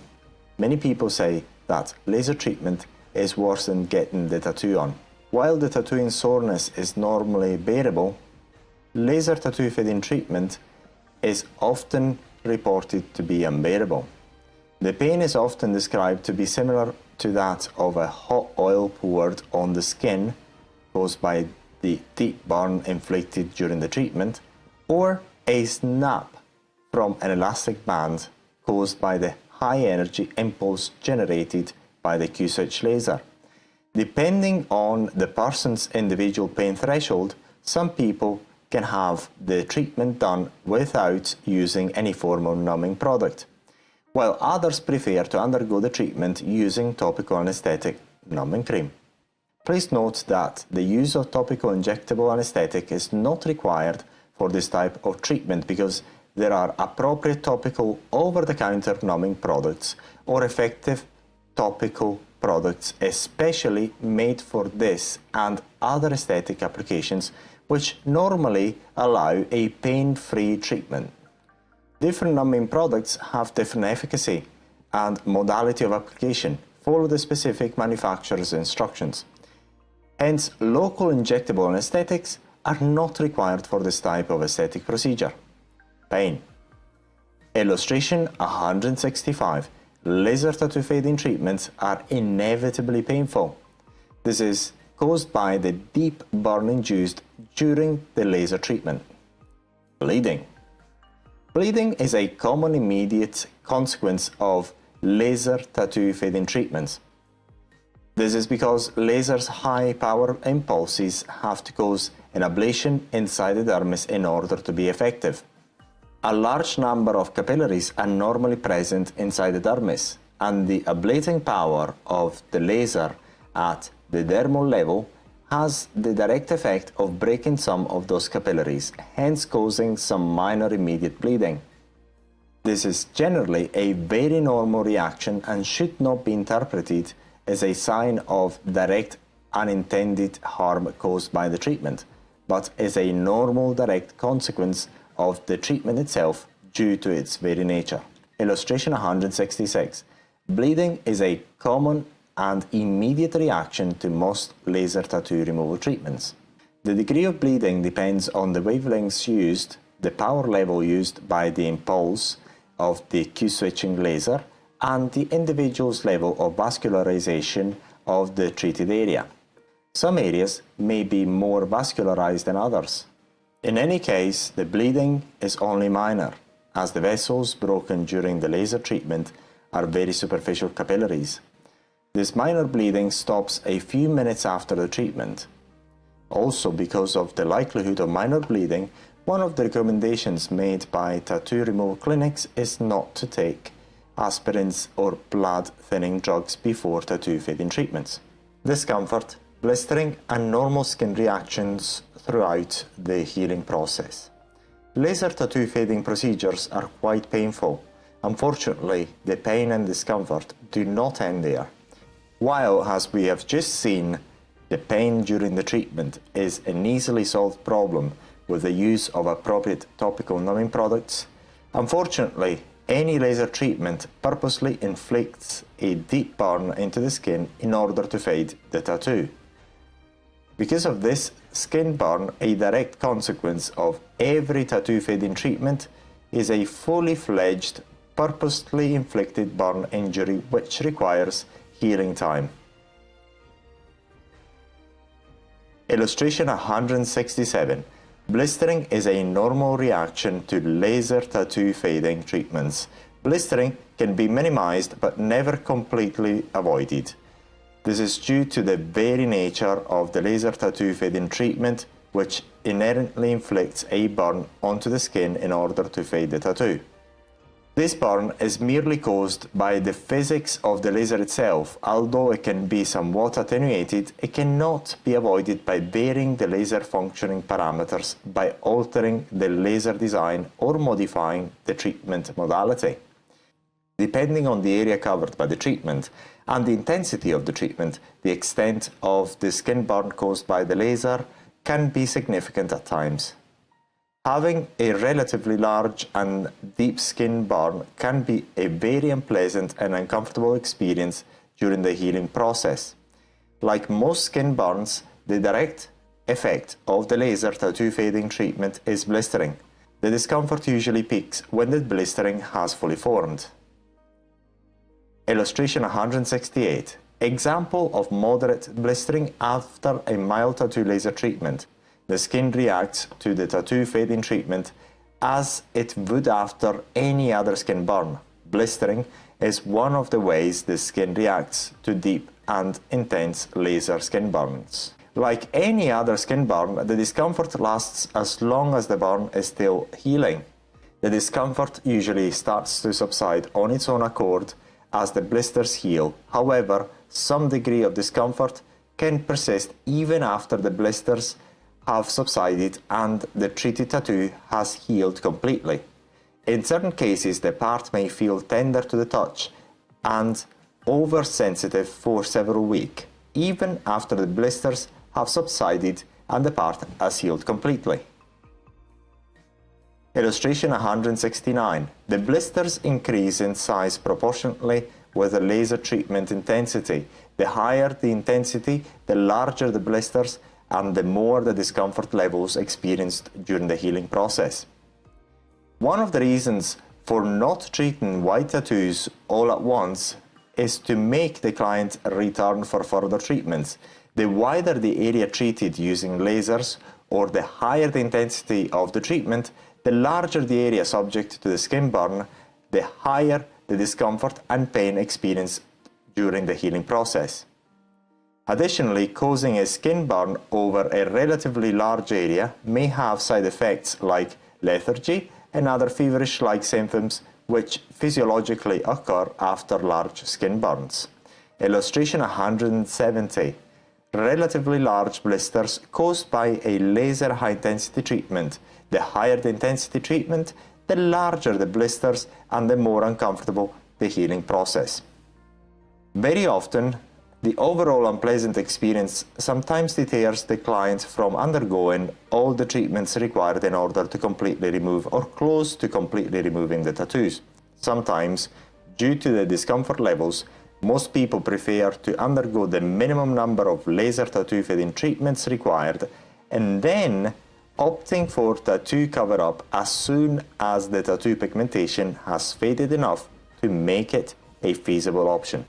Many people say that laser treatment is worse than getting the tattoo on. While the tattooing soreness is normally bearable, laser tattoo fading treatment is often reported to be unbearable. The pain is often described to be similar to that of a hot oil poured on the skin caused by the deep burn inflicted during the treatment, or a snap from an elastic band caused by the high energy impulse generated by the Q-switch laser. Depending on the person's individual pain threshold, some people can have the treatment done without using any form of numbing product, while others prefer to undergo the treatment using topical anesthetic numbing cream. Please note that the use of topical injectable anesthetic is not required for this type of treatment because there are appropriate topical over-the-counter numbing products or effective topical products especially made for this and other aesthetic applications which normally allow a pain-free treatment. Different numbing products have different efficacy and modality of application. Follow the specific manufacturer's instructions. Hence, local injectable anesthetics are not required for this type of aesthetic procedure. Pain. Illustration 165. Laser tattoo fading treatments are inevitably painful. This is caused by the deep burn induced during the laser treatment. Bleeding. Bleeding is a common immediate consequence of laser tattoo fading treatments. This is because lasers' high power impulses have to cause an ablation inside the dermis in order to be effective. A large number of capillaries are normally present inside the dermis, and the ablating power of the laser at the dermal level has the direct effect of breaking some of those capillaries, hence causing some minor immediate bleeding. This is generally a very normal reaction and should not be interpreted as a sign of direct unintended harm caused by the treatment. but is a normal direct consequence of the treatment itself due to its very nature. Illustration 166. Bleeding is a common and immediate reaction to most laser tattoo removal treatments. The degree of bleeding depends on the wavelengths used, the power level used by the impulse of the Q-switching laser, and the individual's level of vascularization of the treated area. Some areas may be more vascularized than others. In any case, the bleeding is only minor, as the vessels broken during the laser treatment are very superficial capillaries. This minor bleeding stops a few minutes after the treatment. Also, because of the likelihood of minor bleeding, one of the recommendations made by tattoo removal clinics is not to take aspirins or blood thinning drugs before tattoo fading treatments. Discomfort, blistering and normal skin reactions throughout the healing process. Laser tattoo fading procedures are quite painful. Unfortunately, the pain and discomfort do not end there. While, as we have just seen, the pain during the treatment is an easily solved problem with the use of appropriate topical numbing products, unfortunately, any laser treatment purposely inflicts a deep burn into the skin in order to fade the tattoo. Because of this skin burn, a direct consequence of every tattoo fading treatment is a fully fledged, purposely inflicted burn injury which requires healing time. Illustration 167. Blistering is a normal reaction to laser tattoo fading treatments. Blistering can be minimized but never completely avoided. This is due to the very nature of the laser tattoo fading treatment, which inherently inflicts a burn onto the skin in order to fade the tattoo. This burn is merely caused by the physics of the laser itself. Although it can be somewhat attenuated, it cannot be avoided by varying the laser functioning parameters by altering the laser design or modifying the treatment modality. Depending on the area covered by the treatment and the intensity of the treatment, the extent of the skin burn caused by the laser can be significant at times. Having a relatively large and deep skin burn can be a very unpleasant and uncomfortable experience during the healing process. Like most skin burns, the direct effect of the laser tattoo fading treatment is blistering. The discomfort usually peaks when the blistering has fully formed. Illustration 168. Example of moderate blistering after a mild tattoo laser treatment. The skin reacts to the tattoo fading treatment as it would after any other skin burn. Blistering is one of the ways the skin reacts to deep and intense laser skin burns. Like any other skin burn, the discomfort lasts as long as the burn is still healing. The discomfort usually starts to subside on its own accord as the blisters heal. However, some degree of discomfort can persist even after the blisters have subsided and the treated tattoo has healed completely. In certain cases, the part may feel tender to the touch and oversensitive for several weeks, even after the blisters have subsided and the part has healed completely. Illustration 169. The blisters increase in size proportionately with the laser treatment intensity. The higher the intensity, the larger the blisters and the more the discomfort levels experienced during the healing process. One of the reasons for not treating white tattoos all at once is to make the client return for further treatments. The wider the area treated using lasers, or the higher the intensity of the treatment, the larger the area subject to the skin burn, the higher the discomfort and pain experienced during the healing process. Additionally, causing a skin burn over a relatively large area may have side effects like lethargy and other feverish-like symptoms which physiologically occur after large skin burns. Illustration 170. Relatively large blisters caused by a laser high-intensity treatment. The higher the intensity treatment, the larger the blisters and the more uncomfortable the healing process. Very often, The overall unpleasant experience sometimes deters the client from undergoing all the treatments required in order to completely remove or close to completely removing the tattoos. Sometimes, due to the discomfort levels, most people prefer to undergo the minimum number of laser tattoo fading treatments required and then opting for tattoo cover-up as soon as the tattoo pigmentation has faded enough to make it a feasible option.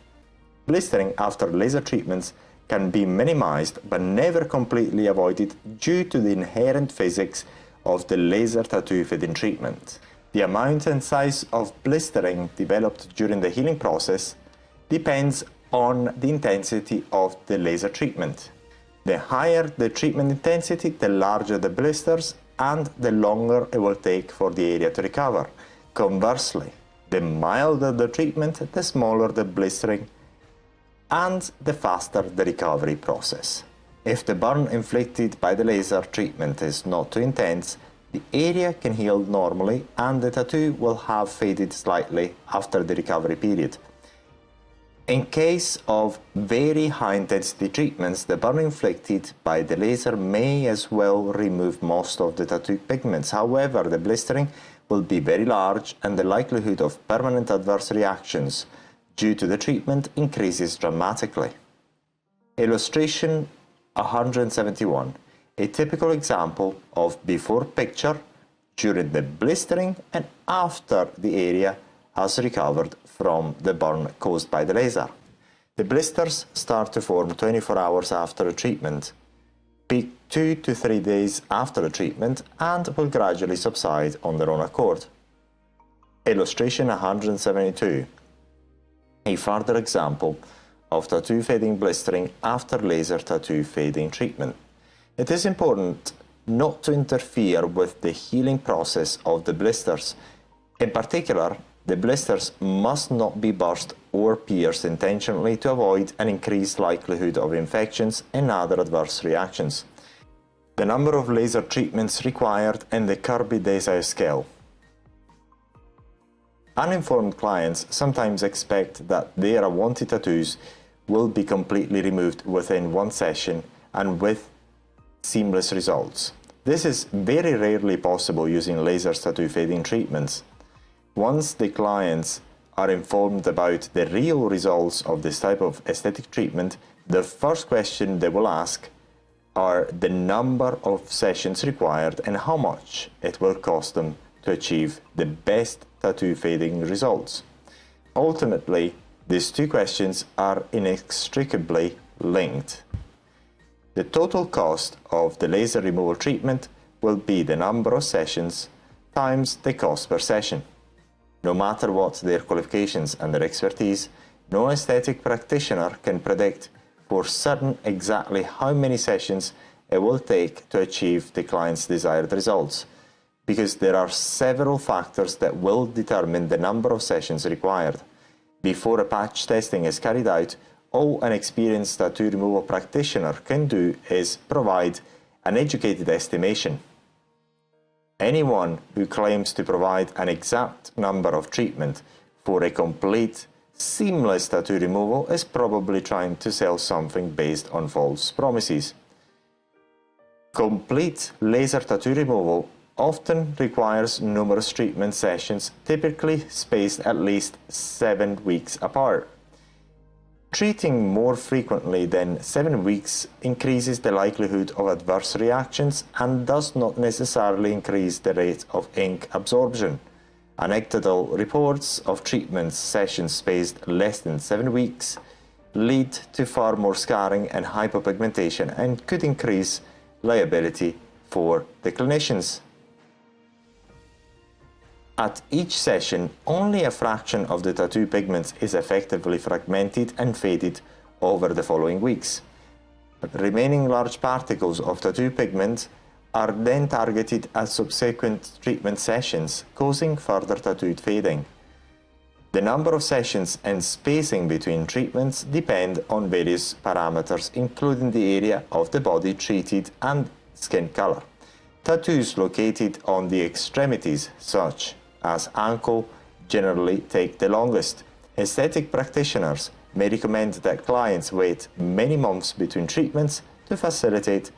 Blistering after laser treatments can be minimized but never completely avoided due to the inherent physics of the laser tattoo fading treatment. The amount and size of blistering developed during the healing process depends on the intensity of the laser treatment. The higher the treatment intensity, the larger the blisters and the longer it will take for the area to recover. Conversely, the milder the treatment, the smaller the blistering and the faster the recovery process. If the burn inflicted by the laser treatment is not too intense, the area can heal normally and the tattoo will have faded slightly after the recovery period. In case of very high intensity treatments, the burn inflicted by the laser may as well remove most of the tattoo pigments. However, the blistering will be very large and the likelihood of permanent adverse reactions due to the treatment increases dramatically. Illustration 171. A typical example of before picture during the blistering and after the area has recovered from the burn caused by the laser. The blisters start to form 24 hours after a treatment, peak 2 to 3 days after a treatment, and will gradually subside on their own accord. Illustration 172. A further example of tattoo fading blistering after laser tattoo fading treatment. It is important not to interfere with the healing process of the blisters. In particular, the blisters must not be burst or pierced intentionally to avoid an increased likelihood of infections and other adverse reactions. The number of laser treatments required in the Kirby-Desai scale. Uninformed clients sometimes expect that their unwanted tattoos will be completely removed within one session and with seamless results. This is very rarely possible using laser tattoo fading treatments. Once the clients are informed about the real results of this type of aesthetic treatment, the first question they will ask are the number of sessions required and how much it will cost them to achieve the best tattoo fading results. Ultimately, these two questions are inextricably linked. The total cost of the laser removal treatment will be the number of sessions times the cost per session. No matter what their qualifications and their expertise, no aesthetic practitioner can predict for certain exactly how many sessions it will take to achieve the client's desired results, because there are several factors that will determine the number of sessions required. Before a patch testing is carried out, all an experienced tattoo removal practitioner can do is provide an educated estimation. Anyone who claims to provide an exact number of treatment for a complete, seamless tattoo removal is probably trying to sell something based on false promises. Complete laser tattoo removal often requires numerous treatment sessions, typically spaced at least 7 weeks apart. Treating more frequently than 7 weeks increases the likelihood of adverse reactions and does not necessarily increase the rate of ink absorption. Anecdotal reports of treatment sessions spaced less than 7 weeks lead to far more scarring and hypopigmentation and could increase liability for the clinicians. At each session, only a fraction of the tattoo pigments is effectively fragmented and faded over the following weeks. Remaining large particles of tattoo pigment are then targeted at subsequent treatment sessions, causing further tattoo fading. The number of sessions and spacing between treatments depend on various parameters, including the area of the body treated and skin color. Tattoos located on the extremities, such as ankle, generally take the longest. Aesthetic practitioners may recommend that clients wait many months between treatments to facilitate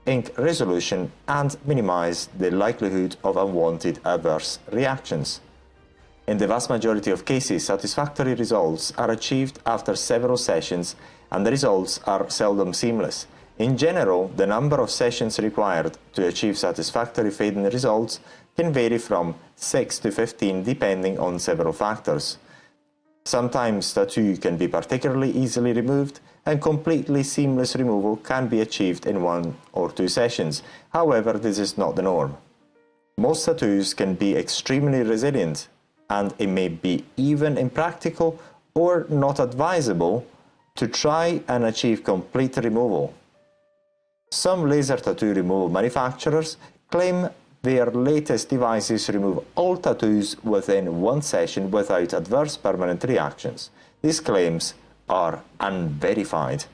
ink resolution and minimize the likelihood of unwanted adverse reactions. In the vast majority of cases, satisfactory results are achieved after several sessions, and the results are seldom seamless. In general, the number of sessions required to achieve satisfactory fading results can vary from 6 to 15 depending on several factors. Sometimes tattoo can be particularly easily removed, and completely seamless removal can be achieved in 1 or 2 sessions. However, this is not the norm. Most tattoos can be extremely resilient, and it may be even impractical or not advisable to try and achieve complete removal. Some laser tattoo removal manufacturers claim their latest devices remove all tattoos within 1 session without adverse permanent reactions. These claims are unverified.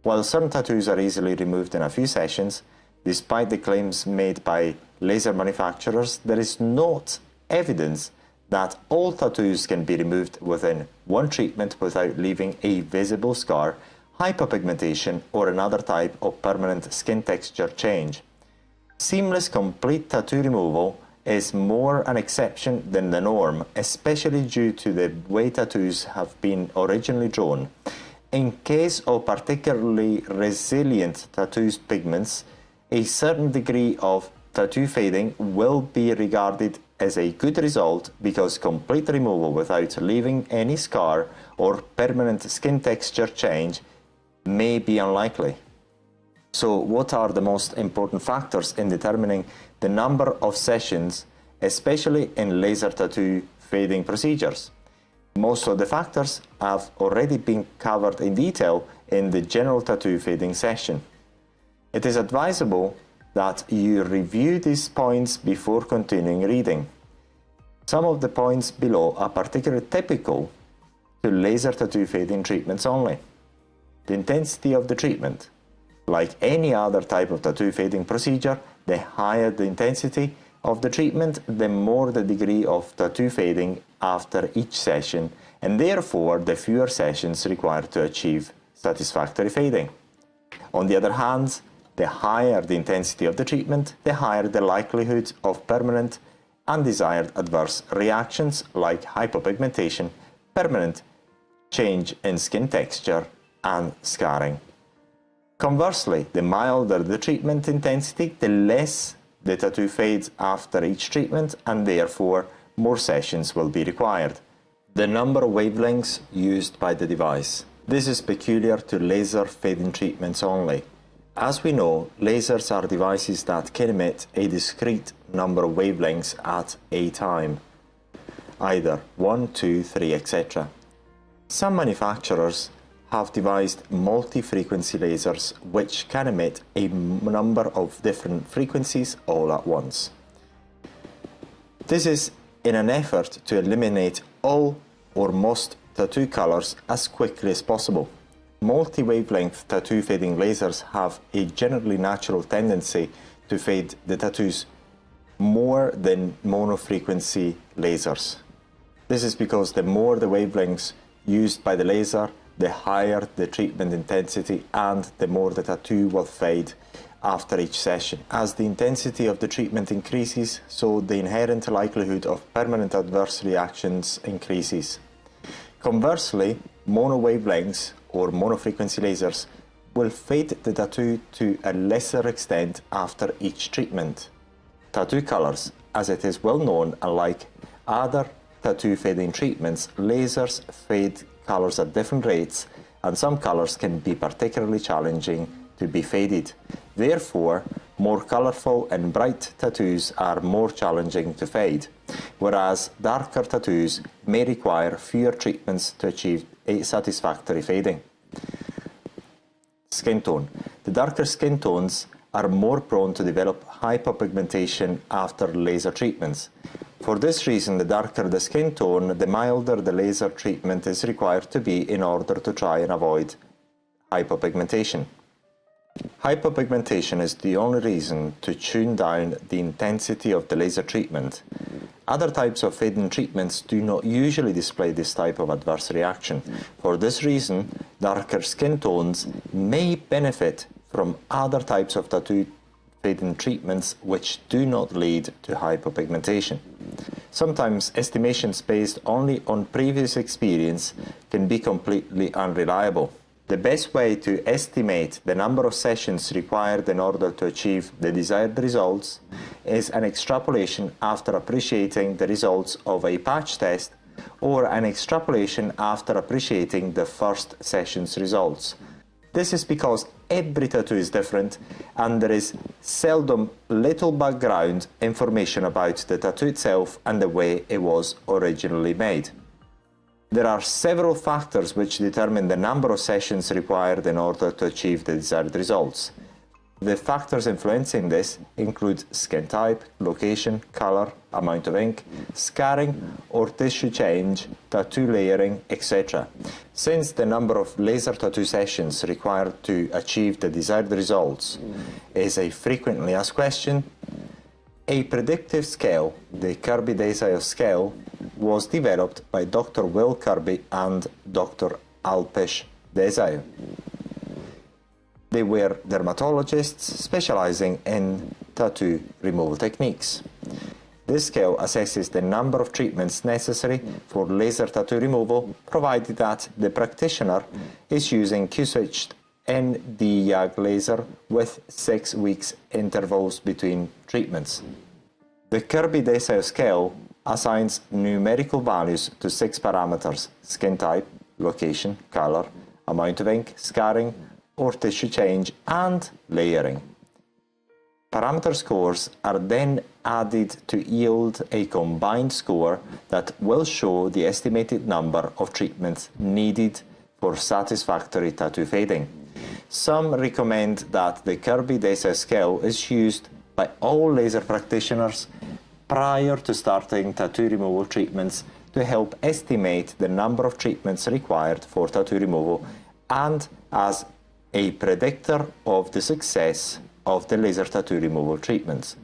While some tattoos are easily removed in a few sessions, despite the claims made by laser manufacturers, there is not evidence that all tattoos can be removed within 1 treatment without leaving a visible scar, hypopigmentation, or another type of permanent skin texture change. Seamless complete tattoo removal is more an exception than the norm, especially due to the way tattoos have been originally drawn. In case of particularly resilient tattoos pigments, a certain degree of tattoo fading will be regarded as a good result because complete removal without leaving any scar or permanent skin texture change may be unlikely. So what are the most important factors in determining the number of sessions, especially in laser tattoo fading procedures? Most of the factors have already been covered in detail in the general tattoo fading session. It is advisable that you review these points before continuing reading. Some of the points below are particularly typical to laser tattoo fading treatments only. The intensity of the treatment. Like any other type of tattoo fading procedure, the higher the intensity of the treatment, the more the degree of tattoo fading after each session, and therefore the fewer sessions required to achieve satisfactory fading. On the other hand, the higher the intensity of the treatment, the higher the likelihood of permanent undesired adverse reactions like hypopigmentation, permanent change in skin texture, and scarring. Conversely, the milder the treatment intensity, the less the tattoo fades after each treatment, and therefore more sessions will be required. The number of wavelengths used by the device. This is peculiar to laser fading treatments only. As we know, lasers are devices that can emit a discrete number of wavelengths at a time, either 1, 2, 3, etc. Some manufacturers have devised multi-frequency lasers which can emit a number of different frequencies all at once. This is in an effort to eliminate all or most tattoo colors as quickly as possible. Multi-wavelength tattoo fading lasers have a generally natural tendency to fade the tattoos more than monofrequency lasers. This is because the more the wavelengths used by the laser, the higher the treatment intensity and the more the tattoo will fade after each session. As the intensity of the treatment increases, so the inherent likelihood of permanent adverse reactions increases. Conversely, mono wavelengths or monofrequency lasers will fade the tattoo to a lesser extent after each treatment. Tattoo colors, as it is well known, unlike other tattoo fading treatments, lasers fade colors at different rates, and some colors can be particularly challenging to be faded. Therefore, more colorful and bright tattoos are more challenging to fade, whereas darker tattoos may require fewer treatments to achieve a satisfactory fading. Skin tone. The darker skin tones are more prone to develop hypopigmentation after laser treatments. For this reason, the darker the skin tone, the milder the laser treatment is required to be in order to try and avoid hypopigmentation. Hypopigmentation is the only reason to tune down the intensity of the laser treatment, Other types of fading treatments do not usually display this type of adverse reaction. For this reason, darker skin tones may benefit from other types of tattoo fading treatments which do not lead to hypopigmentation. Sometimes estimations based only on previous experience can be completely unreliable. The best way to estimate the number of sessions required in order to achieve the desired results is an extrapolation after appreciating the results of a patch test or an extrapolation after appreciating the first session's results. This is because every tattoo is different and there is seldom little background information about the tattoo itself and the way it was originally made. There are several factors which determine the number of sessions required in order to achieve the desired results. The factors influencing this include skin type, location, color, amount of ink, scarring or tissue change, tattoo layering, etc. Since the number of laser tattoo sessions required to achieve the desired results is a frequently asked question, a predictive scale, the Kirby-Desai scale, was developed by Dr. Will Kirby and Dr. Alpesh Desai. They were dermatologists specializing in tattoo removal techniques. This scale assesses the number of treatments necessary for laser tattoo removal, provided that the practitioner is using Q-switched ND-YAG laser with 6 weeks intervals between treatments. The Kirby-Desai scale assigns numerical values to 6 parameters: skin type, location, color, amount of ink, scarring or tissue change, and layering. Parameter scores are then added to yield a combined score that will show the estimated number of treatments needed for satisfactory tattoo fading. Some recommend that the Kirby-Desai scale is used by all laser practitioners prior to starting tattoo removal treatments to help estimate the number of treatments required for tattoo removal and as a predictor of the success of the laser tattoo removal treatments.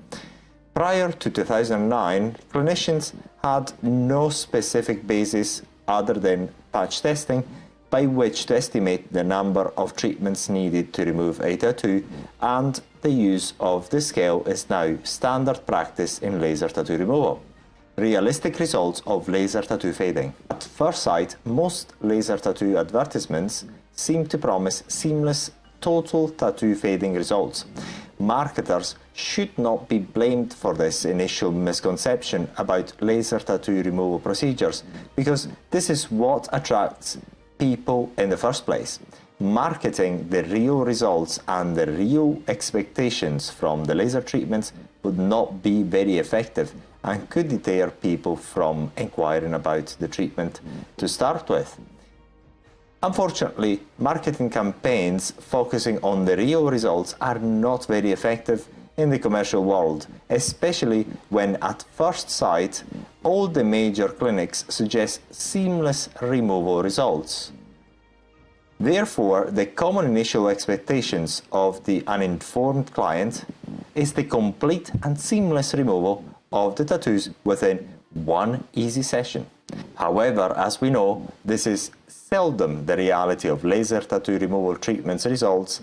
Prior to 2009, clinicians had no specific basis other than patch testing by which to estimate the number of treatments needed to remove a tattoo, and the use of the scale is now standard practice in laser tattoo removal. Realistic results of laser tattoo fading. At first sight, most laser tattoo advertisements seem to promise seamless total tattoo fading results. Marketers should not be blamed for this initial misconception about laser tattoo removal procedures, because this is what attracts people in the first place. Marketing the real results and the real expectations from the laser treatments would not be very effective and could deter people from inquiring about the treatment to start with. Unfortunately, marketing campaigns focusing on the real results are not very effective in the commercial world, especially when at first sight all the major clinics suggest seamless removal results. Therefore, the common initial expectations of the uninformed client is the complete and seamless removal of the tattoos within one easy session. However, as we know, this is seldom the reality of laser tattoo removal treatments results,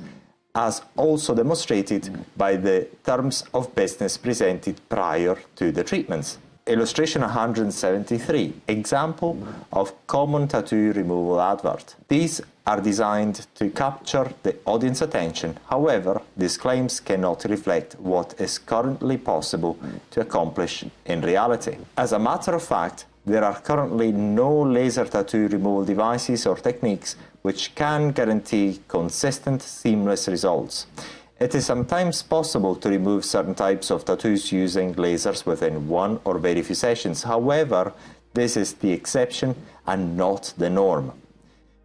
as also demonstrated by the terms of business presented prior to the treatments. Illustration 173, example of common tattoo removal advert. These are designed to capture the audience attention. However, these claims cannot reflect what is currently possible to accomplish in reality. As a matter of fact, there are currently no laser tattoo removal devices or techniques which can guarantee consistent, seamless results. It is sometimes possible to remove certain types of tattoos using lasers within one or very few sessions. However, this is the exception and not the norm.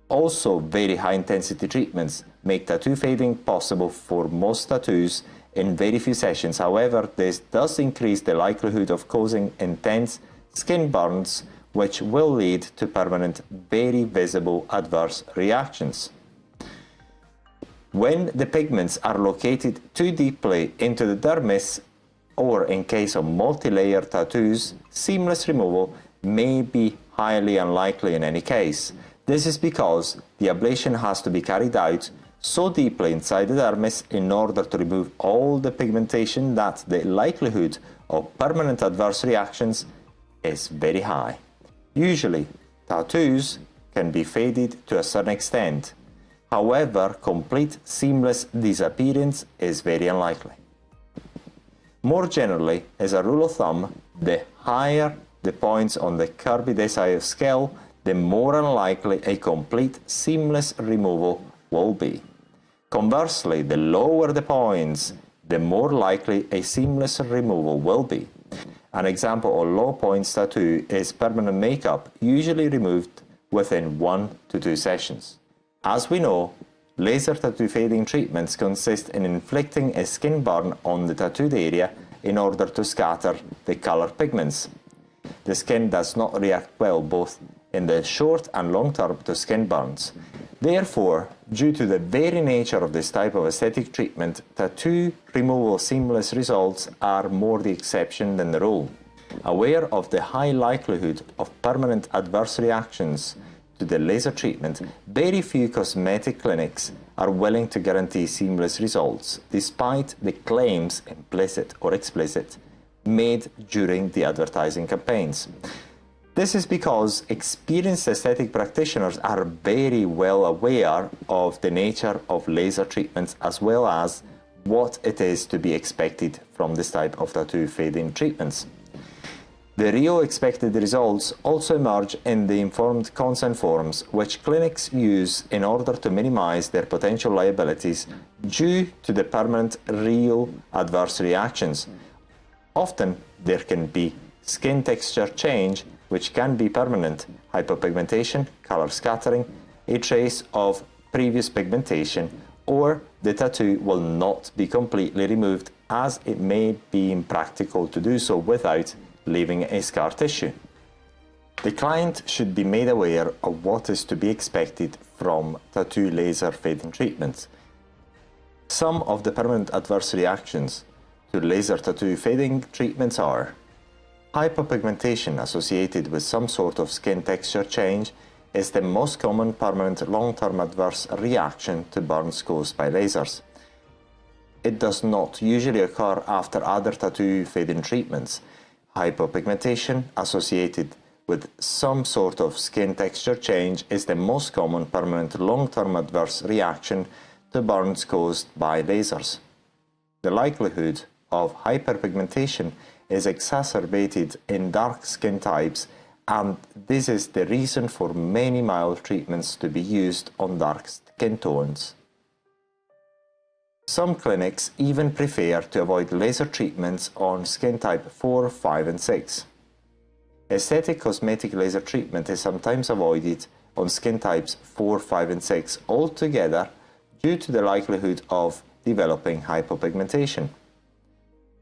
Also, very high-intensity treatments make tattoo fading possible for most tattoos in very few sessions. However, this does increase the likelihood of causing intense skin burns, which will lead to permanent, very visible adverse reactions. When the pigments are located too deeply into the dermis, or in case of multi-layer tattoos, seamless removal may be highly unlikely in any case. This is because the ablation has to be carried out so deeply inside the dermis in order to remove all the pigmentation that the likelihood of permanent adverse reactions is very high. Usually, tattoos can be faded to a certain extent. However, complete seamless disappearance is very unlikely. More generally, as a rule of thumb, the higher the points on the Kirby decile scale, the more unlikely a complete seamless removal will be. Conversely, the lower the points, the more likely a seamless removal will be. An example of low points tattoo is permanent makeup, usually removed within 1 to 2 sessions. As we know, laser tattoo fading treatments consist in inflicting a skin burn on the tattooed area in order to scatter the color pigments. The skin does not react well both in the short and long term to skin burns. Therefore, due to the very nature of this type of aesthetic treatment, tattoo removal seamless results are more the exception than the rule. Aware of the high likelihood of permanent adverse reactions to the laser treatment, very few cosmetic clinics are willing to guarantee seamless results, despite the claims, implicit or explicit, made during the advertising campaigns. This is because experienced aesthetic practitioners are very well aware of the nature of laser treatments as well as what it is to be expected from this type of tattoo fading treatments. The real expected results also emerge in the informed consent forms, which clinics use in order to minimize their potential liabilities due to the permanent real adverse reactions. Often, there can be skin texture change, which can be permanent, hypopigmentation, color scattering, a trace of previous pigmentation, or the tattoo will not be completely removed as it may be impractical to do so without leaving a scar tissue. The client should be made aware of what is to be expected from tattoo laser fading treatments. Some of the permanent adverse reactions to laser tattoo fading treatments are hypopigmentation associated with some sort of skin texture change is the most common permanent long-term adverse reaction to burns caused by lasers. It does not usually occur after other tattoo fading treatments. Hypopigmentation associated with some sort of skin texture change is the most common permanent long-term adverse reaction to burns caused by lasers. The likelihood of hyperpigmentation is exacerbated in dark skin types, and this is the reason for many mild treatments to be used on dark skin tones. Some clinics even prefer to avoid laser treatments on skin type 4, 5 and 6. Aesthetic cosmetic laser treatment is sometimes avoided on skin types 4, 5 and 6 altogether due to the likelihood of developing hypopigmentation.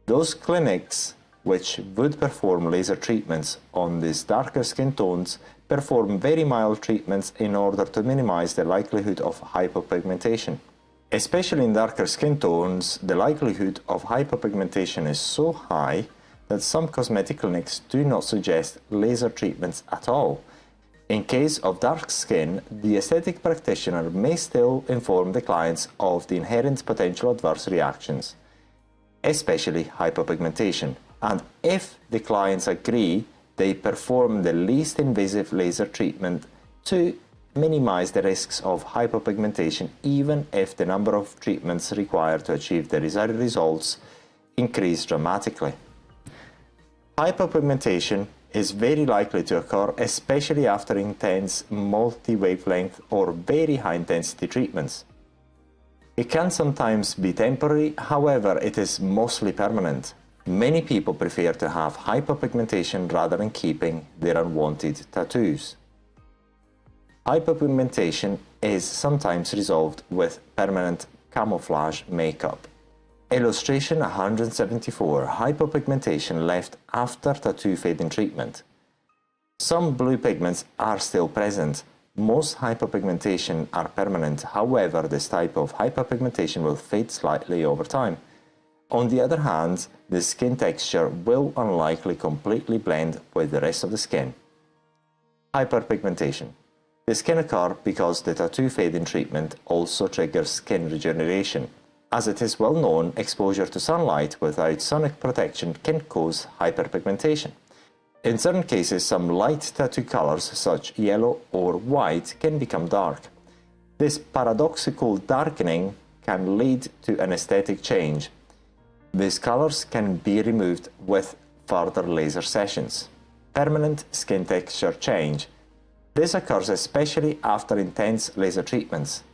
Those clinics which would perform laser treatments on these darker skin tones perform very mild treatments in order to minimize the likelihood of hypopigmentation. Especially in darker skin tones, the likelihood of hypopigmentation is so high that some cosmetic clinics do not suggest laser treatments at all. In case of dark skin, the aesthetic practitioner may still inform the clients of the inherent potential adverse reactions, especially hypopigmentation. And if the clients agree, they perform the least invasive laser treatment to minimize the risks of hypopigmentation, even if the number of treatments required to achieve the desired results increase dramatically. Hypopigmentation is very likely to occur, especially after intense multi-wavelength or very high-intensity treatments. It can sometimes be temporary, however, it is mostly permanent. Many people prefer to have hypopigmentation rather than keeping their unwanted tattoos. Hypopigmentation is sometimes resolved with permanent camouflage makeup. Illustration 174. Hypopigmentation left after tattoo fading treatment. Some blue pigments are still present. Most hypopigmentation are permanent, however, this type of hypopigmentation will fade slightly over time. On the other hand, the skin texture will unlikely completely blend with the rest of the skin. Hyperpigmentation. This can occur because the tattoo fading treatment also triggers skin regeneration. As it is well known, exposure to sunlight without sonic protection can cause hyperpigmentation. In certain cases, some light tattoo colors such yellow or white can become dark. This paradoxical darkening can lead to an aesthetic change. These colors can be removed with further laser sessions. Permanent skin texture change. This occurs especially after intense laser treatments.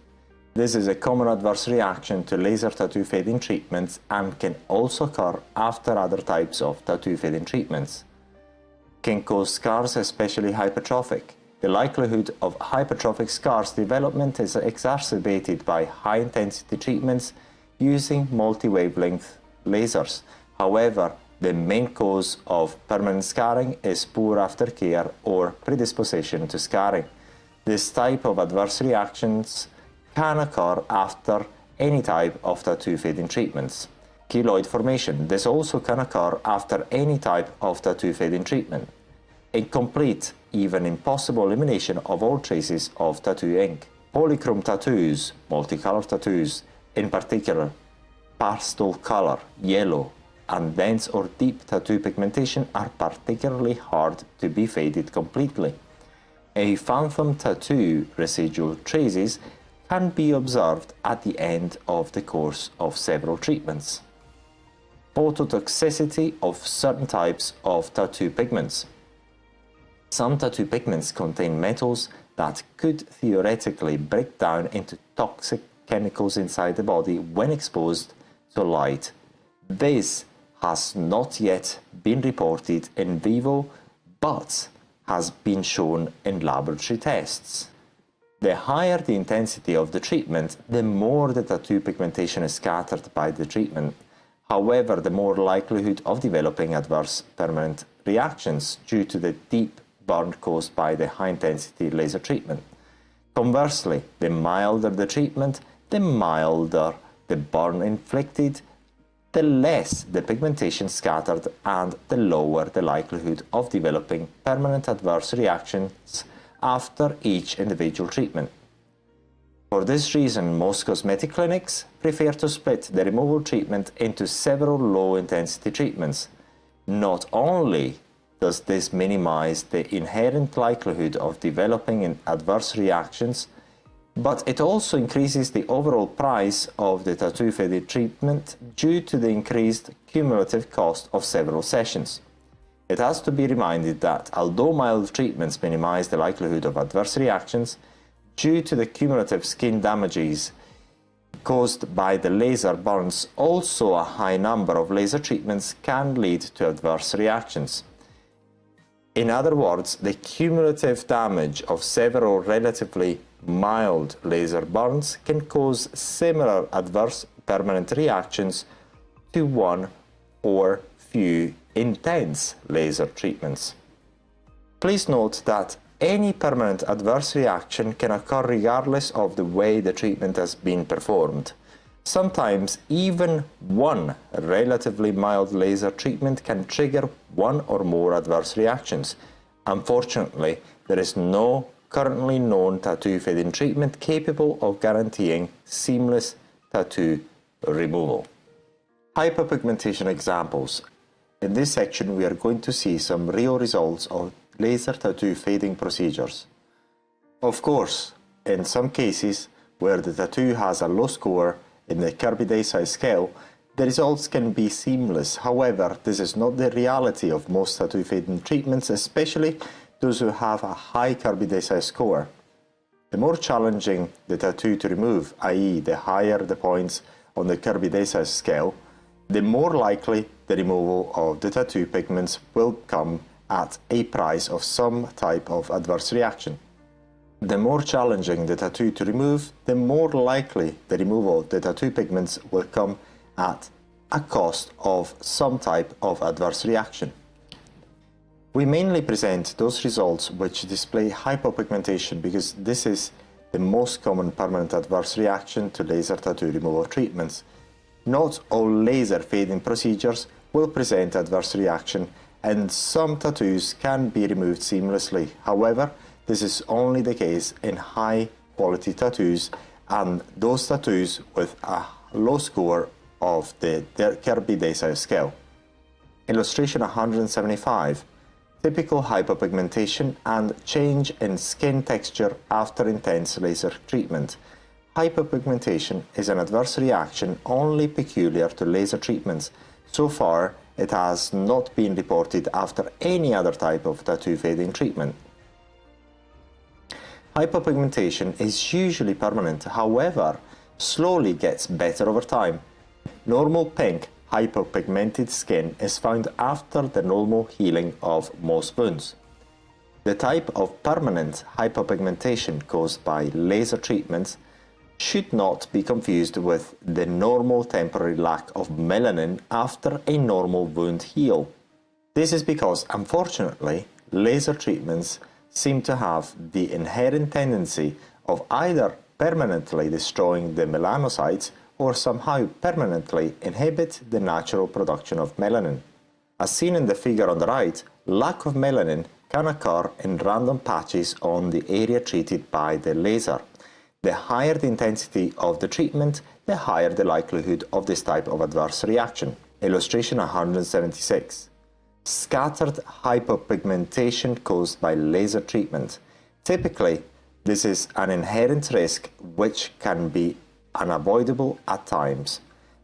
This is a common adverse reaction to laser tattoo fading treatments and can also occur after other types of tattoo fading treatments. Can cause scars, especially hypertrophic. The likelihood of hypertrophic scars development is exacerbated by high-intensity treatments using multi-wavelength lasers. However, the main cause of permanent scarring is poor aftercare or predisposition to scarring. This type of adverse reactions can occur after any type of tattoo fading treatments. Keloid formation. This also can occur after any type of tattoo fading treatment. A complete, even impossible elimination of all traces of tattoo ink. Polychrome tattoos, multicolor tattoos, in particular, pastel color, yellow, and dense or deep tattoo pigmentation are particularly hard to be faded completely. A phantom tattoo residual traces can be observed at the end of the course of several treatments. Phototoxicity of certain types of tattoo pigments. Some tattoo pigments contain metals that could theoretically break down into toxic chemicals inside the body when exposed to light. This has not yet been reported in vivo, but has been shown in laboratory tests. The higher the intensity of the treatment, the more the tattoo pigmentation is scattered by the treatment. However, the more likelihood of developing adverse permanent reactions due to the deep burn caused by the high-intensity laser treatment. Conversely, the milder the treatment, the milder the burn inflicted, the less the pigmentation scattered and the lower the likelihood of developing permanent adverse reactions after each individual treatment. For this reason, most cosmetic clinics prefer to split the removal treatment into several low-intensity treatments. Not only does this minimize the inherent likelihood of developing adverse reactions, but it also increases the overall price of the tattoo faded treatment due to the increased cumulative cost of several sessions. It has to be reminded that although mild treatments minimize the likelihood of adverse reactions, due to the cumulative skin damages caused by the laser burns, also a high number of laser treatments can lead to adverse reactions. In other words, the cumulative damage of several relatively mild laser burns can cause similar adverse permanent reactions to one or few intense laser treatments. Please note that any permanent adverse reaction can occur regardless of the way the treatment has been performed. Sometimes even one relatively mild laser treatment can trigger one or more adverse reactions. Unfortunately, there is no currently known tattoo fading treatment capable of guaranteeing seamless tattoo removal. Hyperpigmentation examples. In this section, we are going to see some real results of laser tattoo fading procedures. Of course, in some cases where the tattoo has a low score in the Kirby day size scale, the results can be seamless. However, this is not the reality of most tattoo fading treatments, especially those who have a high Kirby day size score. The more challenging the tattoo to remove, i.e. the higher the points on the Kirby day size scale, the more likely the removal of the tattoo pigments will come at a price of some type of adverse reaction. The more challenging the tattoo to remove, the more likely the removal of the tattoo pigments will come at a cost of some type of adverse reaction. We mainly present those results which display hypopigmentation because this is the most common permanent adverse reaction to laser tattoo removal treatments. Not all laser fading procedures will present adverse reaction, and some tattoos can be removed seamlessly. However, this is only the case in high quality tattoos and those tattoos with a low score of the Kirby Decile scale. Illustration 175. Typical hypopigmentation and change in skin texture after intense laser treatment. Hypopigmentation is an adverse reaction only peculiar to laser treatments. So far, it has not been reported after any other type of tattoo fading treatment. Hypopigmentation is usually permanent, however, slowly gets better over time. Normal pink hypopigmented skin is found after the normal healing of most wounds. The type of permanent hypopigmentation caused by laser treatments should not be confused with the normal temporary lack of melanin after a normal wound heal. This is because, unfortunately, laser treatments seem to have the inherent tendency of either permanently destroying the melanocytes or somehow permanently inhibit the natural production of melanin. As seen in the figure on the right, lack of melanin can occur in random patches on the area treated by the laser. The higher the intensity of the treatment, the higher the likelihood of this type of adverse reaction. Illustration 176. Scattered hypopigmentation caused by laser treatment. Typically, this is an inherent risk which can be unavoidable at times.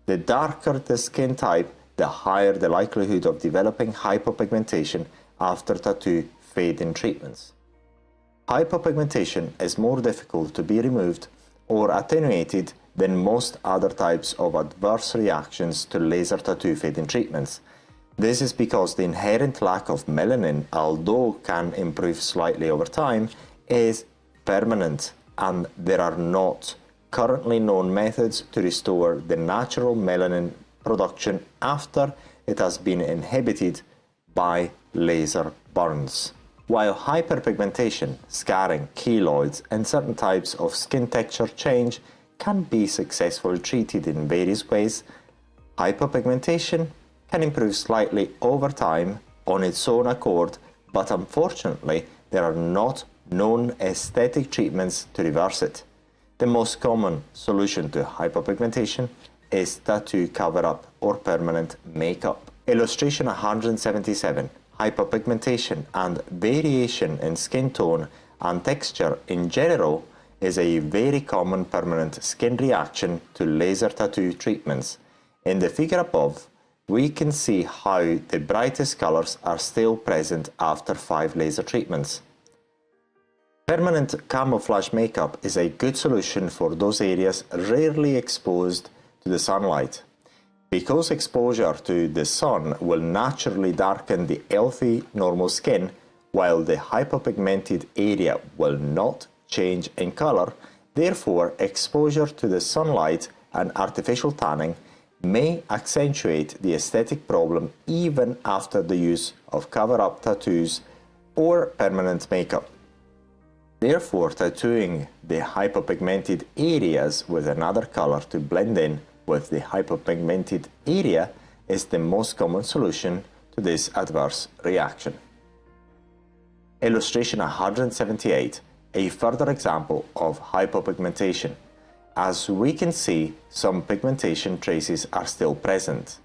The darker the skin type, the higher the likelihood of developing hypopigmentation after tattoo fading treatments. Hypopigmentation is more difficult to be removed or attenuated than most other types of adverse reactions to laser tattoo fading treatments. This is because the inherent lack of melanin, although can improve slightly over time, is permanent, and there are not currently known methods to restore the natural melanin production after it has been inhibited by laser burns. While hyperpigmentation, scarring, keloids, and certain types of skin texture change can be successfully treated in various ways, hypopigmentation can improve slightly over time on its own accord, but unfortunately there are not known aesthetic treatments to reverse it. The most common solution to hypopigmentation is tattoo cover-up or permanent makeup. Illustration 177. Hypopigmentation and variation in skin tone and texture in general is a very common permanent skin reaction to laser tattoo treatments. In the figure above, we can see how the brightest colors are still present after 5 laser treatments. Permanent camouflage makeup is a good solution for those areas rarely exposed to the sunlight. Because exposure to the sun will naturally darken the healthy, normal skin, while the hypopigmented area will not change in color, therefore exposure to the sunlight and artificial tanning may accentuate the aesthetic problem even after the use of cover-up tattoos or permanent makeup. Therefore, tattooing the hypopigmented areas with another color to blend in with the hypopigmented area is the most common solution to this adverse reaction. Illustration 178, a further example of hypopigmentation. As we can see, some pigmentation traces are still present.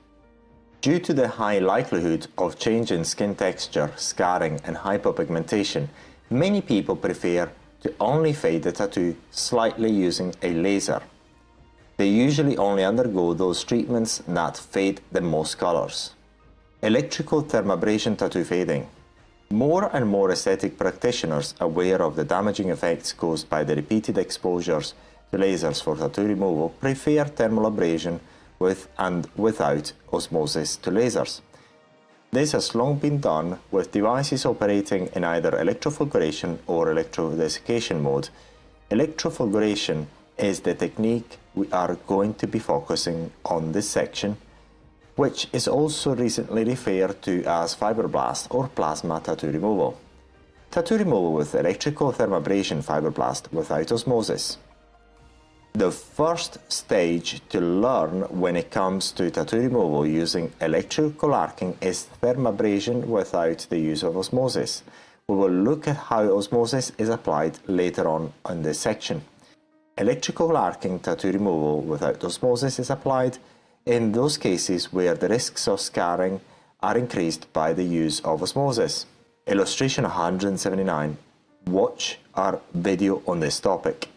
Due to the high likelihood of change in skin texture, scarring, and hypopigmentation, many people prefer to only fade the tattoo slightly using a laser. They usually only undergo those treatments that fade the most colors. Electrical thermabrasion tattoo fading. More and more aesthetic practitioners aware of the damaging effects caused by the repeated exposures to lasers for tattoo removal prefer thermal abrasion with and without osmosis to lasers. This has long been done with devices operating in either electrofulguration or electrodesiccation mode. Electrofulguration is the technique we are going to be focusing on this section, which is also recently referred to as fibroblast or plasma tattoo removal. Tattoo removal with electrical thermabrasion fibroblast without osmosis. The first stage to learn when it comes to tattoo removal using electrical arcing is thermabrasion without the use of osmosis. We will look at how osmosis is applied later on in this section. Electrical arcing tattoo removal without osmosis is applied in those cases where the risks of scarring are increased by the use of osmosis. Illustration 179. Watch our video on this topic.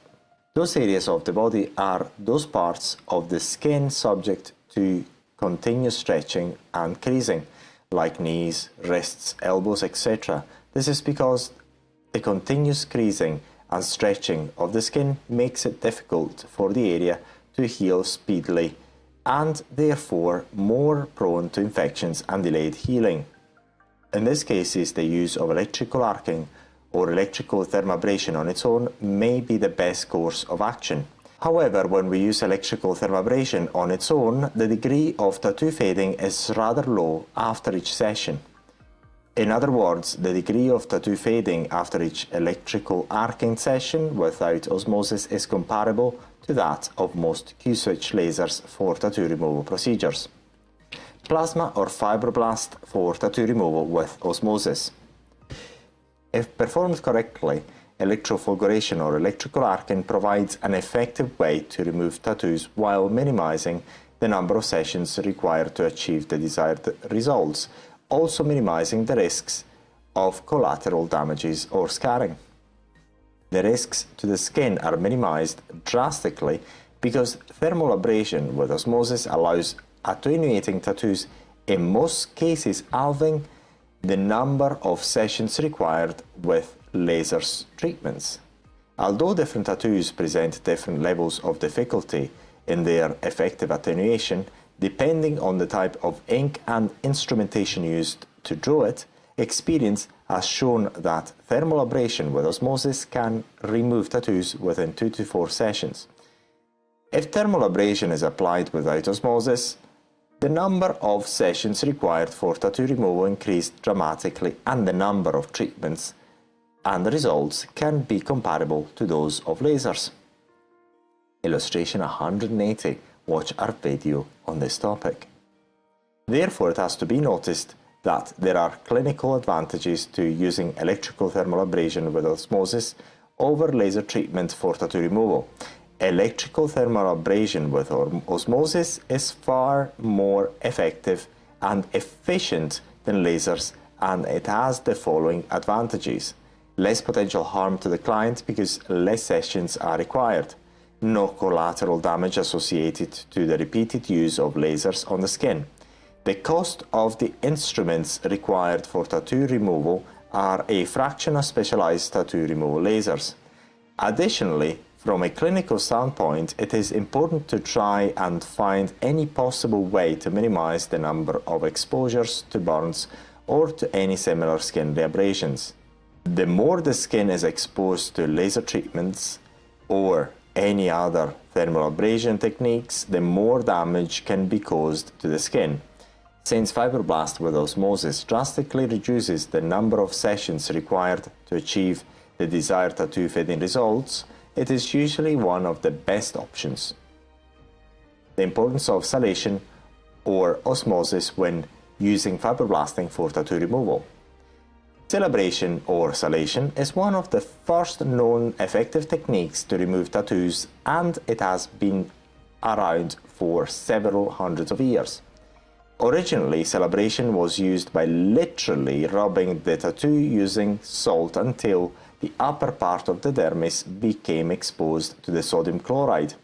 Those areas of the body are those parts of the skin subject to continuous stretching and creasing, like knees, wrists, elbows, etc. This is because the continuous creasing and stretching of the skin makes it difficult for the area to heal speedily and therefore more prone to infections and delayed healing. In these cases, the use of electrical arcing or electrical thermabrasion on its own may be the best course of action. However, when we use electrical thermabrasion on its own, the degree of tattoo fading is rather low after each session. In other words, the degree of tattoo fading after each electrical arcing session without osmosis is comparable to that of most Q-switch lasers for tattoo removal procedures. Plasma or fibroblast for tattoo removal with osmosis. If performed correctly, electrofulguration or electrical arcing provides an effective way to remove tattoos while minimizing the number of sessions required to achieve the desired results, also minimizing the risks of collateral damages or scarring. The risks to the skin are minimized drastically because thermal abrasion with osmosis allows attenuating tattoos, in most cases halving the number of sessions required with laser treatments. Although different tattoos present different levels of difficulty in their effective attenuation, depending on the type of ink and instrumentation used to draw it, experience has shown that thermal abrasion with osmosis can remove tattoos within 2 to 4 sessions. If thermal abrasion is applied without osmosis, the number of sessions required for tattoo removal increased dramatically and the number of treatments and the results can be comparable to those of lasers. Illustration 180. Watch our video on this topic. Therefore, it has to be noticed that there are clinical advantages to using electrical thermal abrasion with osmosis over laser treatment for tattoo removal. Electrical thermal abrasion with osmosis is far more effective and efficient than lasers, and it has the following advantages. Less potential harm to the client because less sessions are required. No collateral damage associated to the repeated use of lasers on the skin. The cost of the instruments required for tattoo removal are a fraction of specialized tattoo removal lasers. Additionally, from a clinical standpoint, it is important to try and find any possible way to minimize the number of exposures to burns or to any similar skin reabrasions. The more the skin is exposed to laser treatments or any other thermal abrasion techniques, the more damage can be caused to the skin. Since fibroblast with osmosis drastically reduces the number of sessions required to achieve the desired tattoo fading results, it is usually one of the best options. The importance of salation or osmosis when using fibroblasting for tattoo removal. Celebration or salation is one of the first known effective techniques to remove tattoos, and it has been around for several hundreds of years. Originally, celebration was used by literally rubbing the tattoo using salt until the upper part of the dermis became exposed to the sodium chloride.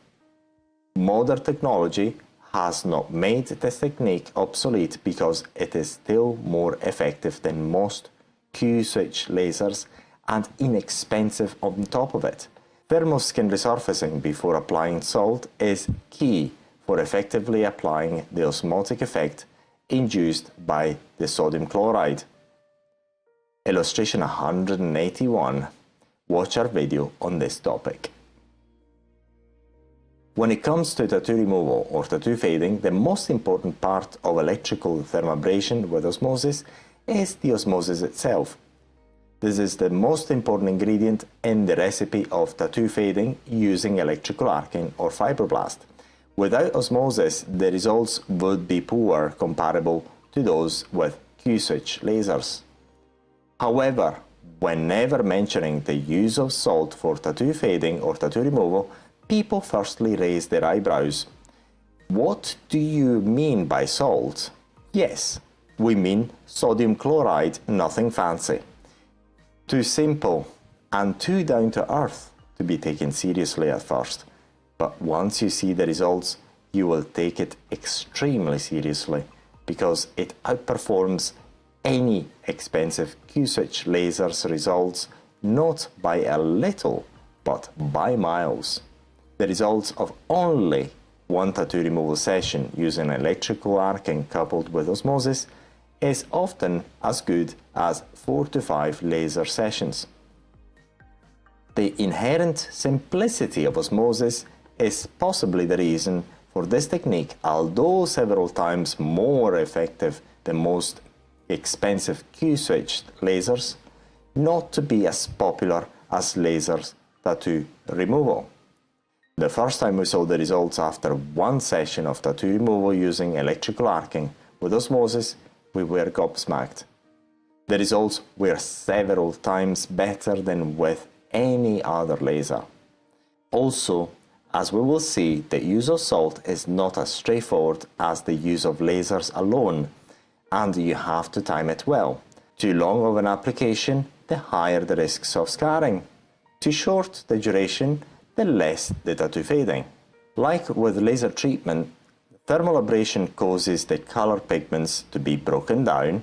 Modern technology has not made this technique obsolete because it is still more effective than most Q-switch lasers and inexpensive on top of it. Thermal skin resurfacing before applying salt is key for effectively applying the osmotic effect induced by the sodium chloride. Illustration 181. Watch our video on this topic. When it comes to tattoo removal or tattoo fading, the most important part of electrical thermabrasion with osmosis is the osmosis itself. This is the most important ingredient in the recipe of tattoo fading using electrical arcing or fibroblast. Without osmosis, the results would be poor comparable to those with Q-switch lasers. However, whenever mentioning the use of salt for tattoo fading or tattoo removal, people firstly raise their eyebrows. What do you mean by salt? Yes, we mean sodium chloride, nothing fancy. Too simple and too down to earth to be taken seriously at first, but once you see the results, you will take it extremely seriously because it outperforms any expensive Q-switch lasers results, not by a little, but by miles. The results of only one tattoo removal session using electrical arcing coupled with osmosis is often as good as 4 to 5 laser sessions. The inherent simplicity of osmosis is possibly the reason for this technique, although several times more effective than most expensive Q-switch lasers, not to be as popular as lasers tattoo removal. The first time we saw the results after one session of tattoo removal using electrical arcing with osmosis, we were gobsmacked. The results were several times better than with any other laser. Also, as we will see, the use of salt is not as straightforward as the use of lasers alone, and you have to time it well. Too long of an application, the higher the risks of scarring. Too short the duration, the less the tattoo fading. Like with laser treatment, thermal abrasion causes the color pigments to be broken down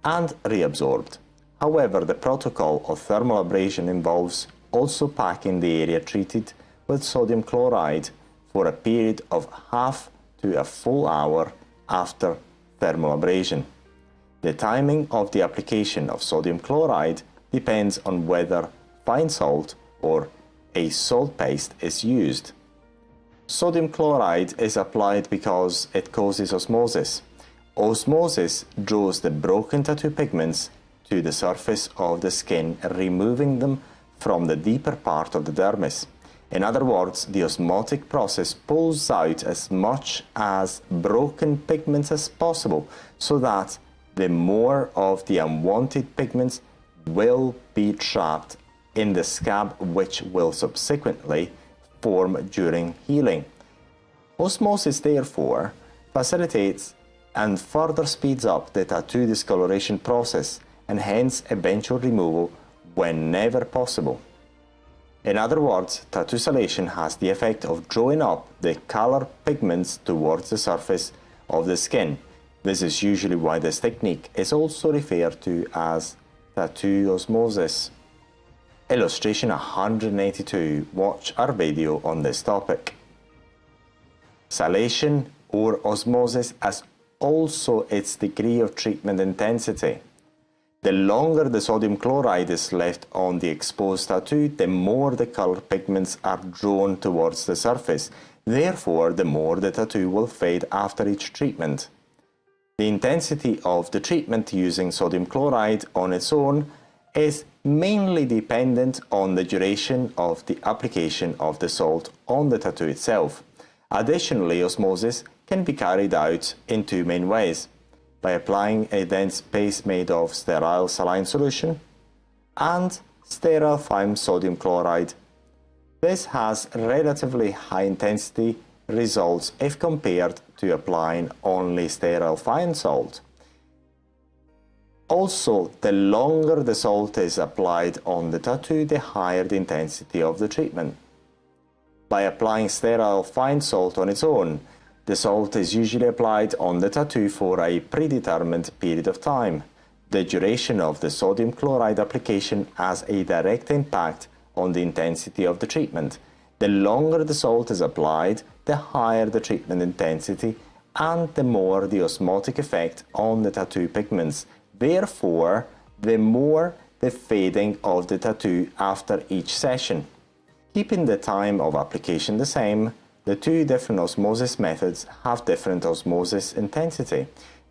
and reabsorbed. However, the protocol of thermal abrasion involves also packing the area treated with sodium chloride for a period of half to a full hour after thermal abrasion. The timing of the application of sodium chloride depends on whether fine salt or a salt paste is used. Sodium chloride is applied because it causes osmosis. Osmosis draws the broken tattoo pigments to the surface of the skin, removing them from the deeper part of the dermis. In other words, the osmotic process pulls out as much as broken pigments as possible, so that the more of the unwanted pigments will be trapped in the scab, which will subsequently form during healing. Osmosis, therefore, facilitates and further speeds up the tattoo discoloration process and hence eventual removal whenever possible. In other words, tattoo salation has the effect of drawing up the color pigments towards the surface of the skin. This is usually why this technique is also referred to as tattoo osmosis. Illustration 182. Watch our video on this topic. Salation or osmosis has also its degree of treatment intensity. The longer the sodium chloride is left on the exposed tattoo, the more the color pigments are drawn towards the surface. Therefore, the more the tattoo will fade after each treatment. The intensity of the treatment using sodium chloride on its own is mainly dependent on the duration of the application of the salt on the tattoo itself. Additionally, osmosis can be carried out in two main ways: by applying a dense paste made of sterile saline solution and sterile fine sodium chloride. This has relatively high intensity results if compared to applying only sterile fine salt. Also, the longer the salt is applied on the tattoo, the higher the intensity of the treatment. By applying sterile fine salt on its own, the salt is usually applied on the tattoo for a predetermined period of time. The duration of the sodium chloride application has a direct impact on the intensity of the treatment. The longer the salt is applied, the higher the treatment intensity and the more the osmotic effect on the tattoo pigments. Therefore, the more the fading of the tattoo after each session. Keeping the time of application the same, the two different osmosis methods have different osmosis intensity.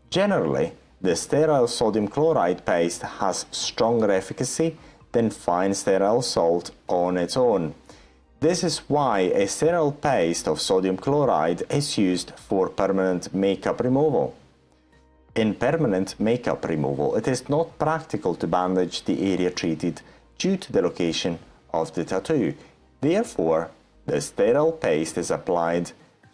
Generally, the sterile sodium chloride paste has stronger efficacy than fine sterile salt on its own. This is why a sterile paste of sodium chloride is used for permanent makeup removal. In permanent makeup removal, it is not practical to bandage the area treated due to the location of the tattoo. Therefore, the sterile paste is applied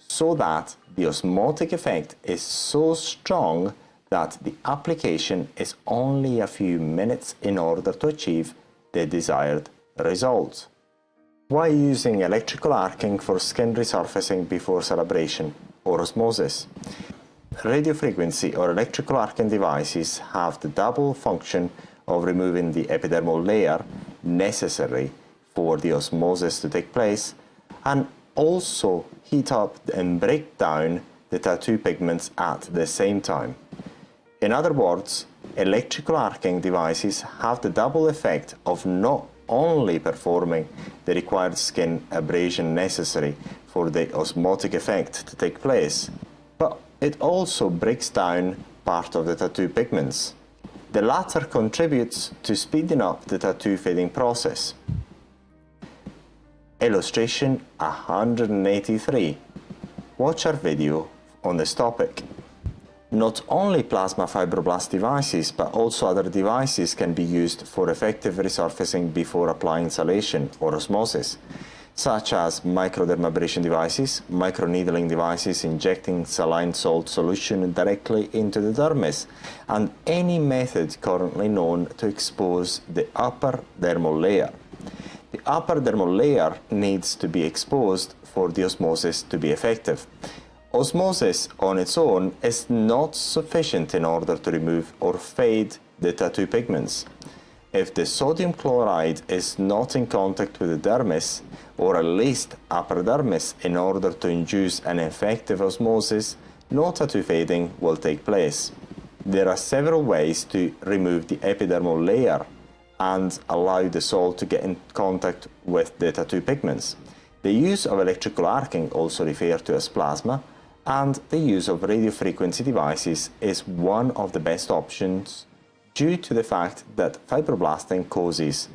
so that the osmotic effect is so strong that the application is only a few minutes in order to achieve the desired result. Why using electrical arcing for skin resurfacing before celebration or osmosis? Radiofrequency or electrical arcing devices have the double function of removing the epidermal layer necessary for the osmosis to take place and also heat up and break down the tattoo pigments at the same time. In other words, electrical arcing devices have the double effect of not only performing the required skin abrasion necessary for the osmotic effect to take place, but it also breaks down part of the tattoo pigments. The latter contributes to speeding up the tattoo fading process. Illustration 183. Watch our video on this topic. Not only plasma fibroblast devices, but also other devices can be used for effective resurfacing before applying salation or osmosis, such as microdermabrasion devices, microneedling devices injecting saline salt solution directly into the dermis, and any method currently known to expose the upper dermal layer. The upper dermal layer needs to be exposed for the osmosis to be effective. Osmosis on its own is not sufficient in order to remove or fade the tattoo pigments. If the sodium chloride is not in contact with the dermis, or at least upper dermis, in order to induce an effective osmosis, no tattoo fading will take place. There are several ways to remove the epidermal layer and allow the salt to get in contact with the tattoo pigments. The use of electrical arcing, also referred to as plasma, and the use of radiofrequency devices is one of the best options due to the fact that fibroblasting causes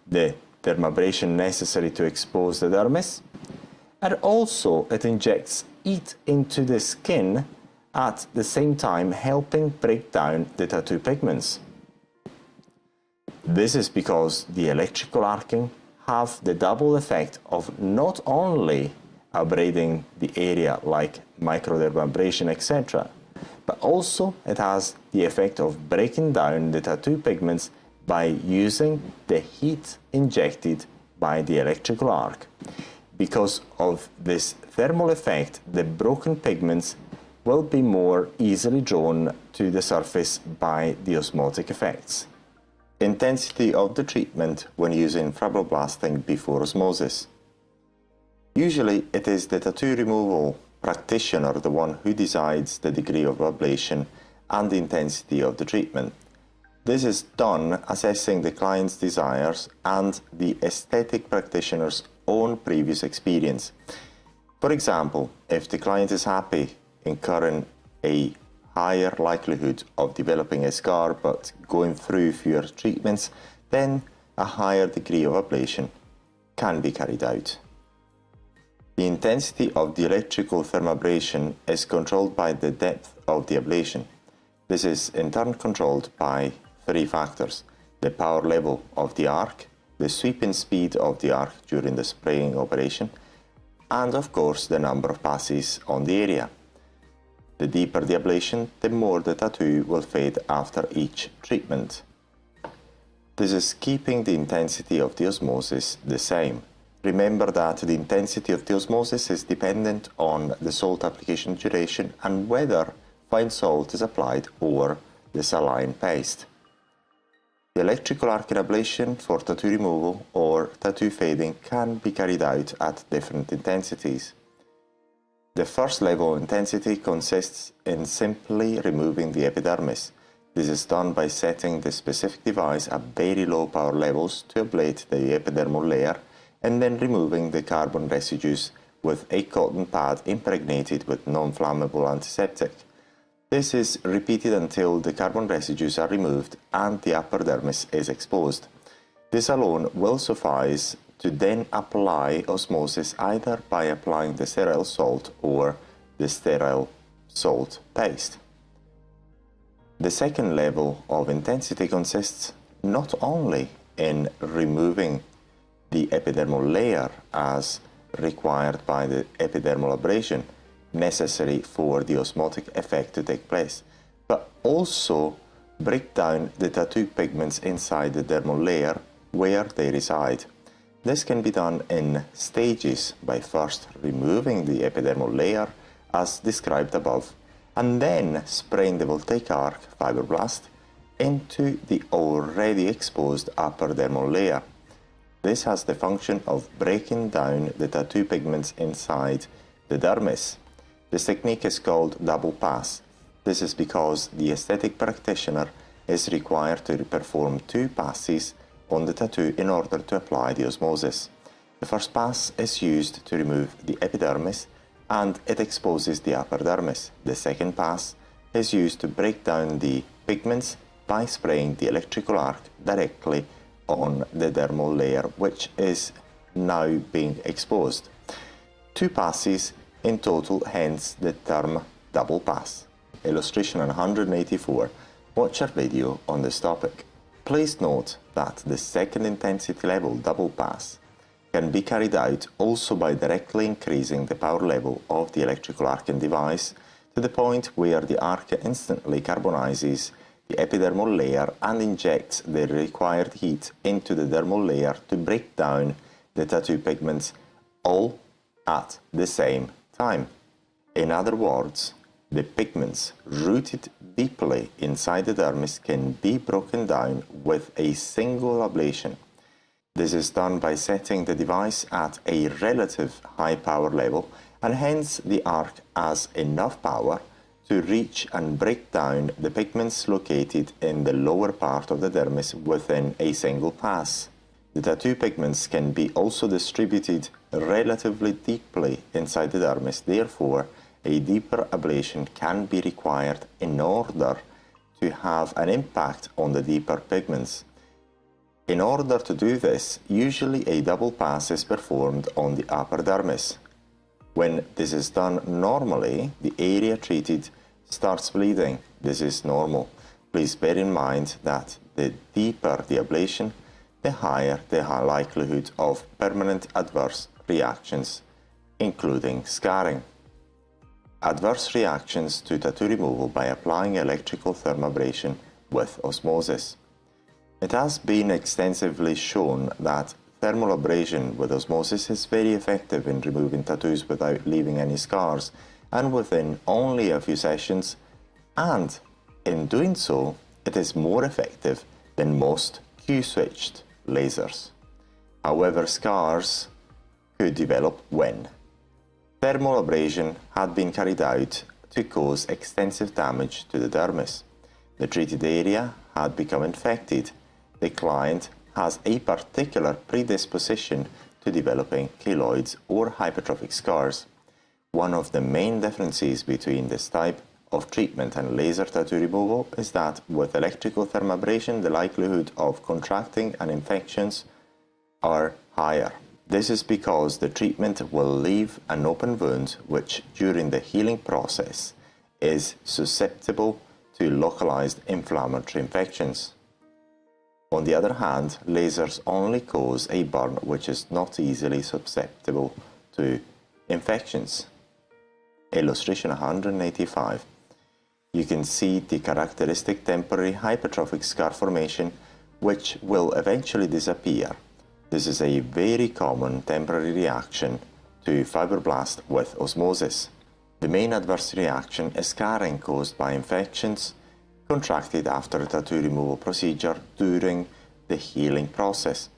the dermabrasion necessary to expose the dermis, and also it injects heat into the skin at the same time helping break down the tattoo pigments. This is because the electrical arcing have the double effect of not only abrading the area like microdermabrasion, etc., but also it has the effect of breaking down the tattoo pigments by using the heat injected by the electrical arc. Because of this thermal effect, the broken pigments will be more easily drawn to the surface by the osmotic effects. Intensity of the treatment when using fibroblasting before osmosis. Usually it is the tattoo removal practitioner the one who decides the degree of ablation and the intensity of the treatment. This is done assessing the client's desires and the aesthetic practitioner's own previous experience. For example, if the client is happy incurring a higher likelihood of developing a scar but going through fewer treatments, then a higher degree of ablation can be carried out. The intensity of the electrical thermabrasion is controlled by the depth of the ablation. This is in turn controlled by three factors: the power level of the arc, the sweeping speed of the arc during the spraying operation, and of course the number of passes on the area. The deeper the ablation, the more the tattoo will fade after each treatment. This is keeping the intensity of the osmosis the same. Remember that the intensity of the osmosis is dependent on the salt application duration and whether fine salt is applied or the saline paste. The electrical arcing ablation for tattoo removal or tattoo fading can be carried out at different intensities. The first level of intensity consists in simply removing the epidermis. This is done by setting the specific device at very low power levels to ablate the epidermal layer and then removing the carbon residues with a cotton pad impregnated with non-flammable antiseptic. This is repeated until the carbon residues are removed and the upper dermis is exposed. This alone will suffice to then apply osmosis either by applying the sterile salt or the sterile salt paste. The second level of intensity consists not only in removing the epidermal layer as required by the epidermal abrasion necessary for the osmotic effect to take place, but also break down the tattoo pigments inside the dermal layer where they reside. This can be done in stages by first removing the epidermal layer as described above, and then spraying the voltaic arc fibroblast into the already exposed upper dermal layer. This has the function of breaking down the tattoo pigments inside the dermis. This technique is called double pass. This is because the aesthetic practitioner is required to perform 2 passes on the tattoo in order to apply the osmosis. The first pass is used to remove the epidermis and it exposes the upper dermis. The second pass is used to break down the pigments by spraying the electrical arc directly on the dermal layer, which is now being exposed. 2 passes in total, hence the term double pass. Illustration 184. Watch our video on this topic. Please note that the second intensity level, double pass, can be carried out also by directly increasing the power level of the electrical arcing device to the point where the arc instantly carbonizes the epidermal layer and injects the required heat into the dermal layer to break down the tattoo pigments all at the same time. In other words, the pigments rooted deeply inside the dermis can be broken down with a single ablation. This is done by setting the device at a relative high power level, and hence the arc has enough power to reach and break down the pigments located in the lower part of the dermis within a single pass. The tattoo pigments can be also distributed relatively deeply inside the dermis, therefore a deeper ablation can be required in order to have an impact on the deeper pigments. In order to do this, usually a double pass is performed on the upper dermis. When this is done normally, the area treated starts bleeding. This is normal. Please bear in mind that the deeper the ablation, the higher the likelihood of permanent adverse reactions, including scarring. Adverse reactions to tattoo removal by applying electrical thermabrasion with osmosis. It has been extensively shown that thermal abrasion with osmosis is very effective in removing tattoos without leaving any scars and within only a few sessions, and in doing so, it is more effective than most Q-switched lasers. However, scars could develop when thermal abrasion had been carried out to cause extensive damage to the dermis. The treated area had become infected. The client has a particular predisposition to developing keloids or hypertrophic scars. One of the main differences between this type of treatment and laser tattoo removal is that with electrical thermabrasion, the likelihood of contracting an infections are higher. This is because the treatment will leave an open wound which during the healing process is susceptible to localized inflammatory infections. On the other hand, lasers only cause a burn which is not easily susceptible to infections. Illustration 185. You can see the characteristic temporary hypertrophic scar formation which will eventually disappear. This is a very common temporary reaction to fibroblast with osmosis. The main adverse reaction is scarring caused by infections contracted after a tattoo removal procedure during the healing process.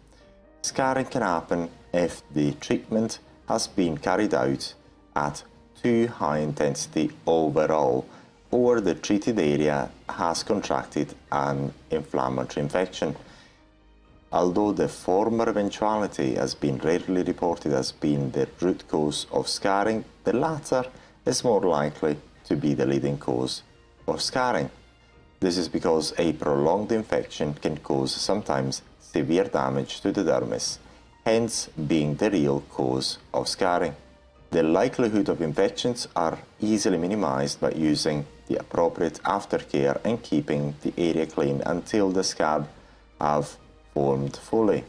Scarring can happen if the treatment has been carried out at too high intensity overall, or the treated area has contracted an inflammatory infection. Although the former eventuality has been rarely reported as being the root cause of scarring, the latter is more likely to be the leading cause or scarring. This is because a prolonged infection can cause sometimes severe damage to the dermis, hence being the real cause of scarring. The likelihood of infections are easily minimized by using the appropriate aftercare and keeping the area clean until the scab have formed fully.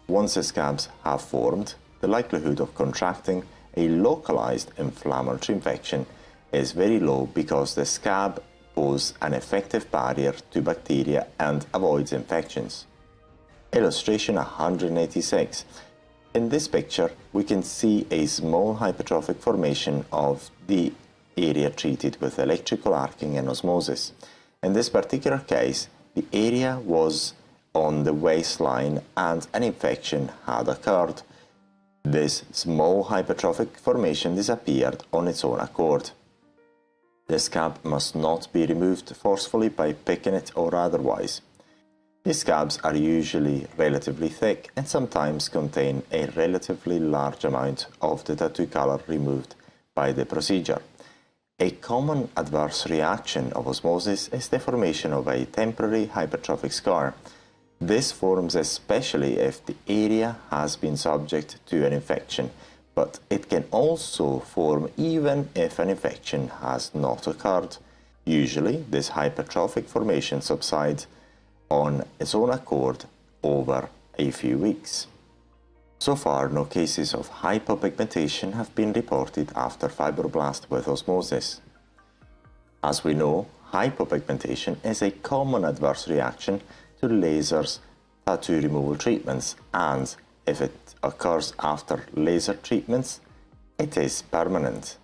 Once the scabs have formed, the likelihood of contracting a localized inflammatory infection is very low because the scab poses an effective barrier to bacteria and avoids infections. Illustration 186. In this picture, we can see a small hypertrophic formation of the area treated with electrical arcing and osmosis. In this particular case, the area was on the waistline and an infection had occurred. This small hypertrophic formation disappeared on its own accord. The scab must not be removed forcefully by picking it or otherwise. These scabs are usually relatively thick and sometimes contain a relatively large amount of the tattoo color removed by the procedure. A common adverse reaction of osmosis is the formation of a temporary hypertrophic scar. This forms especially if the area has been subject to an infection, but it can also form even if an infection has not occurred. Usually, this hypertrophic formation subsides on its own accord over a few weeks. So far, no cases of hypopigmentation have been reported after fibroblast with osmosis. As we know, hypopigmentation is a common adverse reaction to lasers tattoo removal treatments, and if it occurs after laser treatments, it is permanent.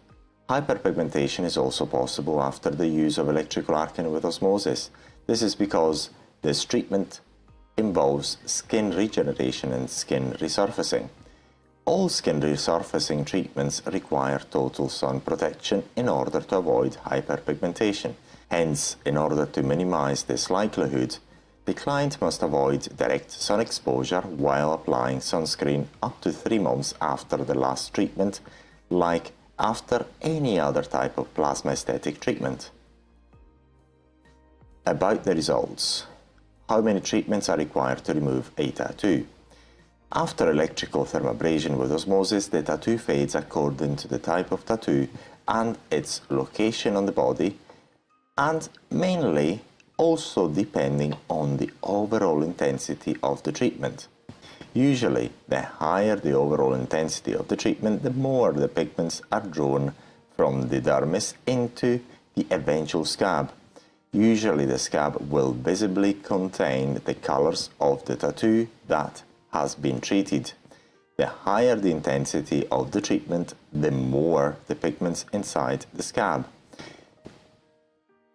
Hyperpigmentation is also possible after the use of electrical arcing with osmosis. This is because this treatment involves skin regeneration and skin resurfacing. All skin resurfacing treatments require total sun protection in order to avoid hyperpigmentation. Hence, in order to minimize this likelihood, the client must avoid direct sun exposure while applying sunscreen up to 3 months after the last treatment, like after any other type of plasma aesthetic treatment. About the results. How many treatments are required to remove a tattoo? After electrical thermabrasion with osmosis, the tattoo fades according to the type of tattoo and its location on the body, and mainly also depending on the overall intensity of the treatment. Usually, the higher the overall intensity of the treatment, the more the pigments are drawn from the dermis into the eventual scab. Usually, the scab will visibly contain the colors of the tattoo that has been treated. The higher the intensity of the treatment, the more the pigments inside the scab.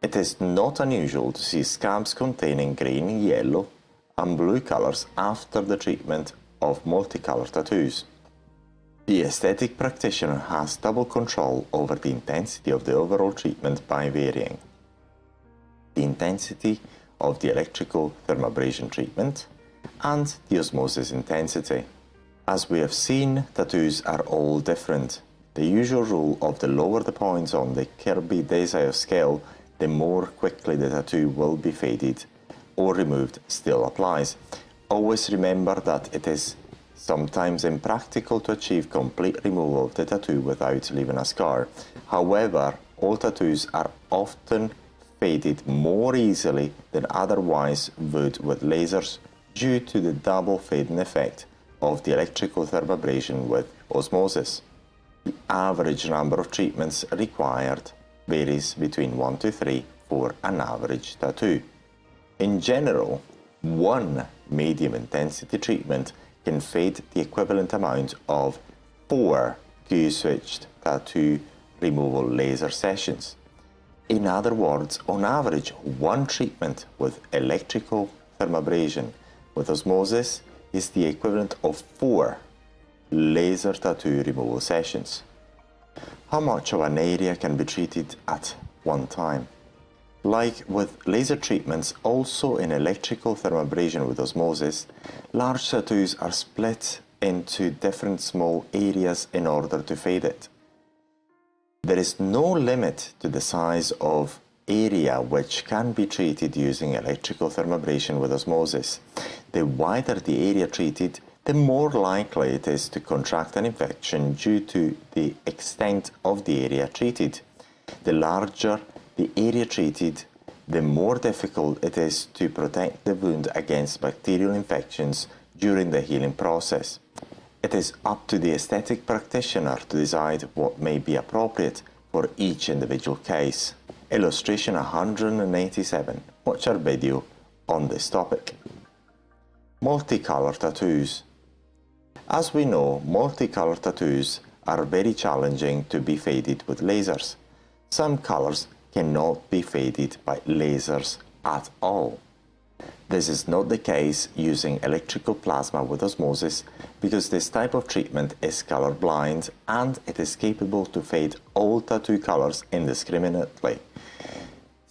It is not unusual to see scabs containing green, yellow, and blue colors after the treatment of multicolor tattoos. The aesthetic practitioner has double control over the intensity of the overall treatment by varying the intensity of the electrical thermabrasion treatment and the osmosis intensity. As we have seen, tattoos are all different. The usual rule of the lower the points on the Kirby-Desai scale, the more quickly the tattoo will be faded or removed still applies. Always remember that it is sometimes impractical to achieve complete removal of the tattoo without leaving a scar. However, all tattoos are often faded more easily than otherwise would with lasers due to the double fading effect of the electrical thermabrasion with osmosis. The average number of treatments required varies between 1 to 3 for an average tattoo. In general, one medium intensity treatment can fade the equivalent amount of 4 Q-switched tattoo removal laser sessions. In other words, on average, one treatment with electrical thermabrasion with osmosis is the equivalent of 4 laser tattoo removal sessions. How much of an area can be treated at one time? Like with laser treatments, also in electrical thermabrasion with osmosis, large tattoos are split into different small areas in order to fade it. There is no limit to the size of area which can be treated using electrical thermoabrasion with osmosis. The wider the area treated, the more likely it is to contract an infection due to the extent of the area treated. The larger the area treated, the more difficult it is to protect the wound against bacterial infections during the healing process. It is up to the aesthetic practitioner to decide what may be appropriate for each individual case. Illustration 187. Watch our video on this topic. Multicolor tattoos. As we know, multicolor tattoos are very challenging to be faded with lasers. Some colors cannot be faded by lasers at all. This is not the case using electrical plasma with osmosis because this type of treatment is color blind and it is capable to fade all tattoo colors indiscriminately.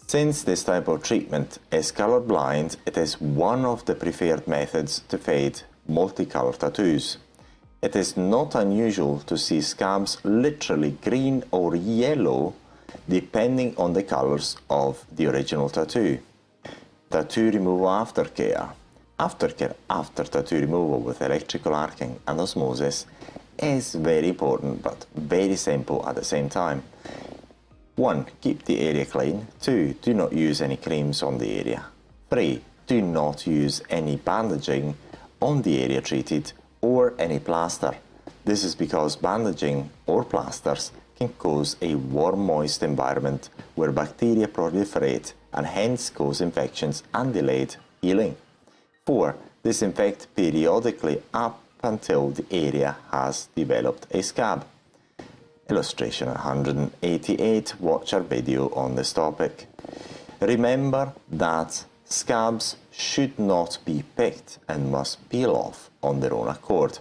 Since this type of treatment is color blind, it is one of the preferred methods to fade multicolor tattoos. It is not unusual to see scabs literally green or yellow depending on the colors of the original tattoo. Tattoo removal aftercare. Aftercare after tattoo removal with electrical arcing and osmosis is very important but very simple at the same time. 1. Keep the area clean. 2. Do not use any creams on the area. 3. Do not use any bandaging on the area treated or any plaster. This is because bandaging or plasters can cause a warm, moist environment where bacteria proliferate and hence cause infections and delayed healing. 4. Disinfect periodically up until the area has developed a scab. Illustration 188. Watch our video on this topic. Remember that scabs should not be picked and must peel off on their own accord.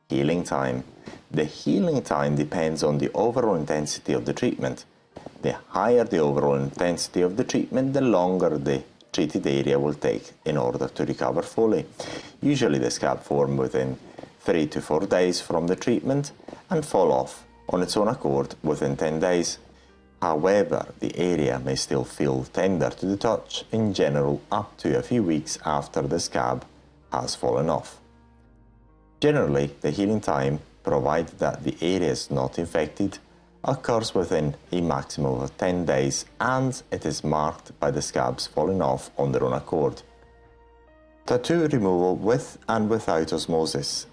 Healing time. The healing time depends on the overall intensity of the treatment. The higher the overall intensity of the treatment, the longer the treated area will take in order to recover fully. Usually the scab forms within 3 to 4 days from the treatment and fall off on its own accord within 10 days. However, the area may still feel tender to the touch, in general up to a few weeks after the scab has fallen off. Generally, the healing time, provided that the area is not infected, occurs within a maximum of 10 days and it is marked by the scabs falling off on their own accord. Tattoo removal with and without osmosis.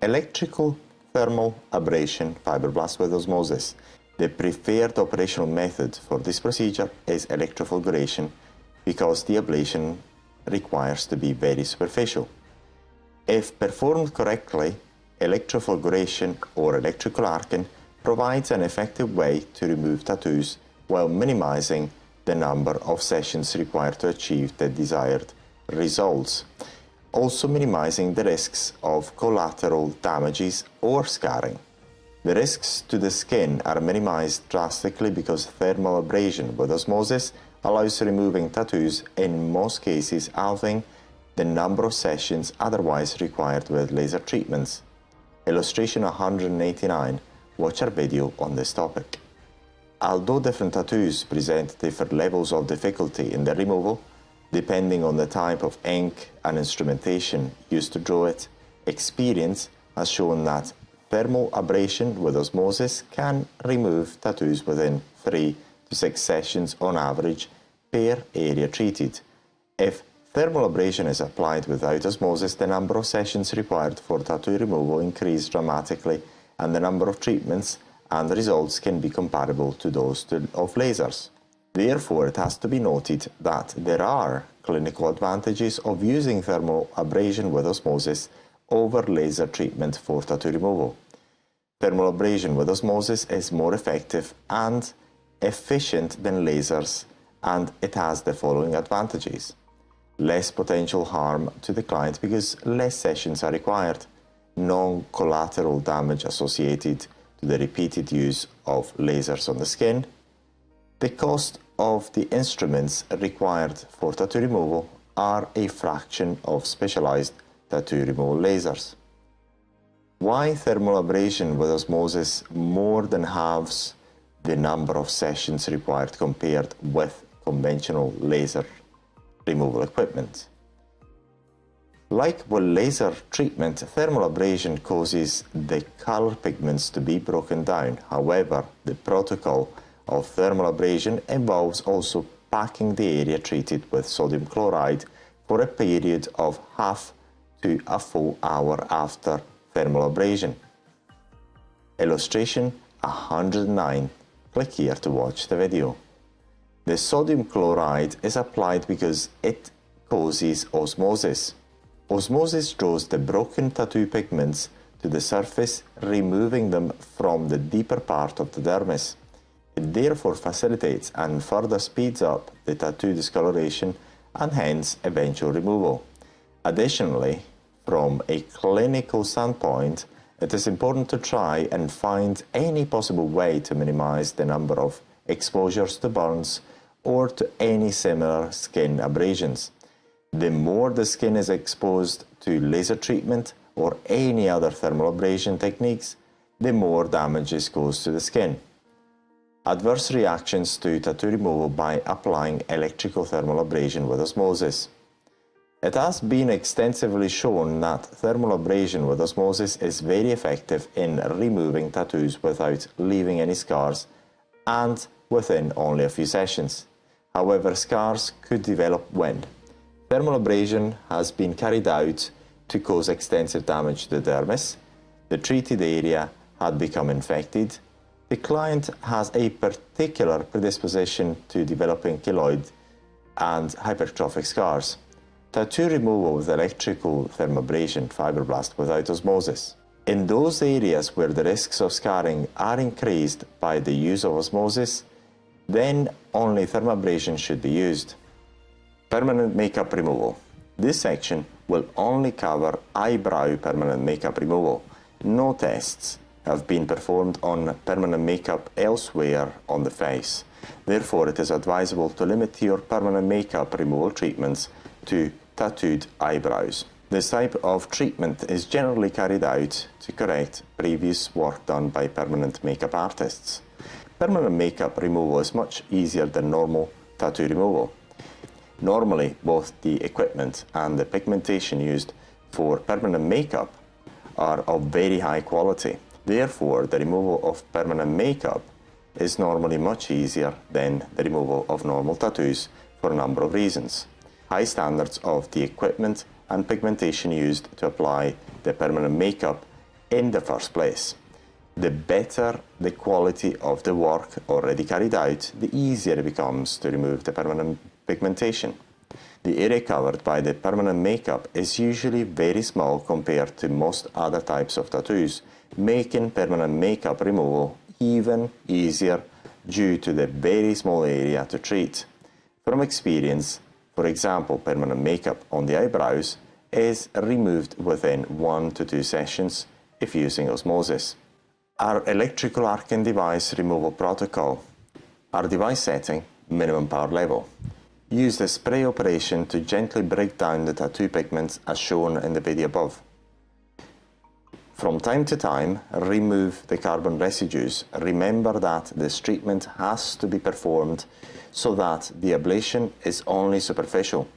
Electrical thermal abrasion fibroblast with osmosis. The preferred operational method for this procedure is electrofulguration because the ablation requires to be very superficial. If performed correctly, electrofulguration or electrical arcing provides an effective way to remove tattoos while minimizing the number of sessions required to achieve the desired results, also minimizing the risks of collateral damages or scarring. The risks to the skin are minimized drastically because thermal abrasion with osmosis allows removing tattoos, in most cases halving the number of sessions otherwise required with laser treatments. Illustration 189. Watch our video on this topic. Although different tattoos present different levels of difficulty in their removal, depending on the type of ink and instrumentation used to draw it, experience has shown that thermal abrasion with osmosis can remove tattoos within 3 to 6 sessions on average per area treated. If thermal abrasion is applied without osmosis, the number of sessions required for tattoo removal increase dramatically and the number of treatments and results can be comparable to those of lasers. Therefore, it has to be noted that there are clinical advantages of using thermal abrasion with osmosis over laser treatment for tattoo removal. Thermal abrasion with osmosis is more effective and efficient than lasers, and it has the following advantages. Less potential harm to the client because less sessions are required. No collateral damage associated to the repeated use of lasers on the skin. The cost of the instruments required for tattoo removal are a fraction of specialized tattoo removal lasers. Why thermal abrasion with osmosis more than halves the number of sessions required compared with conventional laser removal equipment. Like with laser treatment, thermal abrasion causes the color pigments to be broken down. However, the protocol of thermal abrasion involves also packing the area treated with sodium chloride for a period of half to a full hour after thermal abrasion. Illustration 109. Click here to watch the video. The sodium chloride is applied because it causes osmosis. Osmosis draws the broken tattoo pigments to the surface, removing them from the deeper part of the dermis. It therefore facilitates and further speeds up the tattoo discoloration and hence eventual removal. Additionally, from a clinical standpoint, it is important to try and find any possible way to minimize the number of exposures to burns or to any similar skin abrasions. The more the skin is exposed to laser treatment or any other thermal abrasion techniques, the more damage is caused to the skin. Adverse reactions to tattoo removal by applying electrical thermal abrasion with osmosis. It has been extensively shown that thermal abrasion with osmosis is very effective in removing tattoos without leaving any scars and within only a few sessions. However, scars could develop when thermal abrasion has been carried out to cause extensive damage to the dermis, the treated area had become infected, the client has a particular predisposition to developing keloid and hypertrophic scars. Tattoo removal with electrical thermoabrasion, fibroblast without osmosis. In those areas where the risks of scarring are increased by the use of osmosis, then only thermoabrasion should be used. Permanent makeup removal. This section will only cover eyebrow permanent makeup removal. No tests have been performed on permanent makeup elsewhere on the face. Therefore, it is advisable to limit your permanent makeup removal treatments to tattooed eyebrows. This type of treatment is generally carried out to correct previous work done by permanent makeup artists. Permanent makeup removal is much easier than normal tattoo removal. Normally, both the equipment and the pigmentation used for permanent makeup are of very high quality. Therefore, the removal of permanent makeup is normally much easier than the removal of normal tattoos for a number of reasons. High standards of the equipment and pigmentation used to apply the permanent makeup in the first place. The better the quality of the work already carried out, the easier it becomes to remove the permanent pigmentation. The area covered by the permanent makeup is usually very small compared to most other types of tattoos, making permanent makeup removal even easier due to the very small area to treat. From experience, for example, permanent makeup on the eyebrows is removed within 1 to 2 sessions if using osmosis. Our electrical arcing device removal protocol. Our device setting, minimum power level. Use the spray operation to gently break down the tattoo pigments as shown in the video above. From time to time, remove the carbon residues. Remember that this treatment has to be performed so that the ablation is only superficial.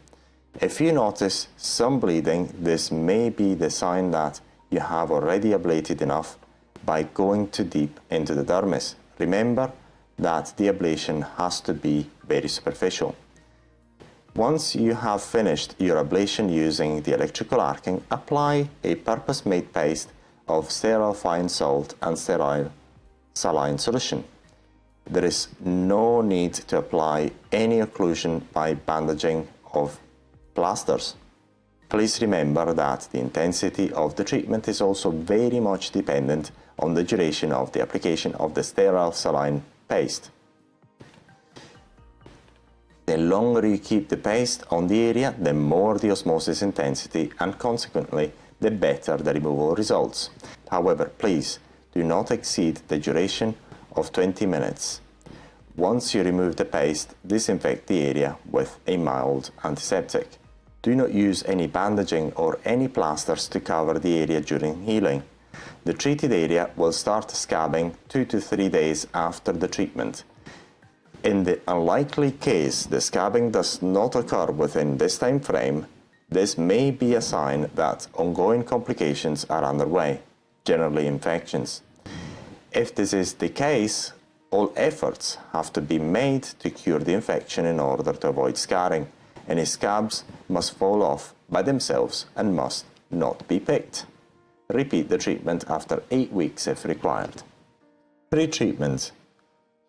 If you notice some bleeding, this may be the sign that you have already ablated enough by going too deep into the dermis. Remember that the ablation has to be very superficial. Once you have finished your ablation using the electrical arcing, apply a purpose-made paste of sterile fine salt and sterile saline solution. There is no need to apply any occlusion by bandaging of plasters. Please remember that the intensity of the treatment is also very much dependent on the duration of the application of the sterile saline paste. The longer you keep the paste on the area, the more the osmosis intensity and consequently the better the removal results. However, please do not exceed the duration of 20 minutes. Once you remove the paste, disinfect the area with a mild antiseptic. Do not use any bandaging or any plasters to cover the area during healing. The treated area will start scabbing 2 to 3 days after the treatment. In the unlikely case the scabbing does not occur within this time frame, this may be a sign that ongoing complications are underway, generally infections. If this is the case, all efforts have to be made to cure the infection in order to avoid scarring. Any scabs must fall off by themselves and must not be picked. Repeat the treatment after 8 weeks if required. Pre-treatment.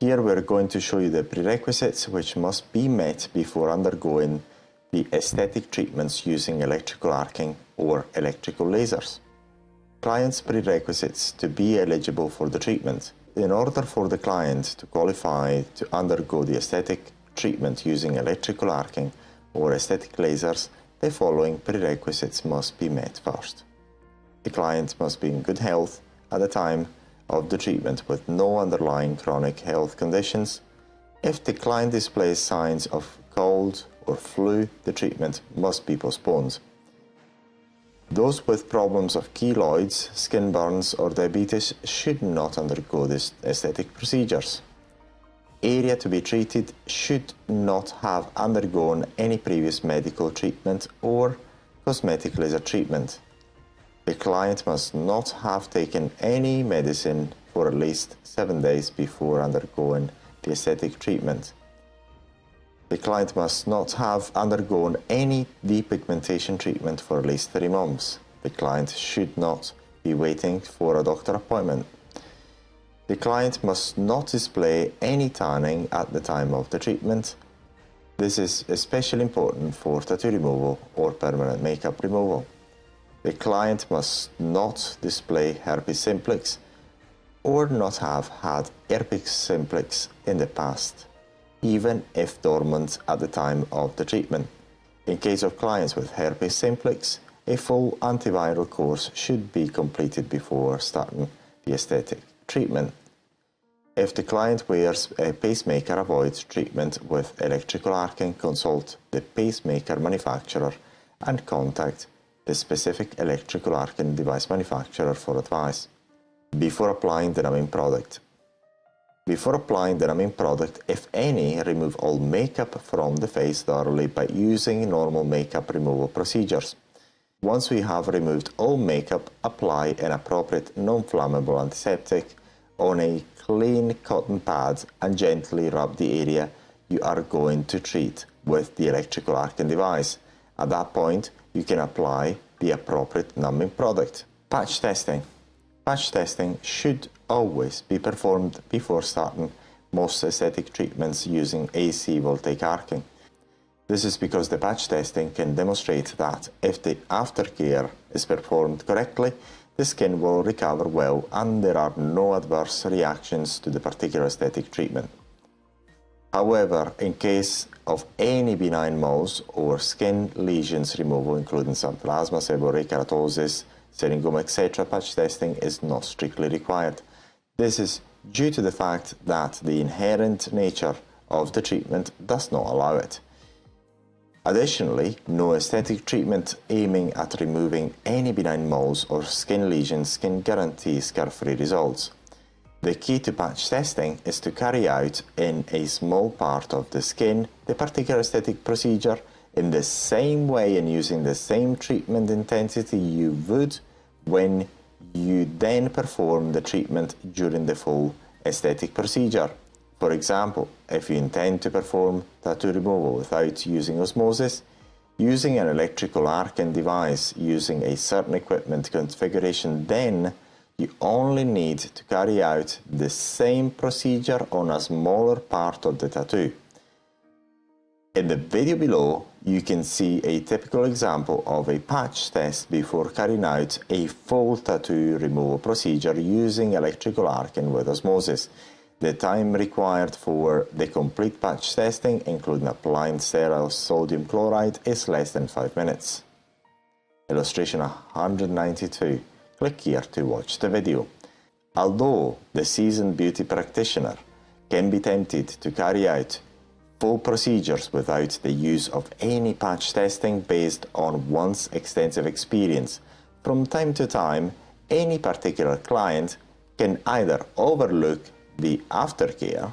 Here we're going to show you the prerequisites which must be met before undergoing the aesthetic treatments using electrical arcing or electrical lasers. Client's prerequisites to be eligible for the treatment. In order for the client to qualify to undergo the aesthetic treatment using electrical arcing or aesthetic lasers, the following prerequisites must be met first. The client must be in good health at the time of the treatment with no underlying chronic health conditions. If the client displays signs of cold or flu, the treatment must be postponed. Those with problems of keloids, skin burns or diabetes should not undergo these aesthetic procedures. Area to be treated should not have undergone any previous medical treatment or cosmetic laser treatment. The client must not have taken any medicine for at least 7 days before undergoing the aesthetic treatment. The client must not have undergone any depigmentation treatment for at least 3 months. The client should not be waiting for a doctor appointment. The client must not display any tanning at the time of the treatment. This is especially important for tattoo removal or permanent makeup removal. The client must not display herpes simplex or not have had herpes simplex in the past, even if dormant at the time of the treatment. In case of clients with herpes simplex, a full antiviral course should be completed before starting the aesthetic treatment. If the client wears a pacemaker, avoid treatment with electrical arcing, consult the pacemaker manufacturer and contact the specific electrical arcing device manufacturer for advice. Before applying the numbing product. Before applying the numbing product, if any, remove all makeup from the face thoroughly by using normal makeup removal procedures. Once we have removed all makeup, apply an appropriate non-flammable antiseptic on a clean cotton pad and gently rub the area you are going to treat with the electrical arcing device. At that point, you can apply the appropriate numbing product. Patch testing. Patch testing should always be performed before starting most aesthetic treatments using AC voltaic arcing. This is because the patch testing can demonstrate that if the aftercare is performed correctly, the skin will recover well and there are no adverse reactions to the particular aesthetic treatment. However, in case of any benign moles or skin lesions removal, including some plasma, seborrheic keratosis, syringoma, etc., patch testing is not strictly required. This is due to the fact that the inherent nature of the treatment does not allow it. Additionally, no aesthetic treatment aiming at removing any benign moles or skin lesions can guarantee scar-free results. The key to patch testing is to carry out in a small part of the skin the particular aesthetic procedure in the same way and using the same treatment intensity you would when you then perform the treatment during the full aesthetic procedure. For example, if you intend to perform tattoo removal without using osmosis, using an electrical arcing device using a certain equipment configuration, then you only need to carry out the same procedure on a smaller part of the tattoo. In the video below, you can see a typical example of a patch test before carrying out a full tattoo removal procedure using electrical arcing with osmosis. The time required for the complete patch testing, including applying sterile sodium chloride, is less than 5 minutes. Illustration 192. Click here to watch the video. Although the seasoned beauty practitioner can be tempted to carry out full procedures without the use of any patch testing based on one's extensive experience, from time to time, any particular client can either overlook the aftercare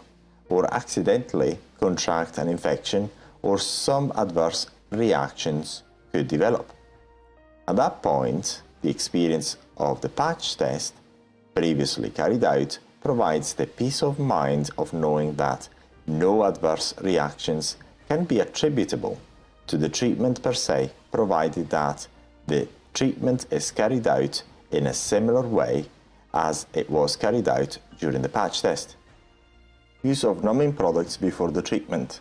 or accidentally contract an infection, or some adverse reactions could develop. At that point, the experience of the patch test previously carried out provides the peace of mind of knowing that no adverse reactions can be attributable to the treatment per se, provided that the treatment is carried out in a similar way as it was carried out during the patch test. Use of numbing products before the treatment.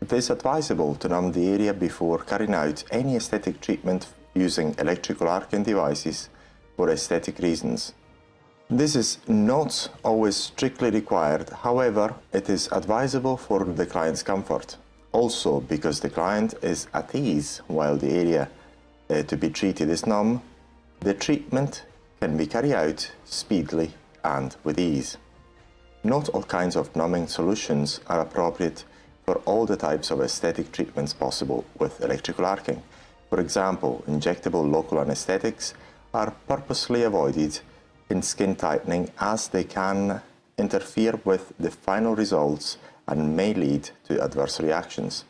It is advisable to numb the area before carrying out any aesthetic treatment using electrical arcing devices for aesthetic reasons. This is not always strictly required, however, it is advisable for the client's comfort. Also, because the client is at ease while the area to be treated is numb, the treatment can be carried out speedily and with ease. Not all kinds of numbing solutions are appropriate for all the types of aesthetic treatments possible with electrical arcing. For example, injectable local anesthetics are purposely avoided in skin tightening as they can interfere with the final results and may lead to adverse reactions.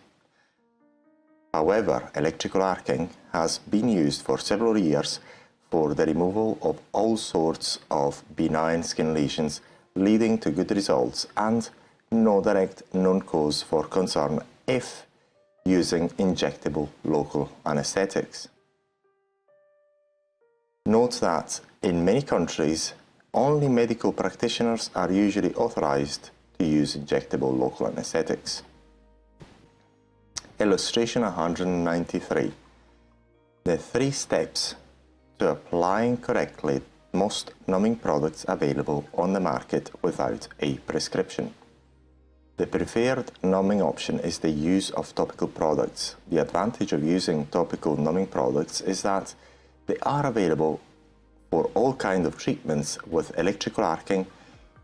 However, electrical arcing has been used for several years for the removal of all sorts of benign skin lesions, leading to good results and no direct known cause for concern if using injectable local anesthetics. Note that in many countries, only medical practitioners are usually authorized to use injectable local anesthetics. Illustration 193. The 3 steps to applying correctly most numbing products available on the market without a prescription. The preferred numbing option is the use of topical products. The advantage of using topical numbing products is that they are available for all kinds of treatments with electrical arcing,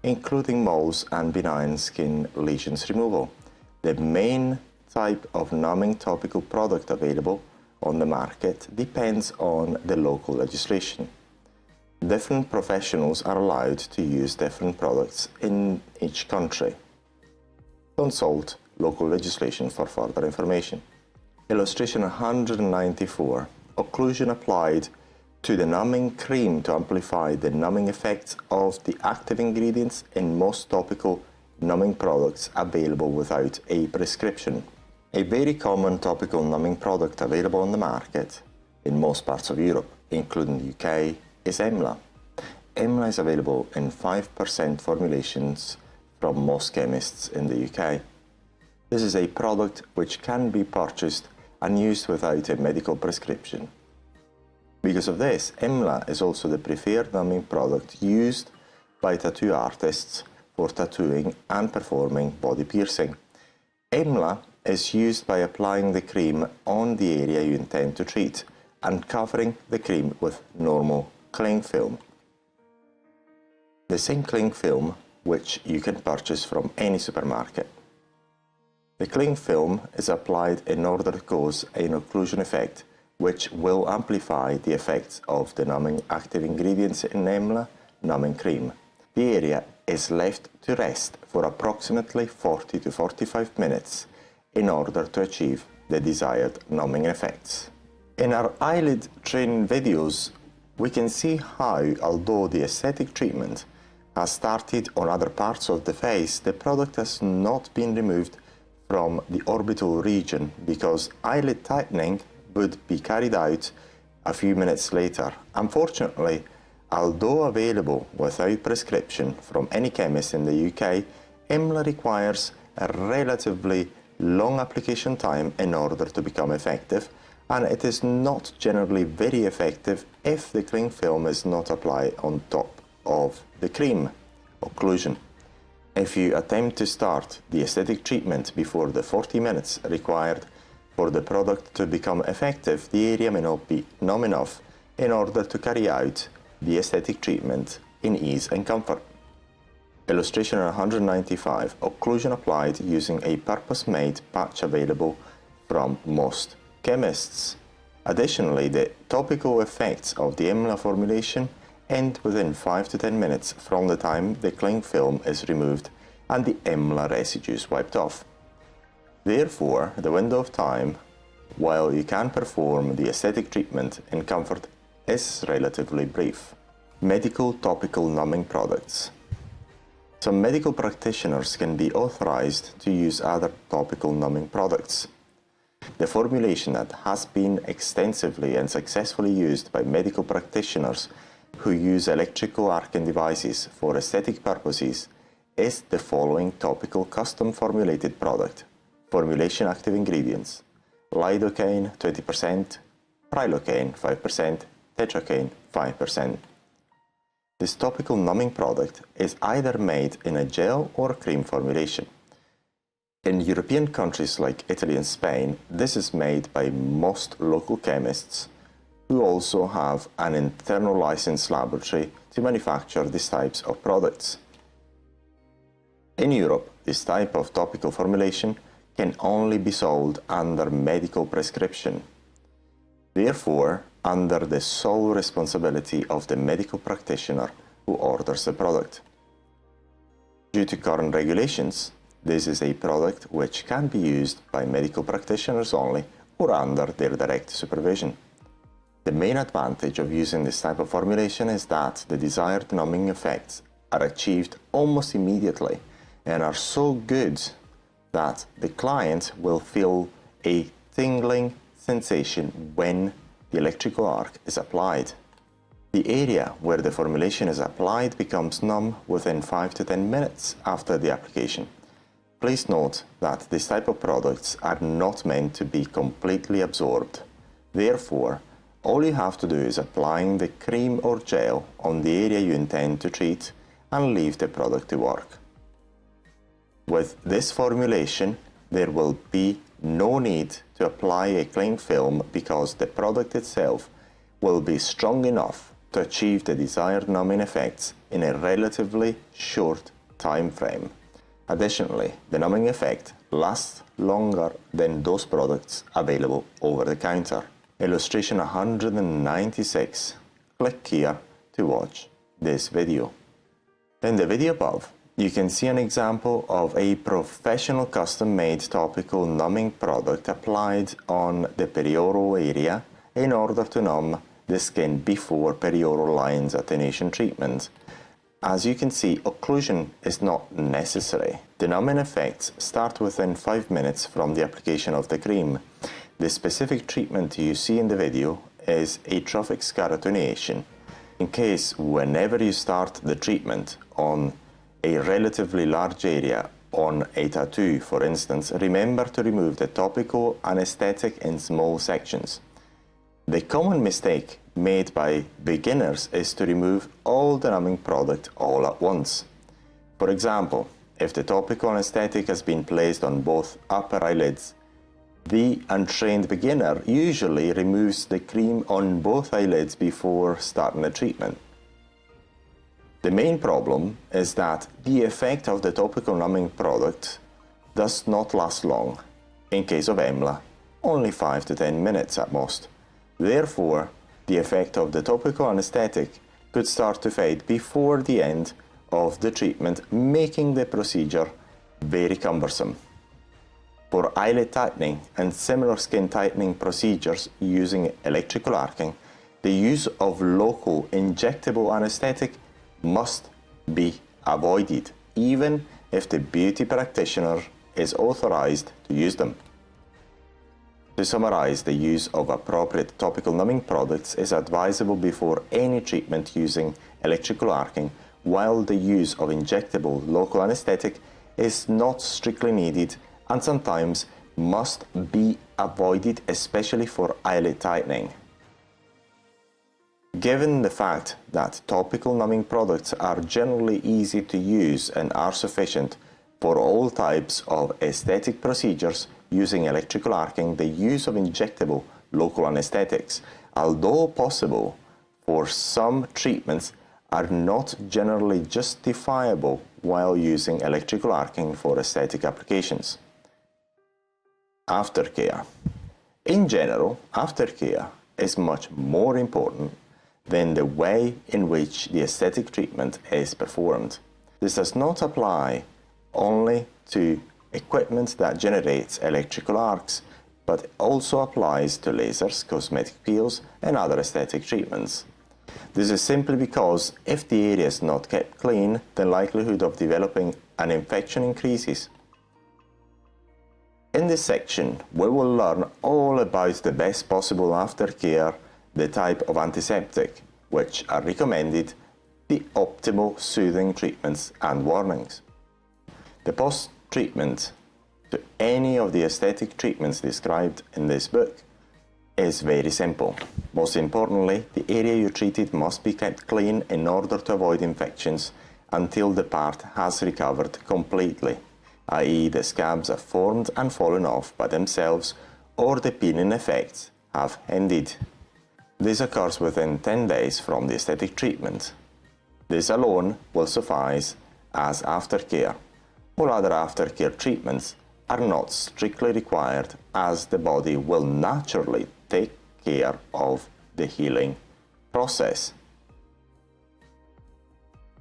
including moles and benign skin lesions removal. The main type of numbing topical product available on the market depends on the local legislation. Different professionals are allowed to use different products in each country. Consult local legislation for further information. Illustration 194. Occlusion applied to the numbing cream to amplify the numbing effects of the active ingredients in most topical numbing products available without a prescription. A very common topical numbing product available on the market in most parts of Europe, including the UK, is EMLA. EMLA is available in 5% formulations from most chemists in the UK. This is a product which can be purchased and used without a medical prescription. Because of this, EMLA is also the preferred numbing product used by tattoo artists for tattooing and performing body piercing. EMLA is used by applying the cream on the area you intend to treat and covering the cream with normal cling film. The same cling film which you can purchase from any supermarket. The cling film is applied in order to cause an occlusion effect which will amplify the effects of the numbing active ingredients in EMLA numbing cream. The area is left to rest for approximately 40 to 45 minutes in order to achieve the desired numbing effects. In our eyelid training videos, we can see how, although the aesthetic treatment has started on other parts of the face, the product has not been removed from the orbital region because eyelid tightening would be carried out a few minutes later. Unfortunately, although available without prescription from any chemist in the UK, EMLA requires a relatively long application time in order to become effective, and it is not generally very effective if the cling film is not applied on top of the cream. Occlusion. If you attempt to start the aesthetic treatment before the 40 minutes required for the product to become effective, the area may not be numb enough in order to carry out the aesthetic treatment in ease and comfort. Illustration 195. Occlusion applied using a purpose-made patch available from most chemists. Additionally, the topical effects of the EMLA formulation end within 5 to 10 minutes from the time the cling film is removed and the EMLA residues wiped off. Therefore, the window of time while you can perform the aesthetic treatment in comfort is relatively brief. Medical topical numbing products. Some medical practitioners can be authorized to use other topical numbing products. The formulation that has been extensively and successfully used by medical practitioners who use electrical arcing devices for aesthetic purposes is the following topical custom formulated product. Formulation active ingredients: lidocaine 20%, prilocaine 5%, tetracaine 5%. This topical numbing product is either made in a gel or cream formulation. In European countries like Italy and Spain, this is made by most local chemists who also have an internal licensed laboratory to manufacture these types of products. In Europe, this type of topical formulation can only be sold under medical prescription, therefore under the sole responsibility of the medical practitioner who orders the product. Due to current regulations, this is a product which can be used by medical practitioners only or under their direct supervision. The main advantage of using this type of formulation is that the desired numbing effects are achieved almost immediately and are so good that the client will feel a tingling sensation when the electrical arc is applied. The area where the formulation is applied becomes numb within 5 to 10 minutes after the application. Please note that this type of products are not meant to be completely absorbed. Therefore, all you have to do is applying the cream or gel on the area you intend to treat and leave the product to work. With this formulation, there will be no need to apply a cling film because the product itself will be strong enough to achieve the desired numbing effects in a relatively short time frame. Additionally, the numbing effect lasts longer than those products available over the counter. Illustration 196. Click here to watch this video. In the video above, you can see an example of a professional custom-made topical numbing product applied on the perioral area in order to numb the skin before perioral lines attenuation treatment. As you can see, occlusion is not necessary. The numbing effects start within 5 minutes from the application of the cream. The specific treatment you see in the video is atrophic scar attenuation. In case whenever you start the treatment on a relatively large area on a tattoo, for instance, remember to remove the topical anesthetic in small sections. The common mistake made by beginners is to remove all the numbing product all at once. For example, if the topical anesthetic has been placed on both upper eyelids, the untrained beginner usually removes the cream on both eyelids before starting the treatment. The main problem is that the effect of the topical numbing product does not last long. In case of EMLA, only 5 to 10 minutes at most. Therefore, the effect of the topical anesthetic could start to fade before the end of the treatment, making the procedure very cumbersome. For eyelid tightening and similar skin tightening procedures using electrical arcing, the use of local injectable anesthetic must be avoided, even if the beauty practitioner is authorized to use them. To summarize, the use of appropriate topical numbing products is advisable before any treatment using electrical arcing, while the use of injectable local anesthetic is not strictly needed and sometimes must be avoided, especially for eyelid tightening. Given the fact that topical numbing products are generally easy to use and are sufficient for all types of aesthetic procedures using electrical arcing, the use of injectable local anesthetics, although possible for some treatments, are not generally justifiable while using electrical arcing for aesthetic applications. Aftercare. In general, aftercare is much more important than the way in which the aesthetic treatment is performed. This does not apply only to equipment that generates electrical arcs, but also applies to lasers, cosmetic peels, and other aesthetic treatments. This is simply because if the area is not kept clean, the likelihood of developing an infection increases. In this section, we will learn all about the best possible aftercare, the type of antiseptic, which are recommended, the optimal soothing treatments and warnings. The post-treatment to any of the aesthetic treatments described in this book is very simple. Most importantly, the area you treated must be kept clean in order to avoid infections until the part has recovered completely, i.e. the scabs have formed and fallen off by themselves or the peeling effects have ended. This occurs within 10 days from the aesthetic treatment. This alone will suffice as aftercare. All other aftercare treatments are not strictly required, as the body will naturally take care of the healing process.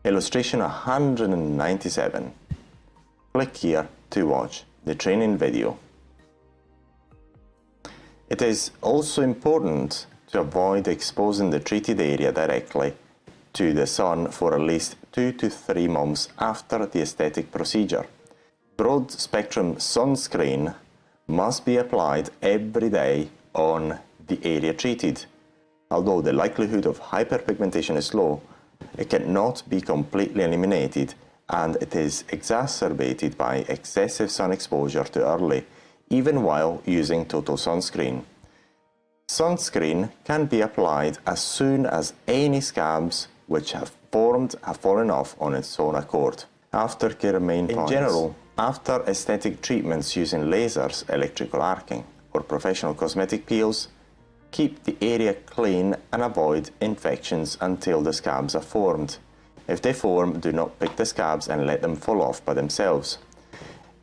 Illustration 197. Click here to watch the training video. It is also important to avoid exposing the treated area directly to the sun for at least 2 to 3 months after the aesthetic procedure. Broad spectrum sunscreen must be applied every day on the area treated. Although the likelihood of hyperpigmentation is low, it cannot be completely eliminated, and it is exacerbated by excessive sun exposure too early, even while using total sunscreen. Sunscreen can be applied as soon as any scabs which have formed have fallen off on its own accord. Aftercare main points. In general, after aesthetic treatments using lasers, electrical arcing, or professional cosmetic peels, keep the area clean and avoid infections until the scabs are formed. If they form, do not pick the scabs and let them fall off by themselves.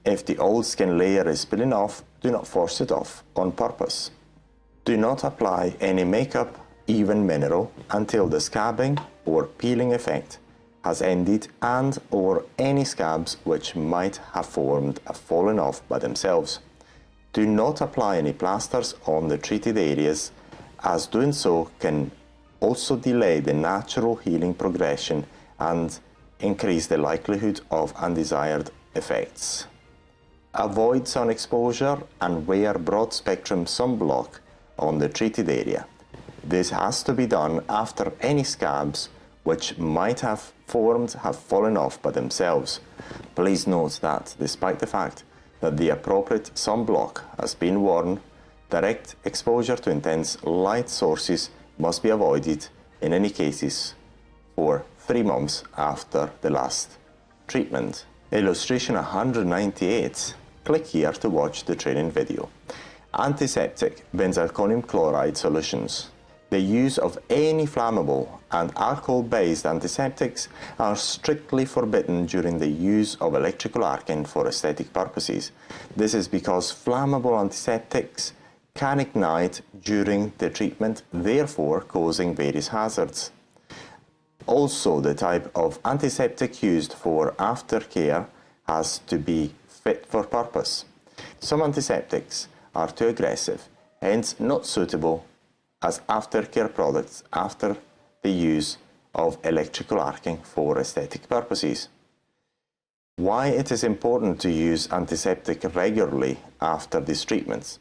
If the old skin layer is peeling off, do not force it off on purpose. Do not apply any makeup, even mineral, until the scabbing or peeling effect has ended and or any scabs which might have formed have fallen off by themselves. Do not apply any plasters on the treated areas, as doing so can also delay the natural healing progression and increase the likelihood of undesired effects. Avoid sun exposure and wear broad spectrum sunblock on the treated area. This has to be done after any scabs which might have formed have fallen off by themselves. Please note that despite the fact that the appropriate sunblock has been worn, direct exposure to intense light sources must be avoided in any cases for 3 months after the last treatment. Illustration 198. Click here to watch the training video. Antiseptic benzalkonium chloride solutions. The use of any flammable and alcohol-based antiseptics are strictly forbidden during the use of electrical arcing for aesthetic purposes. This is because flammable antiseptics can ignite during the treatment, therefore causing various hazards. Also, the type of antiseptic used for aftercare has to be fit for purpose. Some antiseptics are too aggressive, hence not suitable as aftercare products after the use of electrical arcing for aesthetic purposes. Why it is important to use antiseptic regularly after these treatments?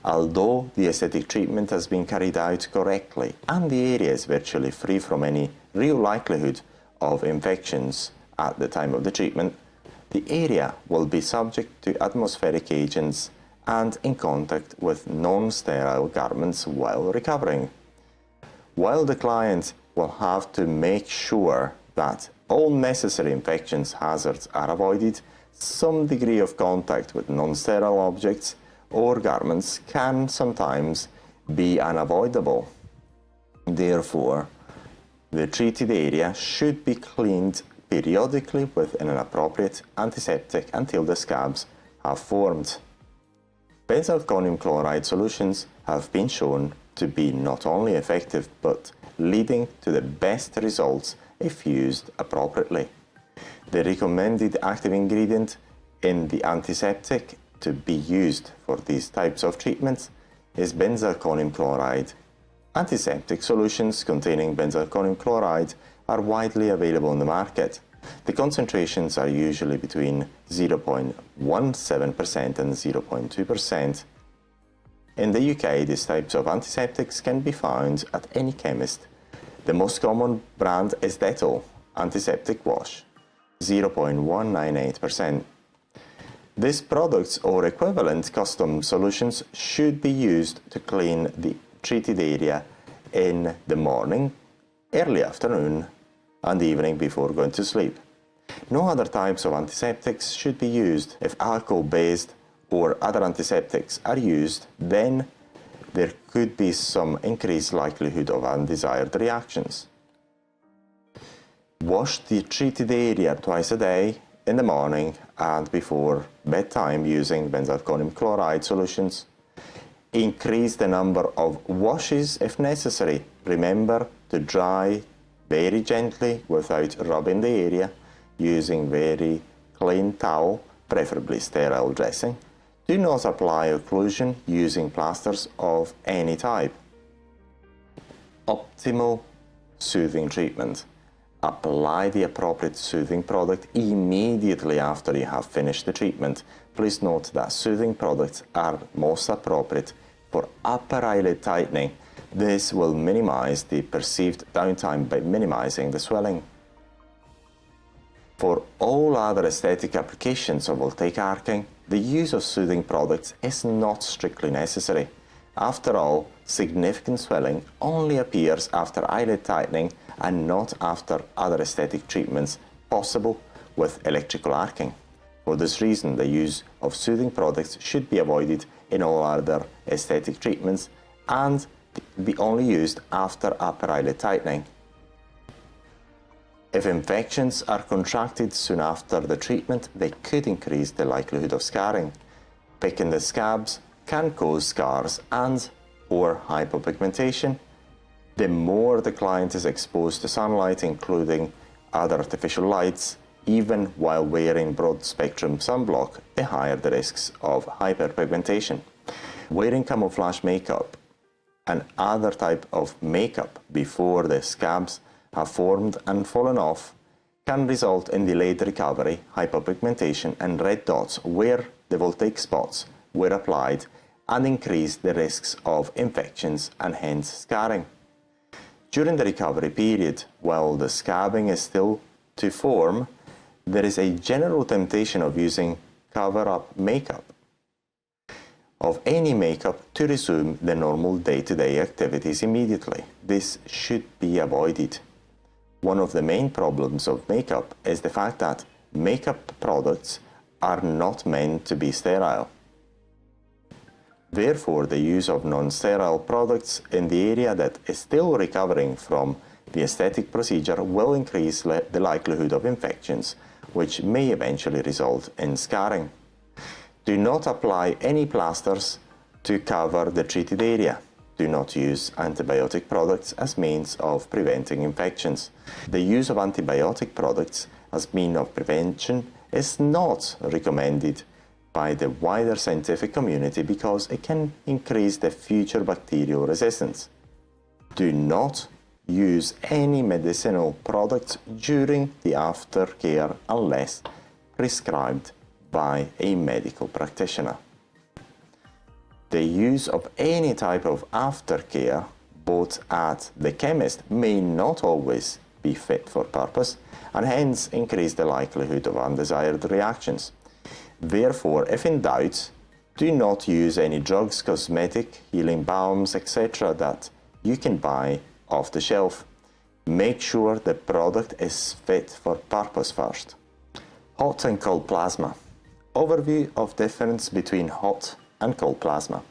Although the aesthetic treatment has been carried out correctly and the area is virtually free from any real likelihood of infections at the time of the treatment, the area will be subject to atmospheric agents and in contact with non-sterile garments while recovering. While the client will have to make sure that all necessary infections hazards are avoided, some degree of contact with non-sterile objects or garments can sometimes be unavoidable. Therefore, the treated area should be cleaned periodically with an appropriate antiseptic until the scabs have formed. Benzalkonium chloride solutions have been shown to be not only effective but leading to the best results if used appropriately. The recommended active ingredient in the antiseptic to be used for these types of treatments is benzalkonium chloride. Antiseptic solutions containing benzalkonium chloride are widely available on the market. The concentrations are usually between 0.17% and 0.2%. In the UK, these types of antiseptics can be found at any chemist. The most common brand is Dettol Antiseptic Wash, 0.198%. These products or equivalent custom solutions should be used to clean the treated area in the morning, early afternoon, and evening before going to sleep. No other types of antiseptics should be used. If alcohol-based or other antiseptics are used, then there could be some increased likelihood of undesired reactions. Wash the treated area twice a day, in the morning and before bedtime, using benzalkonium chloride solutions. Increase the number of washes if necessary. Remember to dry very gently without rubbing the area, using very clean towel, preferably sterile dressing. Do not apply occlusion using plasters of any type. Optimal soothing treatment. Apply the appropriate soothing product immediately after you have finished the treatment. Please note that soothing products are most appropriate for upper eyelid tightening. This will minimize the perceived downtime by minimizing the swelling. For all other aesthetic applications of voltaic arcing, the use of soothing products is not strictly necessary. After all, significant swelling only appears after eyelid tightening and not after other aesthetic treatments possible with electrical arcing. For this reason, the use of soothing products should be avoided in all other aesthetic treatments and be only used after upper eyelid tightening. If infections are contracted soon after the treatment, they could increase the likelihood of scarring. Picking the scabs can cause scars and/or hypopigmentation. The more the client is exposed to sunlight, including other artificial lights, even while wearing broad-spectrum sunblock, the higher the risks of hyperpigmentation. Wearing camouflage makeup and other type of makeup before the scabs have formed and fallen off can result in delayed recovery, hypopigmentation, and red dots where the voltaic spots were applied, and increase the risks of infections and hence scarring. During the recovery period, while the scabbing is still to form, there is a general temptation of using cover-up makeup of any makeup to resume the normal day-to-day activities immediately. This should be avoided. One of the main problems of makeup is the fact that makeup products are not meant to be sterile. Therefore, the use of non-sterile products in the area that is still recovering from the aesthetic procedure will increase the likelihood of infections, which may eventually result in scarring. Do not apply any plasters to cover the treated area. Do not use antibiotic products as means of preventing infections. The use of antibiotic products as means of prevention is not recommended by the wider scientific community because it can increase the future bacterial resistance. Do not use any medicinal products during the aftercare unless prescribed by a medical practitioner. The use of any type of aftercare bought at the chemist may not always be fit for purpose and hence increase the likelihood of undesired reactions. Therefore, if in doubt, do not use any drugs, cosmetic, healing balms, etc. that you can buy off the shelf. Make sure the product is fit for purpose first. Hot and cold plasma. Overview of difference between hot and cold plasma.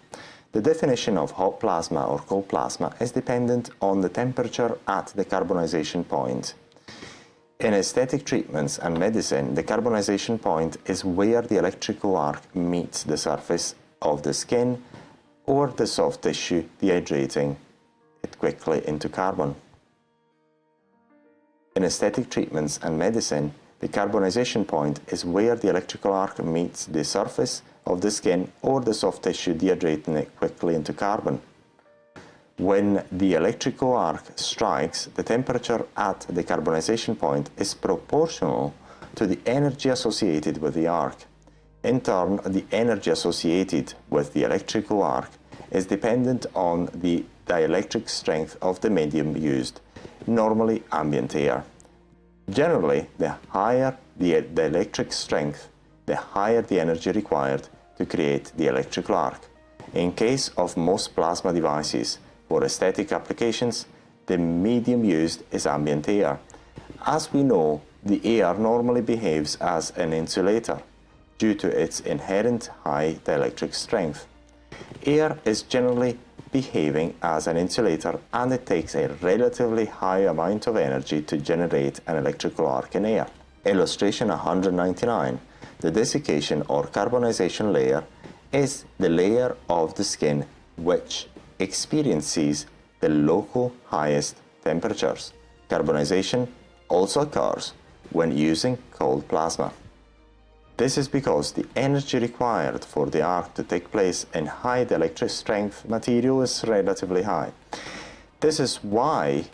The definition of hot plasma or cold plasma is dependent on the temperature at the carbonization point. In aesthetic treatments and medicine, the carbonization point is where the electrical arc meets the surface of the skin or the soft tissue, dehydrating it quickly into carbon. In aesthetic treatments and medicine, the carbonization point is where the electrical arc meets the surface of the skin or the soft tissue, dehydrating it quickly into carbon. When the electrical arc strikes, the temperature at the carbonization point is proportional to the energy associated with the arc. In turn, the energy associated with the electrical arc is dependent on the dielectric strength of the medium used, normally ambient air. Generally, the higher the dielectric strength, the higher the energy required to create the electrical arc. In case of most plasma devices, for aesthetic applications, the medium used is ambient air. As we know, the air normally behaves as an insulator due to its inherent high dielectric strength. Air is generally behaving as an insulator, and it takes a relatively high amount of energy to generate an electrical arc in air. Illustration 199. The desiccation or carbonization layer is the layer of the skin which experiences the local highest temperatures. Carbonization also occurs when using cold plasma. This is because the energy required for the arc to take place in high dielectric strength material is relatively high. This is why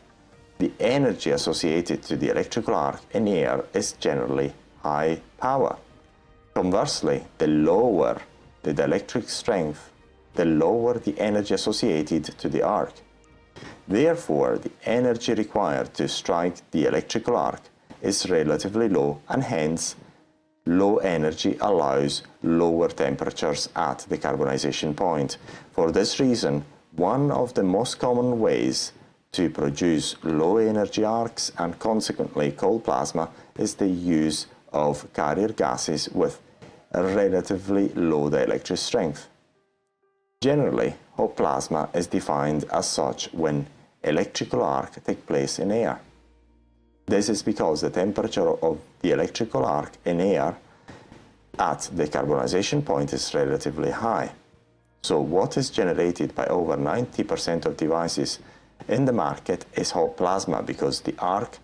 the energy associated to the electrical arc in air is generally high power. Conversely, the lower the dielectric strength, the lower the energy associated to the arc. Therefore, the energy required to strike the electrical arc is relatively low, and hence low energy allows lower temperatures at the carbonization point. For this reason, one of the most common ways to produce low energy arcs and consequently cold plasma is the use of carrier gases with a relatively low dielectric strength. Generally, hot plasma is defined as such when electrical arc takes place in air. This is because the temperature of the electrical arc in air at the carbonization point is relatively high. So what is generated by over 90% of devices in the market is hot plasma, because the arc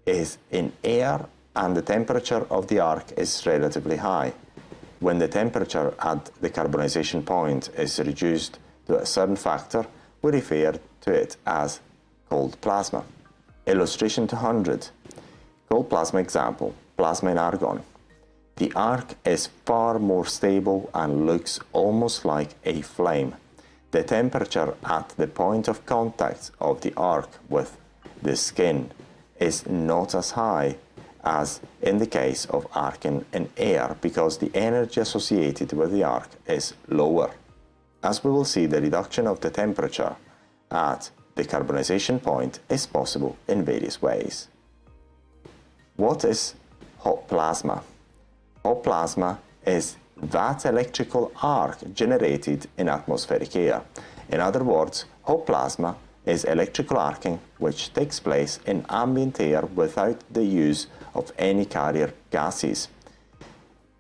is in air and the temperature of the arc is relatively high. When the temperature at the carbonization point is reduced to a certain factor, we refer to it as cold plasma. Illustration 200. Cold plasma example, plasma in argon. The arc is far more stable and looks almost like a flame. The temperature at the point of contact of the arc with the skin is not as high as in the case of arcing in air, because the energy associated with the arc is lower. As we will see, the reduction of the temperature at the carbonization point is possible in various ways. What is hot plasma? Hot plasma is that electrical arc generated in atmospheric air. In other words, hot plasma is electrical arcing which takes place in ambient air without the use of any carrier gases.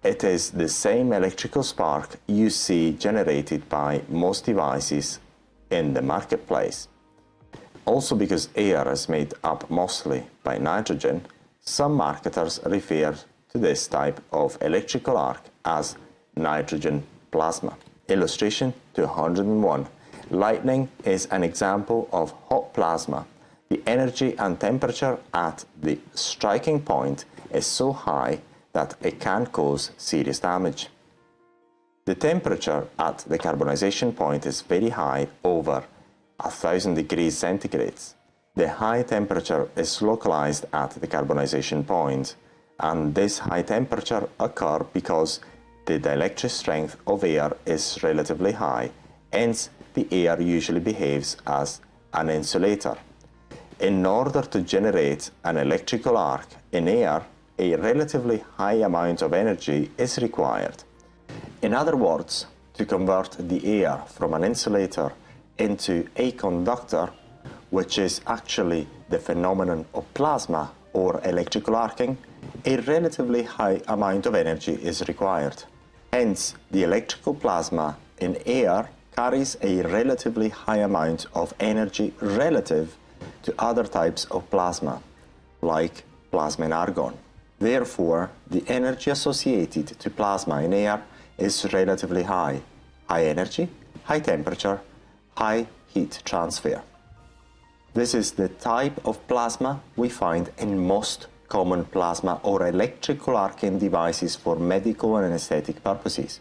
It is the same electrical spark you see generated by most devices in the marketplace. Also, because air is made up mostly by nitrogen, some marketers refer to this type of electrical arc as nitrogen plasma. Illustration 201. Lightning is an example of hot plasma. The energy and temperature at the striking point is so high that it can cause serious damage. The temperature at the carbonization point is very high, over 1000 degrees centigrade. The high temperature is localized at the carbonization point, and this high temperature occurs because the dielectric strength of air is relatively high, hence the air usually behaves as an insulator. In order to generate an electrical arc in air, a relatively high amount of energy is required. In other words, to convert the air from an insulator into a conductor, which is actually the phenomenon of plasma or electrical arcing, a relatively high amount of energy is required. Hence, the electrical plasma in air carries a relatively high amount of energy relative to other types of plasma, like plasma in argon. Therefore, the energy associated to plasma in air is relatively high. High energy, high temperature, high heat transfer. This is the type of plasma we find in most common plasma or electrical arcing devices for medical and aesthetic purposes.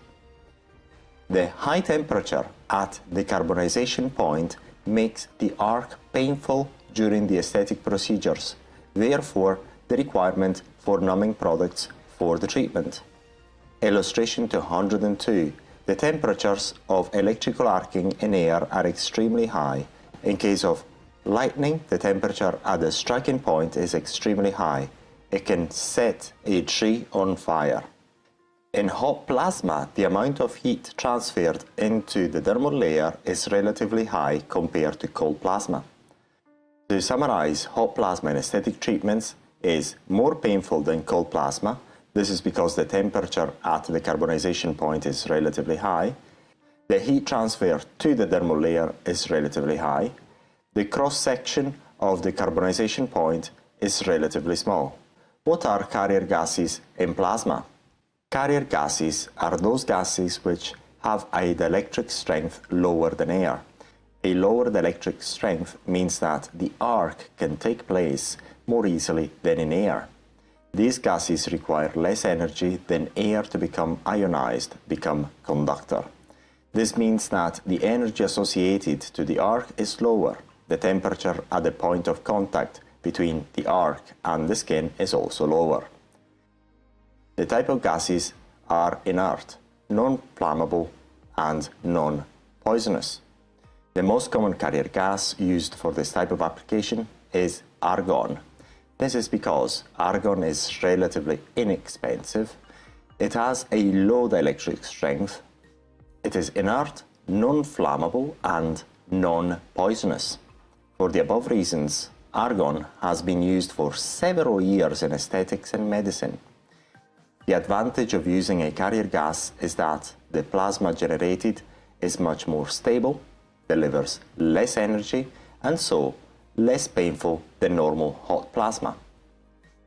The high temperature at the carbonization point makes the arc painful during the aesthetic procedures, therefore the requirement for numbing products for the treatment. Illustration 202. The temperatures of electrical arcing in air are extremely high. In case of lightning, the temperature at the striking point is extremely high. It can set a tree on fire. In hot plasma, the amount of heat transferred into the dermal layer is relatively high compared to cold plasma. To summarize, hot plasma in aesthetic treatments is more painful than cold plasma. This is because the temperature at the carbonization point is relatively high. The heat transfer to the dermal layer is relatively high. The cross-section of the carbonization point is relatively small. What are carrier gases in plasma? Carrier gases are those gases which have a dielectric strength lower than air. A lower dielectric strength means that the arc can take place more easily than in air. These gases require less energy than air to become ionized, become conductor. This means that the energy associated to the arc is lower. The temperature at the point of contact between the arc and the skin is also lower. The type of gases are inert, non-flammable, and non-poisonous. The most common carrier gas used for this type of application is argon. This is because argon is relatively inexpensive, it has a low dielectric strength, it is inert, non-flammable, and non-poisonous. For the above reasons, argon has been used for several years in aesthetics and medicine. The advantage of using a carrier gas is that the plasma generated is much more stable, delivers less energy, and so less painful than normal hot plasma.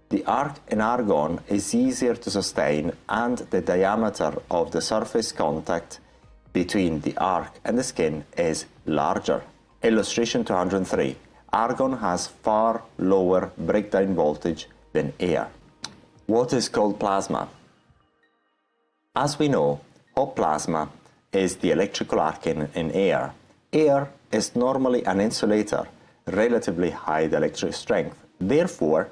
The arc in argon is easier to sustain and the diameter of the surface contact between the arc and the skin is larger. Illustration 203. Argon has far lower breakdown voltage than air. What is cold plasma? As we know, hot plasma is the electrical arcing in air. Air is normally an insulator, relatively high dielectric strength. Therefore,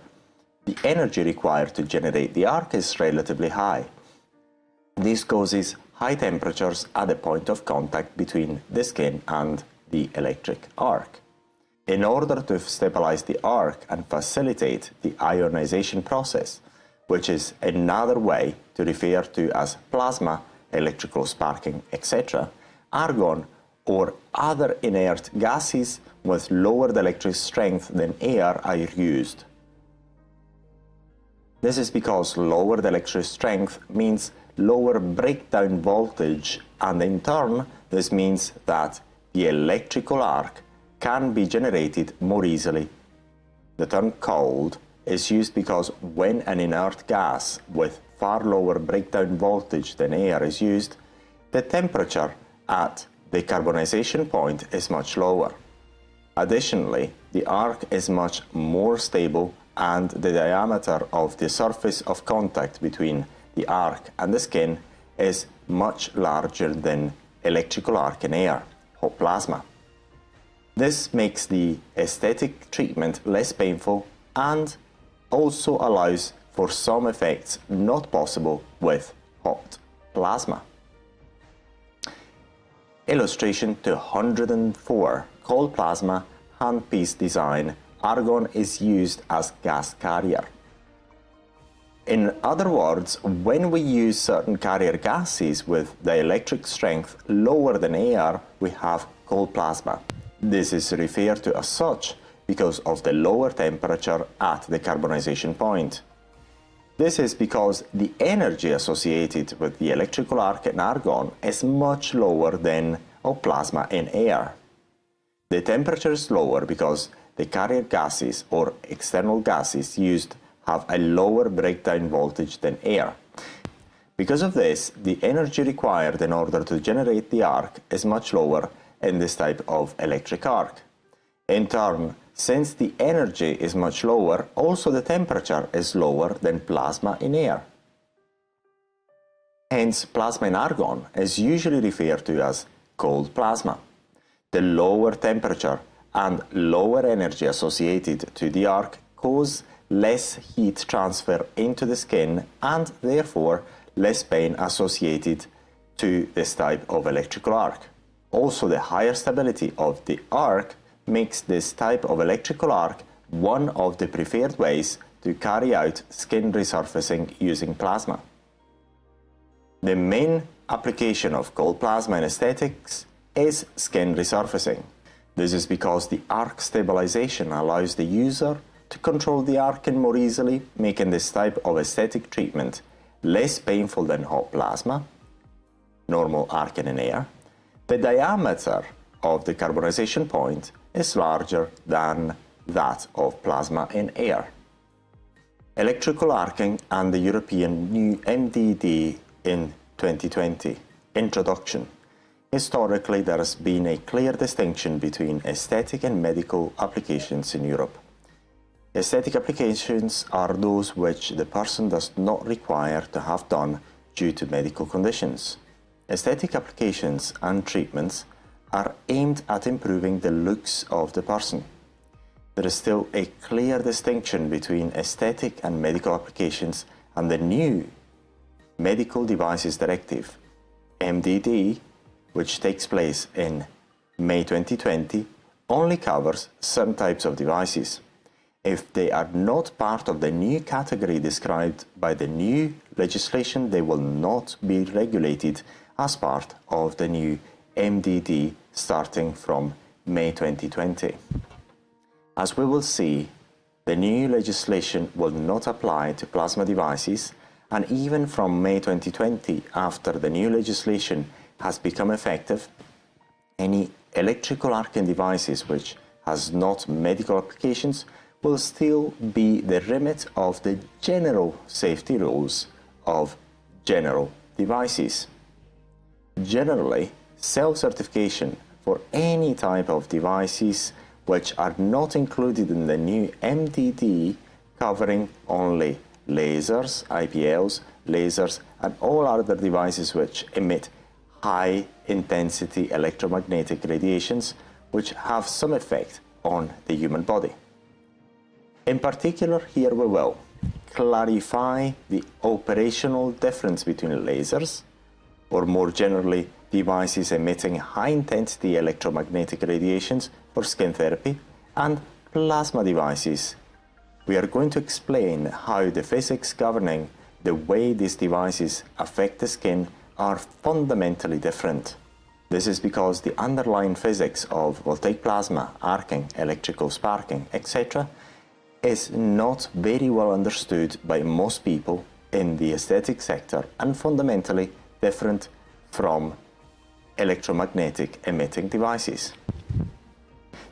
the energy required to generate the arc is relatively high. This causes high temperatures at the point of contact between the skin and the electric arc. In order to stabilize the arc and facilitate the ionization process, which is another way to refer to as plasma, electrical sparking, etc., argon or other inert gases with lower dielectric strength than air are used. This is because lower dielectric strength means lower breakdown voltage, and in turn this means that the electrical arc can be generated more easily. The term cold is used because when an inert gas with far lower breakdown voltage than air is used, the temperature at the carbonization point is much lower. Additionally, the arc is much more stable and the diameter of the surface of contact between the arc and the skin is much larger than electrical arc in air, hot plasma. This makes the aesthetic treatment less painful and also allows for some effects not possible with hot plasma. Illustration 204. Cold plasma handpiece design. Argon is used as gas carrier. In other words, when we use certain carrier gases with dielectric strength lower than air, we have cold plasma. This is referred to as such because of the lower temperature at the carbonization point. This is because the energy associated with the electrical arc in argon is much lower than of plasma in air. The temperature is lower because the carrier gases or external gases used have a lower breakdown voltage than air. Because of this, the energy required in order to generate the arc is much lower in this type of electric arc. In turn, since the energy is much lower, also the temperature is lower than plasma in air. Hence, plasma in argon is usually referred to as cold plasma. The lower temperature and lower energy associated to the arc cause less heat transfer into the skin and therefore less pain associated to this type of electrical arc. Also, the higher stability of the arc makes this type of electrical arc one of the preferred ways to carry out skin resurfacing using plasma. The main application of cold plasma in aesthetics is skin resurfacing. This is because the arc stabilization allows the user to control the arcing more easily, making this type of aesthetic treatment less painful than hot plasma, normal arcing in air. The diameter of the carbonization point is larger than that of plasma in air. Electrical arcing and the European new MDD in 2020. Introduction. Historically, there has been a clear distinction between aesthetic and medical applications in Europe. Aesthetic applications are those which the person does not require to have done due to medical conditions. Aesthetic applications and treatments are aimed at improving the looks of the person. There is still a clear distinction between aesthetic and medical applications, and the new Medical Devices Directive, MDD, which takes place in May 2020, only covers certain types of devices. If they are not part of the new category described by the new legislation, they will not be regulated as part of the new MDD starting from May 2020. As we will see, the new legislation will not apply to plasma devices, and even from May 2020, after the new legislation has become effective, any electrical arcing devices which has not medical applications will still be the remit of the general safety rules of general devices. Generally, self-certification for any type of devices which are not included in the new MDD, covering only lasers, IPLs, lasers, and all other devices which emit high-intensity electromagnetic radiations which have some effect on the human body. In particular, here we will clarify the operational difference between lasers, or more generally, devices emitting high-intensity electromagnetic radiations for skin therapy, and plasma devices. We are going to explain how the physics governing the way these devices affect the skin are fundamentally different. This is because the underlying physics of voltaic plasma, arcing, electrical sparking, etc. is not very well understood by most people in the aesthetic sector and fundamentally different from electromagnetic emitting devices.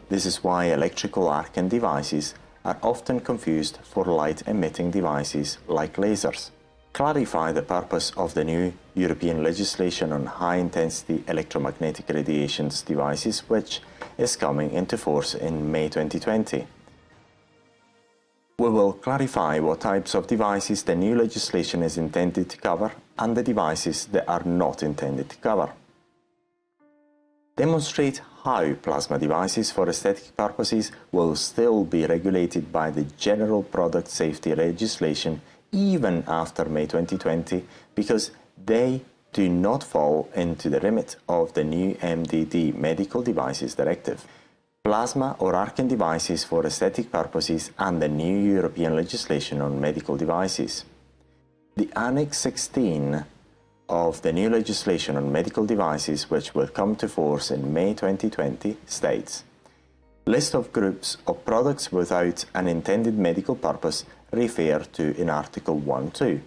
This is why electrical arcing devices are often confused for light emitting devices like lasers. Clarify the purpose of the new European legislation on high-intensity electromagnetic radiations devices, which is coming into force in May 2020. We will clarify what types of devices the new legislation is intended to cover and the devices that are not intended to cover. Demonstrate how plasma devices for aesthetic purposes will still be regulated by the General Product Safety legislation even after May 2020, because they do not fall into the remit of the new MDD Medical Devices Directive. Plasma or arcing devices for aesthetic purposes and the new European legislation on medical devices. The Annex 16 of the new legislation on medical devices, which will come to force in May 2020, states: list of groups of products without an intended medical purpose referred to in Article 1.2.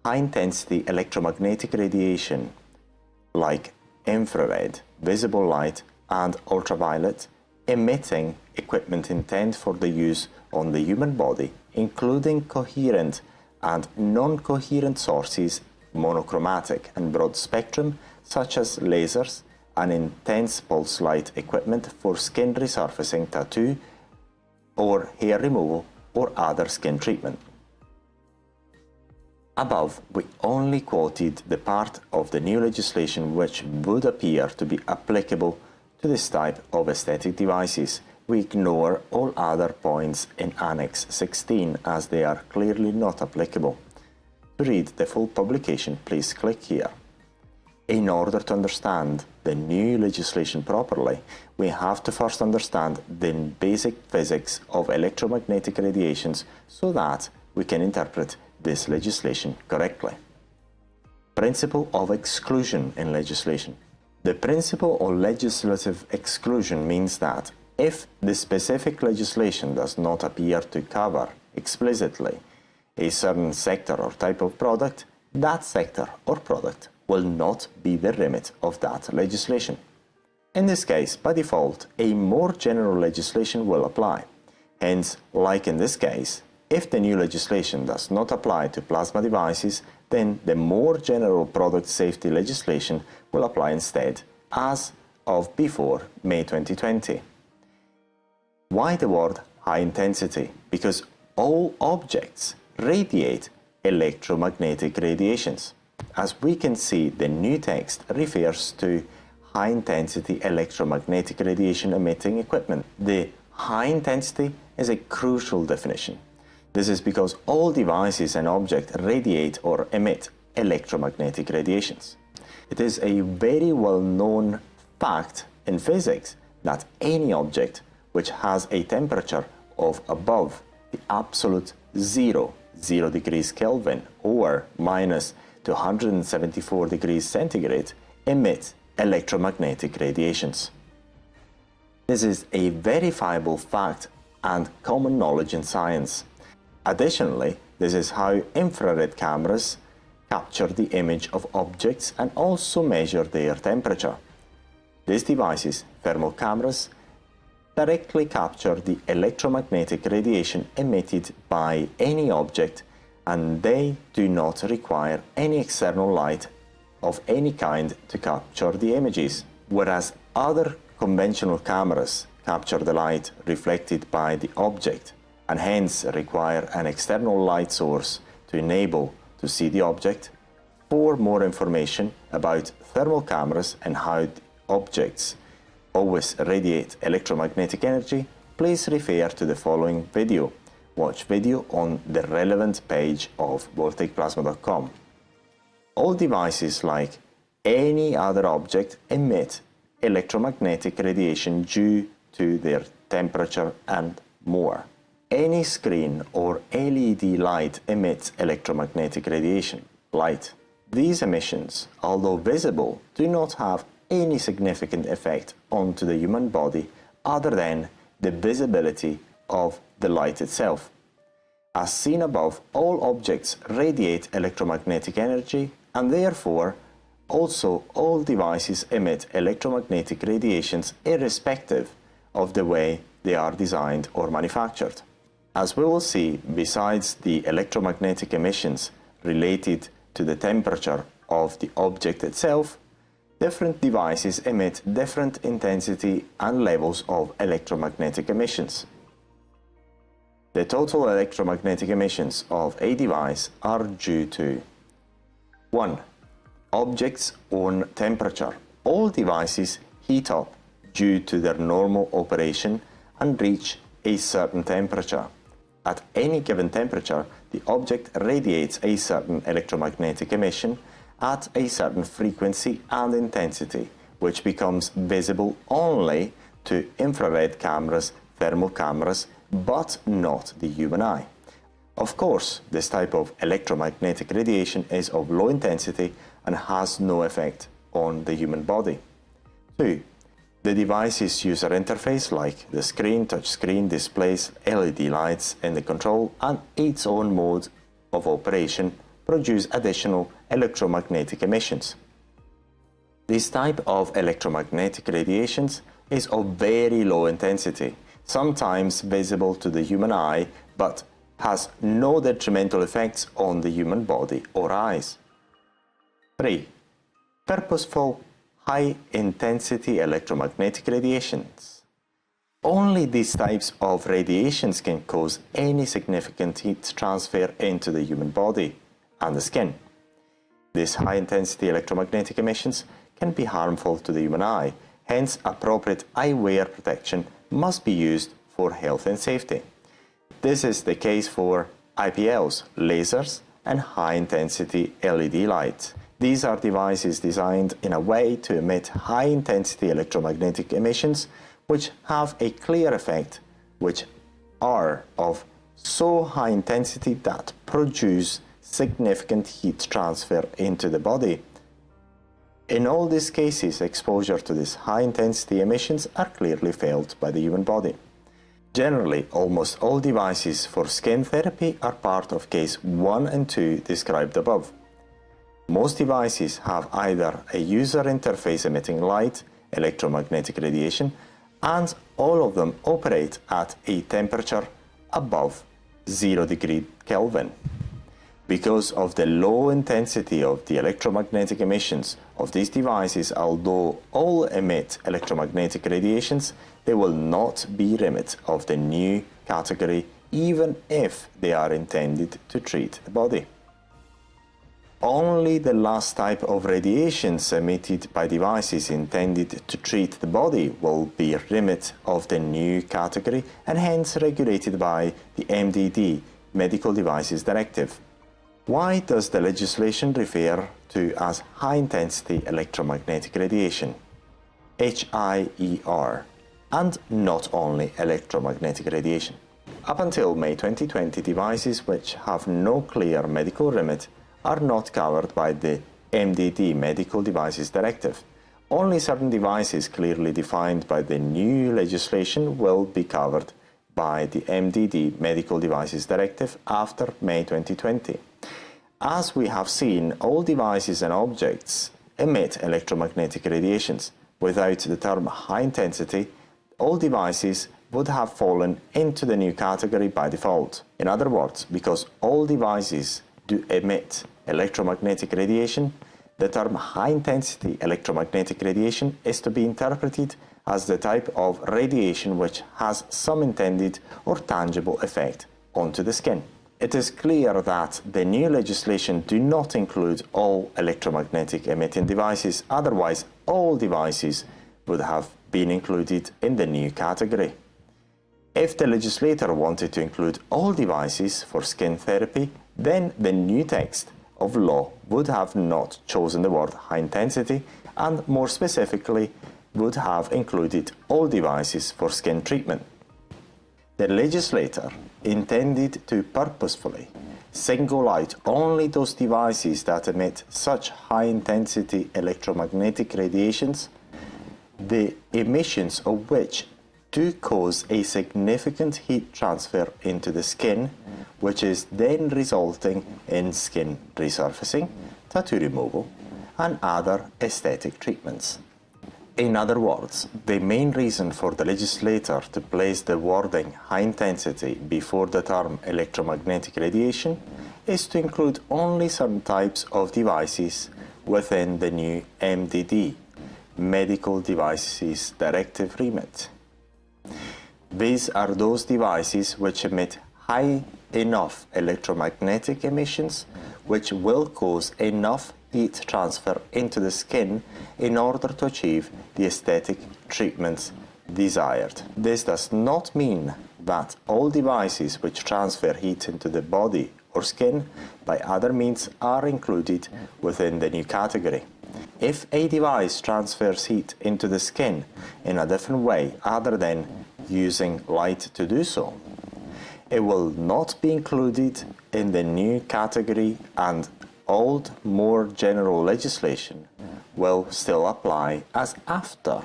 High-intensity electromagnetic radiation like infrared, visible light, and ultraviolet emitting equipment intended for the use on the human body including coherent and non-coherent sources, monochromatic and broad spectrum, such as lasers and intense pulse light equipment for skin resurfacing, tattoo or hair removal or other skin treatment. Above, we only quoted the part of the new legislation which would appear to be applicable to this type of aesthetic devices. We ignore all other points in Annex 16 as they are clearly not applicable. To read the full publication, please click here. In order to understand the new legislation properly, we have to first understand the basic physics of electromagnetic radiations so that we can interpret this legislation correctly. Principle of exclusion in legislation. The principle of legislative exclusion means that if the specific legislation does not appear to cover explicitly a certain sector or type of product, that sector or product will not be the remit of that legislation. In this case, by default, a more general legislation will apply. Hence, like in this case, if the new legislation does not apply to plasma devices, then the more general product safety legislation will apply instead, as of before May 2020. Why the word high intensity? Because all objects radiate electromagnetic radiations. As we can see, the new text refers to high intensity electromagnetic radiation emitting equipment. The high intensity is a crucial definition. This is because all devices and objects radiate or emit electromagnetic radiations. It is a very well-known fact in physics that any object which has a temperature of above the absolute 0 degrees Kelvin or minus 274 degrees centigrade emits electromagnetic radiations. This is a verifiable fact and common knowledge in science. Additionally, this is how infrared cameras capture the image of objects and also measure their temperature. These devices, thermal cameras, directly capture the electromagnetic radiation emitted by any object, and they do not require any external light of any kind to capture the images, whereas other conventional cameras capture the light reflected by the object and hence require an external light source to enable to see the object. For more information about thermal cameras and how objects always radiate electromagnetic energy, please refer to the following video. Watch video on the relevant page of voltaicplasma.com. All devices, like any other object, emit electromagnetic radiation due to their temperature and more. Any screen or LED light emits electromagnetic radiation, light. These emissions, although visible, do not have any significant effect onto the human body other than the visibility of the light itself. As seen above, all objects radiate electromagnetic energy, and therefore also all devices emit electromagnetic radiations irrespective of the way they are designed or manufactured. As we will see, besides the electromagnetic emissions related to the temperature of the object itself, different devices emit different intensity and levels of electromagnetic emissions. The total electromagnetic emissions of a device are due to 1. Object's own temperature. All devices heat up due to their normal operation and reach a certain temperature. At any given temperature, the object radiates a certain electromagnetic emission at a certain frequency and intensity, which becomes visible only to infrared cameras, thermal cameras, but not the human eye. Of course, this type of electromagnetic radiation is of low intensity and has no effect on the human body. 2. The device's user interface, like the screen, touchscreen, displays, LED lights in the control, and its own mode of operation, produce additional electromagnetic emissions. This type of electromagnetic radiations is of very low intensity, sometimes visible to the human eye, but has no detrimental effects on the human body or eyes. 3. Purposeful high-intensity electromagnetic radiations. Only these types of radiations can cause any significant heat transfer into the human body and the skin. These high-intensity electromagnetic emissions can be harmful to the human eye, hence appropriate eyewear protection must be used for health and safety. This is the case for IPLs, lasers, and high-intensity LED lights. These are devices designed in a way to emit high-intensity electromagnetic emissions which have a clear effect, which are of so high intensity that produce significant heat transfer into the body. In all these cases, exposure to these high-intensity emissions are clearly felt by the human body. Generally, almost all devices for skin therapy are part of case 1 and 2 described above. Most devices have either a user interface emitting light, electromagnetic radiation, and all of them operate at a temperature above 0 degrees Kelvin. Because of the low intensity of the electromagnetic emissions of these devices, although all emit electromagnetic radiations, they will not be remit of the new category even if they are intended to treat the body. Only the last type of radiations emitted by devices intended to treat the body will be remit of the new category and hence regulated by the MDD, Medical Devices Directive. Why does the legislation refer to as high-intensity electromagnetic radiation, HIER, and not only electromagnetic radiation? Up until May 2020, devices which have no clear medical remit are not covered by the MDD, Medical Devices Directive. Only certain devices clearly defined by the new legislation will be covered by the MDD, Medical Devices Directive after May 2020. As we have seen, all devices and objects emit electromagnetic radiations. Without the term high intensity, all devices would have fallen into the new category by default. In other words, because all devices do emit electromagnetic radiation, the term high-intensity electromagnetic radiation is to be interpreted as the type of radiation which has some intended or tangible effect onto the skin. It is clear that the new legislation do not include all electromagnetic emitting devices, otherwise all devices would have been included in the new category. If the legislator wanted to include all devices for skin therapy, then the new text of law would have not chosen the word high intensity and more specifically would have included all devices for skin treatment. The legislator intended to purposefully single out only those devices that emit such high intensity electromagnetic radiations, the emissions of which do cause a significant heat transfer into the skin, which is then resulting in skin resurfacing, tattoo removal, and other aesthetic treatments. In other words, the main reason for the legislator to place the wording high intensity before the term electromagnetic radiation is to include only certain types of devices within the new MDD, Medical Devices Directive remit. These are those devices which emit high enough electromagnetic emissions which will cause enough heat transfer into the skin in order to achieve the aesthetic treatments desired. This does not mean that all devices which transfer heat into the body or skin by other means are included within the new category. If a device transfers heat into the skin in a different way other than using light to do so, it will not be included in the new category and old, more general legislation will still apply as after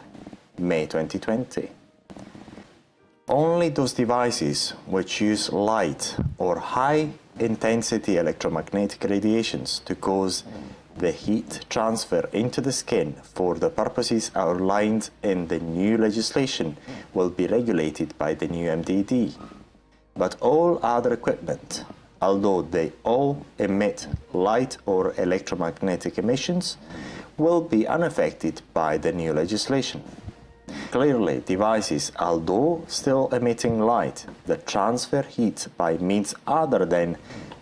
May 2020. Only those devices which use light or high-intensity electromagnetic radiations to cause the heat transfer into the skin for the purposes outlined in the new legislation will be regulated by the new MDD. But all other equipment, although they all emit light or electromagnetic emissions, will be unaffected by the new legislation. Clearly, devices, although still emitting light, that transfer heat by means other than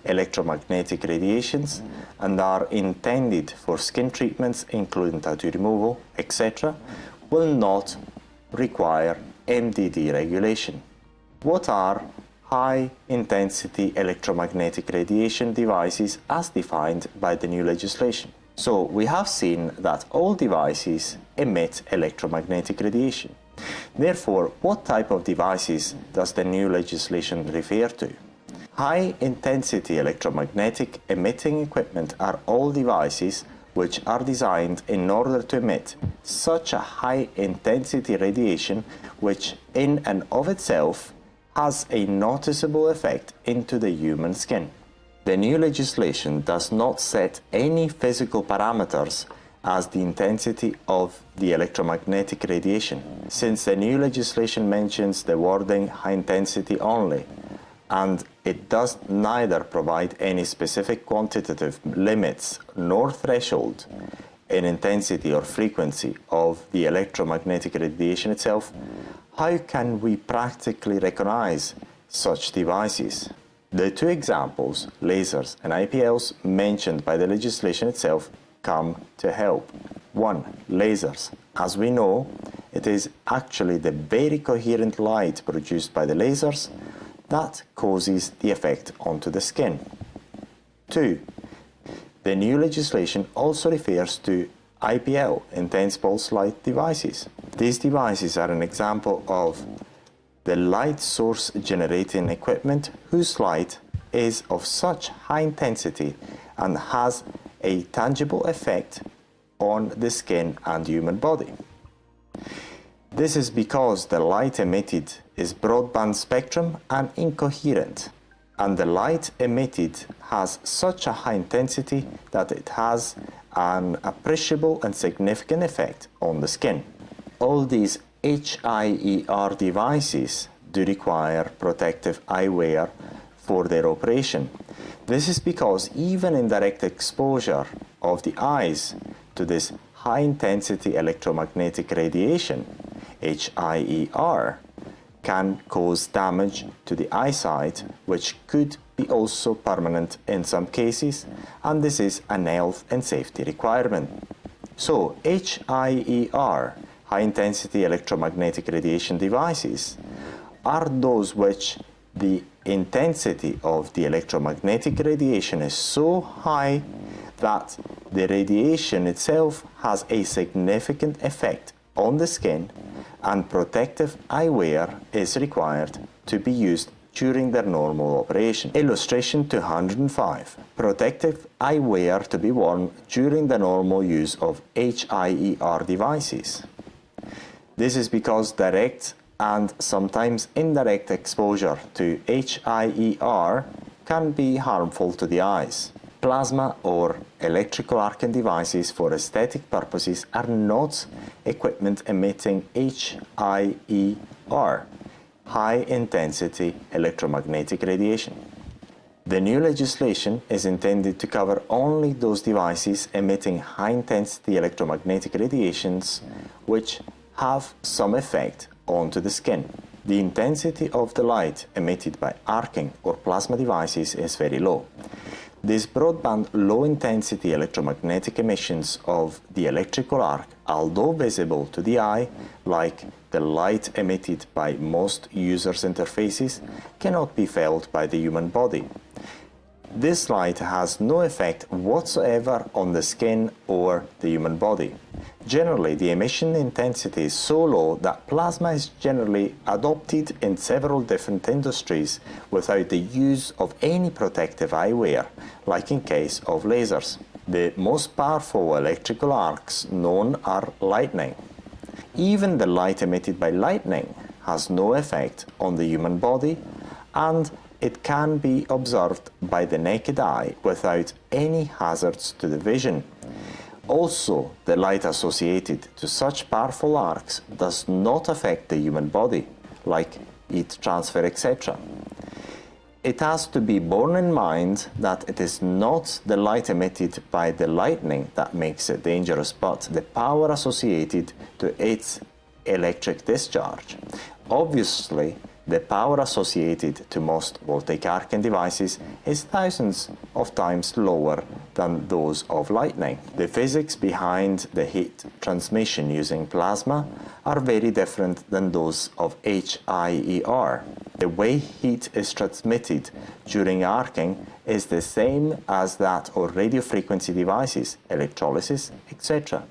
electromagnetic radiations and are intended for skin treatments, including tattoo removal, etc., will not require MDD regulation. What are high-intensity electromagnetic radiation devices as defined by the new legislation? So we have seen that all devices emit electromagnetic radiation. Therefore, what type of devices does the new legislation refer to? High-intensity electromagnetic emitting equipment are all devices which are designed in order to emit such a high-intensity radiation which in and of itself has a noticeable effect into the human skin. The new legislation does not set any physical parameters as the intensity of the electromagnetic radiation, since the new legislation mentions the wording high intensity only, and it does neither provide any specific quantitative limits nor threshold in intensity or frequency of the electromagnetic radiation itself. How can we practically recognize such devices? The two examples, lasers and IPLs, mentioned by the legislation itself come to help. 1. Lasers. As we know, it is actually the very coherent light produced by the lasers that causes the effect onto the skin. 2. The new legislation also refers to IPL, intense pulse light devices. These devices are an example of the light source generating equipment whose light is of such high intensity and has a tangible effect on the skin and human body. This is because the light emitted is broadband spectrum and incoherent, and the light emitted has such a high intensity that it has an appreciable and significant effect on the skin. All these HIER devices do require protective eyewear for their operation. This is because even indirect exposure of the eyes to this high-intensity electromagnetic radiation, HIER, can cause damage to the eyesight, which could be also permanent in some cases, and this is an health and safety requirement. So, HIER, high-intensity electromagnetic radiation devices, are those which the intensity of the electromagnetic radiation is so high that the radiation itself has a significant effect on the skin, and protective eyewear is required to be used during their normal operation. Illustration 205. Protective eyewear to be worn during the normal use of HIER devices. This is because direct and sometimes indirect exposure to HIER can be harmful to the eyes. Plasma or electrical arcing devices for aesthetic purposes are not equipment emitting HIER, high-intensity electromagnetic radiation. The new legislation is intended to cover only those devices emitting high-intensity electromagnetic radiations which have some effect onto the skin. The intensity of the light emitted by arcing or plasma devices is very low. These broadband low-intensity electromagnetic emissions of the electrical arc, although visible to the eye, like the light emitted by most users' interfaces, cannot be felt by the human body. This light has no effect whatsoever on the skin or the human body. Generally, the emission intensity is so low that plasma is generally adopted in several different industries without the use of any protective eyewear, like in case of lasers. The most powerful electrical arcs known are lightning. Even the light emitted by lightning has no effect on the human body, and it can be observed by the naked eye without any hazards to the vision. Also, the light associated to such powerful arcs does not affect the human body, like heat transfer, etc. It has to be borne in mind that it is not the light emitted by the lightning that makes it dangerous, but the power associated to its electric discharge. Obviously, the power associated to most voltaic arcing devices is thousands of times lower than those of lightning. The physics behind the heat transmission using plasma are very different than those of HIER. The way heat is transmitted during arcing is the same as that of radio frequency devices, electrolysis, etc.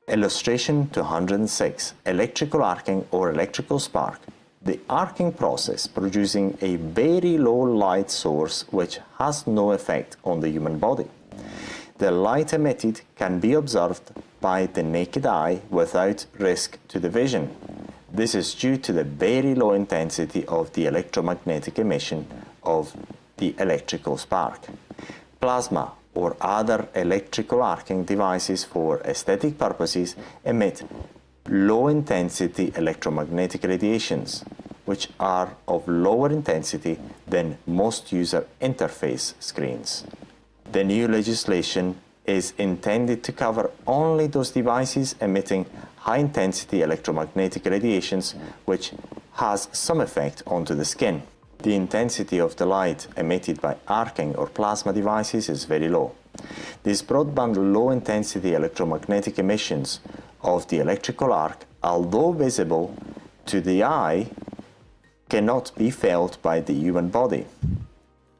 Illustration 206. Electrical arcing or electrical spark. The arcing process producing a very low light source which has no effect on the human body. The light emitted can be observed by the naked eye without risk to the vision. This is due to the very low intensity of the electromagnetic emission of the electrical spark. Plasma or other electrical arcing devices for aesthetic purposes emit low-intensity electromagnetic radiations, which are of lower intensity than most user interface screens. The new legislation is intended to cover only those devices emitting high-intensity electromagnetic radiations, which has some effect onto the skin. The intensity of the light emitted by arcing or plasma devices is very low. These broadband low-intensity electromagnetic emissions of the electrical arc, although visible to the eye, cannot be felt by the human body.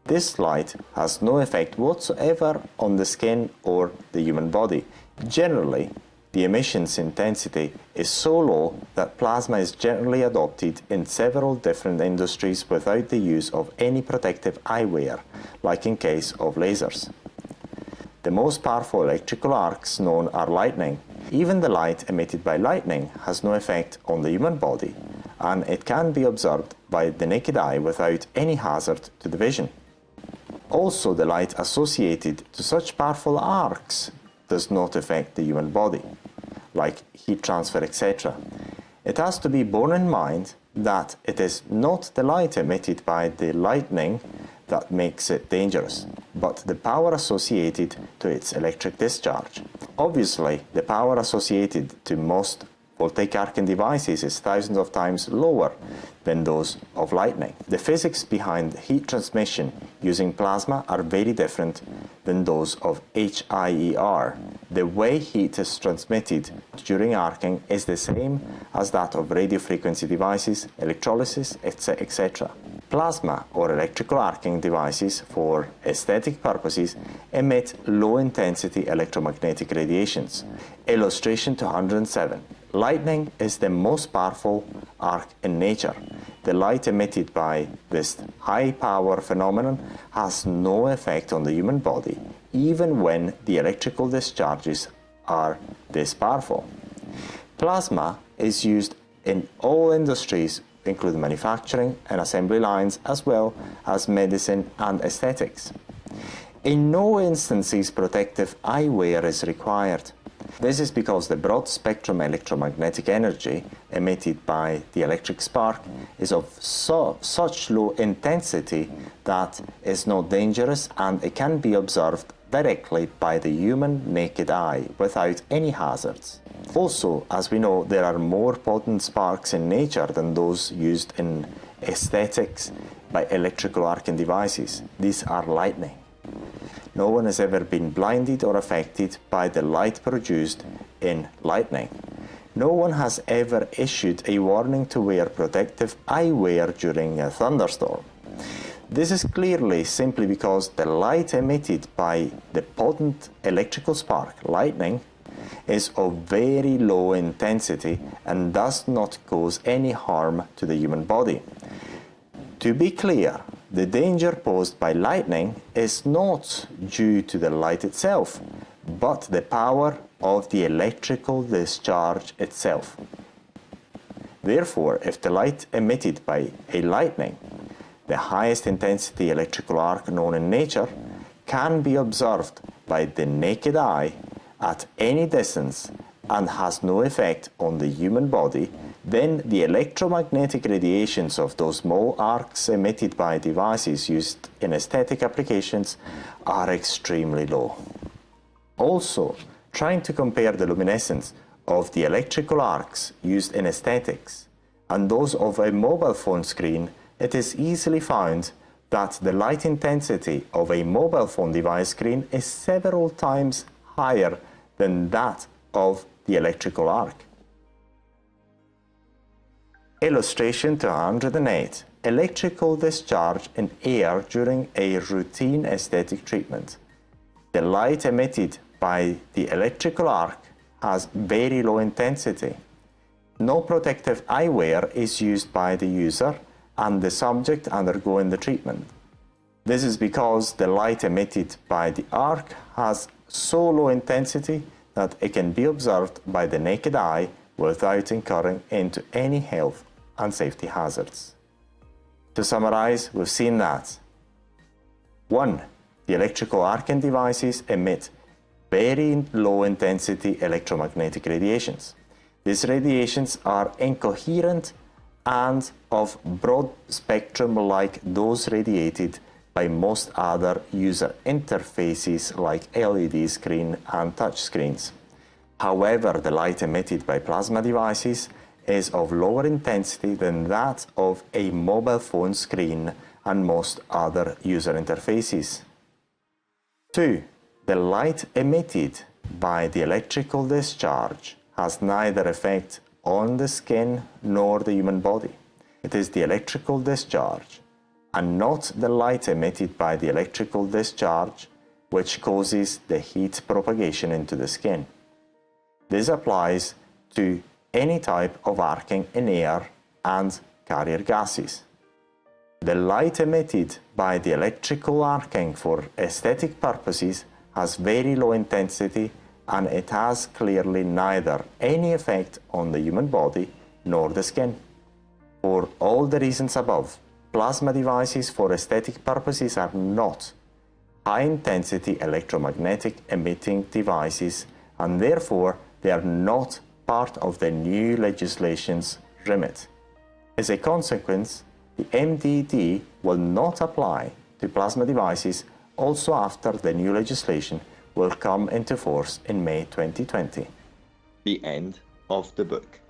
This light has no effect whatsoever on the skin or the human body. Generally, the emissions intensity is so low that plasma is generally adopted in several different industries without the use of any protective eyewear, like in case of lasers. The most powerful electrical arcs known are lightning. Even the light emitted by lightning has no effect on the human body, and it can be observed by the naked eye without any hazard to the vision. Also, the light associated to such powerful arcs does not affect the human body, like heat transfer, etc. It has to be borne in mind that it is not the light emitted by the lightning that makes it dangerous, but the power associated to its electric discharge. Obviously, the power associated to most voltaic arcing devices is thousands of times lower than those of lightning. The physics behind heat transmission using plasma are very different than those of HIER. The way heat is transmitted during arcing is the same as that of radio frequency devices, electrolysis, etc. Plasma or electrical arcing devices for aesthetic purposes emit low-intensity electromagnetic radiations. Illustration 207. Lightning is the most powerful arc in nature. The light emitted by this high-power phenomenon has no effect on the human body, even when the electrical discharges are this powerful. Plasma is used in all industries, including manufacturing and assembly lines, as well as medicine and aesthetics. In no instances protective eyewear is required. This is because the broad-spectrum electromagnetic energy emitted by the electric spark is of such low intensity that it's not dangerous, and it can be observed directly by the human naked eye without any hazards. Also, as we know, there are more potent sparks in nature than those used in aesthetics by electrical arcing devices. These are lightning. No one has ever been blinded or affected by the light produced in lightning. No one has ever issued a warning to wear protective eyewear during a thunderstorm. This is clearly simply because the light emitted by the potent electrical spark, lightning, is of very low intensity and does not cause any harm to the human body. To be clear, the danger posed by lightning is not due to the light itself, but the power of the electrical discharge itself. Therefore, if the light emitted by a lightning, the highest intensity electrical arc known in nature, can be observed by the naked eye at any distance and has no effect on the human body, then the electromagnetic radiations of those small arcs emitted by devices used in aesthetic applications are extremely low. Also, trying to compare the luminescence of the electrical arcs used in aesthetics and those of a mobile phone screen, it is easily found that the light intensity of a mobile phone device screen is several times higher than that of the electrical arc. Illustration 208. Electrical discharge in air during a routine aesthetic treatment. The light emitted by the electrical arc has very low intensity. No protective eyewear is used by the user and the subject undergoing the treatment. This is because the light emitted by the arc has so low intensity that it can be observed by the naked eye without incurring into any health and safety hazards. To summarize, we've seen that 1. The electrical arcing devices emit very low intensity electromagnetic radiations. These radiations are incoherent and of broad spectrum like those radiated by most other user interfaces like LED screen and touch screens. However, the light emitted by plasma devices is of lower intensity than that of a mobile phone screen and most other user interfaces. 2. The light emitted by the electrical discharge has neither effect on the skin nor the human body. It is the electrical discharge and not the light emitted by the electrical discharge which causes the heat propagation into the skin. This applies to any type of arcing in air and carrier gases. The light emitted by the electrical arcing for aesthetic purposes has very low intensity and it has clearly neither any effect on the human body nor the skin. For all the reasons above, plasma devices for aesthetic purposes are not high-intensity electromagnetic emitting devices and therefore they are not part of the new legislation's remit. As a consequence, the MDD will not apply to plasma devices also after the new legislation will come into force in May 2020. The end of the book.